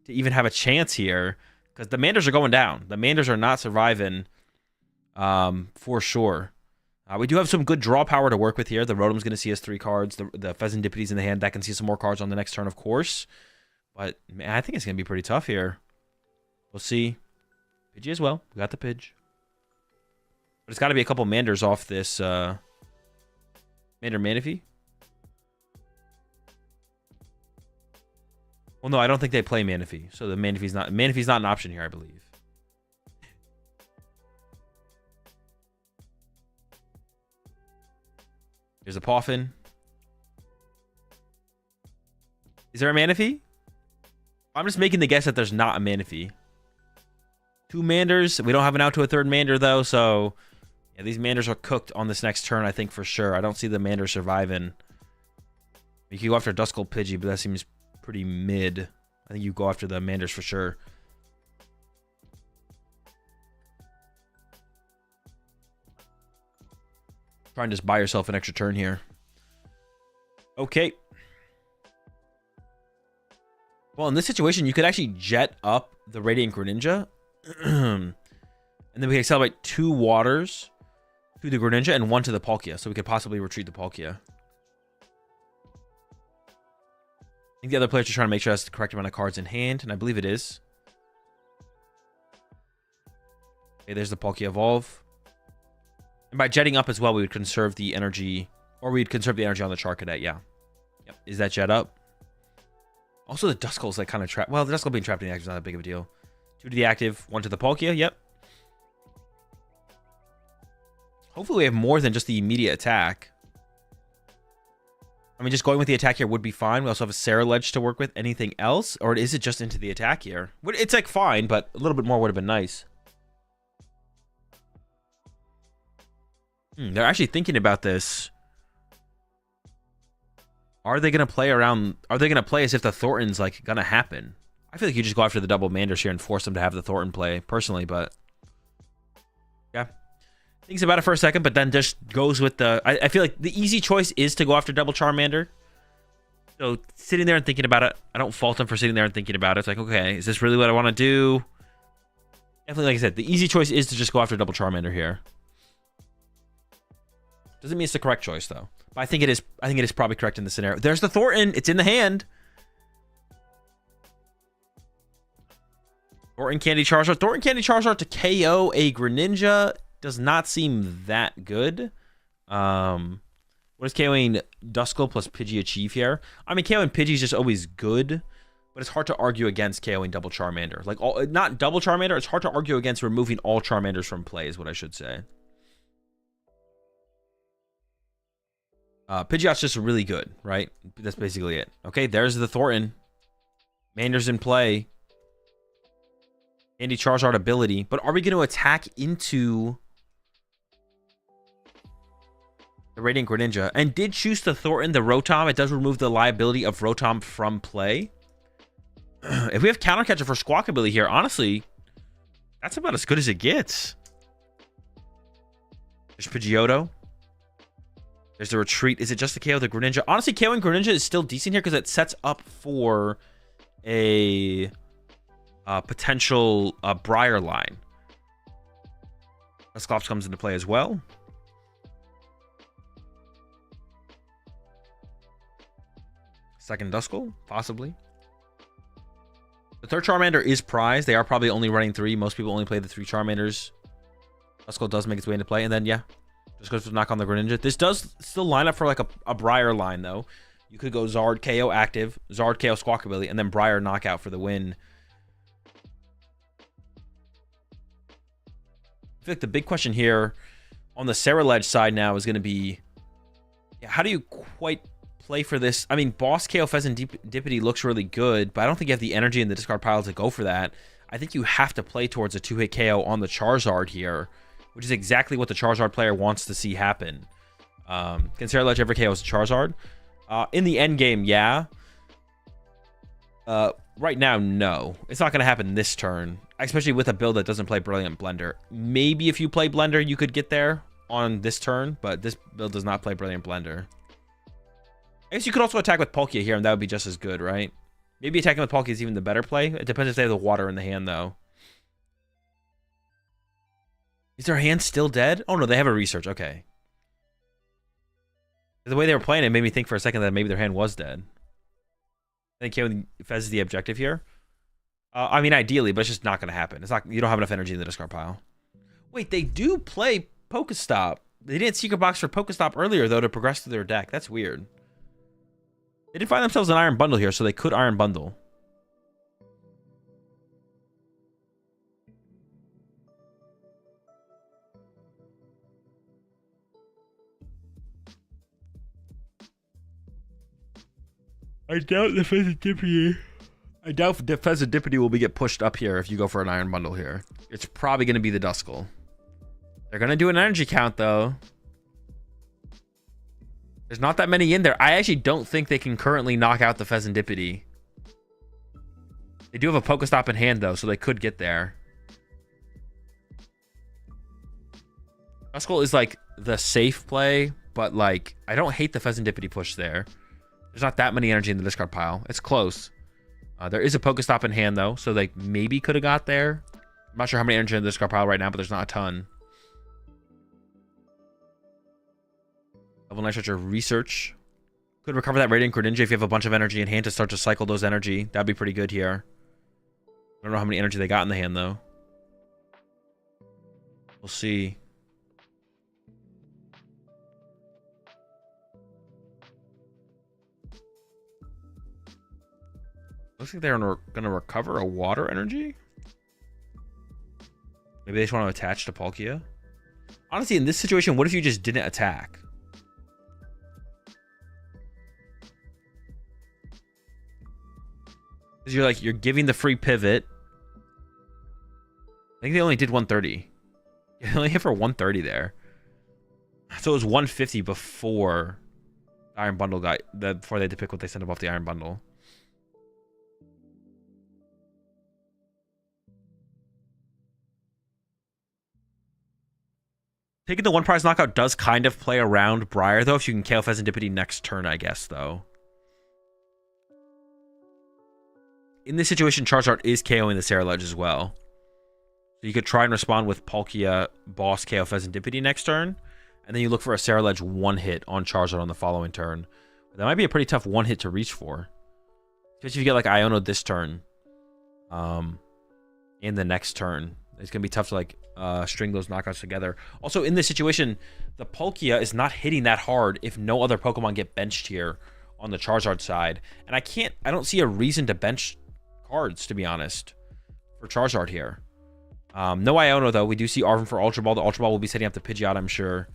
to even have a chance here. Because the Manders are going down. The Manders are not surviving for sure. We do have some good draw power to work with here. The Rotom's going to see us 3 cards. The Pheasantipity's in the hand. That can see some more cards on the next turn, of course. But man, I think it's going to be pretty tough here. We'll see. Pidgey as well. We got the Pidge. But it's got to be a couple Manders off this Mander Manaphy. Well, no, I don't think they play Manaphy. So the Manaphy's not an option here, I believe. There's a Poffin. Is there a Manaphy? I'm just making the guess that there's not a Manaphy. 2 Manders. We don't have an out to a 3rd Mander, though, so... Yeah, these Manders are cooked on this next turn, I think, for sure. I don't see the Mander surviving. You can go after Duskull Pidgey, but that seems pretty mid. I think you go after the Manders for sure. Try and just buy yourself an extra turn here. Okay. Well, in this situation, you could actually jet up the Radiant Greninja. And then we can accelerate 2 waters. to the Greninja and 1 to the Palkia, so we could possibly retreat the Palkia. I think the other players are trying to make sure that's the correct amount of cards in hand, and I believe it is. Okay, there's the Palkia Evolve. And by jetting up as well, we would conserve the energy, or we'd conserve the energy on the Charcadet, yeah. Yep. Is that jet up? Also, the Duskull's like kind of trapped. Well, the Duskull being trapped in the active is not that big of a deal. 2 to the active, 1 to the Palkia, yep. Hopefully we have more than just the immediate attack. I mean, just going with the attack here would be fine. We also have a Sarah Ledge to work with. Anything else? Or is it just into the attack here? It's like fine, but a little bit more would have been nice. They're actually thinking about this. Are they going to play around? Are they going to play as if the Thornton's like going to happen? I feel like you just go after the double Manders here and force them to have the Thornton play, personally, but yeah. Thinks about it for a second, but then just goes with the... I feel like the easy choice is to go after double Charmander. So sitting there and thinking about it, I don't fault him for sitting there and thinking about it. It's like, okay, is this really what I want to do? Definitely, like I said, the easy choice is to just go after double Charmander here. Doesn't mean it's the correct choice, though. But I think it is. I think it is probably correct in the scenario. There's the Thornton. It's in the hand. Thornton Candy Charizard. Thornton Candy Charizard to KO a Greninja does not seem that good. What is KOing Duskull plus Pidgey achieve here? I mean, KOing Pidgey is just always good, but it's hard to argue against KOing double Charmander. Like, not double Charmander, it's hard to argue against removing all Charmanders from play, is what I should say. Pidgeot's just really good, right? That's basically it. Okay, there's the Thornton. Mander's in play. Candy Charizard ability. But are we going to attack into the Radiant Greninja? And did choose the Thornton, the Rotom. It does remove the liability of Rotom from play. If we have Counter Catcher for Squawkabilly here, honestly, that's about as good as it gets. There's Pidgeotto. There's the retreat. Is it just the KO the Greninja? Honestly, KOing Greninja is still decent here because it sets up for a potential Briar line. Dusclops comes into play as well. Second Duskull, possibly. The third Charmander is prized. They are probably only running 3. Most people only play the 3 Charmanders. Duskull does make its way into play. And then, yeah, just goes to knock on the Greninja. This does still line up for like a Briar line, though. You could go Zard KO active, Zard KO Squawkabilly, and then Briar knockout for the win. I feel like the big question here on the Sarah Ledge side now is going to be, how do you quite play for this? I mean, Boss KO Pheasantipity looks really good, but I don't think you have the energy in the discard pile to go for that. I think you have to play towards a 2-hit KO on the Charizard here, which is exactly what the Charizard player wants to see happen. Can Sarah Ledge ever KO as a Charizard? In the end game, yeah. Right now, no. It's not going to happen this turn, especially with a build that doesn't play Brilliant Blender. Maybe if you play Blender, you could get there on this turn, but this build does not play Brilliant Blender. I guess you could also attack with Palkia here, and that would be just as good, right? Maybe attacking with Palkia is even the better play. It depends if they have the water in the hand, though. Is their hand still dead? Oh, no, they have a research. Okay. The way they were playing it made me think for a second that maybe their hand was dead. I think Fez is the objective here. I mean, ideally, but it's just not going to happen. It's not. You don't have enough energy in the discard pile. Wait, they do play Pokestop. They didn't Secret Box for Pokestop earlier, though, to progress through their deck. That's weird. They did find themselves an Iron Bundle here, so they could Iron Bundle. I doubt the Pheasantipity. I doubt the Pheasantipity will get pushed up here if you go for an Iron Bundle here. It's probably going to be the Duskull. They're going to do an energy count, though. There's not that many in there. I actually don't think they can currently knock out the Pheasantipity. They do have a Pokestop in hand, though, so they could get there. Duskull is, like, the safe play, but, like, I don't hate the Pheasantipity push there. There's not that many energy in the discard pile. It's close. There is a Pokestop in hand, though, so they maybe could have got there. I'm not sure how many energy in the discard pile right now, but there's not a ton. Level 9 Stretcher Research. Could recover that Radiant Greninja if you have a bunch of energy in hand to start to cycle those energy. That'd be pretty good here. I don't know how many energy they got in the hand, though. We'll see. Looks like they're going to recover a water energy. Maybe they just want to attach to Palkia. Honestly, in this situation, what if you just didn't attack? Because you're giving the free pivot. I think they only did 130. They only hit for 130 there. So it was 150 before the Iron Bundle got before they had to pick what they sent above the Iron Bundle. Taking the one prize knockout does kind of play around Briar, though, if you can KO Pheasantipity next turn, I guess, though. In this situation, Charizard is KOing the Cerulege as well. So you could try and respond with Palkia, Boss, KO Pheasantipity next turn, and then you look for a Cerulege one-hit on Charizard on the following turn. But that might be a pretty tough one-hit to reach for. Especially if you get, like, Iono this turn. In the next turn. It's going to be tough to, like, string those knockouts together. Also, in this situation, the Palkia is not hitting that hard if no other Pokemon get benched here on the Charizard side. And I don't see a reason to bench cards, to be honest, for Charizard here. No Iono, though. We do see Arven for Ultra Ball. The Ultra Ball will be setting up the Pidgeot, I'm sure.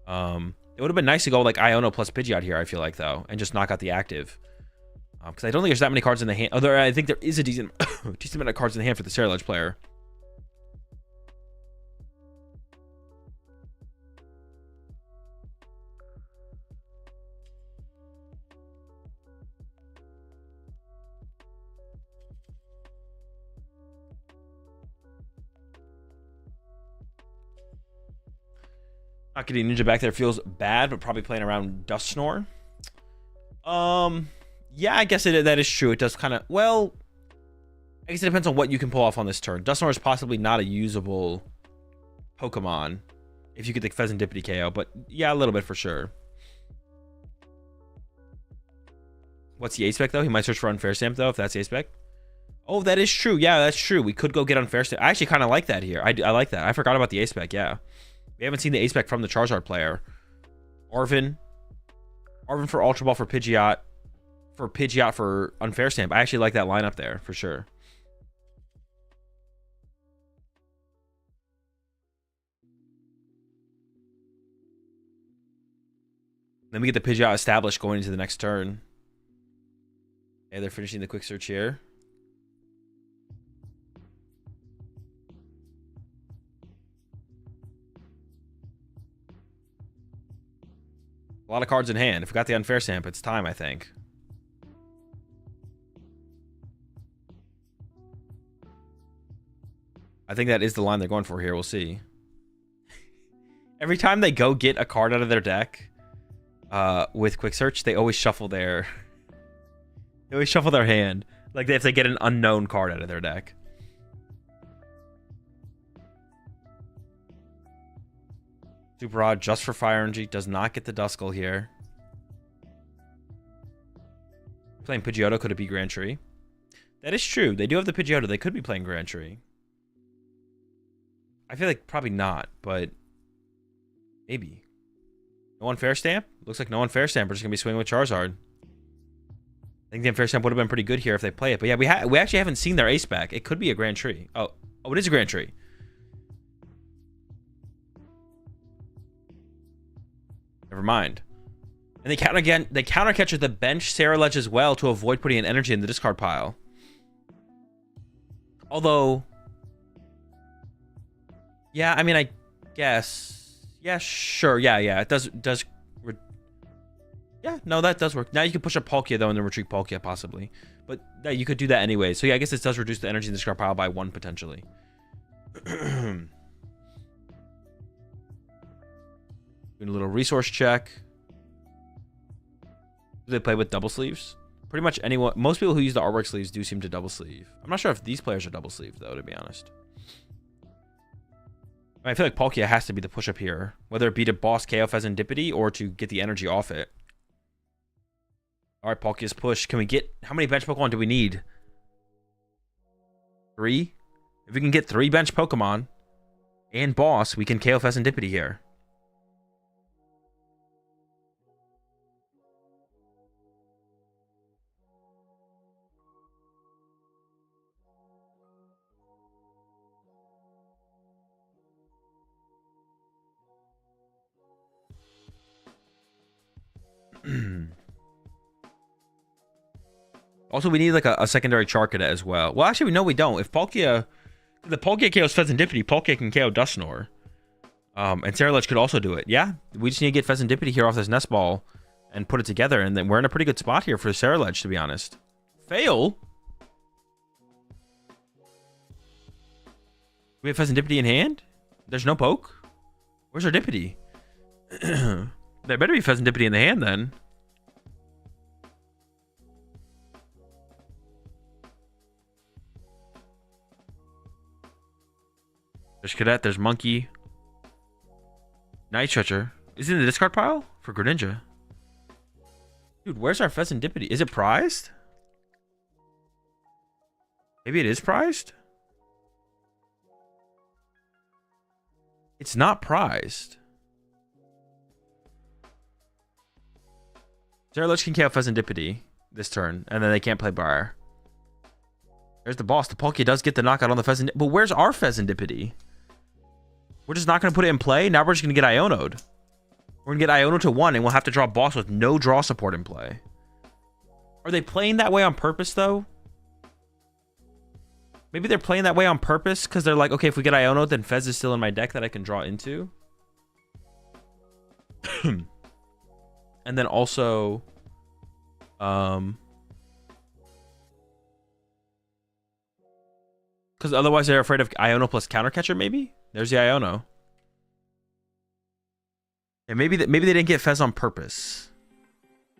It would have been nice to go, like, Iono plus Pidgeot here, I feel like, though, and just knock out the active. Because I don't think there's that many cards in the hand. Although I think there is a decent amount of cards in the hand for the Cerulege player. Not getting Ninja back there feels bad, but probably playing around Dusknoir. Yeah, I guess that is true. It does kind of, well, I guess it depends on what you can pull off on this turn. Dusknoir is possibly not a usable Pokemon if you get the Pheasantipity KO, but yeah, a little bit for sure. What's the A-Spec, though? He might search for Unfair Stamp, though, if that's A-Spec. Oh, that is true. Yeah, that's true. We could go get Unfair Stamp. I actually kind of like that here. I like that. I forgot about the A-Spec, yeah. We haven't seen the A-Spec from the Charizard player. Arven for Ultra Ball for Pidgeot. For Pidgeot for Unfair Stamp. I actually like that lineup there, for sure. Then we get the Pidgeot established going into the next turn. Okay, they're finishing the quick search here. A lot of cards in hand. If we got the Unfair Stamp, it's time, I think. I think that is the line they're going for here. We'll see. Every time they go get a card out of their deck with Quick Search, they always shuffle their... They always shuffle their hand. Like if they get an unknown card out of their deck. Super Odd just for Fire Energy. Does not get the Duskull here. Playing Pidgeotto, could it be Grand Tree? That is true. They do have the Pidgeotto. They could be playing Grand Tree. I feel like probably not, but maybe. No Unfair Stamp? Looks like no Unfair Stamp. We're just going to be swinging with Charizard. I think the Unfair Stamp would have been pretty good here if they play it. But yeah, we actually haven't seen their Ace back. It could be a Grand Tree. Oh, it is a Grand Tree. Never mind. And they counter catch the bench Cerulege as well to avoid putting an energy in the discard pile. Although, yeah, I mean, I guess, yeah, sure, yeah, it does. Yeah, no, that does work. Now you can push up Palkia though, and then retreat Palkia possibly, but yeah, you could do that anyway. So yeah, I guess this does reduce the energy in the discard pile by 1 potentially. Doing a little resource check. Do they play with double sleeves? Pretty much anyone. Most people who use the artwork sleeves do seem to double sleeve. I'm not sure if these players are double sleeved though, to be honest. I feel like Palkia has to be the push up here, whether it be to boss KO Pheasantipity or to get the energy off it. All right, Palkia's push. Can we get... How many bench Pokemon do we need? 3? If we can get 3 bench Pokemon and boss, we can KO Pheasantipity here. Also, we need like a secondary Charcadet as well. Well, actually, no, we don't. If Palkia... The Palkia KOs Pheasantipity, Palkia can KO Dusknoir. And Ceruledge could also do it. Yeah, we just need to get Pheasantipity here off this Nest Ball and put it together. And then we're in a pretty good spot here for Ceruledge, to be honest. Fail? We have Pheasantipity in hand? There's no poke? Where's our Dippity? There better be Pheasantipity in the hand, then. There's Cadet, there's Monkey. Night Stretcher. Is it in the discard pile? For Greninja. Dude, where's our Pheasantipity? Is it prized? Maybe it is prized? It's not prized. Ceruledge can KO Pheasantipity this turn, and then they can't play Briar. There's the boss. The Palkia does get the knockout on the Pheasant. But where's our Pheasantipity? We're just not going to put it in play. Now we're just going to get Iono'd. We're going to get Iono to 1, and we'll have to draw boss with no draw support in play. Are they playing that way on purpose, though? Maybe they're playing that way on purpose because they're like, okay, if we get Iono, then Fez is still in my deck that I can draw into. And then also... Because otherwise they're afraid of Iono plus Countercatcher, maybe? There's the Iono. And maybe they didn't get Fez on purpose.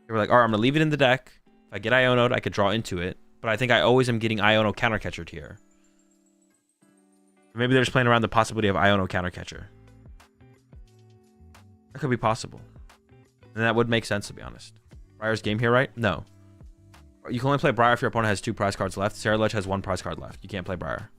They were like, all right, I'm going to leave it in the deck. If I get Iono'd, I could draw into it. But I think I always am getting Iono Countercatchered here. Or maybe they're just playing around the possibility of Iono Countercatcher. That could be possible. And that would make sense, to be honest. Briar's game here, right? No. You can only play Briar if your opponent has 2 prize cards left. Ceruledge has 1 prize card left. You can't play Briar.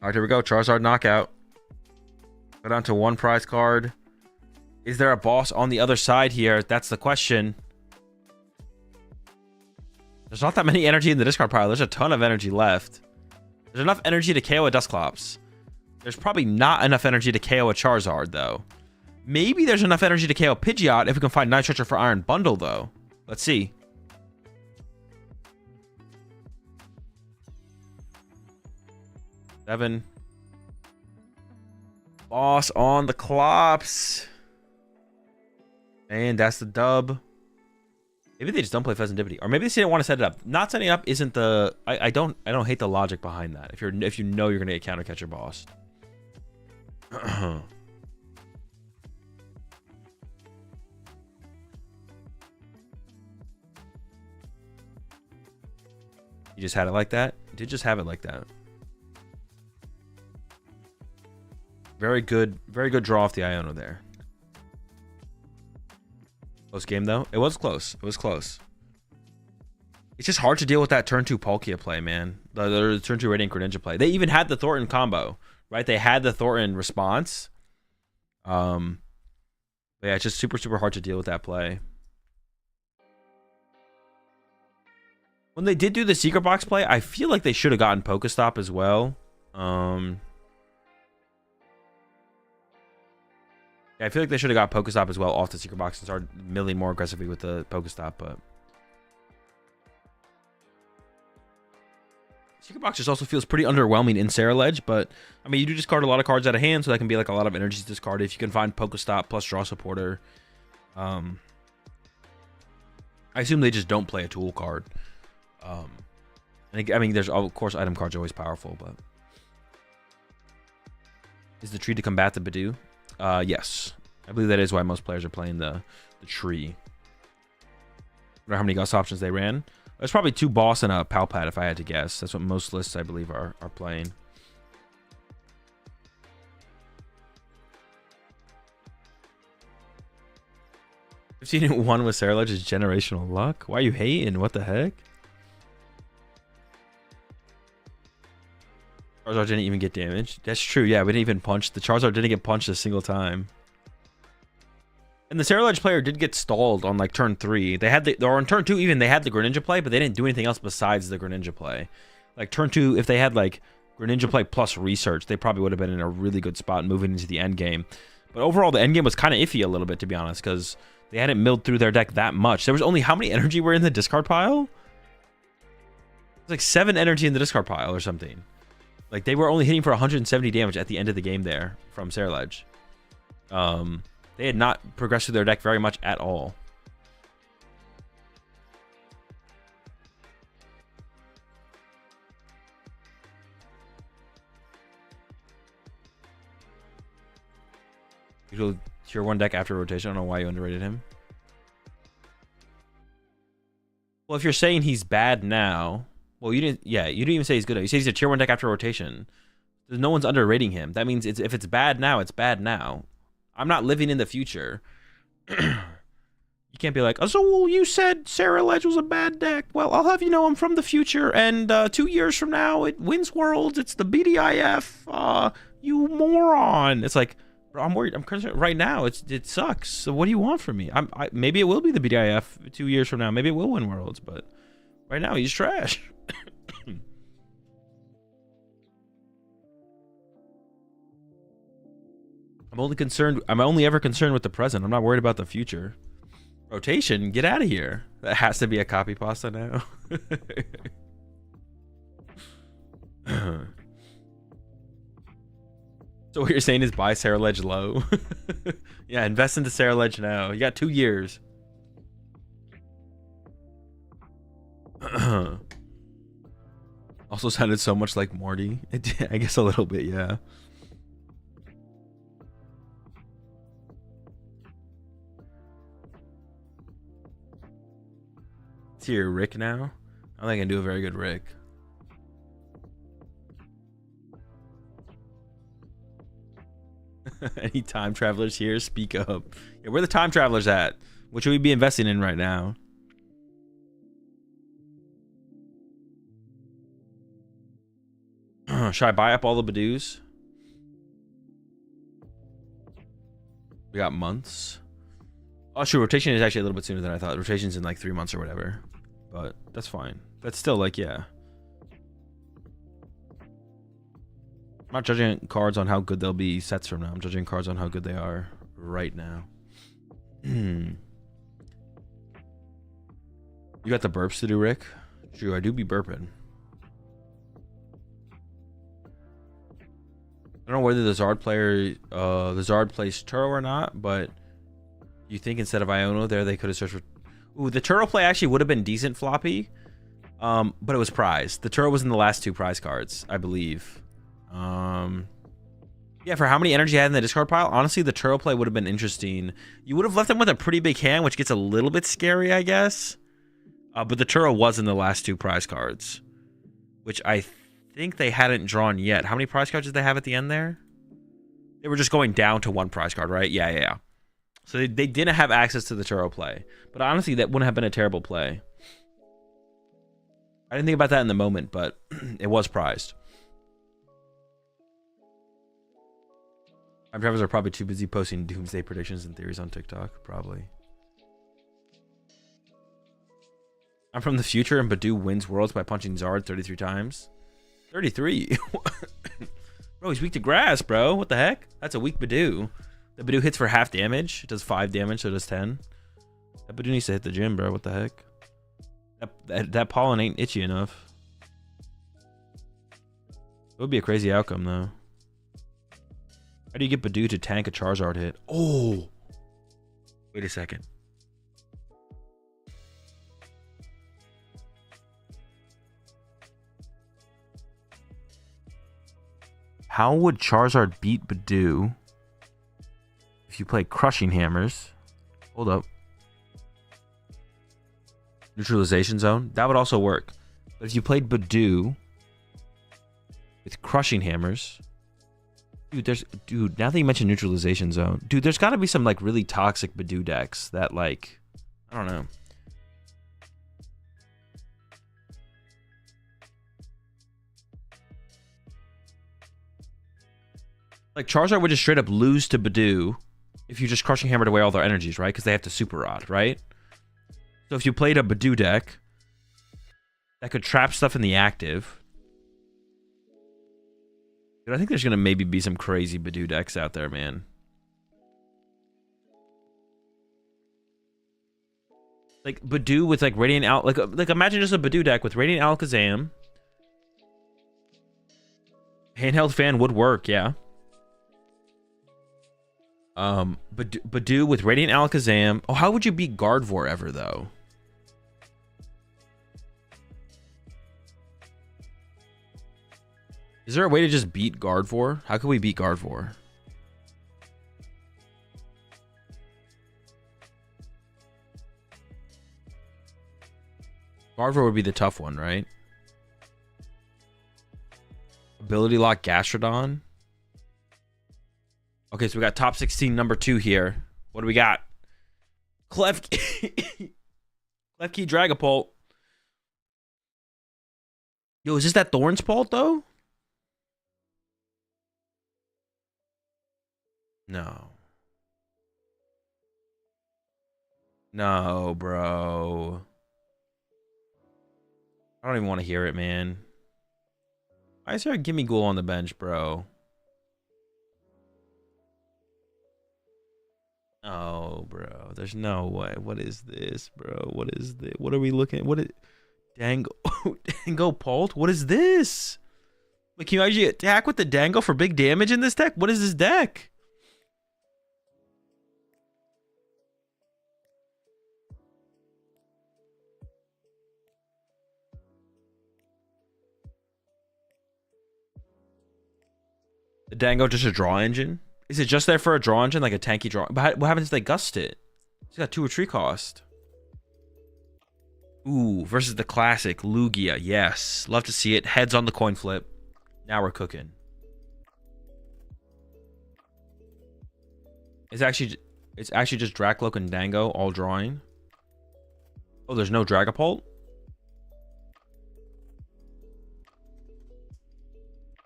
All right, here we go. Charizard knockout. Go down to 1 prize card. Is there a boss on the other side here? That's the question. There's not that many energy in the discard pile. There's a ton of energy left. There's enough energy to KO a Dusclops. There's probably not enough energy to KO a Charizard, though. Maybe there's enough energy to KO Pidgeot if we can find Night Stretcher for Iron Bundle, though. Let's see. Seven. Boss on the Clops. And that's the dub. Maybe they just don't play Pheasantipity, or maybe they didn't want to set it up. Not setting it up isn't the. I don't hate the logic behind that. If you know you're gonna get Countercatcher boss. You just had it like that. You did just have it like that. Very good draw off the Iono there. Close game, though. It was close. It was close. It's just hard to deal with that turn 2 Palkia play, man. The turn 2 Radiant Greninja play. They even had the Thornton combo, right? They had the Thornton response. But yeah, it's just super hard to deal with that play. When they did do the Secret Box play, I feel like they should have gotten Pokestop as well. I feel like they should have got Pokestop as well off the Secret Box and started milling more aggressively with the Pokestop, but Secret Box just also feels pretty underwhelming in Ceruledge, but I mean, you do discard a lot of cards out of hand, so that can be like a lot of energies discarded if you can find Pokestop plus draw supporter. I assume they just don't play a tool card. And I mean, there's of course item cards are always powerful, but is the tree to combat the Badoo? Yes, I believe that is why most players are playing the tree. I wonder how many Gus options they ran. There's probably 2 boss and a Palpad if I had to guess. That's what most lists I believe are playing. 15-1 with Sarah Ledge is generational luck. Why are you hating? What the heck? Charizard didn't even get damaged. That's true. Yeah, we didn't even punch. The Charizard didn't get punched a single time. And the Sarah Ledge player did get stalled on like turn 3. They had or on turn 2 even they had the Greninja play, but they didn't do anything else besides the Greninja play. Like turn 2, if they had like Greninja play plus research, they probably would have been in a really good spot moving into the end game. But overall, the end game was kind of iffy a little bit, to be honest, because they hadn't milled through their deck that much. There was only how many energy were in the discard pile? It's like 7 energy in the discard pile or something. Like they were only hitting for 170 damage at the end of the game there from Sarah Ledge. They had not progressed through their deck very much at all. Usually tier 1 deck after rotation. I don't know why you underrated him. Well, if you're saying he's bad now, well, you didn't even say he's good. You say he's a tier 1 deck after rotation. No one's underrating him. That means if it's bad now, it's bad now. I'm not living in the future. You can't be like, oh, so well, you said Sarah Ledge was a bad deck. Well, I'll have you know I'm from the future, and 2 years from now it wins worlds. It's the BDIF. You moron. It's like, bro, I'm worried. I'm concerned right now. It sucks. So what do you want from me? Maybe it will be the BDIF 2 years from now. Maybe it will win worlds, but right now he's trash. I'm only ever concerned with the present. I'm not worried about the future. Rotation, get out of here. That has to be a copy pasta now. So what you're saying is buy Sarah Ledge low? Yeah, invest into Sarah Ledge now. You got 2 years. Also sounded so much like Morty. I guess a little bit, yeah. Tier Rick now? I don't think I can do a very good Rick. Any time travelers here? Speak up. Yeah, where are the time travelers at? What should we be investing in right now? Should I buy up all the Badoos? We got months. Oh, sure. Rotation is actually a little bit sooner than I thought. Rotation's in like 3 months or whatever. But that's fine. That's still like, yeah. I'm not judging cards on how good they'll be sets from now. I'm judging cards on how good they are right now. You got the burps to do, Rick? True, I do be burping. I don't know whether the Zard plays Turo or not, but you think instead of Iono there, they could have searched for... Ooh, the Turo play actually would have been decent floppy, but it was prized. The Turo was in the last 2 prize cards, I believe. Yeah, for how many energy I had in the discard pile, honestly, the Turo play would have been interesting. You would have left them with a pretty big hand, which gets a little bit scary, I guess. But the Turo was in the last 2 prize cards, which I think they hadn't drawn yet. How many prize cards did they have at the end there? They were just going down to 1 prize card, right? Yeah. So they didn't have access to the Turo play. But honestly, that wouldn't have been a terrible play. I didn't think about that in the moment, but it was prized. Time travelers are probably too busy posting doomsday predictions and theories on TikTok. Probably. I'm from the future and Badoo wins worlds by punching Zard 33 times. 33? Bro, he's weak to grass, bro. What the heck? That's a weak Badoo. The Badoo hits for half damage. It does 5 damage, so it does 10. That Badoo needs to hit the gym, bro. What the heck? That pollen ain't itchy enough. It would be a crazy outcome, though. How do you get Badoo to tank a Charizard hit? Oh! Wait a second. How would Charizard beat Badoo if you play Crushing Hammers? Hold up. Neutralization Zone? That would also work. But if you played Badoo with Crushing Hammers... Dude, now that you mentioned Neutralization Zone... Dude, there's got to be some, like, really toxic Badoo decks that, like... I don't know. Like, Charizard would just straight up lose to Badoo if you just Crushing Hammered away all their energies, right? Because they have to Super Rod, right? So if you played a Badoo deck that could trap stuff in the active... Dude, I think there's going to maybe be some crazy Badoo decks out there, man. Like, Badoo with, like, Radiant Al... Like imagine just a Badoo deck with Radiant Alakazam. Handheld Fan would work, yeah. Badoo with Radiant Alakazam. Oh, how would you beat Gardevoir ever, though? Is there a way to just beat Gardevoir? How can we beat Gardevoir? Gardevoir would be the tough one, right? Ability Lock Gastrodon. Okay, so we got top 16, number 2 here. What do we got? Klefki Dragapult. Yo, is this that Thornspalt, though? No. No, bro. I don't even want to hear it, man. Why is there a Gimme Ghoul on the bench, bro? Oh, bro. There's no way. What is this, bro? What is this? What are we looking at? What is... Dango... Dango Pult? What is this? Like, can you actually attack with the Dango for big damage in this deck? What is this deck? The Dango just a draw engine? Is it just there for a draw engine, like a tanky draw? But what happens if they gust it? It's got 2 retreat cost. Ooh, versus the classic Lugia. Yes, love to see it. Heads on the coin flip. Now we're cooking. It's actually just Dracloak and Dango all drawing. Oh, there's no Dragapult?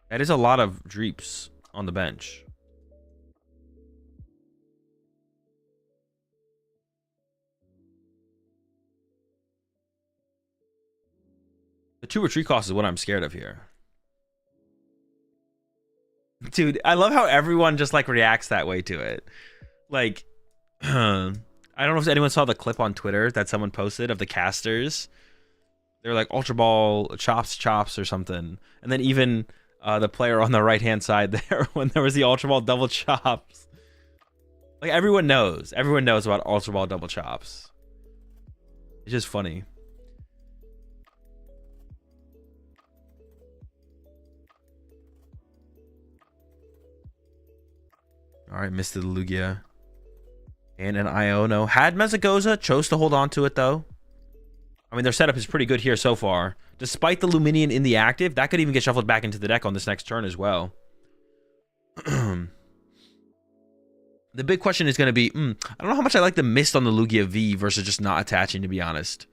That is a lot of Dreeps on the bench. The 2 retreat cost is what I'm scared of here. Dude, I love how everyone just like reacts that way to it. Like, I don't know if anyone saw the clip on Twitter that someone posted of the casters. They were like Ultra Ball chops or something. And then even the player on the right hand side there when there was the Ultra Ball double chops. Like everyone knows about Ultra Ball double chops. It's just funny. All right, Mr. Lugia. And an Iono. Had Mezagoza, chose to hold on to it, though. I mean, their setup is pretty good here so far. Despite the Luminion in the active, that could even get shuffled back into the deck on this next turn as well. The big question is going to be, I don't know how much I like the Mist on the Lugia V versus just not attaching, to be honest.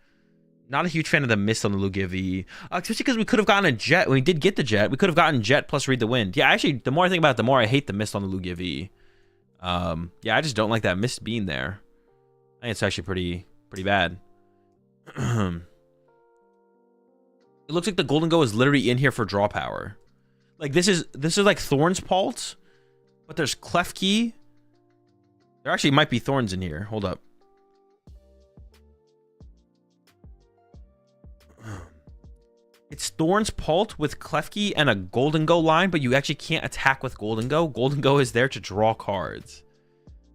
Not a huge fan of the Mist on the Lugia V. Especially because we could have gotten a Jet. When we did get the Jet, we could have gotten Jet plus Read the Wind. Yeah, actually, the more I think about it, the more I hate the Mist on the Lugia V. Yeah, I just don't like that Mist being there. I think it's actually pretty bad. It looks like the Golden Go is literally in here for draw power. Like this is like Thorn's Palt, but there's Klefki. There actually might be Thorns in here. Hold up. It's Thorn's Pult with Klefki and a Golden Go line, but you actually can't attack with Golden Go. Golden Go is there to draw cards.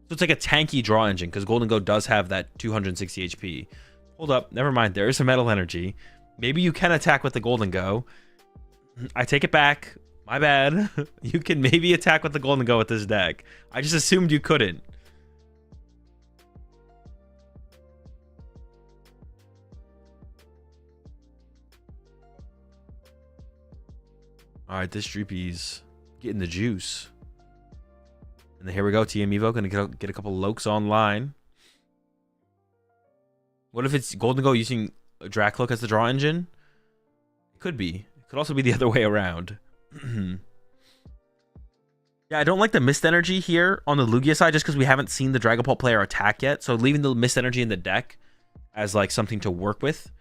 So it's like a tanky draw engine because Golden Go does have that 260 HP. Hold up. Never mind. There is a Metal Energy. Maybe you can attack with the Golden Go. I take it back. My bad. You can maybe attack with the Golden Go with this deck. I just assumed you couldn't. Alright, this Dreepy's getting the juice. And then here we go, TM Evo. Gonna get a couple Lokes online. What if it's Golden Go using Dracloak as the draw engine? It could be. It could also be the other way around. Yeah, I don't like the mist energy here on the Lugia side just because we haven't seen the Dragapult player attack yet. So leaving the mist energy in the deck as like something to work with,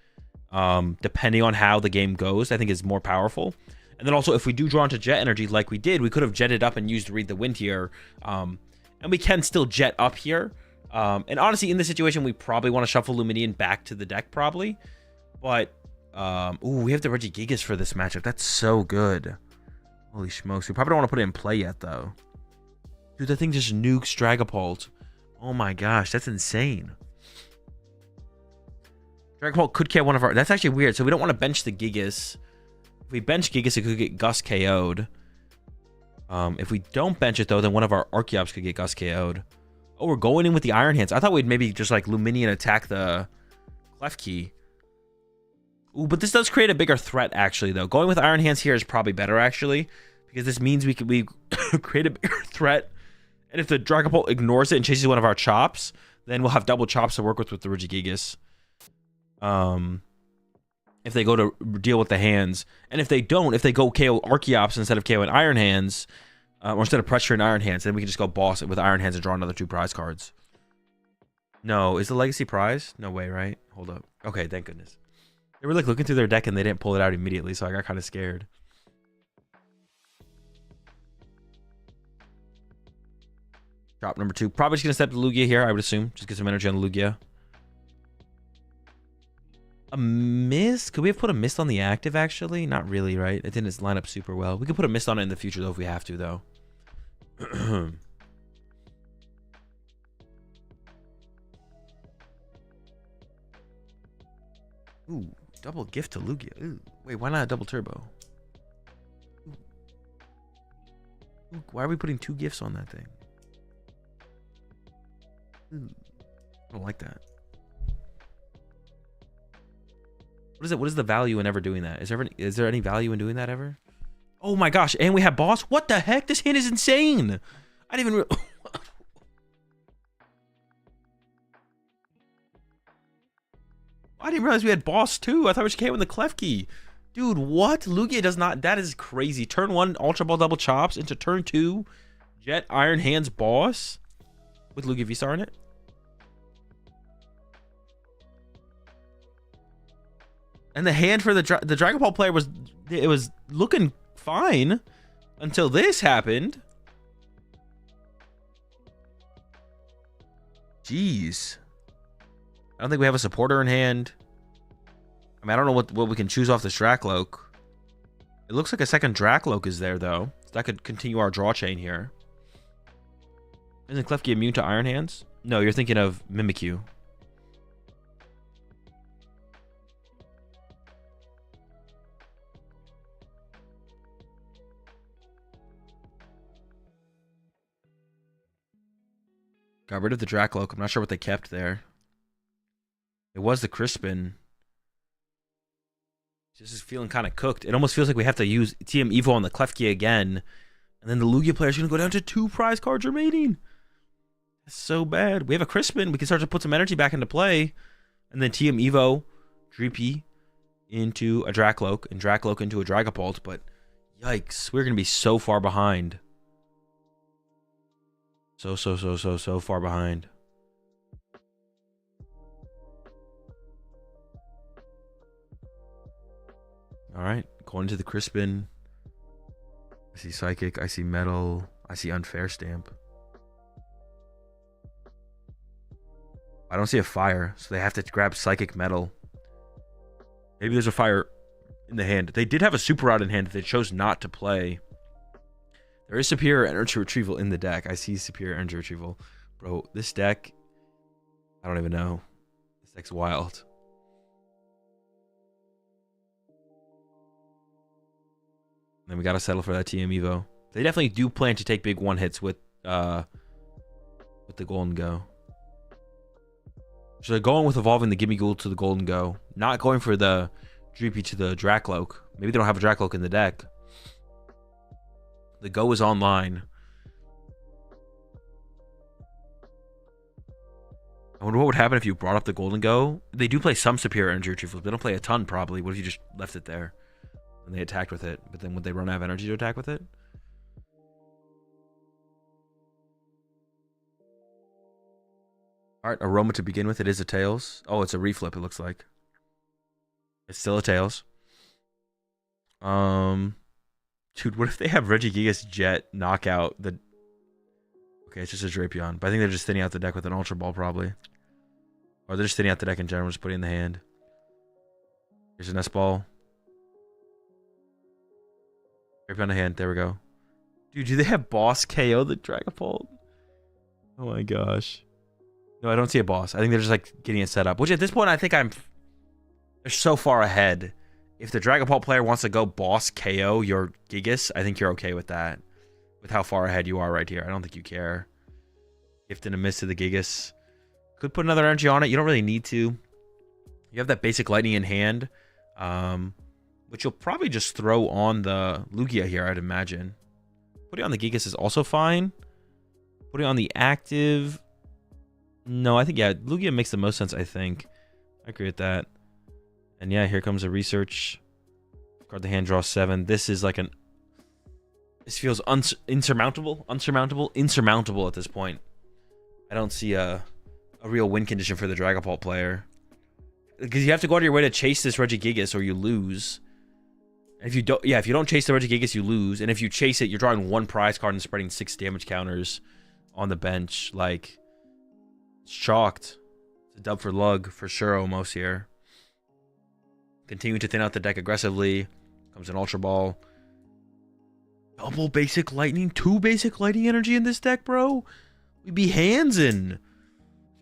depending on how the game goes, I think is more powerful. And then also if we do draw into jet energy like we did, we could have jetted up and used Read the Wind here. And we can still jet up here. And honestly, in this situation, we probably want to shuffle Luminian back to the deck probably. But, ooh, we have the Regigigas for this matchup. That's so good. Holy smokes. We probably don't want to put it in play yet, though. Dude, that thing just nukes Dragapult. Oh my gosh, that's insane. Dragapult could KO one of our... That's actually weird. So we don't want to bench the Gigas. If we bench Gigas, it could get Gus KO'd. If we don't bench it, though, then one of our Archeops could get Gus KO'd. Oh, we're going in with the Iron Hands. I thought we'd maybe just, like, Luminian attack the Klefki. Ooh, but this does create a bigger threat, actually, though. Going with Iron Hands here is probably better, actually. Because this means we create a bigger threat. And if the Dragapult ignores it and chases one of our Chops, then we'll have double Chops to work with the Regigigas. If they go to deal with the hands. And if they don't, if they go KO Archeops instead of KOing Iron Hands, or instead of pressuring Iron Hands, then we can just go boss it with Iron Hands and draw another 2 prize cards. No, is the Legacy prize? No way, right? Hold up. Okay, thank goodness. They were like looking through their deck and they didn't pull it out immediately, so I got kind of scared. Drop number 2. Probably just going to step to Lugia here, I would assume. Just get some energy on Lugia. A mist? Could we have put a mist on the active, actually? Not really, right? It didn't line up super well. We could put a mist on it in the future, though, if we have to, though. Ooh, double gift to Lugia. Ooh, wait, why not a double turbo? Ooh, why are we putting 2 gifts on that thing? Ooh, I don't like that. What is it? What is the value in ever doing that? Is there any value in doing that ever? Oh my gosh! And we have boss. What the heck? This hand is insane. I didn't even. I didn't realize we had boss too. I thought we just came with the Klefki. Dude, what? Lugia does not. That is crazy. Turn 1, Ultra Ball double chops into turn 2, Jet Iron Hands boss with Lugia V-Star in it. And the hand for the Dragon Ball player was looking fine until this happened. Jeez. I don't think we have a supporter in hand. I mean, I don't know what we can choose off this Dracloak. It looks like a second Dracloak is there, though. So that could continue our draw chain here. Isn't Klefki immune to Iron Hands? No, you're thinking of Mimikyu. Got rid of the Dracloak. I'm not sure what they kept there. It was the Crispin. This is feeling kind of cooked. It almost feels like we have to use TM Evo on the Klefki again. And then the Lugia player is going to go down to 2 prize cards remaining. That's so bad. We have a Crispin. We can start to put some energy back into play. And then TM Evo, Dreepy into a Dracloak, and Dracloak into a Dragapult. But yikes, we're going to be so far behind. So far behind. All right, going to the Crispin. I see Psychic. I see Metal. I see Unfair Stamp. I don't see a Fire, so they have to grab Psychic Metal. Maybe there's a Fire in the hand. They did have a Super Rod in hand that they chose not to play. There is Superior Energy Retrieval in the deck. I see Superior Energy Retrieval. Bro, this deck, I don't even know. This deck's wild. Then we gotta settle for that TM Evo. They definitely do plan to take big one hits with the Golden Go. So they're going with evolving the Gimme Ghoul to the Golden Go, not going for the Dreepy to the Drakloak. Maybe they don't have a Drakloak in the deck. The Go is online. I wonder what would happen if you brought up the Golden Go. They do play some Superior Energy Retrieval. They don't play a ton, probably. What if you just left it there and they attacked with it? But then would they run out of energy to attack with it? All right, Aroma to begin with. It is a Tails. Oh, it's a reflip, it looks like. It's still a Tails. Dude, what if they have Regigigas Jet knock out the... Okay, it's just a Drapion. But I think they're just thinning out the deck with an Ultra Ball, probably. Or they're just thinning out the deck in general, just putting it in the hand. Here's an S-Ball. Drapion the hand. There we go. Dude, do they have Boss KO the Dragapult? Oh my gosh. No, I don't see a boss. I think they're just like getting it set up. Which at this point, I think they're so far ahead. If the Dragapult player wants to go boss KO your Gigas, I think you're okay with that. With how far ahead you are right here. I don't think you care. Gift and a miss to the Gigas. Could put another energy on it. You don't really need to. You have that basic lightning in hand. Which you'll probably just throw on the Lugia here, I'd imagine. Putting on the Gigas is also fine. Putting on the active... No, I think, yeah, Lugia makes the most sense, I think. I agree with that. And yeah, here comes a research. Card the hand, draw 7. This is like an... This feels insurmountable at this point. I don't see a real win condition for the Dragapult player. Because you have to go out of your way to chase this Regigigas or you lose. And if you don't, yeah, if you don't chase the Regigigas, you lose. And if you chase it, you're drawing 1 prize card and spreading 6 damage counters on the bench. Like... Shocked. It's a dub for Lug for sure almost here. Continue to thin out the deck aggressively. Comes an Ultra Ball. Double basic lightning. 2 basic lightning energy in this deck, bro. We'd be handsing.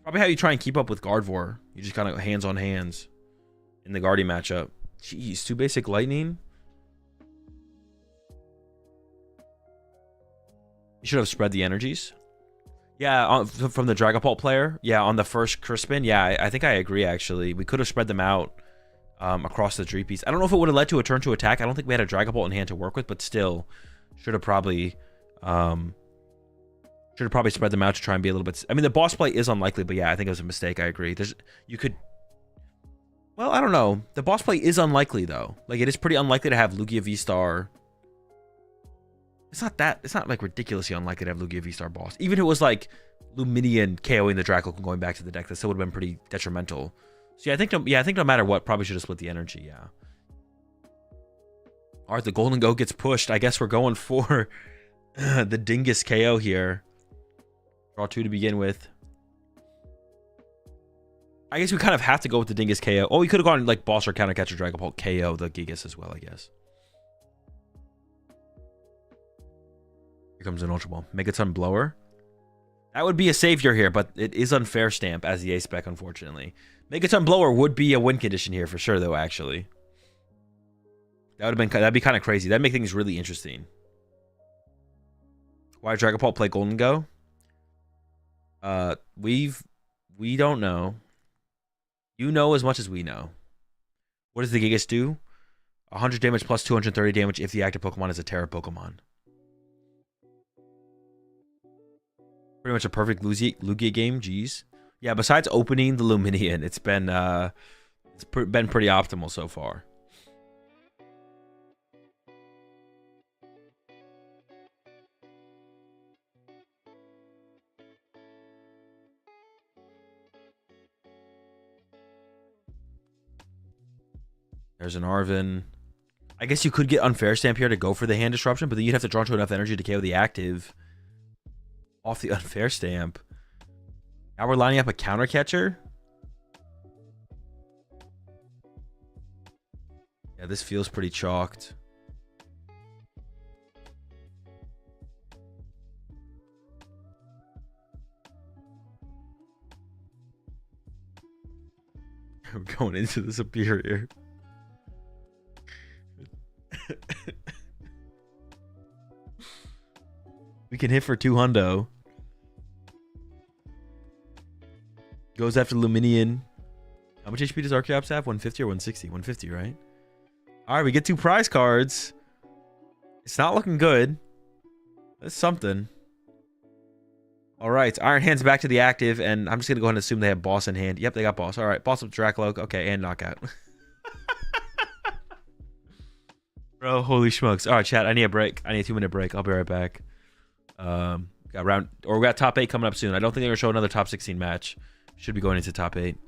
Probably how you try and keep up with Gardevoir. You just kind of hands on hands in the Guardian matchup. Jeez, 2 basic lightning. You should have spread the energies. Yeah, from the Dragapult player. Yeah, on the first Crispin. Yeah, I think I agree, actually. We could have spread them out across the Dreepies. I don't know if it would have led to a turn to attack. I don't think we had a Dragapult in hand to work with, but still, should have probably spread them out to try and be a little bit... I mean, the boss play is unlikely, but yeah, I think it was a mistake. I agree. Well, I don't know. The boss play is unlikely, though. Like, it is pretty unlikely to have Lugia V-Star... It's not like ridiculously unlikely to have Lugia V-Star boss. Even if it was like Lumineon KOing the Dracloak and going back to the deck, that still would have been pretty detrimental. So yeah, I think no matter what, probably should have split the energy, yeah. Alright, the Golden Go gets pushed. I guess we're going for the Dingus KO here. Draw 2 to begin with. I guess we kind of have to go with the Dingus KO. Oh, we could have gone like boss or counter catcher Dragapult KO the Gigas as well, I guess. Here comes an Ultra Ball. Megaton Blower. That would be a savior here, but it is unfair stamp as the A-Spec, unfortunately. Megaton Blower would be a win condition here for sure, though, actually. That'd be kind of crazy. That'd make things really interesting. Why Dragapult play Golden Go? We don't know. You know as much as we know. What does the Gigas do? 100 damage plus 230 damage if the active Pokemon is a Terra Pokemon. Pretty much a perfect Lugia game, jeez. Yeah, besides opening the Lumineon, it's been pretty optimal so far. There's an Arven. I guess you could get Unfair Stamp here to go for the hand disruption, but then you'd have to draw into enough energy to KO the active off the Unfair Stamp. Now we're lining up a counter catcher. Yeah, this feels pretty chalked. We're going into the Superior. We can hit for 200. Goes after Luminian. How much HP does Archeops have? 150 or 160? 150, right? All right, we get 2 prize cards. It's not looking good. That's something. All right, Iron Hand's back to the active, and I'm just going to go ahead and assume they have Boss in hand. Yep, they got Boss. All right, Boss up Dracloak. Okay, and Knockout. Bro, holy smokes. All right, chat, I need a break. I need a 2-minute break. I'll be right back. We got top 8 coming up soon. I don't think they're going to show another top 16 match. Should be going into top 8.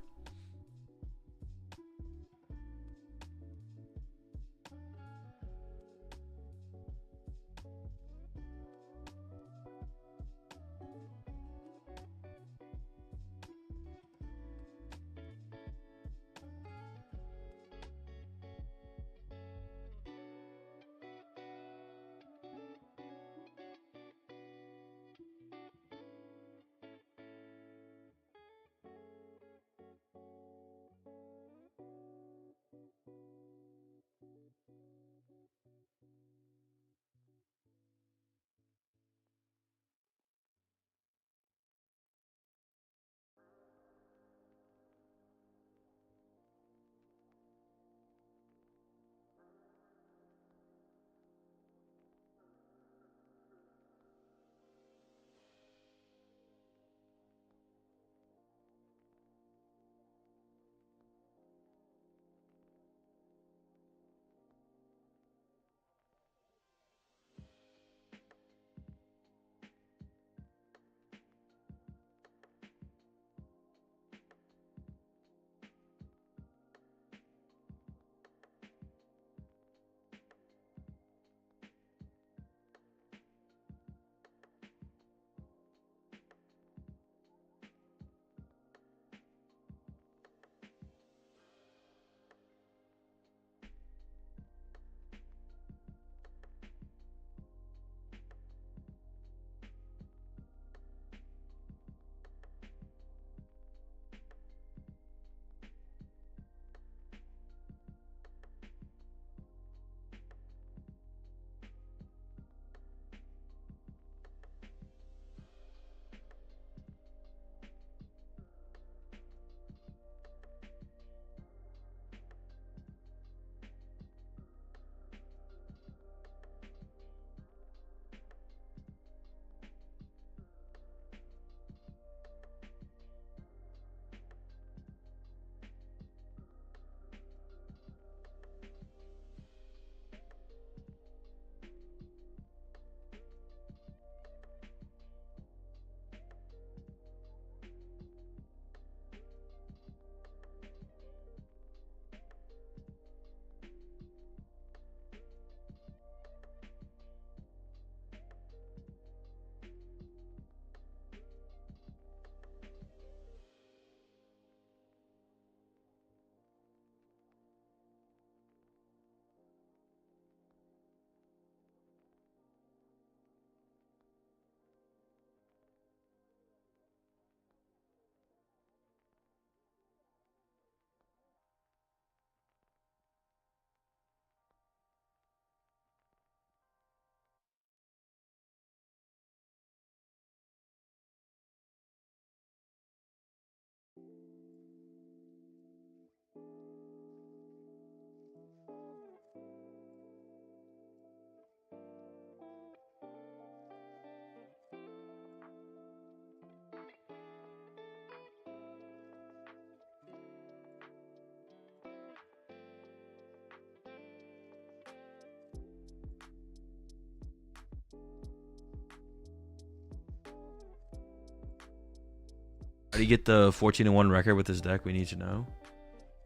How do you get the 14-1 record with this deck? We need to know.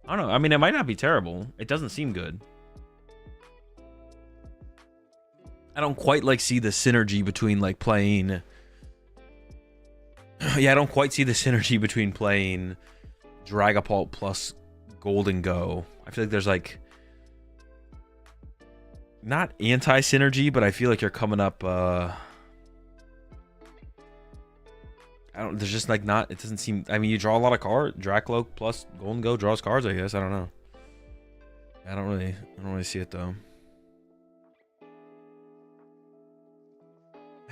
I don't know. I mean, it might not be terrible. It doesn't seem good. I don't quite like see the synergy between like playing. Yeah, I don't quite see the synergy between playing Dragapult plus Golden Go. I feel like there's like not anti-synergy, but I feel like you're coming up. I don't. There's just like not. It doesn't seem. I mean, you draw a lot of cards. Dracloak plus Golden Go draws cards. I guess I don't know. I don't really see it though.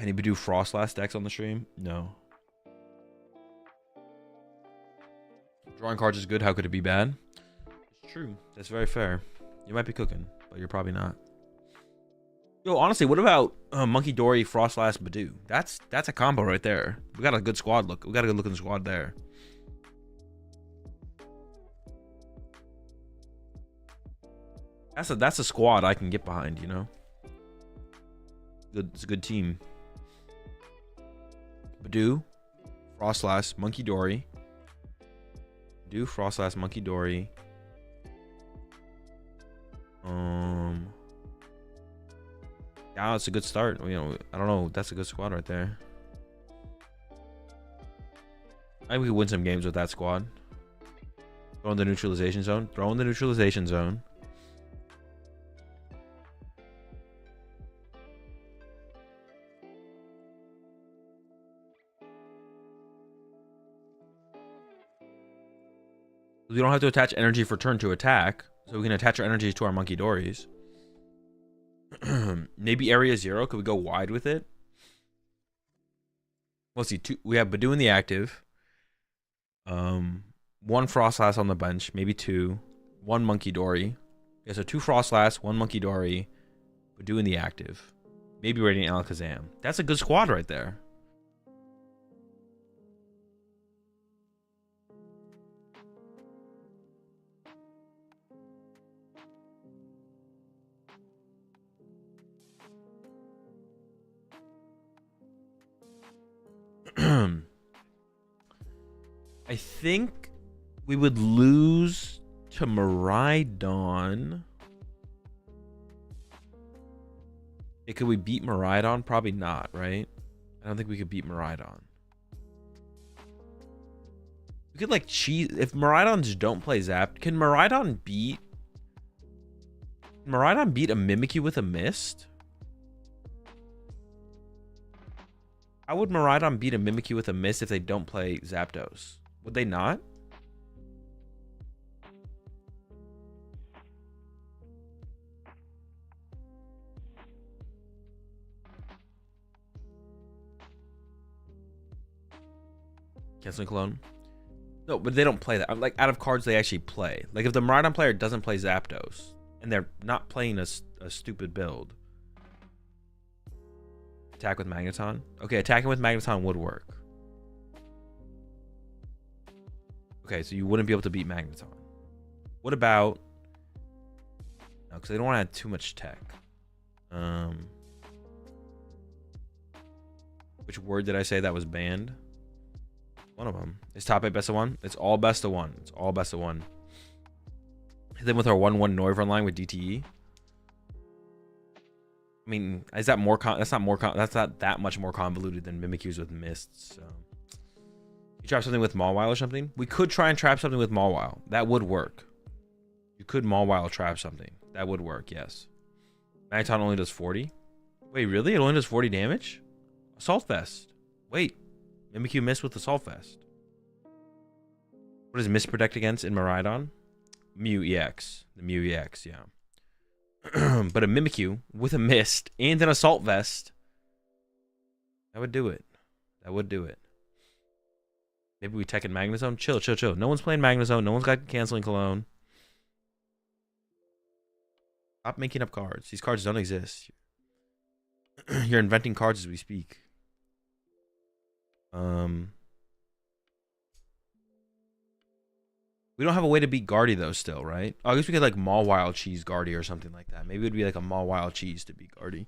Any Badoo Frostlass decks on the stream? No. Drawing cards is good. How could it be bad? It's true. That's very fair. You might be cooking, but you're probably not. Yo, honestly, what about Monkey Dory, Frostlass, Badoo? That's a combo right there. We got a good squad look. We got a good looking squad there. That's a squad I can get behind, you know. Good, it's a good team. Badoo, Frostlass, Monkey Dory. Badoo, Frostlass, Monkey Dory. Yeah, it's a good start. You know, I don't know. That's a good squad right there. I think we could win some games with that squad. Throw in the neutralization zone. Throw in the neutralization zone. We don't have to attach energy for turn to attack, so we can attach our energies to our Monkey Dories. Maybe area 0. Could we go wide with it? Let's see. We have Badoo in the active. 1 Frostlass on the bench. Maybe 2. 1 Monkey Dory. Yeah, so 2 Frostlass, 1 Monkey Dory. Badoo in the active. Maybe Radiant Alakazam. That's a good squad right there. I think we would lose to Miraidon. Could we beat Miraidon? Probably not, right? I don't think we could beat Miraidon. We could like cheat if Miraidons don't play Zap. Can Miraidon beat a Mimikyu with a Mist? How would Miraidon beat a Mimikyu with a Mist if they don't play Zapdos? Would they not? Canceling Clone? No, but they don't play that. Like, out of cards they actually play. Like, if the Miraidon player doesn't play Zapdos, and they're not playing a stupid build. Attack with Magneton? Okay, attacking with Magneton would work. Okay, so you wouldn't be able to beat Magneton. What about... No, because they don't want to add too much tech. Which word did I say that was banned? One of them. Is top 8 best of 1? It's all best of 1. It's all best of 1. Hit them with our 1/1 Noivern line with DTE. I mean, is that more that's not that much more convoluted than Mimikyus with Mists. So you trap something with Mawile or something? We could try and trap something with Mawile. That would work. You could Mawile trap something. That would work, yes. Magneton only does 40. Wait, really? It only does 40 damage? Assault Vest. Wait. Mimikyu Mist with Assault Vest. What does Mist protect against in Miraidon? Mew EX. The Mew EX, yeah. But a Mimikyu with a Mist and an Assault Vest. That would do it. That would do it. Maybe we tech in Magnezone. Chill, chill, chill. No one's playing Magnezone. No one's got Canceling Cologne. Stop making up cards. These cards don't exist. You're inventing cards as we speak. We don't have a way to beat Guardy though still, right? Oh, I guess we could like Mawile cheese Guardy or something like that. Maybe it would be like a Mawile cheese to beat Guardy.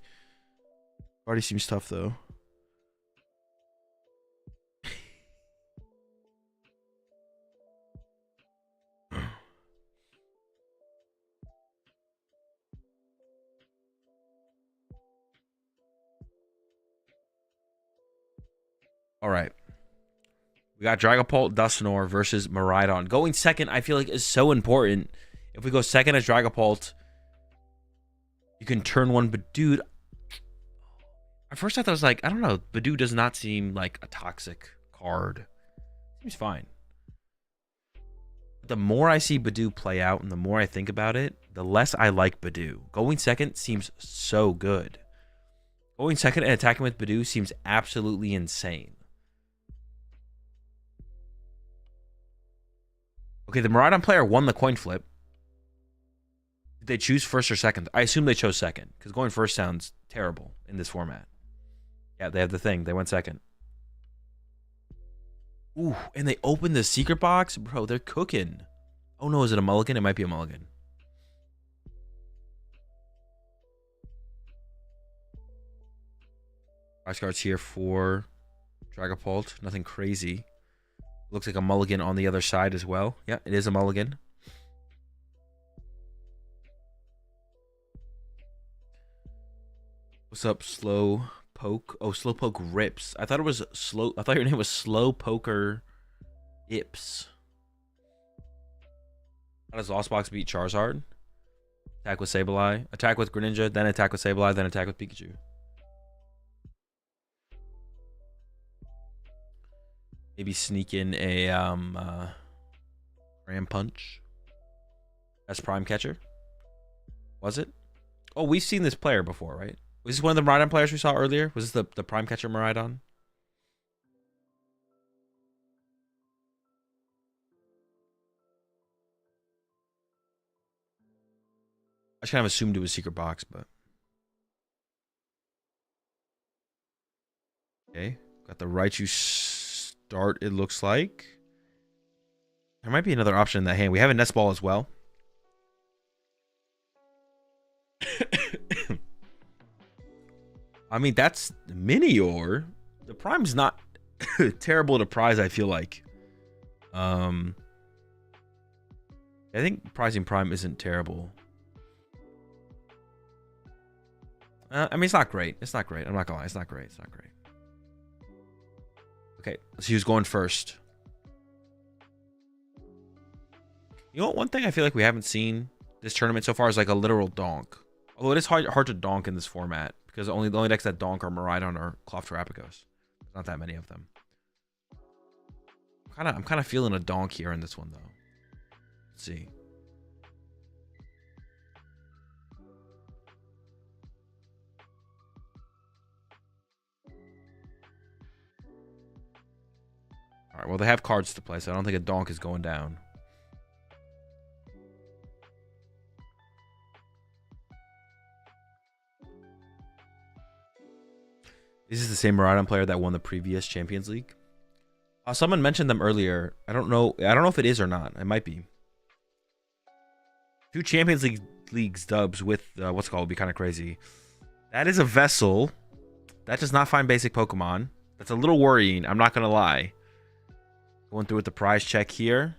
Guardy seems tough though. All right. We got Dragapult, Dusknoir versus Miraidon. Going second, I feel like, is so important. If we go second as Dragapult, you can turn one. But, dude, at first I thought I was like, I don't know. Badoo does not seem like a toxic card. Seems fine. But the more I see Badoo play out and the more I think about it, the less I like Badoo. Going second seems so good. Going second and attacking with Badoo seems absolutely insane. Okay, the Miraidon player won the coin flip. Did they choose first or second? I assume they chose second, because going first sounds terrible in this format. Yeah, they have the thing. They went second. Ooh, and they opened the secret box? Bro, they're cooking. Oh no, is it a mulligan? It might be a mulligan. Price cards here for Dragapult. Nothing crazy. Looks like a mulligan on the other side as well. Yeah, it is a mulligan. What's up, Slow Poke? Oh, Slow Poke Rips. I thought it was slow. I thought your name was Slow Poker Ips. How does Lost Box beat Charizard? Attack with Sableye. Attack with Greninja, then attack with Sableye, then attack with Pikachu. Maybe sneak in a Ram Punch. That's Prime Catcher. Was it? Oh, we've seen this player before, right? Was this one of the Miraidon players we saw earlier? Was this the Prime Catcher Miraidon? I just kind of assumed it was Secret Box, but... Okay. Got the Raichu start, it looks like. There might be another option in that hand. We have a Nest Ball as well. I mean, that's Minior. The Prime's not terrible to prize, I feel like. I think prizing Prime isn't terrible. I mean, it's not great. It's not great. I'm not gonna lie. It's not great. It's not great. Okay, so he was going first. You know what? One thing I feel like we haven't seen this tournament so far is like a literal donk. Although it is hard to donk in this format because the only decks that donk are Miraidon or Cloth Terrapagos. There's not that many of them. I'm kind of feeling a donk here in this one though. Let's see. All right, well, they have cards to play, so I don't think a donk is going down. This is the same Miraidon player that won the previous Champions League. Someone mentioned them earlier. I don't know if it is or not. It might be. 2 Champions Leagues dubs with what's called would be kind of crazy. That is a Vessel. That does not find basic Pokemon. That's a little worrying. I'm not gonna lie. Going through with the prize check here.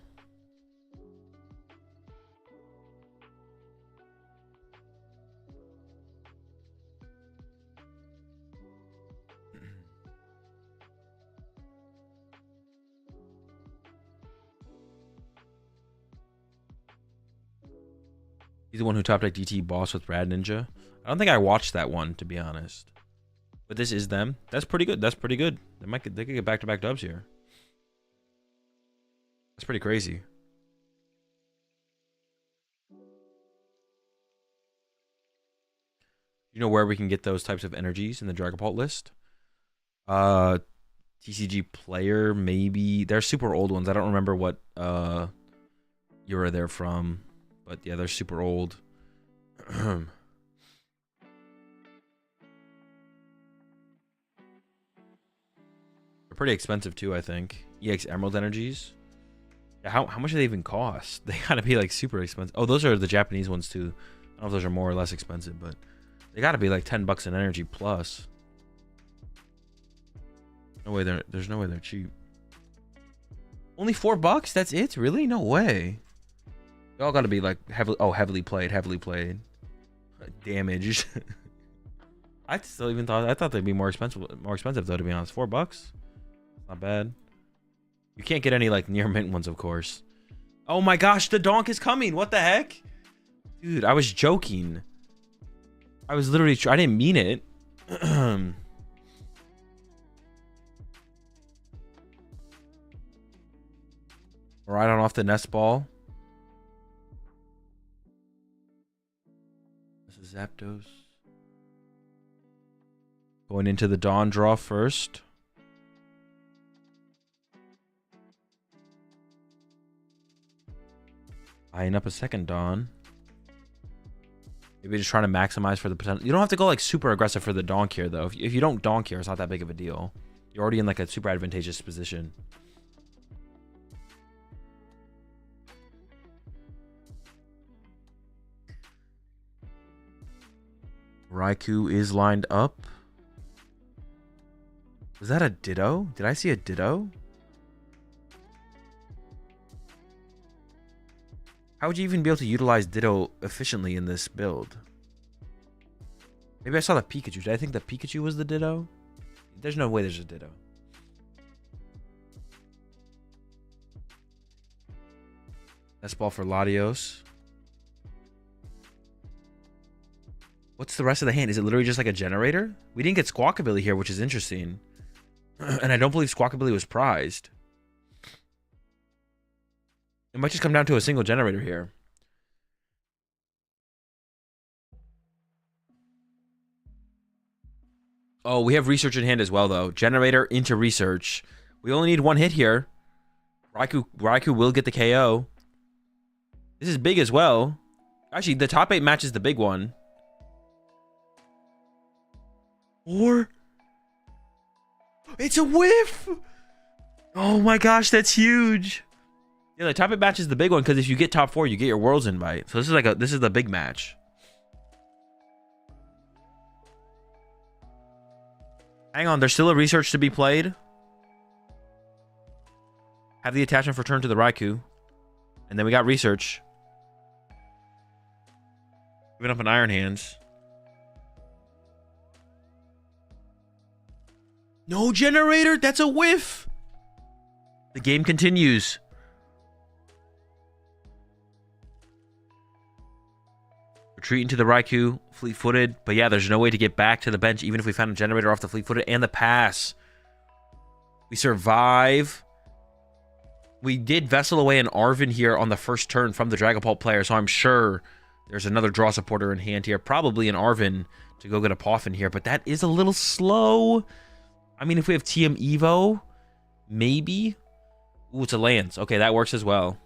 He's the one who top decked DT Boss with Rad Ninja. I don't think I watched that one, to be honest. But this is them. That's pretty good. That's pretty good. They could get back-to-back dubs here. That's pretty crazy. You know where we can get those types of energies in the Dragapult list? TCG player, maybe. They're super old ones. I don't remember what era they're from. But yeah, they're super old. They're pretty expensive too, I think. EX Emerald Energies. Yeah, how much do they even cost? They gotta be like super expensive. Oh, those are the Japanese ones too. I don't know if those are more or less expensive, but they gotta be like $10 in energy plus. No way there's no way they're cheap. Only $4? That's it? Really? No way. They all gotta be like heavily played. Damaged. I thought they'd be more expensive though, to be honest. $4? Not bad. You can't get any like near mint ones, of course. Oh my gosh, the donk is coming. What the heck? Dude, I was joking. I was literally I didn't mean it. Right on off the Nest Ball. This is Zapdos. Going into the Dawn draw first. Eyeing up a second Dawn. Maybe just trying to maximize for the potential. You don't have to go like super aggressive for the donk here though. If you don't donk here, it's not that big of a deal. You're already in like a super advantageous position. Raikou is lined up. Was that a Ditto? Did I see a Ditto? How would you even be able to utilize Ditto efficiently in this build? Maybe I saw the Pikachu. Did I think the Pikachu was the Ditto? There's no way there's a Ditto. That's ball for Latios. What's the rest of the hand? Is it literally just like a generator? We didn't get Squawkabilly here, which is interesting. And I don't believe Squawkabilly was prized. It might just come down to a single generator here. Oh, we have research in hand as well, though. Generator into research. We only need one hit here. Raikou will get the KO. This is big as well. Actually, the top 8 matches the big one. Or... it's a whiff! Oh my gosh, that's huge. Yeah, the top 8 match is the big one because if you get top 4, you get your Worlds invite. So this is like this is the big match. Hang on, there's still a research to be played. Have the attachment for turn to the Raikou. And then we got research. Giving up an Iron Hands. No generator, that's a whiff. The game continues. Retreat into the Raikou, fleet-footed. But yeah, there's no way to get back to the bench, even if we found a generator off the fleet-footed and the pass. We survive. We did Vessel away an Arven here on the first turn from the Dragapult player, so I'm sure there's another draw supporter in hand here. Probably an Arven to go get a Poffin here, but that is a little slow. I mean, if we have TM Evo, maybe. Ooh, it's a Lance. Okay, that works as well.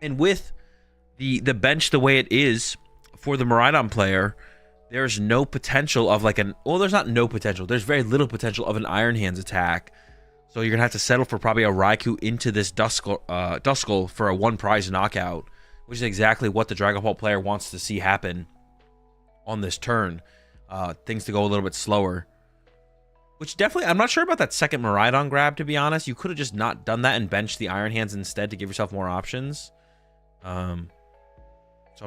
And with the bench the way it is for the Miraidon player, there's no potential of like an... well, there's not no potential. There's very little potential of an Iron Hands attack. So you're going to have to settle for probably a Raikou into this Duskull for a 1 prize knockout, which is exactly what the Dragapult player wants to see happen on this turn. Things to go a little bit slower. Which definitely... I'm not sure about that second Miraidon grab, to be honest. You could have just not done that and benched the Iron Hands instead to give yourself more options. So I'm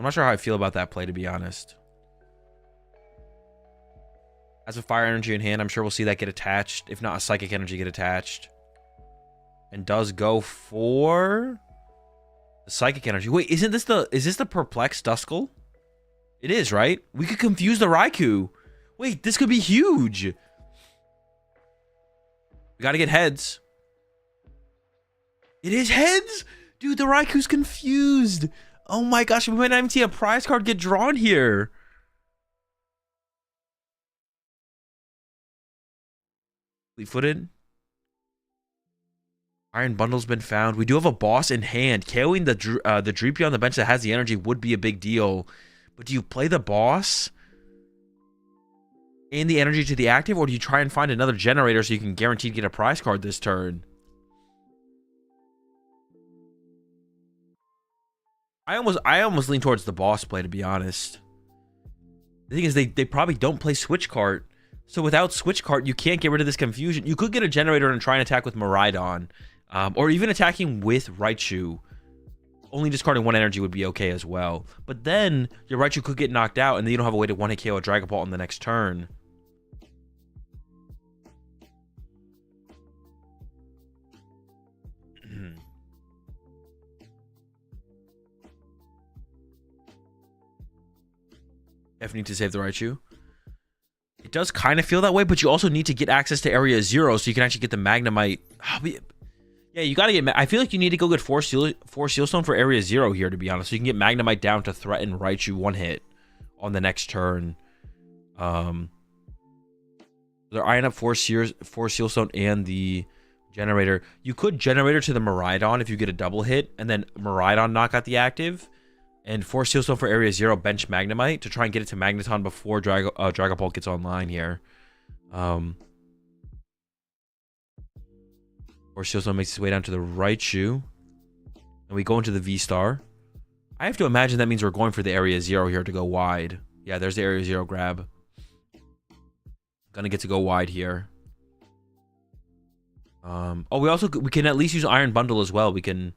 not sure how I feel about that play, to be honest. Has a Fire Energy in hand. I'm sure we'll see that get attached. If not, a Psychic Energy get attached. And does go for the Psychic Energy. Wait, isn't this the... is this the Perplexed Duskull? It is, right? We could confuse the Raikou. Wait, this could be huge. We gotta get heads. It is heads! Dude, the Raikou's confused. Oh my gosh, we might not even see a prize card get drawn here. Fleet-footed. Iron Bundle's been found. We do have a boss in hand. KOing the Dreepy on the bench that has the energy would be a big deal. But do you play the boss and the energy to the active, or do you try and find another generator so you can guaranteed get a prize card this turn? I almost lean towards the boss play, to be honest. The thing is, they probably don't play Switch Cart. So without Switch Cart, you can't get rid of this confusion. You could get a generator and try and attack with Miraidon. Or even attacking with Raichu. Only discarding 1 energy would be okay as well. But then, your Raichu could get knocked out, and then you don't have a way to 1-hit KO a Dragapult on the next turn. Definitely need to save the Raichu. It does kind of feel that way, but you also need to get access to Area 0 so you can actually get the Magnemite. Oh, yeah, Yeah, you gotta get. I feel like you need to go get four seal stone for area 0 here, to be honest. So you can get Magnemite down to threaten Raichu one hit on the next turn. They're eyeing up four seal stone and the generator. You could generator to the Miraidon if you get a double hit, and then Miraidon knock out the active, and 4 seal stone for area 0 bench Magnemite to try and get it to Magneton before Dragapult gets online here. 4 seal stone makes its way down to the Raichu, and we go into the V-Star. I have to imagine that means we're going for the area 0 here to go wide. Yeah, there's the area 0 grab. Gonna get to go wide here. Oh, we can at least use Iron Bundle as well. We can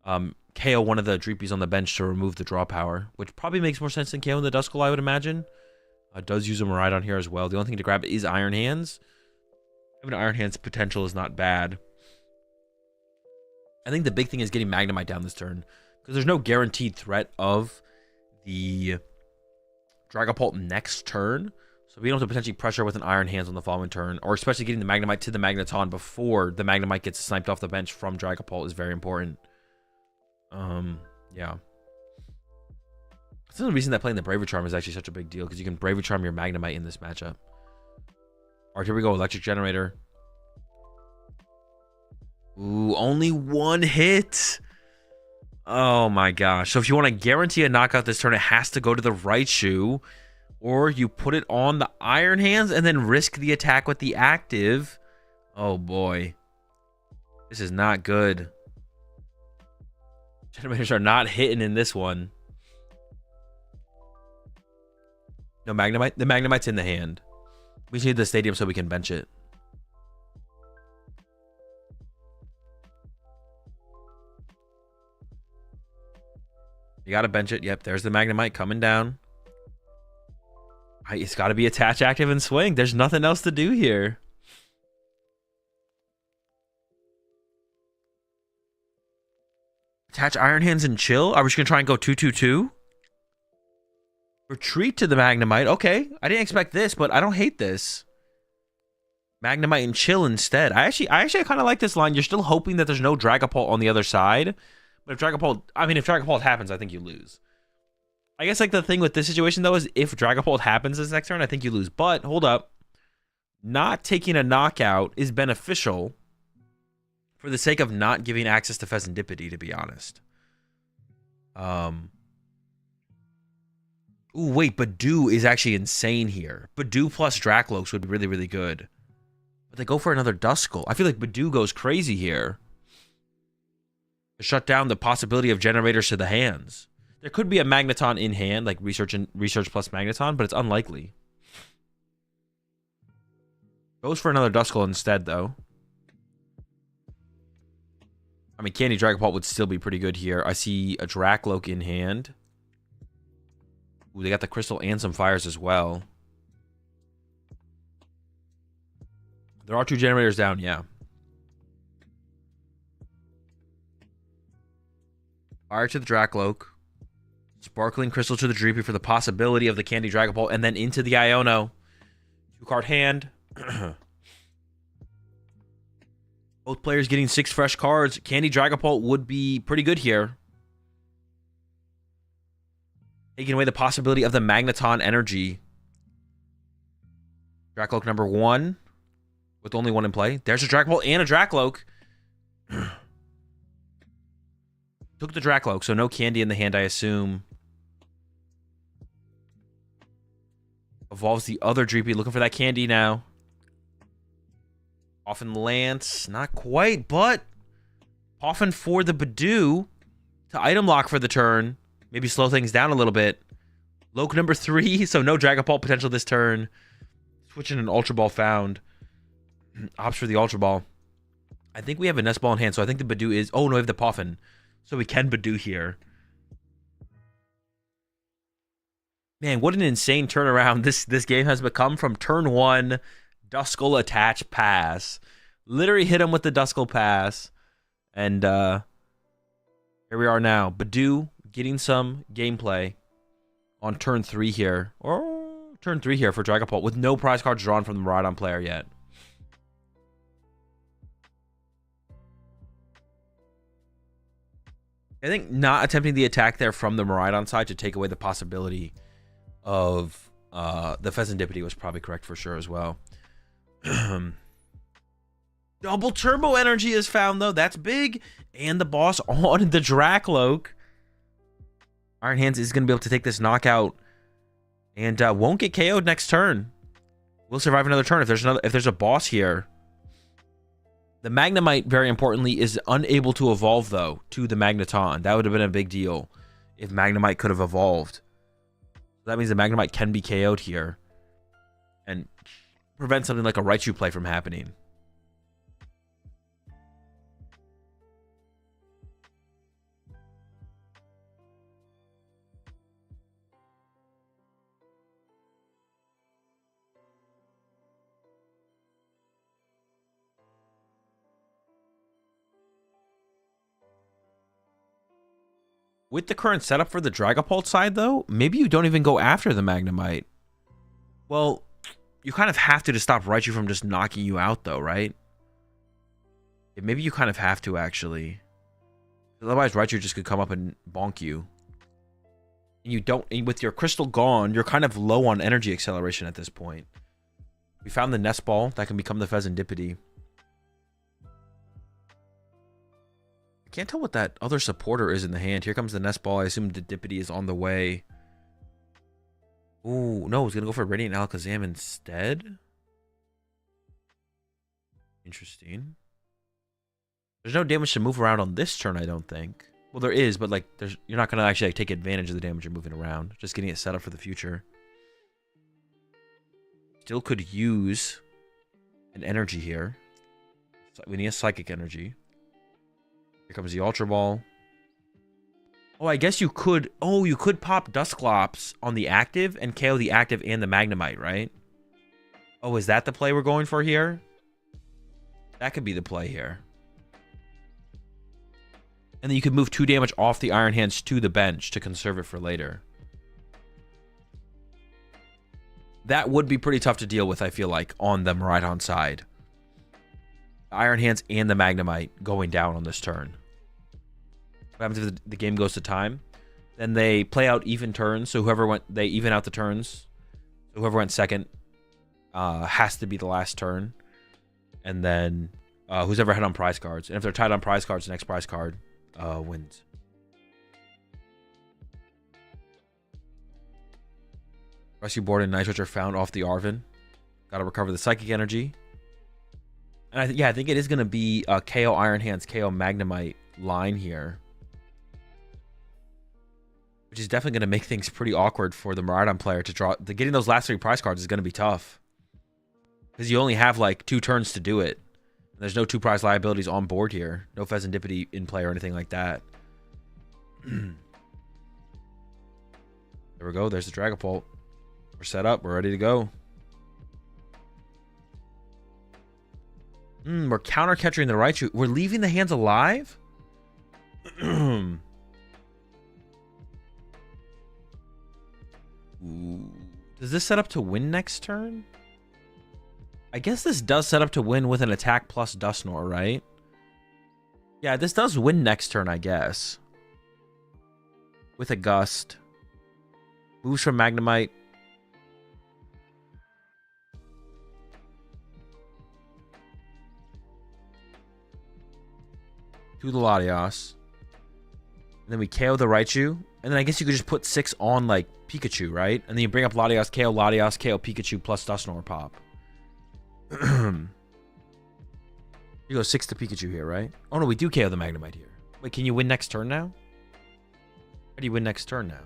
KO one of the Dreepies on the bench to remove the draw power, which probably makes more sense than KO the Duskull, I would imagine. Does use a Miraidon here as well. The only thing to grab is Iron Hands. Having Iron Hands potential is not bad. I think the big thing is getting Magnemite down this turn, because there's no guaranteed threat of the Dragapult next turn. So we don't have to potentially pressure with an Iron Hands on the following turn, or especially getting the Magnemite to the Magneton before the Magnemite gets sniped off the bench from Dragapult is very important. Yeah. That's the reason that playing the Bravery Charm is actually such a big deal, because you can Bravery Charm your Magnemite in this matchup. Alright, here we go. Electric Generator. Ooh, only one hit. Oh my gosh. So if you want to guarantee a knockout this turn, it has to go to the Raichu. Or you put it on the Iron Hands and then risk the attack with the active. Oh boy. This is not good. Generators are not hitting in this one. No Magnemite? The Magnemite's in the hand. We just need the stadium so we can bench it. You gotta bench it. Yep, there's the Magnemite coming down. It's got to be attach, active, and swing. There's nothing else to do here. Attach Iron Hands and chill. Are we just going to try and go 2-2-2? Retreat to the Magnemite. Okay. I didn't expect this, but I don't hate this. Magnemite and chill instead. I actually kind of like this line. You're still hoping that there's no Dragapult on the other side. But if Dragapult happens, I think you lose. I guess like the thing with this situation though is if Dragapult happens this next turn, I think you lose. But hold up, not taking a knockout is beneficial for the sake of not giving access to Pheasantipede, to be honest. Ooh, wait, Badoo is actually insane here. Badoo plus Dracloaks would be really, really good. But they go for another Duskull. I feel like Badoo goes crazy here to shut down the possibility of generators to the hands. There could be a Magneton in hand, like research plus Magneton, but it's unlikely. Goes for another Duskull instead, though. I mean, Candy Dragapult would still be pretty good here. I see a Dracloak in hand. Ooh, they got the Crystal and some Fires as well. There are 2 generators down, yeah. Fire to the Dracloak. Sparkling Crystal to the Dreepy for the possibility of the Candy Dragapult, and then into the Iono. 2-card hand. Both players getting 6 fresh cards. Candy Dragapult would be pretty good here. Taking away the possibility of the Magneton energy. Dracloak number 1. With only 1 in play. There's a Dragapult and a Dracloak. Took the Dracloak, so no Candy in the hand, I assume. Evolves the other Dreepy, looking for that Candy now. Poffin Lance, not quite, but Poffin for the Badoo to item lock for the turn. Maybe slow things down a little bit. Loke number 3, so no Dragapult potential this turn. Switching an Ultra Ball found. Opts for the Ultra Ball. I think we have a Nest Ball in hand, so I think the Badoo is... Oh, no, we have the Poffin. So we can Badoo here. Man, what an insane turnaround this game has become from turn 1, Duskull attach pass. Literally hit him with the Duskull pass. And here we are now. Badoo getting some gameplay on turn 3 here. Or turn 3 here for Dragapult with no prize cards drawn from the Miraidon player yet. I think not attempting the attack there from the Miraidon side to take away the possibility of the Pheasantipity was probably correct for sure as well. Double Turbo Energy is found, though. That's big. And the boss on the Drakloak. Iron Hands is going to be able to take this knockout and won't get KO'd next turn. Will survive another turn. If there's a boss here. The Magnemite, very importantly, is unable to evolve, though, to the Magneton. That would have been a big deal if Magnemite could have evolved. That means the Magnemite can be KO'd here and prevent something like a Raichu play from happening. With the current setup for the Dragapult side, though, maybe you don't even go after the Magnemite. Well, you kind of have to stop Raichu from just knocking you out, though, right? Yeah, maybe you kind of have to, actually. Otherwise, Raichu just could come up and bonk you. And you don't... And with your Crystal gone, you're kind of low on energy acceleration at this point. We found the Nest Ball. That can become the Pheasantipity. Can't tell what that other supporter is in the hand. Here comes the Nest Ball. I assume the Dippity is on the way. Ooh, no, he's gonna go for Radiant Alakazam instead. Interesting. There's no damage to move around on this turn, I don't think. Well, there is, but like, you're not gonna actually like, take advantage of the damage you're moving around. Just getting it set up for the future. Still could use an energy here. So we need a Psychic Energy. Here comes the Ultra Ball. Oh, I guess you could... Oh, you could pop Dusclops on the active and KO the active and the Magnemite, right? Oh, is that the play we're going for here? That could be the play here. And then you could move 2 damage off the Iron Hands to the bench to conserve it for later. That would be pretty tough to deal with, I feel like, on the Miraidon side. Iron Hands and the Magnemite going down on this turn. What happens if the game goes to time? Then they play out even turns. So whoever went, they even out the turns. So whoever went second has to be the last turn. And then who's ever had on prize cards. And if they're tied on prize cards, the next prize card wins. Rescue board and Night Switch are found off the Arven. Got to recover the Psychic Energy. And I think it is going to be a KO Iron Hands, KO Magnemite line here. Which is definitely going to make things pretty awkward for the Miraidon player to draw. Getting those last 3 prize cards is going to be tough. Because you only have like 2 turns to do it. There's no 2 prize liabilities on board here. No Pheasantipity in play or anything like that. There we go. There's the Dragapult. We're set up. We're ready to go. We're counter-catching the Raichu. We're leaving the hands alive? Ooh. Does this set up to win next turn? I guess this does set up to win with an attack plus Dusknoir, right? Yeah, this does win next turn, I guess. With a Gust. Moves from Magnemite. To the Latios. And then we KO the Raichu. And then I guess you could just put 6 on, like, Pikachu, right? And then you bring up Latios, KO Pikachu plus Dusknoir pop. You go 6 to Pikachu here, right? Oh, no, we do KO the Magnemite here. Wait, can you win next turn now? How do you win next turn now?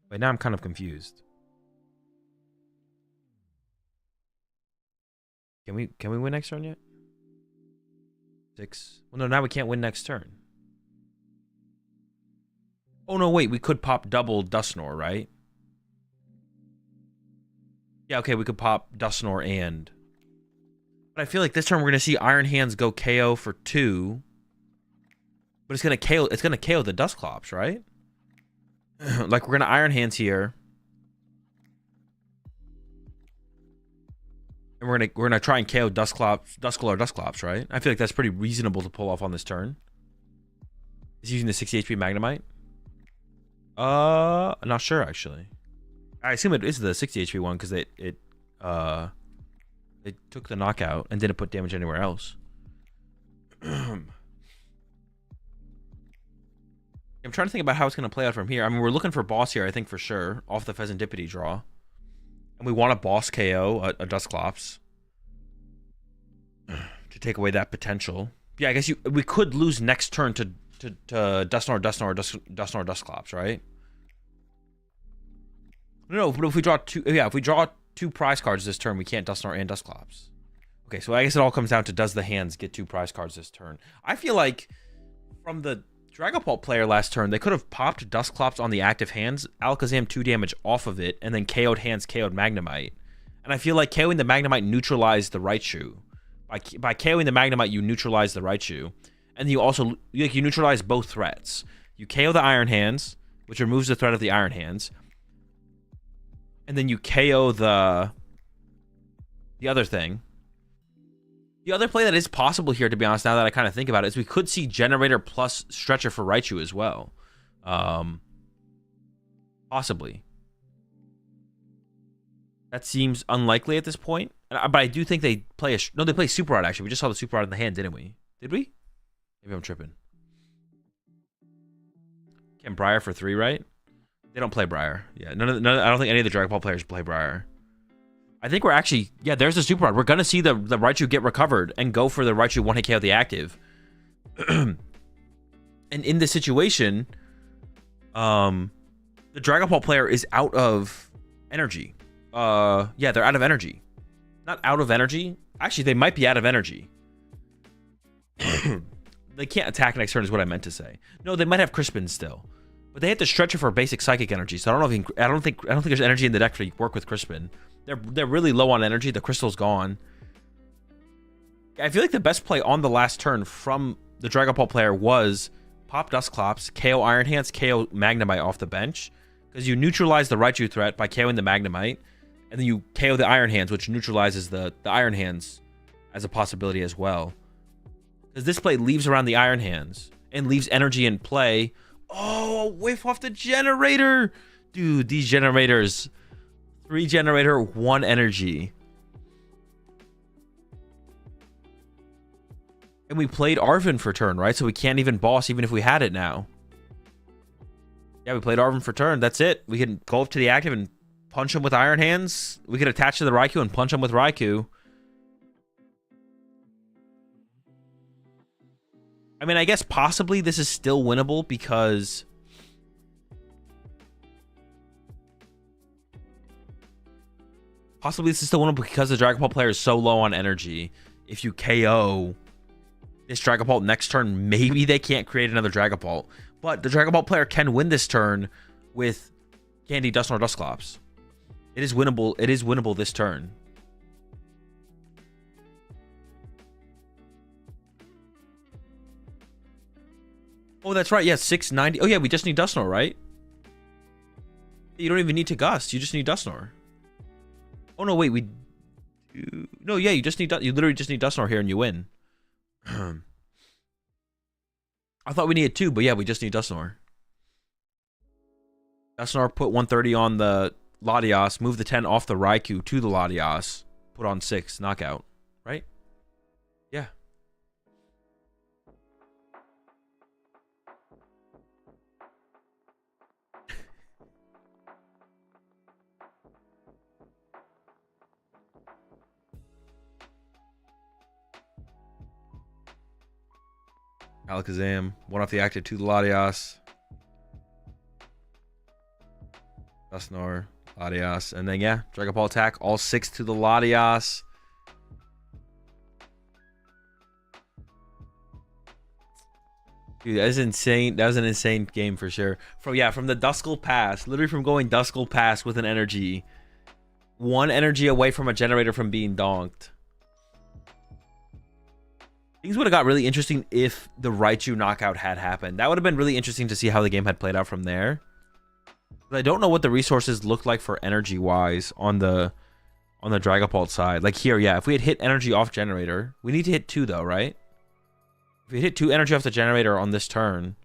Wait, now I'm kind of confused. Can we win next turn yet? 6. Well, no, now we can't win next turn. Oh, no, wait. We could pop double Dusknoir, right? Yeah, okay. We could pop Dusknoir and... But I feel like this turn we're going to see Iron Hands go KO for 2. But it's going to KO the Dusclops, right? Like, we're going to Iron Hands here. And we're gonna try and KO Duskull, right? I feel like that's pretty reasonable to pull off on this turn. Is he using the 60 HP Magnemite? I'm not sure actually. I assume it is the 60 HP one because it took the knockout and didn't put damage anywhere else. I'm trying to think about how it's going to play out from here. I mean, we're looking for boss here, I think, for sure, off the Pheasantipity draw. And we want a boss KO, a Dusclops, to take away that potential. Yeah, I guess we could lose next turn to Dusclops, right? No, but if we draw two prize cards this turn, we can't Dusknoir and Dusclops. Okay, so I guess it all comes down to, does the hands get 2 prize cards this turn? I feel like from the Dragapult player last turn, they could have popped Dusclops on the active hands, Alakazam 2 damage off of it, and then KO'd hands, KO'd Magnemite. And I feel like KOing the Magnemite neutralized the Raichu. By KOing the Magnemite, you neutralize the Raichu. And you also, you neutralize both threats. You KO the Iron Hands, which removes the threat of the Iron Hands. And then you KO the other thing. The other play that is possible here, to be honest, now that I kind of think about it, is we could see Generator plus Stretcher for Raichu as well. Possibly. That seems unlikely at this point. But I do think they play no, they play Super Rod, actually. We just saw the Super Rod in the hand, didn't we? Did we? Maybe I'm tripping. Can Briar for 3, right? They don't play Briar. Yeah, I don't think any of the Dragon Ball players play Briar. I think we're actually... Yeah, there's the Super Rod. We're going to see the Raichu get recovered and go for the Raichu 1-hit KO the active. And in this situation, the Dragon Ball player is out of energy. Yeah, they're out of energy. Not out of energy. Actually, they might be out of energy. They can't attack next turn is what I meant to say. No, they might have Crispin still. But they have to stretch it for basic psychic energy. So I don't know if I don't think there's energy in the deck to work with Crispin. They're really low on energy. The crystal's gone. I feel like the best play on the last turn from the Dragon Ball player was pop Dusclops, KO Iron Hands, KO Magnemite off the bench. Because you neutralize the Raichu threat by KOing the Magnemite. And then you KO the Iron Hands, which neutralizes the Iron Hands as a possibility as well. Because this play leaves around the Iron Hands and leaves energy in play. Oh, whiff off the Generator. Dude, these generators... 3 generator, 1 energy. And we played Arven for turn, right? So we can't even boss even if we had it now. Yeah, we played Arven for turn. That's it. We can go up to the active and punch him with Iron Hands. We could attach to the Raikou and punch him with Raikou. I mean, I guess possibly this is still winnable because... Possibly this is still winnable because the Dragon Ball player is so low on energy. If you KO this Dragon Ball next turn, maybe they can't create another Dragon Ball. But the Dragon Ball player can win this turn with Candy, Dusknoir, Dusclops. It is winnable. It is winnable this turn. Oh, that's right. Yeah, 690. Oh, yeah, we just need Dusknoir, right? You don't even need to Gust. You just need Dusknoir. Oh, no, wait. We do... No, yeah, you literally just need Dusknoir here and you win. I thought we needed 2, but yeah, we just need Dusknoir. Dusknoir put 130 on the Latias, move the 10 off the Raikou to the Latias, put on 6, knockout, right? Yeah. Alakazam, 1 off the active to the Latias. Dusknoir, Latias, and then yeah, Dragon Ball attack, all 6 to the Latias. Dude, that is insane. That was an insane game for sure. From the Duskull Pass, literally from going Duskull Pass with an energy, 1 energy away from a generator from being donked. Things would have got really interesting if the Raichu knockout had happened. That would have been really interesting to see how the game had played out from there. But I don't know what the resources look like for energy-wise on the on the Dragapult side. Like here, yeah, if we had hit energy off generator, we need to hit 2 though, right? If we hit 2 energy off the generator on this turn,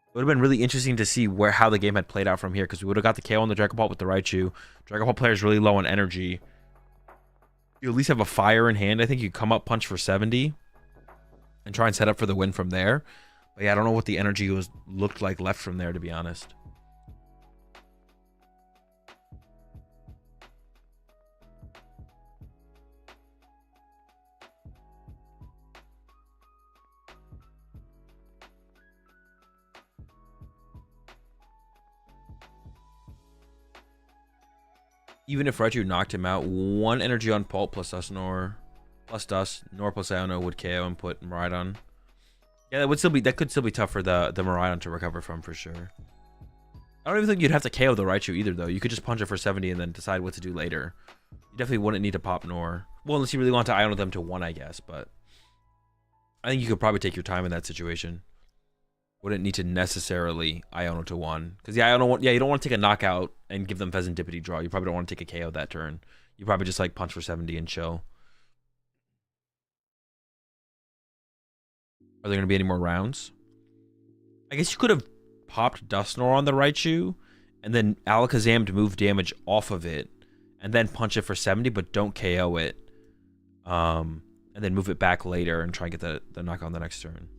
it would have been really interesting to see how the game had played out from here, because we would have got the KO on the Dragapult with the Raichu. Dragapult player is really low on energy. You at least have a fire in hand. I think you come up punch for 70 and try and set up for the win from there. But yeah, I don't know what the energy looked like left from there, to be honest. Even if Raichu knocked him out, 1 energy on Pulp plus Dusknoir, plus Iono would KO and put Miraidon. Yeah, that could still be tough for the Miraidon to recover from, for sure. I don't even think you'd have to KO the Raichu either, though. You could just punch it for 70 and then decide what to do later. You definitely wouldn't need to pop Nor. Well, unless you really want to Iono them to 1, I guess, but I think you could probably take your time in that situation. Wouldn't need to necessarily Iono to 1. Because yeah, you don't want to take a knockout and give them Pheasantipity draw. You probably don't want to take a KO that turn. You probably just like punch for 70 and chill. Are there going to be any more rounds? I guess you could have popped Dusknoir on the Raichu and then Alakazam to move damage off of it and then punch it for 70, but don't KO it. And then move it back later and try and get the knockout on the next turn.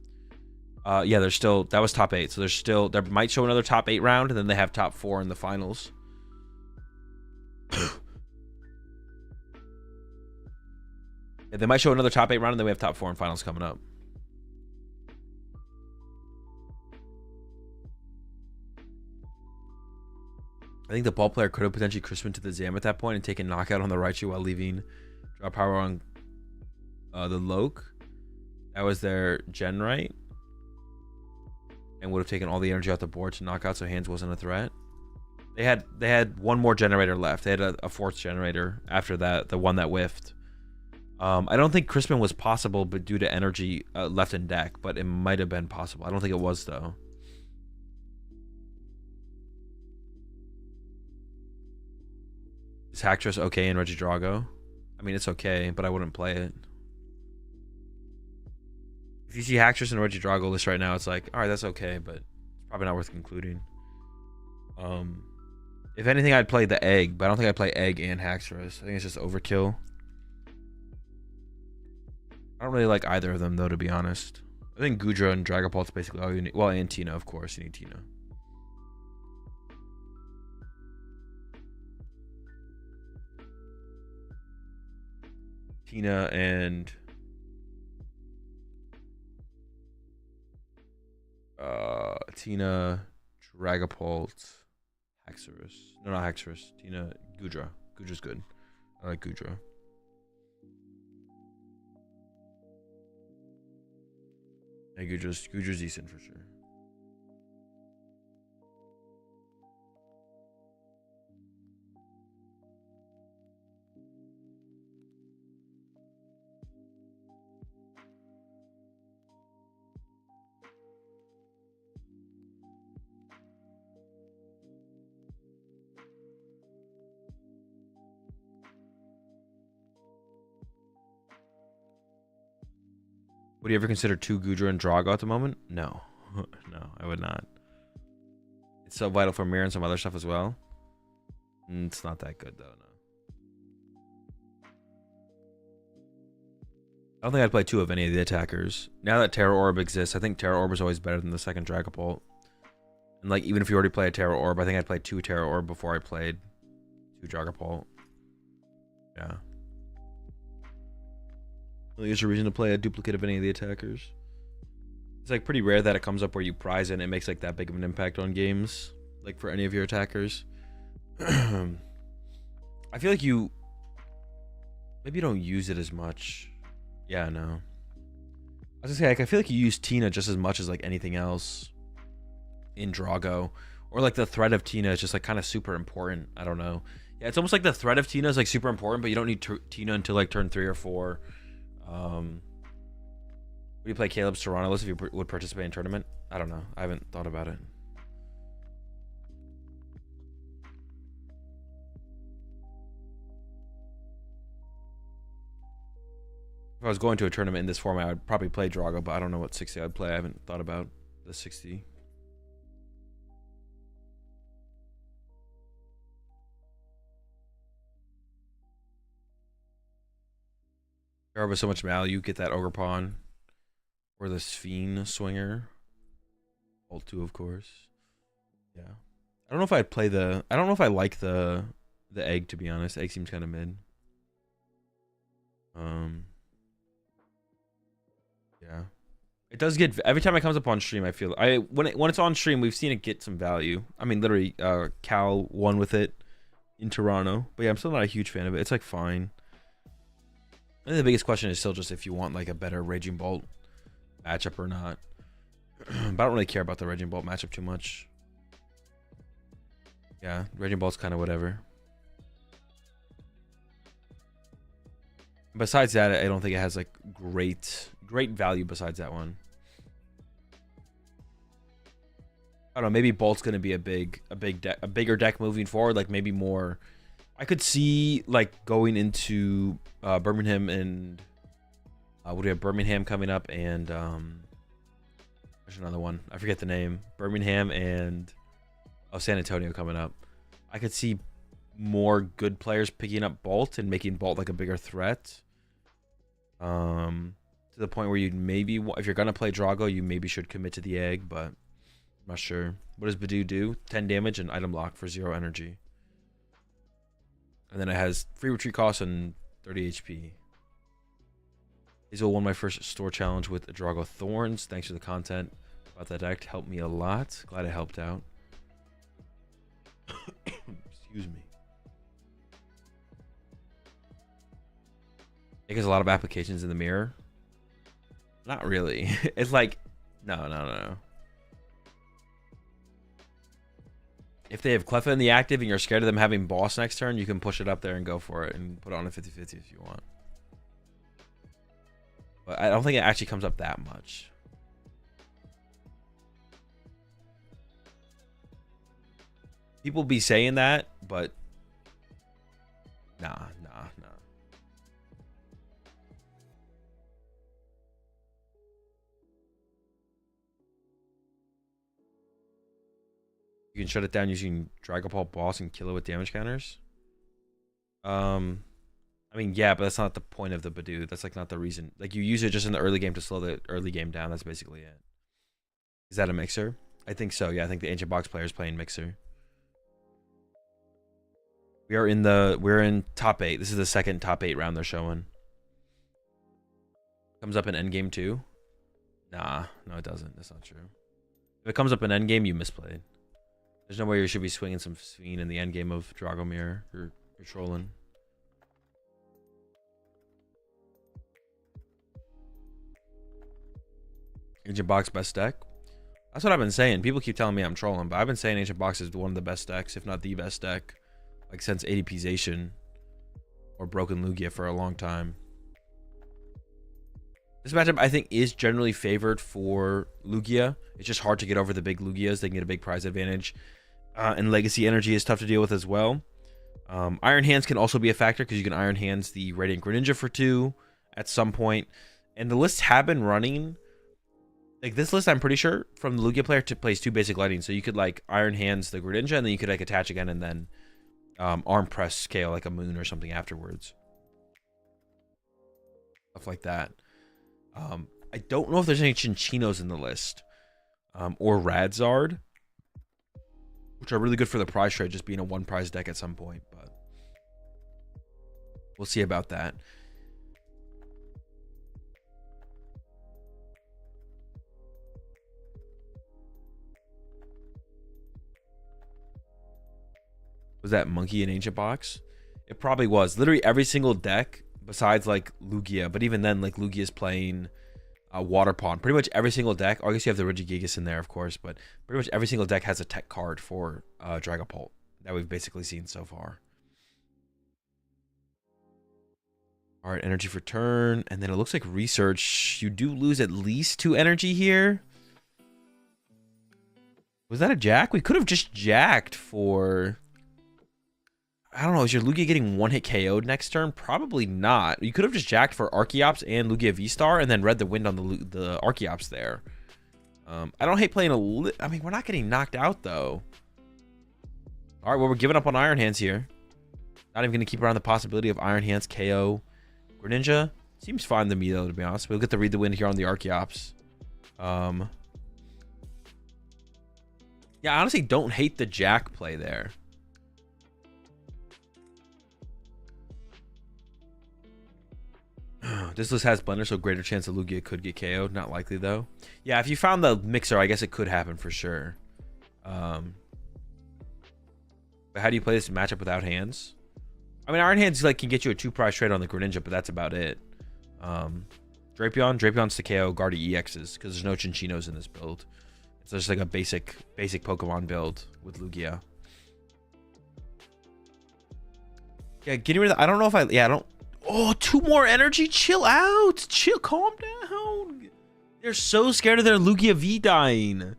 Yeah, there's still, that was top 8, so there might show another top 8 round, and then they have top 4 in the finals. Yeah, they might show another top 8 round, and then we have top 4 in finals coming up. I think the ball player could have potentially crisped into the Zam at that point and taken knockout on the Raichu while leaving draw power on the Loke. That was their gen right. And would have taken all the energy off the board to knock out, so hands wasn't a threat. They had 1 more generator left. They had a 4th generator after that, the one that whiffed. I don't think Crispin was possible, but due to energy left in deck, but it might have been possible. I don't think it was though. Is Hacktress okay in Regidrago? I mean, it's okay, but I wouldn't play it. If you see Hacktress and Regidrago list right now, it's like, all right, that's okay, but it's probably not worth concluding. If anything, I'd play the Egg, but I don't think I'd play Egg and Hacktress. I think it's just overkill. I don't really like either of them, though, to be honest. I think Goodra and Dragapult's basically all you need. Well, and Tina, of course. You need Tina. Tina and... Tina, Dragapult, Haxorus. No, not Haxorus. Tina, Goodra. Goodra's good. I like Goodra. Yeah, Goodra's decent for sure. Would you ever consider 2 Goodra and Drago at the moment? No. No, I would not. It's so vital for Mirror and some other stuff as well. It's not that good, though, no. I don't think I'd play 2 of any of the attackers. Now that Terra Orb exists, I think Terra Orb is always better than the second Dragapult. And, like, even if you already play a Terra Orb, I think I'd play 2 Terra Orb before I played 2 Dragapult. Yeah. I think there's a reason to play a duplicate of any of the attackers. It's like pretty rare that it comes up where you prize it and it makes like that big of an impact on games, like for any of your attackers. I feel like you maybe don't use it as much. Yeah, no. I was gonna say, like, I feel like you use Tina just as much as like anything else in Drago, or like the threat of Tina is just like kind of super important. I don't know. Yeah, it's almost like the threat of Tina is like super important, but you don't need Tina until like turn 3 or 4. Would you play Caleb's Toronto list if you would participate in tournament? I don't know. I haven't thought about it. If I was going to a tournament in this format, I'd probably play Drago, but I don't know what 60 I'd play. I haven't thought about the 60. There was so much value. Get that Ogre Pawn. Or the Sphene Swinger. Alt 2, of course. Yeah. I don't know if I'd play the... I don't know if I like the egg, to be honest. Egg seems kind of mid. Yeah. It does get... Every time it comes up on stream, I feel... When it's on stream, we've seen it get some value. I mean, literally, Cal won with it in Toronto. But yeah, I'm still not a huge fan of it. It's, like, fine. I think the biggest question is still just if you want, like, a better Raging Bolt matchup or not. But I don't really care about the Raging Bolt matchup too much. Yeah, Raging Bolt's kind of whatever. Besides that, I don't think it has like great value besides that one. I don't know, maybe Bolt's gonna be a bigger deck moving forward, like maybe more. I could see like going into Birmingham and what do we have? Birmingham coming up, and there's another one. I forget the name. Birmingham and San Antonio coming up. I could see more good players picking up Bolt and making Bolt like a bigger threat. To the point where you'd maybe, if you're gonna play Drago, you maybe should commit to the egg, but I'm not sure. What does Badu do? 10 damage and item lock for 0 energy. And then it has free retreat cost and 30 HP. Azul won my first store challenge with Drago Thorns. Thanks for the content about that deck. Helped me a lot. Glad it helped out. Excuse me. It has a lot of applications in the mirror. Not really. It's like, no. If they have Cleffa in the active and you're scared of them having boss next turn, you can push it up there and go for it and put it on a 50-50 if you want. But I don't think it actually comes up that much. People be saying that, but nah. You can shut it down using Dragapult Boss and kill it with damage counters. I mean, yeah, but that's not the point of the Badu. That's like not the reason. Like you use it just in the early game to slow the early game down. That's basically it. Is that a mixer? I think so. Yeah, I think the Ancient Box player is playing mixer. We're in top 8. This is the second top 8 round they're showing. Comes up in endgame too. Nah, no, it doesn't. That's not true. If it comes up in endgame, you misplayed. There's no way you should be swinging some Sphene in the endgame of Dragomir. You're trolling. Ancient Box best deck? That's what I've been saying. People keep telling me I'm trolling, but I've been saying Ancient Box is one of the best decks, if not the best deck, like since ADPization or Broken Lugia for a long time. This matchup, I think, is generally favored for Lugia. It's just hard to get over the big Lugias. They can get a big prize advantage. And Legacy Energy is tough to deal with as well. Iron Hands can also be a factor because you can Iron Hands the Radiant Greninja for 2 at some point. And the lists have been running. Like this list, I'm pretty sure, from the Lugia player plays 2 basic lighting. So you could like Iron Hands the Greninja and then you could like attach again and then Arm Press scale like a Moon or something afterwards. Stuff like that. I don't know if there's any Chinchinos in the list. Or Radzard, which are really good for the prize trade, just being a 1 prize deck at some point, but we'll see about that. Was that Monkey in Ancient Box? It probably was. Literally every single deck besides like Lugia, but even then, like Lugia's playing Water Pond. Pretty much every single deck. I guess you have the Regigigas in there, of course, but pretty much every single deck has a tech card for Dragapult that we've basically seen so far. All right, energy for turn, and then it looks like research. You do lose at least 2 energy here. Was that a jack? We could have just jacked for. I don't know. Is your Lugia getting one hit KO'd next turn? Probably not. You could have just jacked for Archeops and Lugia V-Star and then read the wind on the Archeops there. I don't hate playing I mean, we're not getting knocked out, though. All right, well, we're giving up on Iron Hands here. Not even going to keep around the possibility of Iron Hands KO Greninja. Seems fine to me, though, to be honest. We'll get to read the wind here on the Archeops. Yeah, I honestly don't hate the jack play there. This list has Blender, so greater chance that Lugia could get KO'd. Not likely, though. Yeah, if you found the mixer, I guess it could happen for sure. But how do you play this matchup without hands? I mean, Iron Hands like can get you a 2-prize trade on the Greninja, but that's about it. Drapion's to KO Guardy EXs because there's no Chinchinos in this build. It's just like a basic Pokemon build with Lugia. Yeah, getting rid of I don't know if I don't. Oh, 2 more energy. Chill out. Chill. Calm down. They're so scared of their Lugia V dying.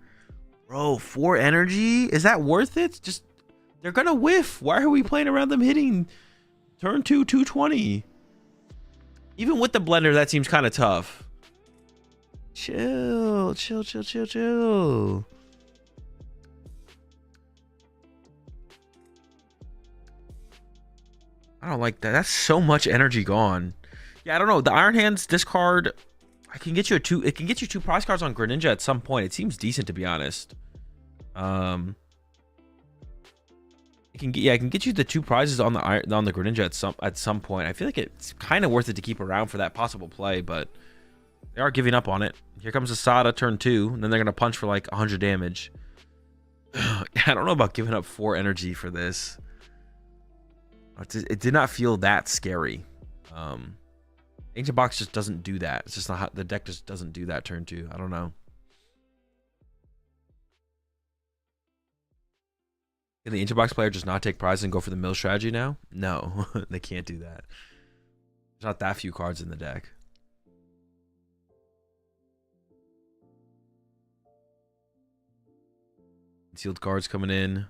Bro, 4 energy? Is that worth it? Just, they're going to whiff. Why are we playing around them hitting turn 2, 220? Even with the blender, that seems kind of tough. Chill. Chill. I don't like that. That's so much energy gone. Yeah, I don't know. The Iron Hands discard, I can get you it can get you 2 prize cards on Greninja at some point. It seems decent, to be honest. It can get you the 2 prizes on the Greninja at some point. I feel like it's kind of worth it to keep around for that possible play, but they are giving up on it. Here comes Asada turn 2, and then they're gonna punch for like 100 damage. I don't know about giving up 4 energy for this. It did not feel that scary. Ancient Box just doesn't do that. It's just not how the deck just doesn't do that turn 2. I don't know. Can the Ancient Box player just not take prize and go for the mill strategy now? No, they can't do that. There's not that few cards in the deck. Sealed cards coming in.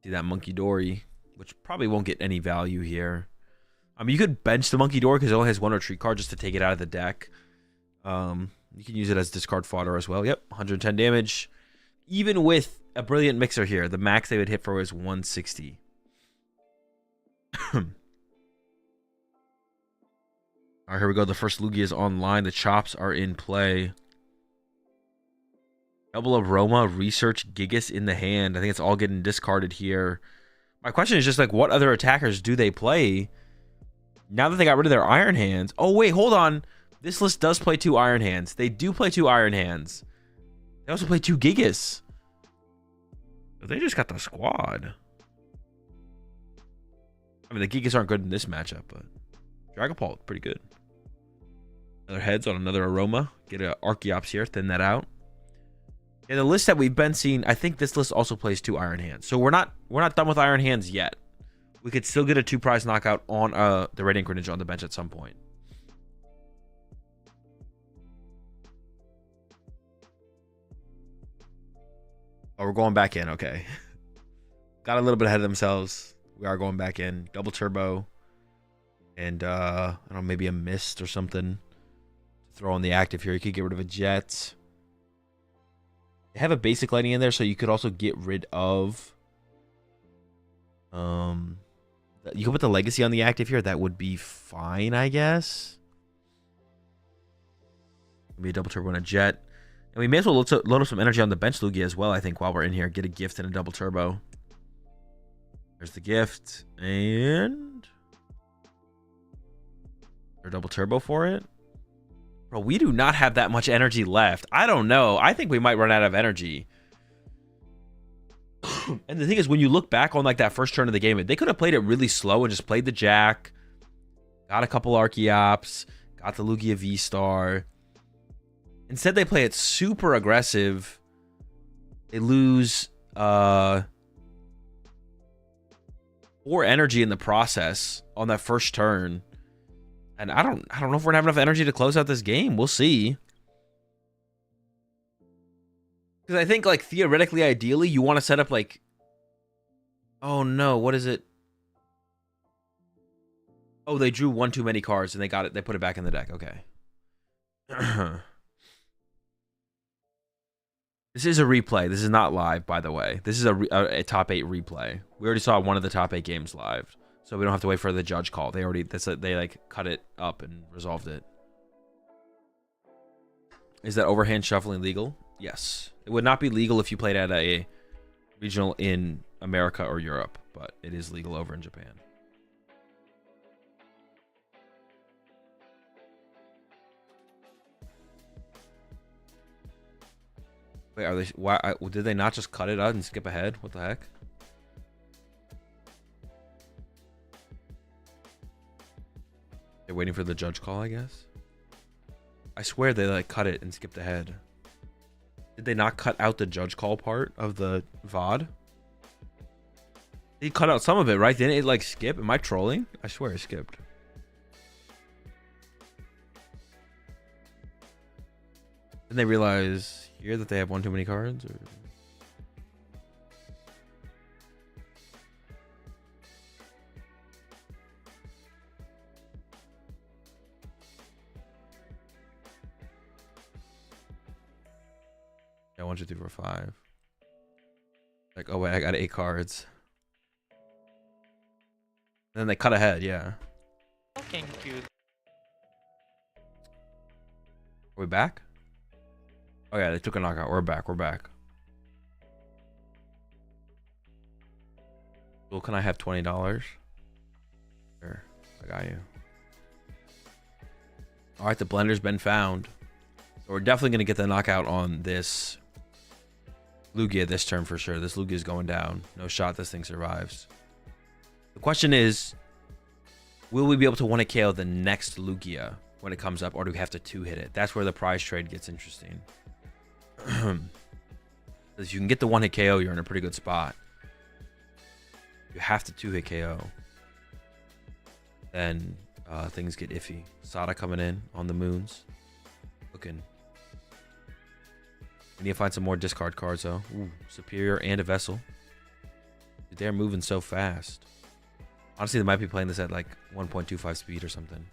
See that Monkey Dory, which probably won't get any value here. I mean, you could bench the Monkey Dory because it only has 1 retreat card just to take it out of the deck. You can use it as discard fodder as well. Yep, 110 damage. Even with a brilliant mixer here, the max they would hit for is 160. All right, here we go. The first Lugia is online. The chops are in play. Double Aroma, Research, Gigas in the hand. I think it's all getting discarded here. My question is just like, what other attackers do they play now that they got rid of their Iron Hands? Oh, wait, hold on. This list does play 2 Iron Hands. They do play 2 Iron Hands. They also play 2 Gigas. They just got the squad. I mean, the Gigas aren't good in this matchup, but Dragapult, pretty good. Another heads on another Aroma. Get an Archeops here, thin that out. Yeah, the list that we've been seeing, I think this list also plays 2 Iron Hands. So we're not done with Iron Hands yet. We could still get a 2-prize knockout on the Radiant Greninja on the bench at some point. Oh, we're going back in. Okay. Got a little bit ahead of themselves. We are going back in. Double turbo. And, I don't know, maybe a mist or something. Throw on the active here. You could get rid of a jet. They have a basic lighting in there, so you could also get rid of... you can put the legacy on the active here. That would be fine, I guess. Maybe a double turbo and a jet. And we may as well load up some energy on the bench Lugia as well, I think, while we're in here. Get a gift and a double turbo. There's the gift. And... a double turbo for it. Bro, we do not have that much energy left. I don't know. I think we might run out of energy. And the thing is, when you look back on like that first turn of the game, they could have played it really slow and just played the Jack. Got a couple Archeops. Got the Lugia V-Star. Instead, they play it super aggressive. They lose 4 energy in the process on that first turn. And I don't know if we're gonna have enough energy to close out this game. We'll see. Because I think, like, theoretically, ideally, you want to set up, like, Oh no, what is it? Oh, they drew one too many cards and they got it. They put it back in the deck. Okay. This is a replay. This is not live, by the way. This is a top 8 replay. We already saw one of the top 8 games live, so we don't have to wait for the judge call. They already they like cut it up and resolved it. Is that overhand shuffling legal? Yes. It would not be legal if you played at a regional in America or Europe, but it is legal over in Japan. Wait, are they? Why did they not just cut it out and skip ahead? What the heck? They're waiting for the judge call, I guess. I swear they like cut it and skipped ahead. Did they not cut out the judge call part of the VOD? They cut out some of it, right? Didn't it like skip? Am I trolling? I swear I skipped. Didn't they realize here that they have one too many cards? Or... Yeah, 1, 2, 3, 4, 5. Like, oh wait, I got 8 cards. And then they cut ahead, yeah. Fucking cute. Are we back? Oh yeah, they took a knockout. We're back. We're back. Well, can I have $20? Sure, I got you. All right, the blender's been found. So we're definitely gonna get the knockout on this Lugia this turn for sure. This Lugia is going down. No shot this thing survives. The question is, will we be able to 1-hit KO the next Lugia when it comes up, or do we have to 2-hit it? That's where the prize trade gets interesting. If you can get the 1-hit KO, you're in a pretty good spot. You have to 2-hit KO. Then things get iffy. Sada coming in on the moons. Looking. We need to find some more discard cards, though. Ooh, Superior and a Vessel. Dude, they're moving so fast. Honestly, they might be playing this at like 1.25 speed or something.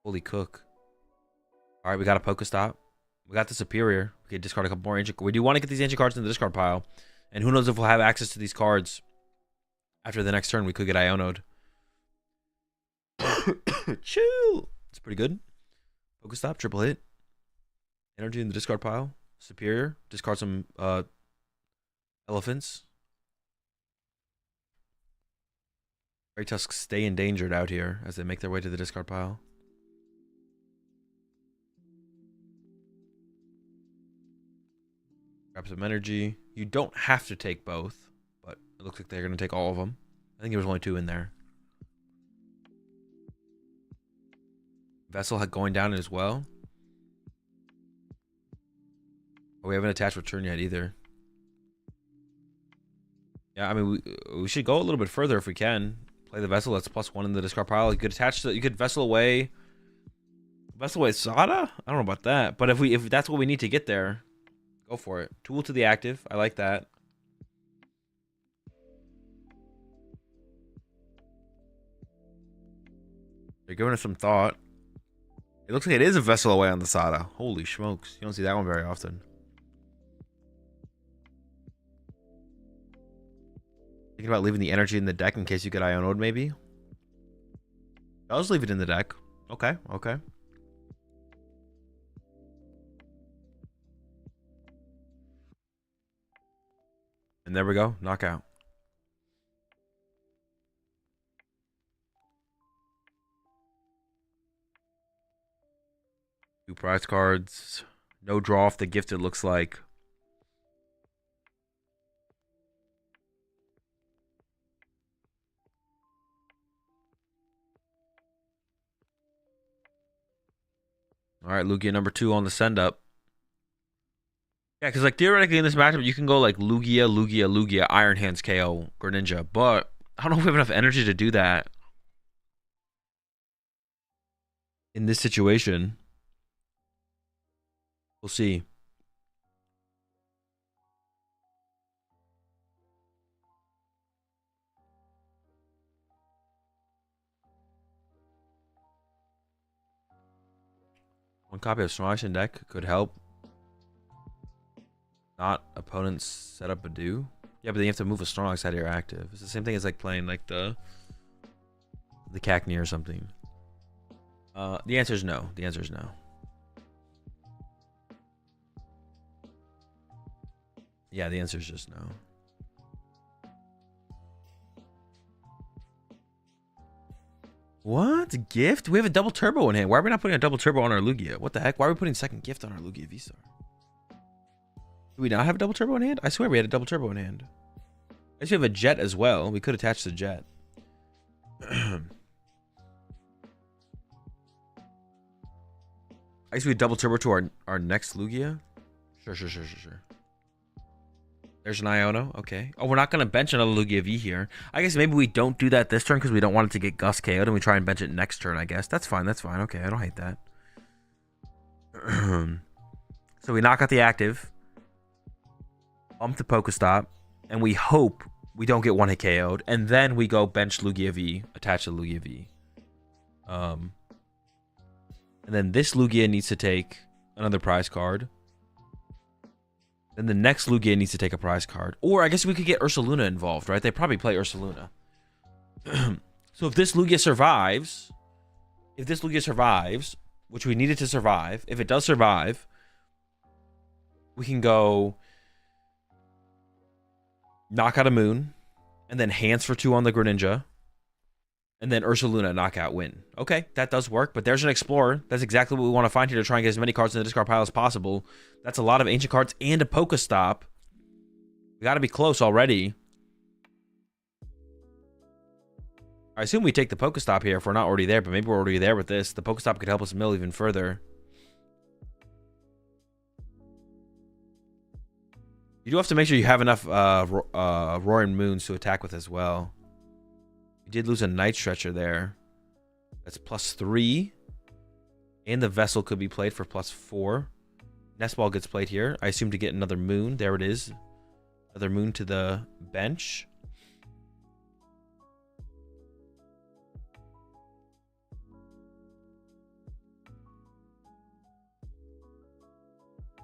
Holy cook. All right, we got a Pokestop. We got the Superior. We can discard a couple more ancient. We do want to get these ancient cards in the discard pile. And who knows if we'll have access to these cards after the next turn. We could get Iono'd. Chill. It's pretty good. Pokestop, triple hit. Energy in the discard pile. Superior. Discard some elephants. Grey Tusks stay endangered out here as they make their way to the discard pile. Grab some energy. You don't have to take both, but it looks like they're going to take all of them. I think there was only 2 in there. Vessel had going down as well. Oh, we haven't attached return yet either. Yeah, I mean, we should go a little bit further if we can. Play the Vessel. That's +1 in the discard pile. You could attach you could Vessel away. Vessel away Sada? I don't know about that. But if that's what we need to get there, go for it. Tool to the active. I like that. They're giving us some thought. It looks like it is a Vessel away on the Sada. Holy smokes. You don't see that one very often. Thinking about leaving the energy in the deck in case you get Iono'd, maybe? I'll just leave it in the deck. Okay, okay. And there we go. Knockout. Two prize cards. No draw off the gifted, looks like. All right, Lugia number 2 on the send up. Yeah, because like theoretically in this matchup, you can go like Lugia, Lugia, Lugia, Iron Hands KO Greninja, but I don't know if we have enough energy to do that in this situation. We'll see. copy of Snorlax in deck could help. Not opponents set up a do. Yeah, but then you have to move a Snorlax out of your active. It's the same thing as like playing like the Cacnea or something. The answer is no. The answer is no. Yeah, the answer is just no. What? Gift? We have a double turbo in hand. Why are we not putting a double turbo on our Lugia? What the heck? Why are we putting second gift on our Lugia V-Star? Do we not have a double turbo in hand? I swear we had a double turbo in hand. I guess we have a jet as well. We could attach the jet. I guess we double turbo to our next Lugia. Sure. There's an Iono. Okay. Oh, we're not going to bench another Lugia V here. I guess maybe we don't do that this turn because we don't want it to get Gus KO'd and we try and bench it next turn, I guess. That's fine. Okay, I don't hate that. So we knock out the active. Bump the Pokestop. And we hope we don't get one-hit KO'd. And then we go bench Lugia V. Attach the Lugia V. And then this Lugia needs to take another prize card. Then the next Lugia needs to take a prize card. Or I guess we could get Ursaluna involved, right? They probably play Ursaluna. So if this Lugia survives, which we needed to survive, if it does survive, we can go knock out a Moon, and then hands for 2 on the Greninja, and then Ursaluna knockout win. Okay, that does work, but there's an Explorer. That's exactly what we want to find here to try and get as many cards in the discard pile as possible. That's a lot of ancient cards and a Pokestop. We got to be close already. I assume we take the Pokestop here if we're not already there, but maybe we're already there with this. The Pokestop could help us mill even further. You do have to make sure you have enough Roaring Moons to attack with as well. We did lose a Night Stretcher there. That's +3. And the Vessel could be played for +4. Nest Ball gets played here. I assume to get another Moon. There it is. Another Moon to the bench.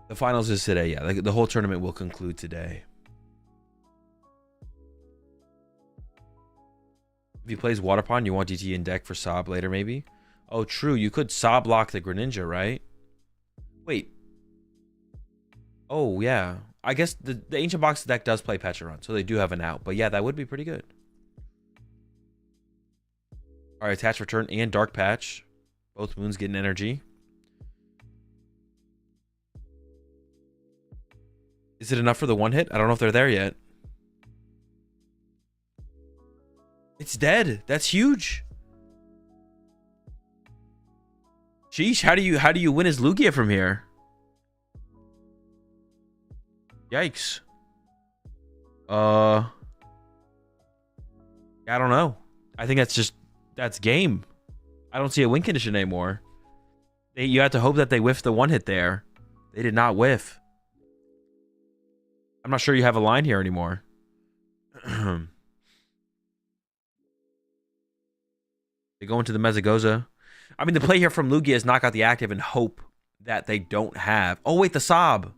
The finals is today, yeah. The whole tournament will conclude today. If he plays Water Pond, you want DT in deck for Sob later, maybe? Oh, true. You could Sob lock the Greninja, right? Wait. Oh, yeah. I guess the Ancient Box deck does play Pecharunt, so they do have an out. But yeah, that would be pretty good. All right, Attach Return and Dark Patch. Both moons getting energy. Is it enough for the one hit? I don't know if they're there yet. It's dead. That's huge. Sheesh, how do you win his Lugia from here? Yikes. I don't know. I think that's game. I don't see a win condition anymore. You have to hope that they whiff the one hit there. They did not whiff. I'm not sure you have a line here anymore. They go into the Mezagoza. I mean, the play here from Lugia is knock out the active and hope that they don't have... Oh, wait, the Sob.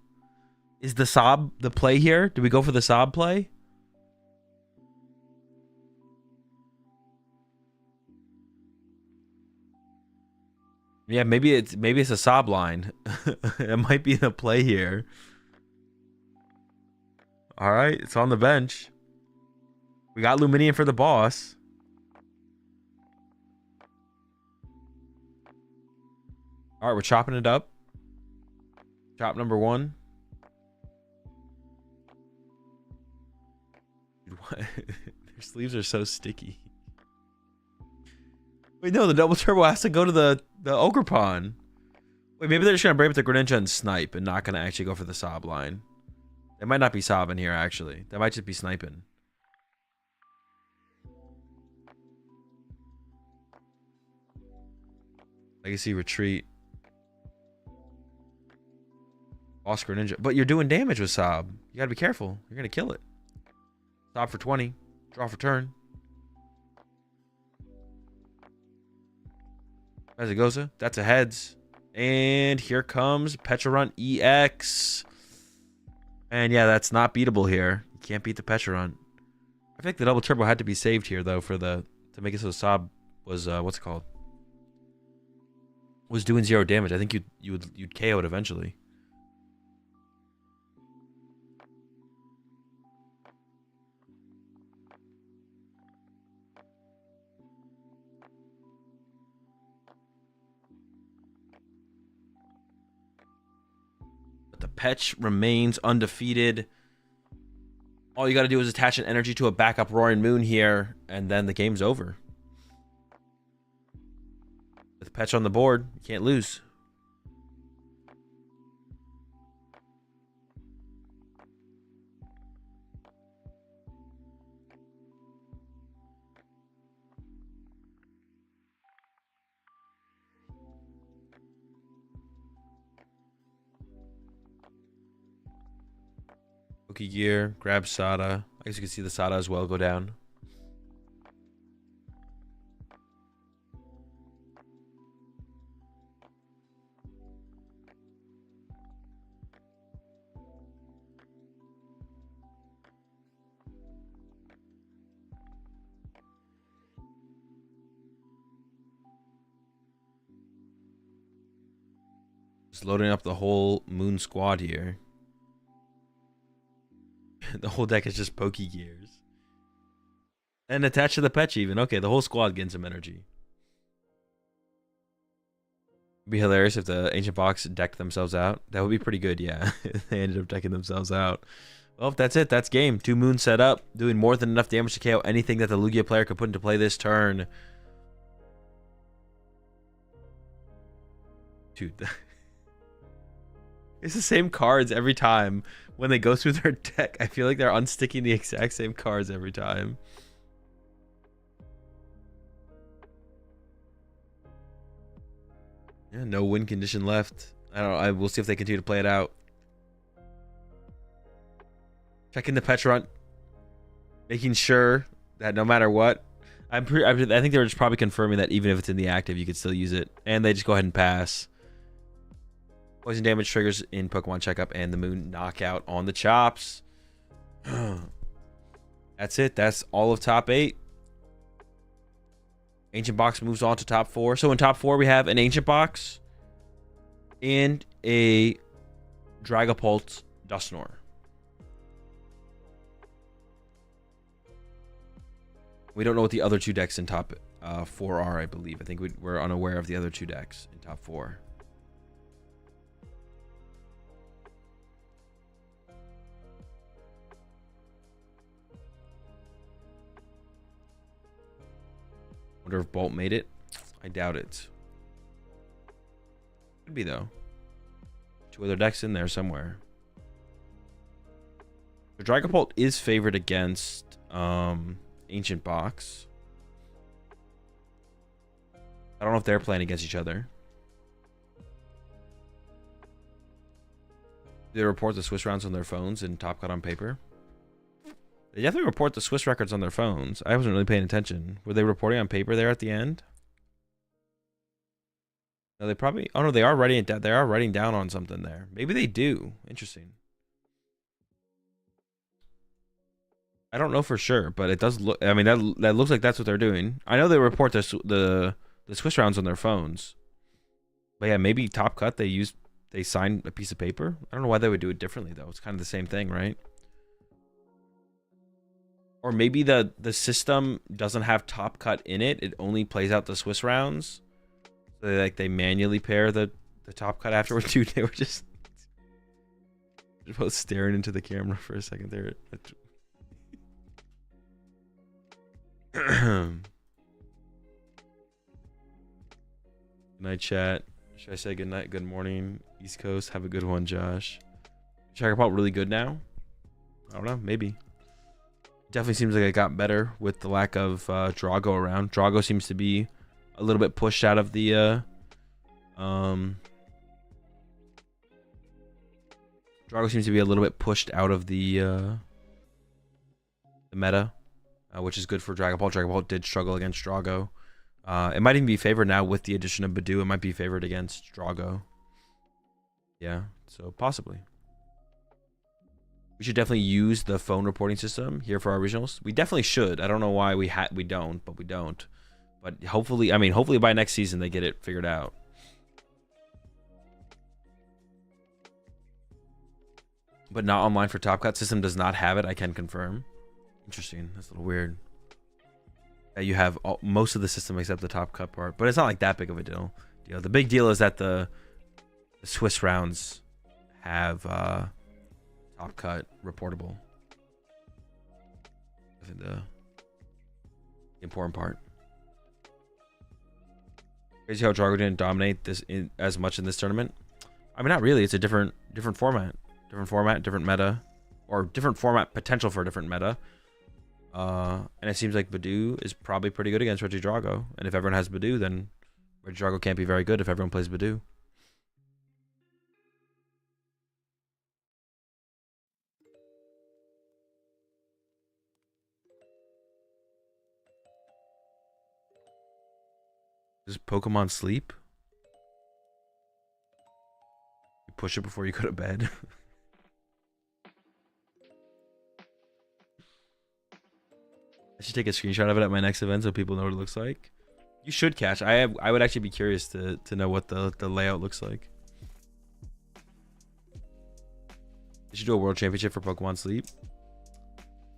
Is the Sob the play here? Do we go for the Sob play? Yeah, maybe it's a Sob line. It might be the play here. All right, it's on the bench. We got Luminion for the boss. All right, we're chopping it up. Chop number 1. Dude, what? Their sleeves are so sticky. Wait, no, the double turbo has to go to the Ogre Pawn. Wait, maybe they're just going to break with the Greninja and snipe and not going to actually go for the Sob line. They might not be sobbing here, actually. They might just be sniping. Legacy Retreat. Oscar Ninja. But you're doing damage with Sob. You gotta be careful. You're gonna kill it. Sob for 20. Draw for turn. Mezagoza. That's a heads. And here comes Pecharunt EX. And yeah, that's not beatable here. You can't beat the Pecharunt. I think the double turbo had to be saved here though for the to make it so Saab was what's it called? Was doing 0 damage. I think you'd KO it eventually. But the Petch remains undefeated. All you got to do is attach an energy to a backup Roaring Moon here, and then the game's over. With Petch on the board, you can't lose. Gear, grab Sada. I guess you can see the Sada as well go down. Just loading up the whole Moon squad here. The whole deck is just Pokegears. And attached to the Petch even. Okay, the whole squad getting some energy. It'd be hilarious if the Ancient Box decked themselves out. That would be pretty good, yeah. They ended up decking themselves out. Well, that's it. That's game. 2 Moons set up. Doing more than enough damage to KO anything that the Lugia player could put into play this turn. Dude. It's the same cards every time. When they go through their deck, I feel like they're unsticking the exact same cards every time. Yeah, no win condition left. I don't know. We'll see if they continue to play it out. Checking the Pecharunt. Making sure that no matter what. I think they were just probably confirming that even if it's in the active, you could still use it. And they just go ahead and pass. Poison damage triggers in Pokemon Checkup and the Moon knockout on the chops. That's it. That's all of top 8. Ancient Box moves on to top 4. So in top 4, we have an Ancient Box and a Dragapult Dusknoir. We don't know what the other 2 decks in top 4 are, I believe. I think we're unaware of the other 2 decks in top 4. Wonder if Bolt made it. I doubt it. Could be though. 2 other decks in there somewhere. The Dragapult is favored against Ancient Box. I don't know if they're playing against each other. Do they report the Swiss rounds on their phones and Top Cut on paper? They definitely report the Swiss records on their phones. I wasn't really paying attention. Were they reporting on paper there at the end? No, they probably... Oh, no, they are writing it down. They are writing down on something there. Maybe they do. Interesting. I don't know for sure, but it does look... I mean, that looks like that's what they're doing. I know they report the Swiss rounds on their phones. But yeah, maybe Top Cut, they signed a piece of paper. I don't know why they would do it differently, though. It's kind of the same thing, right? Or maybe the system doesn't have Top Cut in it. It only plays out the Swiss rounds. So they manually pair the Top Cut afterward. Dude, they were just both staring into the camera for a second there. Good night, chat. Should I say good night, good morning, East Coast? Have a good one, Josh. Dragapult really good now? I don't know, maybe. Definitely seems like it got better with the lack of Drago around. Drago seems to be a little bit pushed out of the Drago seems to be a little bit pushed out of the meta, which is good for Dragapult. Dragapult did struggle against Drago It might even be favored now with the addition of Badoo. It might be favored against Drago. Yeah, so possibly. We should definitely use the phone reporting system here for our regionals. We definitely should. I don't know why we don't, but we don't. But hopefully, I mean, hopefully by next season they get it figured out. But not online for Top Cut. System does not have it. I can confirm. Interesting. That's a little weird. Yeah, you have most of the system except the Top Cut part, but it's not like that big of a deal. The big deal is that the Swiss rounds have Top Cut reportable. I think the important part. Crazy how Drago didn't dominate this as much in this tournament. I mean, not really. It's a different format. Different format, different meta, or different format potential for a different meta. And it seems like Badoo is probably pretty good against Regidrago. And if everyone has Badoo, then Regidrago can't be very good if everyone plays Badoo. Does Pokemon sleep? You push it before you go to bed. I should take a screenshot of it at my next event so people know what it looks like. You should, Cash. I would actually be curious to know what the layout looks like. They should do a world championship for Pokemon Sleep.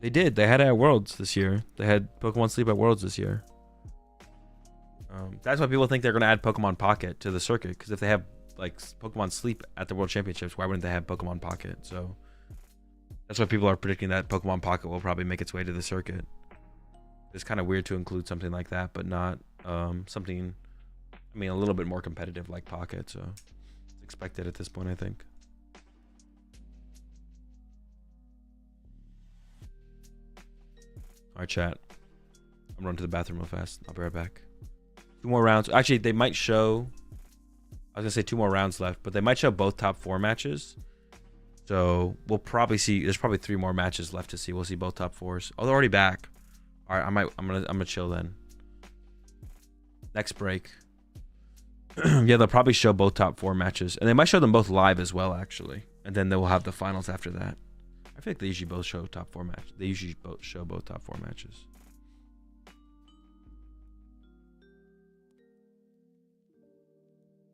They did. They had it at Worlds this year. They had Pokemon Sleep at Worlds this year. That's why people think they're going to add Pokemon Pocket to the circuit. Because if they have like Pokemon Sleep at the World Championships, why wouldn't they have Pokemon Pocket? So that's why people are predicting that Pokemon Pocket will probably make its way to the circuit. It's kind of weird to include something like that, but not something, I mean, a little bit more competitive like Pocket. So it's expected at this point, I think. All right, chat. I'm running to the bathroom real fast. I'll be right back. 2 more rounds. Actually, they might show, I was going to say 2 more rounds left, but they might show both top 4 matches. So we'll probably see, there's probably 3 more matches left to see. We'll see both top 4s. Oh, they're already back. All right, I'm gonna chill then. Next break. Yeah, they'll probably show both top 4 matches, and they might show them both live as well, actually. And then they will have the finals after that. I feel like they usually both show top 4 matches. They usually both show both top 4 matches.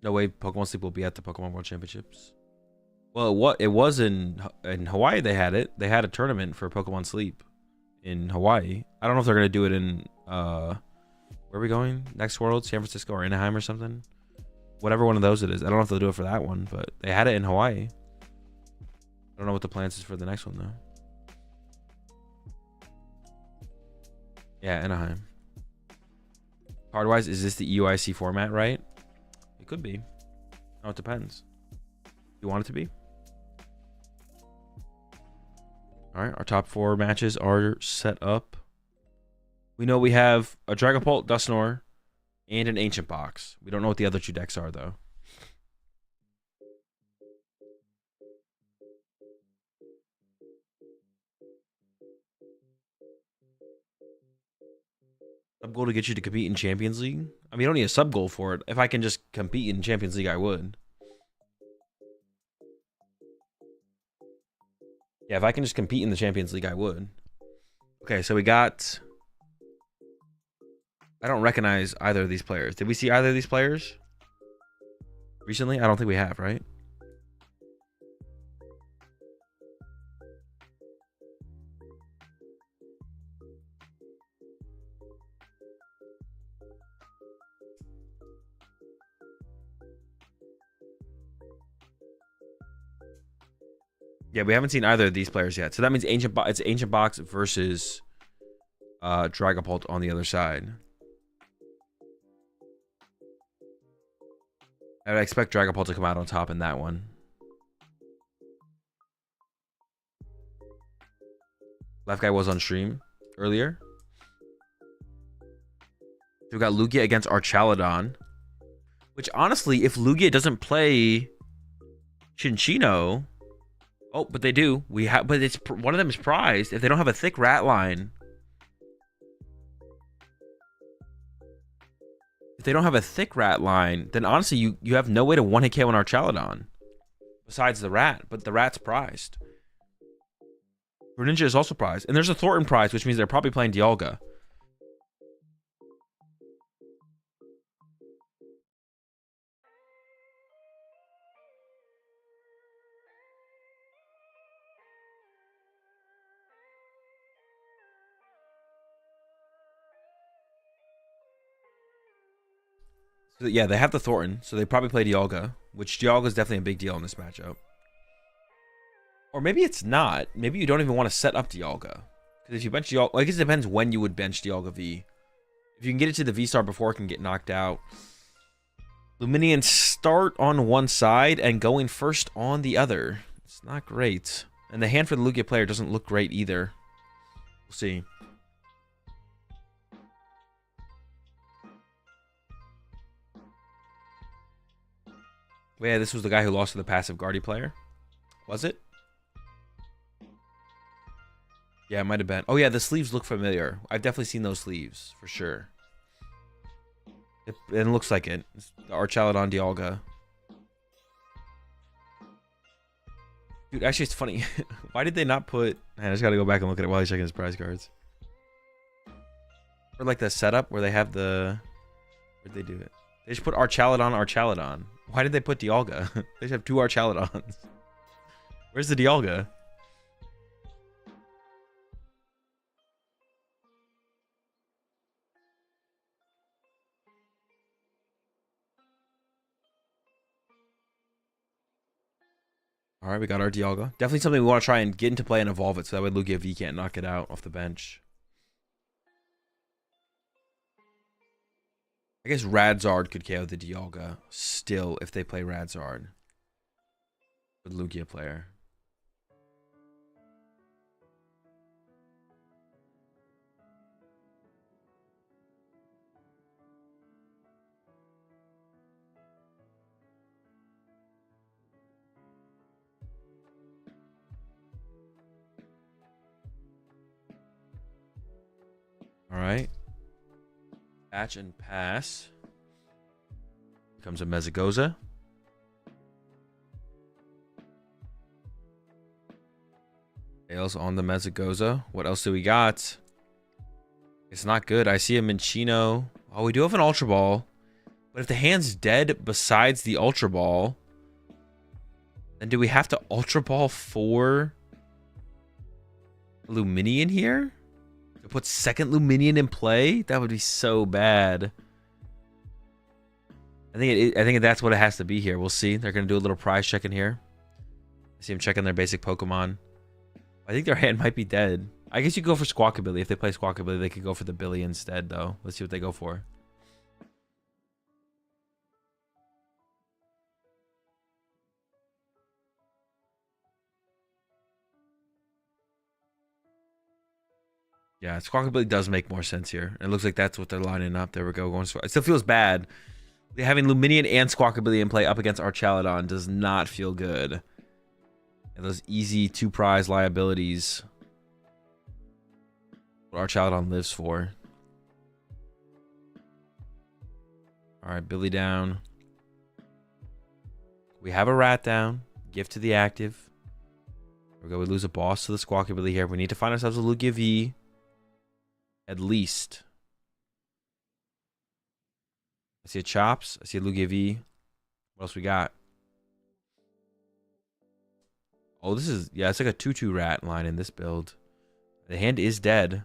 No way, Pokemon Sleep will be at the Pokemon World Championships. Well, it was in Hawaii. They had it. They had a tournament for Pokemon Sleep in Hawaii. I don't know if they're gonna do it in where are we going next World? San Francisco or Anaheim or something. Whatever one of those it is. I don't know if they'll do it for that one, but they had it in Hawaii. I don't know what the plans is for the next one though. Yeah, Anaheim. Card wise, is this the EUIC format, right? It could be. Oh, it depends. You want it to be? All right, our top 4 matches are set up. We know we have a Dragapult, Dusknoir, and an Ancient Box. We don't know what the other 2 decks are, though. Sub goal to get you to compete in Champions League? I mean, you don't need a sub goal for it. If I can just compete in Champions League, I would. Yeah, if I can just compete in the Champions League, I would. Okay, so we got... I don't recognize either of these players. Did we see either of these players recently? I don't think we have, right? Yeah, we haven't seen either of these players yet. So that means it's Ancient Box versus Dragapult on the other side. I would expect Dragapult to come out on top in that one. Left guy was on stream earlier. So we got Lugia against Archaladon. Which honestly, if Lugia doesn't play Chinchino... Oh, but they do. But it's one of them is prized. If they don't have a thick rat line, If they don't have a thick rat line, then honestly, you have no way to one-hit KO an Archaladon. Besides the rat, but the rat's prized. Greninja is also prized. And there's a Thornton prize, which means they're probably playing Dialga. So yeah, they have the Thornton, so they probably play Dialga, which Dialga is definitely a big deal in this matchup. Or maybe it's not. Maybe you don't even want to set up Dialga. Because if you bench Dialga, well, I guess it depends when you would bench Dialga V. If you can get it to the V-Star before it can get knocked out. Luminians start on one side and going first on the other. It's not great. And the hand for the Lugia player doesn't look great either. We'll see. Well, yeah, this was the guy who lost to the passive Guardy player. Was it? Yeah, it might have been. Oh, yeah, the sleeves look familiar. I've definitely seen those sleeves, for sure. It looks like it. It's the Archaladon Dialga. Dude, actually, it's funny. Why did they not put... Man, I just got to go back and look at it while he's checking his prize cards. Or like the setup where they have the... Where'd they do it? They just put Archaladon. Why did they put Dialga? They just have two Archaladons. Where's the Dialga? All right, we got our Dialga. Definitely something we want to try and get into play and evolve it so that way Lugia V can't knock it out off the bench. I guess Radzard could KO the Dialga still if they play Radzard with Lugia player. All right. Patch and pass. Becomes a Mezagoza. Tails on the Mezagoza. What else do we got? It's not good. I see a Minchino. Oh, we do have an Ultra Ball. But if the hand's dead besides the Ultra Ball, then do we have to Ultra Ball for Luminion here? To put second Luminion in play? That would be so bad. I think that's what it has to be here. We'll see. They're going to do a little prize check in here. I see them checking their basic Pokemon. I think their hand might be dead. I guess you go for Squawkabilly. If they play Squawkabilly, they could go for the Billy instead, though. Let's see what they go for. Yeah, Squawkabilly does make more sense here. It looks like that's what they're lining up. There we go. It still feels bad. Having Luminion and Squawkabilly in play up against Archaladon does not feel good. And those easy two prize liabilities. What Archaladon lives for. Alright, Billy down. We have a rat down. Gift to the active. There we go. We lose a boss to the Squawkabilly here. We need to find ourselves a Lugia V. At least. I see a Chops. I see a Lugia V. What else we got? Oh, this is... Yeah, it's like a 2-2 rat line in this build. The hand is dead.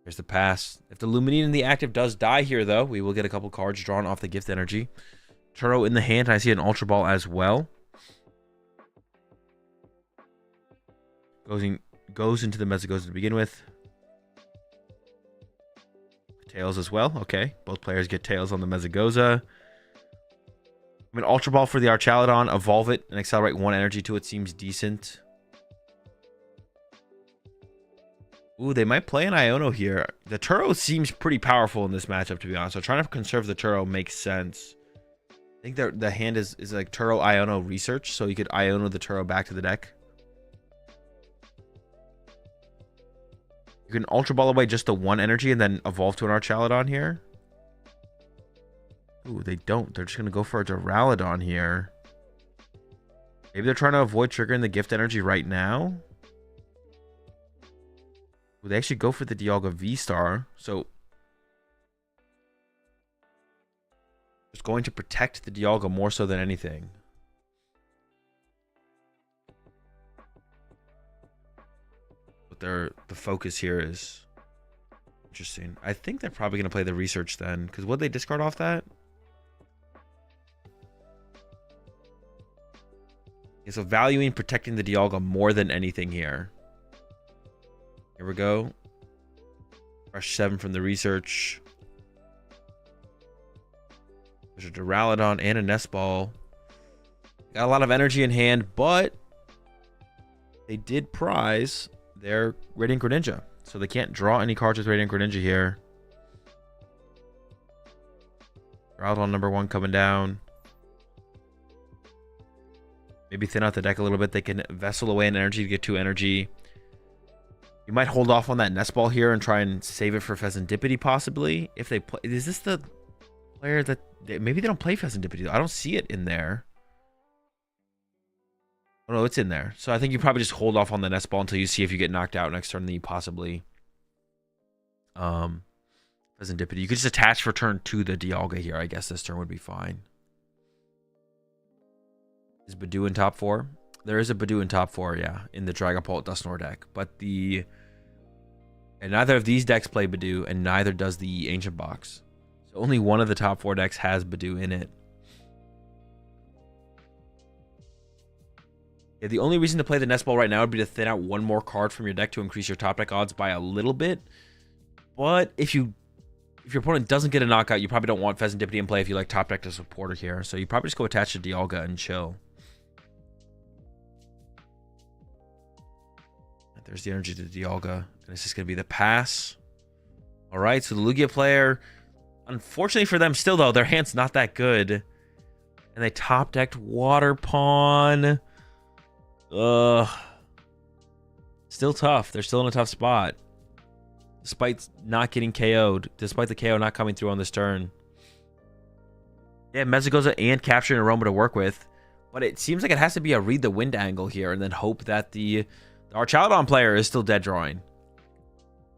Here's the pass. If the Luminion in the active does die here, though, we will get a couple cards drawn off the gift energy. Turo in the hand. And I see an Ultra Ball as well. Goes into the Mezagoza to begin with. Tails as well. Okay. Both players get tails on the Mezagoza. I mean, Ultra Ball for the Archaladon. Evolve it and accelerate one energy to it seems decent. Ooh, they might play an Iono here. The Turo seems pretty powerful in this matchup, to be honest. So trying to conserve the Turo makes sense. I think the hand is like Turo Iono research. So you could Iono the Turo back to the deck. You can Ultra Ball away just the one energy and then evolve to an Archaladon here. Ooh, they don't. They're just going to go for a Duraludon here. Maybe they're trying to avoid triggering the gift energy right now. Ooh, they actually go for the Dialga V-Star. So it's going to protect the Dialga more so than anything. But the focus here is interesting. I think they're probably going to play the research then. Because would they discard off that? Okay, so valuing protecting the Dialga more than anything here. Here we go. Rush 7 from the research. There's a Duraludon and a Nest Ball. Got a lot of energy in hand, but they did prize their Radiant Greninja. So they can't draw any cards with Radiant Greninja here. Duraludon number 1 coming down. Maybe thin out the deck a little bit. They can Vessel away an energy to get 2 energy. You might hold off on that Nest Ball here and try and save it for Pheasantipity possibly. If they play, is this the player that maybe they don't play Pheasantipity? I don't see it in there. Oh no, it's in there. So I think you probably just hold off on the Nest Ball until you see if you get knocked out next turn. Then you possibly Pheasantipity. You could just attach for turn 2 the Dialga here. I guess this turn would be fine. Is Badoo in top 4? There is a Badoo in top 4, yeah, in the Dragapult Dusknoir deck. But and neither of these decks play Badoo, and neither does the Ancient Box. So only one of the top 4 decks has Badoo in it. Yeah, the only reason to play the Nest Ball right now would be to thin out one more card from your deck to increase your top deck odds by a little bit. But if your opponent doesn't get a knockout, you probably don't want Pheasantipity in play if you like top deck to supporter here. So you probably just go attach to Dialga and chill. There's the energy to Dialga. And it's just going to be the pass. All right, so the Lugia player, unfortunately for them still, though, their hand's not that good. And they top decked Water Pawn. Ugh. Still tough. They're still in a tough spot. Despite not getting KO'd. Despite the KO not coming through on this turn. Yeah, Mezagoza and Capturing Aroma to work with. But it seems like it has to be a read the wind angle here. And then hope that the Archaludon player is still dead drawing.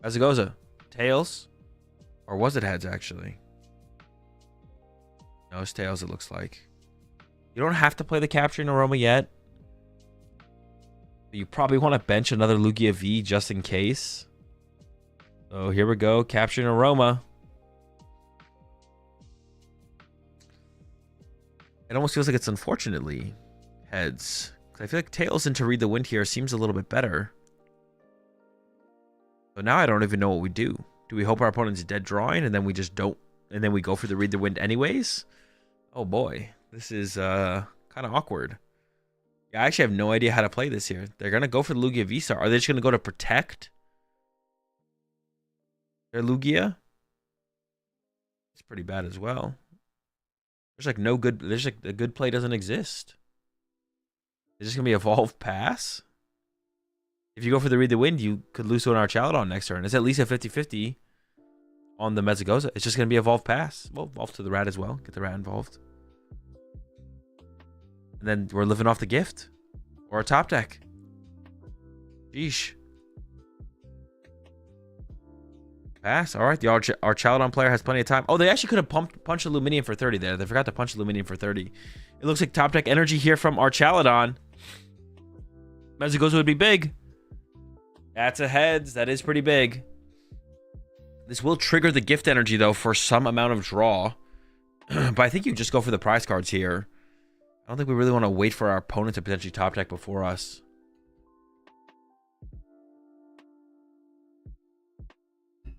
Mezagoza. Tails? Or was it heads, actually? No, it's tails, it looks like. You don't have to play the Capturing Aroma yet. But you probably want to bench another Lugia V just in case. So here we go. Capturing Aroma. It almost feels like it's unfortunately heads. I feel like tails into read the wind here seems a little bit better. So now I don't even know what we do. Do we hope our opponent's dead drawing and then we just don't, and then we go for the read the wind anyways? Oh boy, this is kind of awkward. Yeah, I actually have no idea how to play this here. They're gonna go for the Lugia V-Star. Are they just gonna go to protect their Lugia? It's pretty bad as well. There's like no good. There's like the good play doesn't exist. Is this going to be Evolve Pass? If you go for the Read the Wind, you could lose to an Archaludon next turn. It's at least a 50-50 on the Mezagoza. It's just going to be Evolve Pass. Well, evolve to the Rat as well. Get the Rat involved. And then we're living off the gift. Or a top deck. Sheesh. Pass. All right. The Archaludon player has plenty of time. Oh, they actually could have punched Illuminium for 30 there. They forgot to punch Illuminium for 30. It looks like top deck energy here from Archaludon. Mezagoza would be big. That's a heads. That is pretty big. This will trigger the gift energy, though, for some amount of draw. But I think you just go for the prize cards here. I don't think we really want to wait for our opponent to potentially top deck before us. The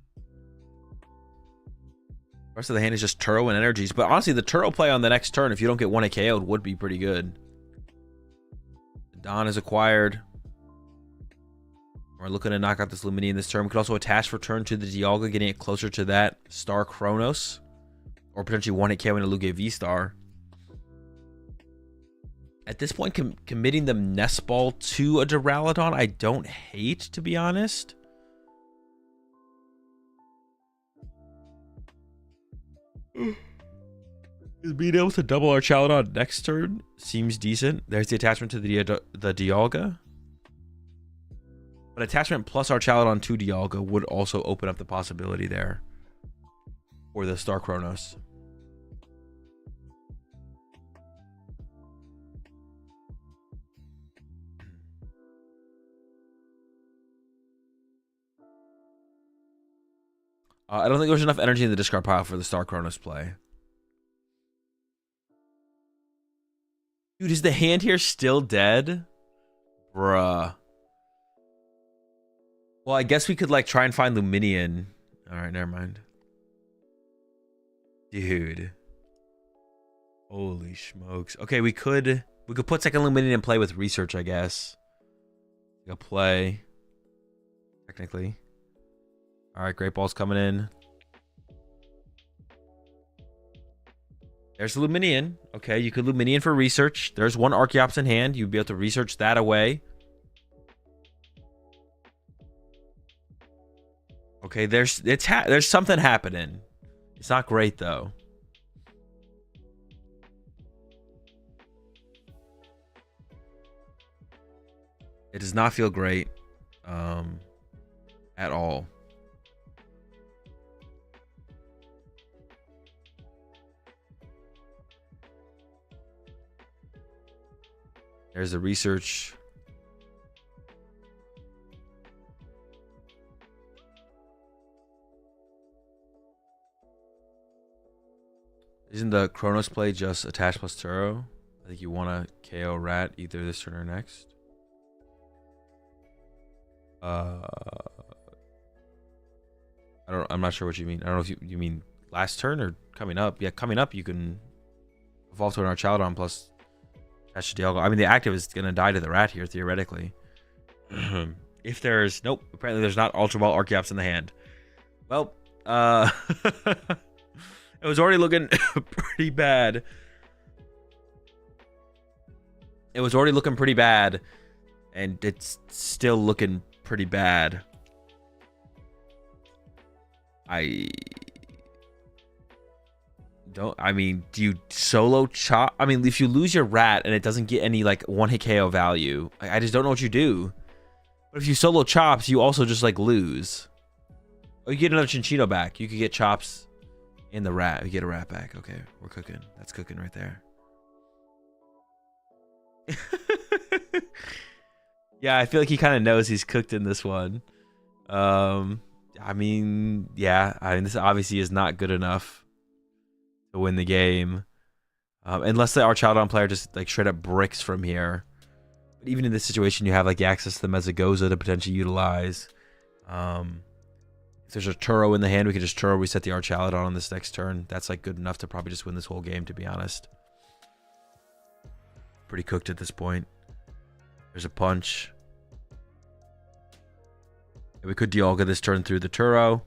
rest of the hand is just Turo and energies. But honestly, the Turo play on the next turn, if you don't get 1 KO'd, would be pretty good. Don is acquired. We're looking to knock out this Luminion this turn. We could also attach for turn to the Dialga, getting it closer to that Star Chronos. Or potentially 1 KO in a Lugia V-Star. At this point, committing the Nest Ball to a Duraludon, I don't hate, to be honest. Being able to double our Chaladon next turn seems decent. There's the attachment to the Dialga. But attachment plus our Chaladon to Dialga would also open up the possibility there for the Star Chronos. I don't think there's enough energy in the discard pile for the Star Chronos play. Dude, is the hand here still dead? Bruh. Well, I guess we could like try and find Luminion. Alright, never mind. Dude. Holy smokes. Okay, we could put second Luminion in play with research, I guess. Like a play. Technically. Alright, Great Ball's coming in. There's the Luminion. Okay, you could Luminion for research. There's one Archeops in hand. You'd be able to research that away. Okay, there's something happening. It's not great though. It does not feel great at all. There's the research. Isn't the Chronos play just attach plus Turo? I think you want to KO Rat either this turn or next. I'm not sure what you mean. I don't know if you mean last turn or coming up. Yeah, coming up you can evolve to an Archaladon plus attach to Dialga. I mean the active is gonna die to the Rat here theoretically. If there's apparently there's not Ultra Ball Archeops in the hand. Well, it was already looking pretty bad. It was already looking pretty bad, and it's still looking pretty bad. Do you solo chop? I mean, if you lose your Rat and it doesn't get any like one hit KO value, I just don't know what you do. But if you solo chops, you also just like lose. Oh, you get another Chinchino back. You could get chops in the Rat. You get a Rat back. Okay, we're cooking. That's cooking right there. Yeah, I feel like he kind of knows he's cooked in this one. I mean, this obviously is not good enough to win the game. Unless the Archaladon player just like straight up bricks from here. But even in this situation, you have like the access to the Mezagoza to potentially utilize. If there's a Turo in the hand, we can just Turo reset the Archaladon on this next turn. That's like good enough to probably just win this whole game, to be honest. Pretty cooked at this point. There's a punch. And we could Dialga this turn through the Turo.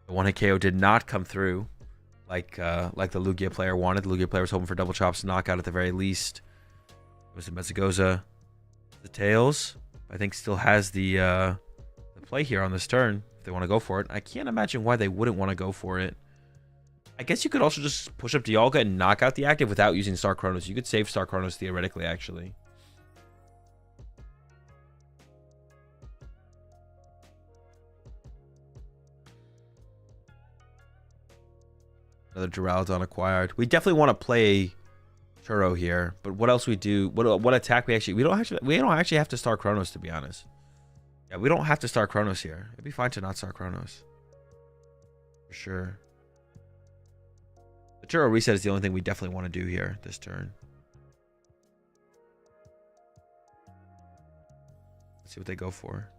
The one hit KO did not come through like the Lugia player wanted. The Lugia player was hoping for double chops to knock out at the very least. It was the Mezagoza. The Tails, I think, still has the play here on this turn if they want to go for it. I can't imagine why they wouldn't want to go for it. I guess you could also just push up Dialga and knock out the active without using Star Chronos. You could save Star Chronos theoretically, actually. Another Duraludon acquired. We definitely want to play Turo here, but what else we do? What attack we don't actually have to Star Chronos, to be honest. Yeah, we don't have to Star Chronos here. It'd be fine to not Star Chronos. For sure. The Turo reset is the only thing we definitely want to do here this turn. Let's see what they go for.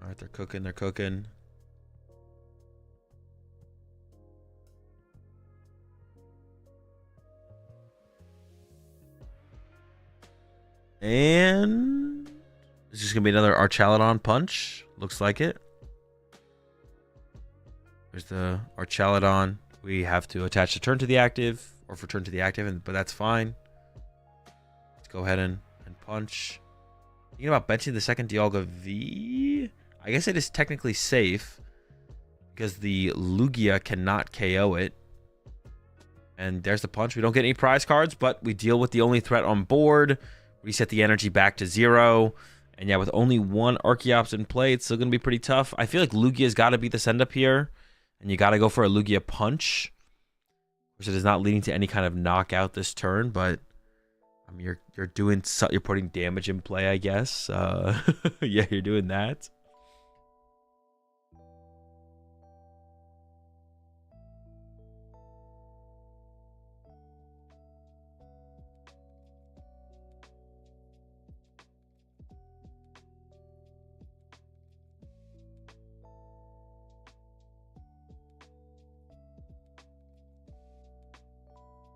All right, they're cooking. And this is going to be another Archaladon punch. Looks like it. There's the Archaladon. We have to attach the turn to the active, or for turn to the active, but that's fine. Let's go ahead and punch. Thinking about benching the second Dialga V? I guess it is technically safe because the Lugia cannot KO it. And there's the punch. We don't get any prize cards, but we deal with the only threat on board. Reset the energy back to 0. And yeah, with only one Archeops in play, it's still going to be pretty tough. I feel like Lugia's got to be the send-up here. And you got to go for a Lugia punch. Which it is not leading to any kind of knockout this turn, but I mean, you're putting damage in play, I guess. Yeah, you're doing that.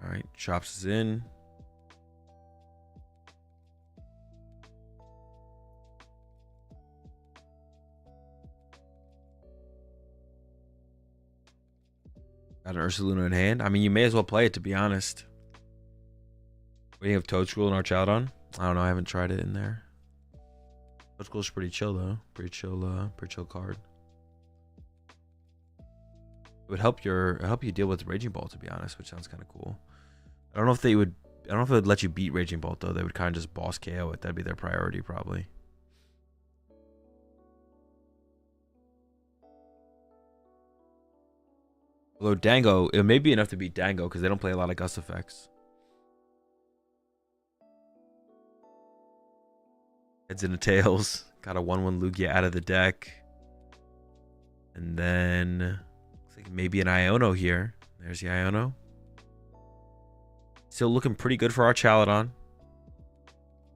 All right, Chops is in. Got an Ursaluna in hand. I mean, you may as well play it, to be honest. We have Toadschool and Archaladon. I don't know. I haven't tried it in there. Toadschool's pretty chill, though. Pretty chill card. It would help you deal with Raging Bolt, to be honest, which sounds kind of cool. I don't know if it would let you beat Raging Bolt, though. They would kind of just boss KO it. That'd be their priority, probably. Although Dango, it may be enough to beat Dango because they don't play a lot of Gust effects. Heads into tails. Got a 1/1 Lugia out of the deck. And then looks like maybe an Iono here. There's the Iono. Still looking pretty good for our Chaladon.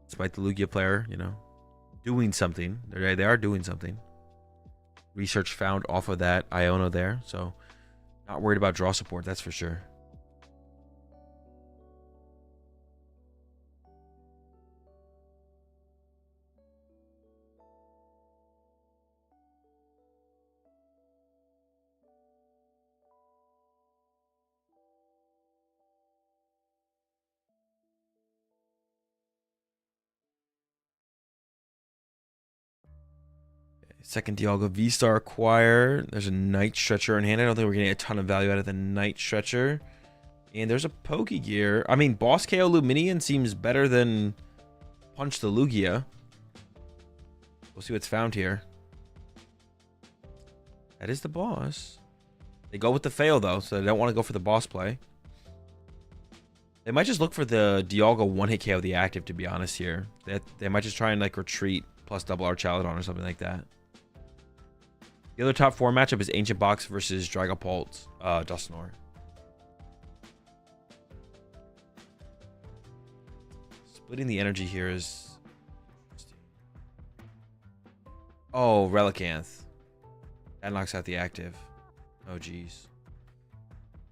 Despite the Lugia player, you know, doing something. They are doing something. Research found off of that Iono there, so not worried about draw support, that's for sure. Second Dialga V-Star acquired. There's a Night Stretcher in hand. I don't think we're getting a ton of value out of the Night Stretcher. And there's a Pokegear. I mean, Boss KO Luminion seems better than Punch the Lugia. We'll see what's found here. That is the boss. They go with the fail, though, so they don't want to go for the boss play. They might just look for the Dialga one-hit KO the active, to be honest here. They might just try and, like, retreat plus double Archaladon or something like that. The other top 4 matchup is Ancient Box versus Dragapult Dusknoir. Splitting the energy here is... Oh, Relicanth. That knocks out the active. Oh, jeez.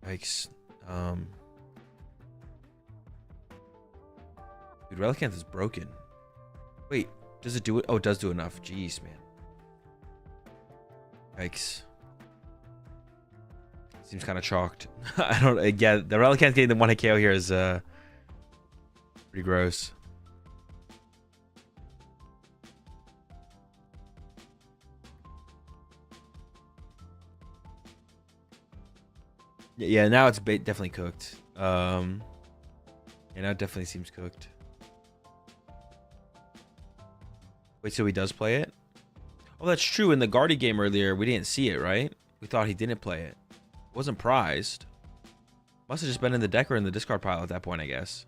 Yikes. Dude, Relicanth is broken. Wait, does it do it? Oh, it does do enough. Jeez, man. Yikes. Seems kind of chalked. I don't... Yeah, the Relicanth getting the one-hit KO here is pretty gross. Yeah, now it's definitely cooked. Yeah, now it definitely seems cooked. Wait, so he does play it? Oh, that's true. In the Guardy game earlier, we didn't see it, right? We thought he didn't play it. Wasn't prized. Must have just been in the deck or in the discard pile at that point, I guess.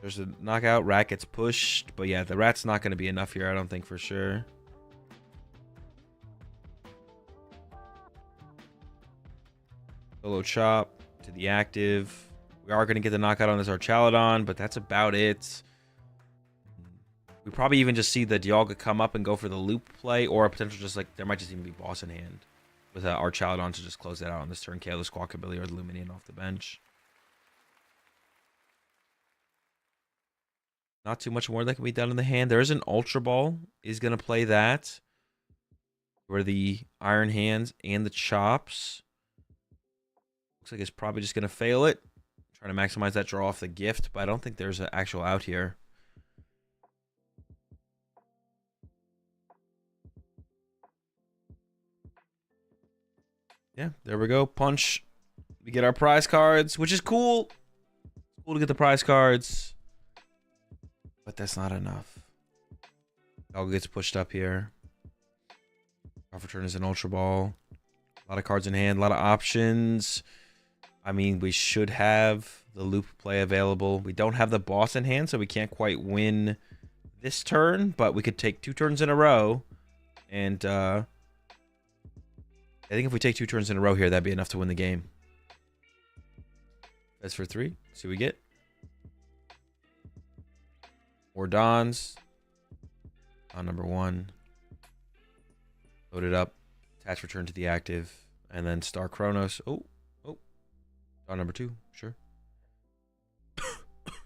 There's a knockout. Rat gets pushed. But yeah, the rat's not going to be enough here, I don't think, for sure. Solo chop to the active. We are going to get the knockout on this Archaladon, but that's about it. We probably even just see the Dialga come up and go for the loop play, or a potential just like there might just even be boss in hand with Archaladon to just close that out on this turn. KO the Squawkabilly or the Luminion off the bench. Not too much more that can be done in the hand. There is an Ultra Ball. Is going to play that. Where the Iron Hands and the Chops. Looks like it's probably just going to fail it. Trying to maximize that draw off the gift, but I don't think there's an actual out here. Yeah, there we go. Punch. We get our prize cards, which is cool. Cool to get the prize cards. But that's not enough. Dog gets pushed up here. Off return is an Ultra Ball. A lot of cards in hand, a lot of options. I mean, we should have the loop play available. We don't have the boss in hand, so we can't quite win this turn, but we could take 2 turns in a row. And I think if we take 2 turns in a row here, that'd be enough to win the game. That's for 3. See what we get. More Dons. On number 1. Load it up. Attach return to the active. And then Star Chronos. Oh. Don number 2. Sure. This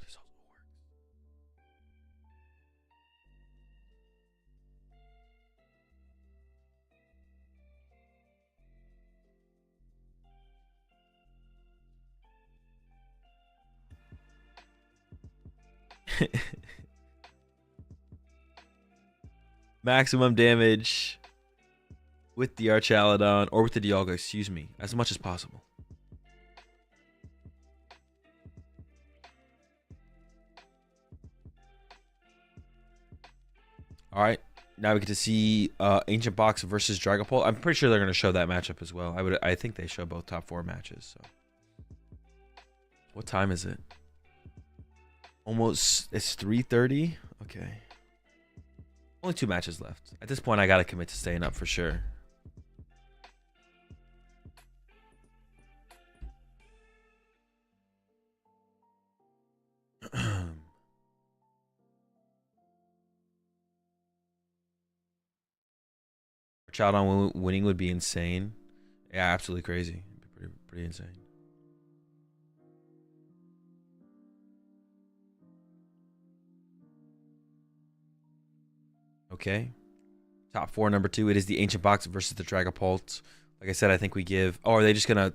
also works. Maximum damage with the Archaludon, or with the Dialga, excuse me, as much as possible. All right, now we get to see Ancient Box versus Dragapult. I'm pretty sure they're going to show that matchup as well. I think they show both top 4 matches. So, what time is it? Almost. It's 3:30. Okay. Only 2 matches left. At this point, I gotta commit to staying up for sure. Child winning would be insane. Yeah, absolutely crazy. It'd be pretty insane. Okay. Top 4, number 2. It is the Ancient Box versus the Dragapult. Like I said, I think we give... Oh, are they just gonna...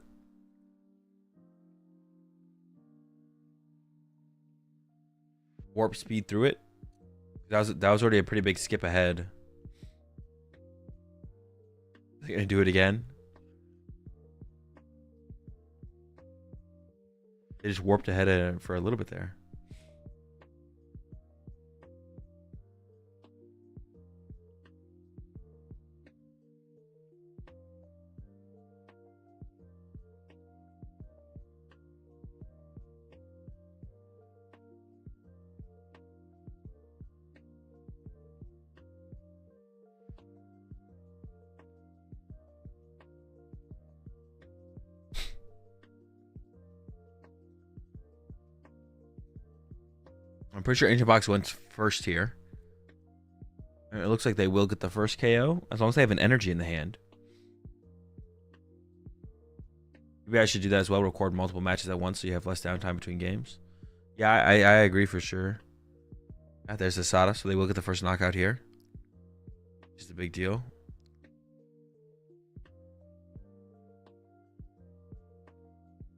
warp speed through it? That was already a pretty big skip ahead. Are they gonna do it again? They just warped ahead for a little bit there. I'm pretty sure Ancient Box went first here. And it looks like they will get the first KO, as long as they have an energy in the hand. Maybe I should do that as well, record multiple matches at once so you have less downtime between games. Yeah, I agree for sure. Ah, there's the Sada, so they will get the first knockout here. Just a big deal.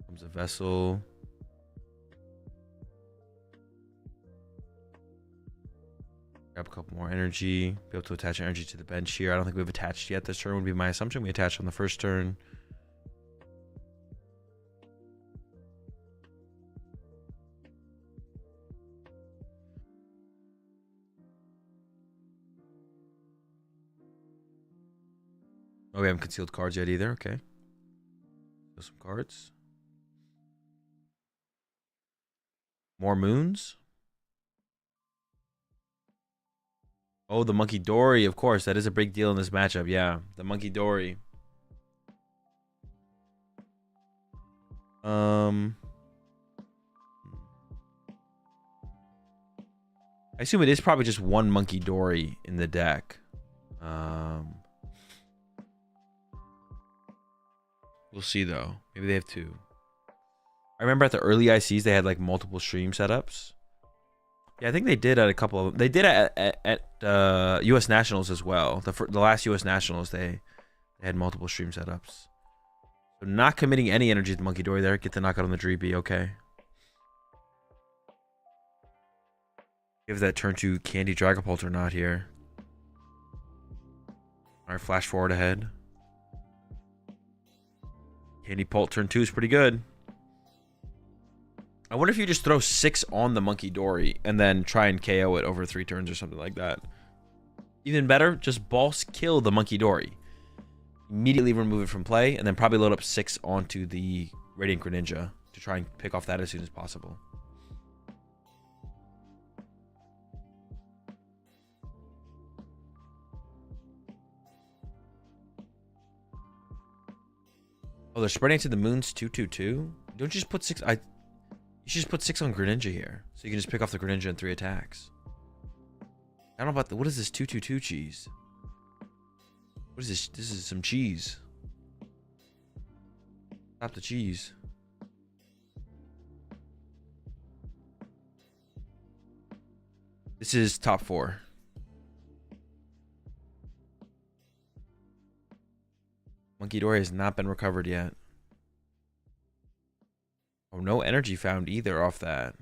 Comes a Vessel. Grab a couple more energy. Be able to attach energy to the bench here. I don't think we've attached yet. This turn would be my assumption. We attached on the first turn. Oh, we haven't concealed cards yet either. Okay. Show some cards. More moons. Oh, the Monkey Dory, of course. That is a big deal in this matchup. Yeah, the Monkey Dory. I assume it is probably just one Monkey Dory in the deck. We'll see though. Maybe they have 2. I remember at the early ICs they had like multiple stream setups. Yeah, I think they did at a couple of them. They did at U.S. Nationals as well. The last U.S. Nationals, they had multiple stream setups. So not committing any energy to the Monkey Dory there. Get the knockout on the Dreepy. Okay. Give that turn to Candy Dragapult or not here. All right, flash forward ahead. Candy Pult turn 2 is pretty good. I wonder if you just throw 6 on the Monkey Dory and then try and KO it over 3 turns or something like that. Even better, just boss kill the Monkey Dory. Immediately remove it from play and then probably load up 6 onto the Radiant Greninja to try and pick off that as soon as possible. Oh, they're spreading to the moons 2/2/2. Don't you just put 6? You should just put 6 on Greninja here, so you can just pick off the Greninja in 3 attacks. I don't know about the. What is this 2/2/2 cheese? What is this? This is some cheese. Stop the cheese. This is top 4. Monkey Dory has not been recovered yet. Oh, no energy found either off that.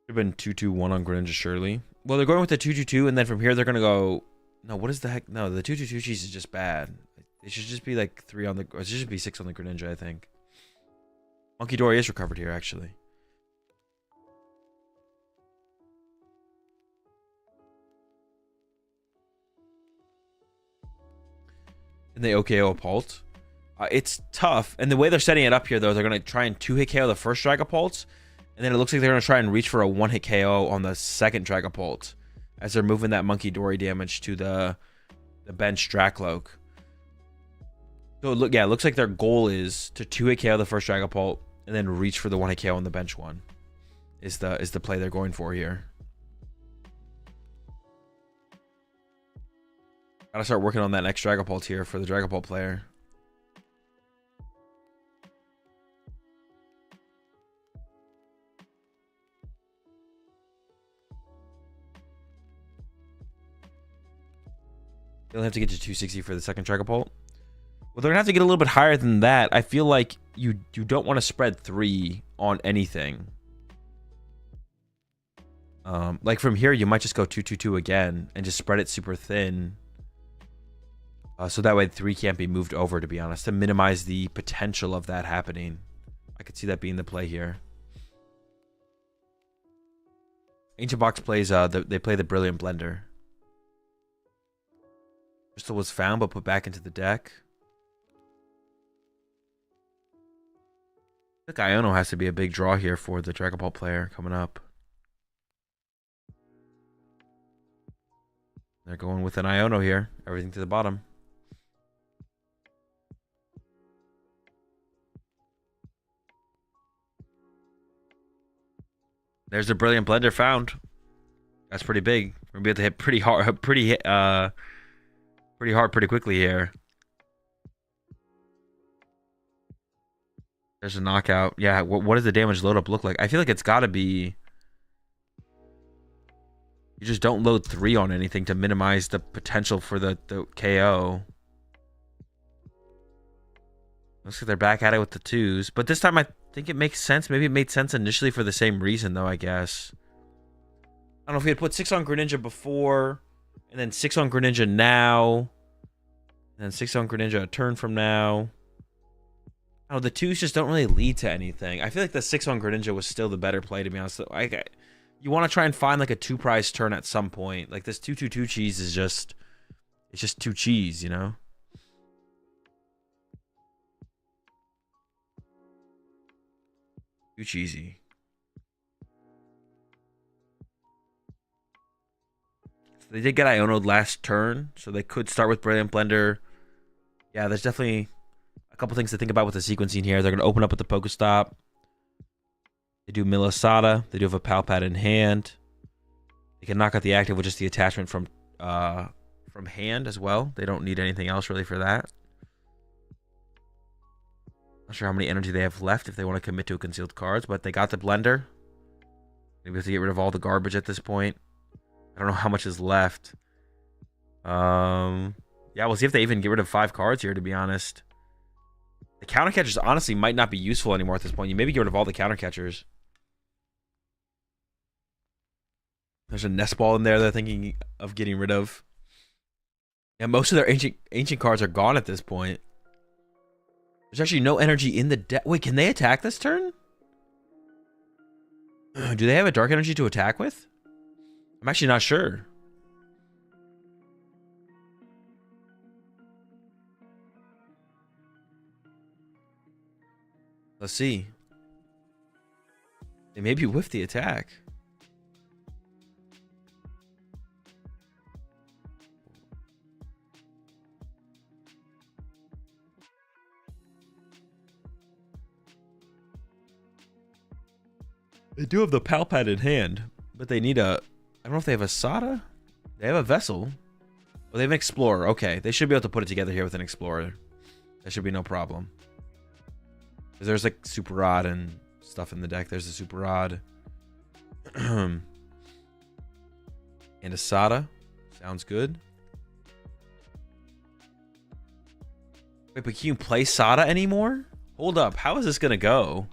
Should have been 2/2/1 on Greninja, surely. Well, they're going with the 2/2/2, and then from here they're gonna go. No, what is the heck? No, the 2/2/2 cheese is just bad. It should just be like 3 on the. Or it should just be 6 on the Greninja, I think. Monkey Dory is recovered here, actually. And they OKO a Pult. It's tough. And the way they're setting it up here, though, they're going to try and 2-hit KO the first Dragapult. And then it looks like they're going to try and reach for a 1-hit KO on the second Dragapult. As they're moving that Monkey Dory damage to the bench Dracloak. So, look, yeah, it looks like their goal is to 2-hit KO the first Dragapult. And then reach for the 1-hit KO on the bench one. Is the play they're going for here. Gotta start working on that next Dragapult here for the Dragapult player. They'll have to get to 260 for the second Dragapult. Well, they're gonna have to get a little bit higher than that. I feel like you don't want to spread 3 on anything. Like from here, you might just go 2/2/2 again and just spread it super thin. So that way 3 can't be moved over, to be honest, to minimize the potential of that happening. I could see that being the play here. Ancient Box plays, they play the Brilliant Blender. Crystal was found but put back into the deck. I think Iono has to be a big draw here for the Dragapult player coming up. They're going with an Iono here. Everything to the bottom. There's a Brilliant Blender found. That's pretty big. We're gonna be able to hit pretty hard, pretty quickly here. There's a knockout. Yeah, what does the damage load up look like? I feel like it's got to be. You just don't load 3 on anything to minimize the potential for the KO. Looks like they're back at it with the 2s. But this time I think it makes sense. Maybe it made sense initially for the same reason, though, I guess. I don't know if we had put 6 on Greninja before, and then 6 on Greninja now, and then 6 on Greninja a turn from now. Oh, the 2s just don't really lead to anything. I feel like the 6 on Greninja was still the better play, to be honest. You want to try and find like a 2-prize turn at some point. Like this 2/2/2 cheese is just, it's just 2 cheese, you know? Too cheesy. So they did get Iono'd last turn, so they could start with Brilliant Blender. Yeah, there's definitely a couple things to think about with the sequencing here. They're going to open up with the Pokestop. They do Millisada. They do have a Palpad in hand. They can knock out the active with just the attachment from hand as well. They don't need anything else really for that. Not sure how many energy they have left if they want to commit to a concealed cards, but they got the Blender. Maybe have to get rid of all the garbage at this point. I don't know how much is left. Yeah, we'll see if they even get rid of 5 cards here, to be honest. The counter catchers honestly might not be useful anymore at this point. You maybe get rid of all the counter catchers. There's a nest ball in there they're thinking of getting rid of. Yeah, most of their ancient cards are gone at this point. There's actually no energy in the deck. Wait, can they attack this turn? Do they have a dark energy to attack with? I'm actually not sure. Let's see. They maybe whiff the attack. They do have the Palpad in hand, but they need a... I don't know if they have a Sada? They have a Vessel. Well, they have an Explorer. Okay, they should be able to put it together here with an Explorer. That should be no problem. Because there's like Super Rod and stuff in the deck. There's the Super Rod. And a Sada. Sounds good. Wait, but can you play Sada anymore? Hold up. How is this going to go?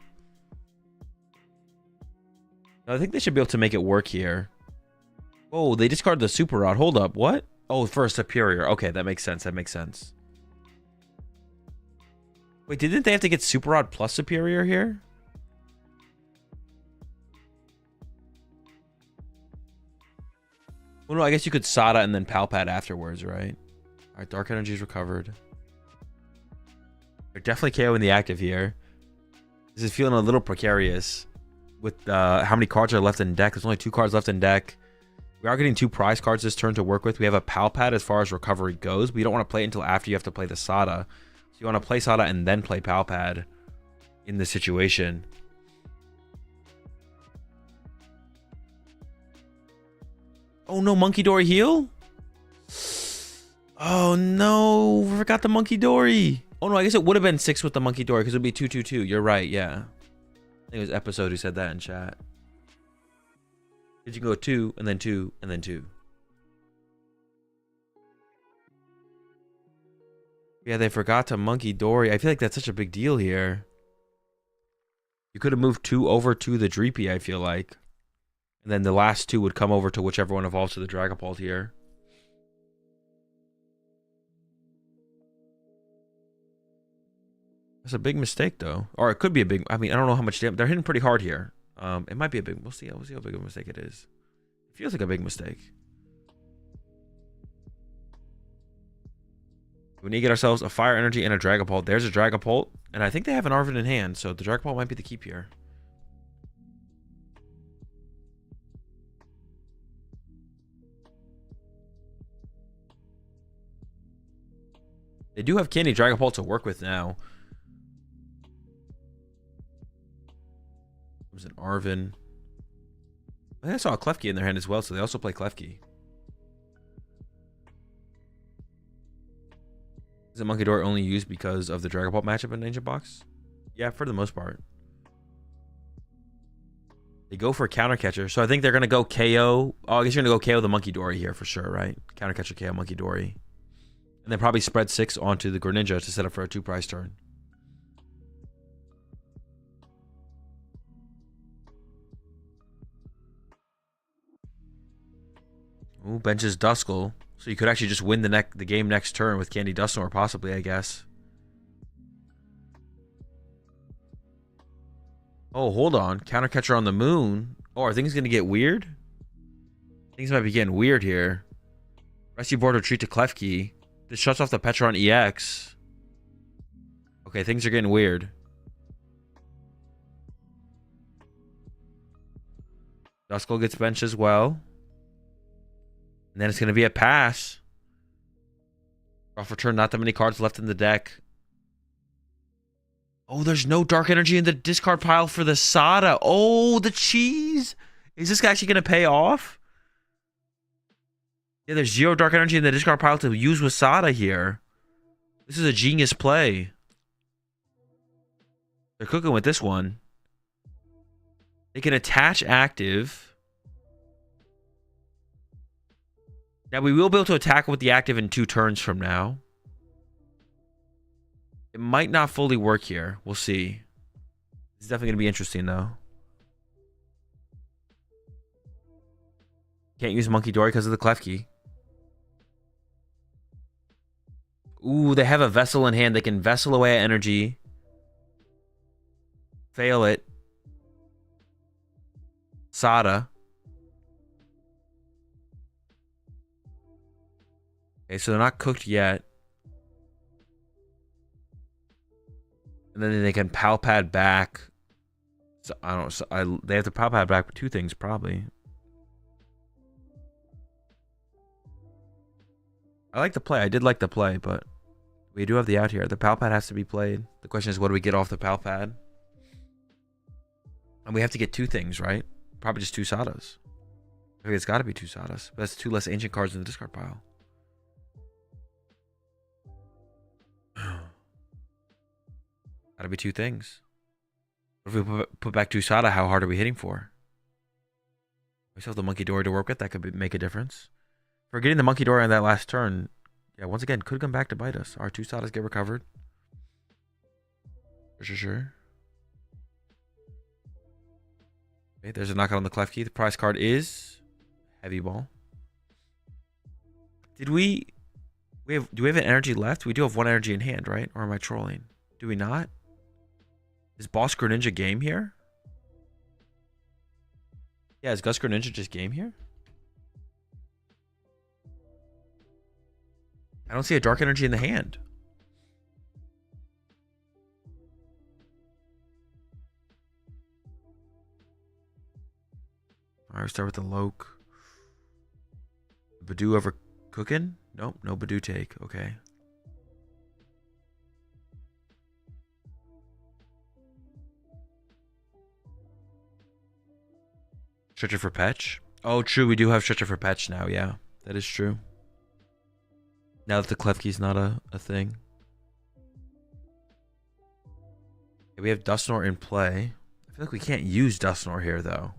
I think they should be able to make it work here. Oh, they discarded the Super Rod. Hold up. What? Oh, for a Superior. Okay, that makes sense. That makes sense. Wait, didn't they have to get Super Rod plus Superior here? Well, no, I guess you could Sada and then Palpad afterwards, right? All right, Dark Energy's recovered. They're definitely KOing the active here. This is feeling a little precarious. With how many cards are left in deck. There's only 2 cards left in deck. We are getting 2 prize cards this turn to work with. We have a Palpad as far as recovery goes, but you don't want to play it until after you have to play the Sada. So you want to play Sada and then play Palpad in this situation. Oh no, Monkey Dory heal? Oh no, we forgot the Monkey Dory. Oh no, I guess it would have been 6 with the Monkey Dory because it would be 2/2/2. You're right, yeah. I think it was Episode who said that in chat. You can go 2 and then 2 and then 2. Yeah, they forgot to Monkey Dory. I feel like that's such a big deal here. You could have moved 2 over to the Dreepy, I feel like. And then the last 2 would come over to whichever one evolves to the Dragapult here. That's a big mistake, though. Or it could be a big... I mean, I don't know how much damage... They're hitting pretty hard here. It might be a big... We'll see how big of a mistake it is. It feels like a big mistake. We need to get ourselves a Fire Energy and a Dragapult. There's a Dragapult. And I think they have an Arvid in hand, so the Dragapult might be the keep here. They do have Candy Dragapult to work with now. There's an Arvin. I think I saw a Klefki in their hand as well, so they also play Klefki. Is the Monkey Dory only used because of the Dragapult matchup in Ancient Box? Yeah, for the most part. They go for a Counter Catcher, so I think they're going to go KO. Oh, I guess you're going to go KO the Monkey Dory here for sure, right? Counter Catcher, KO Monkey Dory. And then probably spread 6 onto the Greninja to set up for a 2-prize turn. Ooh, benches Duskull. So you could actually just win the game next turn with Candy Dusknoir, possibly, I guess. Oh, hold on. Counter Catcher on the moon. Oh, are things going to get weird? Things might be getting weird here. Rescue Board retreat to Klefki. This shuts off the Petron EX. Okay, things are getting weird. Duskull gets benched as well. And then it's going to be a pass. Off return, not that many cards left in the deck. Oh, there's no Dark Energy in the discard pile for the Sada. Oh, the cheese. Is this actually going to pay off? Yeah, there's 0 Dark Energy in the discard pile to use with Sada here. This is a genius play. They're cooking with this one. They can attach active. Now, we will be able to attack with the active in 2 turns from now. It might not fully work here. We'll see. It's definitely going to be interesting, though. Can't use Monkey Dory because of the clef key. Ooh, they have a vessel in hand. They can vessel away energy. Fail it. Sada. Okay, so they're not cooked yet. And then they can Palpad back. So I don't. So they have to Palpad back with two things probably. I like the play. I did like the play, but we do have the out here. The Palpad has to be played. The question is, what do we get off the Palpad? And we have to get two things, right? Probably just two Sadas. I think it's got to be two Sadas. But that's two less ancient cards in the discard pile. Gotta be two things. What if we put back two Sada? How hard are we hitting for? We still have the Monkey Dory to work with. That could make a difference. For getting the Monkey Dory on that last turn, yeah, once again, could come back to bite us. Our two Sadas get recovered. Sure. Okay, there's a knockout on the clef key. The prize card is Heavy Ball. Do we have an energy left? We do have one energy in hand, right? Or am I trolling? Do we not? Is Boss Greninja game here? Yeah, is Gus Greninja just game here? I don't see a dark energy in the hand. Alright, we start with the Loke. Badoo ever cooking? Nope, no Badoo take. Okay. Stretcher for Petch? Oh, true. We do have Stretcher for Petch now. Yeah, that is true. Now that the Klefki's not a thing. Okay, we have Dusknoir in play. I feel like we can't use Dusknoir here, though.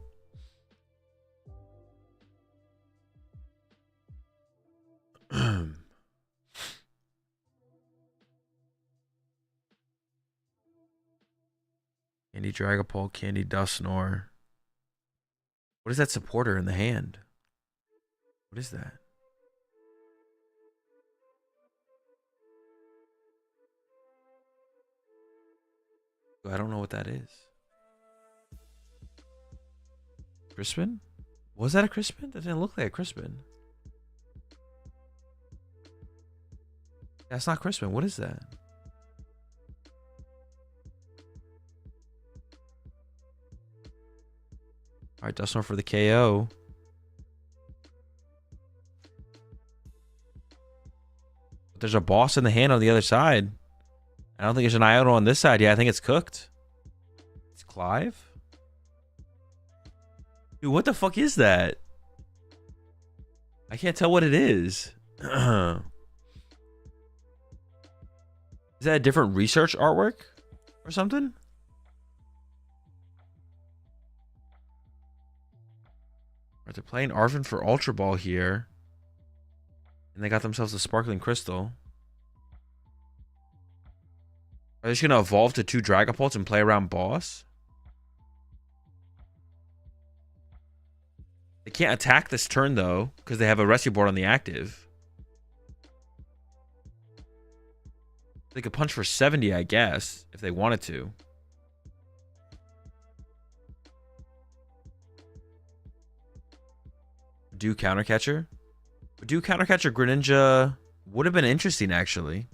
Candy Dragapult, Candy Dusknoir. What is that supporter in the hand? What is that? I don't know what that is. Crispin? Was that a Crispin? That didn't look like a Crispin. That's not Crispin. What is that? Alright, Dusknoir for the KO. But there's a boss in the hand on the other side. I don't think there's an Iota on this side. Yeah, I think it's cooked. It's Clive? Dude, what the fuck is that? I can't tell what it is. Is that a different research artwork or something? Right, they're playing Arvin for Ultra Ball here. And they got themselves a Sparkling Crystal. Are they just going to evolve to two Dragapults and play around boss? They can't attack this turn, though, because they have a rescue board on the active. They could punch for 70, I guess, if they wanted to. Do Countercatcher? Do Countercatcher Greninja would have been interesting, actually.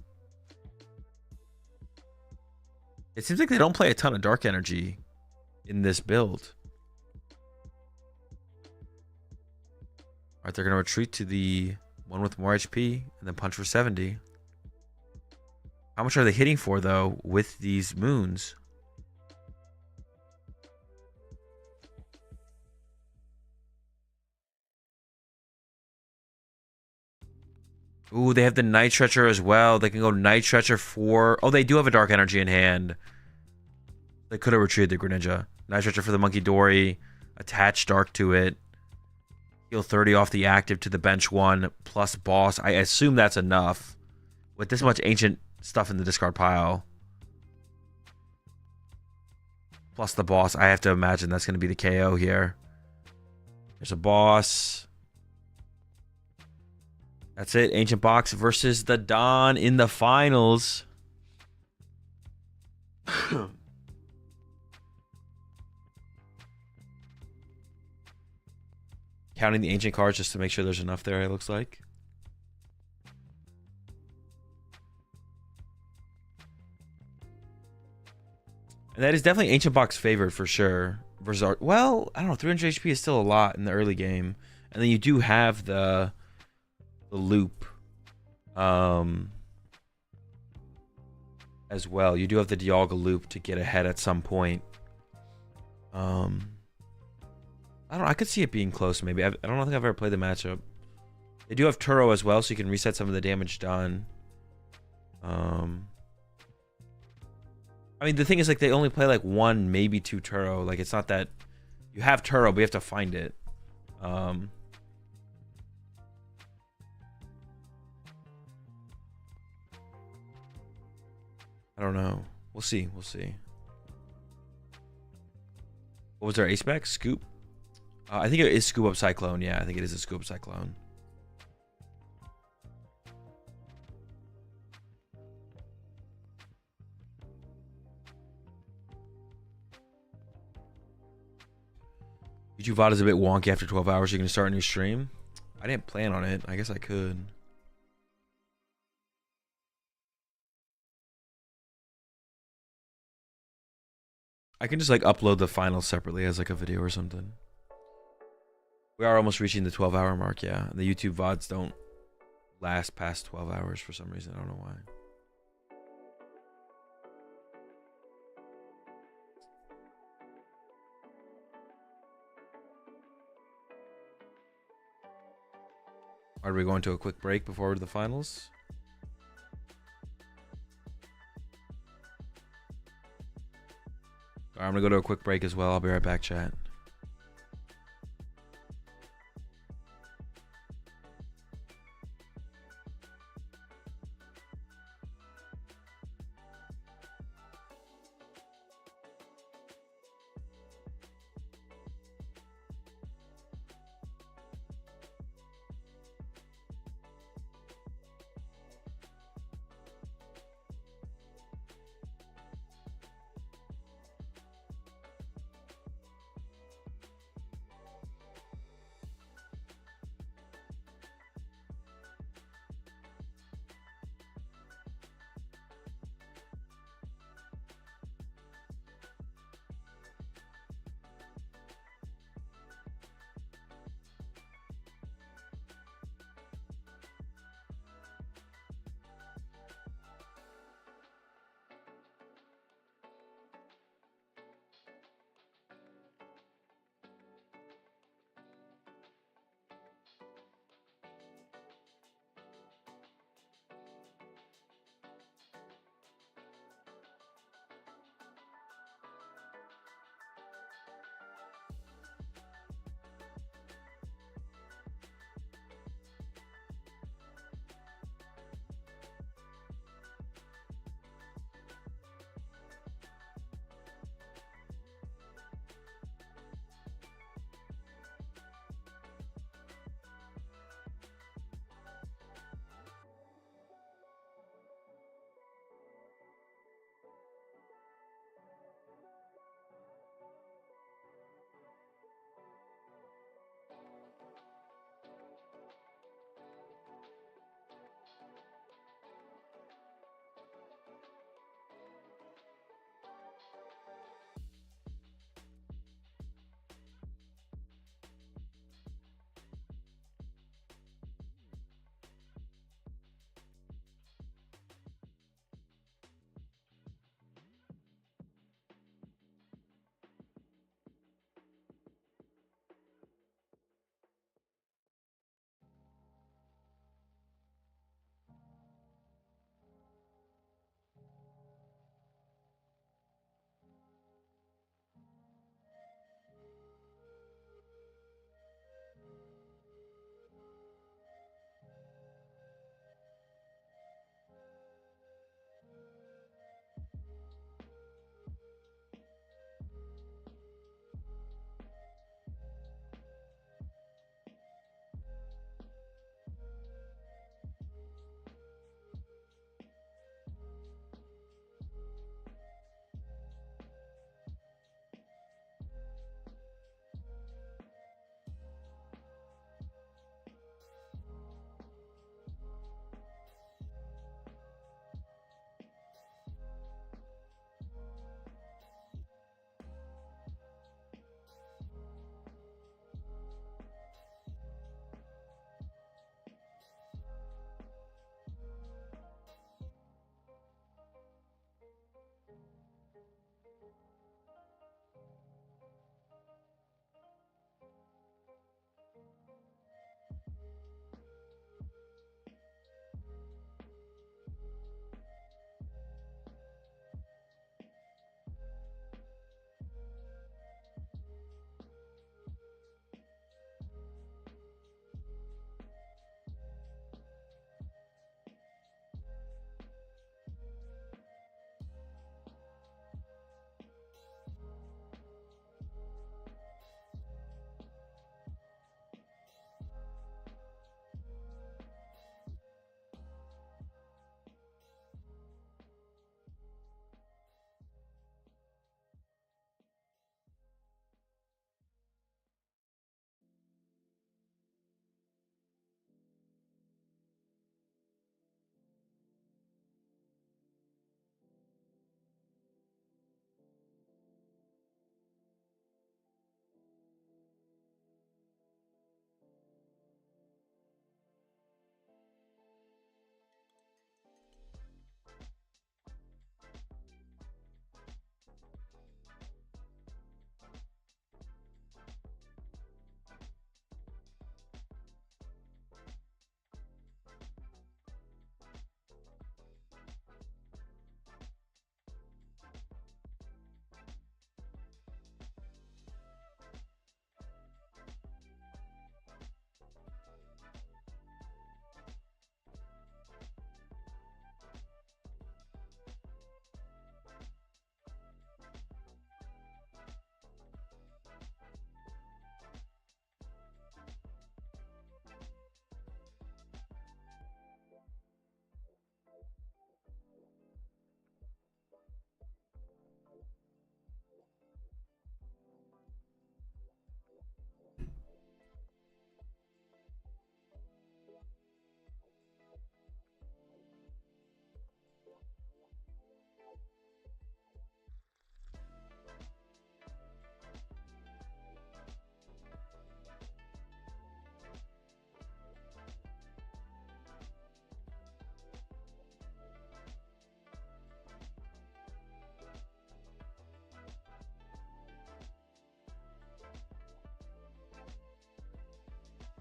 It seems like they don't play a ton of Dark Energy in this build. Alright, they're going to retreat to the one with more HP and then punch for 70. How much are they hitting for, though, with these moons? Ooh, they have the Night Stretcher as well. They can go Night Stretcher for... Oh, they do have a Dark Energy in hand. They could have retreated the Greninja. Night Stretcher for the Monkey Dory. Attach Dark to it. Heal 30 off the active to the bench one. Plus boss. I assume that's enough. With this much ancient stuff in the discard pile. Plus the boss. I have to imagine that's going to be the KO here. There's a boss. That's it. Ancient Box versus the Don in the finals. Counting the ancient cards just to make sure there's enough there, it looks like. And that is definitely Ancient Box favored for sure. Versus our, well, I don't know, 300 HP is still a lot in the early game. And then you do have the loop as well. You do have the Dialga loop to get ahead at some point. I don't know, I could see it being close maybe. I don't think I've ever played the matchup. They do have Turo as well, so you can reset some of the damage done. I mean, the thing is, like, they only play like 1, maybe 2 Turo. Like, it's not that you have Turo, but you have to find it. I don't know. We'll see. We'll see. What was their ace spec? Scoop? I think it is Scoop Up Cyclone. Yeah, I think it is a Scoop Up Cyclone. YouTube VOD is a bit wonky after 12 hours. You're going to start a new stream? I didn't plan on it. I guess I could. I can just like upload the finals separately as like a video or something. We are almost reaching the 12-hour mark, yeah. The YouTube VODs don't last past 12 hours for some reason. I don't know why. Are we going to a quick break before the finals? All right, I'm going to go to a quick break as well. I'll be right back, chat.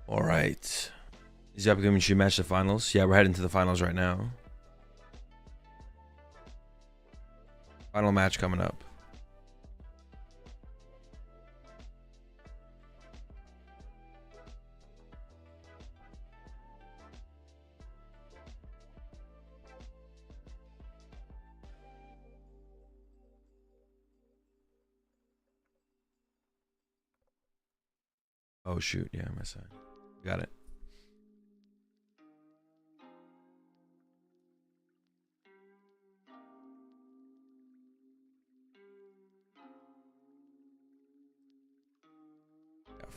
All right. Is the upcoming should match the finals? Yeah, we're heading to the finals right now. Final match coming up. Oh shoot, yeah, my side. Got it.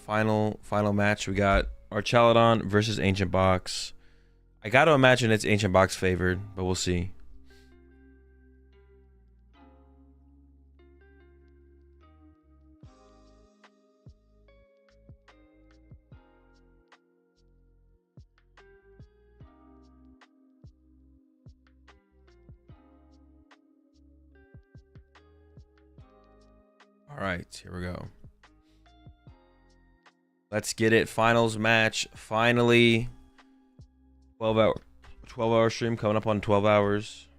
Final match. We got Archaladon versus Ancient Box. I got to imagine it's Ancient Box favored, but we'll see. All right, here we go. Let's get it. Finals match. Finally. 12-hour stream coming up on 12 hours.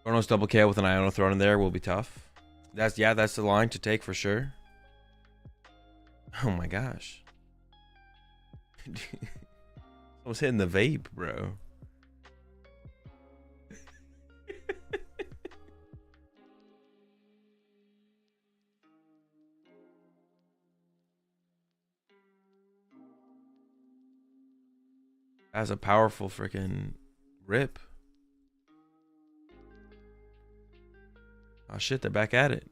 Chronos double KO with an Iono thrown in there will be tough. That's the line to take for sure. Oh my gosh. I was hitting the vape, bro. That's a powerful freaking rip. Oh shit, they're back at it.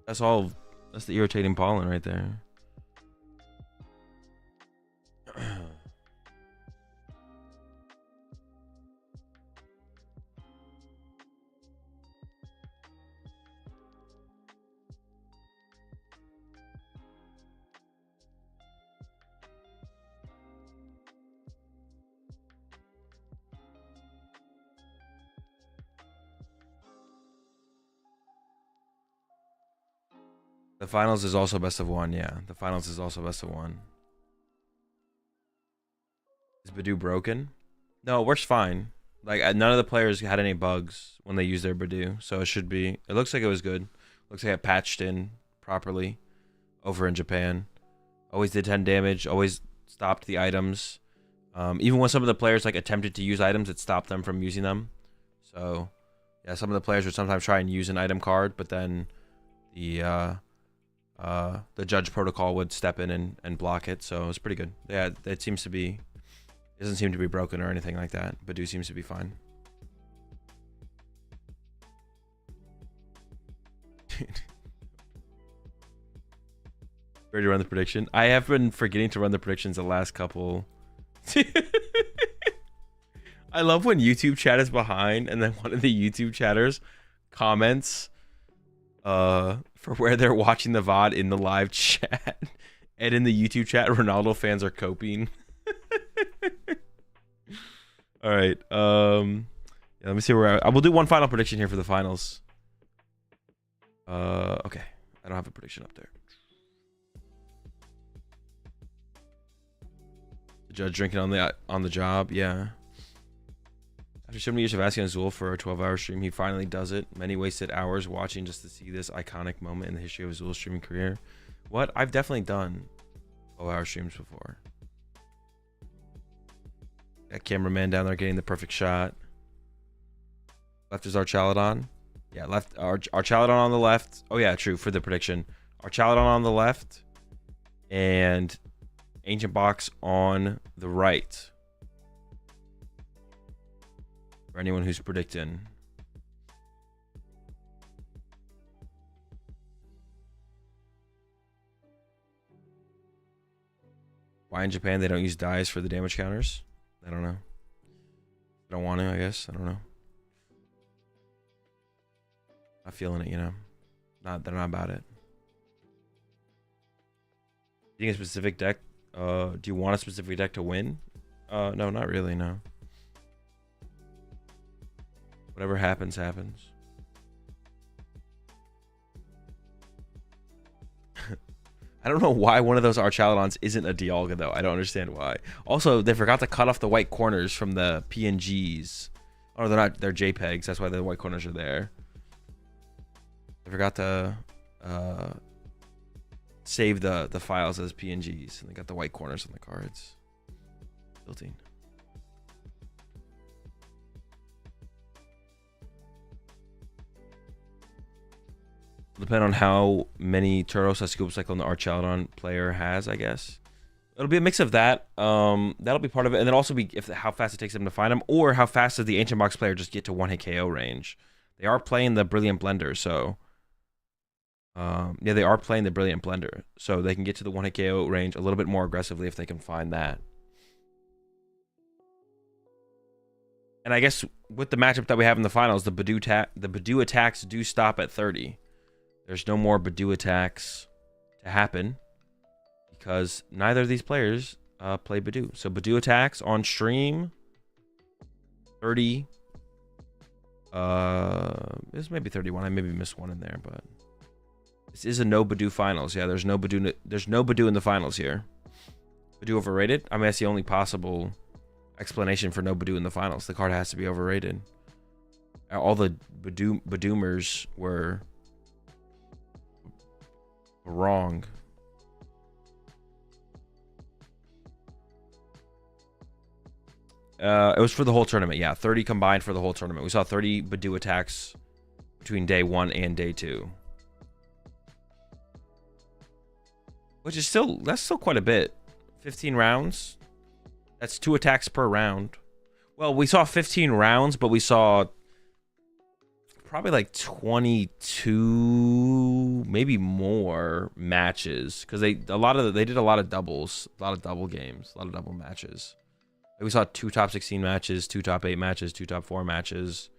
That's the irritating pollen right there. The finals is also best of one. Yeah, the finals is also best of one. Is Badoo broken? No, it works fine. Like none of the players had any bugs when they used their Badoo, so it should be. It looks like it was good. Looks like it patched in properly over in Japan. Always did 10 damage. Always stopped the items. Even when some of the players like attempted to use items, it stopped them from using them. So yeah, some of the players would sometimes try and use an item card, but then the judge protocol would step in and block it. So it was pretty good. Yeah, it seems to be. It doesn't seem to be broken or anything like that. Badoo seems to be fine. Ready to run the prediction? I have been forgetting to run the predictions the last couple. I love when YouTube chat is behind and then one of the YouTube chatters comments for where they're watching the VOD in the live chat. And in the YouTube chat, Ronaldo fans are coping. All right. Yeah, let me see where I will do one final prediction here for the finals. Okay. I don't have a prediction up there. The judge drinking on the job. Yeah. After so many years of asking Azul for a 12-hour stream, he finally does it. Many wasted hours watching just to see this iconic moment in the history of Azul's streaming career. What? I've definitely done 12-hour streams before. That cameraman down there getting the perfect shot. Left is Archaladon. Yeah, left. Archaladon on the left. Oh yeah, true, for the prediction. Archaladon on the left. And Ancient Box on the right. For anyone who's predicting. Why in Japan they don't use dice for the damage counters? I don't know. I don't want to, I guess. I don't know. Not feeling it, you know. They're not about it. You think a specific deck? Do you want a specific deck to win? No, not really. No. Whatever happens, happens. I don't know why one of those Archaludons isn't a Dialga though. I don't understand why. Also, they forgot to cut off the white corners from the PNGs. Oh, they're not. They're JPEGs. That's why the white corners are there. They forgot to save the files as PNGs, and they got the white corners on the cards. Tilting. Depend on how many turtles a scoop cycle the Archaludon player has, I guess. It'll be a mix of that. That'll be part of it, and then also be how fast it takes them to find them, or how fast does the Ancient Box player just get to 1-hit KO range. They are playing the Brilliant Blender, so yeah, they are playing the Brilliant Blender, so they can get to the 1-hit KO range a little bit more aggressively if they can find that. And I guess with the matchup that we have in the finals, the Badoo attacks do stop at 30. There's no more Badoo attacks to happen because neither of these players play Badoo. So Badoo attacks on stream, 30. This may be 31. I maybe missed one in there, but this is a no Badoo finals. Yeah, there's no Badoo. There's no Badoo in the finals here. Badoo overrated? I mean, that's the only possible explanation for no Badoo in the finals. The card has to be overrated. All the Badoomers were wrong. It was for the whole tournament. Yeah, 30 combined for the whole tournament. We saw 30 Badoo attacks between day 1 and day 2. Which is that's still quite a bit. 15 rounds. That's 2 attacks per round. Well, we saw 15 rounds, but we saw probably like 22, maybe more matches, because they did a lot of doubles, a lot of double games, a lot of double matches. We saw 2 top 16 matches, 2 top 8 matches, 2 top 4 matches.